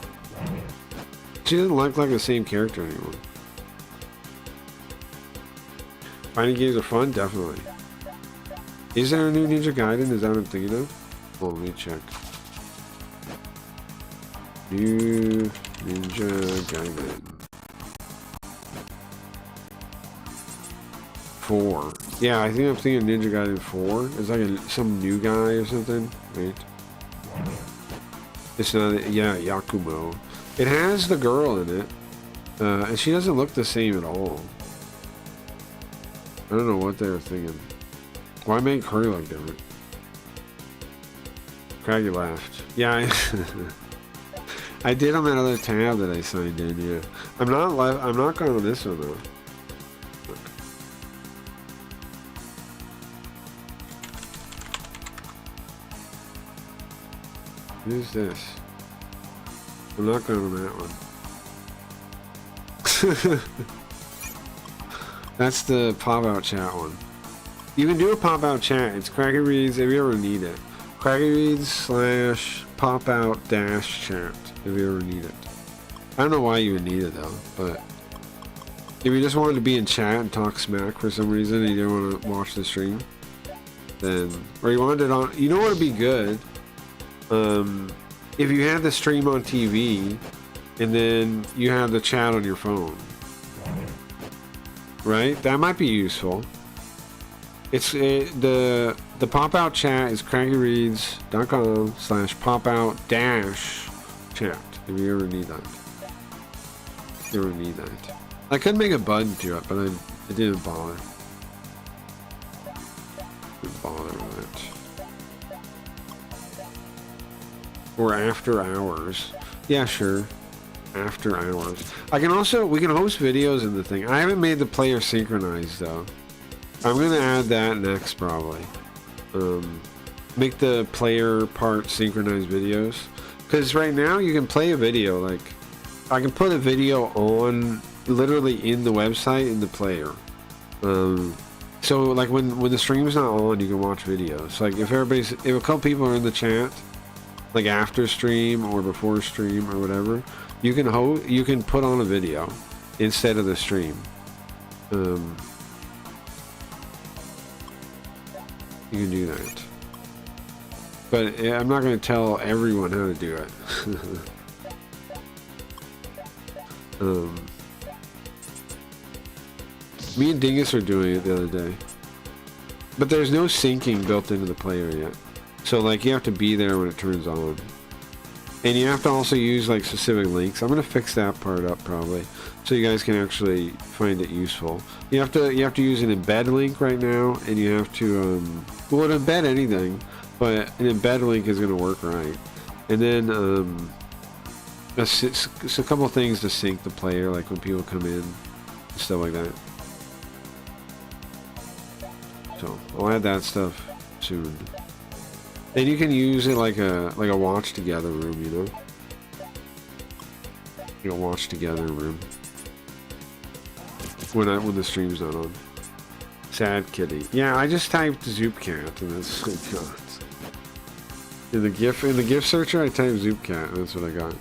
She doesn't look like the same character anymore. Fighting games are fun, definitely. Is there a new Ninja Gaiden? Is that what I'm thinking of? Oh, let me check. New Ninja Gaiden 4. Yeah, I think I'm thinking Ninja Gaiden 4. It's like some new guy or something, right? It's not, yeah, Yakumo. It has the girl in it, and she doesn't look the same at all. I don't know what they were thinking. Why make her look different? Craggy laughed. Yeah, I did on that other tab that I signed in. Yeah, I'm not going on this one though. Look. Who's this? I'm not going on that one. That's the pop-out chat one. You can do a pop-out chat. It's Cracky Reads if you ever need it. Cracky Reads / pop-out - chat if you ever need it. I don't know why you would need it though, but if you just wanted to be in chat and talk smack for some reason and you didn't want to watch the stream, then, or you wanted it on, you know what would be good? If you had the stream on TV and then you have the chat on your phone. Right? That might be useful. The pop-out chat is crackyreads.com / pop-out - chat if you ever need that. If you ever need that. I could make a button to it, but I didn't bother. Didn't bother with it. Or after hours. Yeah, sure. After hours. We can host videos in the thing. I haven't made the player synchronized though. I'm gonna add that next probably. Make the player part synchronized videos. Because right now you can play a video, like I can put a video on literally in the website in the player. So like when the stream's not on, you can watch videos. Like if a couple people are in the chat, like after stream or before stream or whatever, you can put on a video instead of the stream. You can do that. But I'm not going to tell everyone how to do it. Me and Dingus are doing it the other day. But there's no syncing built into the player yet. So like you have to be there when it turns on. And you have to also use like specific links. I'm going to fix that part up probably, so you guys can actually find it useful. You have to use an embed link right now, and you have to well, embed anything, but an embed link is going to work right. And then it's a couple things to sync the player, like when people come in and stuff like that. So I'll add that stuff soon. And you can use it like a watch together room, you know? Like a watch together room. When the stream's not on. Sad kitty. Yeah, I just typed Zoopcat and that's what I got. In the GIF searcher I typed Zoopcat and that's what I got.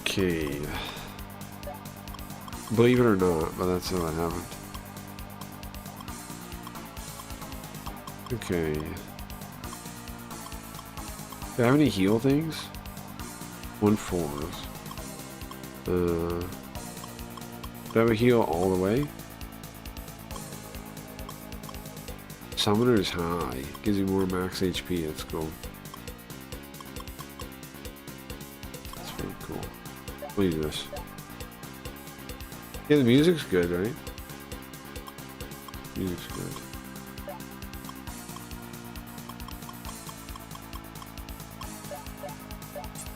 Okay. Believe it or not, but that's how it happened. Okay. Do I have any heal things? 1/4. Do I have a heal all the way? Summoner is high. Gives you more max HP. That's cool. That's very cool. What is this? Yeah, the music's good, right? Music's good.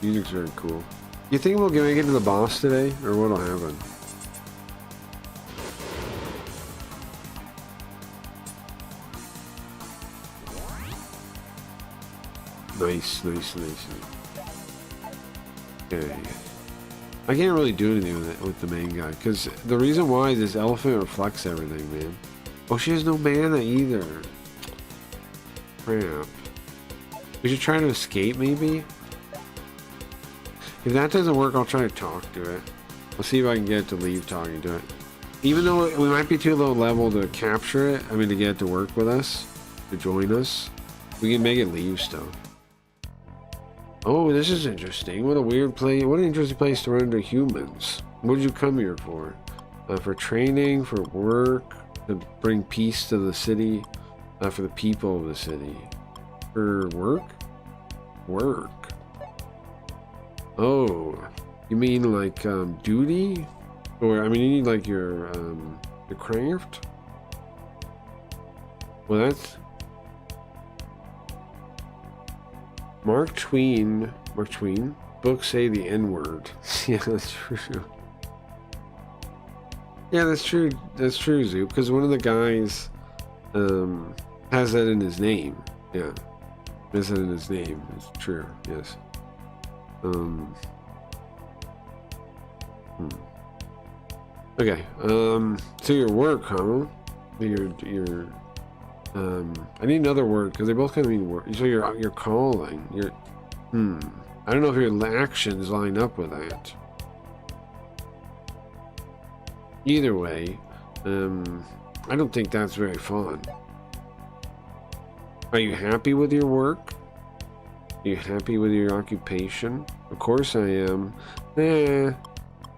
Music's very cool. You think we'll make it to the boss today, or what'll happen? Nice. Okay. I can't really do anything with the main guy, because the reason why is this elephant reflects everything, man. Oh, she has no mana either. Crap. We should try to escape, maybe? If that doesn't work, I'll try to talk to it. I'll see if I can get it to leave talking to it. Even though we might be too low level to capture it, I mean to get it to work with us, to join us, we can make it leave still. Oh, this is interesting. What a weird place. What an interesting place to run into humans. What did you come here for? For training, for work, to bring peace to the city, for the people of the city. For work? Work. Oh, you mean like duty? Or I mean, you need like your craft? Well, that's Mark Twain. Books say the N-word. Yeah, that's true. Yeah, that's true. That's true, Zoop. Because one of the guys has that in his name. Yeah, has that in his name. It's true. Yes. Okay. So your work, huh? Your I need another word because they both kind of mean work. So your calling. I don't know if your actions line up with that. Either way, I don't think that's very fun. Are you happy with your work? Are you happy with your occupation? Of course I am.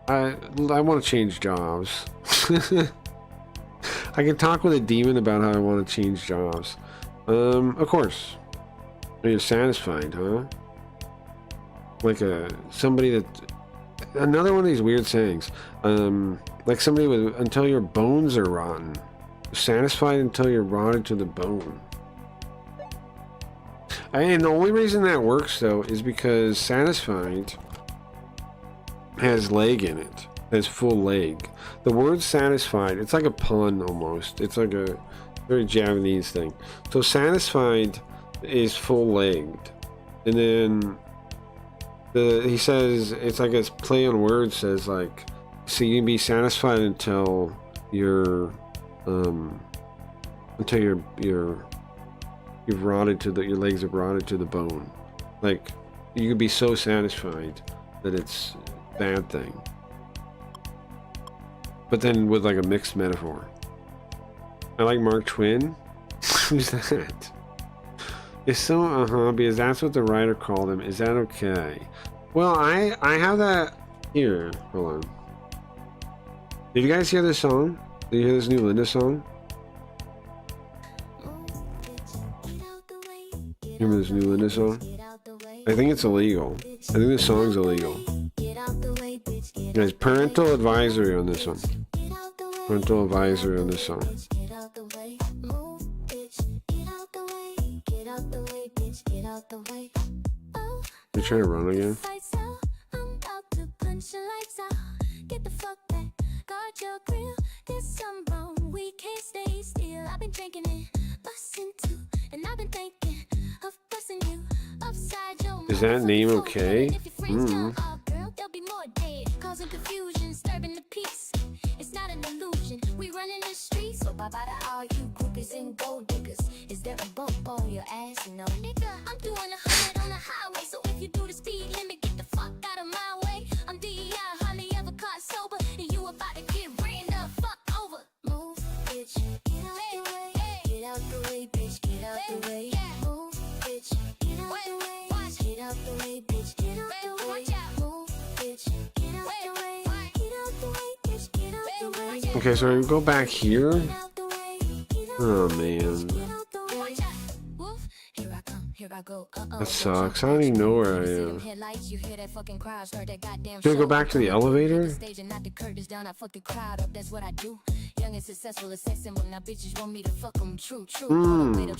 I want to change jobs. I can talk with a demon about how I want to change jobs. Of course. Are you satisfied, huh? Like somebody that... Another one of these weird sayings. Like somebody with... Until your bones are rotten. Satisfied until you're rotted to the bone. And the only reason that works, though, is because satisfied has leg in it. Has full leg. The word satisfied, it's like a pun almost. It's like a very Japanese thing. So satisfied is full-legged. And then he says, it's like a play on words, says like, so you can be satisfied until you've rotted to your legs have rotted to the bone. Like, you can be so satisfied that it's a bad thing. But then with like a mixed metaphor. I like Mark Twain. Who's that? It's so because that's what the writer called him. Is that okay? Well, I have that here. Hold on. Did you guys hear this song? Did you hear this new Linda song? Remember this new Linda song? I think it's illegal. I think this song's illegal. Guys, parental advisory on this one. Parental advisory on this song. You trying to run again? Is that name okay? It's not an illusion. We running the streets, so bye bye to all you groupies and gold diggers. Is there a bump on your ass? No, nigga. I'm doing 100 on the highway, so if you do the speed limit, get the fuck out of my way. I'm DEI, hardly ever caught sober, and you about to get ran the fuck over. Move, bitch, get out the way. Get out the way, bitch, get out the way. Move, bitch, get out the way. Get out the way, bitch, get out the way. Move, bitch, get out the way. Get out the way, bitch, get out the way. Okay, so we go back here. Oh man. Here I come, here I go. That sucks. I don't even know where I am. Can I go back to the elevator?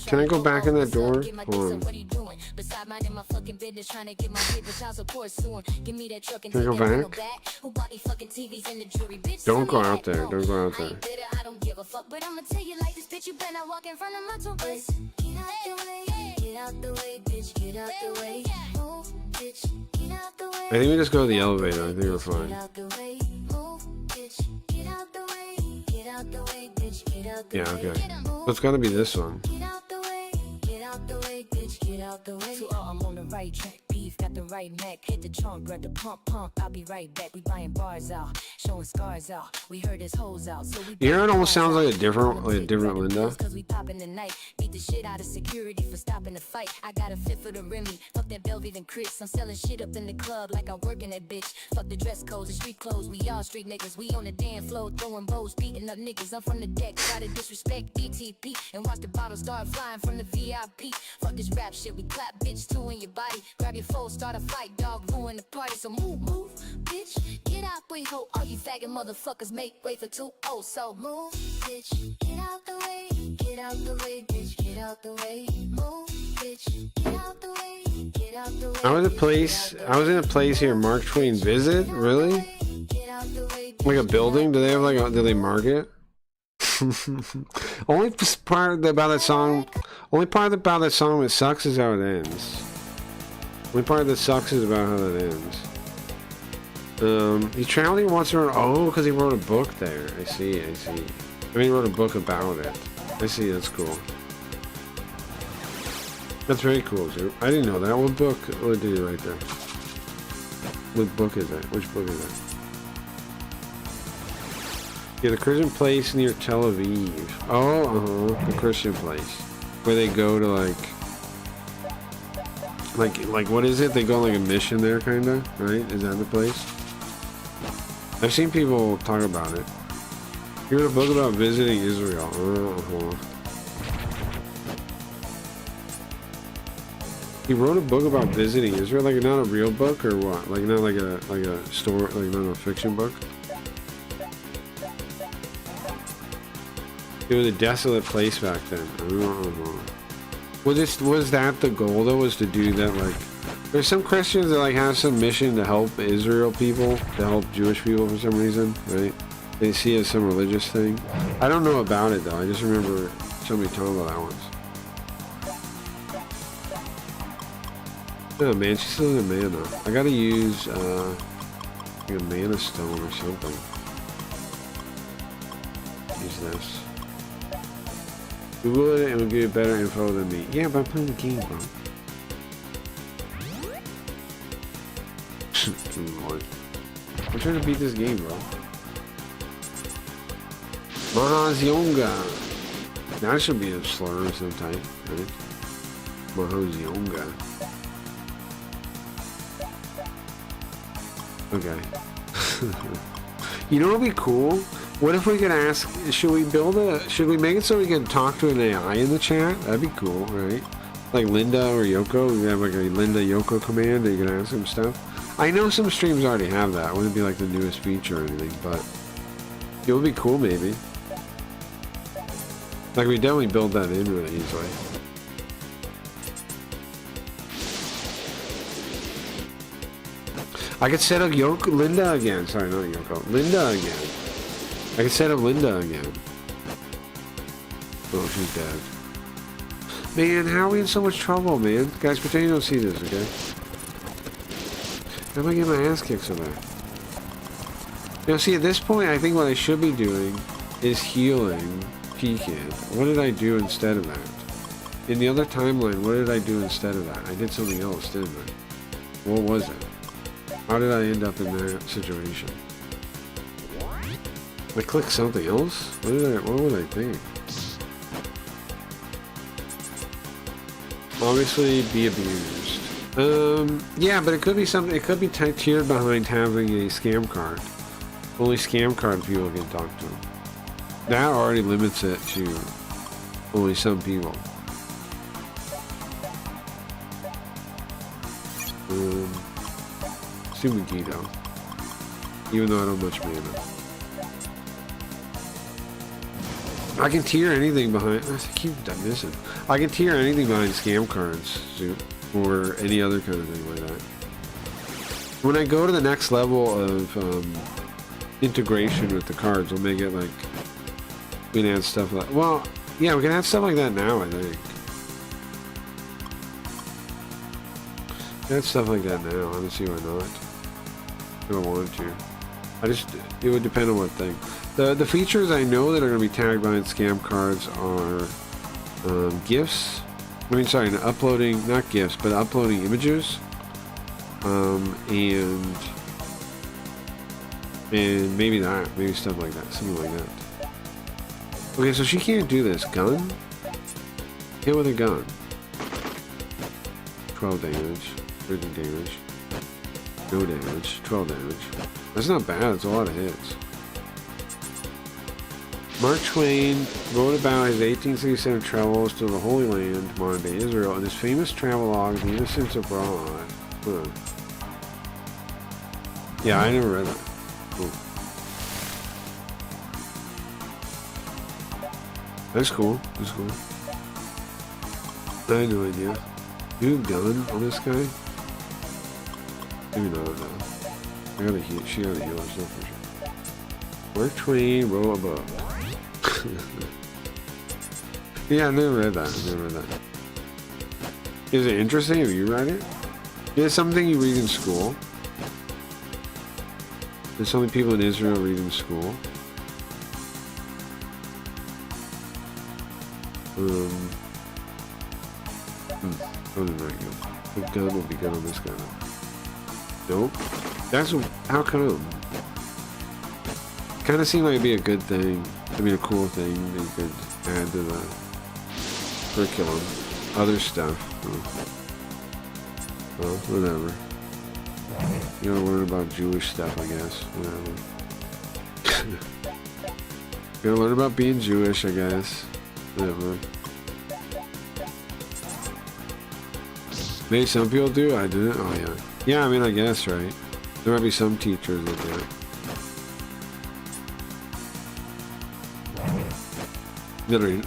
Can I go back in that door? Hold on. Can I go back? Don't go out there. Don't go out there. I think we just go to the elevator. I think we're fine. Yeah, okay. So it's gotta be this one. I'm on the right track, beef got the right neck, hit the trunk, grab the pump, I'll be right back. We buying bars out, showing scars out. We heard his hoes out, so we. You know, it almost sounds like a different Linda. Cause we pop in the night, beat the shit out of security for stopping the fight. I got a fit for the Remy, fuck that Belvies and Chris. I'm selling shit up in the club like I work in that bitch. Fuck the dress codes and street clothes, we all street niggas. We on the damn floor, throwing bows, beating up niggas. I'm from the deck, try to disrespect DTP and watch the bottles start flying from the VIP. Fuck this rap shit, we clap, bitch, two in your body. Grab your phone, start a fight, dog, ruin the party. So move, bitch, get out, wait, ho. All you faggot motherfuckers make way for 2-0. So move, bitch, get out the way, bitch, get out the way. Move, bitch, get out the way, get out the way. I was in a place here, Mark Twain Visit? Really? Like a building? Do they have like do they mark it? Only part about that song that sucks is how it ends. Only part that sucks is about how that ends. He traveled here once around. Oh, because he wrote a book there. I see. I mean, he wrote a book about it. I see. That's cool. That's very cool, too. I didn't know that. What book? What did he write there? What book is that? Which book is that? Yeah, the Christian place near Tel Aviv. Oh, the Christian place where they go to like what is it? They go on like a mission there, kinda, right? Is that the place? I've seen people talk about it. He wrote a book about visiting Israel. He wrote a book about visiting Israel, like not a real book or what? Like not like a story, like not a fiction book. It was a desolate place back then. Was that the goal though? Was to do that? Like, there's some Christians that like have some mission to help Israel people, to help Jewish people for some reason, right? They see it as some religious thing. I don't know about it though. I just remember somebody talking about that once. Oh man, she's still in mana. I gotta use like a mana stone or something. Use this. Google it and it'll give you better info than me. Yeah, but I'm playing the game, bro. I'm trying to beat this game, bro. Mahazionga. That should be a slur of some type, right? Mahazionga. Okay. You know what would be cool? What if we could ask, should we make it so we can talk to an AI in the chat? That'd be cool, right? Like Linda or Yoko, we have like a Linda Yoko command that you can ask them stuff. I know some streams already have that. It wouldn't be like the newest feature or anything, but it would be cool maybe. Like we definitely build that in really easily. I could set up Linda again. Sorry, not Yoko. Linda again. I can set up Linda again. Oh, she's dead. Man, how are we in so much trouble, man? Guys, pretend you don't see this, okay? How am I getting my ass kicked so bad? Now, see, at this point, I think what I should be doing is healing Pecan. What did I do instead of that? In the other timeline, what did I do instead of that? I did something else, didn't I? What was it? How did I end up in that situation? I clicked something else? What would I think? Obviously, be abused. Yeah, but it could be something, it could be tiered behind having a scam card. Only scam card people can talk to. That already limits it to only some people. Sumigito. Even though I don't much mana. I can tier anything behind. I keep missing. I can tier anything behind scam cards, or any other kind of thing like that. When I go to the next level of integration with the cards, we'll make it like we can add stuff like. Well, yeah, we can add stuff like that now. I think. Add stuff like that now. I don't see why not. If I wanted to. It would depend on what thing. The features I know that are going to be tagged behind scam cards are gifts. I mean, sorry, uploading, not gifts, but uploading images. And maybe that, maybe stuff like that, something like that. Okay, so she can't do this. Gun? Hit with a gun. 12 damage, 13 damage. No damage, 12 damage. That's not bad, it's a lot of hits. Mark Twain wrote about his 1867 travels to the Holy Land, modern-day Israel, in his famous travelogue, The Innocents Abroad. Huh. Yeah, I never read that. Cool. That's cool. That's cool. I had no idea. You have a gun on this guy? Maybe not, though. She gotta heal herself for sure. Mark Twain wrote above. Yeah, I never read that. Is it interesting? Have you read it? Is it something you read in school? There's something people in Israel read in school. Probably not good. The gun will be good on this guy. Nope. How come? Kind of seemed like it'd be a good thing. I mean, a cool thing that you could add to the curriculum. Other stuff. Well, whatever. You gotta learn about Jewish stuff, I guess. Whatever. You gotta learn about being Jewish, I guess. Whatever. Maybe some people do. I didn't. Oh yeah. Yeah, I mean, I guess, right? There might be some teachers that do it.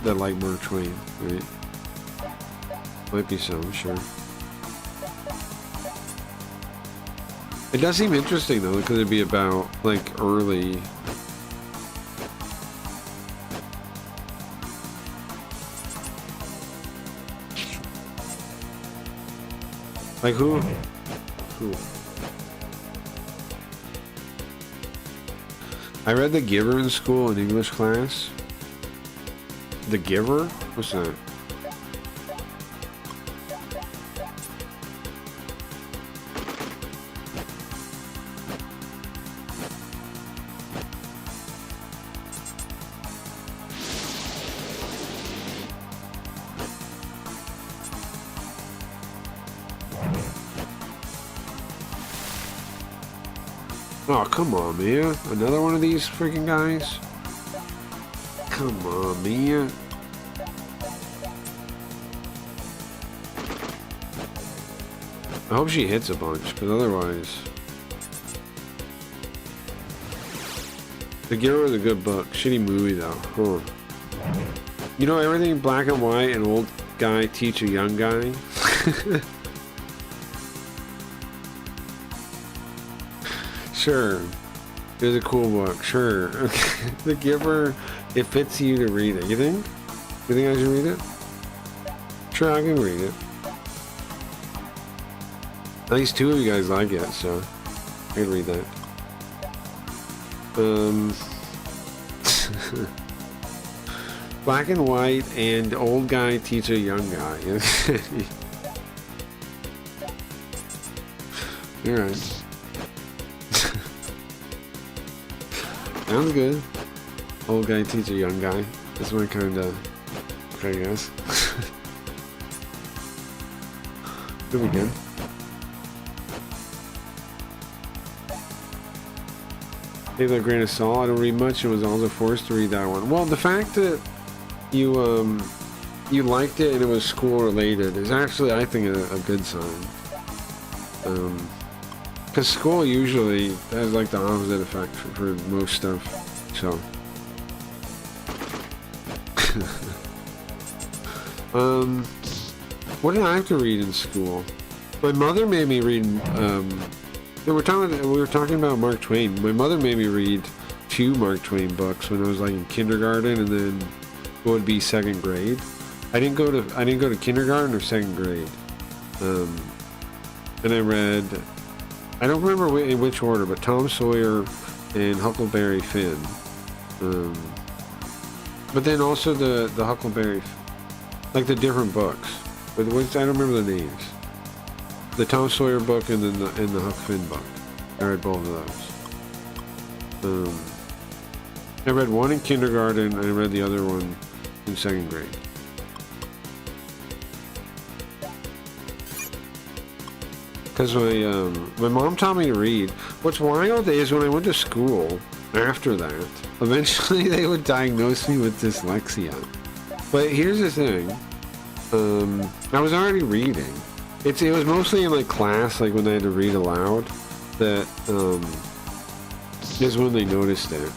That like Mark Twain, right? Might be some, sure. It does seem interesting though, because it'd be about like early. Like who? I read The Giver in school in English class. The Giver? What's that? Oh, come on, man. Another one of these freaking guys? Come on, man. I hope she hits a bunch, because otherwise... The Giver is a good book. Shitty movie, though. Huh. You know, everything in black and white, an old guy teach a young guy? Sure. It was a cool book. Sure. Okay. The Giver, it fits you to read it. You think? You think I should read it? Sure, I can read it. At least two of you guys like it, so I can read that. Black and white and old guy teach a young guy. Alright. Sounds good. Old guy teach a young guy. That's my kind of, I guess. Could be good. Take that grain of salt. I don't read much and was also forced to read that one. Well, the fact that you liked it and it was school related is actually, I think, a good sign. Because school usually has like the opposite effect for most stuff. So, what did I have to read in school? My mother made me read. We were talking about Mark Twain. My mother made me read 2 Mark Twain books when I was like in kindergarten, and then it would be 2nd grade. I didn't go to kindergarten or 2nd grade. And I read, I don't remember in which order, but Tom Sawyer and Huckleberry Finn. But then also the Huckleberry, like the different books. But I don't remember the names. The Tom Sawyer book and then the Huck Finn book. I read both of those. I read one in kindergarten, and I read the other one in 2nd grade. Because my mom taught me to read. What's wild is when I went to school after that, eventually they would diagnose me with dyslexia. But here's the thing. I was already reading. It was mostly in like class, like when I had to read aloud, that is when they noticed it.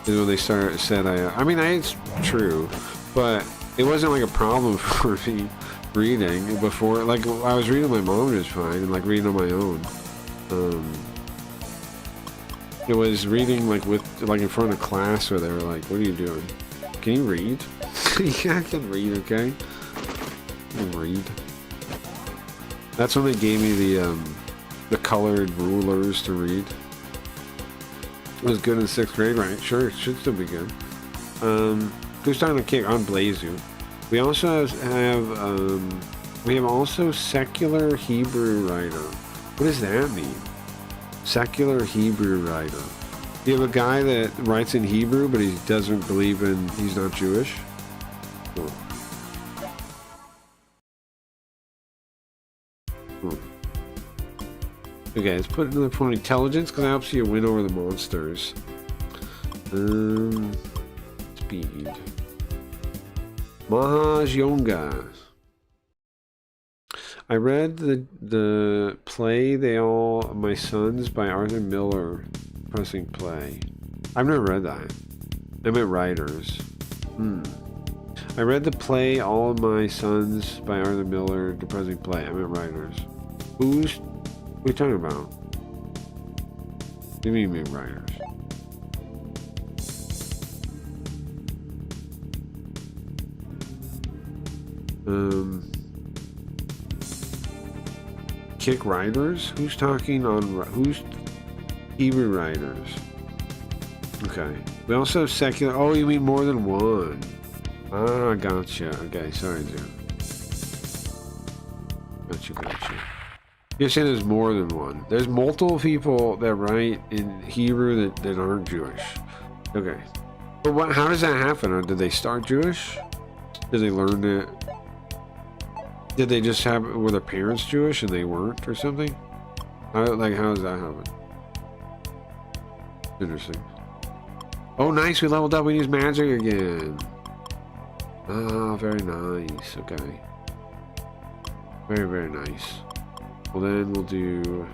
Is when they said it's true, but it wasn't like a problem for me reading before. Like I was reading my mom just fine, and like reading on my own. It was reading like in front of class where they were like, "What are you doing? Can you read?" Yeah, I can read. Okay, I can read. That's when they gave me the colored rulers to read. It was good in 6th grade, right? Sure, it should still be good. Who's starting to kick on Blazu? We also have also secular Hebrew writer. What does that mean? Secular Hebrew writer. You have a guy that writes in Hebrew, but he doesn't believe he's not Jewish. Cool. Okay, let's put another point of intelligence because that helps you win over the monsters. Speed. Mahajonga. I read the play They All My Sons by Arthur Miller. Pressing play. I've never read that. I meant writers. I read the play All My Sons by Arthur Miller. Depressing play. I meant writers. What are you talking about? What do you mean writers? Kick writers? Who's talking on... Who's... Hebrew writers? Okay. We also have secular... Oh, you mean more than one. Ah, gotcha. Okay, sorry, dude. Gotcha. You're saying there's more than one. There's multiple people that write in Hebrew that aren't Jewish. Okay. But how does that happen? Or did they start Jewish? Did they learn it? Did they just were their parents Jewish and they weren't or something? How does that happen? Interesting. Oh, nice. We leveled up. We use magic again. Ah, very nice. Okay. Very, very nice. Well, then we'll do...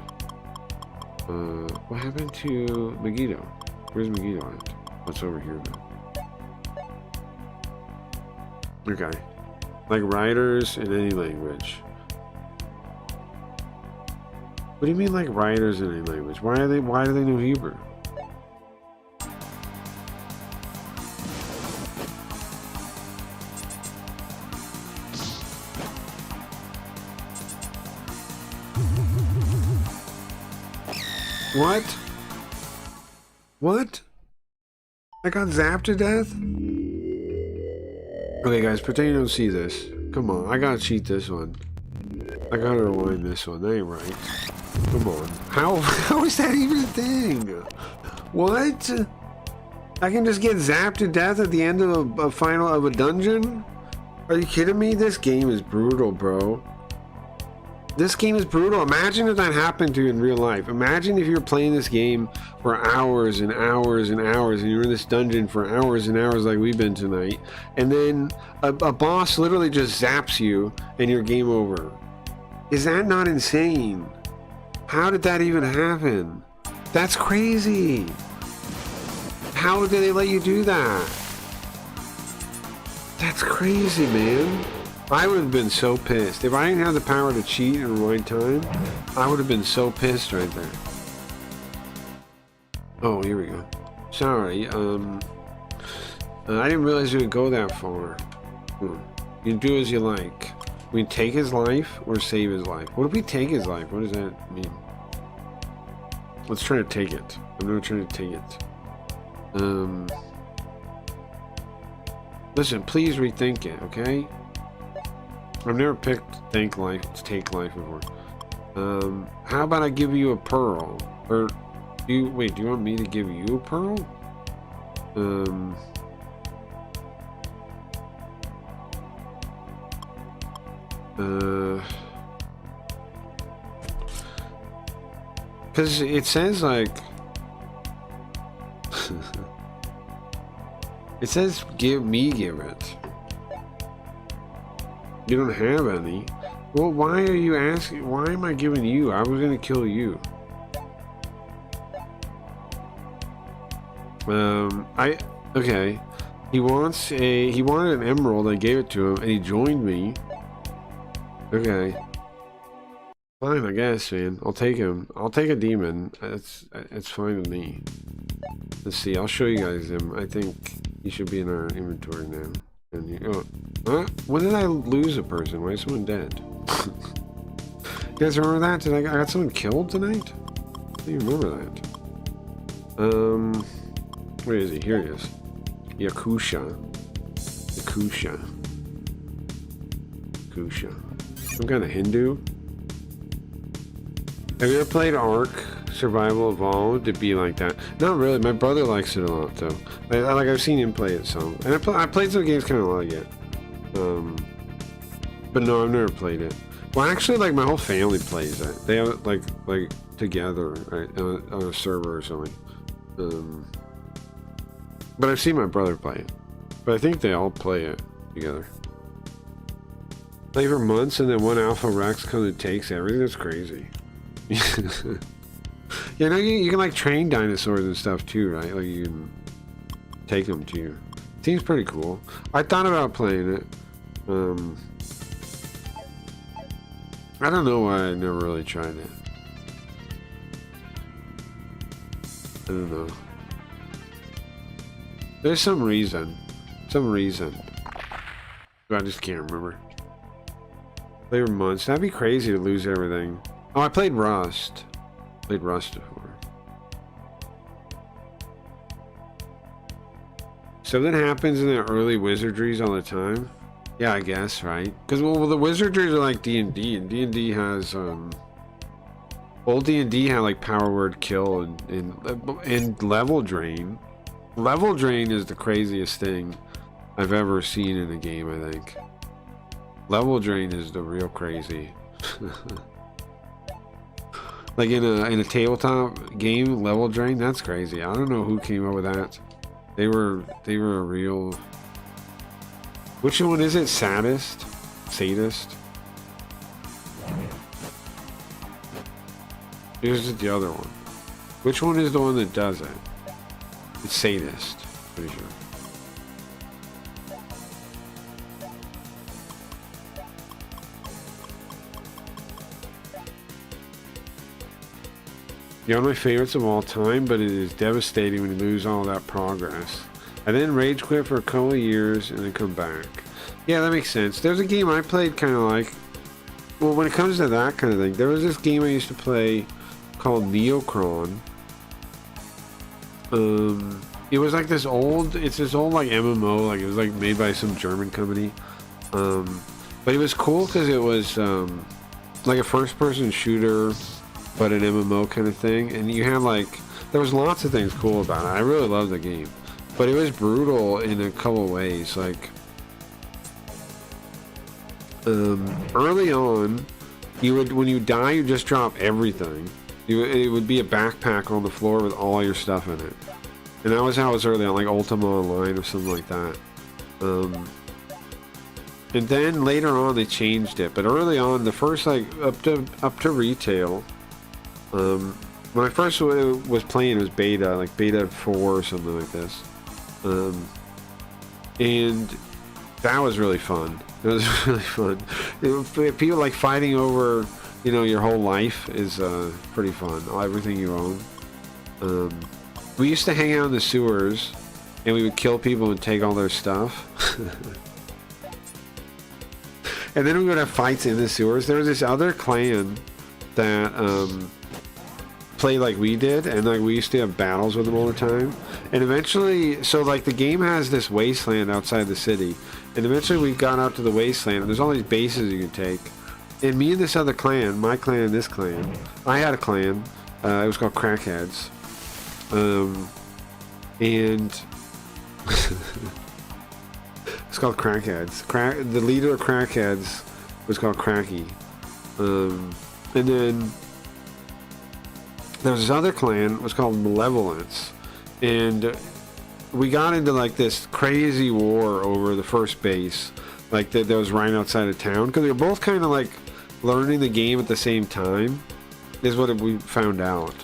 what happened to Megiddo? Where's Megiddo at? What's over here now? Okay. Like writers in any language. What do you mean like writers in any language? Why do they know Hebrew? What? What? I got zapped to death? Okay, guys, pretend you don't see this. Come on, I gotta cheat this one. I gotta rewind this one. That ain't right. Come on. How is that even a thing? What? I can just get zapped to death at the end of a final of a dungeon? Are you kidding me? This game is brutal, bro. This game is brutal. Imagine if that happened to you in real life. Imagine if you're playing this game for hours and hours and hours, and you're in this dungeon for hours and hours like we've been tonight, and then a boss literally just zaps you and you're game over. Is that not insane? How did that even happen? That's crazy. How did they let you do that? That's crazy, man. I would have been so pissed. If I didn't have the power to cheat and rewind time, I would have been so pissed right there. Oh, here we go. Sorry, I didn't realize you would go that far. You can do as you like. We can take his life or save his life. What if we take his life? What does that mean? Let's try to take it. I'm gonna try to take it. Listen, please rethink it, okay? I've never picked take life before. How about I give you a pearl? Or do you want me to give you a pearl? Because it says like it says give it. You don't have any. Well, why are you asking? Why am I giving you? I was gonna kill you. Okay. He wanted an emerald. I gave it to him, and he joined me. Okay. Fine, I guess, man. I'll take him. I'll take a demon. It's fine with me. Let's see. I'll show you guys him. I think he should be in our inventory now. And when did I lose a person? Why is someone dead? You guys remember that? I got someone killed tonight? I don't even remember that. Where is he? Here he is. Yakusha. Some kind of Hindu. Have you ever played Ark Survival Evolved to be like that? Not really. My brother likes it a lot, though. I've seen him play it some, and I played some games kind of like it. But no, I've never played it. Well, actually, like my whole family plays it. They have it like together, right, on a server or something. But I've seen my brother play it. But I think they all play it together. Play for months, and then one Alpha Rex comes and takes everything. That's crazy. Yeah, no, you can like train dinosaurs and stuff too, right? Like you can take them to you. Seems pretty cool. I thought about playing it. I don't know why I never really tried it. I don't know. There's some reason. I just can't remember. Play for months. That'd be crazy to lose everything. Oh, I played Rust. Before. Something happens in the early wizardries all the time. Yeah, I guess, right? Because well, the wizardries are like D&D, and D&D has old D&D had like power word kill and level drain. Level drain is the craziest thing I've ever seen in a game. I think level drain is the real crazy. Like in a tabletop game, level drain, that's crazy. I don't know who came up with that. They were a real. Which one is it? Sadist? Here's the other one. Which one is the one that does it? It's sadist, pretty sure. You're one of my favorites of all time, but it is devastating when you lose all that progress. I then rage quit for a couple of years and then come back. Yeah, that makes sense. There's a game I played kind of like... Well, when it comes to that kind of thing, there was this game I used to play called Neocron. It was like this old... It's this old like MMO, like it was like made by some German company. But it was cool because it was like a first-person shooter... but an MMO kind of thing, and you had like there was lots of things cool about it. I really loved the game, but it was brutal in a couple of ways. Like early on, when you die, you just drop everything. It would be a backpack on the floor with all your stuff in it, and that was how it was early on, like Ultima Online or something like that. And then later on they changed it, but early on, the first like up to retail. When I first was playing, it was beta, like beta 4 or something like this. And that was really fun. It was really fun. People like fighting over, you know, your whole life is pretty fun. Everything you own. We used to hang out in the sewers, and we would kill people and take all their stuff. And then we would have fights in the sewers. There was this other clan that played like we did, and like we used to have battles with them all the time. And eventually, so like the game has this wasteland outside the city, and eventually we got out to the wasteland, and there's all these bases you can take. And me and this other clan, my clan and this clan, I had a clan. It was called Crackheads. And it's called Crackheads. The leader of Crackheads was called Cracky. And then there was this other clan, was called Malevolence. And we got into like this crazy war over the first base, like that was right outside of town, because they were both kind of like learning the game at the same time, is what we found out.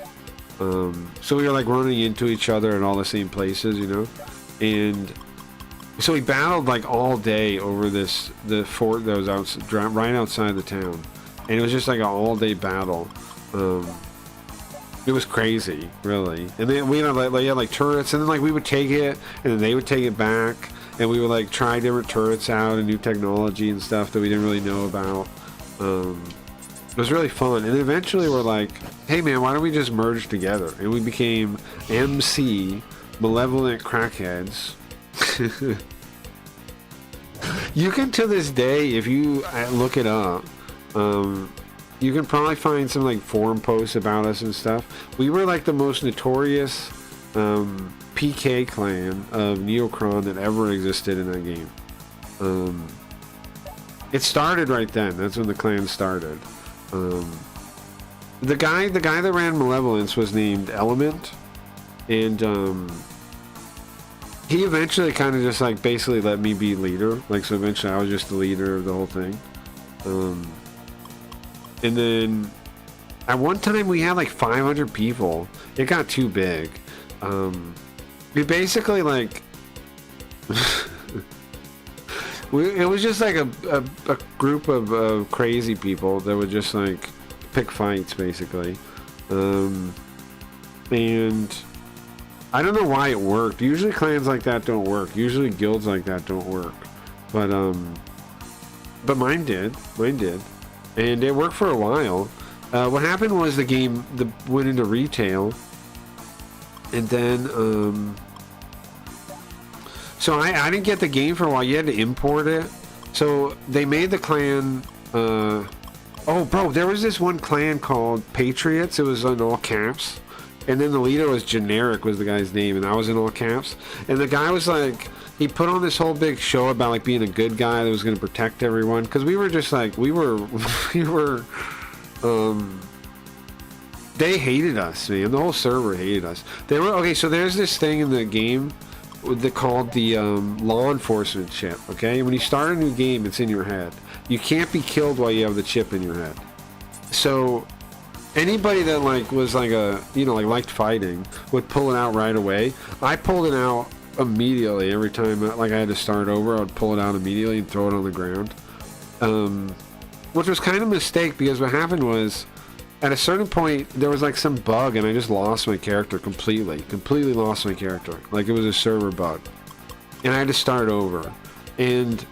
So we were like running into each other at all the same places, you know, and so we battled like all day over the fort that was right outside the town, and it was just like an all-day battle. It was crazy, really. And then we had like turrets, and then like we would take it, and then they would take it back, and we would like try different turrets out and new technology and stuff that we didn't really know about. It was really fun, and eventually we're like, hey man, why don't we just merge together? And we became MC, Malevolent Crackheads. You can, to this day, if you look it up, you can probably find some like forum posts about us and stuff. We were like the most notorious PK clan of Neocron that ever existed in that game. It started right then. That's when the clan started. The guy that ran Malevolence was named Element, and he eventually kind of just like basically let me be leader. Like, so eventually I was just the leader of the whole thing. And then at one time we had like 500 people. It got too big. We basically like it was just like a group of crazy people that would just like pick fights, basically. And I don't know why it worked. Usually clans like that don't work. Usually guilds like that don't work. But mine did. And it worked for a while. What happened was the game went into retail, and then so I didn't get the game for a while. You had to import it. So they made the clan. Oh, bro, there was this one clan called Patriots. It was in all caps. And then the leader was Generic, was the guy's name, and I was in all caps. And the guy was like, he put on this whole big show about like being a good guy that was going to protect everyone. Because we were just like, we were, they hated us, man. The whole server hated us. They were, okay, so there's this thing in the game called the law enforcement chip, okay? When you start a new game, it's in your head. You can't be killed while you have the chip in your head. So anybody that like was like a, you know, like liked fighting would pull it out right away. I pulled it out immediately every time like I had to start over. I would pull it out immediately and throw it on the ground, which was kind of a mistake, because what happened was at a certain point there was like some bug and I just lost my character completely lost my character. Like it was a server bug and I had to start over. And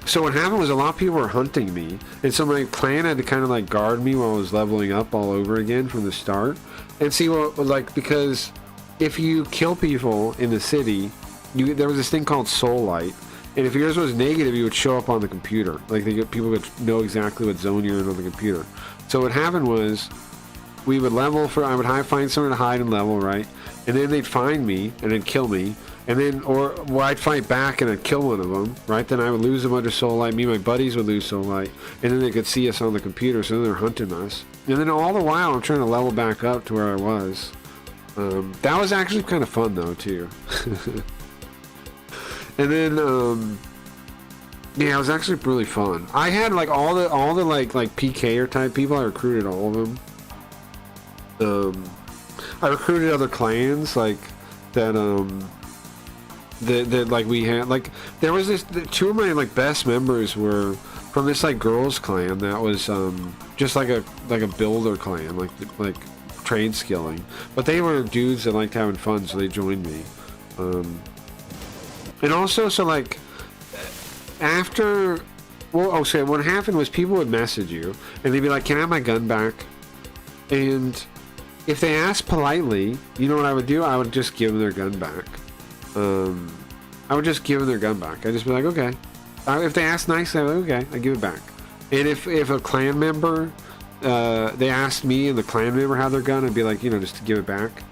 so what happened was a lot of people were hunting me, and so my clan had to kind of like guard me while I was leveling up all over again from the start. And see, well, like, because if you kill people in the city, there was this thing called soul light, and if yours was negative, you would show up on the computer. Like people would know exactly what zone you're in on the computer. So what happened was we would level I would find somewhere to hide and level, right? And then they'd find me and then kill me. And then, I'd fight back and I'd kill one of them, right? Then I would lose a bunch of soul light. Me and my buddies would lose soul light. And then they could see us on the computer, so then they're hunting us. And then all the while, I'm trying to level back up to where I was. That was actually kind of fun, though, too. And then, Yeah, it was actually really fun. I had like all the like PKer type people. I recruited all of them. I recruited other clans like that. That like we had like there was this two of my like best members were from this like girls clan that was just like a builder clan like trade skilling, but they were dudes that liked having fun, so they joined me. And also, so like after, well, okay, what happened was people would message you and they'd be like, "Can I have my gun back?" And if they asked politely, you know what I would do? I would just give them their gun back. I would just give them their gun back. I'd just be like, okay. If they asked nicely, I'd be like, okay, I give it back. And if a clan member, they asked me and the clan member had their gun, I'd be like, you know, just to give it back.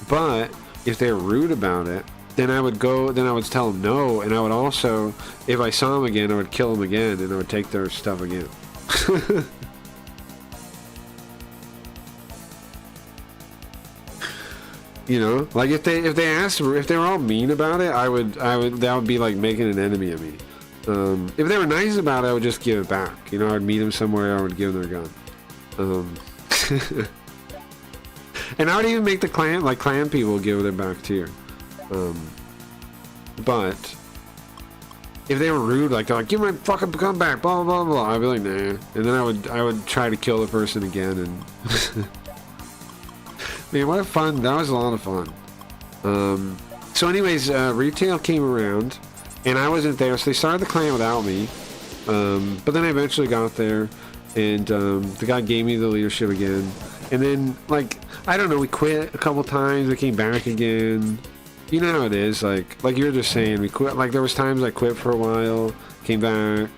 But if they were rude about it, then I would tell them no, and I would also, if I saw them again, I would kill them again, and I would take their stuff again. You know, like if they were all mean about it, that would be like making an enemy of me. If they were nice about it, I would just give it back. You know, I'd meet them somewhere, I would give them their gun. And I would even make the clan people give it back too. But if they were rude, like they're like, "Give my fucking gun back," blah blah blah, I'd be like, "Nah," and then I would try to kill the person again. And man, what a fun! That was a lot of fun. So, anyways, retail came around, and I wasn't there, so they started the clan without me. But then I eventually got there, and the guy gave me the leadership again. And then, like, I don't know, we quit a couple times, we came back again. You know how it is, like you were just saying, we quit, like, there was times I quit for a while, came back.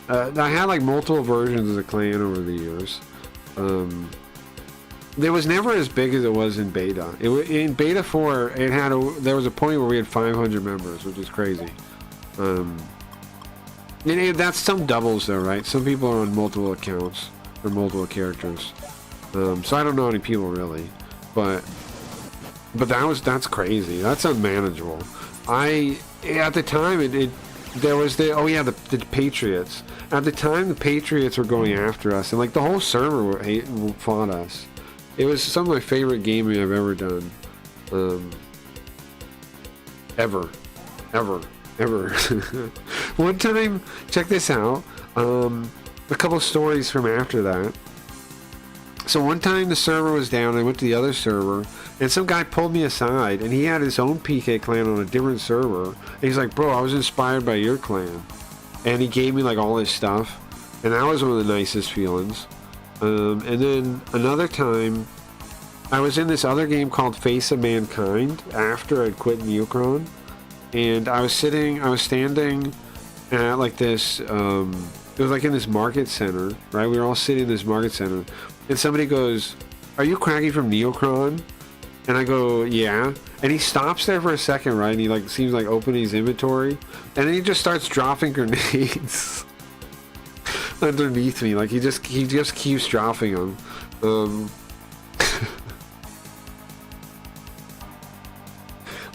I had, like, multiple versions of the clan over the years. It was never as big as it was in beta. In beta 4, there was a point where we had 500 members, which is crazy. That's some doubles, though, right? Some people are on multiple accounts, or multiple characters. So I don't know any people really, but that's crazy. That's unmanageable. At the time there was the Patriots. At the time the Patriots were going after us, and like the whole server fought us. It was some of my favorite gaming I've ever done. Ever. One time, check this out. A couple stories from after that. So one time the server was down, I went to the other server, and some guy pulled me aside, and he had his own PK clan on a different server. And he's like, "Bro, I was inspired by your clan." And he gave me like all his stuff, and that was one of the nicest feelings. And then another time, I was in this other game called Face of Mankind after I'd quit Neocron, and I was standing at like this, it was like in this market center, right? We were all sitting in this market center. And somebody goes, "Are you Craggy from Neocron?" And I go, "Yeah." And he stops there for a second, right? And he like seems like opening his inventory, and then he just starts dropping grenades underneath me. Like he just keeps dropping them.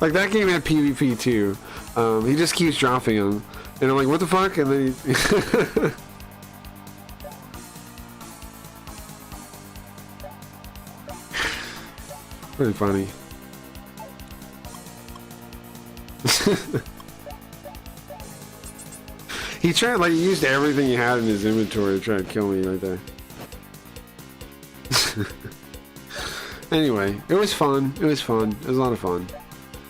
Like that game had PvP too. He just keeps dropping them, and I'm like, "What the fuck?" And then he pretty funny. He tried, like, he used everything he had in his inventory to try to kill me right there. Anyway, it was fun. It was a lot of fun.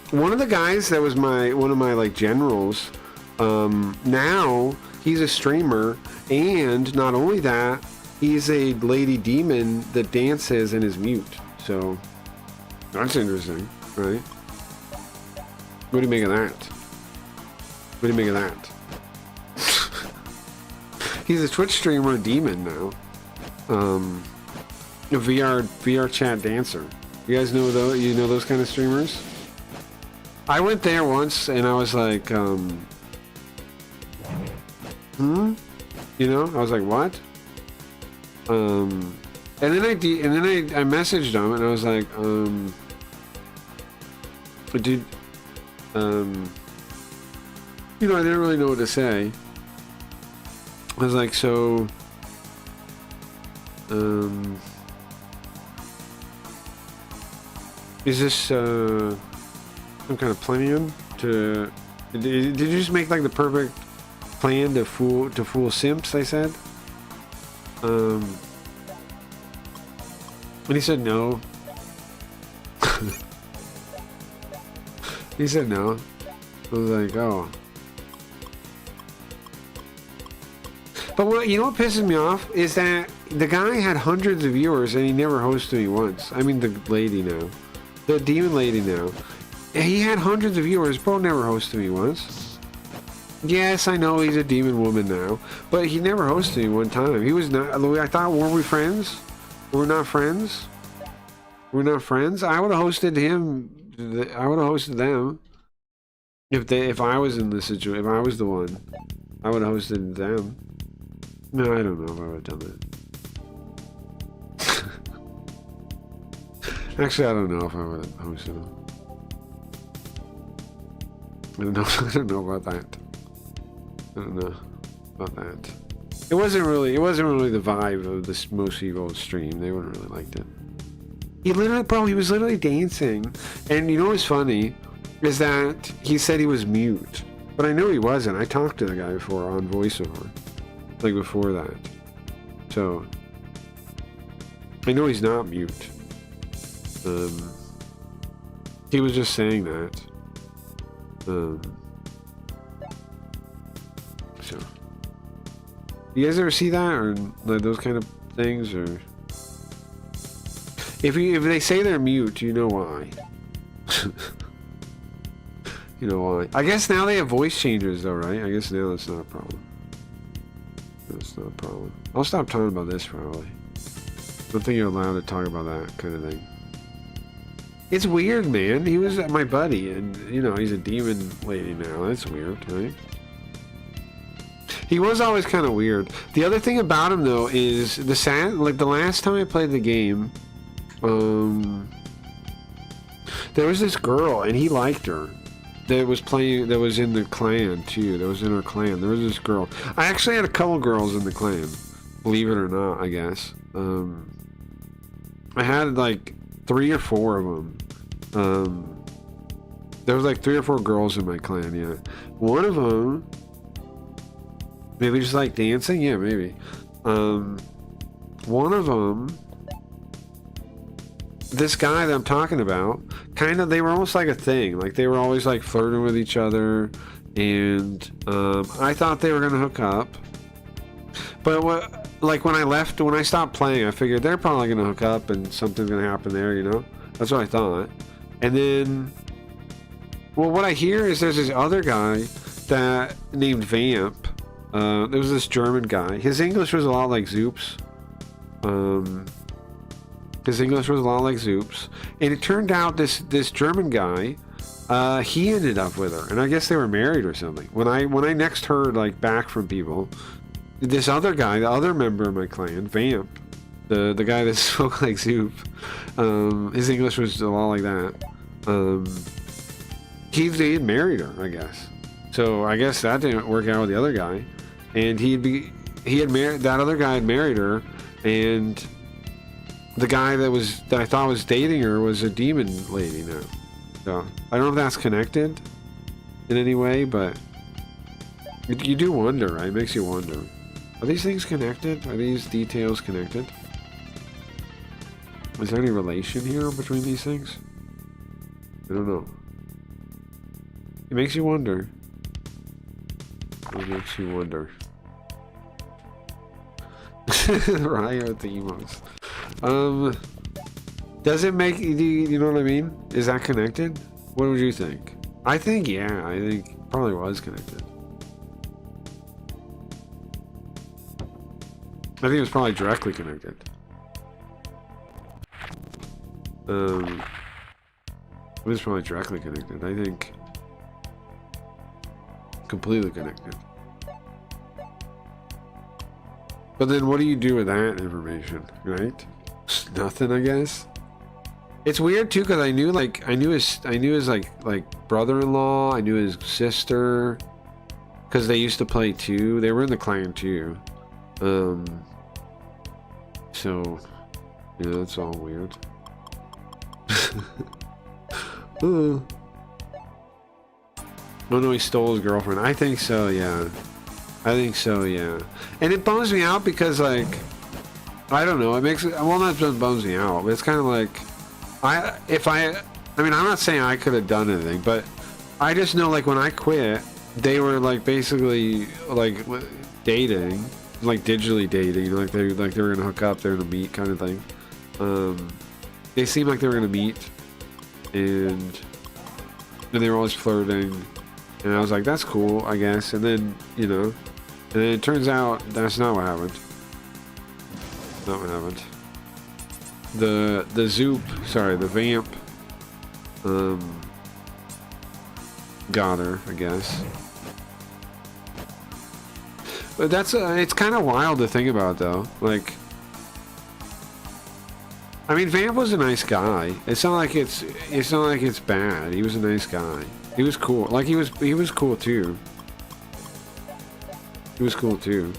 One of the guys that was one of my like generals, now he's a streamer, and not only that, he's a lady demon that dances and is mute. So that's interesting, right? What do you make of that? What do you make of that? He's a Twitch streamer, demon now. A VR chat dancer. You guys know those? You know those kind of streamers? I went there once and I was like, You know, I was like, what? And then I messaged him and I was like, dude, you know, I didn't really know what to say. I was like, so, is this some kind of plan to? Did you just make like the perfect plan to fool simps? I said. And he said no. He said no. I was like, oh. But what, you know what pisses me off is that the guy had hundreds of viewers and he never hosted me once. I mean, the lady now. The demon lady now. He had hundreds of viewers, bro never hosted me once. Yes, I know he's a demon woman now, but he never hosted me one time. He was not, I thought, were we friends? We're not friends? We're not friends? I would have hosted him, I would have hosted them. If I was in this situation, if I was the one, I would have hosted them. No, I don't know if I would have done that. Actually, I don't know if I would have hosted them. I don't know. I don't know about that. I don't know about that. It wasn't really the vibe of this most evil stream. They wouldn't really liked it. He literally, bro, he was literally dancing, and you know what's funny is that he said he was mute, but I knew he wasn't. I talked to the guy before on voiceover, like before that, so I know he's not mute. He was just saying that. So, you guys ever see that, or like those kind of things, or if they say they're mute, you know why? You know why? I guess now they have voice changers, though, right? I guess now that's not a problem. That's not a problem. I'll stop talking about this probably. I don't think you're allowed to talk about that kind of thing. It's weird, man. He was my buddy, and you know he's a demon lady now. That's weird, right? He was always kind of weird. The other thing about him though is the last time I played the game, there was this girl and he liked her. That was in the clan too. That was in her clan. There was this girl. I actually had a couple girls in the clan, believe it or not. I guess I had like 3 or 4 of them. There was like 3 or 4 girls in my clan. Yeah, one of them maybe just like dancing. Yeah, maybe. One of them, this guy that I'm talking about, kind of, they were almost like a thing. Like they were always like flirting with each other, and I thought they were gonna hook up. But when I stopped playing, I figured they're probably gonna hook up and something's gonna happen there. You know, that's what I thought. And then, well, what I hear is there's this other guy that named Vamp. There was this German guy. His English was a lot like Zoop's. His English was a lot like Zoop's, and it turned out this German guy, he ended up with her, and I guess they were married or something. When I next heard like back from people, this other guy, the other member of my clan, Vamp, the guy that spoke like Zoop, his English was a lot like that. He had married her, I guess. So I guess that didn't work out with the other guy, and that other guy had married her, and the guy that I thought was dating her was a demon lady now. So I don't know if that's connected in any way, but you do wonder, right? It makes you wonder. Are these things connected? Are these details connected? Is there any relation here between these things? I don't know. It makes you wonder. It makes you wonder. Ryan with the emotes. Does it make you know what I mean? Is that connected? What would you think? I think yeah. I think it probably was connected. I think it was probably directly connected. It was probably directly connected. I think completely connected. But then what do you do with that information, right? Nothing, I guess. It's weird too, because I knew his like brother-in-law, I knew his sister, because they used to play too. They were in the clan too. So, yeah, that's all weird. Oh no, he stole his girlfriend. I think so, yeah. I think so, yeah. And it bums me out because, like, I don't know. It makes it, well, not just bums me out, but it's kind of like, I mean, I'm not saying I could have done anything, but I just know, like, when I quit, they were, like, basically, like, dating, like, digitally dating, like they were gonna hook up, they were gonna meet, kind of thing. They seemed like they were gonna meet, and they were always flirting, and I was like, that's cool, I guess. And then, you know, and then it turns out that's not what happened. Not what happened. The vamp, got her, I guess. But that's it's kind of wild to think about, though. Like, I mean, Vamp was a nice guy. It's not like it's bad. He was a nice guy. He was cool. Like, he was cool too. He was cool too.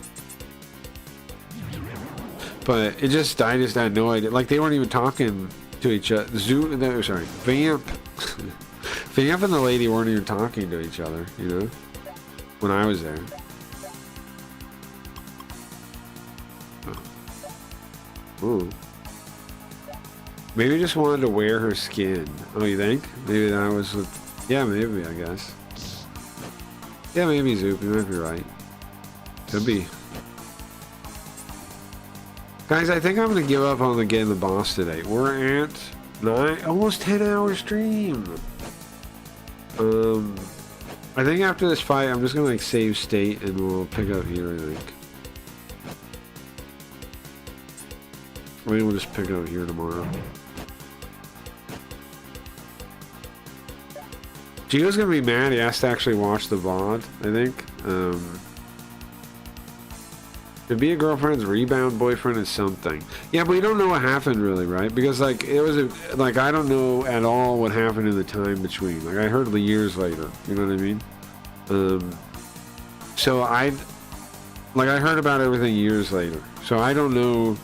But I just had no idea. Like, they weren't even talking to each other. Vamp. Vamp and the lady weren't even talking to each other, you know, when I was there. Ooh. Maybe he just wanted to wear her skin. Oh, you think? Maybe that was what... Yeah, maybe, I guess. Yeah, maybe, Zoop. You might be right. Could be. Guys, I think I'm going to give up on getting the boss today. We're at 9... Almost 10-hour stream. I think after this fight, I'm just going to, like, save state and we'll pick up here, I think. Maybe we'll just pick up here tomorrow. Gio's gonna be mad. He has to actually watch the VOD, I think. To be a girlfriend's rebound boyfriend is something. Yeah, but we don't know what happened really, right? Because, like, it was like, I don't know at all what happened in the time between. Like, I heard the years later. You know what I mean? So I heard about everything years later. So I don't know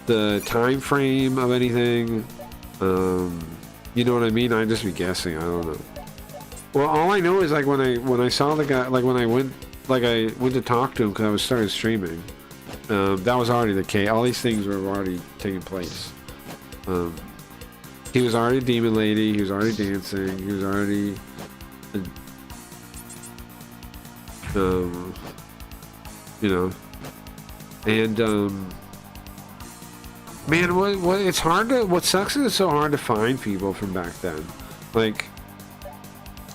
the time frame of anything. You know what I mean? I'd just be guessing. I don't know. Well, all I know is, like, when I saw the guy, like, when I went to talk to him because I was started streaming, that was already the case. All these things were already taking place. He was already a demon lady. He was already dancing. He was already, you know, and man, what it's hard to. What sucks is it's so hard to find people from back then. Like,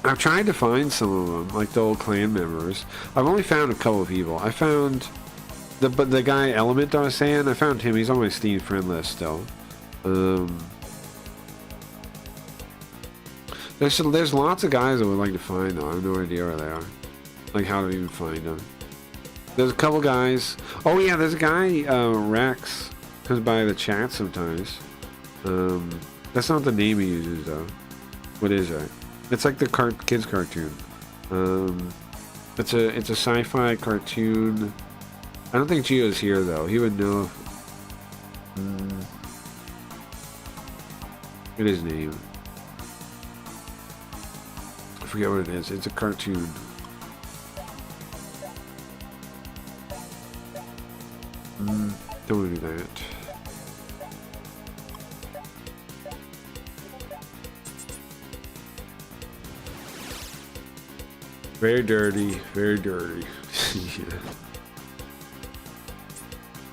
I've tried to find some of them, like the old clan members. I've only found a couple of people. I found the guy Element I was saying. I found him. He's on my Steam friend list still. There's lots of guys I would like to find though. I have no idea where they are. Like how to even find them. There's a couple guys. Oh yeah, there's a guy Rex comes by the chat sometimes. That's not the name he uses though. What is that? It's like the kids cartoon. It's a sci-fi cartoon. I don't think Gio's here though. He would know. What is his name? I forget what it is. It's a cartoon. Don't do that. Very dirty, very dirty. Yeah.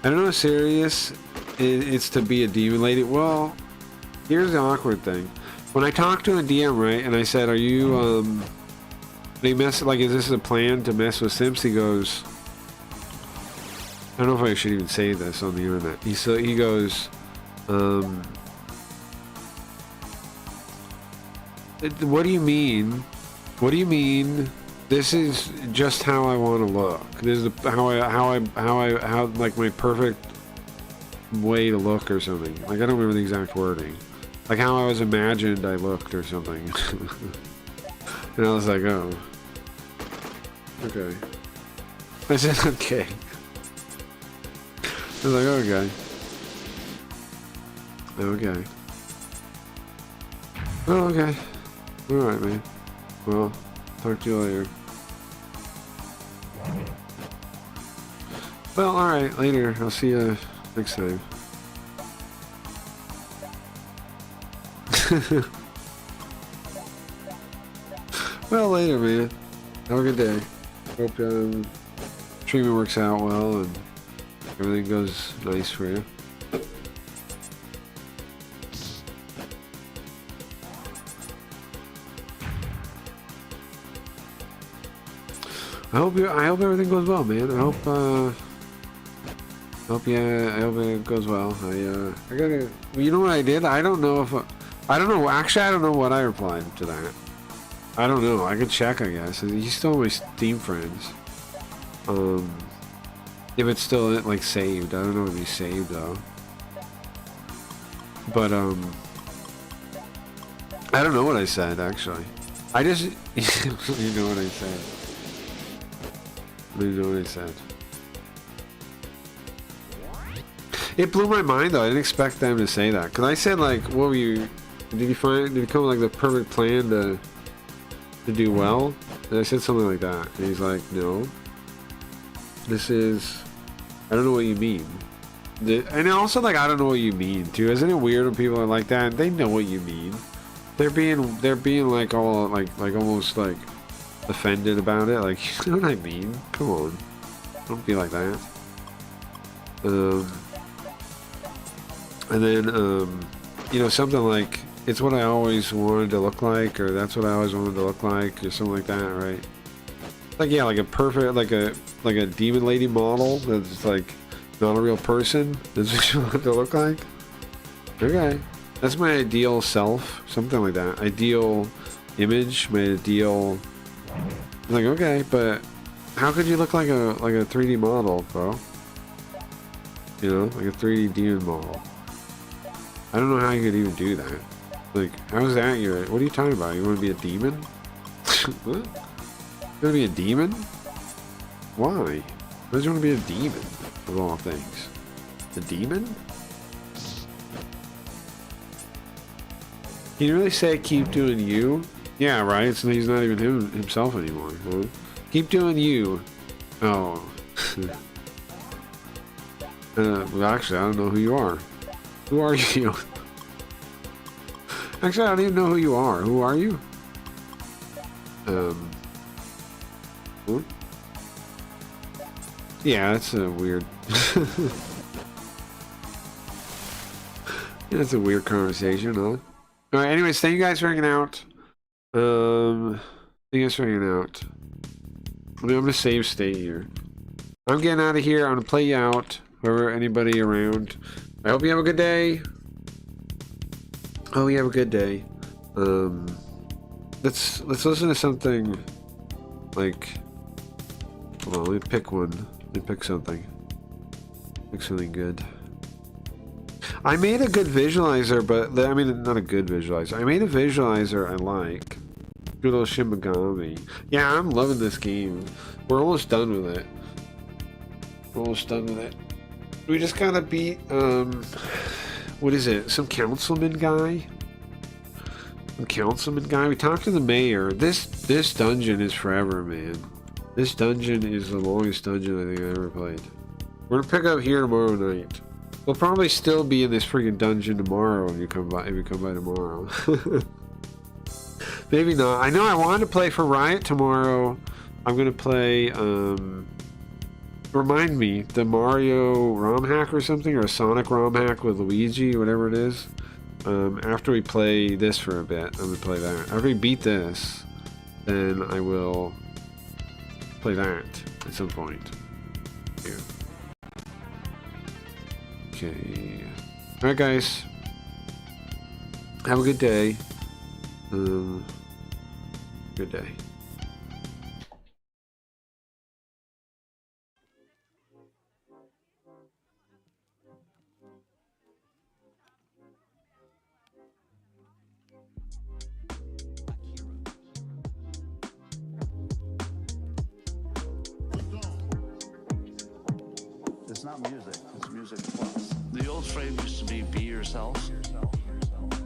I don't know how serious it's to be a demon lady. Well, here's the awkward thing. When I talked to a DM, right, and I said, are you, they mess, like, is this a plan to mess with Sims? He goes, I don't know if I should even say this on the internet. He goes, what do you mean? What do you mean? This is just how I want to look. This is how like my perfect way to look or something. Like, I don't remember the exact wording. Like how I was imagined I looked or something. And I was like, oh, okay. I said okay. I was like, okay. Okay. Oh, okay. Alright, man. Well, talk to you later. Well, alright, later. I'll see you next time. Well, later, man. Have a good day. Hope treatment works out well and everything goes nice for you. I hope everything goes well, man. I hope it goes well. I gotta. You know what I did? I don't know if I don't know. Actually, I don't know what I replied to that. I don't know. I could check, I guess. He's still my Steam friends. If it's still like saved, I don't know if he's saved though. But I don't know what I said actually. I just you know what I said. You know what I said. It blew my mind though. I didn't expect them to say that. Cause I said like, what were you? Did you come up with like the perfect plan to do well? And I said something like that. And he's like, no. This is. I don't know what you mean. And also like, I don't know what you mean too. Isn't it weird when people are like that? They know what you mean. They're being like all like almost like offended about it. Like, you know what I mean? Come on. Don't be like that. And then, you know, something like, it's what I always wanted to look like, or that's what I always wanted to look like, or something like that, right? Like, yeah, like a perfect, like a demon lady model that's like not a real person. That's what you want it to look like? Okay. That's my ideal self. Something like that. Ideal image, my ideal. Like, okay, but how could you look like a 3D model, bro? You know, like a 3D demon model. I don't know how you could even do that. Like, how is that your... What are you talking about? You want to be a demon? What? You want to be a demon? Why? Why does you want to be a demon, of all things? A demon? Can you really say keep doing you? Yeah, right? So he's not even himself anymore, huh? Keep doing you. Oh. Well, actually, I don't know who you are. Who are you? Actually, I don't even know who you are. Who are you? What? Yeah, that's a weird... That's a weird conversation, huh? Alright, anyways, thank you guys for hanging out. Thank you guys for hanging out. I'm gonna save state here. I'm getting out of here. I'm gonna play you out. Whoever, anybody around. I hope you have a good day. Oh, you have a good day. Let's listen to something like. Hold on, let me pick one. Let me pick something. Pick something good. I made a good visualizer, but I mean, not a good visualizer. I made a visualizer I like. Good old Shin Megami. Yeah, I'm loving this game. We're almost done with it. We're almost done with it. We just gotta beat, what is it? Some councilman guy? Some councilman guy? We talked to the mayor. This dungeon is forever, man. This dungeon is the longest dungeon I think I ever played. We're gonna pick up here tomorrow night. We'll probably still be in this freaking dungeon tomorrow if you come by tomorrow. Maybe not. I know I wanted to play for Riot tomorrow. I'm gonna play, remind me, the Mario ROM hack or something, or a Sonic ROM hack with Luigi, whatever it is. After we play this for a bit, I'm gonna play that. After we beat this, then I will play that at some point. Here. Okay. Alright guys. Have a good day. Good day. reframe used to be yourself.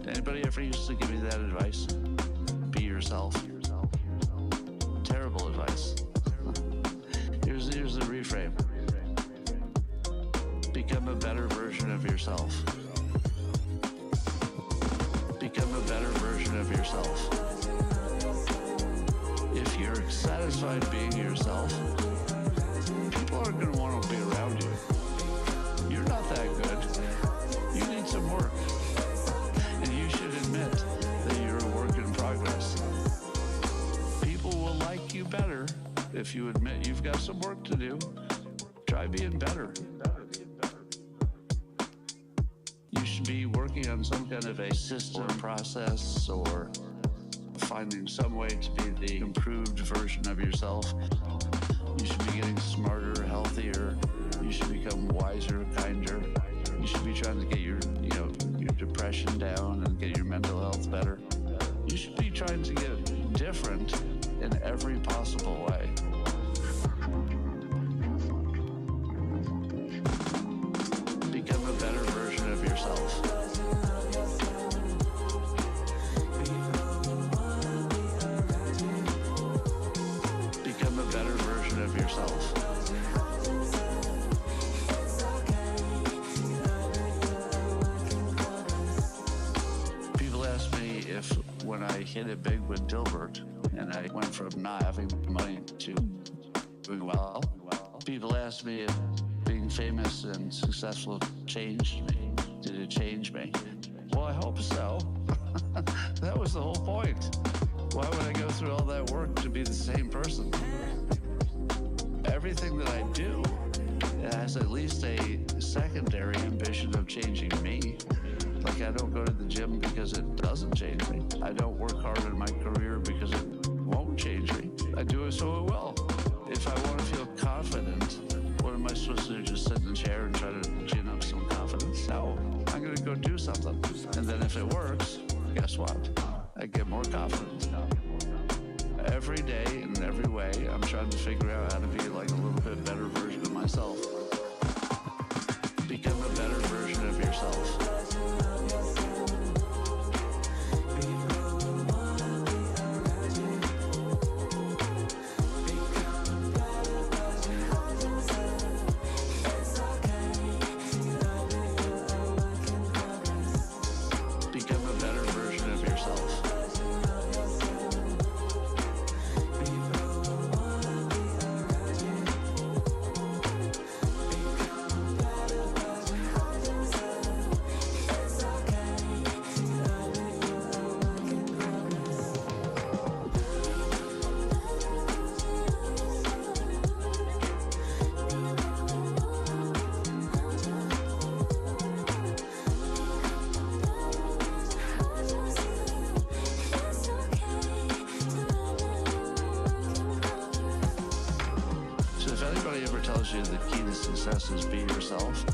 Anybody ever used to give me that advice? Be yourself. Terrible advice. Here's the reframe. Become a better version of yourself. Become a better version of yourself. If you're satisfied being yourself, people aren't going to want to be around you. You're not that good. You need some work. And you should admit that you're a work in progress. People will like you better if you admit you've got some work to do. Try being better. You should be working on some kind of a system process or finding some way to be the improved version of yourself. You should be getting smarter, healthier. You should become wiser, kinder. You should be trying to get your depression down and get your mental health better. You should be trying to get different in every possible way. Become a better version of yourself. Become a better version of yourself. People ask me if when I hit it big with Dilbert and I went from not having money to doing well, people ask me if being famous and successful changed me. Did it change me? Well, I hope so. That was the whole point. Why would I go through all that work to be the same person? Everything that I do has at least a secondary ambition of changing me. Like, I don't go to the gym because it doesn't change me. I don't work hard in my career because it won't change me. I do it so it will. If I want to feel confident, what am I supposed to do? Just sit in the chair and try to gin up some confidence? No, I'm going to go do something. And then if it works, guess what? I get more confidence. Every day in every way, I'm trying to figure out how to be like a little bit better version of myself. Become a better version of yourself. Tells you the key to success is be yourself,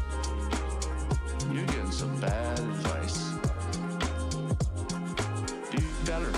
you're getting some bad advice. Be better.